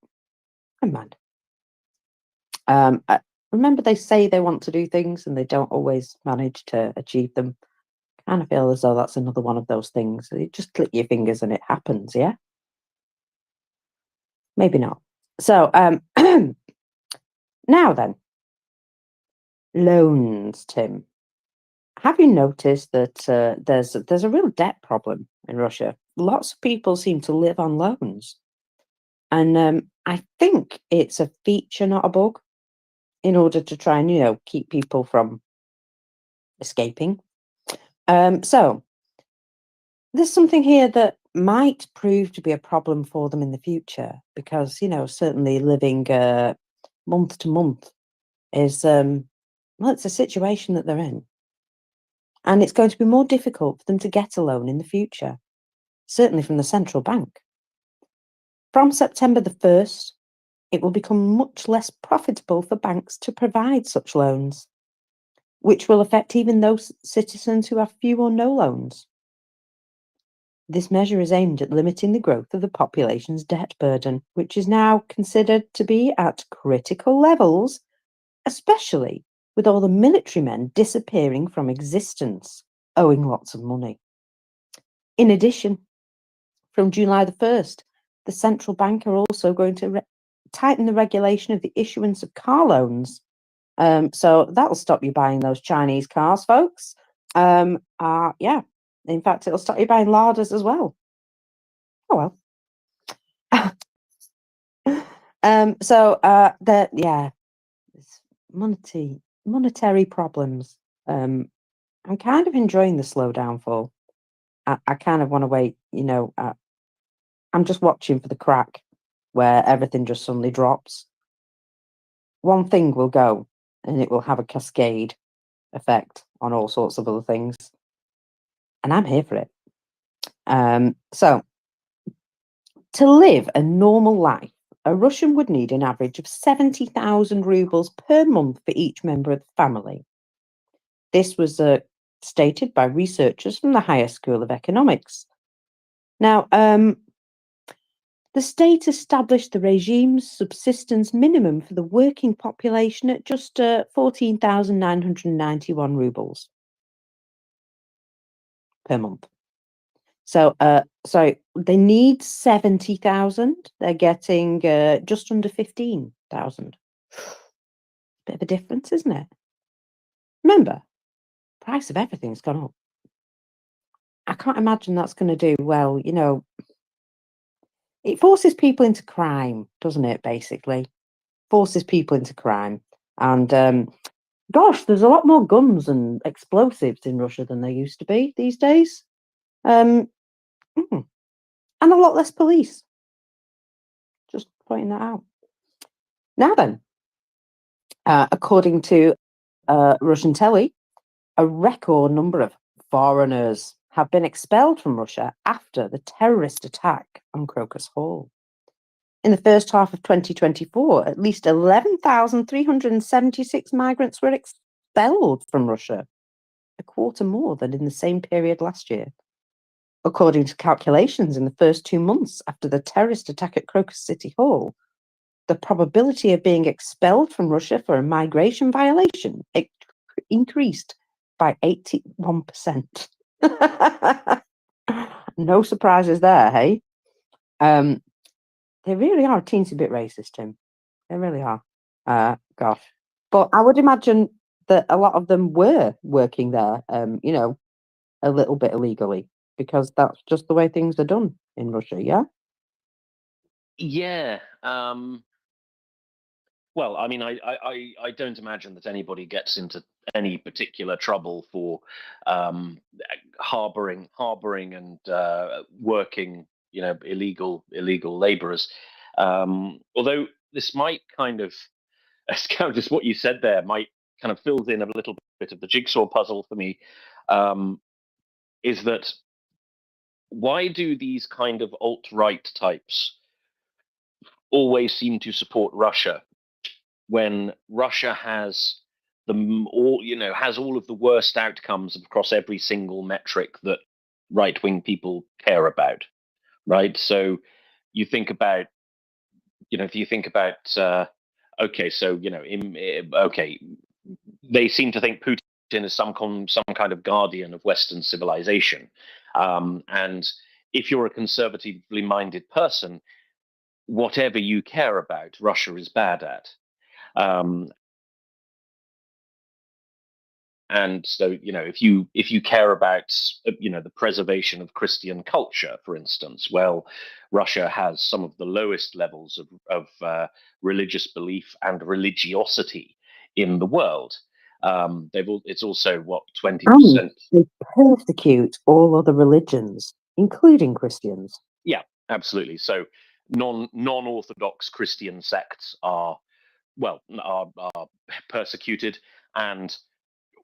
Never mind. Remember, they say they want to do things and they don't always manage to achieve them. I kind of feel as though that's another one of those things. You just click your fingers and it happens, yeah? Maybe not. So, now then, loans, Tim. Have you noticed that there's a real debt problem in Russia? Lots of people seem to live on loans. And I think it's a feature, not a bug, in order to try and, keep people from escaping. So there's something here that might prove to be a problem for them in the future, because, certainly living month to month is, well, it's a situation that they're in. And it's going to be more difficult for them to get a loan in the future, certainly from the central bank. From September the 1st, it will become much less profitable for banks to provide such loans, which will affect even those citizens who have few or no loans. This measure is aimed at limiting the growth of the population's debt burden, which is now considered to be at critical levels, especially with all the military men disappearing from existence, owing lots of money. In addition, from July the 1st, the central bank are also going to tighten the regulation of the issuance of car loans. So that'll stop you buying those Chinese cars, folks. Yeah, in fact, it'll stop you buying larders as well. Oh well. It's monetary problems. I'm kind of enjoying the slow downfall. I kind of want to wait, I'm just watching for the crack where everything just suddenly drops. One thing will go and it will have a cascade effect on all sorts of other things. And I'm here for it. So, to live a normal life, a Russian would need an average of 70,000 rubles per month for each member of the family. This was stated by researchers from the Higher School of Economics. Now, the state established the regime's subsistence minimum for the working population at just 14,991 rubles per month. So, they need 70,000. They're getting just under 15,000. Bit of a difference, isn't it? Remember, price of everything's gone up. I can't imagine that's going to do well. It forces people into crime, doesn't it? Basically, forces people into crime. And gosh, there's a lot more guns and explosives in Russia than there used to be these days. And a lot less police. Just pointing that out. Now then, according to Russian telly, a record number of foreigners have been expelled from Russia after the terrorist attack on Crocus Hall. In the first half of 2024, at least 11,376 migrants were expelled from Russia, a quarter more than in the same period last year. According to calculations, in the first 2 months after the terrorist attack at Crocus City Hall, the probability of being expelled from Russia for a migration violation increased by 81%. No surprises there, hey? They really are a teensy bit racist, Tim. They really are. Gosh. But I would imagine that a lot of them were working there, a little bit illegally, because that's just the way things are done in Russia, yeah? Yeah. Well, I mean, I don't imagine that anybody gets into any particular trouble for harboring and working illegal laborers. Although this might kind of, as kind of just what you said there, might kind of fills in a little bit of the jigsaw puzzle for me, is that why do these kind of alt-right types always seem to support Russia when Russia has all of the worst outcomes across every single metric that right-wing people care about, right? So you think about, if you think about, okay, so okay, they seem to think Putin is some kind of guardian of Western civilization, and if you're a conservatively minded person, whatever you care about, Russia is bad at. And so, if you care about, the preservation of Christian culture, for instance, well, Russia has some of the lowest levels of religious belief and religiosity in the world. It's also what 20%. And they persecute all other religions, including Christians. Yeah, absolutely. So non-Orthodox Christian sects are persecuted, and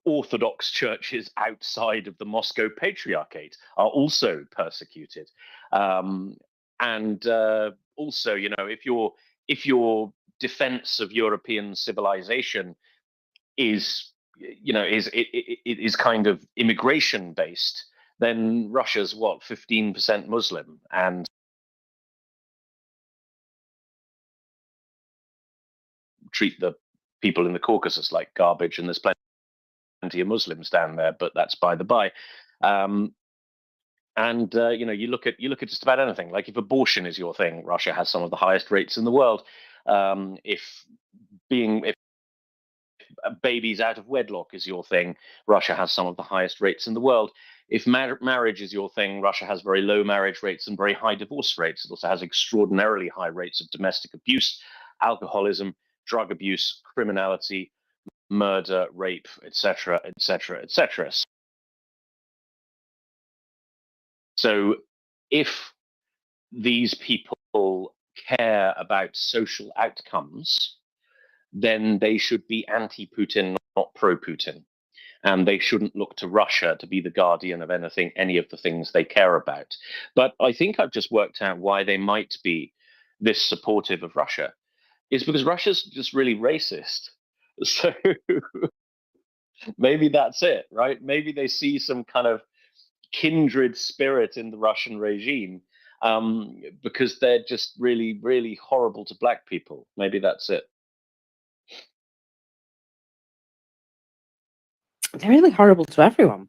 Orthodox churches outside of the Moscow Patriarchate are also persecuted. And also, if your defense of European civilization is kind of immigration based, then Russia's 15% Muslim, and treat the people in the Caucasus like garbage, and there's plenty of Muslims down there, but that's by the by. And you look at just about anything. Like if abortion is your thing, Russia has some of the highest rates in the world. If babies out of wedlock is your thing, Russia has some of the highest rates in the world. If marriage is your thing, Russia has very low marriage rates and very high divorce rates. It also has extraordinarily high rates of domestic abuse, alcoholism, drug abuse, criminality, murder, rape, etc., etc., etc. So if these people care about social outcomes, then they should be anti-Putin, not pro-Putin. And they shouldn't look to Russia to be the guardian of any of the things they care about. But I think I've just worked out why they might be this supportive of Russia. It's because Russia's just really racist. So maybe that's it, right? Maybe they see some kind of kindred spirit in the Russian regime, because they're just really, really horrible to black people. Maybe that's it. They're really horrible to everyone.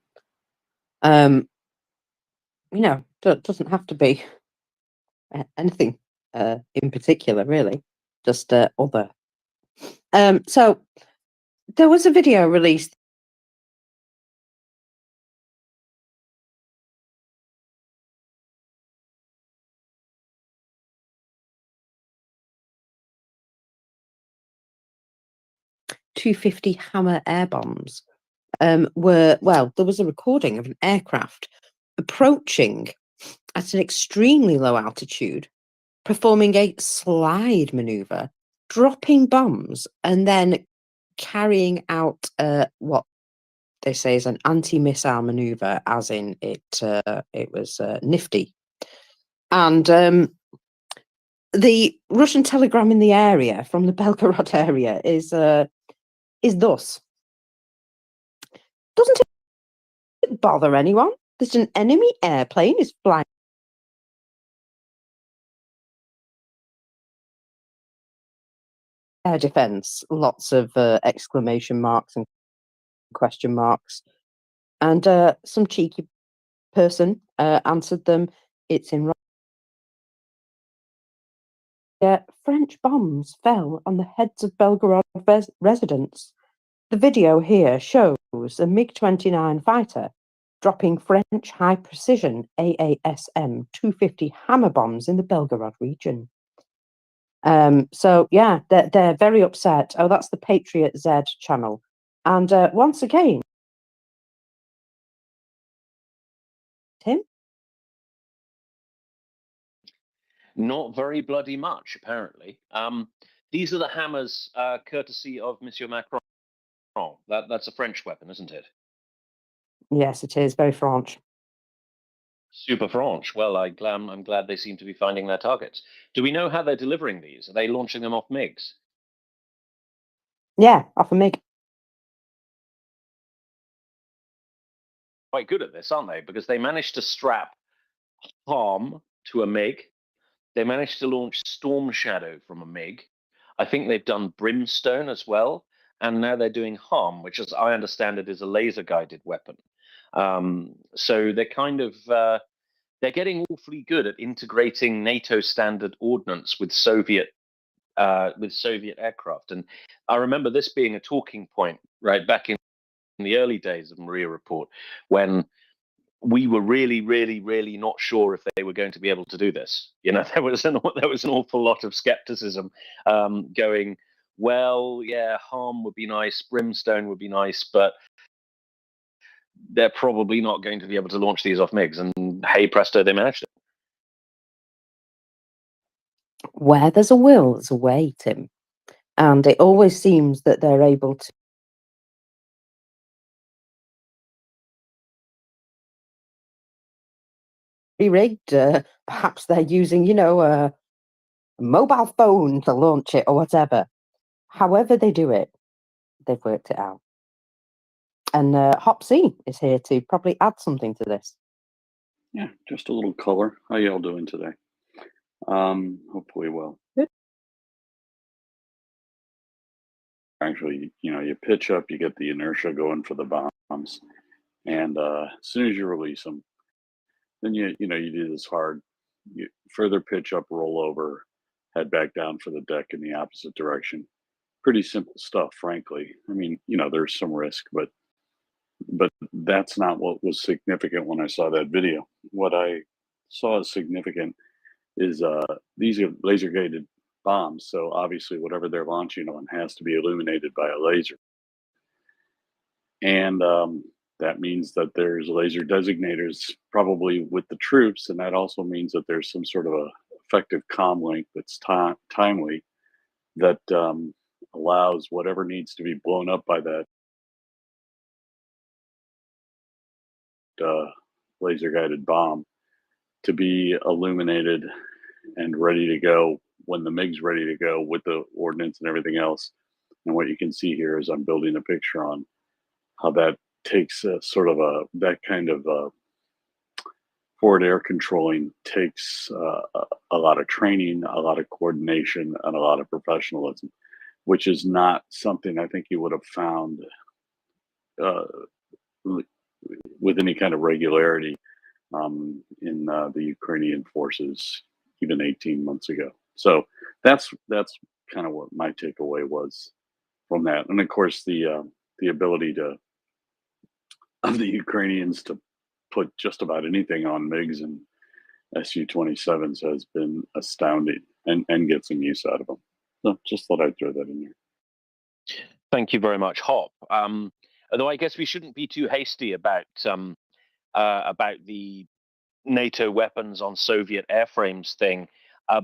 Doesn't have to be anything in particular, really. Just other. So there was a video released .250 Hammer air bombs. There was a recording of an aircraft approaching at an extremely low altitude, performing a slide maneuver, dropping bombs, and then carrying out what they say is an anti-missile maneuver, as in it was nifty. And the Russian telegram in the area from the Belgorod area is thus. Doesn't it bother anyone that an enemy airplane is flying air defense? Lots of exclamation marks and question marks. And some cheeky person answered them. It's in French bombs fell on the heads of Belgorod residents. The video here shows a MiG-29 fighter dropping French high-precision AASM 250 hammer bombs in the Belgorod region. So yeah, they're very upset. Oh, that's the Patriot Z channel. And once again, Tim? Not very bloody much, apparently. These are the hammers, courtesy of Monsieur Macron. That's a French weapon, isn't it? Yes, it is very French. Super French. Well, I'm glad they seem to be finding their targets. Do we know how they're delivering these? Are they launching them off MiGs? Yeah, off a MiG. Quite good at this, aren't they? Because they managed to strap Harm to a MiG. They managed to launch Storm Shadow from a MiG. I think they've done Brimstone as well. And now they're doing Harm, which, as I understand it, is a laser-guided weapon. So they're kind of they're getting awfully good at integrating NATO standard ordnance with Soviet aircraft. And I remember this being a talking point right back in the early days of MriyaReport, when we were really, really, really not sure if they were going to be able to do this. You know, there was an awful lot of skepticism going, well, yeah, Harm would be nice, Brimstone would be nice, but they're probably not going to be able to launch these off MiGs. And hey, presto, they managed it. Where there's a will, there's a way, Tim. And it always seems that they're able to be rigged. Perhaps they're using, a mobile phone to launch it or whatever. However they do it, they've worked it out. And Hop C is here to probably add something to this. Yeah, just a little color. How y'all doing today? Hopefully well. Good. Actually, you pitch up, you get the inertia going for the bombs, and as soon as you release them, then you do this hard, you further pitch up, roll over, head back down for the deck in the opposite direction. Pretty simple stuff, frankly. I mean, there's some risk, but that's not what was significant when I saw that video. What I saw as significant is these are laser gated bombs, so obviously whatever they're launching on has to be illuminated by a laser, and that means that there's laser designators probably with the troops, and that also means that there's some sort of a effective comm link that's timely, that allows whatever needs to be blown up by that laser guided bomb to be illuminated and ready to go when the MiG's ready to go with the ordnance and everything else. And what you can see here is I'm building a picture on how that takes that kind of forward air controlling takes a lot of training, a lot of coordination, and a lot of professionalism, which is not something I think you would have found with any kind of regularity in the Ukrainian forces even 18 months ago. So that's kind of what my takeaway was from that. And of course, the ability of the Ukrainians to put just about anything on MiGs and Su-27s has been astounding, and get some use out of them. So just thought I'd throw that in there. Thank you very much, Hop. Although I guess we shouldn't be too hasty about the NATO weapons on Soviet airframes thing,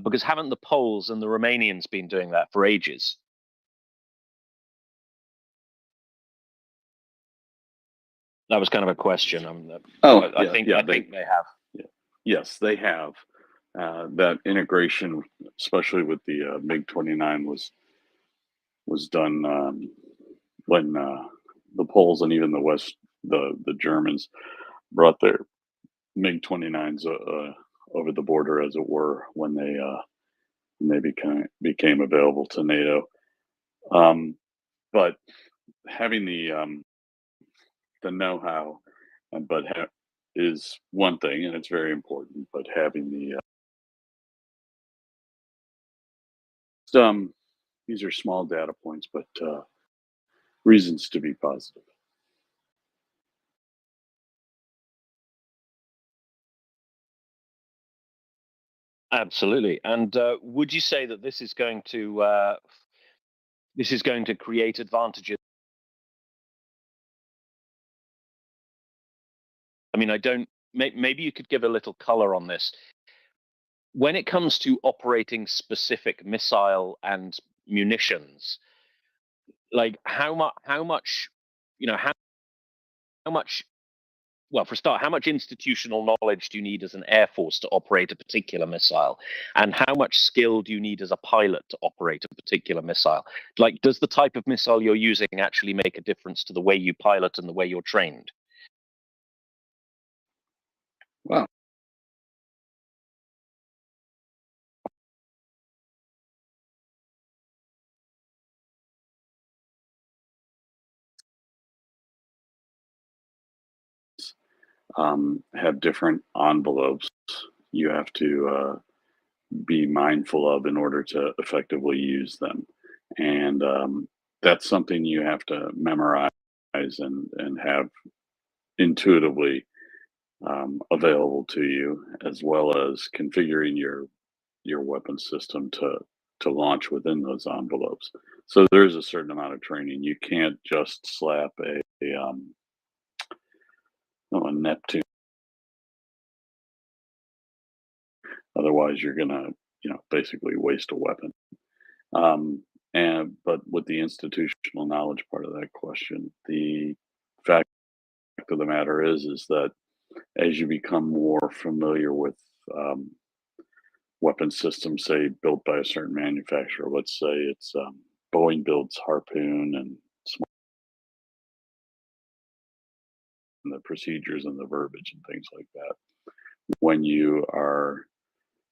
because haven't the Poles and the Romanians been doing that for ages? That was kind of a question. I think they have. Yeah. Yes, they have. That integration, especially with the MiG-29, was done when the Poles and even the Germans brought their MiG-29s over the border, as it were, when they became available to NATO. But having the know-how, is one thing, and it's very important. But having the these are small data points, but reasons to be positive. Absolutely. And would you say that this is going to create advantages? I mean, maybe you could give a little color on this. when it comes to operating specific missile and munitions, like how much, how much, well, for a start, how much institutional knowledge do you need as an air force to operate a particular missile? And how much skill do you need as a pilot to operate a particular missile? Like, does the type of missile you're using actually make a difference to the way you pilot and the way you're trained? Well, have different envelopes you have to be mindful of in order to effectively use them. And that's something you have to memorize and have intuitively available to you, as well as configuring your weapon system to launch within those envelopes. So there's a certain amount of training. You can't just slap a Neptune. Otherwise, you're gonna, basically waste a weapon. But with the institutional knowledge part of that question, the fact of the matter is that as you become more familiar with weapon systems, say built by a certain manufacturer, let's say it's Boeing builds Harpoon and the procedures and the verbiage and things like that. When you are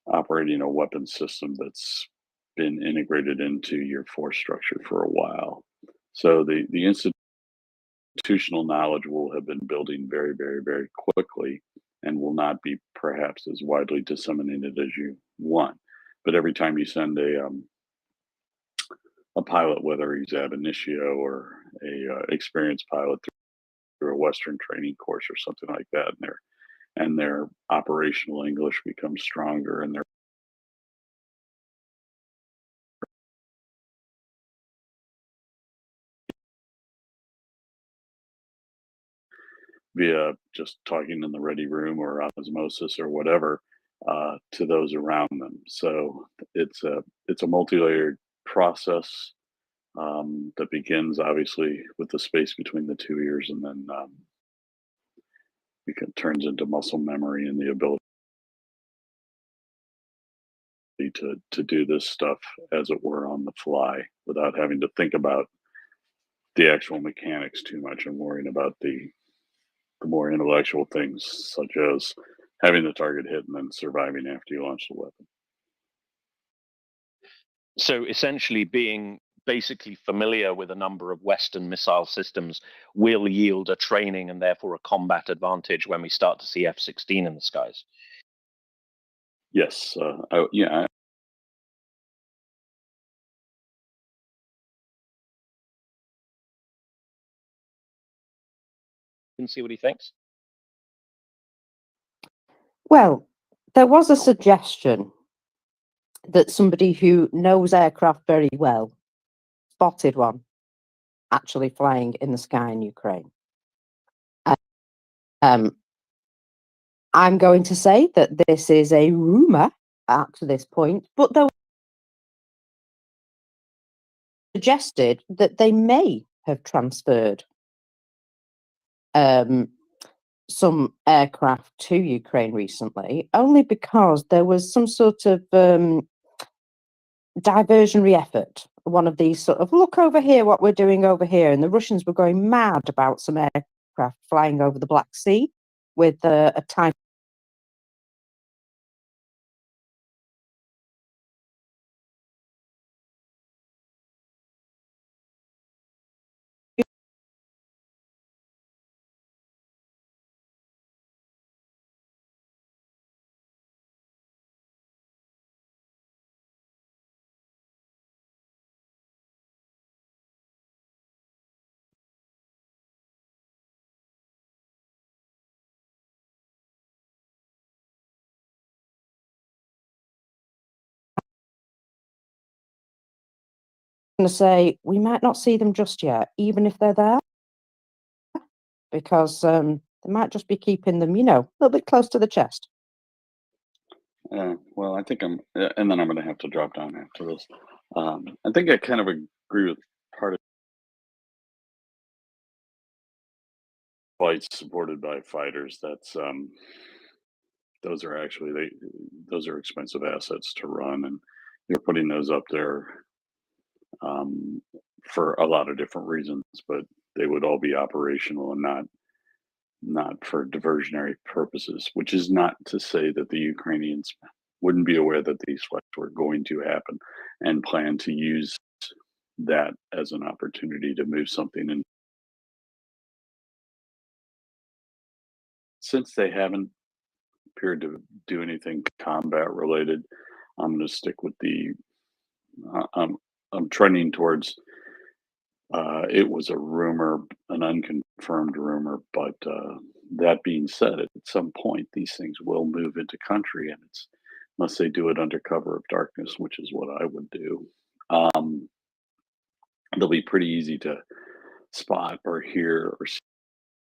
operating a weapon system that's been integrated into your force structure for a while. So the institutional knowledge will have been building very, very, very quickly and will not be perhaps as widely disseminated as you want. But every time you send a pilot, whether he's ab initio or a experienced pilot through a Western training course or something like that, and their operational English becomes stronger and their via just talking in the ready room or osmosis or whatever to those around them. So it's a multi-layered process that begins obviously with the space between the two ears, and then it turns into muscle memory and the ability to do this stuff as it were on the fly without having to think about the actual mechanics too much and worrying about the more intellectual things, such as having the target hit and then surviving after you launch the weapon. So essentially, being basically familiar with a number of Western missile systems will yield a training and therefore a combat advantage when we start to see F-16 in the skies. Yes, Can see what he thinks. Well, there was a suggestion that somebody who knows aircraft very well spotted one actually flying in the sky in Ukraine. I'm going to say that this is a rumor at this point, but there was suggested that they may have transferred some aircraft to Ukraine recently, only because there was some sort of diversionary effort. One of these sort of look over here, what we're doing over here, and the Russians were going mad about some aircraft flying over the Black Sea with a type. Going to say we might not see them just yet, even if they're there, because they might just be keeping them, a little bit close to the chest. Well, I think and then I'm going to have to drop down after this. I think I kind of agree with part of fights supported by fighters. Those are actually those are expensive assets to run, and you're putting those up there um, for a lot of different reasons, but they would all be operational and not for diversionary purposes, which is not to say that the Ukrainians wouldn't be aware that these fights were going to happen and plan to use that as an opportunity to move something in. Since they haven't appeared to do anything combat related, I'm going to stick with uh, I'm I'm trending towards it was a rumor, an unconfirmed rumor, but that being said, at some point these things will move into country, and it's unless they do it under cover of darkness, which is what I would do. Um, they'll be pretty easy to spot or hear or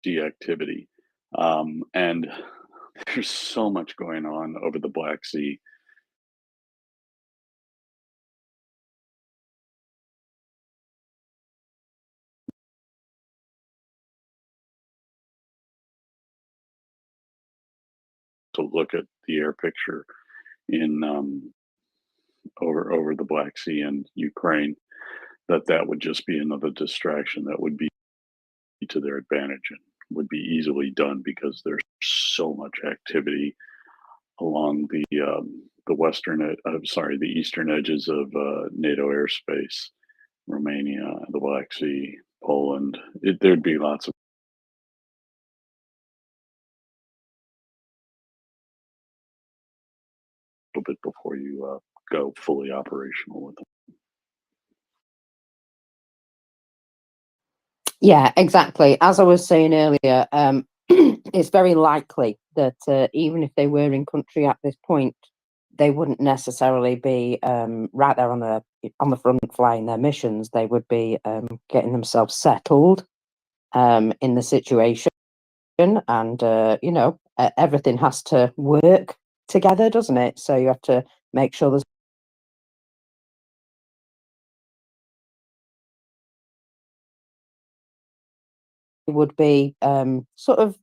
see activity, and there's so much going on over the Black Sea. To look at the air picture in over the Black Sea and Ukraine, that would just be another distraction that would be to their advantage and would be easily done because there's so much activity along the the eastern edges of NATO airspace, Romania, the Black Sea, Poland. There'd be lots of a bit before you go fully operational with them. Yeah, exactly. As I was saying earlier, it's very likely that even if they were in country at this point, they wouldn't necessarily be right there on the front flying their missions. They would be getting themselves settled in the situation, and everything has to work together, doesn't it? So you have to make sure there's would be sort of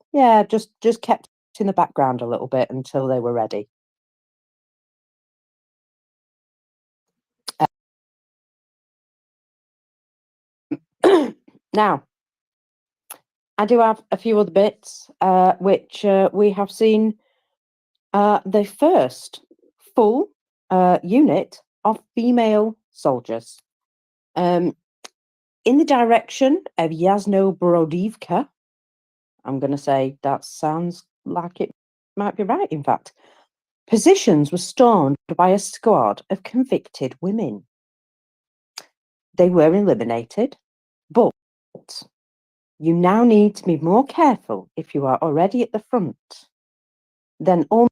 just kept in the background a little bit until they were ready. Now, I do have a few other bits which we have seen the first full unit of female soldiers in the direction of Yasno Borodivka. I'm going to say that sounds like it might be right, in fact. Positions were stormed by a squad of convicted women. They were eliminated, but you now need to be more careful if you are already at the front. Then all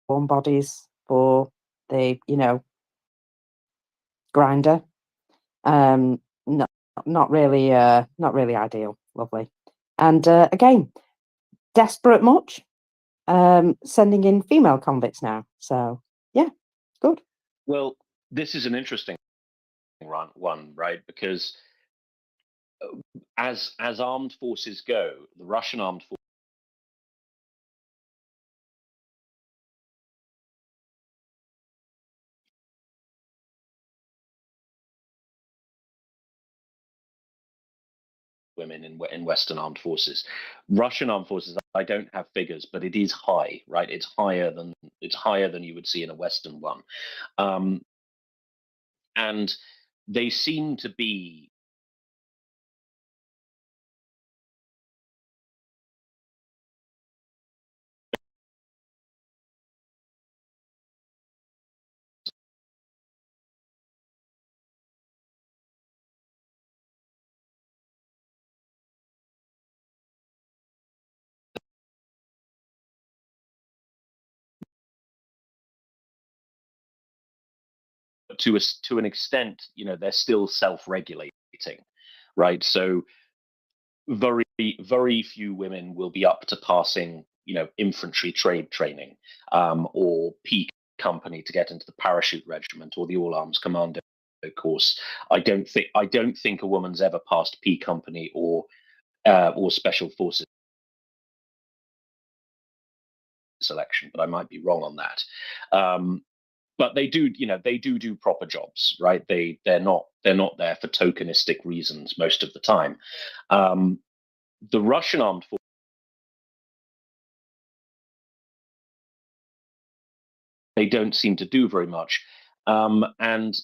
warm bodies for the grinder. Not really ideal. Lovely. And again, desperate much. Sending in female convicts now. So yeah, good. Well, this is an interesting one, right? Because as armed forces go, the Russian armed forces women in Western armed forces. Russian armed forces, I don't have figures, but it is high, right? It's higher than you would see in a Western one, and they seem to be to an extent, they're still self-regulating, right? So very few women will be up to passing, infantry trade training, or P company to get into the parachute regiment or the all arms commando course. I don't think a woman's ever passed P company or special forces selection, but I might be wrong on that. But they do proper jobs, right? They're not there for tokenistic reasons most of the time. The Russian armed forces, they don't seem to do very much, and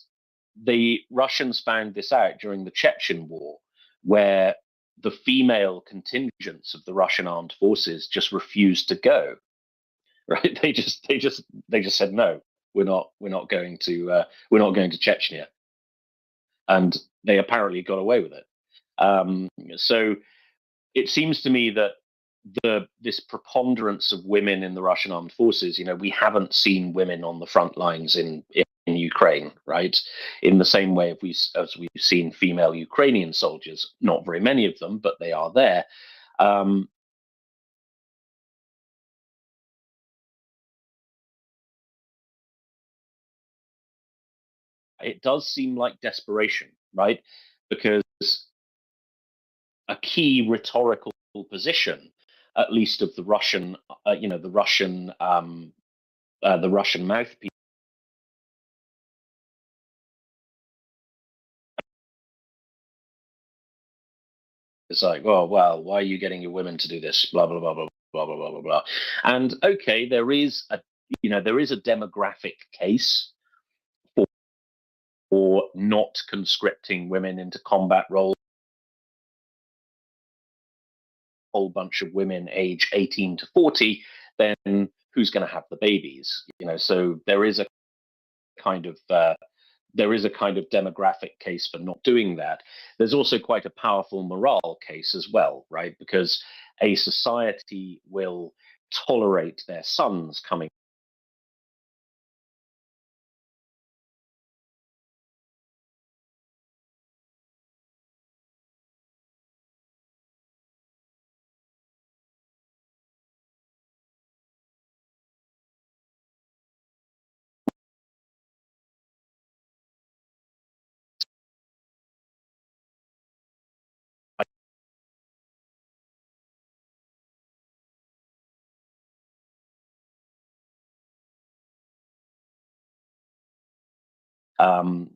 the Russians found this out during the Chechen War, where the female contingents of the Russian armed forces just refused to go. Right? They just said no. We're not going to Chechnya, and they apparently got away with it. So it seems to me that this preponderance of women in the Russian armed forces, we haven't seen women on the front lines in Ukraine, right? In the same way as we've seen female Ukrainian soldiers, not very many of them, but they are there. It does seem like desperation, right? Because a key rhetorical position, at least of the Russian, the Russian mouthpiece, it's like, oh well, why are you getting your women to do this? Blah blah blah blah blah blah blah blah blah. And okay, there is a demographic case for not conscripting women into combat roles. Whole bunch of women age 18 to 40, then who's going to have the babies? So there is a kind of demographic case for not doing that. There's also quite a powerful morale case as well, right? Because a society will tolerate their sons coming.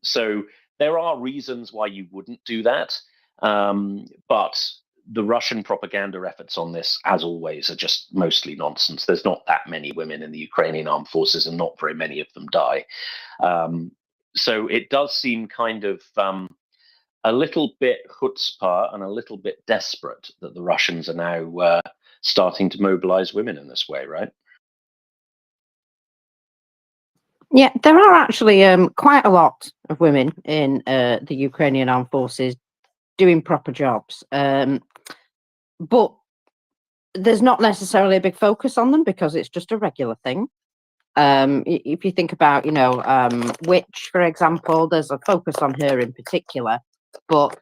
So there are reasons why you wouldn't do that, but the Russian propaganda efforts on this, as always, are just mostly nonsense. There's not that many women in the Ukrainian armed forces, and not very many of them die. So it does seem kind of a little bit chutzpah and a little bit desperate that the Russians are now starting to mobilize women in this way, right? Yeah, there are actually quite a lot of women in the Ukrainian armed forces doing proper jobs, but there's not necessarily a big focus on them because it's just a regular thing. If you think about, Witch, for example, there's a focus on her in particular, but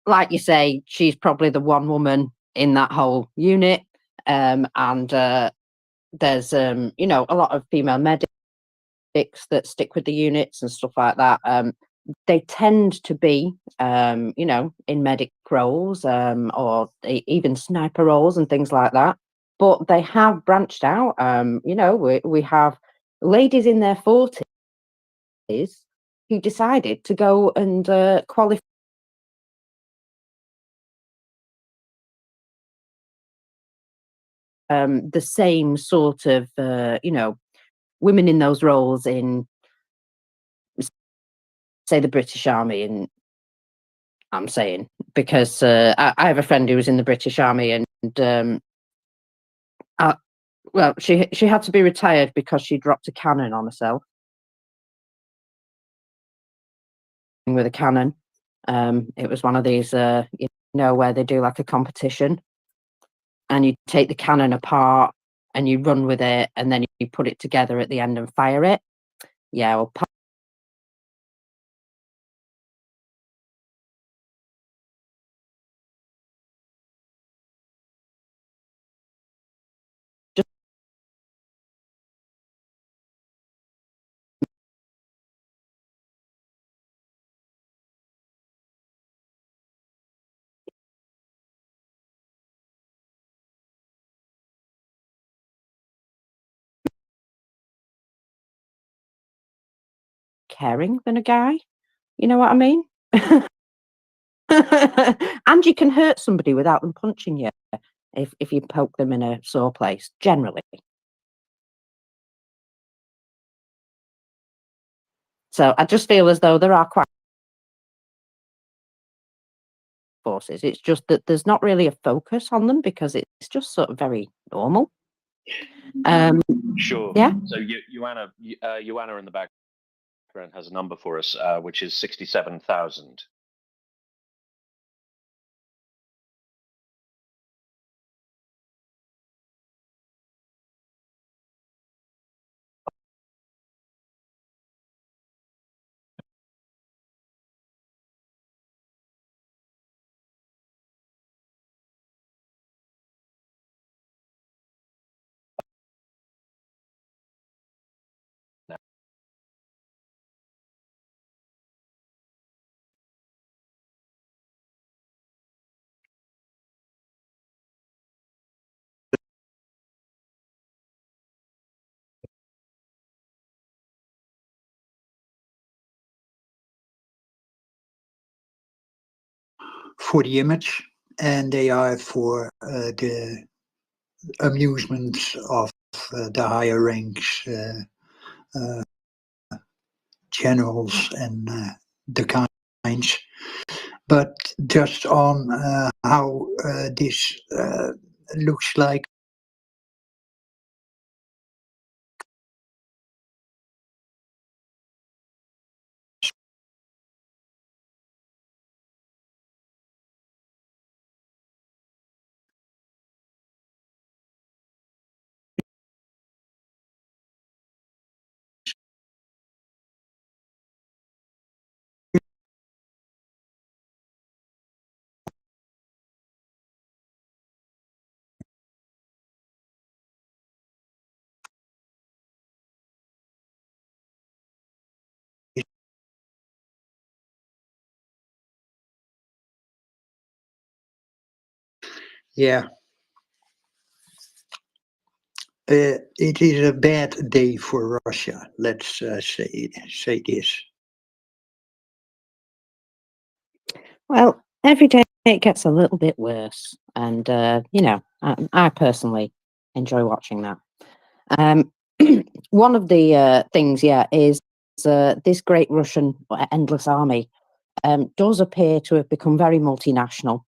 like you say, she's probably the one woman in that whole unit, and there's a lot of female medics that stick with the units and stuff like that. They tend to be, in medic roles, or even sniper roles and things like that. But they have branched out. We have ladies in their 40s who decided to go and qualify the same sort of, women in those roles in, say, the British Army. And I'm saying because I have a friend who was in the British Army, and well, she had to be retired because she dropped a cannon on herself with a cannon. It was one of these, where they do like a competition, and you take the cannon apart and you run with it, and then you put it together at the end and fire it. Yeah, well, just caring than a guy. You know what I mean? And you can hurt somebody without them punching you if you poke them in a sore place, generally. So I just feel as though there are quite forces. It's just that there's not really a focus on them because it's just sort of very normal. Sure. Yeah. So Joanna in the background has a number for us, which is 67,000. For the image, and they are for the amusement of the higher ranks, generals and the kinds. But just on how this looks like. Yeah. It is a bad day for Russia. Let's say this. Well, every day it gets a little bit worse, and I personally enjoy watching that. One of the things, is this great Russian endless army does appear to have become very multinational,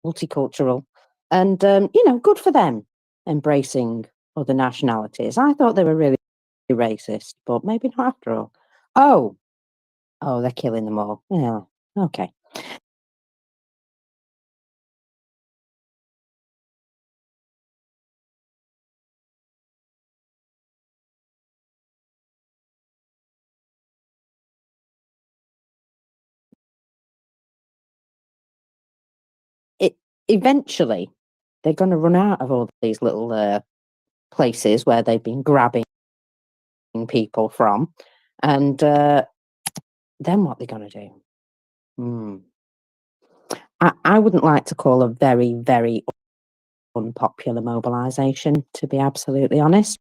multicultural, and good for them embracing other nationalities. I thought they were really racist, but maybe not after all. Oh, they're killing them all. Yeah, okay. Eventually they're going to run out of all these little places where they've been grabbing people from, and then what they're going to do? I wouldn't like to call a very, very unpopular mobilisation, to be absolutely honest.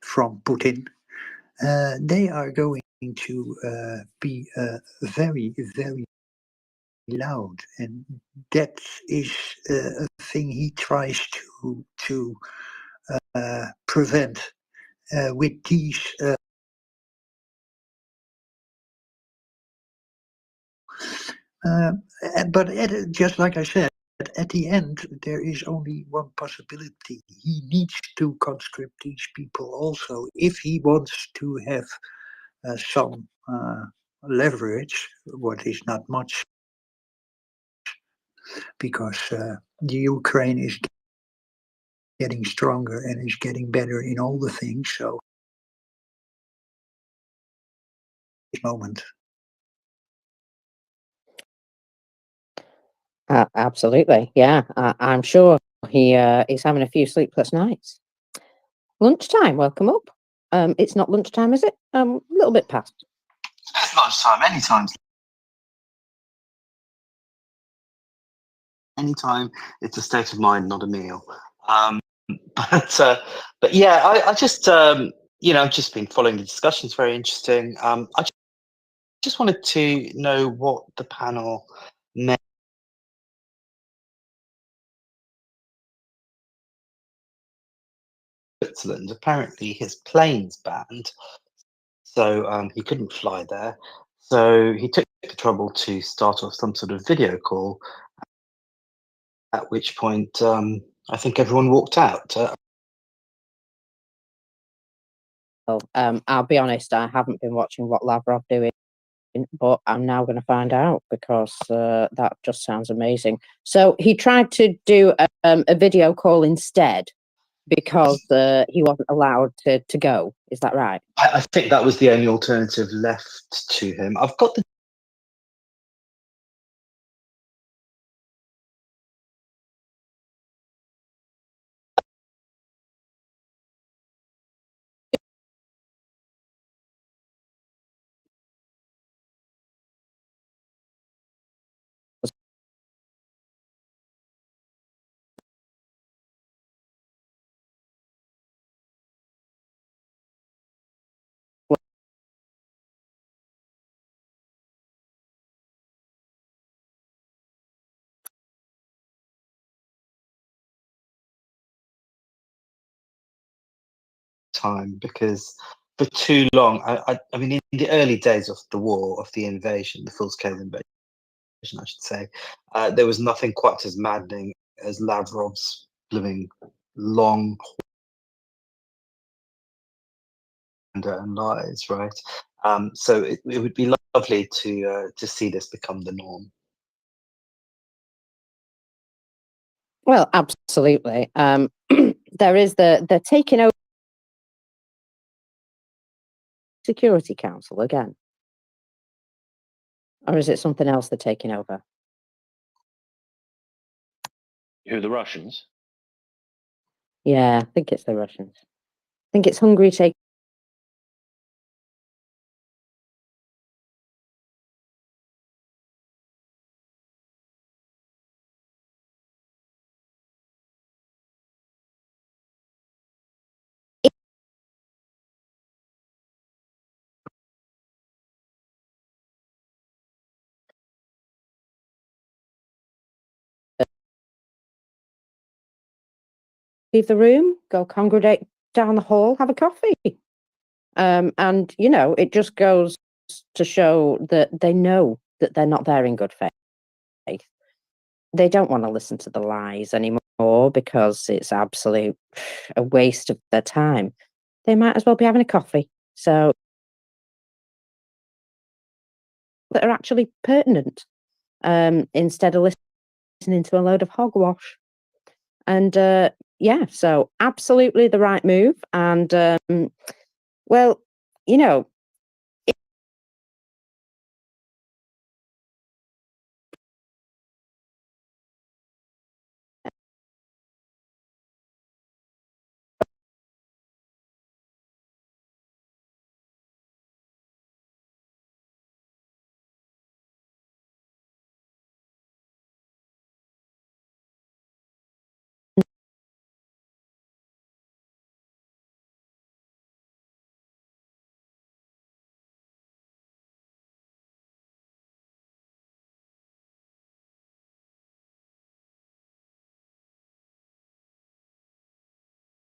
from Putin, they are going to be very, very loud, and that is a thing he tries to prevent with these. But just like I said, at the end, there is only one possibility. He needs to conscript these people also if he wants to have some leverage, what is not much, because the Ukraine is getting stronger and is getting better in all the things. So, this moment. Absolutely, yeah. I'm sure he is having a few sleepless nights. Lunchtime, welcome up. It's not lunchtime, is it? A little bit past. It's lunchtime, anytime. Anytime, it's a state of mind, not a meal. But yeah, I just I've just been following the discussions. Very interesting. I just wanted to know what the panel meant. Switzerland. Apparently, his plane's banned, so he couldn't fly there. So he took the trouble to start off some sort of video call. At which point, I think everyone walked out. Well, I'll be honest, I haven't been watching what Lavrov doing, but I'm now going to find out because that just sounds amazing. So he tried to do a video call instead because he wasn't allowed to go. Is that right? I think that was the only alternative left to him. I've got the time, because for too long, I mean, in the early days of the war, of the invasion, the full-scale invasion, I should say, there was nothing quite as maddening as Lavrov's living long and lies, right? So it would be lovely to see this become the norm. Well, absolutely. There is the taking over Security Council again, or is it something else they're taking over? Who, the Russians? Yeah, I think it's the Russians. I think it's Hungary taking. Leave the room, go congregate down the hall, have a coffee. And, it just goes to show that they know that they're not there in good faith. They don't want to listen to the lies anymore because it's absolute a waste of their time. They might as well be having a coffee. So that are actually pertinent instead of listening to a load of hogwash. And yeah, so absolutely the right move. And well,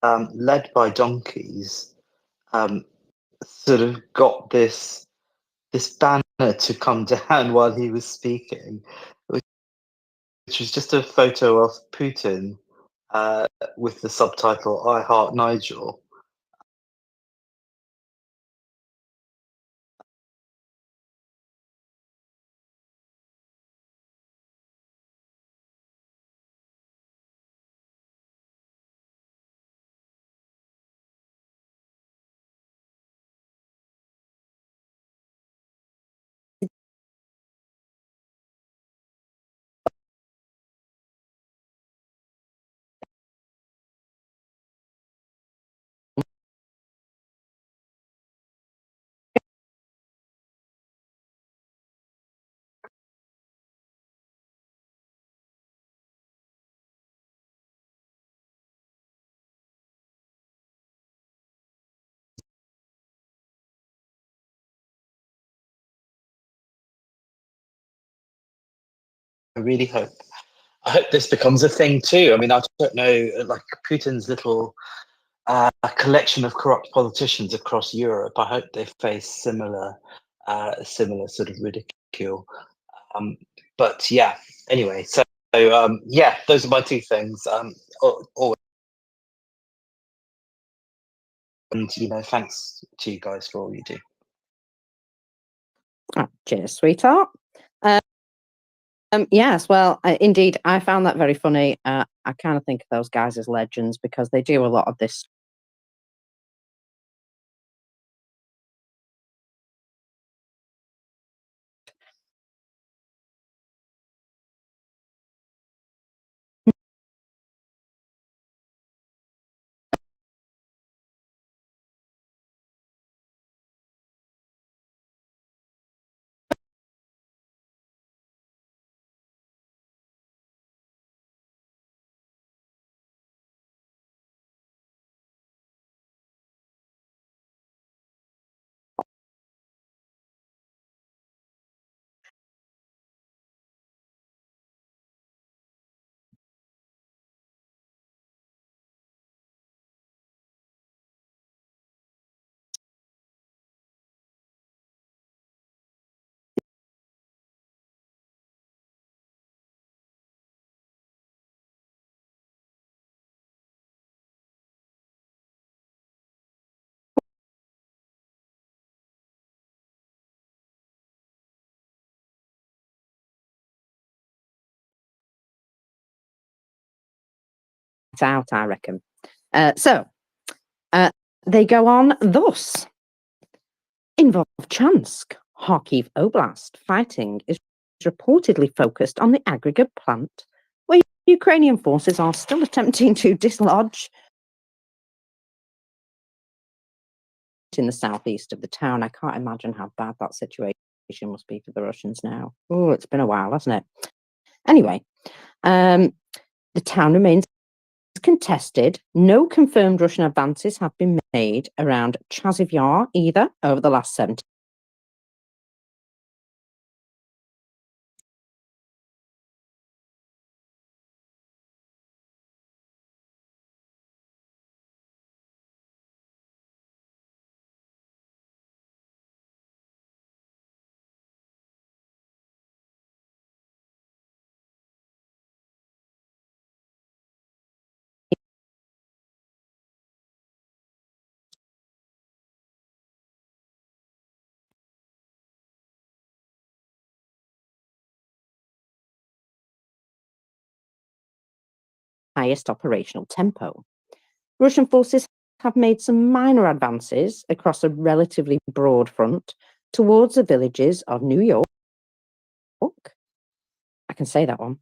led by donkeys, sort of got this banner to come down while he was speaking, which was just a photo of Putin with the subtitle "I Heart Nigel." I really hope. I hope this becomes a thing too. I mean, I don't know, like Putin's little collection of corrupt politicians across Europe. I hope they face similar sort of ridicule. But yeah, anyway, so yeah, those are my two things. And thanks to you guys for all you do. Oh, cheers, sweetheart. Yes, well, indeed, I found that very funny. I kind of think of those guys as legends because they do a lot of this. Out, I reckon. So they go on thus. In Volchansk, Kharkiv Oblast, fighting is reportedly focused on the aggregate plant, where Ukrainian forces are still attempting to dislodge in the southeast of the town. I can't imagine how bad that situation must be for the Russians now. Oh, it's been a while, hasn't it? Anyway, the town remains contested. No confirmed Russian advances have been made around Chaziv Yar either over the last 70. Highest operational tempo. Russian forces have made some minor advances across a relatively broad front towards the villages of New York. I can say that one.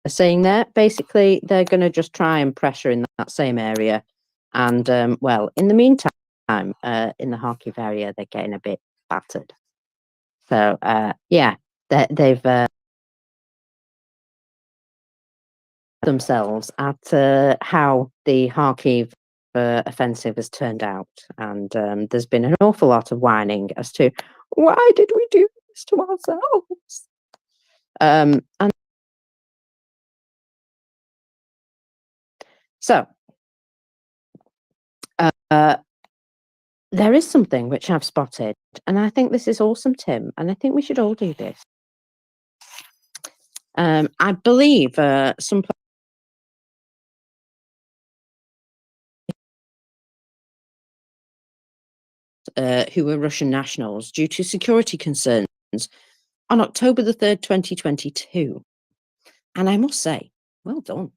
Saying there, basically, they're going to just try and pressure in that same area. And, well, in the meantime, in the Kharkiv area, they're getting a bit battered. So yeah, they've themselves at how the Kharkiv offensive has turned out, and there's been an awful lot of whining as to why did we do this to ourselves. And so there is something which I've spotted, and I think this is awesome, Tim, and I think we should all do this. I believe some who were Russian nationals due to security concerns on October the 3rd, 2022. And I must say, well done.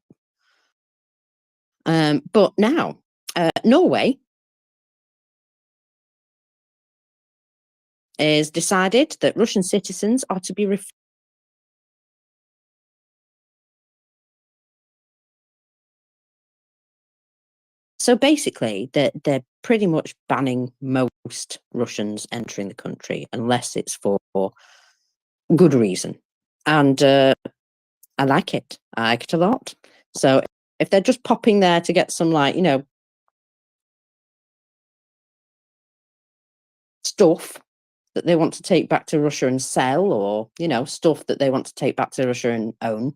But now, Norway has decided that Russian citizens are to be so basically, they're pretty much banning most Russians entering the country unless it's for good reason. And I like it. I like it a lot. So if they're just popping there to get some, like, stuff that they want to take back to Russia and sell, or, stuff that they want to take back to Russia and own,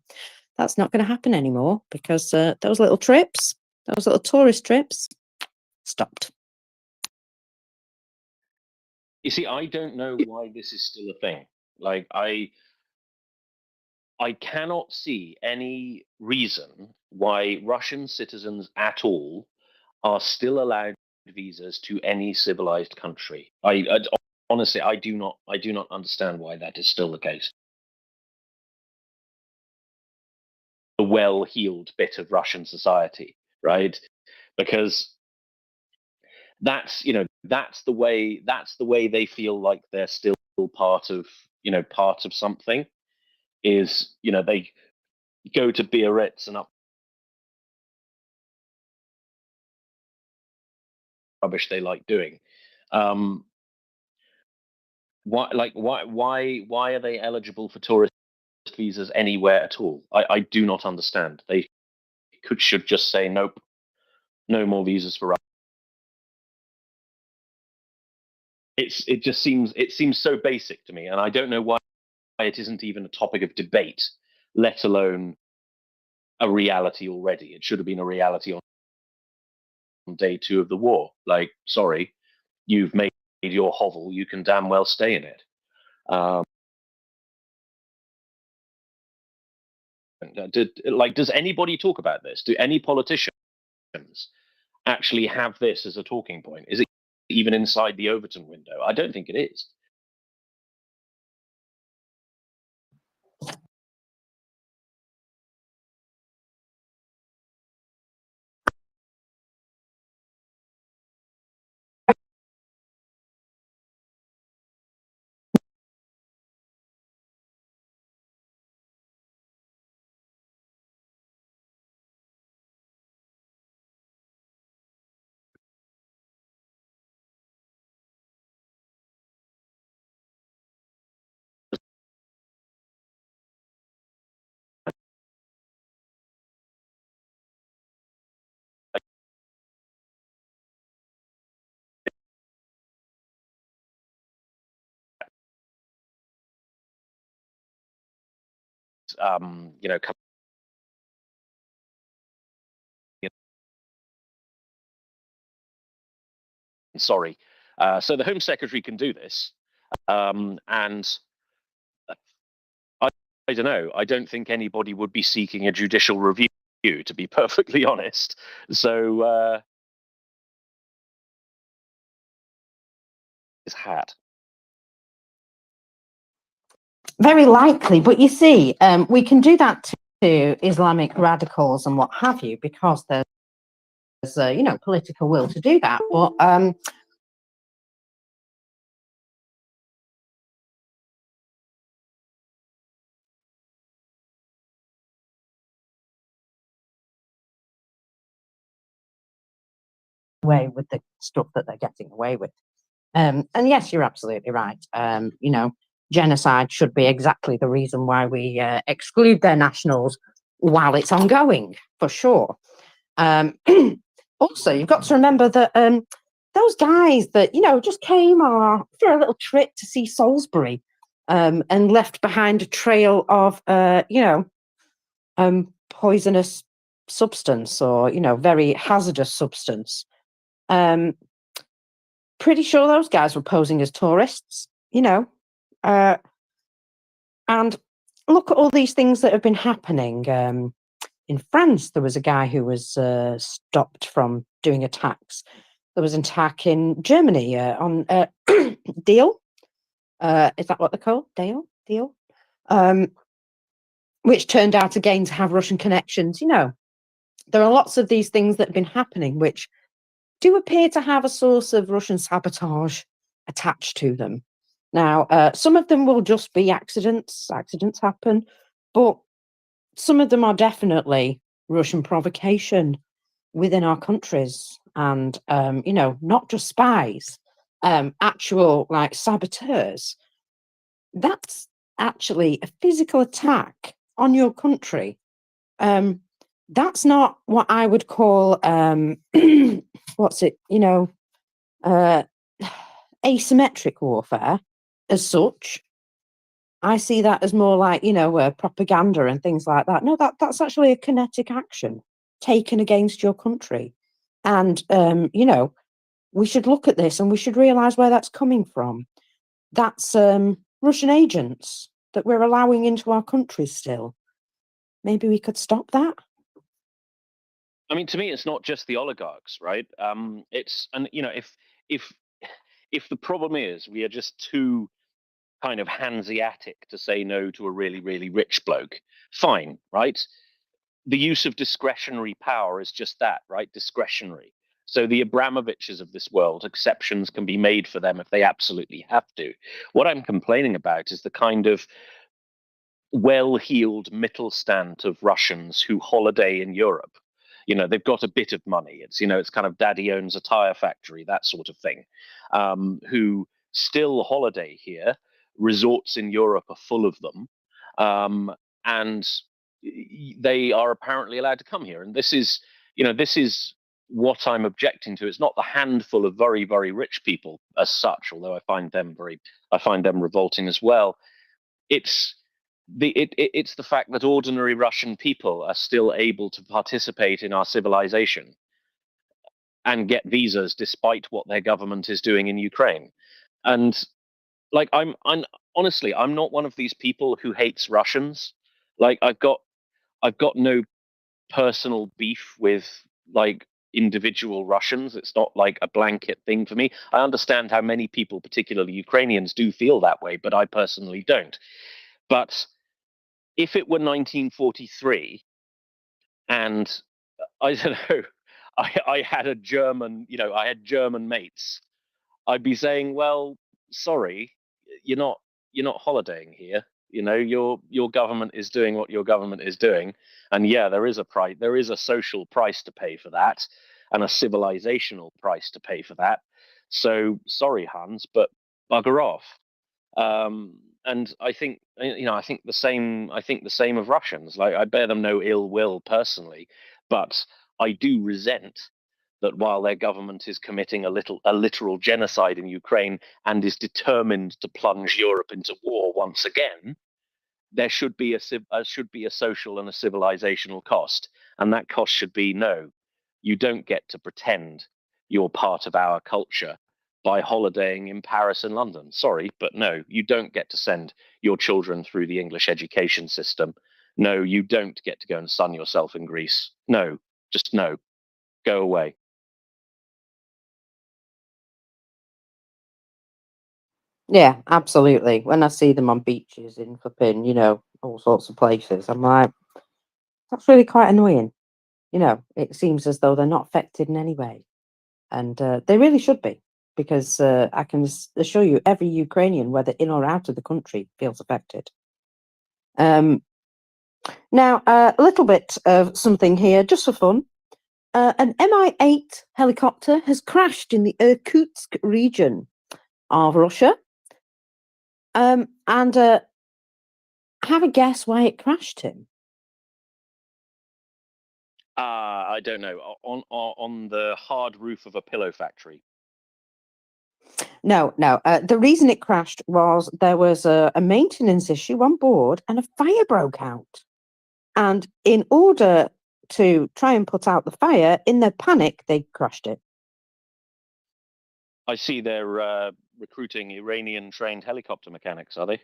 that's not going to happen anymore, because those little tourist trips, stopped. You see, I don't know why this is still a thing. Like, I cannot see any reason why Russian citizens at all are still allowed visas to any civilized country. Honestly, I do not understand why that is still the case. The well-heeled bit of Russian society, right? Because that's the way they feel like they're still part of something. Is they go to Biarritz and up rubbish they like doing. Why are they eligible for tourist visas anywhere at all? I do not understand. They should just say nope, no more visas for us. It seems so basic to me, and I don't know why it isn't even a topic of debate, let alone a reality already. It should have been a reality on day 2 of the war. Like, sorry, you've made your hovel, you can damn well stay in it. Does anybody talk about this? Do any politicians actually have this as a talking point? Is it even inside the Overton window? I don't think it is. Sorry. So the Home Secretary can do this, and I don't know. I don't think anybody would be seeking a judicial review, to be perfectly honest. So his hat. Very likely, but you see, we can do that to Islamic radicals and what have you, because there's political will to do that. But away with the stuff that they're getting away with. And yes, you're absolutely right. You know, genocide should be exactly the reason why we exclude their nationals while it's ongoing, for sure. Also, you've got to remember that those guys that, you know, just came for a little trip to see Salisbury and left behind a trail of, you know, poisonous substance or, you know, very hazardous substance. Pretty sure those guys were posing as tourists, you know. And look at all these things that have been happening. In France, there was a guy who was stopped from doing attacks. There was an attack in Germany on Deal. Is that what they're called? Deal. Which turned out again to have Russian connections. You know, there are lots of these things that have been happening which do appear to have a source of Russian sabotage attached to them. Now, some of them will just be accidents. Accidents happen, but some of them are definitely Russian provocation within our countries, and you know, not just spies, actual like saboteurs. That's actually a physical attack on your country. That's not what I would call what's it? You know, asymmetric warfare as such. I see that as more like, you know, propaganda and things like that. No, that's actually a kinetic action taken against your country. And, you know, we should look at this and we should realise where that's coming from. That's Russian agents that we're allowing into our country still. Maybe we could stop that. I mean, to me, it's not just the oligarchs, right? It's, and you know, if the problem is we are just too kind of Hanseatic to say no to a really, really rich bloke, fine, right? The use of discretionary power is just that, right? Discretionary. So the Abramoviches of this world, exceptions can be made for them if they absolutely have to. What I'm complaining about is the kind of well-heeled Mittelstand of Russians who holiday in Europe. You know, they've got a bit of money. It's, you know, it's kind of daddy owns a tire factory, that sort of thing, who still holiday here. Resorts in Europe are full of them. And they are apparently allowed to come here. And this is, you know, this is what I'm objecting to. It's not the handful of very, very rich people as such, although I find them revolting as well. It's it's the fact that ordinary Russian people are still able to participate in our civilization and get visas despite what their government is doing in Ukraine. And like, I'm honestly, I'm not one of these people who hates Russians. Like, I've got no personal beef with like individual Russians. It's not like a blanket thing for me. I understand how many people, particularly Ukrainians, do feel that way, but I personally don't. But if it were 1943 and I don't know, I had a German, you know, I had German mates, I'd be saying, well, sorry, you're not holidaying here. You know, your government is doing what your government is doing, and yeah, there is a price, there is a social price to pay for that, and a civilizational price to pay for that. So sorry, Hans, but bugger off. And I think, you know, I think the same of Russians. Like, I bear them no ill will personally, but I do resent that while their government is committing a literal genocide in Ukraine and is determined to plunge Europe into war once again, there should be a social and a civilizational cost, and that cost should be, no, you don't get to pretend you're part of our culture by holidaying in Paris and London. Sorry, but no, you don't get to send your children through the English education system. No, you don't get to go and sun yourself in Greece. No, just no, go away. Yeah, absolutely. When I see them on beaches in flipping, you know, all sorts of places, I'm like, that's really quite annoying. You know, it seems as though they're not affected in any way. And they really should be, because I can assure you every Ukrainian, whether in or out of the country, feels affected. Now, a little bit of something here, just for fun. An Mi-8 helicopter has crashed in the Irkutsk region of Russia. And have a guess why it crashed, Tim. I don't know. On the hard roof of a pillow factory. No. The reason it crashed was there was a maintenance issue on board and a fire broke out. And in order to try and put out the fire, in their panic, they crashed it. I see they're recruiting Iranian-trained helicopter mechanics, are they?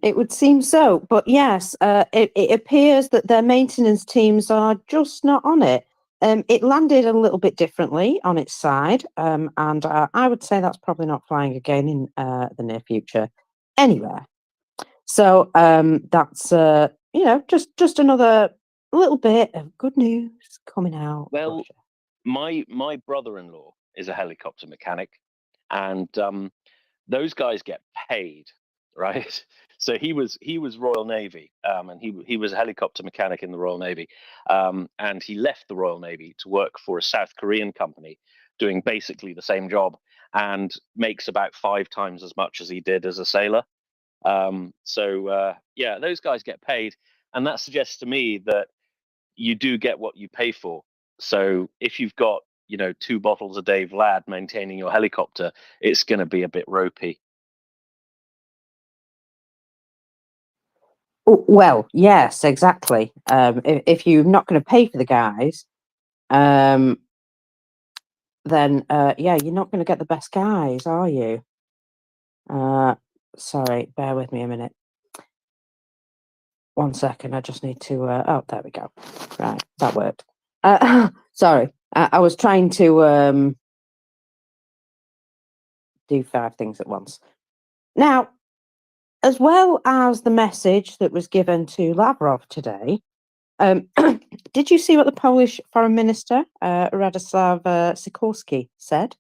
It would seem so, but yes, it appears that their maintenance teams are just not on it. It landed a little bit differently on its side, and I would say that's probably not flying again in the near future anywhere. So that's just another little bit of good news coming out. Well, my brother-in-law is a helicopter mechanic, and those guys get paid, right? So he was Royal Navy, and he was a helicopter mechanic in the Royal Navy, and he left the Royal Navy to work for a South Korean company doing basically the same job, and makes about 5 times as much as he did as a sailor. Yeah, those guys get paid, and that suggests to me that you do get what you pay for. So if you've got 2 bottles a day Vlad maintaining your helicopter, it's going to be a bit ropey. Well, yes, exactly. If you're not going to pay for the guys, then yeah, you're not going to get the best guys, are you? Sorry, bear with me a minute. 1 second, I just need to. Oh, there we go. Right, that worked. Sorry, I was trying to do 5 things at once. Now, as well as the message that was given to Lavrov today, did you see what the Polish Foreign Minister, Radoslaw Sikorski, said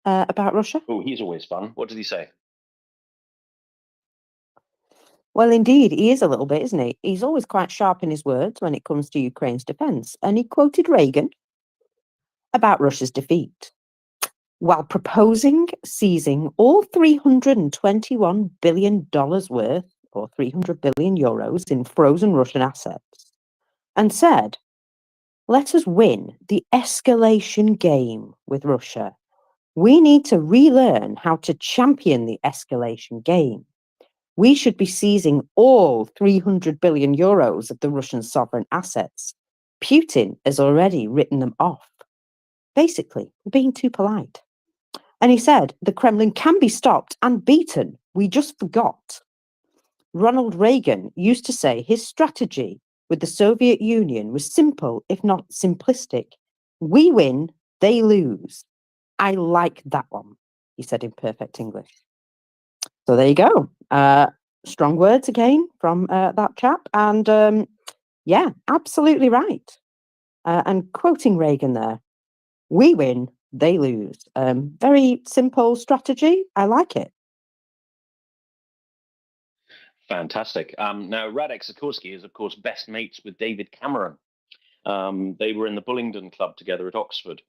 about Russia? Oh, he's always fun. What did he say? Well, indeed, he is a little bit, isn't he? He's always quite sharp in his words when it comes to Ukraine's defence, and he quoted Reagan about Russia's defeat, while proposing seizing all $321 billion worth, or 300 billion euros, in frozen Russian assets, and said, "Let us win the escalation game with Russia. We need to relearn how to champion the escalation game. We should be seizing all 300 billion euros of the Russian sovereign assets. Putin has already written them off." Basically, being too polite. And he said, "The Kremlin can be stopped and beaten. We just forgot." Ronald Reagan used to say his strategy with the Soviet Union was simple, if not simplistic. We win, they lose. I like that one, he said in perfect English. So there you go. Strong words again from that chap. And yeah, absolutely right. And quoting Reagan there, we win, they lose. Very simple strategy. I like it. Fantastic. Now, Radek Sikorski is, of course, best mates with David Cameron. They were in the Bullingdon Club together at Oxford.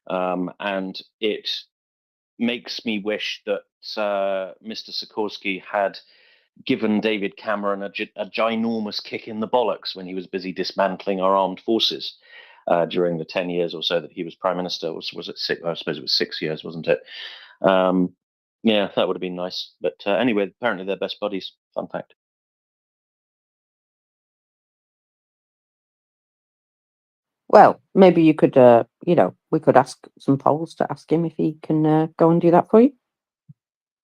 And it makes me wish that Mr. Sikorski had given David Cameron a ginormous kick in the bollocks when he was busy dismantling our armed forces during the 10 years or so that he was Prime Minister. Was it 6? I suppose it was 6 years, wasn't it? Yeah, that would have been nice. But anyway, apparently they're best buddies. Fun fact. Well, maybe you could, we could ask some polls to ask him if he can go and do that for you.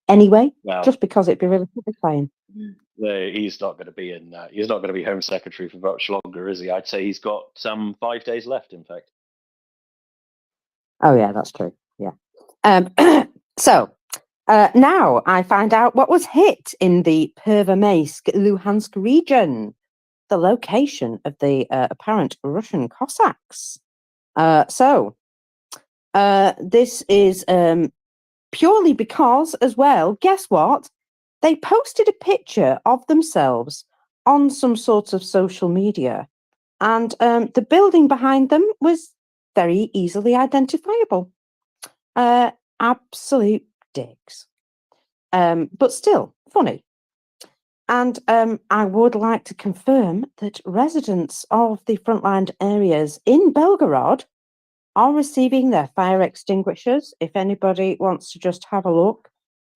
Anyway, Well, just because it'd be really satisfying. He's not going to be in. He's not going to be Home Secretary for much longer, is he? I'd say he's got 5 days left. In fact. Oh yeah, that's true. Yeah. So now I find out what was hit in the Pervomaisk, Luhansk region, the location of the apparent Russian Cossacks. This is purely because, as well, guess what? They posted a picture of themselves on some sort of social media, and the building behind them was very easily identifiable. Absolute dicks. But still funny. And I would like to confirm that residents of the frontline areas in Belgorod are receiving their fire extinguishers. If anybody wants to just have a look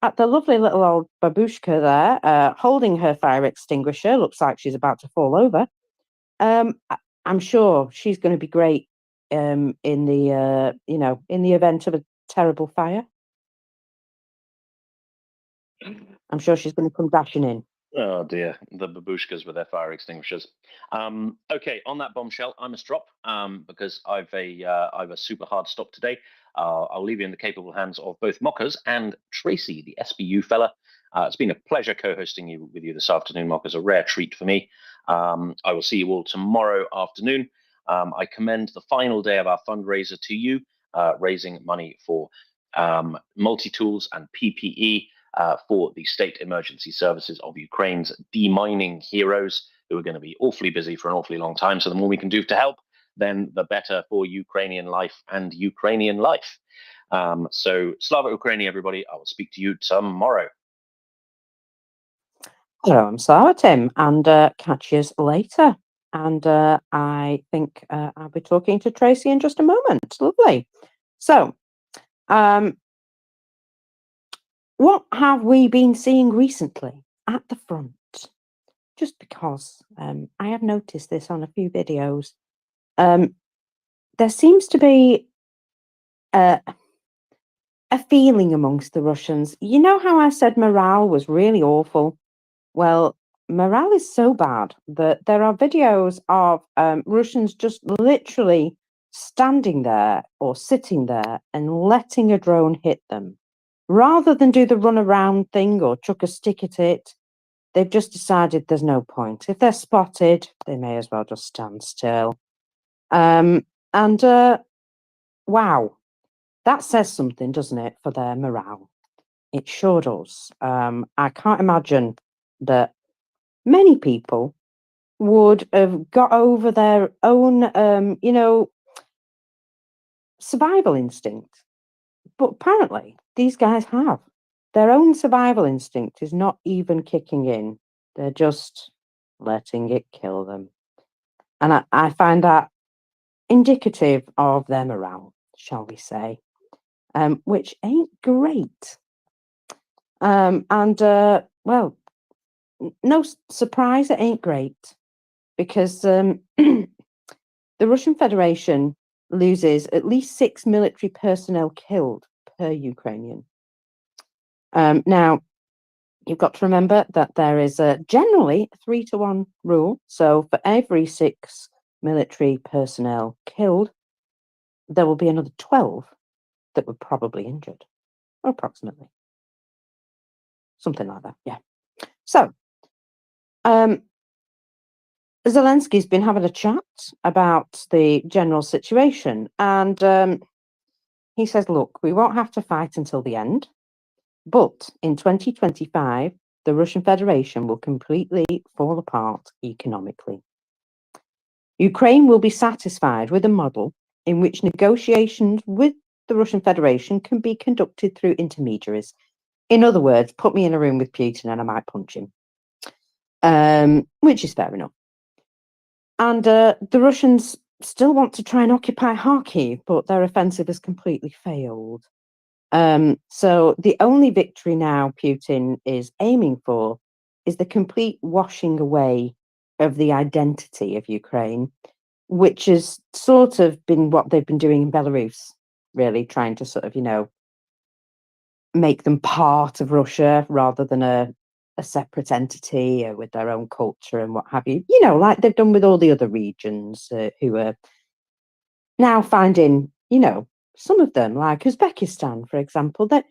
at the lovely little old babushka there, holding her fire extinguisher, looks like she's about to fall over. I'm sure she's going to be great in the in the event of a terrible fire. I'm sure she's going to come dashing in. Oh dear, the babushkas with their fire extinguishers. Okay, on that bombshell, I must drop because I've a super hard stop today. I'll leave you in the capable hands of both Mockers and Tracy, the SBU fella. It's been a pleasure co-hosting with you this afternoon, Mockers. A rare treat for me. I will see you all tomorrow afternoon. I commend the final day of our fundraiser to you, raising money for multi-tools and PPE. For the state emergency services of Ukraine's demining heroes, who are going to be awfully busy for an awfully long time. So the more we can do to help, then the better for Ukrainian life and Ukrainian life. So Slava Ukraini, everybody. I will speak to you tomorrow. Hello, I'm Sarah Tim, and catch you later. And I think I'll be talking to Tracy in just a moment. Lovely. So, what have we been seeing recently at the front? Just because I have noticed this on a few videos. There seems to be a feeling amongst the Russians. You know how I said morale was really awful? Well, morale is so bad that there are videos of Russians just literally standing there or sitting there and letting a drone hit them. Rather than do the run around thing or chuck a stick at it, they've just decided there's no point. If they're spotted, they may as well just stand still. Wow, that says something, doesn't it, for their morale? It sure does. I can't imagine that many people would have got over their own, survival instinct. But apparently, these guys have. Their own survival instinct is not even kicking in. They're just letting it kill them. And I find that indicative of their morale, shall we say, which ain't great. Well, no surprise, it ain't great because the Russian Federation loses at least 6 military personnel killed per Ukrainian. Now, you've got to remember that there is generally a 3-to-1 rule. So for every 6 military personnel killed, there will be another 12 that were probably injured, or approximately. Something like that, yeah. So, Zelensky's been having a chat about the general situation, and he says, look, we won't have to fight until the end, but in 2025, the Russian Federation will completely fall apart economically. Ukraine will be satisfied with a model in which negotiations with the Russian Federation can be conducted through intermediaries. In other words, put me in a room with Putin and I might punch him, which is fair enough. And the Russians still want to try and occupy Kharkiv, but their offensive has completely failed. So the only victory now Putin is aiming for is the complete washing away of the identity of Ukraine, which has sort of been what they've been doing in Belarus, really trying to sort of, make them part of Russia rather than a separate entity with their own culture and what have you. Like they've done with all the other regions who are now finding, some of them, like Uzbekistan, for example, that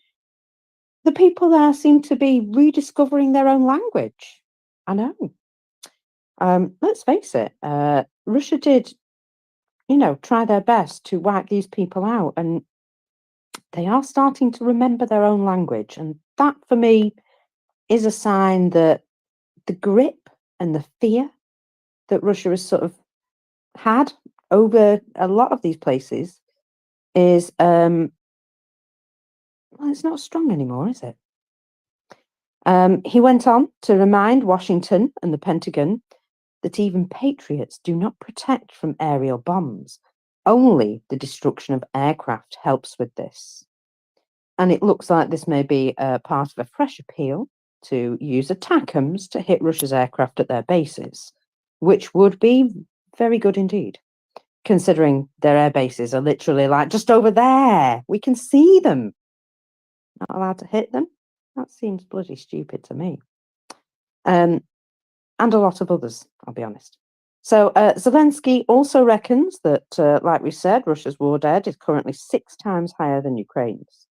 the people there seem to be rediscovering their own language. I know. Let's face it, Russia did, try their best to wipe these people out, and they are starting to remember their own language. And that, for me, is a sign that the grip and the fear that Russia has sort of had over a lot of these places is Well, it's not strong anymore, is it? He went on to remind Washington and the Pentagon that even patriots do not protect from aerial bombs. Only the destruction of aircraft helps with this. And it looks like this may be part of a fresh appeal to use ATACMS to hit Russia's aircraft at their bases, which would be very good indeed, considering their air bases are literally like just over there. We can see them. Not allowed to hit them? That seems bloody stupid to me. And a lot of others, I'll be honest. So Zelensky also reckons that, like we said, Russia's war dead is currently 6 times higher than Ukraine's.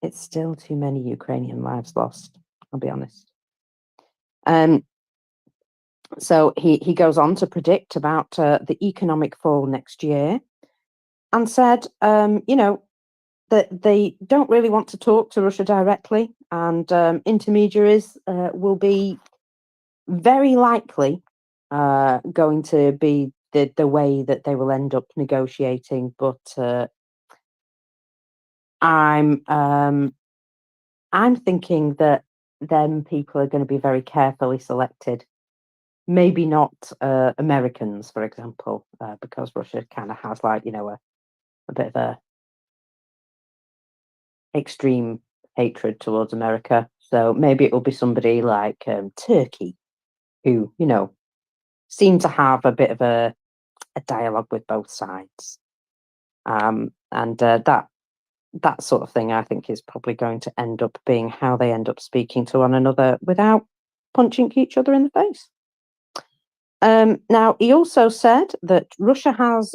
It's still too many Ukrainian lives lost, I'll be honest. So he goes on to predict about the economic fall next year and said, that they don't really want to talk to Russia directly, and intermediaries will be very likely going to be the way that they will end up negotiating. But I'm thinking that them people are going to be very carefully selected. Maybe not Americans, for example, because Russia kind of has like, a bit of a extreme hatred towards America. So maybe it will be somebody like Turkey, who, seem to have a bit of a dialogue with both sides. And that sort of thing, I think, is probably going to end up being how they end up speaking to one another without punching each other in the face. Now, he also said that Russia has,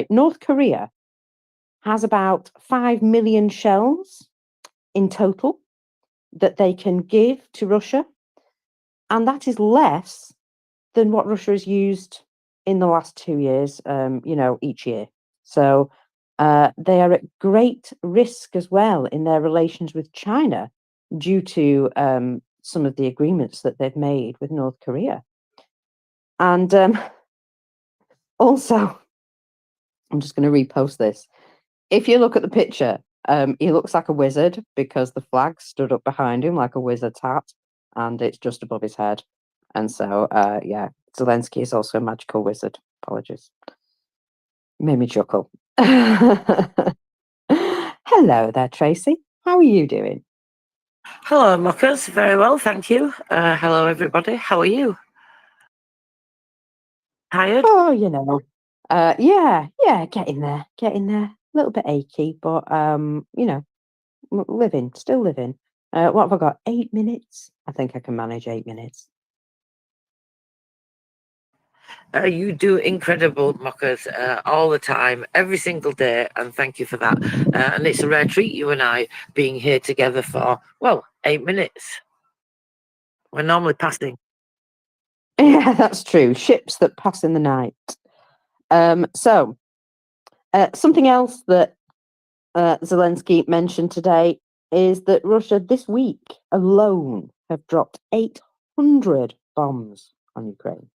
North Korea has about 5 million shells in total that they can give to Russia. And that is less than what Russia has used in the last 2 years, each year. So they are at great risk as well in their relations with China due to some of the agreements that they've made with North Korea. And also, I'm just going to repost this. If you look at the picture, he looks like a wizard because the flag stood up behind him like a wizard's hat, and it's just above his head. And so, Zelensky is also a magical wizard. Apologies. Made me chuckle. Hello there, Tracy. How are you doing? Hello, Muckers. Very well, thank you. Hello, everybody. How are you? Tired? Oh, yeah, getting there. A little bit achy, but still living. What have I got? 8 minutes? I think I can manage 8 minutes. You do incredible, Muckers, all the time, every single day, and thank you for that. And it's a rare treat, you and I being here together for, 8 minutes. We're normally passing. Yeah, that's true. Ships that pass in the night. So, something else that Zelensky mentioned today is that Russia this week alone have dropped 800 bombs on Ukraine.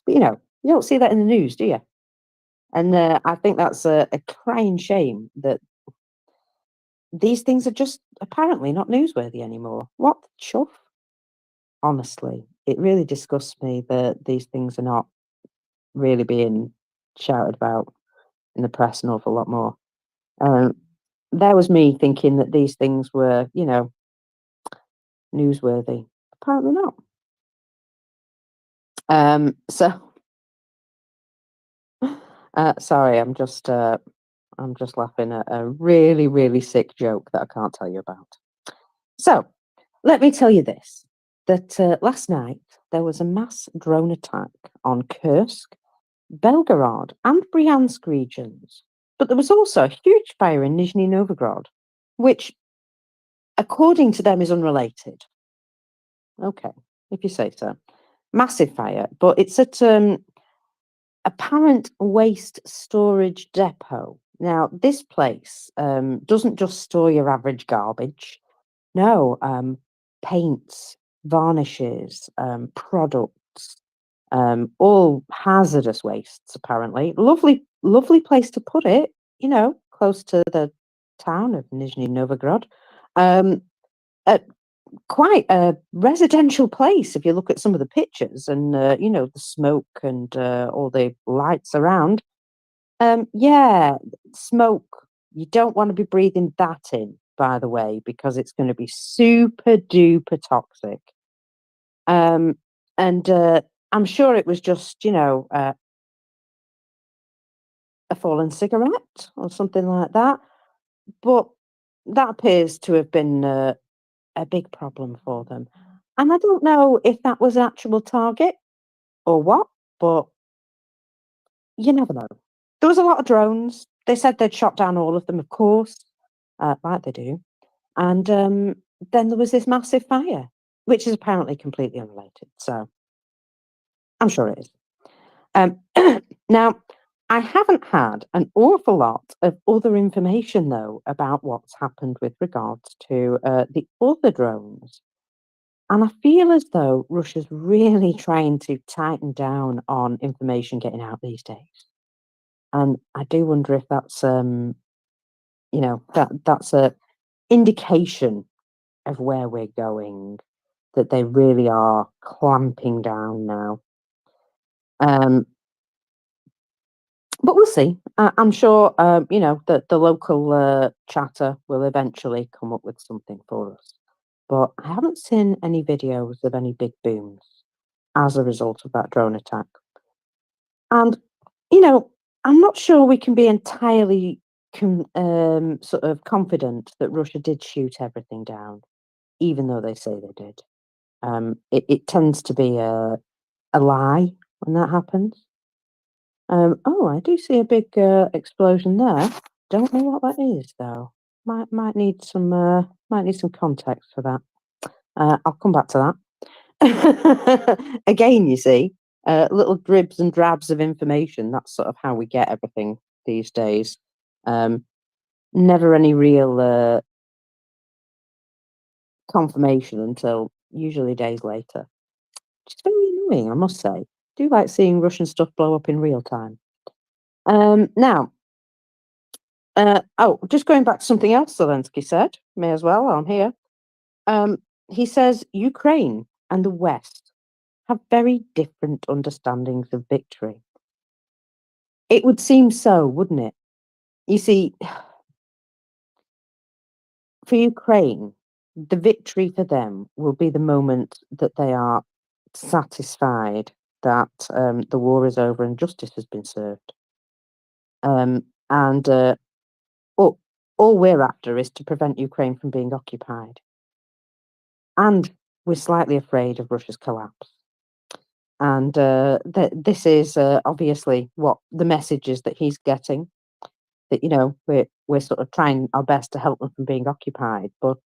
But, you don't see that in the news, do you? And I think that's a crying shame that these things are just apparently not newsworthy anymore. What the chuff? Honestly, it really disgusts me that these things are not really being shouted about in the press an awful lot more. There was me thinking that these things were, newsworthy. Apparently not. Sorry, I'm just laughing at a really, really sick joke that I can't tell you about. So, let me tell you this, that last night there was a mass drone attack on Kursk, Belgorod and Bryansk regions. But there was also a huge fire in Nizhny Novgorod, which, according to them, is unrelated. Okay, if you say so. Massive fire, but it's at apparent waste storage depot. Now, this place doesn't just store your average garbage. No, paints, varnishes, products, all hazardous wastes, apparently. Lovely place to put it, close to the town of Nizhny Novgorod. A quite a residential place if you look at some of the pictures and the smoke and all the lights around. Yeah, smoke. You don't want to be breathing that in, by the way, because it's going to be super duper toxic. And I'm sure it was just, a fallen cigarette or something like that. But that appears to have been a big problem for them. And I don't know if that was an actual target or what, but you never know. There was a lot of drones. They said they'd shot down all of them, of course, like they do. And then there was this massive fire, which is apparently completely unrelated. So I'm sure it is. Now, I haven't had an awful lot of other information, though, about what's happened with regards to the other drones. And I feel as though Russia's really trying to tighten down on information getting out these days. And I do wonder if that's, that's a indication of where we're going, that they really are clamping down now. But we'll see. I'm sure, that the local chatter will eventually come up with something for us. But I haven't seen any videos of any big booms as a result of that drone attack. And, I'm not sure we can be entirely sort of confident that Russia did shoot everything down, even though they say they did. It tends to be a lie when that happens. Oh, I do see a big explosion there. Don't know what that is though. Might need some context for that. I'll come back to that. Again, you see, little dribs and drabs of information. That's sort of how we get everything these days. Never any real confirmation until usually days later. Which is very annoying, I must say. Do like seeing Russian stuff blow up in real time. Now, just going back to something else Zelensky said, may as well, I'm here. He says Ukraine and the West have very different understandings of victory. It would seem so, wouldn't it? You see, for Ukraine, the victory for them will be the moment that they are satisfied that the war is over and justice has been served. And all we're after is to prevent Ukraine from being occupied. And we're slightly afraid of Russia's collapse. And this is obviously what the message is that he's getting. That we're sort of trying our best to help them from being occupied, but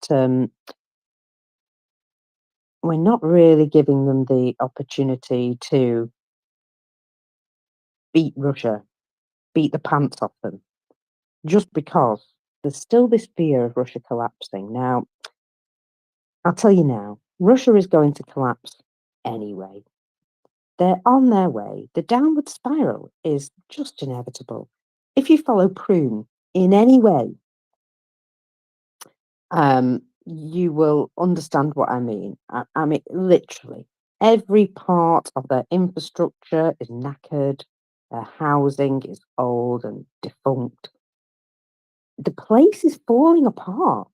we're not really giving them the opportunity to beat Russia, beat the pants off them, just because there's still this fear of Russia collapsing. Now, I'll tell you now, Russia is going to collapse anyway. They're on their way. The downward spiral is just inevitable. If you follow Prune in any way, you will understand what I mean. I mean, literally, every part of their infrastructure is knackered, their housing is old and defunct. The place is falling apart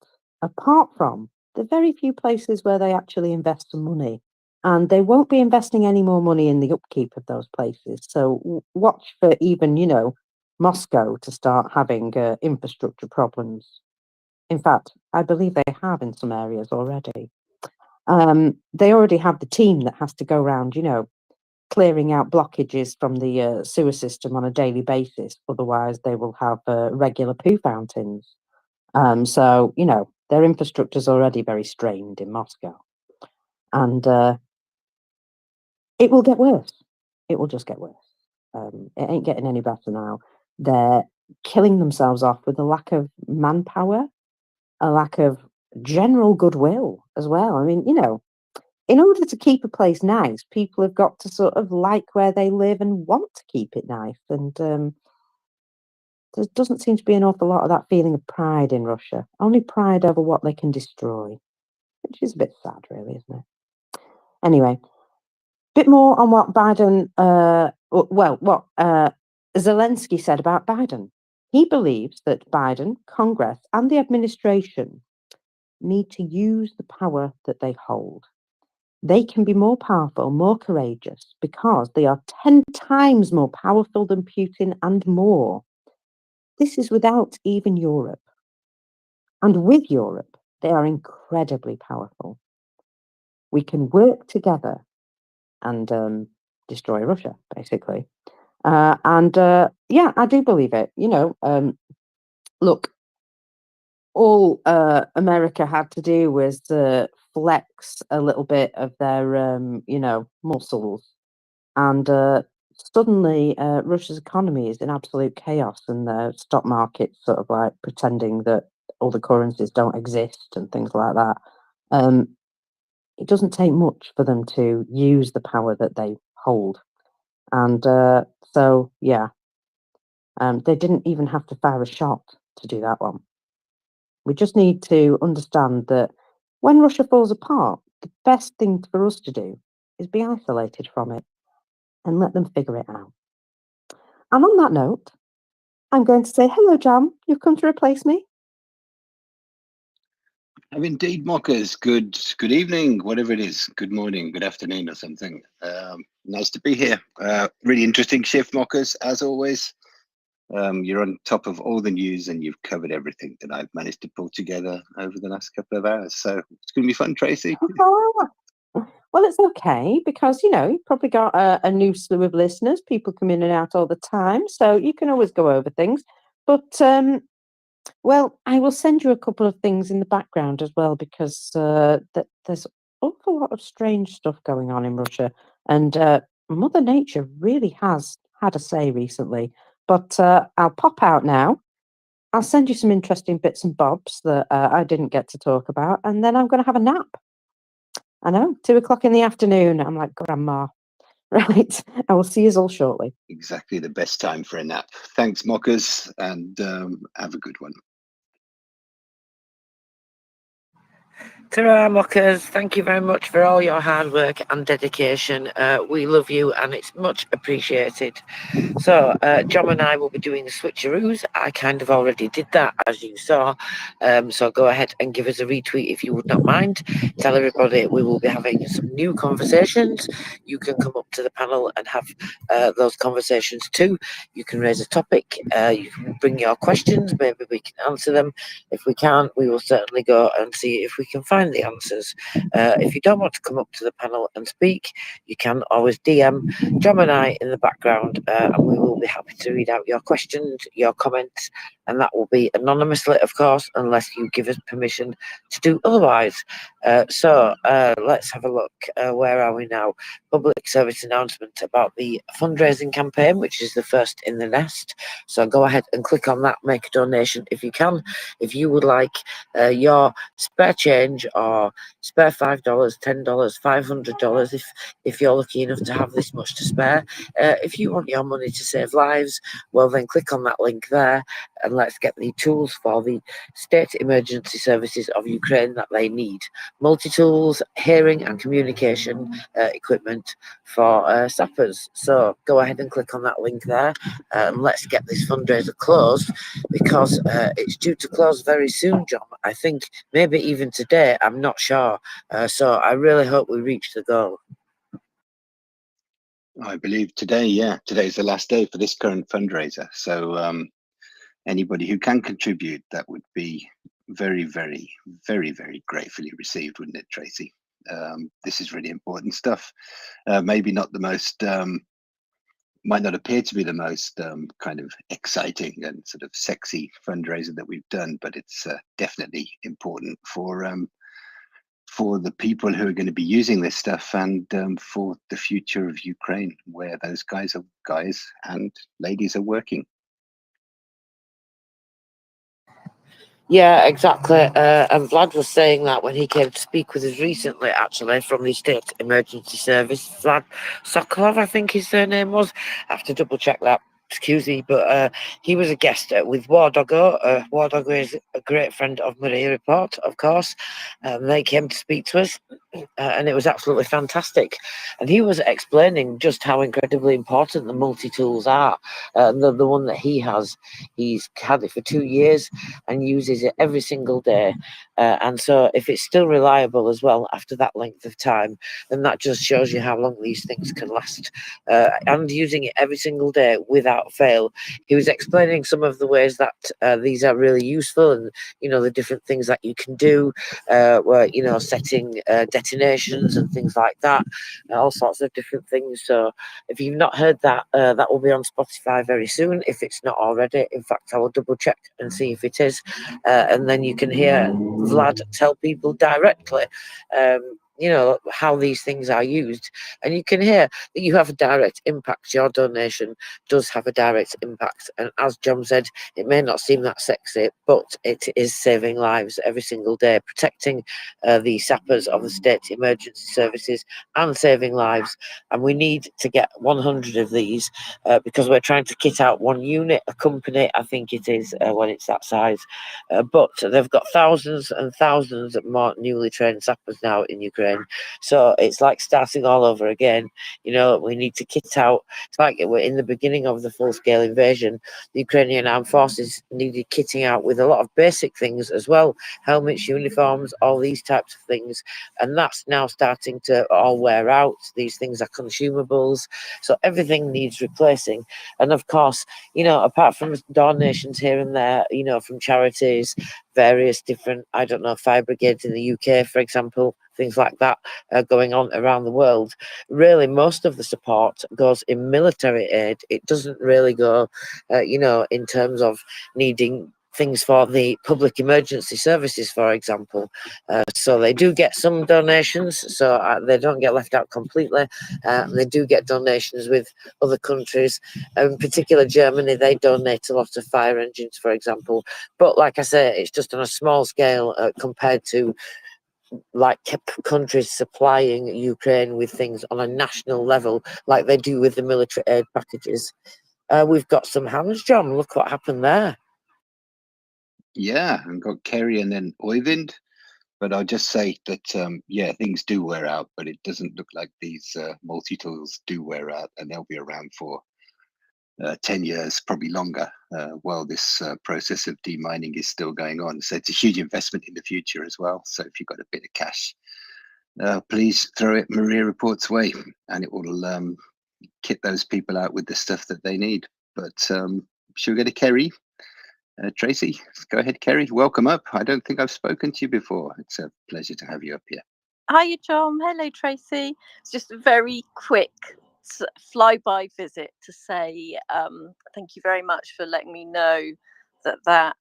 from the very few places where they actually invest some money. And they won't be investing any more money in the upkeep of those places. So watch for even, Moscow to start having infrastructure problems. In fact, I believe they have in some areas already. They already have the team that has to go around, clearing out blockages from the sewer system on a daily basis. Otherwise, they will have regular poo fountains. So, their infrastructure is already very strained in Moscow. And it will get worse. It will just get worse. It ain't getting any better now. They're killing themselves off with a lack of manpower, a lack of general goodwill as well. I mean, in order to keep a place nice, people have got to sort of like where they live and want to keep it nice. And there doesn't seem to be an awful lot of that feeling of pride in Russia. Only pride over what they can destroy, which is a bit sad, really, isn't it? Anyway, bit more on what Biden, what Zelensky said about Biden. He believes that Biden, Congress, and the administration need to use the power that they hold. They can be more powerful, more courageous, because they are 10 times more powerful than Putin and more. This is without even Europe. And with Europe, they are incredibly powerful. We can work together and destroy Russia, basically. Yeah, I do believe it. Look, all America had to do was flex a little bit of their, muscles, and suddenly Russia's economy is in absolute chaos, and the stock market's sort of like pretending that all the currencies don't exist and things like that. It doesn't take much for them to use the power that they hold, and so yeah, they didn't even have to fire a shot to do that one. We just need to understand that when Russia falls apart, the best thing for us to do is be isolated from it and let them figure it out. And on that note, I'm going to say, hello, Jam. You've come to replace me. Oh, indeed, Mockers. Good evening, whatever it is. Good morning, good afternoon, or something. Nice to be here. Really interesting shift, Mockers, as always. You're on top of all the news, and you've covered everything that I've managed to pull together over the last couple of hours. So it's going to be fun, Tracy. Well, it's okay because, you've probably got a new slew of listeners. People come in and out all the time, so you can always go over things. But, well, I will send you a couple of things in the background as well because there's an awful lot of strange stuff going on in Russia. And Mother Nature really has had a say recently. But I'll pop out now. I'll send you some interesting bits and bobs that I didn't get to talk about. And then I'm going to have a nap. I know, 2:00 in the afternoon. I'm like, Grandma. Right. I will see you all shortly. Exactly the best time for a nap. Thanks, Mockers, and have a good one. Ta-ra, Mockers. Thank you very much for all your hard work and dedication. We love you and it's much appreciated. So, John and I will be doing the switcheroos. I kind of already did that, as you saw. So go ahead and give us a retweet if you would not mind. Tell everybody we will be having some new conversations. You can come up to the panel and have those conversations too. You can raise a topic. You can bring your questions. Maybe we can answer them. If we can't, we will certainly go and see if we can find the answers. If you don't want to come up to the panel and speak, you can always DM John and I in the background, and we will be happy to read out your questions, your comments, and that will be anonymously, of course, unless you give us permission to do otherwise. So let's have a look. Where are we now? Public service announcement about the fundraising campaign, which is the first in the nest. So go ahead and click on that, make a donation if you can. If you would like your spare change or spare $5, $10, $500, if you're lucky enough to have this much to spare, if you want your money to save lives, well then click on that link there and let's get the tools for the state emergency services of Ukraine that they need. Multi-tools, hearing and communication equipment for sappers. So go ahead and click on that link there and let's get this fundraiser closed because it's due to close very soon, John. I think maybe even today, I'm not sure. So I really hope we reach the goal. I believe today, today's the last day for this current fundraiser. So anybody who can contribute, that would be very, very, very, very gratefully received, wouldn't it, Tracy? This is really important stuff. Maybe not the most, might not appear to be the most kind of exciting and sort of sexy fundraiser that we've done, but it's definitely important for the people who are going to be using this stuff and for the future of Ukraine, where those guys and ladies are working. Yeah, exactly. And Vlad was saying that when he came to speak with us recently, actually, from the State Emergency Service. Vlad Sokolov, I think his surname was. I have to double check that. excuse me, but he was a guest with War Doggo. War Doggo is a great friend of MriyaReport, of course. They came to speak to us, and it was absolutely fantastic. And he was explaining just how incredibly important the multi-tools are. The one that he has, he's had it for 2 years and uses it every single day. And so if it's still reliable as well after that length of time, then that just shows you how long these things can last. And using it every single day without fail. He was explaining some of the ways that these are really useful, and the different things that you can do, where setting detonations and things like that, all sorts of different things. So if you've not heard that, that will be on Spotify very soon, if it's not already. In fact, I will double check and see if it is, and then you can hear Vlad tell people directly how these things are used, and you can hear that you have a direct impact. Your donation does have a direct impact, and as John said, it may not seem that sexy, but it is saving lives every single day, protecting the sappers of the state emergency services and saving lives. And we need to get 100 of these because we're trying to kit out one unit a company, I think it is, when it's that size, but they've got thousands and thousands of more newly trained sappers now in Ukraine. So it's like starting all over again. We need to kit out. It's like we're in the beginning of the full-scale invasion. The Ukrainian armed forces needed kitting out with a lot of basic things as well: helmets, uniforms, all these types of things. And that's now starting to all wear out. These things are consumables, so everything needs replacing. And of course, apart from donations here and there, from charities, various different, fire brigades in the UK, for example, things like that going on around the world. Really, most of the support goes in military aid. It doesn't really go, in terms of needing things for the public emergency services, for example. So they do get some donations, so they don't get left out completely. They do get donations with other countries. In particular, Germany, they donate a lot of fire engines, for example. But like I say, it's just on a small scale compared to like countries supplying Ukraine with things on a national level, like they do with the military aid packages. We've got some hands, John. Look what happened there. Yeah, and got Kerry and then Oyvind. But I'll just say that, yeah, things do wear out, but it doesn't look like these multi-tools do wear out, and they'll be around for 10 years, probably longer, while this process of demining is still going on. So it's a huge investment in the future as well. So if you've got a bit of cash, please throw it MriyaReport's way, and it will kit those people out with the stuff that they need. But should we go to Kerry? Tracy, go ahead, Kerry. Welcome up. I don't think I've spoken to you before. It's a pleasure to have you up here. Hiya, John. Hello, Tracy. It's just a very quick flyby visit to say thank you very much for letting me know that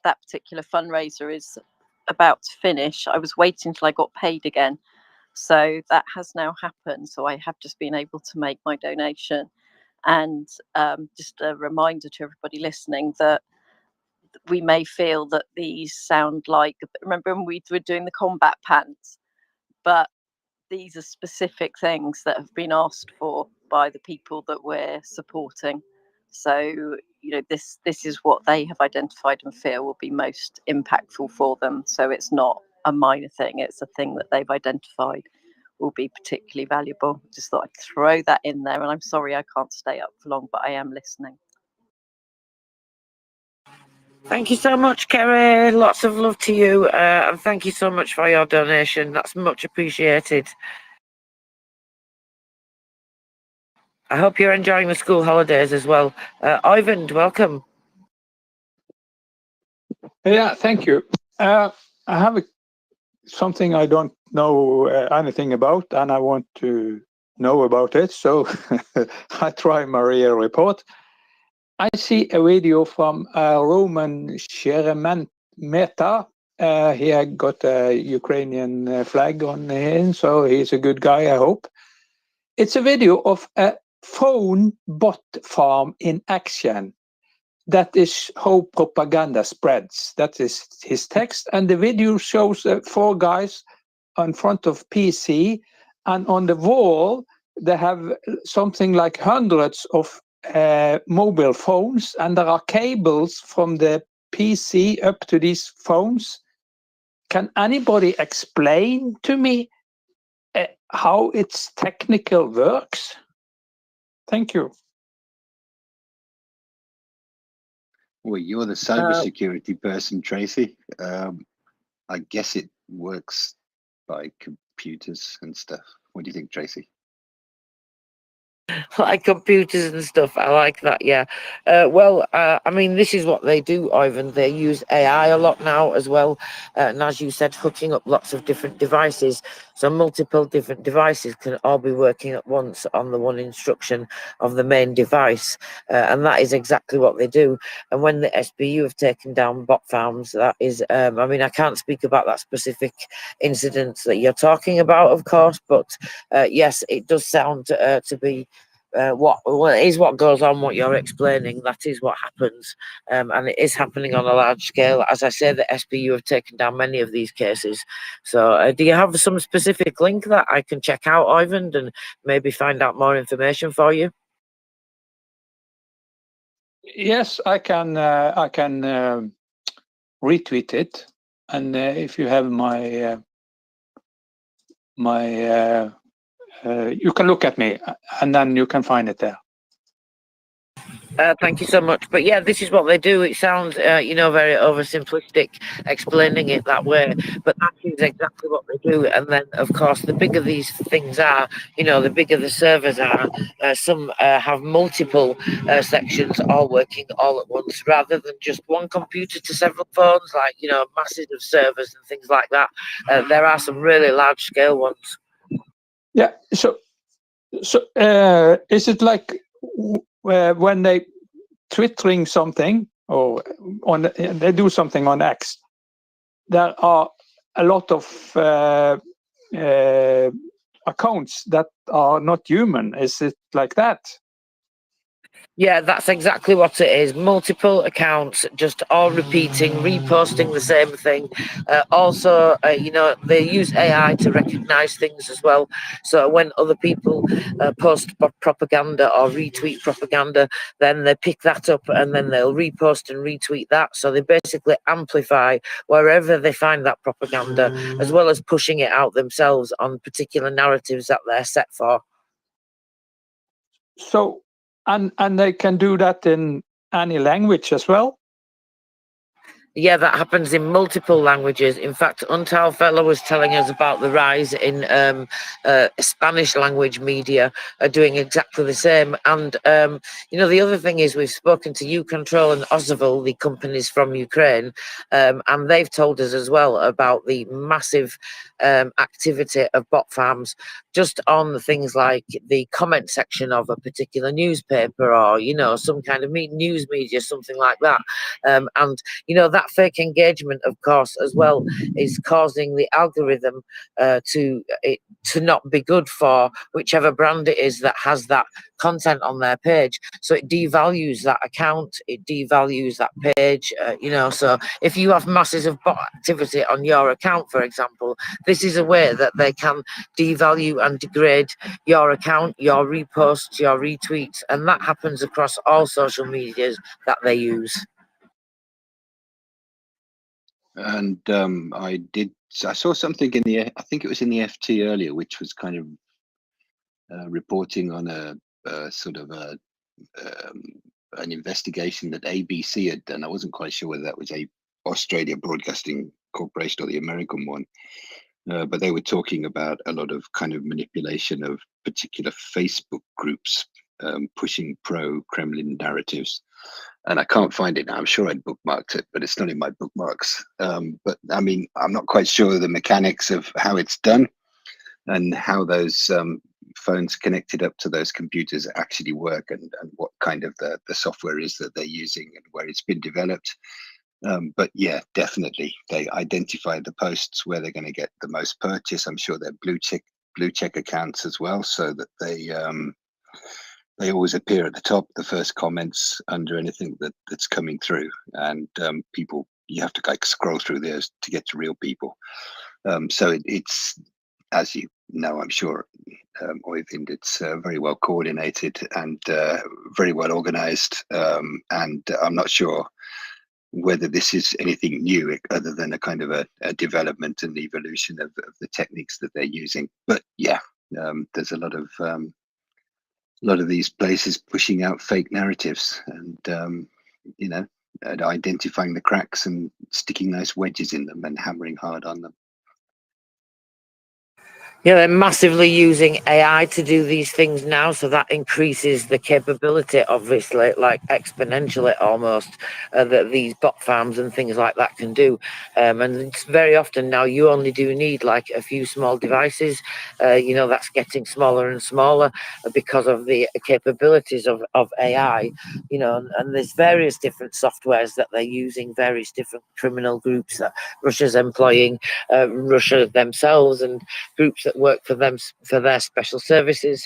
particular fundraiser is about to finish. I was waiting till I got paid again, so that has now happened. So I have just been able to make my donation. And just a reminder to everybody listening that we may feel that these sound like, remember when we were doing the combat pants, but these are specific things that have been asked for by the people that we're supporting. So, this is what they have identified and feel will be most impactful for them. So it's not a minor thing, it's a thing that they've identified will be particularly valuable. Just thought I'd throw that in there, and I'm sorry I can't stay up for long, but I am listening. Thank you so much, Kerry. Lots of love to you, and thank you so much for your donation. That's much appreciated. I hope you're enjoying the school holidays as well. Oyvind, welcome. Yeah, thank you. I have something I don't know anything about, and I want to know about it. So I try MriyaReport. I see a video from Roman Sheremeta. He had got a Ukrainian flag on him, so he's a good guy, I hope. It's a video of a phone bot farm in action. That is how propaganda spreads. That is his text. And the video shows 4 guys in front of PC, and on the wall, they have something like hundreds of mobile phones, and there are cables from the PC up to these phones. Can anybody explain to me how its technical works? Thank you. Well, you're the cybersecurity person, Tracy. I guess it works by computers and stuff. What do you think, Tracy? Like computers and stuff. I like that. Yeah. Well, I mean, this is what they do, Ivan. They use AI a lot now as well, and as you said, hooking up lots of different devices. So multiple different devices can all be working at once on the one instruction of the main device, and that is exactly what they do. And when the SBU have taken down bot farms, that is, I mean, I can't speak about that specific incident that you're talking about, of course, but yes, it does sound to be what goes on, what you're explaining. That is what happens, and it is happening on a large scale. As I say, the SBU have taken down many of these cases. So do you have some specific link that I can check out, Ivan, and maybe find out more information for you? Yes, I can retweet it, and if you have my you can look at me, and then you can find it there. Thank you so much. But yeah, this is what they do. It sounds, very oversimplistic explaining it that way, but that is exactly what they do. And then, of course, the bigger these things are, the bigger the servers are. Some have multiple sections all working all at once, rather than just one computer to several phones, like, masses of servers and things like that. There are some really large scale ones. Yeah. So is it like when they twittering something or they do something on X, there are a lot of accounts that are not human? Is it like that? Yeah, that's exactly what it is. Multiple accounts, just all repeating, reposting the same thing. Also, they use AI to recognize things as well. So when other people post propaganda or retweet propaganda, then they pick that up and then they'll repost and retweet that. So they basically amplify wherever they find that propaganda, as well as pushing it out themselves on particular narratives that they're set for. So, and they can do that in any language as well? Yeah, that happens in multiple languages. In fact, Untal Fellow was telling us about the rise in Spanish language media are doing exactly the same. And, the other thing is we've spoken to U-Control and Ozavil, the companies from Ukraine, and they've told us as well about the massive activity of bot farms just on things like the comment section of a particular newspaper or, some kind of news media, something like that. And, that fake engagement, of course, as well, is causing the algorithm to not be good for whichever brand it is that has that content on their page. So it devalues that account, it devalues that page, so if you have masses of bot activity on your account, for example, this is a way that they can devalue and degrade your account, your reposts, your retweets, and that happens across all social medias that they use. And I saw something I think it was in the FT earlier, which was kind of reporting on a sort of an investigation that ABC had done. I wasn't quite sure whether that was a Australia Broadcasting Corporation or the American one, but they were talking about a lot of kind of manipulation of particular Facebook groups pushing pro-Kremlin narratives. And I can't find it now. I'm sure I'd bookmarked it, but it's not in my bookmarks. But I mean, I'm not quite sure the mechanics of how it's done and how those phones connected up to those computers actually work, and what kind of the software is that they're using and where it's been developed. But yeah, definitely they identify the posts where they're going to get the most purchase. I'm sure they're blue check accounts as well, so that they always appear at the top, the first comments under anything that's coming through, and people, you have to like scroll through those to get to real people. So it's, as you no, I'm sure, Oyvind, it's very well coordinated and very well organized. And I'm not sure whether this is anything new other than a kind of a development and evolution of the techniques that they're using. But yeah, there's a lot of these places pushing out fake narratives and you know, and identifying the cracks and sticking nice wedges in them and hammering hard on them. Yeah, they're massively using AI to do these things now, so that increases the capability, obviously, like exponentially almost, that these bot farms and things like that can do. And it's very often now you only do need like a few small devices. You know, that's getting smaller and smaller because of the capabilities of AI, you know, and there's various different softwares that they're using, various different criminal groups that Russia's employing, Russia themselves, and groups that work for them for their special services.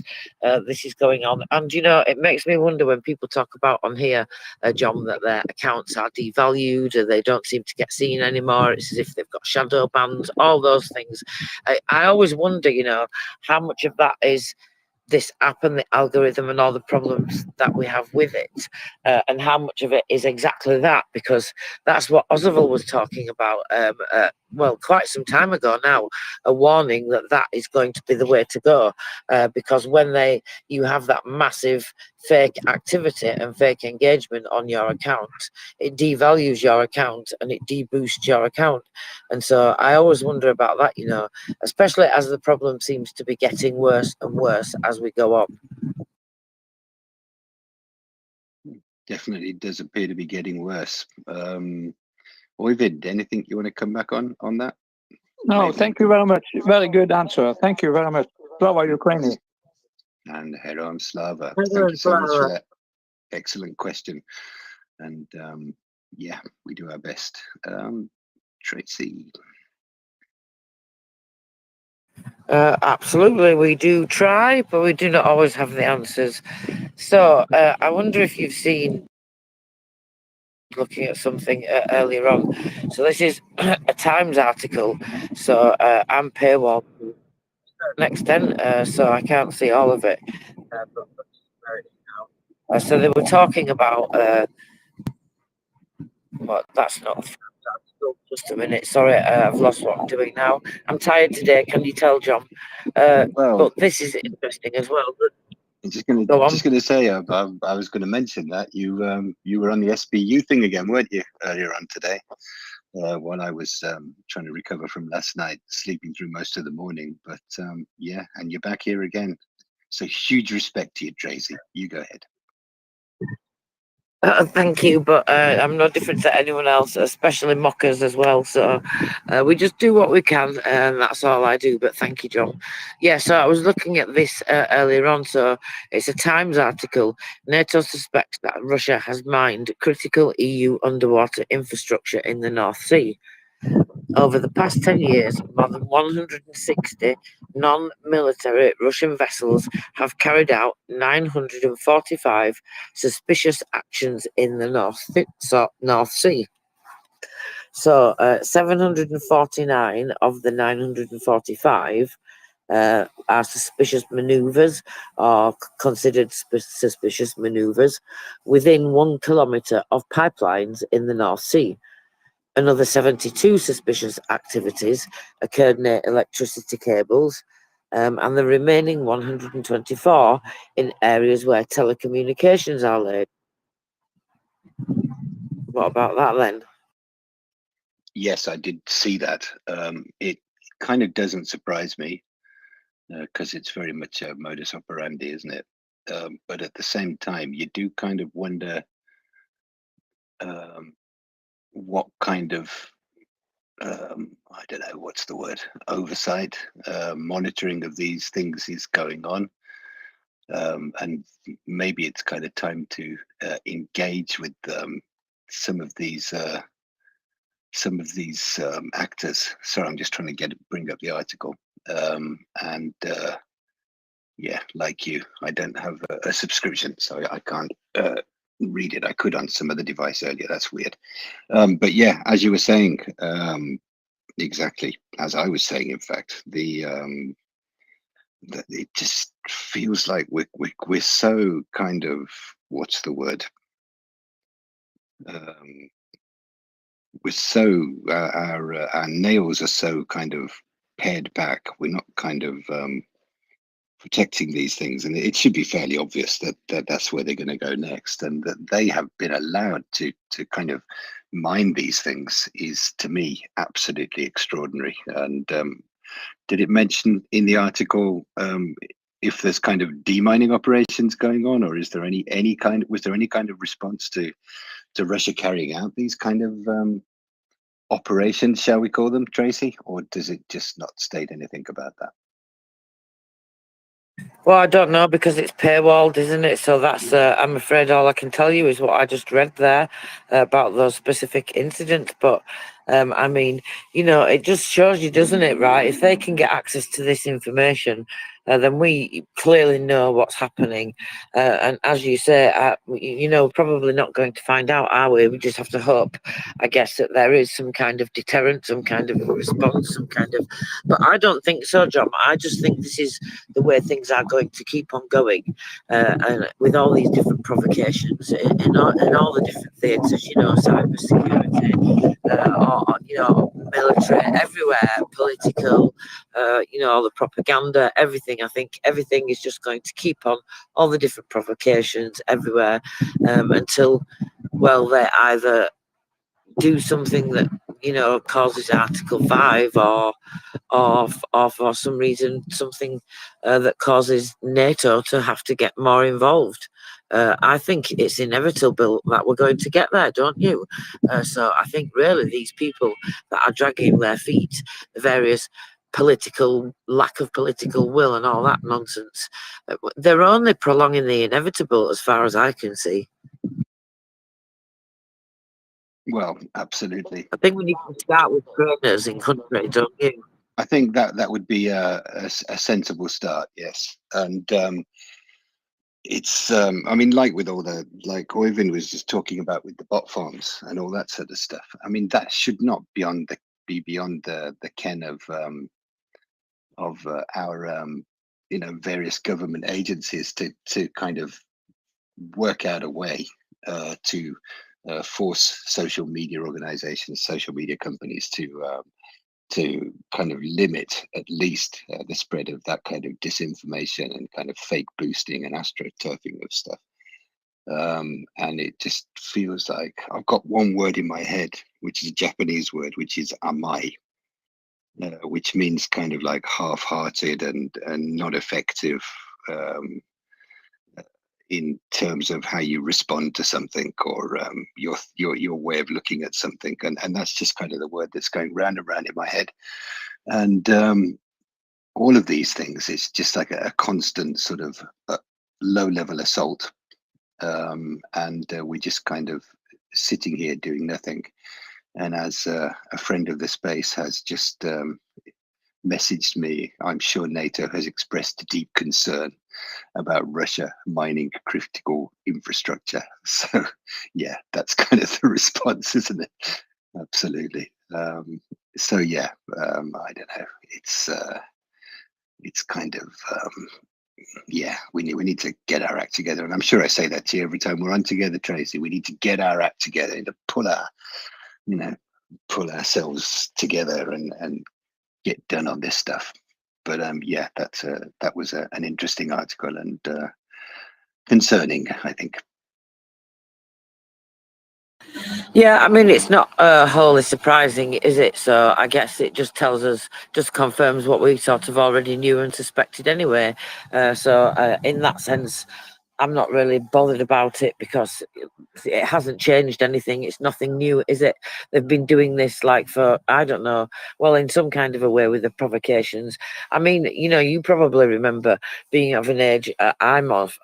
This is going on, and you know, it makes me wonder when people talk about on here, John, that their accounts are devalued, or they don't seem to get seen anymore. It's as if they've got shadow bans, all those things. I always wonder, you know, how much of that is this app and the algorithm and all the problems that we have with it, and how much of it is exactly that, because that's what Ozerville was talking about, well, quite some time ago now, a warning that that is going to be the way to go, because when you have that massive fake activity and fake engagement on your account, it devalues your account and it deboosts your account. And so I always wonder about that, you know, especially as the problem seems to be getting worse and worse as we go on. Definitely does appear to be getting worse. Oyvind, anything you want to come back on that? No, thank you very much. Very good answer. Thank you very much. Slava Ukraini. And Herom Slava. Thank you so much for that excellent question. And yeah, we do our best. Tracy. Absolutely, we do try, but we do not always have the answers. So I wonder if you've seen, looking at something earlier on. So this is a Times article. So I'm paywall to an extent, so I can't see all of it. So they were talking about what? That's not. Just a minute. Sorry, I've lost what I'm doing now. I'm tired today. Can you tell, John? Well, but this is interesting as well. I'm just gonna say, I was going to mention that you were on the SBU thing again, weren't you, earlier on today? While I was trying to recover from last night, sleeping through most of the morning. But yeah, and you're back here again. So huge respect to you, Tracy. You go ahead. Thank you, but I'm no different to anyone else, especially mockers as well. So we just do what we can, and that's all I do. But thank you, John. Yeah, so I was looking at this earlier on. So it's a Times article. NATO suspects that Russia has mined critical EU underwater infrastructure in the North Sea. Over the past 10 years, more than 160 non-military Russian vessels have carried out 945 suspicious actions in the North Sea. So 749 of the 945 are suspicious manoeuvres, or considered suspicious manoeuvres, within 1 kilometre of pipelines in the North Sea. Another 72 suspicious activities occurred near electricity cables, and the remaining 124 in areas where telecommunications are laid. What about that then? Yes, I did see that. It kind of doesn't surprise me because it's very much a modus operandi, isn't it? But at the same time, you do kind of wonder what kind of I don't know, what's the word, oversight, monitoring of these things is going on. And maybe it's kind of time to engage with some of these actors. Sorry, I'm just trying to bring up the article. And yeah, like you, I don't have a subscription, so I can't read it. I could on some other device earlier. That's weird. But yeah, as you were saying, exactly as I was saying, in fact, the that it just feels like we're so kind of, what's the word? We're so our nails are so kind of pared back. We're not kind of protecting these things, and it should be fairly obvious that that's where they're going to go next, and that they have been allowed to kind of mine these things is, to me, absolutely extraordinary. And did it mention in the article if there's kind of demining operations going on, or is there was there any kind of response to Russia carrying out these kind of operations, shall we call them, Tracy, or does it just not state anything about that? Well, I don't know, because it's paywalled, isn't it? So that's, I'm afraid all I can tell you is what I just read there about those specific incidents. But I mean, you know, it just shows you, doesn't it, right? If they can get access to this information, then we clearly know what's happening. And as you say, you know, probably not going to find out, are we? We just have to hope, I guess, that there is some kind of deterrent, some kind of response, some kind of... But I don't think so, John. I just think this is the way things are going to keep on going, and with all these different provocations in all the different theatres, you know, cyber security, or, you know, military, everywhere, political, you know, all the propaganda, everything. I think everything is just going to keep on, all the different provocations everywhere, until, well, they either do something that, you know, causes Article 5, or for some reason something that causes NATO to have to get more involved. I think it's inevitable that we're going to get there, don't you? So I think really these people that are dragging their feet, the various lack of political will and all that nonsense, they're only prolonging the inevitable as far as I can see. Well, absolutely. I think we need to start with trainers in country, don't you? I think that would be a sensible start, yes. And it's I mean, like with all the, like Oyvind was just talking about with the bot farms and all that sort of stuff. I mean, that should not be beyond the ken of our you know, various government agencies to kind of work out a way to force social media organizations, social media companies to kind of limit at least the spread of that kind of disinformation and kind of fake boosting and astroturfing of stuff. And it just feels like I've got one word in my head, which is a Japanese word, which is amai, which means kind of like half-hearted and not effective in terms of how you respond to something, or your way of looking at something, and that's just kind of the word that's going round and round in my head. And all of these things, it's just like a constant sort of low-level assault, and we're just kind of sitting here doing nothing. And as a friend of the space has just messaged me, I'm sure NATO has expressed deep concern about Russia mining critical infrastructure. So yeah, that's kind of the response, isn't it? Absolutely. So yeah, I don't know. It's kind of yeah, we need to get our act together. And I'm sure I say that to you every time we're on together, Tracy. We need to get our act together and to pull ourselves together and get done on this stuff. But yeah, that was an interesting article and concerning, I think. Yeah, I mean, it's not wholly surprising, is it? So I guess it just tells us, just confirms what we sort of already knew and suspected anyway. So in that sense, I'm not really bothered about it, because it hasn't changed anything. It's nothing new, is it? They've been doing this like for, I don't know, well, in some kind of a way with the provocations. I mean, you know, you probably remember being of an age I'm of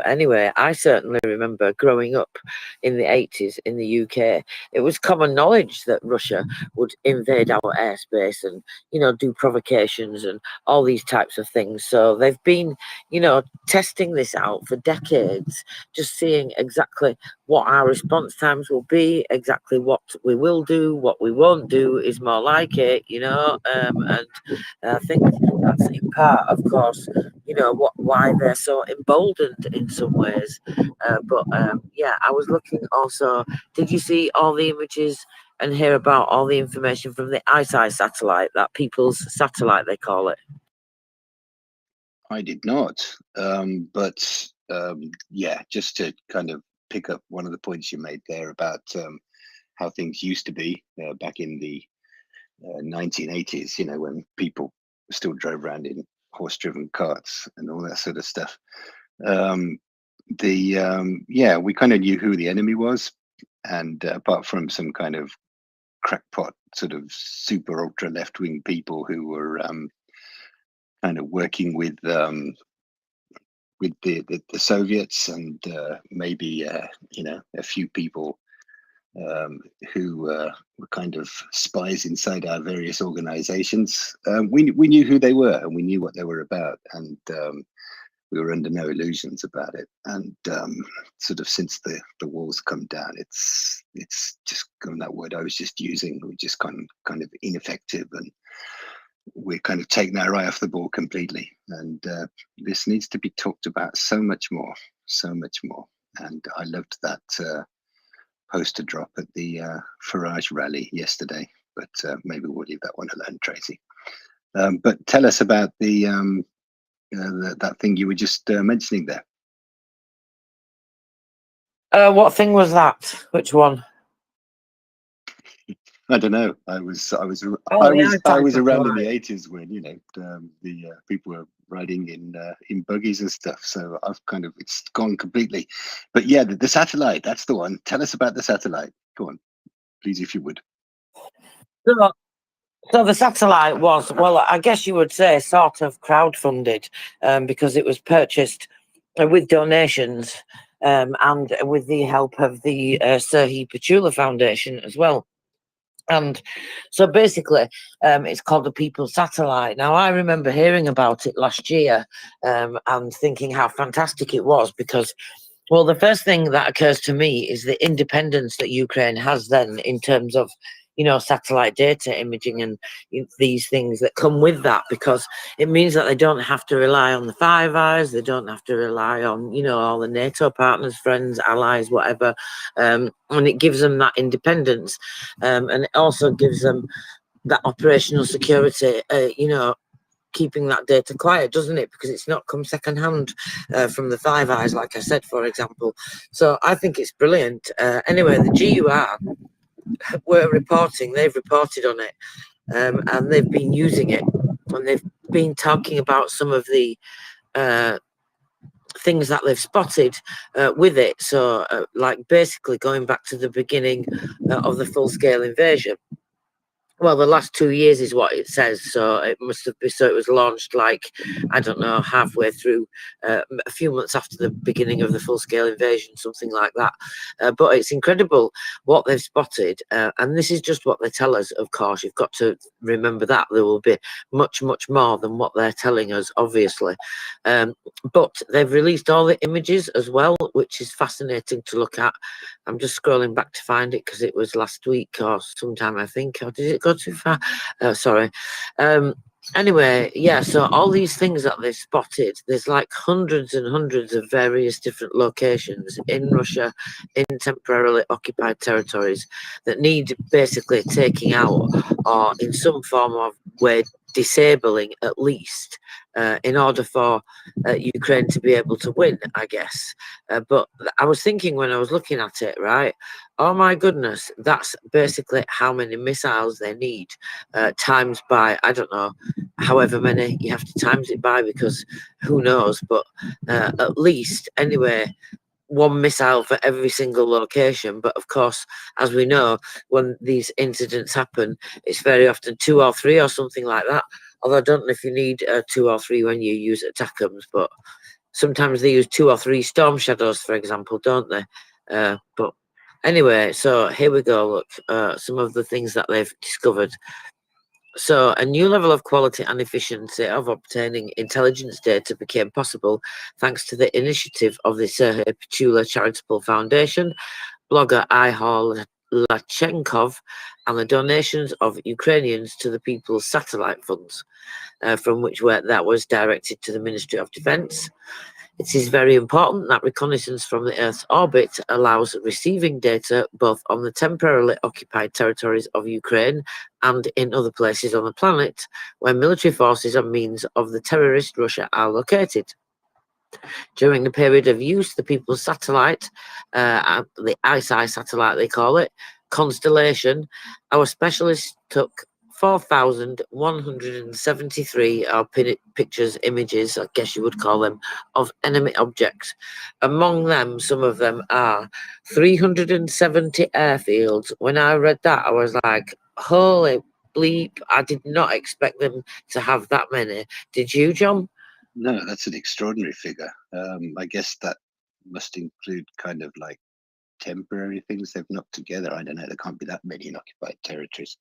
anyway. I certainly remember growing up in the 80s in the UK. It was common knowledge that Russia would invade our airspace and, you know, do provocations and all these types of things. So they've been, you know, testing this out for decades, just seeing exactly what our response times will be, exactly what we will do, what we won't do is more like it, you know, and I think that's in part, of course, you know, why they're so emboldened in some ways. But yeah, I was looking also, did you see all the images and hear about all the information from the ISI satellite, that people's satellite, they call it? I did not. Yeah, just to kind of pick up one of the points you made there about how things used to be back in the 1980s, you know, when people still drove around in horse-driven carts and all that sort of stuff. Yeah, we kind of knew who the enemy was, and apart from some kind of crackpot sort of super ultra left-wing people who were kind of working with the Soviets and maybe you know, a few people who were kind of spies inside our various organizations. We knew who they were and we knew what they were about, and we were under no illusions about it. And sort of since the walls come down, it's just gone, that word I was just using, we're just kind of ineffective, and we're kind of taking our eye off the ball completely. And this needs to be talked about so much more. And I loved that poster drop at the Farage rally yesterday, but maybe we'll leave that one alone, Tracy. But tell us about the that thing you were just mentioning there. What thing was that? Which one? I don't know. I was Oh, the ISI around in the satellite. 80s when, you know, the people were riding in buggies and stuff. So I've kind of, it's gone completely. But yeah, the satellite, that's the one. Tell us about the satellite. Go on, please, if you would. So the satellite was, well, I guess you would say, sort of crowdfunded, because it was purchased with donations and with the help of the Serhii Petula Foundation as well. And so basically, it's called the People's Satellite. Now, I remember hearing about it last year and thinking how fantastic it was, because, well, the first thing that occurs to me is the independence that Ukraine has then in terms of, you know, satellite data imaging and these things that come with that, because it means that they don't have to rely on the Five Eyes, they don't have to rely on, you know, all the NATO partners, friends, allies, whatever, and it gives them that independence, and it also gives them that operational security, you know, keeping that data quiet, doesn't it? Because it's not come secondhand from the Five Eyes, like I said, for example. So I think it's brilliant. Anyway, the GUR were reporting, they've reported on it, and they've been using it, and they've been talking about some of the things that they've spotted with it. So like basically going back to the beginning of the full-scale invasion. Well, the last 2 years is what it says, so it must have been, so it was launched like, I don't know, halfway through, a few months after the beginning of the full-scale invasion, something like that. But it's incredible what they've spotted, and this is just what they tell us, of course. You've got to remember that there will be much, much more than what they're telling us, obviously. But they've released all the images as well, which is fascinating to look at. I'm just scrolling back to find it because it was last week or sometime, I think, or did it go too far? Sorry. Anyway, yeah, so all these things that they've spotted, there's like hundreds and hundreds of various different locations in Russia, in temporarily occupied territories, that need basically taking out, or in some form of way disabling at least, in order for Ukraine to be able to win, I guess. But I was thinking when I was looking at it, right, oh my goodness, that's basically how many missiles they need, times by, I don't know, however many you have to times it by, because who knows, but at least, anyway, one missile for every single location. But of course, as we know, when these incidents happen, it's very often 2 or 3 or something like that. Although I don't know if you need 2 or 3 when you use ATACMS, but sometimes they use 2 or 3 Storm Shadows, for example, don't they? But anyway, so here we go. Look, some of the things that they've discovered. So a new level of quality and efficiency of obtaining intelligence data became possible thanks to the initiative of the Sergei Petula Charitable Foundation, blogger Ihor Lachenkov, and the donations of Ukrainians to the People's Satellite Funds, from which that was directed to the Ministry of Defence. It is very important that reconnaissance from the Earth's orbit allows receiving data both on the temporarily occupied territories of Ukraine and in other places on the planet where military forces and means of the terrorist Russia are located. During the period of use, the People's Satellite, the ISI satellite they call it, constellation, our specialists took 4,173 pictures, images, I guess you would call them, of enemy objects. Among them, some of them are 370 airfields. When I read that, I was like, holy bleep, I did not expect them to have that many. Did you, John? No, that's an extraordinary figure. I guess that must include kind of like temporary things they've knocked together. I don't know. There can't be that many in occupied territories.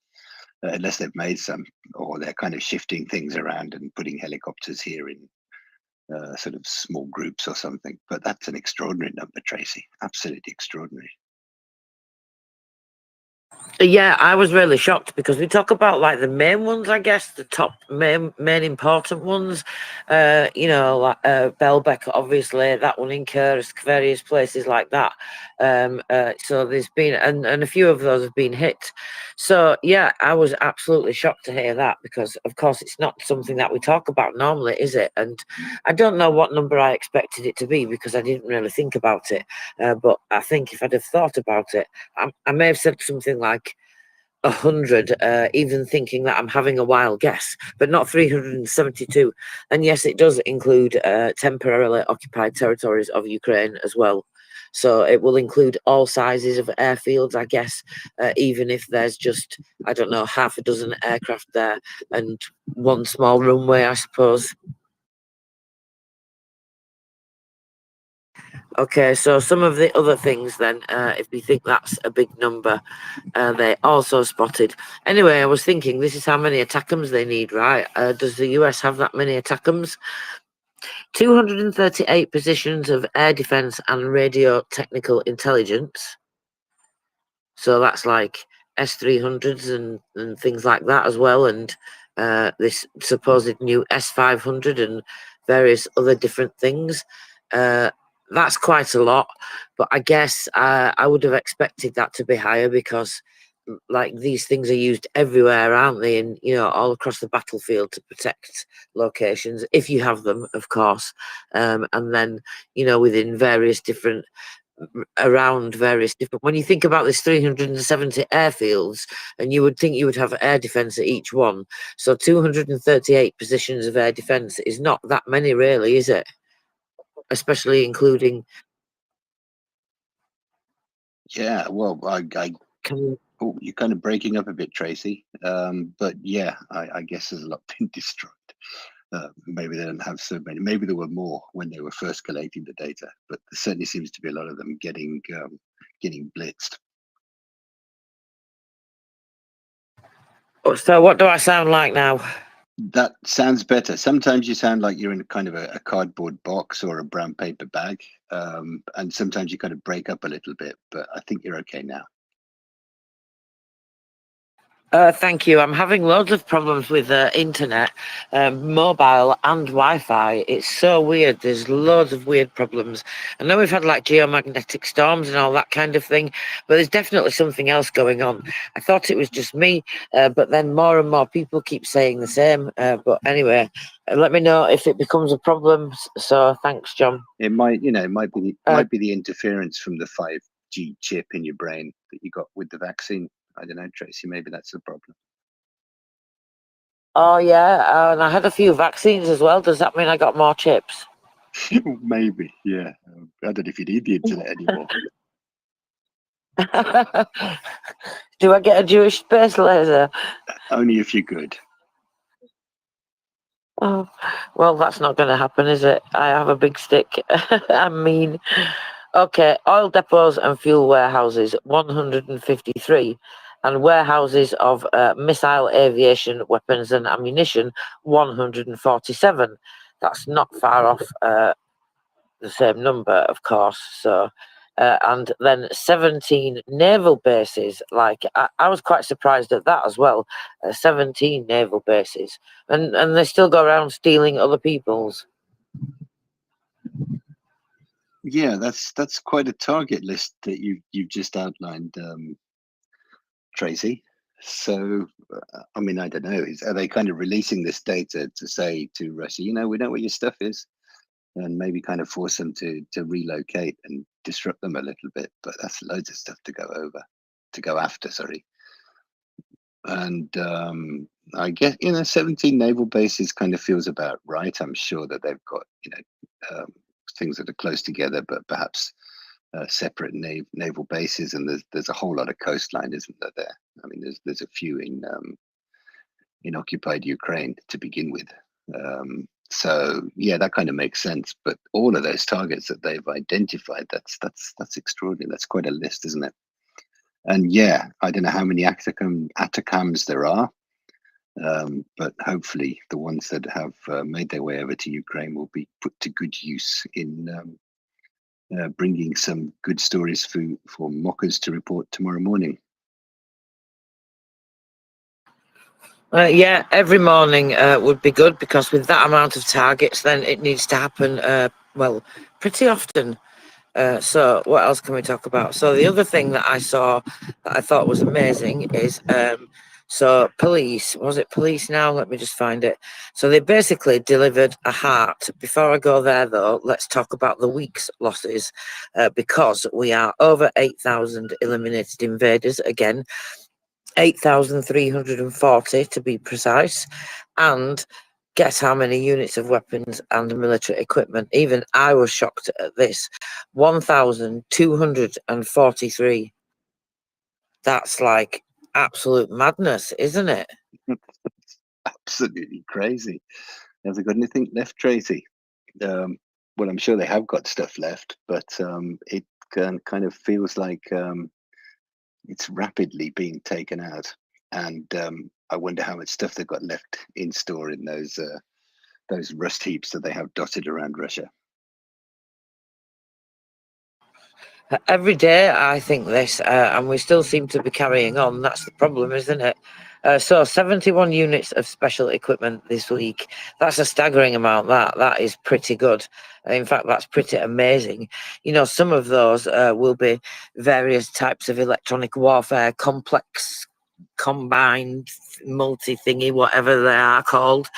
Unless they've made some, or they're kind of shifting things around and putting helicopters here in sort of small groups or something. But that's an extraordinary number, Tracy. Absolutely extraordinary. Yeah, I was really shocked because we talk about like the main ones, I guess, the top main important ones. Like Belbeck, obviously, that one in Kursk, various places like that. So there's been, and a few of those have been hit. So yeah, I was absolutely shocked to hear that because, of course, it's not something that we talk about normally, is it? And I don't know what number I expected it to be because I didn't really think about it. But I think if I'd have thought about it, I may have said something like 100, even thinking that I'm having a wild guess, but not 372. And yes, it does include temporarily occupied territories of Ukraine as well. So it will include all sizes of airfields, I guess, even if there's just, I don't know, half a dozen aircraft there and one small runway, I suppose. Okay, so some of the other things then, if we think that's a big number, they also spotted. Anyway, I was thinking this is how many ATACMS they need, right? Does the US have that many ATACMS? 238 positions of air defense and radio technical intelligence. So that's like S-300s and things like that as well, and this supposed new S-500 and various other different things. That's quite a lot, but I guess I would have expected that to be higher because like these things are used everywhere, aren't they? And all across the battlefield to protect locations, if you have them, of course. And then within various different when you think about this 370 airfields, and you would think you would have air defense at each one, so 238 positions of air defense is not that many really, is it? Especially including Well, oh, you're kind of breaking up a bit, Tracy. But yeah, I guess there's a lot been destroyed. Maybe they don't have so many. Maybe there were more when they were first collating the data, but there certainly seems to be a lot of them getting blitzed. So what do I sound like now? That sounds better. Sometimes you sound like you're in kind of a cardboard box or a brown paper bag, and sometimes you kind of break up a little bit, but I think you're okay now. Thank you. I'm having loads of problems with internet, mobile and Wi-Fi. It's so weird. There's loads of weird problems. I know we've had like geomagnetic storms and all that kind of thing, but there's definitely something else going on. I thought it was just me, but then more and more people keep saying the same. But anyway, let me know if it becomes a problem. So thanks, John. It might be the interference from the 5G chip in your brain that you got with the vaccine. I don't know, Tracy, maybe that's the problem. Oh, yeah, and I had a few vaccines as well. Does that mean I got more chips? Maybe, yeah. I don't know if you need the internet anymore. Do I get a Jewish space laser? Only if you're good. Oh, well, that's not going to happen, is it? I have a big stick. I mean, okay, oil depots and fuel warehouses, 153. and warehouses of missile aviation weapons and ammunition, 147. That's not far off the same number, of course. So, and then 17 naval bases. Like I was quite surprised at that as well. 17 naval bases, and they still go around stealing other people's. Yeah, that's quite a target list that you've just outlined, Tracy. So, I mean, I don't know. Are they kind of releasing this data to say to Russia, you know, we know where your stuff is, and maybe kind of force them to relocate and disrupt them a little bit? But that's loads of stuff to go after. Sorry. And I guess 17 naval bases kind of feels about right. I'm sure that they've got things that are close together, but perhaps separate naval bases. And there's a whole lot of coastline, isn't there? I mean, there's a few in occupied Ukraine to begin with. So yeah, that kind of makes sense. But all of those targets that they've identified, that's extraordinary. That's quite a list, isn't it? And yeah, I don't know how many ATACMs there are, but hopefully the ones that have made their way over to Ukraine will be put to good use in bringing some good stories for mockers to report tomorrow morning. Yeah, every morning would be good, because with that amount of targets, then it needs to happen, well, pretty often. So what else can we talk about? So the other thing that I saw that I thought was amazing is, so police, was it police now? Let me just find it. So they basically delivered a heart. Before I go there though, let's talk about the week's losses, because we are over 8,000 eliminated invaders again. 8,340 to be precise, and guess how many units of weapons and military equipment? Even I was shocked at this. 1,243. That's like absolute madness, isn't it? Absolutely crazy. Have they got anything left, Tracy? Well, I'm sure they have got stuff left, but it kind of feels like it's rapidly being taken out. And I wonder how much stuff they've got left in store in those rust heaps that they have dotted around Russia. Every day I think this, and we still seem to be carrying on. That's the problem, isn't it? So 71 units of special equipment this week. That's a staggering amount. That is pretty good. In fact, that's pretty amazing. You know, some of those will be various types of electronic warfare, complex, combined, multi-thingy, whatever they are called,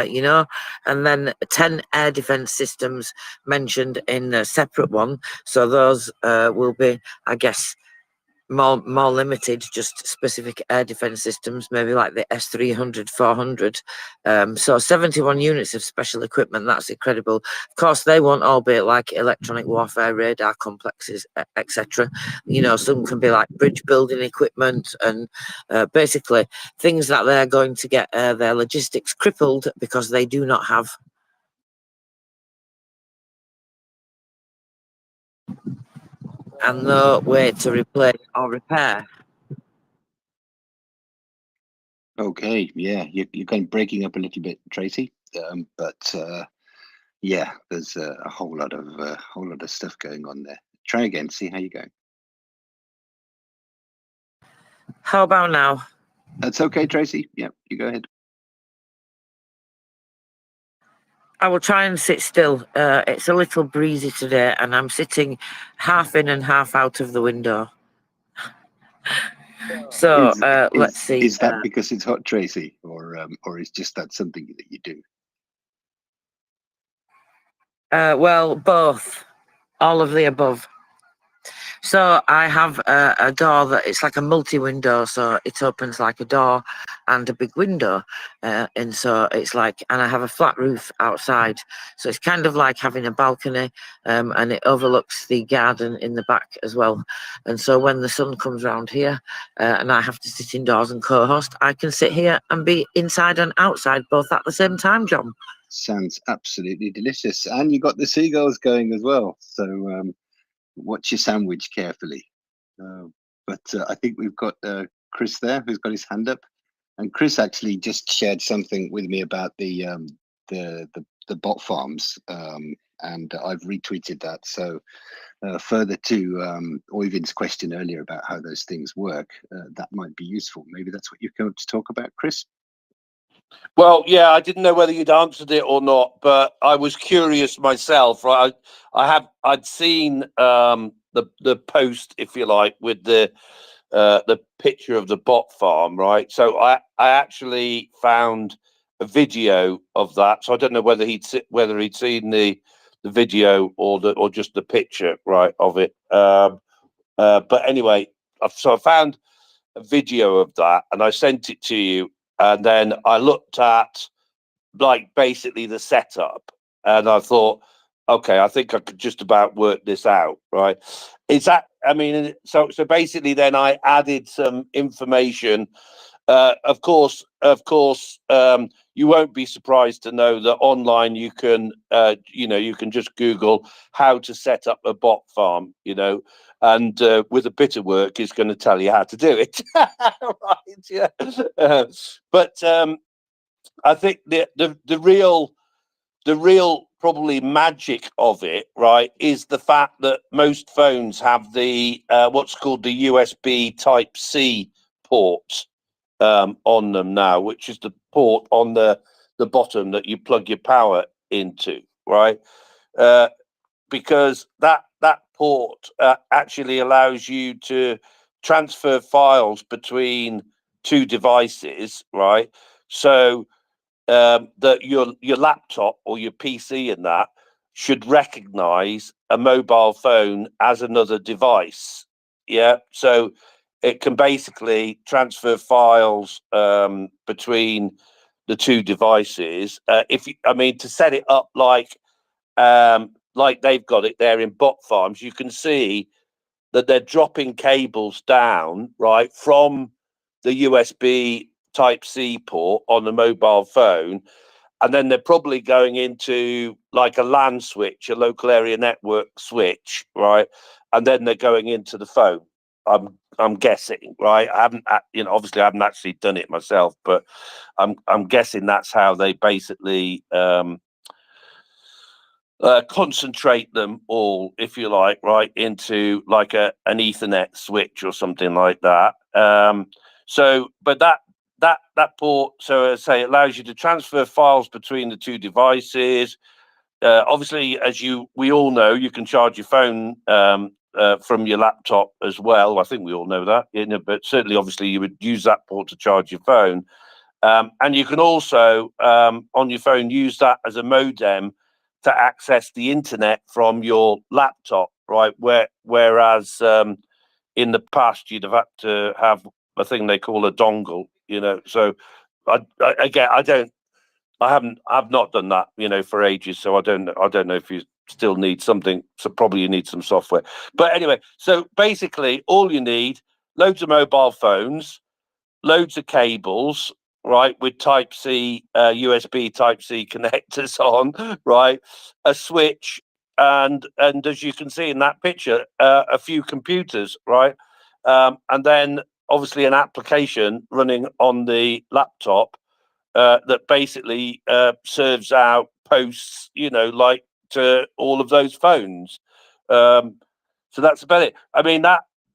you know, and then 10 air defense systems mentioned in a separate one. So those will be, I guess, more limited, just specific air defense systems, maybe like the S-300, 400. So 71 units of special equipment. That's incredible. Of course, they won't all be like electronic warfare, radar complexes, etc. You know, some can be like bridge building equipment, and basically things that they're going to get their logistics crippled because they do not have. And no way to replace or repair. Okay, yeah, you're kind of breaking up a little bit, Tracy, but yeah, there's a whole lot of stuff going on there. Try again, see how you go. How about now? That's okay, Tracy. Yeah, you go ahead. I will try and sit still. It's a little breezy today, and I'm sitting half in and half out of the window. So let's see. Is that because it's hot, Tracy, or is just that something that you do? Well, both, all of the above. So I have a door that it's like a multi-window, so it opens like a door and a big window, and so it's like, and I have a flat roof outside, so it's kind of like having a balcony, and it overlooks the garden in the back as well. And so when the sun comes round here, and I have to sit indoors and co-host, I can sit here and be inside and outside both at the same time, John. Sounds absolutely delicious, and you got the seagulls going as well. So watch your sandwich carefully. But I think we've got Chris there, who's got his hand up. And Chris actually just shared something with me about the bot farms, and I've retweeted that. So further to Oyvind's question earlier about how those things work, that might be useful. Maybe that's what you're going to talk about, Chris. Well, yeah, I didn't know whether you'd answered it or not, but I was curious myself. Right, I'd seen the post, if you like, with the picture of the bot farm, right? So I actually found a video of that. So I don't know whether he'd seen the video or just the picture, right, of it. But anyway, so I found a video of that and I sent it to you, and then I looked at like basically the setup, and I thought, okay, I think I could just about work this out, right? Is that, I mean, so basically then I added some information. Of course, you won't be surprised to know that online you can you can just Google how to set up a bot farm, and with a bit of work is going to tell you how to do it. Right, yeah. But I think the real probably magic of it, right, is the fact that most phones have the what's called the USB Type C port on them now, which is the port on the bottom that you plug your power into, right? Because that port actually allows you to transfer files between two devices, right? So that your laptop or your PC and that should recognize a mobile phone as another device. Yeah, so it can basically transfer files between the two devices. To set it up like they've got it there in bot farms, you can see that they're dropping cables down right from the USB Type C port on the mobile phone, and then they're probably going into like a LAN switch, a local area network switch, right? And then they're going into the phone. I'm guessing, right? I haven't, obviously I haven't actually done it myself, but I'm guessing that's how they basically concentrate them all, if you like, right, into like an Ethernet switch or something like that. But that port, so as I say, it allows you to transfer files between the two devices. Obviously, we all know, you can charge your phone from your laptop as well. I think we all know that, but certainly, obviously, you would use that port to charge your phone. And you can also, on your phone, use that as a modem to access the internet from your laptop, right? Whereas in the past, you'd have had to have a thing they call a dongle, So I've not done that, for ages. So I don't know if you still need something. So probably you need some software. But anyway, so basically, all you need, loads of mobile phones, loads of cables, right, with Type C, USB Type C connectors on, right, a switch, and as you can see in that picture, a few computers, right, and then obviously an application running on the laptop that basically serves out posts, like to all of those phones. So that's about it. I mean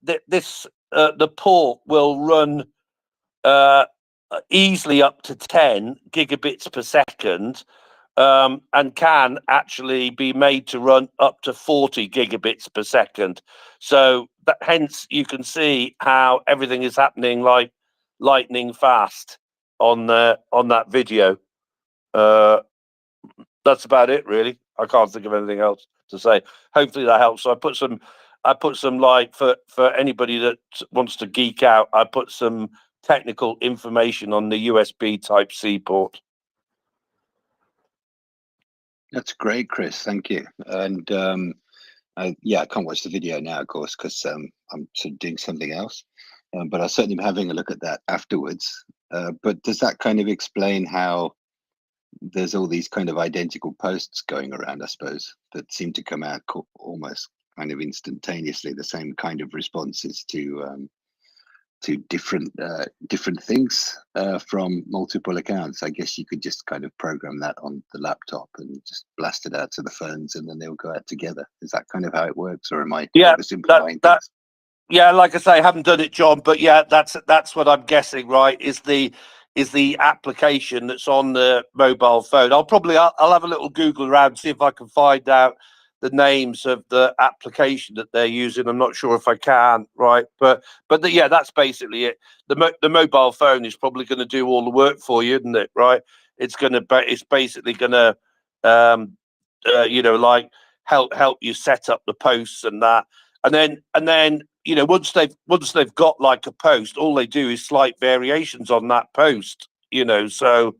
the port will run easily up to 10 gigabits per second, and can actually be made to run up to 40 gigabits per second. So hence you can see how everything is happening like lightning fast on that video. That's about it, really. I can't think of anything else to say. Hopefully that helps. So I put some like for anybody that wants to geek out, I put some technical information on the USB Type C port. That's great, Chris. Thank you. And I can't watch the video now, of course, because I'm sort of doing something else. But I'll certainly be having a look at that afterwards. But does that kind of explain how there's all these kind of identical posts going around, I suppose, that seem to come out almost kind of instantaneously, the same kind of responses to to different things from multiple accounts. I guess you could just kind of program that on the laptop and just blast it out to the phones, and then they'll go out together. Is that kind of how it works, or am I Yeah, oversimplifying that things? yeah, like I say, I haven't done it, John, but yeah, that's what I'm guessing, right? Is the application that's on the mobile phone. I'll have a little Google around, see if I can find out the names of the application that they're using. I'm not sure if I can, right? But yeah, that's basically it. The mobile phone is probably going to do all the work for you, isn't it? Right? It's basically going to like help you set up the posts and that, and then once they've got like a post, all they do is slight variations on that post. So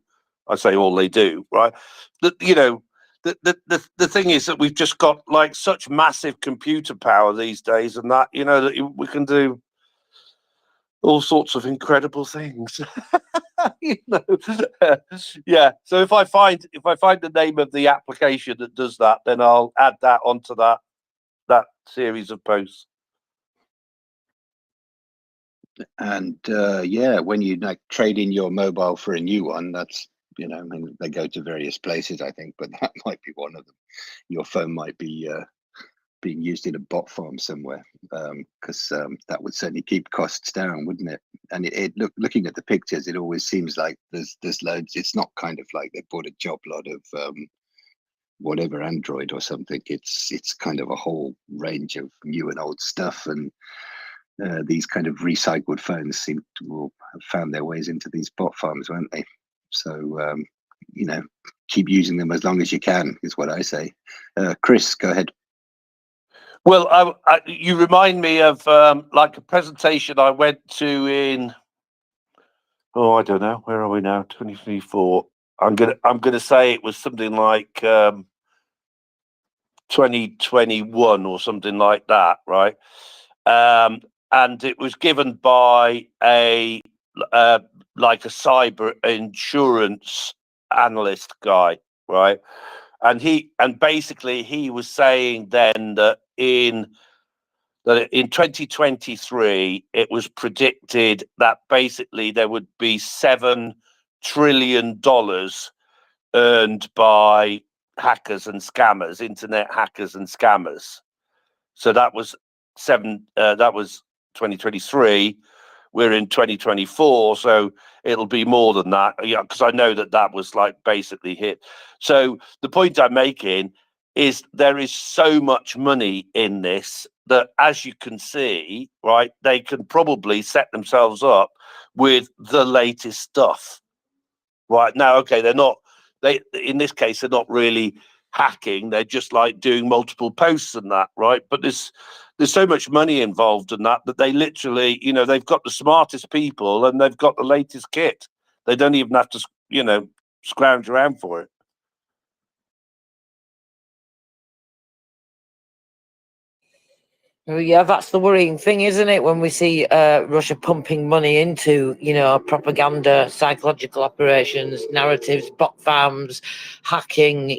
I say all they do, right? The thing is that we've just got like such massive computer power these days, and that that we can do all sorts of incredible things. Yeah. So if I find the name of the application that does that, then I'll add that onto that series of posts. And yeah, when you like trade in your mobile for a new one, that's I mean, they go to various places, I think, but that might be one of them. Your phone might be being used in a bot farm somewhere, because that would certainly keep costs down, wouldn't it? And looking at the pictures, it always seems like there's loads. It's not kind of like they bought a job lot of whatever Android or something. It's kind of a whole range of new and old stuff, and these kind of recycled phones seem to have found their ways into these bot farms, won't they? So keep using them as long as you can is what I say. Chris, go ahead. Well, you remind me of like a presentation I went to in, I don't know, where are we now? 2024. I'm gonna say it was something like 2021 or something like that, right? And it was given by a like a cyber insurance analyst guy, right? And basically he was saying then that in 2023 it was predicted that basically there would be $7 trillion earned by hackers and scammers, internet hackers and scammers. So that was 2023. We're in 2024, so it'll be more than that. Yeah, because I know that was like basically hit. So the point I'm making is there is so much money in this that, as you can see, right, they can probably set themselves up with the latest stuff. Right now, okay, in this case, they're not really hacking, they're just like doing multiple posts and that, right? But there's so much money involved in that they literally, they've got the smartest people and they've got the latest kit. They don't even have to, scrounge around for it. Well, yeah, that's the worrying thing, isn't it? When we see Russia pumping money into, propaganda, psychological operations, narratives, bot farms, hacking,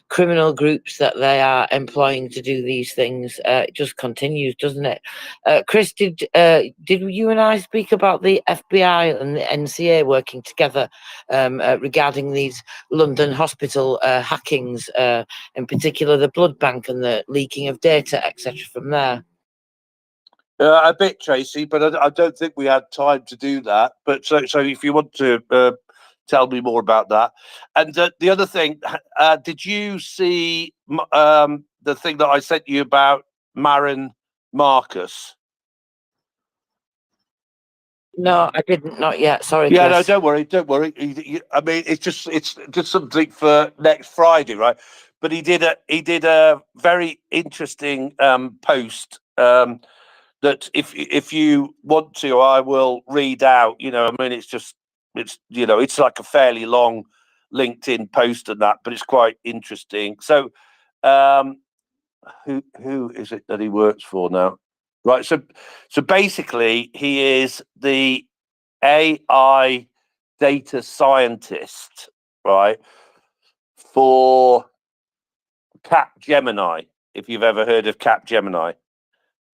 criminal groups that they are employing to do these things. It just continues, doesn't it? Chris, did you and I speak about the FBI and the NCA working together regarding these London hospital hackings, in particular the blood bank and the leaking of data, etc. from there? A bit, Tracy, but I don't think we had time to do that. But so if you want to tell me more about that. And the other thing, did you see the thing that I sent you about Marin Marcus? No, I didn't. Not yet. Sorry. Yeah, Chris. no, don't worry. I mean, it's just something for next Friday, right? But he did a very interesting post that if you want to, I will read out. I mean, it's like a fairly long LinkedIn post and that, but it's quite interesting. So, who is it that he works for now? Right. So basically, he is the AI data scientist, right, for Capgemini. If you've ever heard of Capgemini.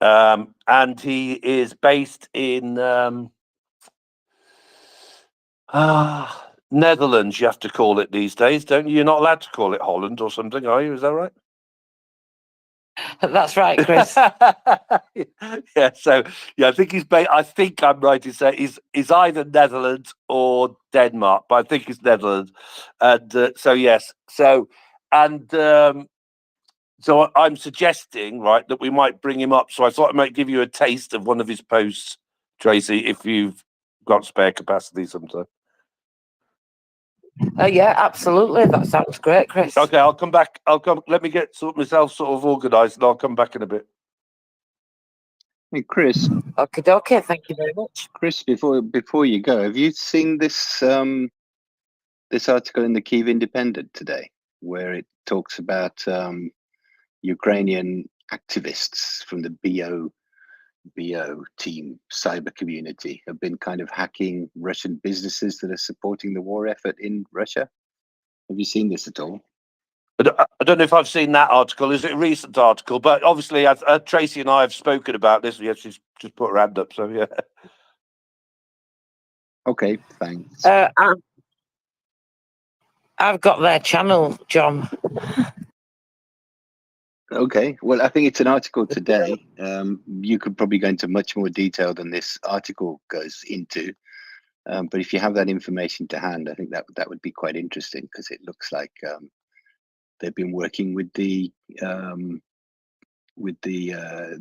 and he is based in Netherlands. You have to call it these days, don't you? You're not allowed to call it Holland or something, are you? Is that right? That's right, Chris. Yeah, so yeah, I think I think I'm right to say he's either Netherlands or Denmark, but I think it's Netherlands. And so yes, so and so I'm suggesting, right, that we might bring him up. So I thought I might give you a taste of one of his posts, Tracy, if you've got spare capacity sometime. Yeah, absolutely. That sounds great, Chris. Okay, I'll come back. Let me get myself sort of organised, and I'll come back in a bit. Hey, Chris. Okay. Thank you very much. Chris, before you go, have you seen this this article in the Kyiv Independent today, where it talks about Ukrainian activists from the BO team cyber community have been kind of hacking Russian businesses that are supporting the war effort in Russia? Have you seen this at all? I don't know if I've seen that article. Is it a recent article? But obviously, Tracy and I have spoken about this. Yeah, she's just put her hand up. So yeah. Okay, thanks. I've got their channel, John. Okay, well, I think it's an article today. You could probably go into much more detail than this article goes into. But if you have that information to hand, I think that would be quite interesting, because it looks like they've been working with the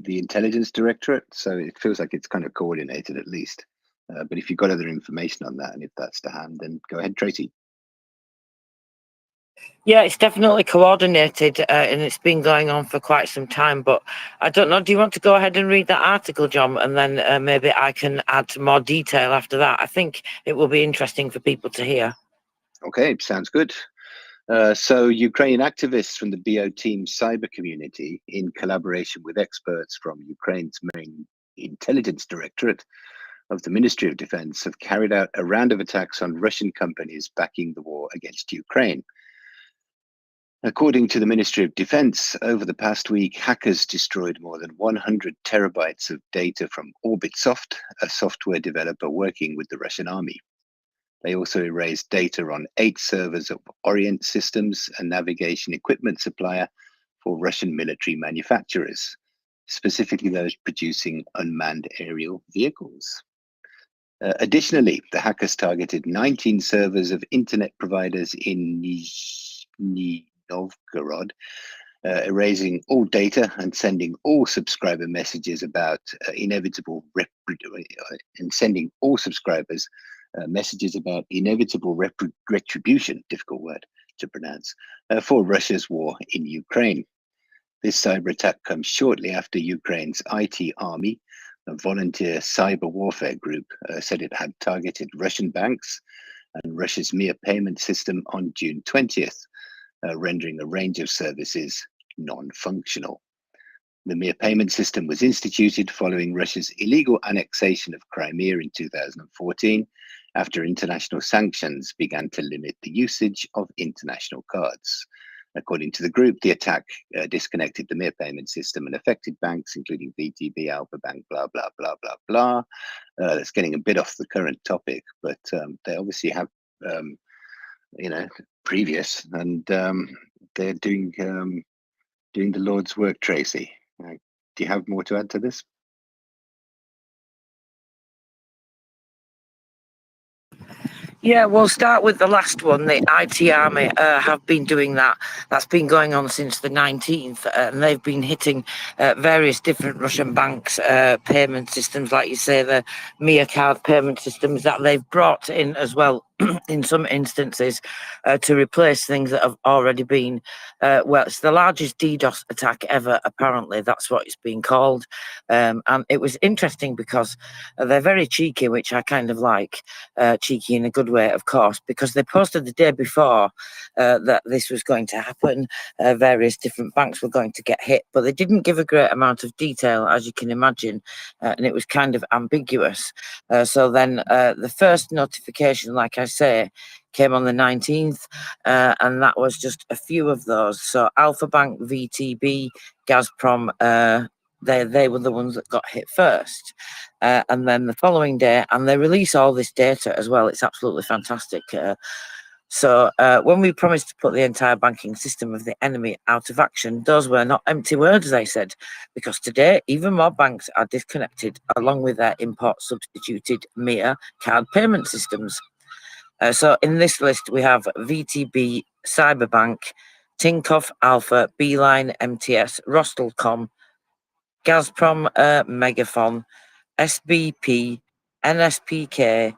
intelligence directorate, so it feels like it's kind of coordinated at least. But if you've got other information on that, and if that's to hand, then go ahead, Tracy. Yeah, it's definitely coordinated, and it's been going on for quite some time. But I don't know. Do you want to go ahead and read that article, John, and then maybe I can add some more detail after that? I think it will be interesting for people to hear. Okay, sounds good. So Ukrainian activists from the BO team cyber community, in collaboration with experts from Ukraine's main intelligence directorate of the Ministry of Defense, have carried out a round of attacks on Russian companies backing the war against Ukraine. According to the Ministry of Defense, over the past week, hackers destroyed more than 100 terabytes of data from Orbitsoft, a software developer working with the Russian army. They also erased data on 8 servers of Orient Systems, a navigation equipment supplier for Russian military manufacturers, specifically those producing unmanned aerial vehicles. Additionally, the hackers targeted 19 servers of internet providers in Nizhny Novgorod, erasing all data and sending all subscriber messages about inevitable retribution, difficult word to pronounce, for Russia's war in Ukraine. This cyber attack comes shortly after Ukraine's IT army, a volunteer cyber warfare group, said it had targeted Russian banks and Russia's Mir payment system on June 20th, rendering a range of services non-functional. The Mir payment system was instituted following Russia's illegal annexation of Crimea in 2014, after international sanctions began to limit the usage of international cards. According to the group, the attack disconnected the Mir payment system and affected banks, including VTB, Alpha Bank, blah, blah, blah, blah, blah. That's getting a bit off the current topic, but they obviously have, previous, and they're doing the Lord's work, Tracy. Do you have more to add to this? Yeah, we'll start with the last one. The IT army have been doing that. That's been going on since the 19th, and they've been hitting various different Russian banks' payment systems, like you say, the Mir card payment systems that they've brought in as well, in some instances, to replace things that have already been, it's the largest DDoS attack ever, apparently. That's what it's been called. And it was interesting because they're very cheeky, which I kind of like, cheeky in a good way, of course, because they posted the day before that this was going to happen. Various different banks were going to get hit, but they didn't give a great amount of detail, as you can imagine, and it was kind of ambiguous. So then the first notification, like I say, came on the 19th, and that was just a few of those. So Alpha Bank, VTB, Gazprom, they were the ones that got hit first. And then the following day, and they release all this data as well. It's absolutely fantastic. So when we promised to put the entire banking system of the enemy out of action, those were not empty words, they said, because today even more banks are disconnected along with their import substituted MIA card payment systems. So in this list, we have VTB, Cyberbank, Tinkoff, Alpha, Beeline, MTS, Rostelcom, Gazprom, Megaphone, SBP, NSPK,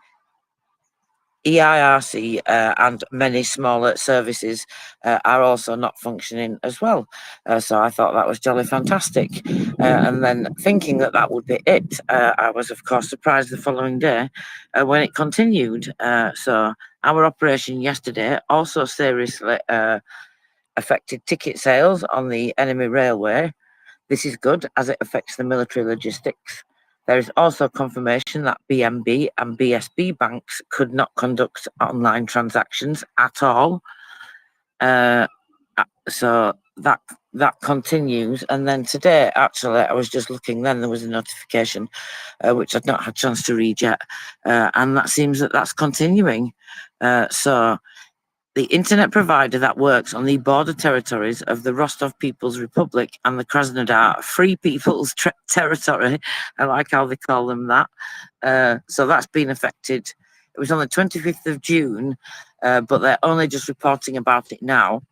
EIRC, and many smaller services are also not functioning as well. So I thought that was jolly fantastic. And then thinking that that would be it, I was of course surprised the following day when it continued. So our operation yesterday also seriously affected ticket sales on the enemy railway. This is good as it affects the military logistics. There is also confirmation that BNB and BSB banks could not conduct online transactions at all. So that continues. And then today, actually, I was just looking, then there was a notification, which I'd not had a chance to read yet. And that seems that that's continuing. So the internet provider that works on the border territories of the Rostov People's Republic and the Krasnodar Free People's Territory, I like how they call them that. So that's been affected. It was on the 25th of June, but they're only just reporting about it now.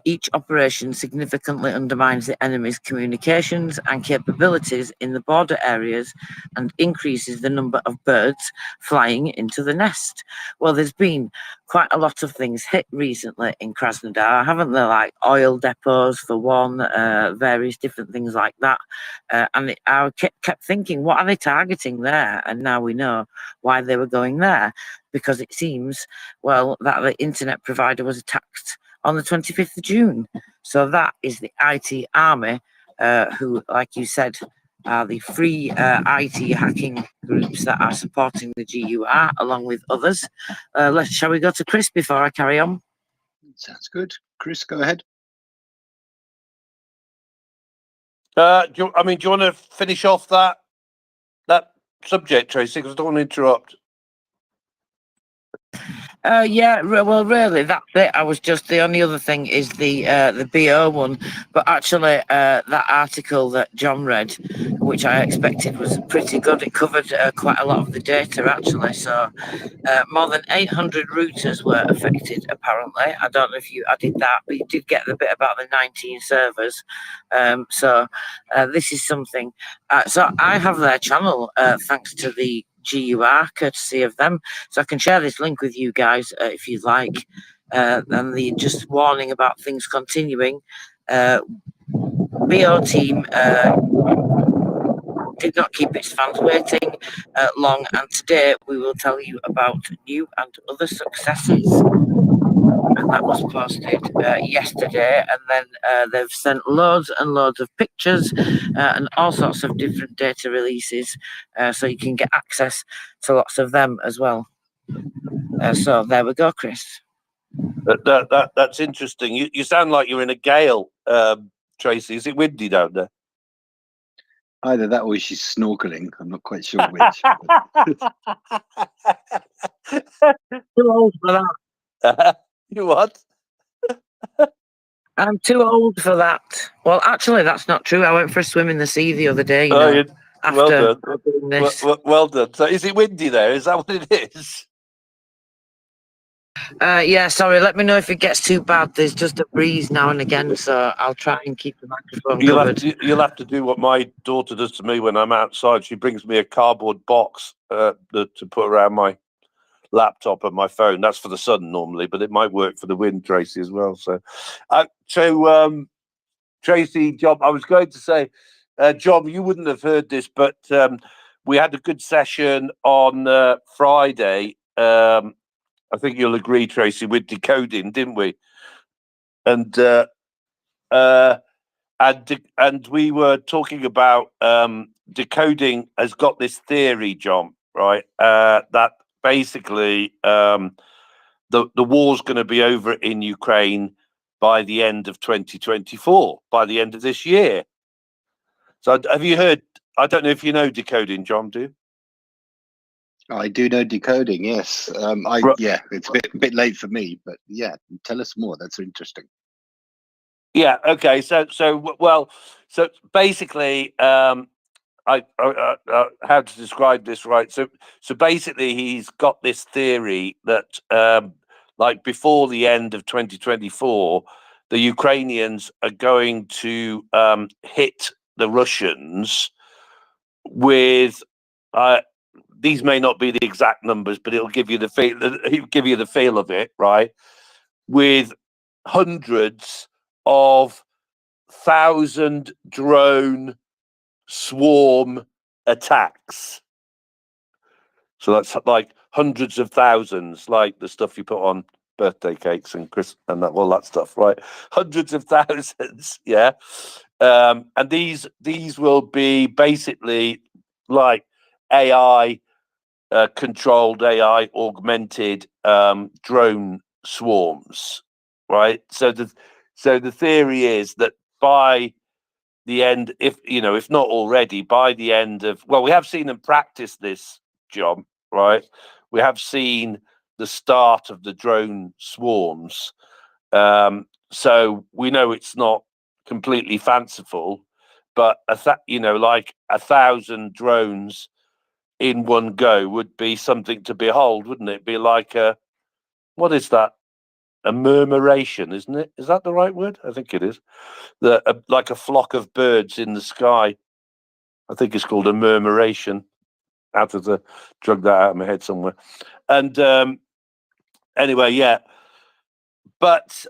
Each operation significantly undermines the enemy's communications and capabilities in the border areas and increases the number of birds flying into the nest. Well, there's been quite a lot of things hit recently in Krasnodar, haven't there? Like oil depots for one, various different things like that. And I kept thinking, what are they targeting there? And now we know why they were going there, because it seems, well, that the internet provider was attacked on the 25th of June. So that is the IT army, who, like you said, are the free IT hacking groups that are supporting the GUR along with others. Shall we go to Chris before I carry on? Sounds good. Chris, go ahead. Do you want to finish off that subject, Tracy? Because I don't want to interrupt. Yeah, well, really, that bit I was just, the only other thing is the BO one, but actually that article that John read, which I expected was pretty good, it covered quite a lot of the data actually. So more than 800 routers were affected apparently. I don't know if you added that, but you did get the bit about the 19 servers. So this is something. So I have their channel thanks to the GUR, courtesy of them. So I can share this link with you guys if you'd like. And the just warning about things continuing. BO team did not keep its fans waiting long, and today we will tell you about new and other successes. And that was posted yesterday, and then they've sent loads and loads of pictures and all sorts of different data releases, so you can get access to lots of them as well. So there we go, Chris. That's interesting. You sound like you're in a gale, Tracy. Is it windy down there? Either that or she's snorkeling. I'm not quite sure which. Too old for that. You what? I'm too old for that. Well, actually, that's not true. I went for a swim in the sea the other day. Well done. Doing this. Well done. So, is it windy there? Is that what it is? Yeah, sorry. Let me know if it gets too bad. There's just a breeze now and again, so I'll try and keep the microphone covered. You'll have to do what my daughter does to me when I'm outside. She brings me a cardboard box to put around my laptop and my phone. That's for the sun normally, but it might work for the wind, Tracy, as well. So Tracy, John, I was going to say, John, you wouldn't have heard this, but we had a good session on Friday. I think you'll agree, Tracy, with decoding, didn't we? And we were talking about decoding has got this theory, John, right? That basically the war's going to be over in Ukraine by the end of 2024, by the end of this year. So have you heard? I don't know if you know decoding, John. Do you? I do know decoding. Yes. Yeah, it's a bit late for me, but yeah, tell us more. That's interesting. Yeah. Okay. So basically, how to describe this, right? So basically, he's got this theory that like before the end of 2024, the Ukrainians are going to hit the Russians with these may not be the exact numbers, but it'll give you the feel. It'll give you the feel of it, right? With hundreds of 1,000 drone swarm attacks. So that's like hundreds of thousands, like the stuff you put on birthday cakes and all that stuff, right? Hundreds of thousands, yeah. And these will be basically like AI controlled, AI augmented drone swarms, right? So the theory is that by the end, if not already, by the end of, well, we have seen them practice this, John, right? We have seen the start of the drone swarms. So we know it's not completely fanciful, but like 1,000 drones in one go would be something to behold, wouldn't it? Be like what is that? A murmuration, isn't it? Is that the right word? I think it is. Like a flock of birds in the sky. I think it's called a murmuration. Drug that out of my head somewhere. And anyway, yeah. But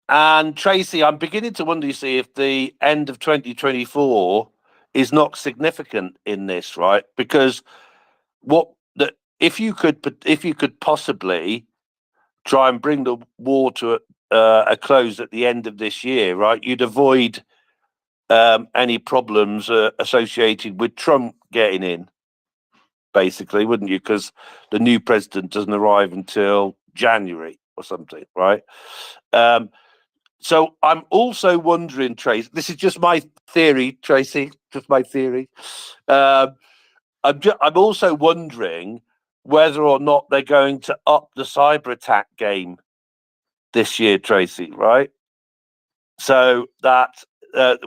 and Tracy, I'm beginning to wonder, you see, if the end of 2024 is not significant in this, right? Because if you could possibly try and bring the war to a close at the end of this year, right? You'd avoid any problems associated with Trump getting in, basically, wouldn't you? Because the new president doesn't arrive until January or something, right? So I'm also wondering, Tracy, this is just my theory, Tracy, just my theory. I'm also wondering whether or not they're going to up the cyber attack game this year, Tracy, right? So that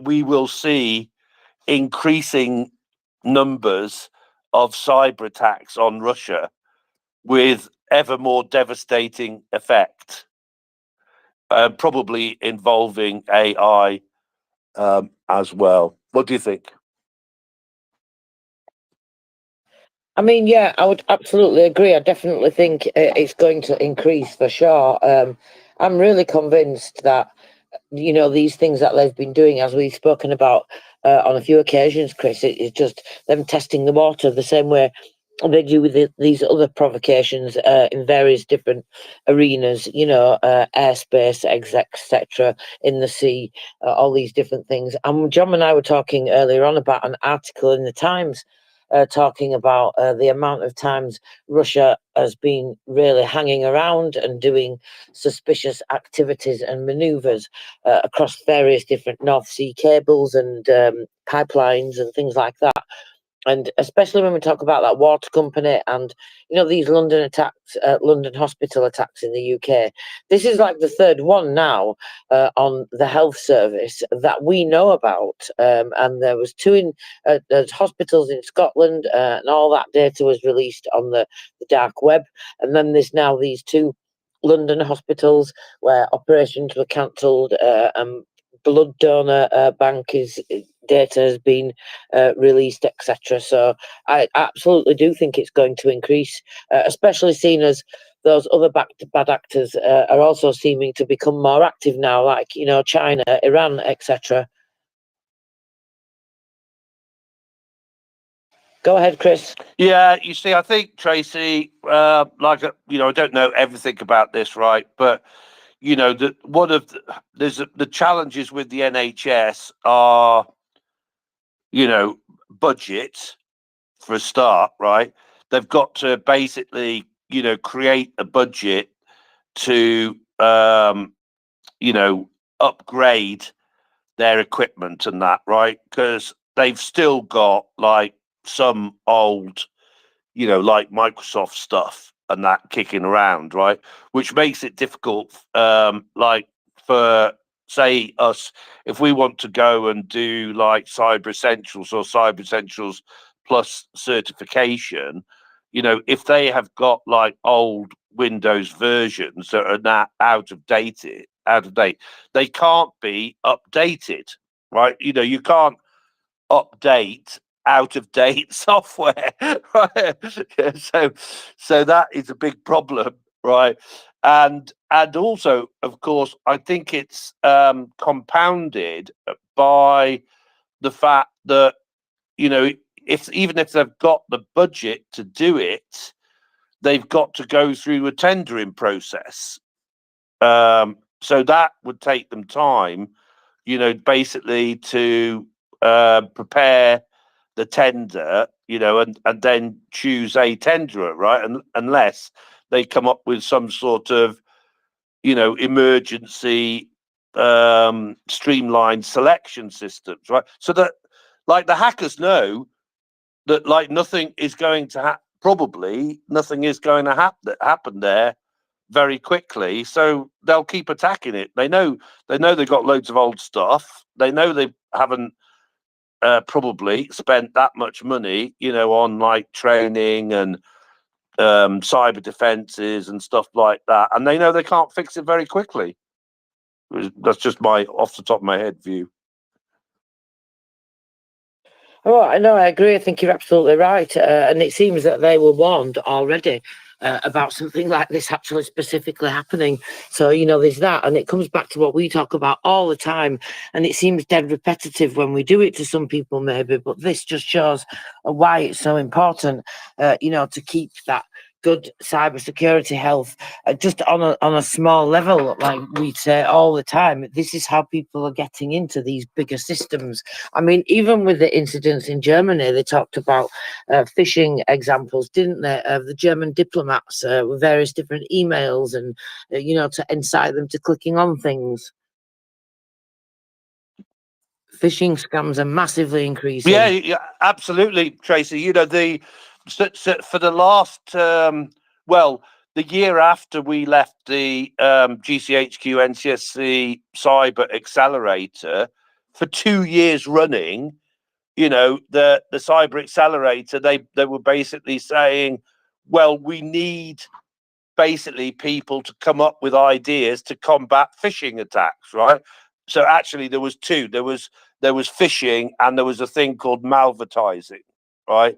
we will see increasing numbers of cyber attacks on Russia with ever more devastating effect, probably involving AI as well. What do you think? I mean, yeah, I would absolutely agree. I definitely think it's going to increase for sure. I'm really convinced that, these things that they've been doing, as we've spoken about on a few occasions, Chris, it's just them testing the water the same way they do with these other provocations in various different arenas, airspace, etc., in the sea, all these different things. And John and I were talking earlier on about an article in the Times talking about the amount of times Russia has been really hanging around and doing suspicious activities and maneuvers across various different North Sea cables and pipelines and things like that. And especially when we talk about that water company and, these London attacks, London hospital attacks in the UK, this is like the third one now on the health service that we know about. And there was two in there's hospitals in Scotland and all that data was released on the dark web. And then there's now these two London hospitals where operations were cancelled and blood donor bank data has been released, etc. So I absolutely do think it's going to increase, especially seen as those other bad actors are also seeming to become more active now, like China, Iran, etc. Go ahead, Chris. Yeah, you see, I think, Tracy, I don't know everything about this, right? But the challenges with the NHS are, budget for a start, right? They've got to basically, create a budget to, upgrade their equipment and that, right? Because they've still got like some old, you know, like Microsoft stuff and that kicking around, right? Which makes it difficult, like for say us, if we want to go and do like Cyber Essentials or Cyber Essentials plus certification, you know, if they have got like old Windows versions that are now out of date, they can't be updated, right? You know, you can't update out of date software, right? Yeah, so that is a big problem, right? And also, of course, I think it's compounded by the fact that, you know, even if they've got the budget to do it, they've got to go through a tendering process. So that would take them time, you know, basically to prepare the tender, you know, and then choose a tenderer, right? And unless they come up with some sort of, you know, emergency streamlined selection systems, right? So that like the hackers know that like nothing is going to probably nothing is going to happen there very quickly, so they'll keep attacking it. They know they've got loads of old stuff. They know they haven't probably spent that much money, you know, on like training and cyber defenses and stuff like that, and they know they can't fix it very quickly. That's just my off the top of my head view. Oh, I know, I agree. I think you're absolutely right. And it seems that they were warned already about something like this actually specifically happening. So, you know, there's that. And it comes back to what we talk about all the time. And it seems dead repetitive when we do it to some people, maybe. But this just shows why it's so important, you know, to keep that good cybersecurity health just on a small level. Like we say all the time, this is how people are getting into these bigger systems. I mean, even with the incidents in Germany, they talked about phishing examples, didn't they, of the German diplomats with various different emails and you know, to incite them to clicking on things. Phishing scams are massively increasing. Yeah, absolutely, Tracy. You know, so for the last well, the year after we left the GCHQ NCSC Cyber Accelerator, for 2 years running, you know, the Cyber Accelerator, they were basically saying, well, we need basically people to come up with ideas to combat phishing attacks, right? So actually there was two. There was phishing and there was a thing called malvertising, right?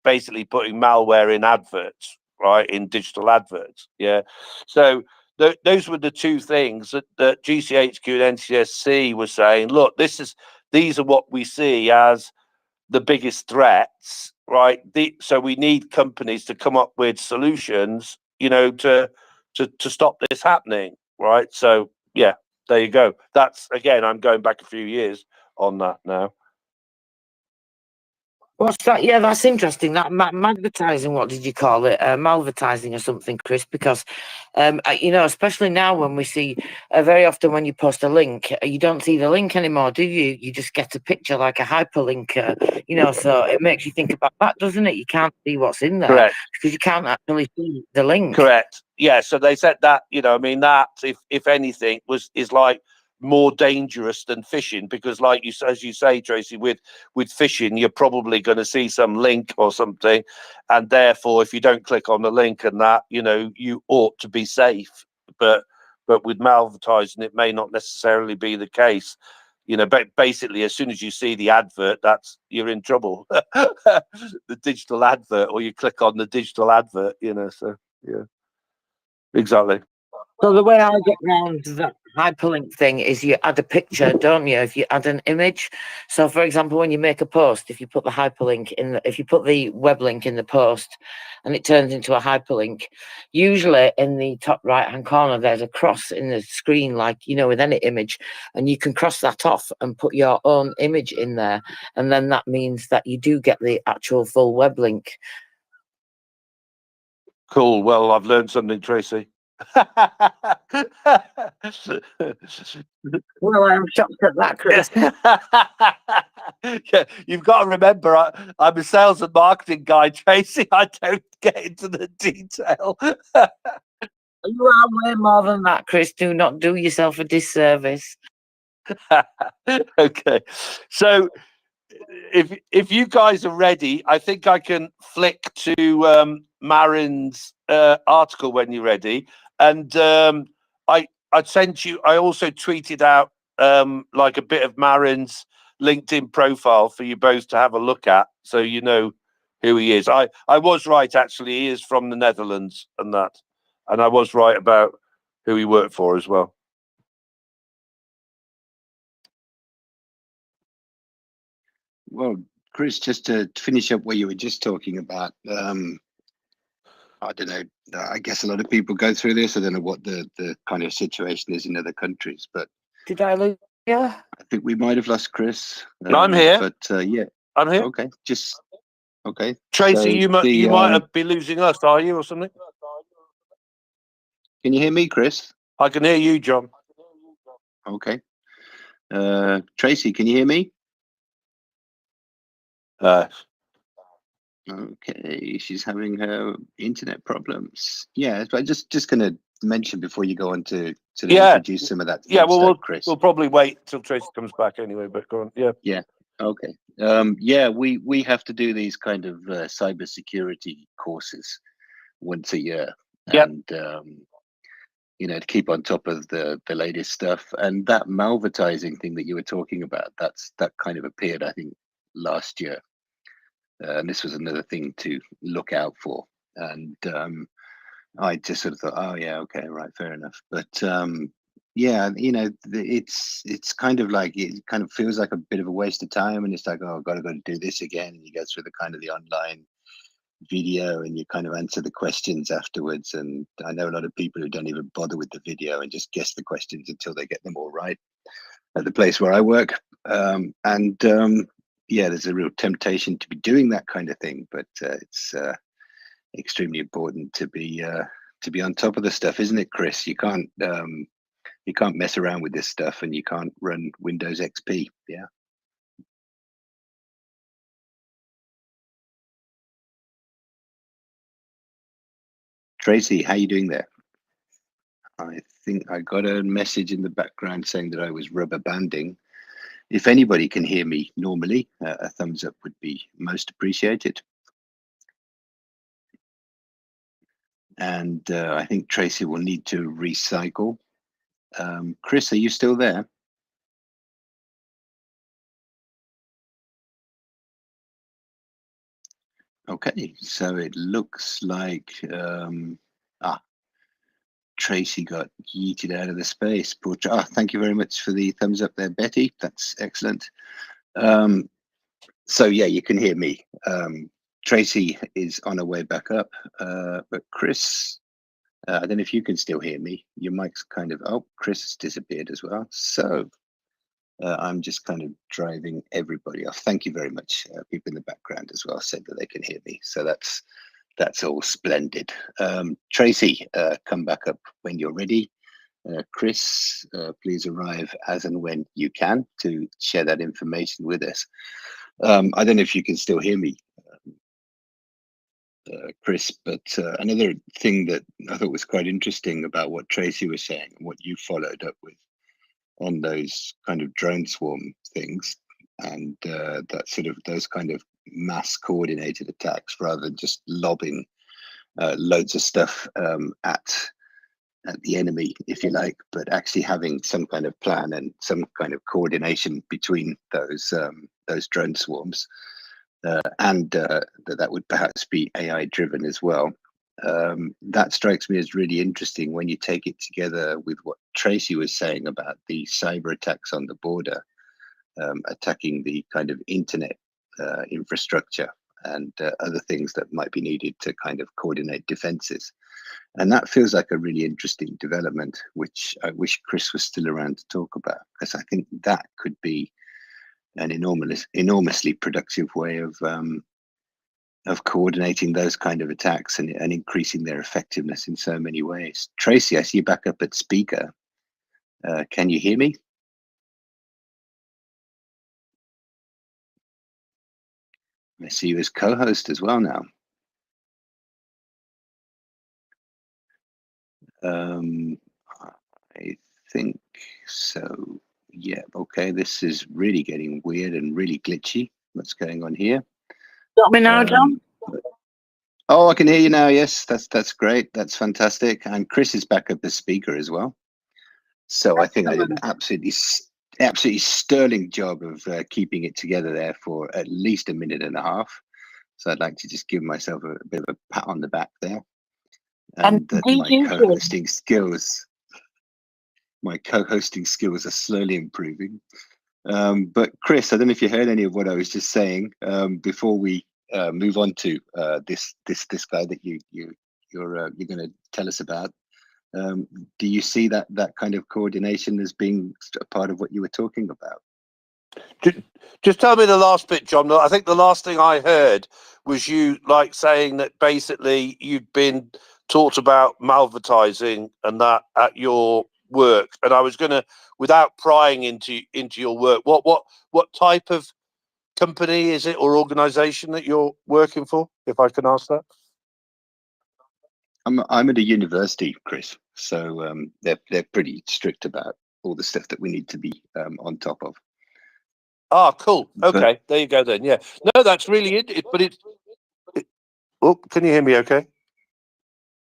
Basically putting malware in adverts, right? In digital adverts. Yeah. So those were the two things that GCHQ and NCSC was saying, look, these are what we see as the biggest threats, right? So we need companies to come up with solutions, you know, to stop this happening, right? So yeah, there you go. That's again, I'm going back a few years on that now. What's that? Yeah, that's interesting. That magnetising, what did you call it? Malvertising or something, Chris? Because, you know, especially now when we see very often when you post a link, you don't see the link anymore, do you? You just get a picture like a hyperlink, you know, so it makes you think about that, doesn't it? You can't see what's in there. Correct. Because you can't actually see the link. Correct. Yeah. So they said that, you know, I mean, that if anything is like more dangerous than phishing, because like you, as you say, Tracy, with phishing, you're probably going to see some link or something, and therefore if you don't click on the link and that, you know, you ought to be safe. But with malvertising, it may not necessarily be the case. You know, but basically as soon as you see the advert, you're in trouble. The digital advert, or you click on the digital advert, you know. So yeah, exactly. So the way I get around that hyperlink thing is you add a picture, don't you? If you add an image. So for example, when you make a post, if you put the hyperlink if you put the web link in the post and it turns into a hyperlink, usually in the top right hand corner, there's a cross in the screen, like, you know, with any image, and you can cross that off and put your own image in there. And then that means that you do get the actual full web link. Cool. Well, I've learned something, Tracy. Well, I'm shocked at that, Chris. Yeah, you've got to remember, I'm a sales and marketing guy, Tracy. I don't get into the detail. You are way more than that, Chris. Do not do yourself a disservice. Okay, so if you guys are ready, I think I can flick to Marin's article when you're ready, and I sent you. I also tweeted out like a bit of Marin's LinkedIn profile for you both to have a look at, so you know who he is. I was right, actually. He is from the Netherlands, and I was right about who he worked for as well. Well, Chris, just to finish up what you were just talking about, I don't know. I guess a lot of people go through this. I don't know what the kind of situation is in other countries, but Did I lose? Yeah. I think we might have lost Chris. I'm here. But yeah. I'm here. Okay. Just okay. Tracy, So you might be losing us, are you, or something? Can you hear me, Chris? I can hear you, John. Okay. Tracy, can you hear me? Okay, she's having her internet problems. Yeah, but just going to mention before you go on to sort of introduce some of that fun stuff, Chris. We'll probably wait till Tracy comes back anyway. But go on, yeah. Yeah. Okay. Yeah, we have to do these kind of cybersecurity courses once a year, and you know, to keep on top of the latest stuff. And that malvertising thing that you were talking about, that kind of appeared, I think, last year. And this was another thing to look out for. And I just sort of thought, oh yeah, okay, right, fair enough. But yeah, you know, it's kind of like, it kind of feels like a bit of a waste of time, and it's like, oh, I've got to go and do this again. And you go through the kind of the online video, and you kind of answer the questions afterwards. And I know a lot of people who don't even bother with the video and just guess the questions until they get them all right at the place where I work. Yeah, there's a real temptation to be doing that kind of thing, but it's extremely important to be on top of the stuff, isn't it, Chris? You can't mess around with this stuff, and you can't run Windows XP. Yeah. Tracy, how you doing there? I think I got a message in the background saying that I was rubber banding. If anybody can hear me normally, a thumbs up would be most appreciated. And I think Tracy will need to recycle. Chris, are you still there? Okay, so it looks like Tracy got yeeted out of the space. Thank you very much for the thumbs up there, Betty. That's excellent. So yeah, you can hear me. Tracy is on her way back up, but Chris, I don't know if you can still hear me. Your mic's kind of, oh, Chris has disappeared as well. So I'm just kind of driving everybody off. Thank you very much. People in the background as well said that they can hear me. So that's all splendid. Tracy, come back up when you're ready. Chris, please arrive as and when you can to share that information with us. I don't know if you can still hear me, Chris, but another thing that I thought was quite interesting about what Tracy was saying and what you followed up with on those kind of drone swarm things, and that sort of those kind of mass coordinated attacks rather than just lobbing loads of stuff at the enemy, if you like, but actually having some kind of plan and some kind of coordination between those drone swarms, and that would perhaps be AI driven as well. That strikes me as really interesting when you take it together with what Tracy was saying about the cyber attacks on the border, attacking the kind of internet infrastructure and other things that might be needed to kind of coordinate defenses. And that feels like a really interesting development, which I wish Chris was still around to talk about, because I think that could be an enormously productive way of of coordinating those kind of attacks and increasing their effectiveness in so many ways. Tracy, I see you back up at speaker. Can you hear me? I see you as co-host as well now. I think so. Yeah, okay, this is really getting weird and really glitchy. What's going on here? Got me now, John? Oh, I can hear you now. Yes, that's great. That's fantastic. And Chris is back up as speaker as well. So I think I did an absolutely sterling job of keeping it together there for at least a minute and a half. So I'd like to just give myself a bit of a pat on the back there. And that my co-hosting skills are slowly improving. But Chris, I don't know if you heard any of what I was just saying before we move on to this guy that you're going to tell us about. Do you see that kind of coordination as being a part of what you were talking about? Just tell me the last bit, John. I think the last thing I heard was you saying that basically you'd been taught about malvertising and that at your work. And I was gonna, without prying into your work, what type of company is it or organisation that you're working for, if I can ask that? I'm at a university, Chris, so they're pretty strict about all the stuff that we need to be on top of. Ah, cool. Okay, there you go then. Yeah, no, that's really it. Oh, can you hear me? Okay.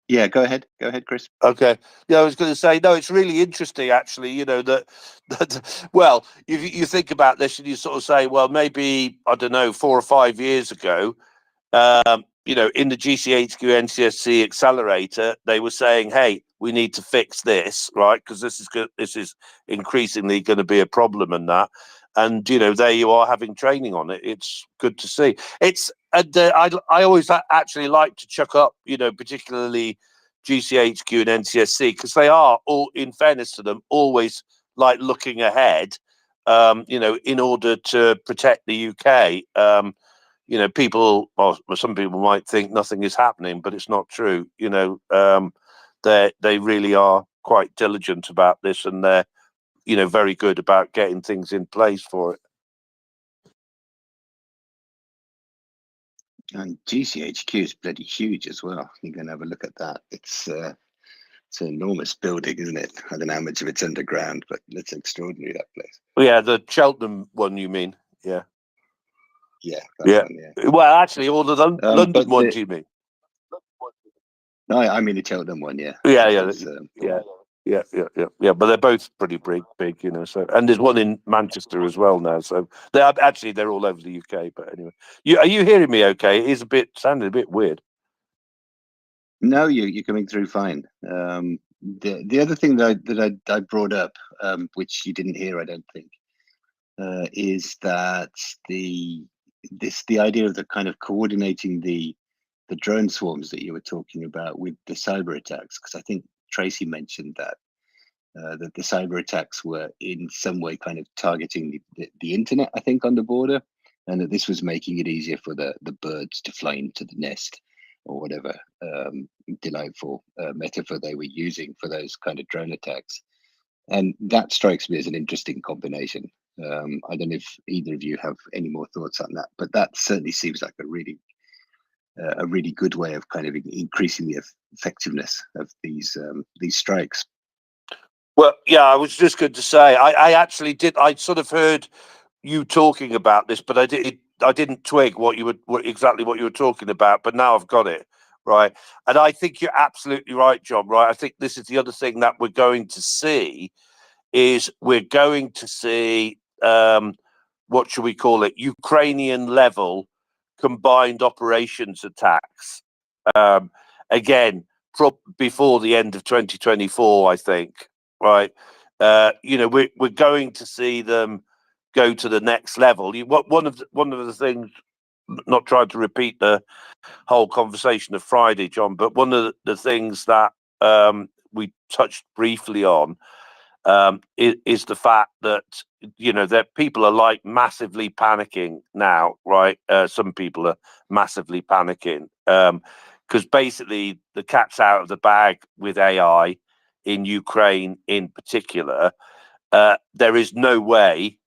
Yeah, go ahead, Chris. Okay. Yeah, I was going to say, no, it's really interesting, actually, you know, that well, you think about this and you sort of say, well, maybe, I don't know, 4 or 5 years ago, you know, in the GCHQ NCSC accelerator, they were saying, hey, we need to fix this, right? Because this is increasingly going to be a problem and that. And, you know, there you are having training on it. It's good to see. I always actually like to chuck up, you know, particularly GCHQ and NCSC, because they are all, in fairness to them, always like looking ahead, you know, in order to protect the UK. You know, some people might think nothing is happening, but it's not true. You know, they really are quite diligent about this, and they're, you know, very good about getting things in place for it. And GCHQ is bloody huge as well. You can have a look at that. It's an enormous building, isn't it? I don't know how much of it's underground, but it's extraordinary, that place. Yeah, the Cheltenham one, you mean? Yeah. Yeah. Yeah. One, yeah. Well, actually, all of the London ones, you mean? No, I mean the Cheltenham one, yeah. Yeah. But they're both pretty big, you know. So, and there's one in Manchester as well now. So they're all over the UK. But anyway, are you hearing me? Okay, it is sounding a bit weird. No, you're coming through fine. The other thing that I brought up, which you didn't hear, I don't think, is that the idea of the kind of coordinating the drone swarms that you were talking about with the cyber attacks, because I think Tracy mentioned that the cyber attacks were in some way kind of targeting the internet, I think, on the border, and that this was making it easier for the birds to fly into the nest, or whatever delightful metaphor they were using for those kind of drone attacks. And that strikes me as an interesting combination. I don't know if either of you have any more thoughts on that, but that certainly seems like a really good way of kind of increasing the effectiveness of these strikes. Well, yeah, I was just going to say, I actually did. I sort of heard you talking about this, but I didn't twig exactly what you were talking about. But now I've got it right, and I think you're absolutely right, John. Right, I think this is the other thing that we're going to see is what should we call it? Ukrainian level combined operations attacks. Again, before the end of 2024, I think. Right, you know, we're going to see them go to the next level. One of the things, not trying to repeat the whole conversation of Friday, John, but one of the things that we touched briefly on is the fact that that people are like massively panicking now, right? Some people are massively panicking because basically the cat's out of the bag with AI in Ukraine in particular. There is no way,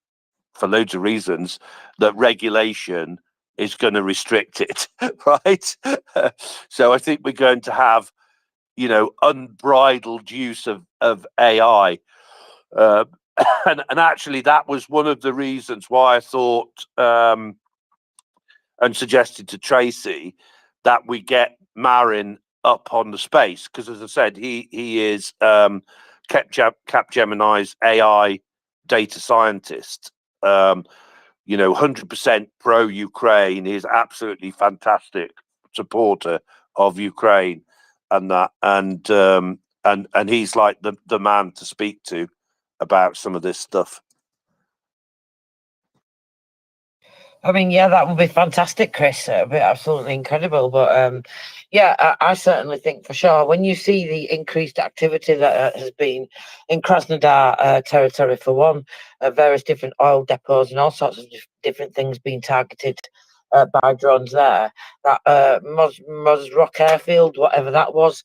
for loads of reasons, that regulation is going to restrict it, right? So I think we're going to have, unbridled use of AI. And actually, that was one of the reasons why I thought and suggested to Tracy that we get Marin up on the space, because, as I said, he is Capgemini's AI data scientist. 100% pro Ukraine. He's absolutely fantastic supporter of Ukraine, and that, and he's like the man to speak to about some of this stuff. I mean, yeah, that would be fantastic, Chris. It would be absolutely incredible. But yeah, I certainly think for sure when you see the increased activity that has been in Krasnodar territory, for one, various different oil depots and all sorts of different things being targeted by drones there. That Mosrock airfield, whatever that was,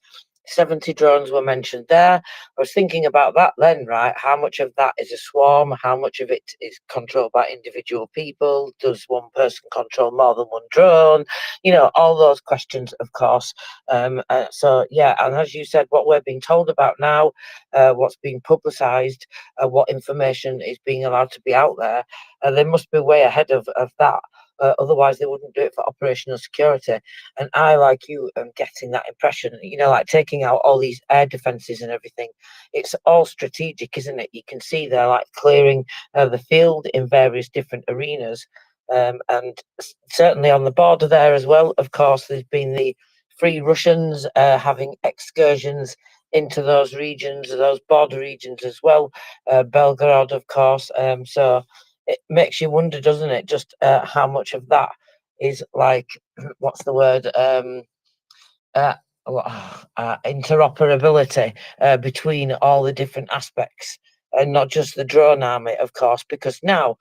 70 drones were mentioned there. I was thinking about that then, right? How much of that is a swarm? How much of it is controlled by individual people? Does one person control more than one drone? All those questions, of course. So, yeah, and as you said, what we're being told about now, what's being publicised, what information is being allowed to be out there, they must be way ahead of that. Otherwise, they wouldn't do it for operational security. And I, like you, am getting that impression, like taking out all these air defences and everything. It's all strategic, isn't it? You can see they're like clearing the field in various different arenas. And certainly on the border there as well, of course, there's been the Free Russians having excursions into those regions, those border regions as well. Belgorod, of course. So it makes you wonder, doesn't it, just how much of that is like, what's the word, interoperability between all the different aspects, and not just the drone army, of course, because now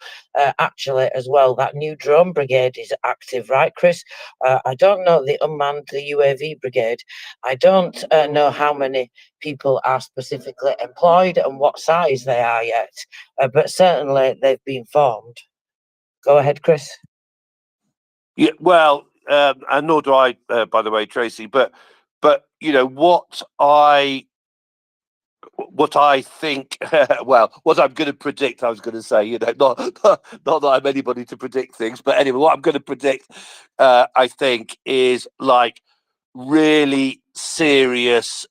actually as well that new drone brigade is active, right, Chris? I don't know the unmanned, the UAV brigade. I don't know how many people are specifically employed and what size they are yet, but certainly they've been formed. Go ahead, Chris. Yeah, well, and nor do I, by the way, Tracy. But what I think, well, what I'm going to predict, I was going to say, not that I'm anybody to predict things, but anyway, what I'm going to predict, I think, is like really serious,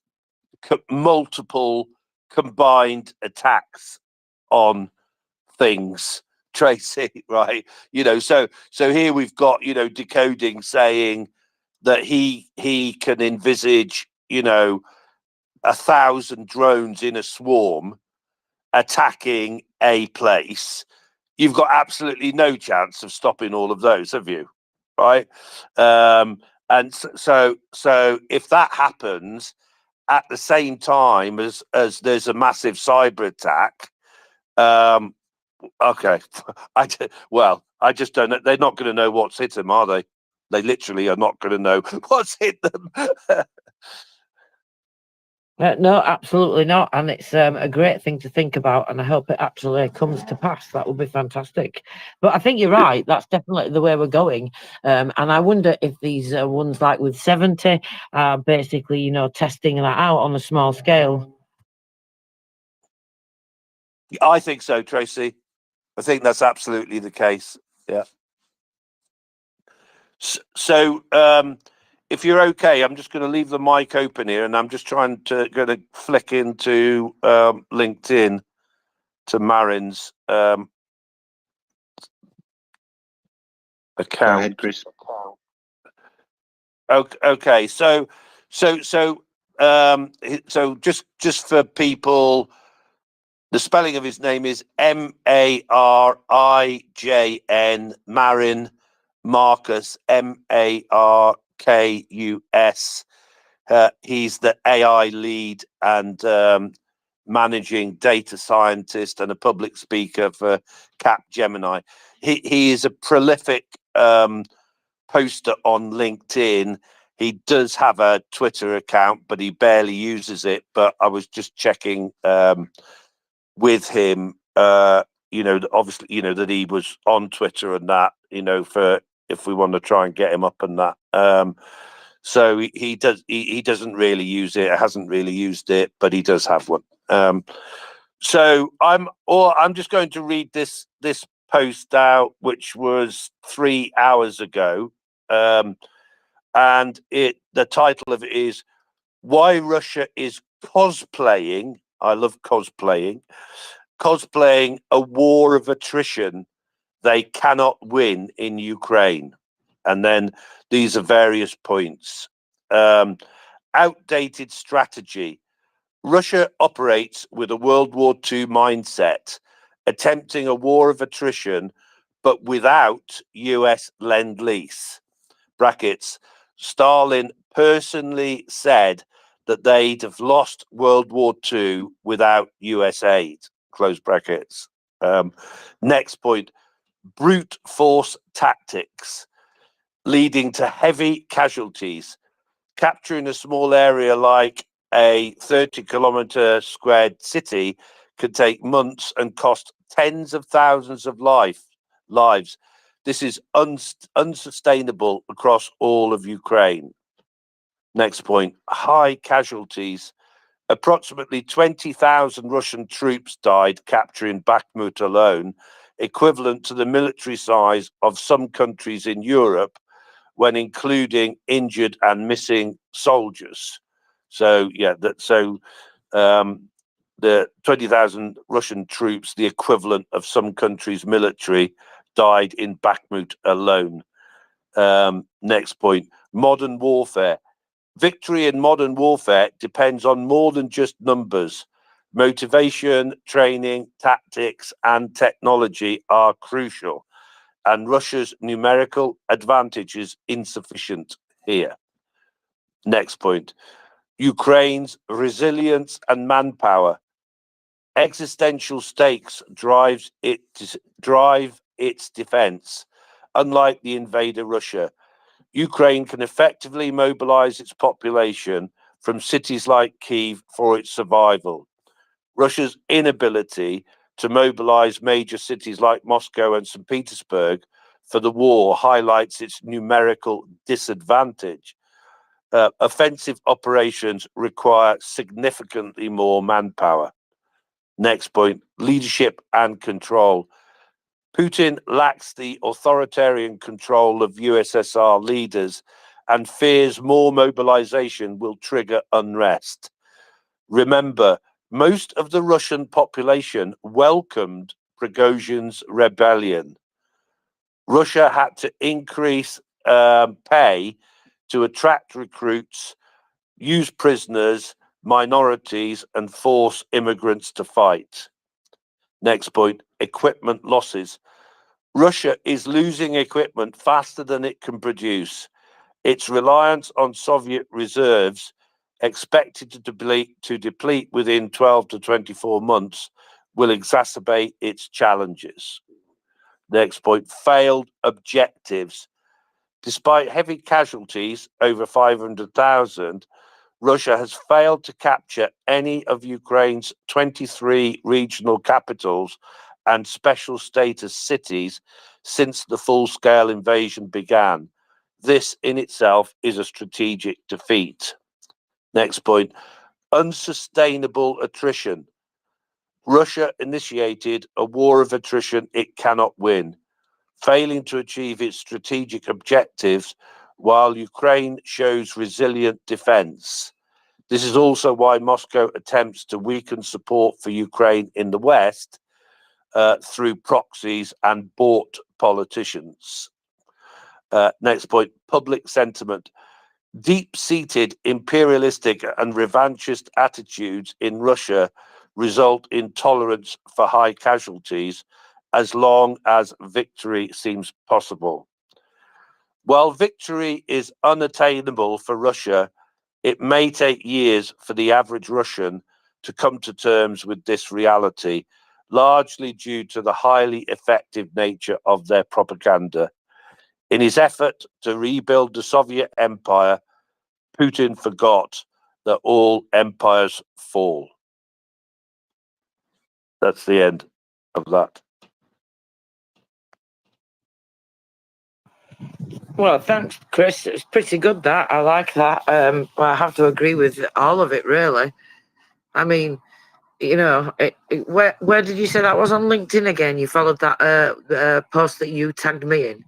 multiple combined attacks on things, Tracy, right? So here we've got, Decoding saying that he can envisage, 1,000 drones in a swarm attacking a place. You've got absolutely no chance of stopping all of those, have you? Right? And so if that happens at the same time as there's a massive cyber attack, okay, I just don't know. They're not going to know what's hit them, are they? They literally are not going to know what's hit them. No, absolutely not. And it's a great thing to think about. And I hope it actually comes to pass. That would be fantastic. But I think you're right. That's definitely the way we're going. And I wonder if these ones like with 70 are basically, testing that out on a small scale. I think so, Tracy. I think that's absolutely the case. Yeah. So, if you're okay, I'm just going to leave the mic open here, and I'm just going to flick into LinkedIn to Marin's account. Go ahead, Chris. Okay, so just for people, the spelling of his name is Marijn, Marin Marcus, Markus. He's the AI lead and managing data scientist and a public speaker for Capgemini. He is a prolific poster on LinkedIn. He does have a Twitter account, but he barely uses it. But I was just checking with him, obviously, that he was on Twitter and that, for if we want to try and get him up and that. So he doesn't really use it, hasn't really used it, but he does have one. So I'm just going to read this post out, which was 3 hours ago. And the title of it is "Why Russia is Cosplaying." I love cosplaying a war of attrition they cannot win in Ukraine. And then these are various points. Outdated strategy. Russia operates with a World War II mindset, attempting a war of attrition, but without US lend-lease. Brackets. Stalin personally said that they'd have lost World War II without US aid. Close brackets. Next point. Brute force tactics leading to heavy casualties. Capturing a small area like a 30-kilometer squared city could take months and cost tens of thousands of lives. This is unsustainable across all of Ukraine. Next point, high casualties. Approximately 20,000 Russian troops died capturing Bakhmut alone, equivalent to the military size of some countries in Europe when including injured and missing soldiers. So yeah, the 20,000 Russian troops, the equivalent of some countries' military, died in Bakhmut alone. Next point, modern warfare. Victory in modern warfare depends on more than just numbers. Motivation, training, tactics, and technology are crucial, and Russia's numerical advantage is insufficient here. Next point, Ukraine's resilience and manpower. Existential stakes drive its defense. Unlike the invader Russia, Ukraine can effectively mobilize its population from cities like Kyiv for its survival. Russia's inability to mobilize major cities like Moscow and St. Petersburg for the war highlights its numerical disadvantage. Offensive operations require significantly more manpower. Next point, leadership and control. Putin lacks the authoritarian control of USSR leaders and fears more mobilization will trigger unrest. Remember, most of the Russian population welcomed Prigozhin's rebellion. Russia had to increase pay to attract recruits, use prisoners, minorities, and force immigrants to fight. Next point, equipment losses. Russia is losing equipment faster than it can produce. Its reliance on Soviet reserves, expected to deplete within 12 to 24 months, will exacerbate its challenges. Next point, failed objectives. Despite heavy casualties, over 500,000, Russia has failed to capture any of Ukraine's 23 regional capitals and special status cities since the full-scale invasion began. This in itself is a strategic defeat. Next point, unsustainable attrition. Russia initiated a war of attrition it cannot win, failing to achieve its strategic objectives while Ukraine shows resilient defense. This is also why Moscow attempts to weaken support for Ukraine in the West through proxies and bought politicians. Next point, public sentiment. Deep-seated imperialistic and revanchist attitudes in Russia result in tolerance for high casualties as long as victory seems possible. While victory is unattainable for Russia, it may take years for the average Russian to come to terms with this reality, largely due to the highly effective nature of their propaganda. In his effort to rebuild the Soviet Empire, Putin forgot that all empires fall. That's the end of that. Well, thanks, Chris. It's pretty good, that. I like that. I have to agree with all of it, really. I mean, you know, where did you say that was on LinkedIn again? You followed that post that you tagged me in?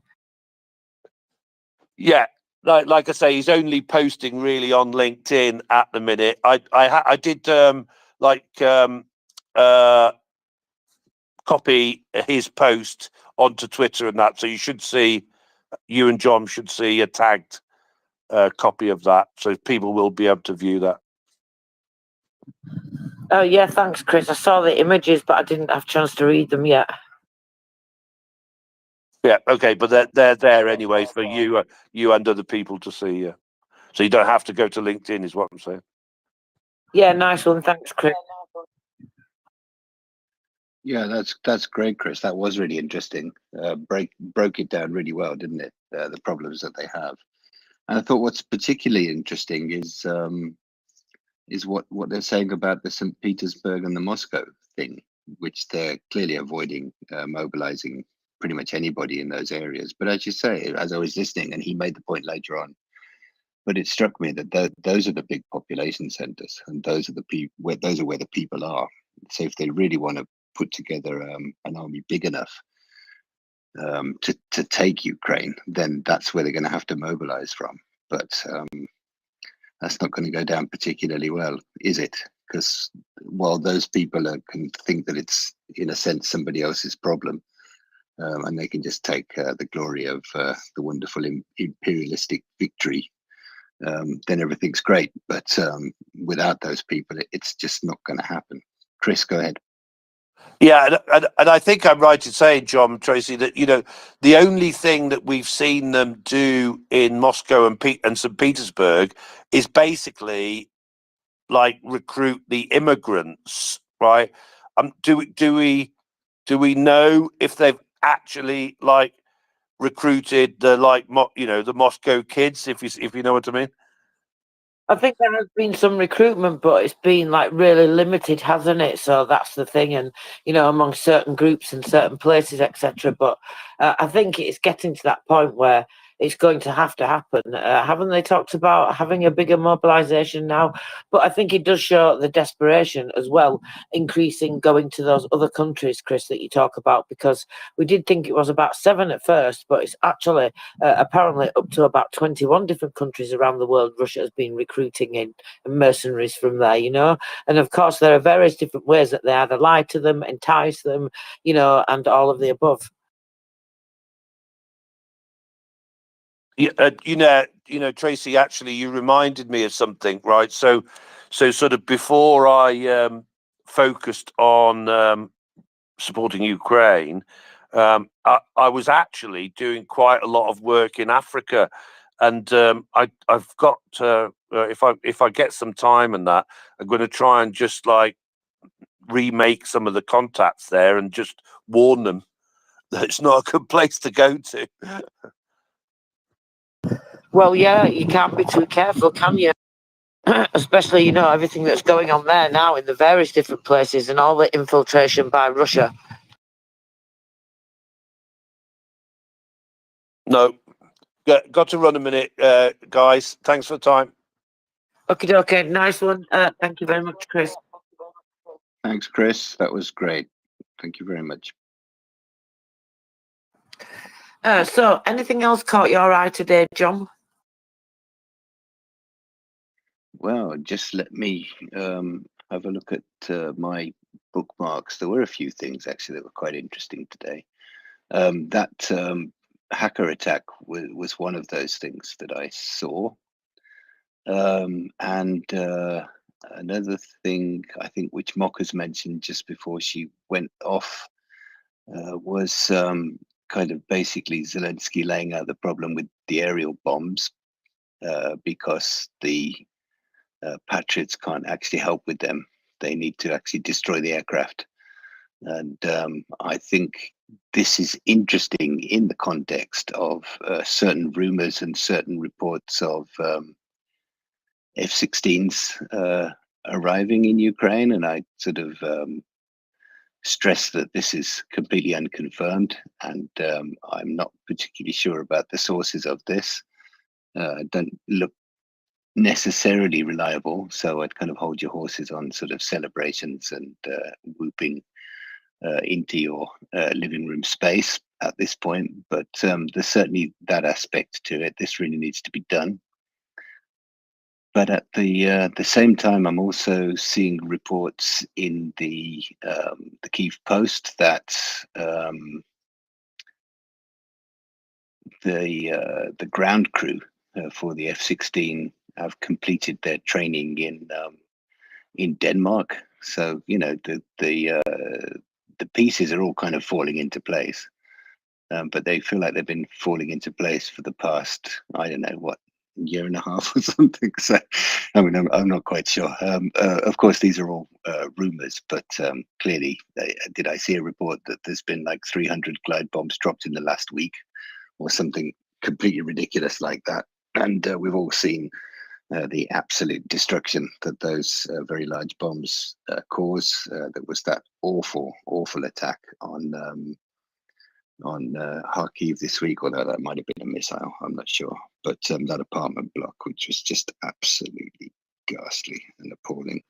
Yeah, like I say, he's only posting really on LinkedIn at the minute. I did copy his post onto Twitter and that, so you and John should see a tagged copy of that, so people will be able to view that. Oh, yeah, thanks, Chris. I saw the images, but I didn't have a chance to read them yet. Yeah, okay, but they're there anyway for you and other people to see. Yeah, so you don't have to go to LinkedIn, is what I'm saying. Yeah, nice one. Thanks, Chris. Yeah, that's great, Chris. That was really interesting. Broke it down really well, didn't it? The problems that they have. And I thought what's particularly interesting is what they're saying about the St. Petersburg and the Moscow thing, which they're clearly avoiding mobilizing pretty much anybody in those areas. But as you say, as I was listening, and he made the point later on, but it struck me that those are the big population centers, and those are where the people are. So if they really want to put together an army big enough to take Ukraine, then that's where they're going to have to mobilize from. But that's not going to go down particularly well, is it? Because while those people can think that it's, in a sense, somebody else's problem, and they can just take the glory of the wonderful imperialistic victory, then everything's great. But without those people, it's just not going to happen. Chris, go ahead. Yeah, and I think I'm right in saying, John, Tracy, that the only thing that we've seen them do in Moscow and St. Petersburg is basically like recruit the immigrants, right? Do we know if they've actually like recruited the the Moscow kids, if you know what I mean? I think there has been some recruitment, but it's been like really limited, hasn't it? So that's the thing, and among certain groups and certain places, etc. But I think it's getting to that point where it's going to happen. Haven't they talked about having a bigger mobilisation now? But I think it does show the desperation as well, increasing going to those other countries, Chris, that you talk about, because we did think it was about 7 at first, but it's actually apparently up to about 21 different countries around the world Russia has been recruiting in mercenaries from there, and of course there are various different ways that they either lie to them, entice them, and all of the above. Yeah, Tracy, actually you reminded me of something, right? So sort of before I focused on supporting Ukraine, I was actually doing quite a lot of work in Africa, and I've got if I get some time and that, I'm going to try and just like remake some of the contacts there and just warn them that it's not a good place to go to. Well, yeah, you can't be too careful, can you? Especially, everything that's going on there now in the various different places and all the infiltration by Russia. No, got to run a minute, guys. Thanks for the time. Okay, nice one. Thank you very much, Chris. Thanks, Chris. That was great. Thank you very much. So, anything else caught your eye today, John? Well, just let me have a look at my bookmarks. There were a few things actually that were quite interesting today. That hacker attack was one of those things that I saw. And another thing I think which Mocha's mentioned just before she went off was kind of basically Zelensky laying out the problem with the aerial bombs because the Patriots can't actually help with them They need to actually destroy the aircraft. And I think this is interesting in the context of certain rumors and certain reports of F-16s arriving in Ukraine. And I sort of stress that this is completely unconfirmed, and I'm not particularly sure about the sources of this. Don't look necessarily reliable, so I'd kind of hold your horses on sort of celebrations and whooping into your living room space at this point. But there's certainly that aspect to it. This really needs to be done. But at the same time, I'm also seeing reports in the Kyiv Post that the ground crew for the F-16 have completed their training in Denmark. So you know the pieces are all kind of falling into place, but they feel like they've been falling into place for the past, I don't know what, year and a half or something. So I mean, I'm not quite sure. Of course, these are all rumors, but clearly, did I see a report that there's been like 300 glide bombs dropped in the last week, or something completely ridiculous like that? And we've all seen the absolute destruction that those very large bombs cause. There was that awful attack on Kharkiv this week, although that might have been a missile, I'm not sure. But that apartment block, which was just absolutely ghastly and appalling.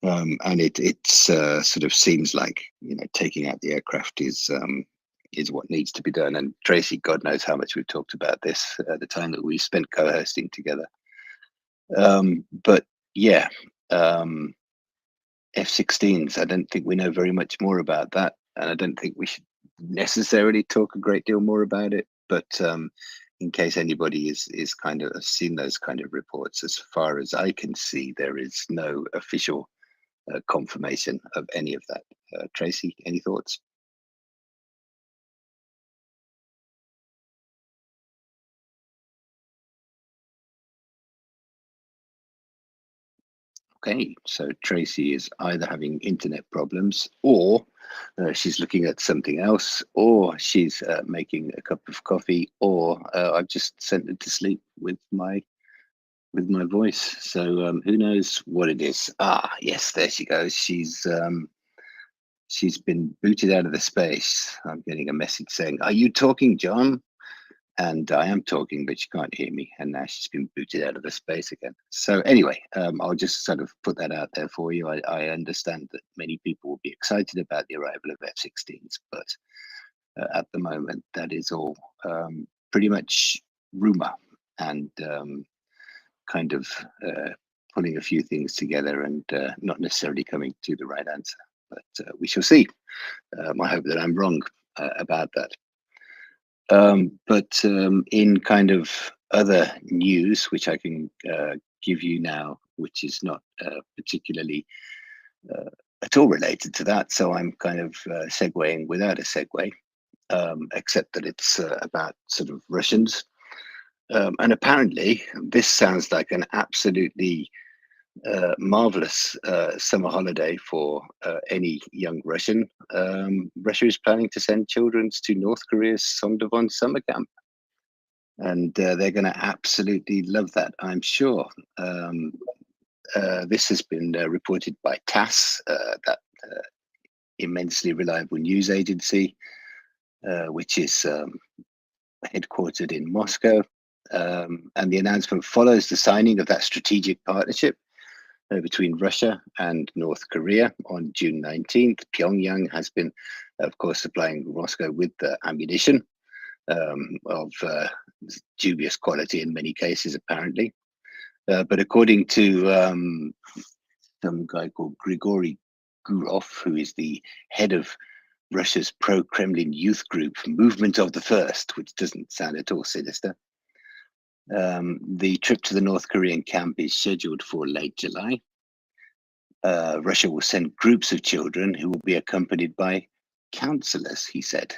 And it sort of seems like, you know, taking out the aircraft is what needs to be done. And Tracy, God knows how much we've talked about this at the time that we spent co-hosting together. But yeah, F-16s, I don't think we know very much more about that. And I don't think we should necessarily talk a great deal more about it. But in case anybody is kind of seen those kind of reports, as far as I can see, there is no official confirmation of any of that. Tracy, any thoughts? Okay, so Tracy is either having internet problems, or she's looking at something else, or she's making a cup of coffee, or I've just sent her to sleep with my voice. So who knows what it is? Ah, yes, there she goes. She's been booted out of the space. I'm getting a message saying, "Are you talking, John?" And I am talking, but she can't hear me. And now she's been booted out of the space again. So anyway, I'll just sort of put that out there for you. I understand that many people will be excited about the arrival of F-16s, but at the moment, that is all pretty much rumor and kind of putting a few things together and not necessarily coming to the right answer. But we shall see. I hope that I'm wrong about that. But in kind of other news, which I can give you now, which is not particularly at all related to that, so I'm kind of segueing without a segue, except that it's about sort of Russians. And apparently, this sounds like an absolutely marvelous summer holiday for any young Russian. Russia is planning to send children to North Korea's Songdavon summer camp, and they're going to absolutely love that, I'm sure. This has been reported by TASS, that immensely reliable news agency, which is headquartered in Moscow. And the announcement follows the signing of that strategic partnership between Russia and North Korea on June 19th. Pyongyang has been, of course, supplying Moscow with ammunition of dubious quality in many cases, apparently. But according to some guy called Grigory Gurov, who is the head of Russia's pro-Kremlin youth group, Movement of the First, which doesn't sound at all sinister, the trip to the North Korean camp is scheduled for late July. Russia will send groups of children who will be accompanied by counselors, he said.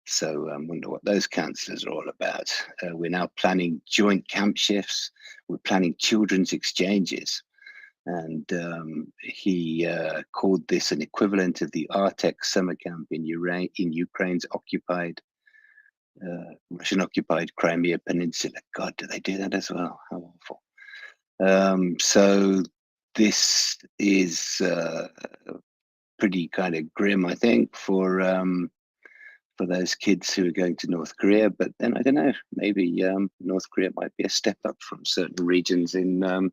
So I wonder what those counselors are all about. We're now planning joint camp shifts. We're planning children's exchanges. and he called this an equivalent of the Artek summer camp in Ukraine's occupied, Russian-occupied Crimea Peninsula. God, do they do that as well? How awful. So this is pretty kind of grim, I think, for those kids who are going to North Korea. But then I don't know, maybe North Korea might be a step up from certain regions in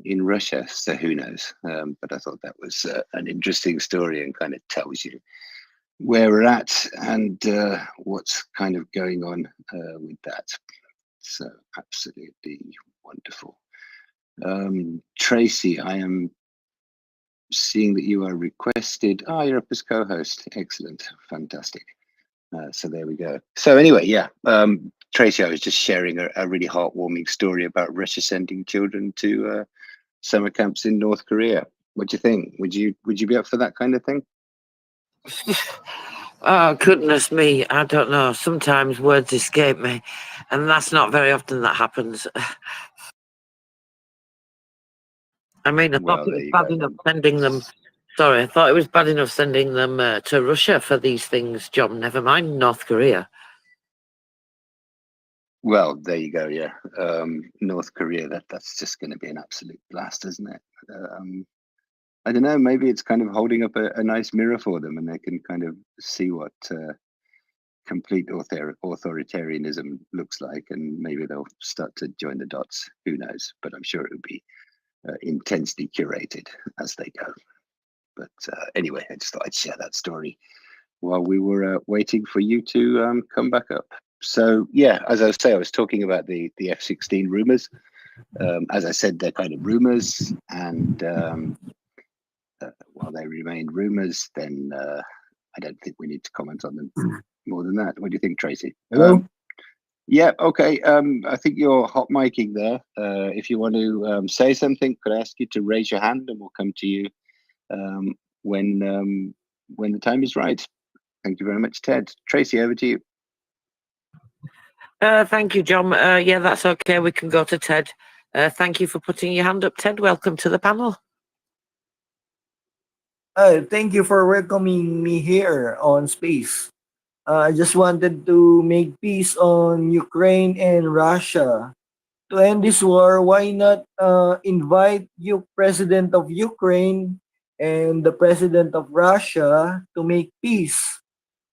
Russia. So who knows? But I thought that was an interesting story and kind of tells you where we're at and what's kind of going on with that. So absolutely wonderful. Tracy, I am seeing that you are requested. Ah, you're up as co-host. Excellent, fantastic. So there we go. So anyway, yeah, Tracy, I was just sharing a really heartwarming story about Russia sending children to summer camps in North Korea. What do you think? Would you be up for that kind of thing? Oh, goodness me. I don't know. Sometimes words escape me, and that's not very often that happens. I mean, I thought Well, it there was you bad go. enough sending them. Sorry, I thought it was bad enough sending them to Russia for these things, John. Never mind North Korea. Well, there you go. Yeah, North Korea. That's just going to be an absolute blast, isn't it? I don't know. Maybe it's kind of holding up a nice mirror for them, and they can kind of see what complete authoritarianism looks like, and maybe they'll start to join the dots. Who knows? But I'm sure it will be intensely curated as they go. But anyway, I just thought I'd share that story while we were waiting for you to come back up. So yeah, as I say, I was talking about the F-16 rumors. As I said, they're kind of rumors, and while they remain rumors, then I don't think we need to comment on them more than that. What do you think, Tracy? Hello? Yeah, okay. I think you're hot micing there. If you want to say something, could I ask you to raise your hand, and we'll come to you when the time is right. Thank you very much, Ted. Tracy, over to you. Thank you, John. Yeah, that's okay. We can go to Ted. Thank you for putting your hand up, Ted. Welcome to the panel. Thank you for welcoming me here on Space. I just wanted to make peace on Ukraine and Russia. To end this war, why not invite you, President of Ukraine and the President of Russia, to make peace?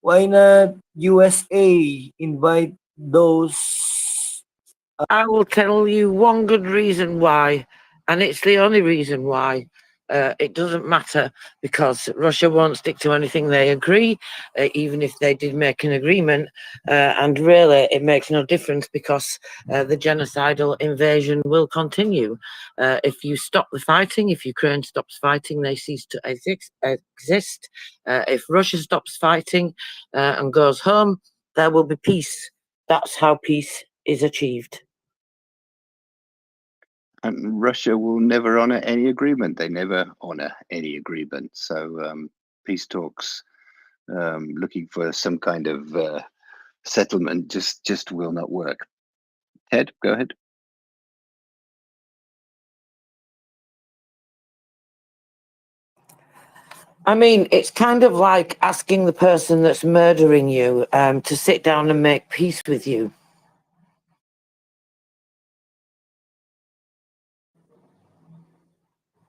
Why not USA invite those? I will tell you one good reason why, and it's the only reason why. It doesn't matter, because Russia won't stick to anything they agree, even if they did make an agreement. And really, it makes no difference, because the genocidal invasion will continue. If you stop the fighting, if Ukraine stops fighting, they cease to exist. If Russia stops fighting and goes home, there will be peace. That's how peace is achieved. And Russia will never honor any agreement. They never honor any agreement. So peace talks, looking for some kind of settlement, just will not work. Ted, go ahead. I mean, it's kind of like asking the person that's murdering you to sit down and make peace with you.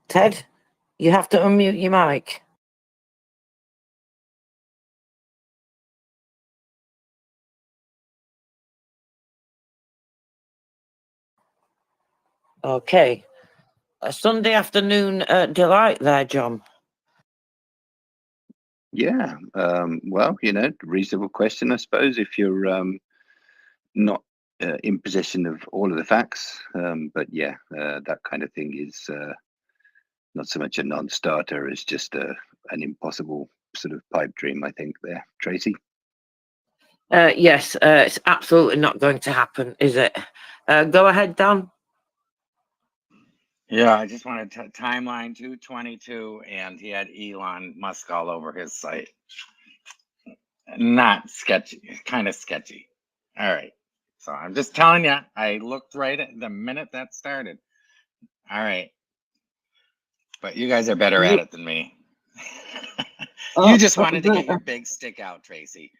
Ted, you have to unmute your mic. Okay. A Sunday afternoon delight there, John. Yeah. Well, reasonable question, I suppose, if you're not in possession of all of the facts. But yeah, that kind of thing is not so much a non-starter as just an impossible sort of pipe dream, I think, there. Tracy? Yes, it's absolutely not going to happen, is it? Go ahead, Dan. Yeah, I just wanted to timeline 222, and he had Elon Musk all over his site. Not sketchy, kind of sketchy. All right. So I'm just telling you, I looked right at the minute that started. All right. But you guys are better at it than me. You just wanted to get your big stick out, Tracy.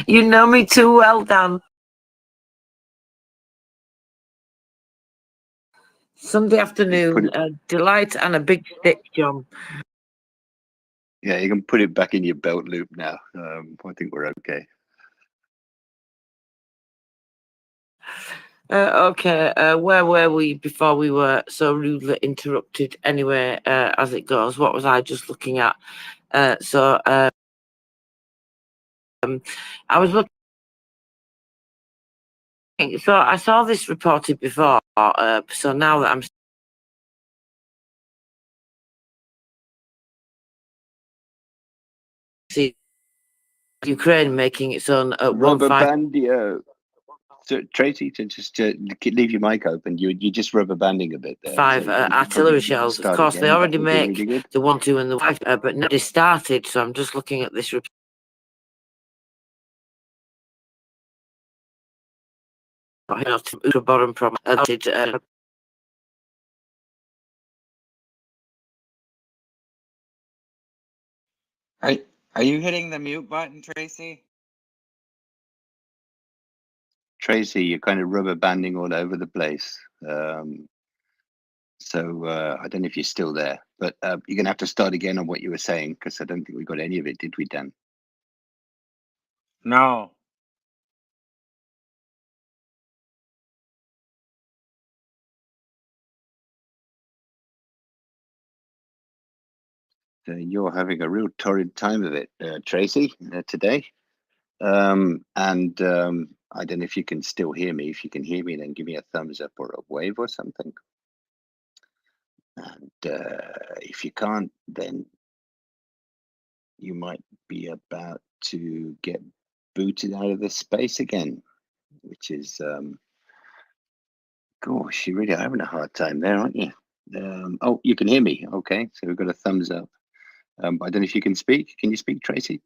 You know me too well, Dan. Sunday afternoon, a delight and a big stick, John. Yeah, you can put it back in your belt loop now. I think we're okay. Okay, where were we before we were so rudely interrupted? Anyway, as it goes, what was I just looking at? I was looking. So I saw this reported before. So now that I'm seeing Ukraine making its own Rubber 1-5. band, so Tracy, to just leave your mic open. You're just rubber banding a bit there. Five artillery shells. Of course, they already make really good. the 1, 2, and the 5, but now they started. So I'm just looking at this report. Bottom from Are you hitting the mute button, Tracy? Tracy, you're kind of rubber banding all over the place. So I don't know if you're still there, but you're gonna have to start again on what you were saying, because I don't think we got any of it, did we, Dan? No. You're having a real torrid time of it, Tracy, today. I don't know if you can still hear me. If you can hear me, then give me a thumbs up or a wave or something. And if you can't, then you might be about to get booted out of this space again, which is, gosh, you're really having a hard time there, aren't you? Oh, you can hear me. Okay, so we've got a thumbs up. I don't know if you can speak. Can you speak, Tracy?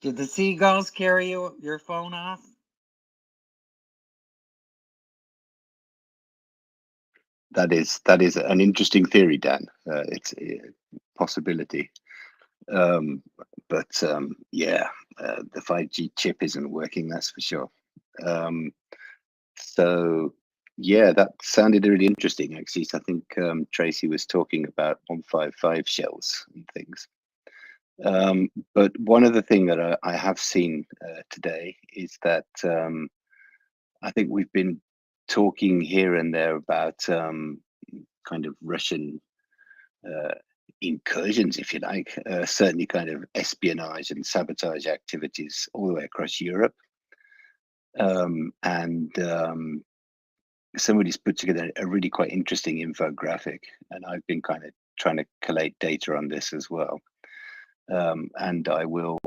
Did the seagulls carry your phone off? That is an interesting theory, Dan. It's a possibility. Yeah, the 5G chip isn't working, that's for sure. So yeah, that sounded really interesting, actually. So I think Tracy was talking about 155 shells and things. But one other thing that I have seen today is that I think we've been talking here and there about kind of Russian incursions, if you like, certainly kind of espionage and sabotage activities all the way across Europe. Somebody's put together a really quite interesting infographic, and I've been kind of trying to collate data on this as well. And I will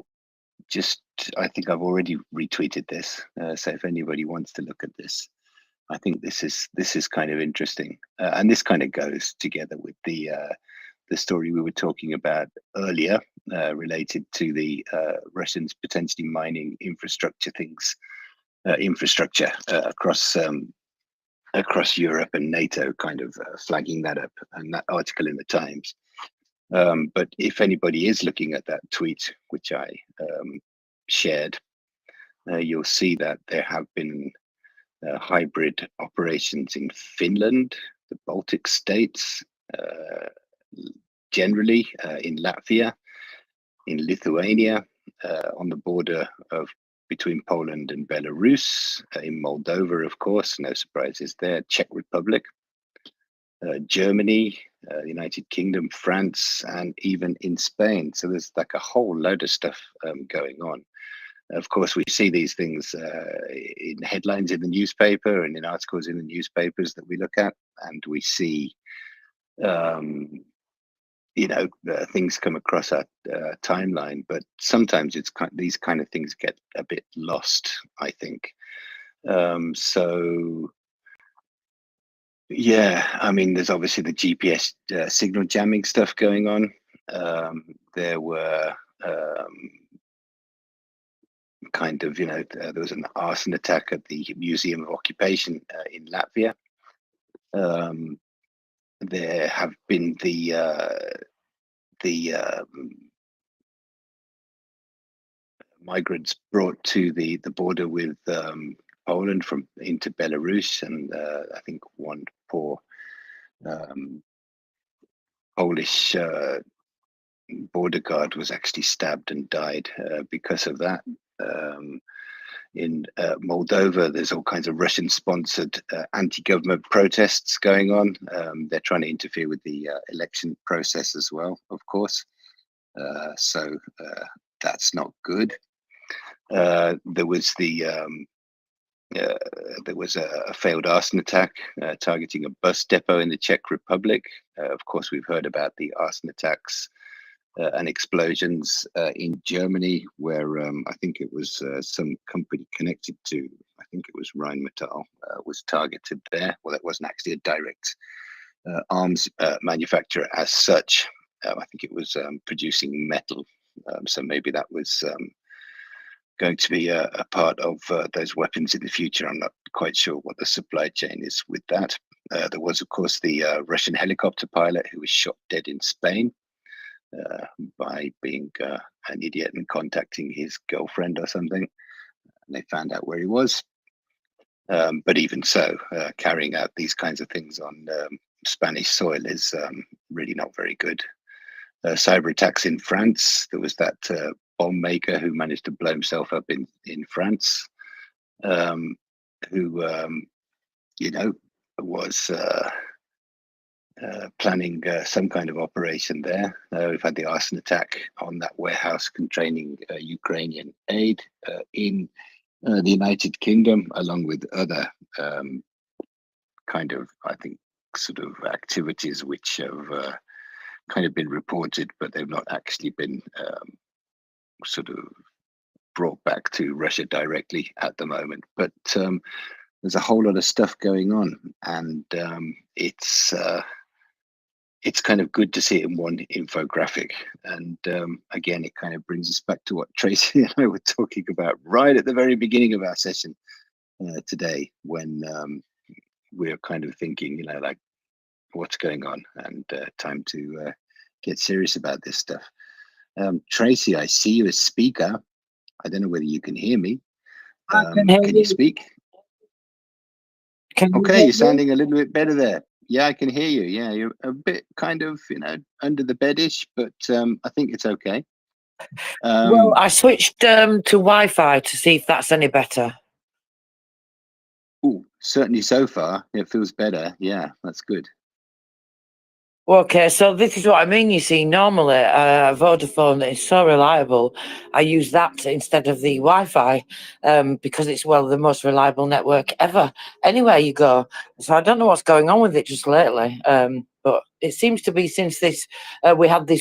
I think I've already retweeted this. So if anybody wants to look at this, I think this is kind of interesting. And this kind of goes together with the story we were talking about earlier, related to the Russians potentially mining infrastructure across Europe, and NATO kind of flagging that up, and that article in the Times. But if anybody is looking at that tweet, which I shared, you'll see that there have been hybrid operations in Finland, the Baltic states, generally in Latvia, in Lithuania, on the border between Poland and Belarus, in Moldova, of course, no surprises there, Czech Republic, Germany, the United Kingdom, France, and even in Spain. So there's like a whole load of stuff going on. Of course, we see these things in headlines in the newspaper and in articles in the newspapers that we look at, and we see, things come across our timeline. But sometimes these kind of things get a bit lost, I think. So yeah, I mean, there's obviously the GPS signal jamming stuff going on. There were kind of, there was an arson attack at the Museum of Occupation in Latvia. There have been the migrants brought to the border with Poland from into Belarus, and I think one poor Polish border guard was actually stabbed and died because of that. In Moldova, there's all kinds of Russian-sponsored anti-government protests going on. They're trying to interfere with the election process as well, of course. So that's not good. There was a failed arson attack targeting a bus depot in the Czech Republic. Of course, we've heard about the arson attacks and explosions in Germany, where I think it was some company connected to, I think it was Rheinmetall, was targeted there. Well, it wasn't actually a direct arms manufacturer as such. I think it was producing metal. So maybe that was going to be a part of those weapons in the future. I'm not quite sure what the supply chain is with that. There was, of course, the Russian helicopter pilot who was shot dead in Spain by being an idiot and contacting his girlfriend or something. And they found out where he was. But even so, carrying out these kinds of things on Spanish soil is really not very good. Cyber attacks in France. There was that bomb maker who managed to blow himself up in France, who was planning some kind of operation there. We've had the arson attack on that warehouse containing Ukrainian aid in the United Kingdom, along with other kind of, I think, sort of activities which have kind of been reported, but they've not actually been sort of brought back to Russia directly at the moment. But there's a whole lot of stuff going on, and it's kind of good to see it in one infographic. And again, it kind of brings us back to what Tracy and I were talking about right at the very beginning of our session today, when we're kind of thinking, like, what's going on, and time to get serious about this stuff. Tracy, I see you as speaker. I don't know whether you can hear me. Can you speak? Okay, you're sounding a little bit better there. Yeah, I can hear you. Yeah, you're a bit kind of, under the bedish, but I think it's okay. Well, I switched to Wi-Fi to see if that's any better. Oh, certainly so far. It feels better. Yeah, that's good. Okay, so this is what I mean. You see, normally Vodafone is so reliable. I use that instead of the Wi-Fi because it's, well, the most reliable network ever. Anywhere you go. So I don't know what's going on with it just lately. But it seems to be since this we had this